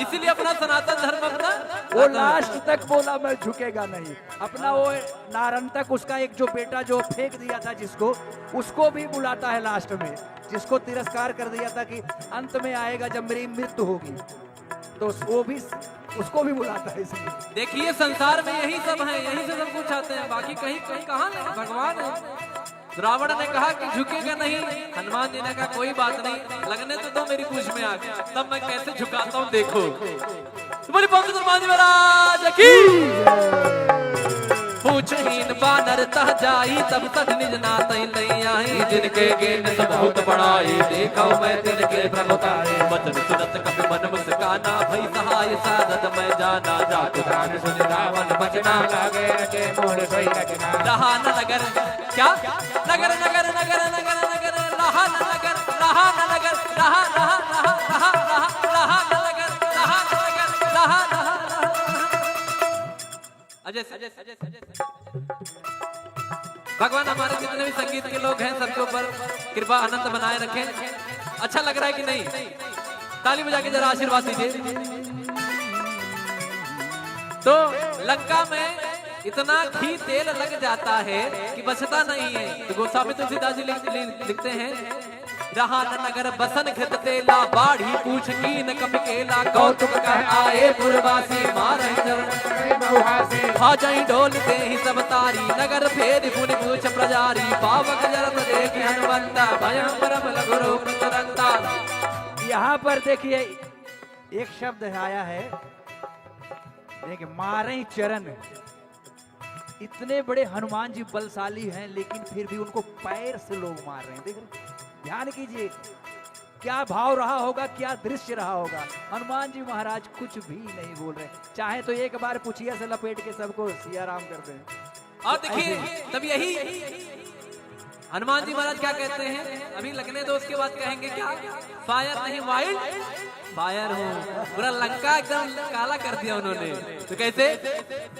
इसीलिए अपना सनातन धर्म अपना वो लास्ट तक बोला मैं झुकेगा नहीं। अपना वो नारन तक उसका एक जो बेटा जो फेंक दिया था जिसको, उसको भी बुलाता है लास्ट में, जिसको तिरस्कार कर दिया था कि अंत में आएगा जब मेरी मृत्यु होगी, तो वो भी उसको भी बुलाता है। इसलिए देखिए संसार में यही सब है, यही से सब कुछ आते हैं, बाकी कहीं कहाँ भगवान है। रावण ने कहा कि झुकेगा नहीं, हनुमान जी ने कहा कोई बात नहीं, लगने तो दो मेरी पूछ में आग, तब मैं कैसे झुकाता हूँ देखो। तुम्हारी पंक्ति हनुमान जी महाराज की पूछहीन बानर तह जाई, तब तक निज नात नहीं आई, जिनके गेन सब बहुत बड़ाई, देखो मैं तिनके प्रभुताई, वचन सुनत कपि मन मुस्काना, भई सहाय साधत मैं जाना, जात दान सुन रावण बचना, लागे रचे मोर सोई रचना। रहा न नगर क्या नगर नगर नगर नगर नगर रहा न नगर, रहा न नगर, रहा रहा रहा रहा रहा रहा न नगर, रहा न नगर, रहा रहा अजय भगवान हमारे जितने भी संगीत के लोग हैं सबके ऊपर कृपा आनंद बनाए रखें। अच्छा लग रहा है कि नहीं? ताली बजा के जरा आशीर्वाद दीजिए। तो लंका में इतना घी तेल लग जाता है कि बचता नहीं है। तो गोस्वामी तुलसीदास जी लिखते हैं, रहा न नगर बसन घृत तेला, बाढ़ी पूछ कीन कपि केला, कौतुक कह आए पुरवासी, मारहि चरण खा जाई ढोल दे ही सब तारी, नगर फेर पुनि पूछ प्रजारी, पावक जरत देखि हनुमंता, भयं परम लघु रूप तुरंता। यहाँ पर देखिए एक शब्द आया है, देखिए मारे चरण। इतने बड़े हनुमान जी बलशाली हैं, लेकिन फिर भी उनको पैर से लोग मार रहे हैं। देख ध्यान कीजिए, क्या भाव रहा होगा, क्या दृश्य रहा होगा। हनुमान जी महाराज कुछ भी नहीं बोल रहे, चाहे तो एक बार पुछिया से लपेट के सबको सिया राम कर दें। और देखिए तब यही हनुमान जी महाराज क्या कहते हैं, अभी लगने दो, उसके बाद कहेंगे क्या, फायर नहीं वाइल्ड फायर हूँ। पूरा लंका एकदम काला कर दिया उन्होंने। तो कैसे,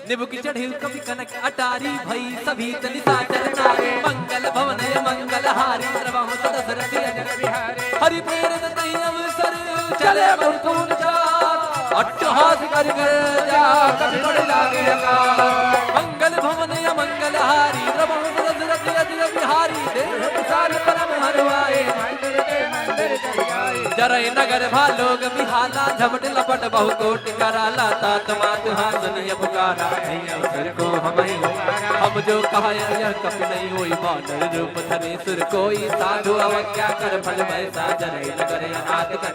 निबु की चढ़ी कभी कनक अटारी भई सभी तनिता चरनारे, मंगल भवन मंगल हारी हरि प्रेरित नहीं अवसर चले मुकुंद चार, अट्टहास कर जा कभी बड़ लागे मंगल भवन मंगल हारी बिहारी देव सारे परम हरवाए, जरय नगर भालोग बिहाला झपट लपट बहु कोट कराला, तात मात हासनिय पुकारा अवसर को हम जो कहा यह कप नहीं होई, बानर रूप धरे सुर कोई साधु अवज्ञा कर फल वैसा, जरय नगर अनाथ कर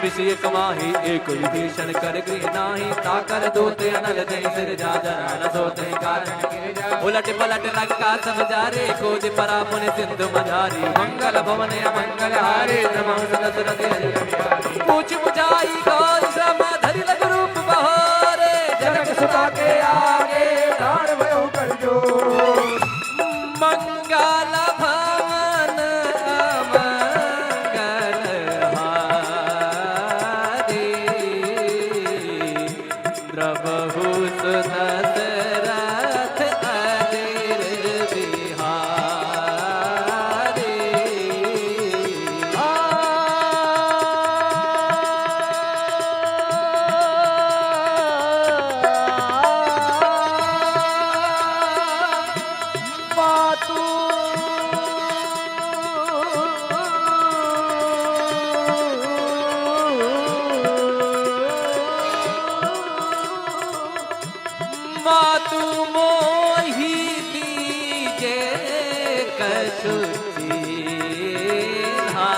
विषय कमाही एक विभीषण कर गृह नाही, ताकर दोते अनल दे सिर जा जना न सोते कारण उलट पलट लंका समझारे, कोद परा पुन सिंधु मझारी, मंगल भवन मंगल हारे पूछ बुझाई गौर श्रम धरि लग रूप बहोरे, जनक सुता के आगे प्राण भयो कर जो, मंगल भवन मंगल हारे द्रवहु सुदत रथ अदिर बिहारी। मातु मोहि दीजे कछु चीन्हा,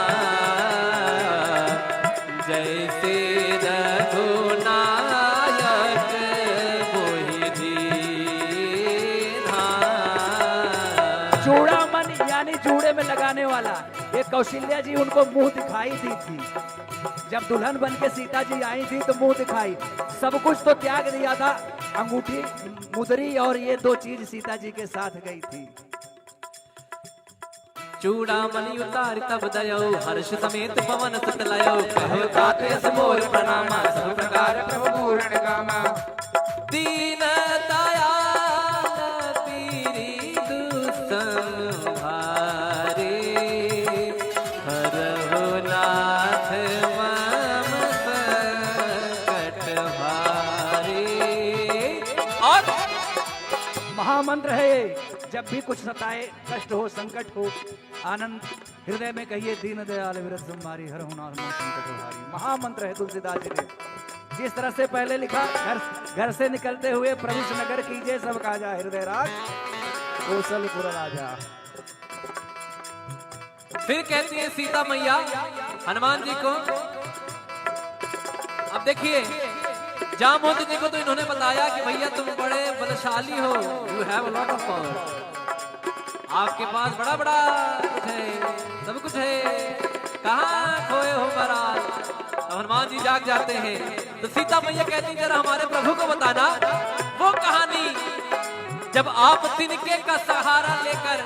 जैसे रघुनायक मोहि दीन्हा। चूड़ामन यानी जूड़े में लगाने वाला, ये कौशल्या जी उनको मुंह दिखाई दी थी। जब दुल्हन बन के सीता जी आई थी तो मुंह दिखाई, सब कुछ तो त्याग दिया था, अंगूठी मुदरी और ये दो चीज सीता जी के साथ गई थी। चूड़ामणि उतार तब दयो, हर्ष समेत पवन सुत लयो, कहो तात यस मोर प्रणामा, सब प्रकार प्रभु पूर्ण कामा। दीन दयाल पीरी दुसंहारे, हरहु नाथ मम संकट हारे। और महामंत्र है ये, जब भी कुछ सताए, कष्ट हो, संकट हो, आनंद हृदय में कहिए, दीन दयाल विरत संहारी, हर हुनार मन संकट हारी। महामंत्र है तुलसीदास जी ने। जिस तरह से पहले लिखा, घर से निकलते हुए प्रवेश नगर कीजिए सब काजा, हृदय राज कौशलपुर राजा। फिर कहती है सीता मैया हनुमान जी को, अब देखिए जामवंत जी को तो इन्होंने बताया कि भैया तुम बड़े बलशाली हो, you have a lot of power, आपके पास बड़ा बड़ा कुछ है, सब कुछ है, कहाँ खोए हो महाराज। तो हनुमान जी जाग जाते हैं, तो सीता मैया कहती जरा हमारे प्रभु को बताना वो कहानी, जब आप तिनके का सहारा लेकर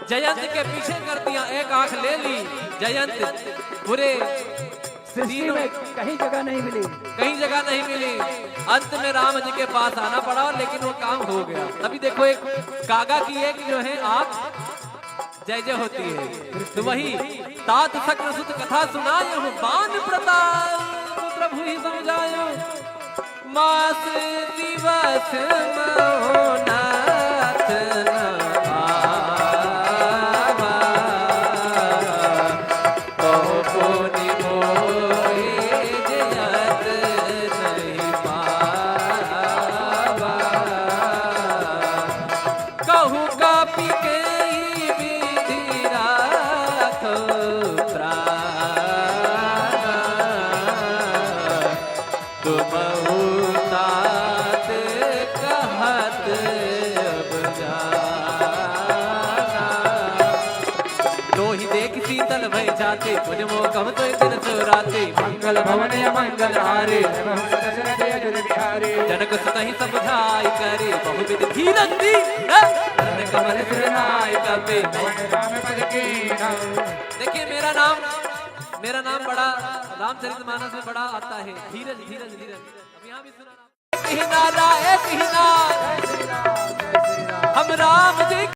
जयंत के पीछे कर दिया, एक आंख ले ली, जयंत पूरे सृष्टि में कहीं जगह नहीं मिली, कहीं जगह नहीं मिली, अंत में राम जी के पास आना पड़ा, लेकिन वो काम हो गया। अभी देखो एक कागा की एक जो है आंख जय जय होती है, तो वही तात सक्र सुत कथा सुनायो, बान प्रताप प्रभु ही समझायो, मास दिवस महोनाथ गाते तुझ मोह तो दिन सुराते मंगल भवन मंगल हारे जनक सुतहि समझाई करे बहुविध धीरज दी चरण कमल सिर नाय कपे। देखिए मेरा नाम बड़ा रामचरितमानस में बड़ा आता है, धीरज धीरज धीरज। अब यहाँ भी सुना हम राम जी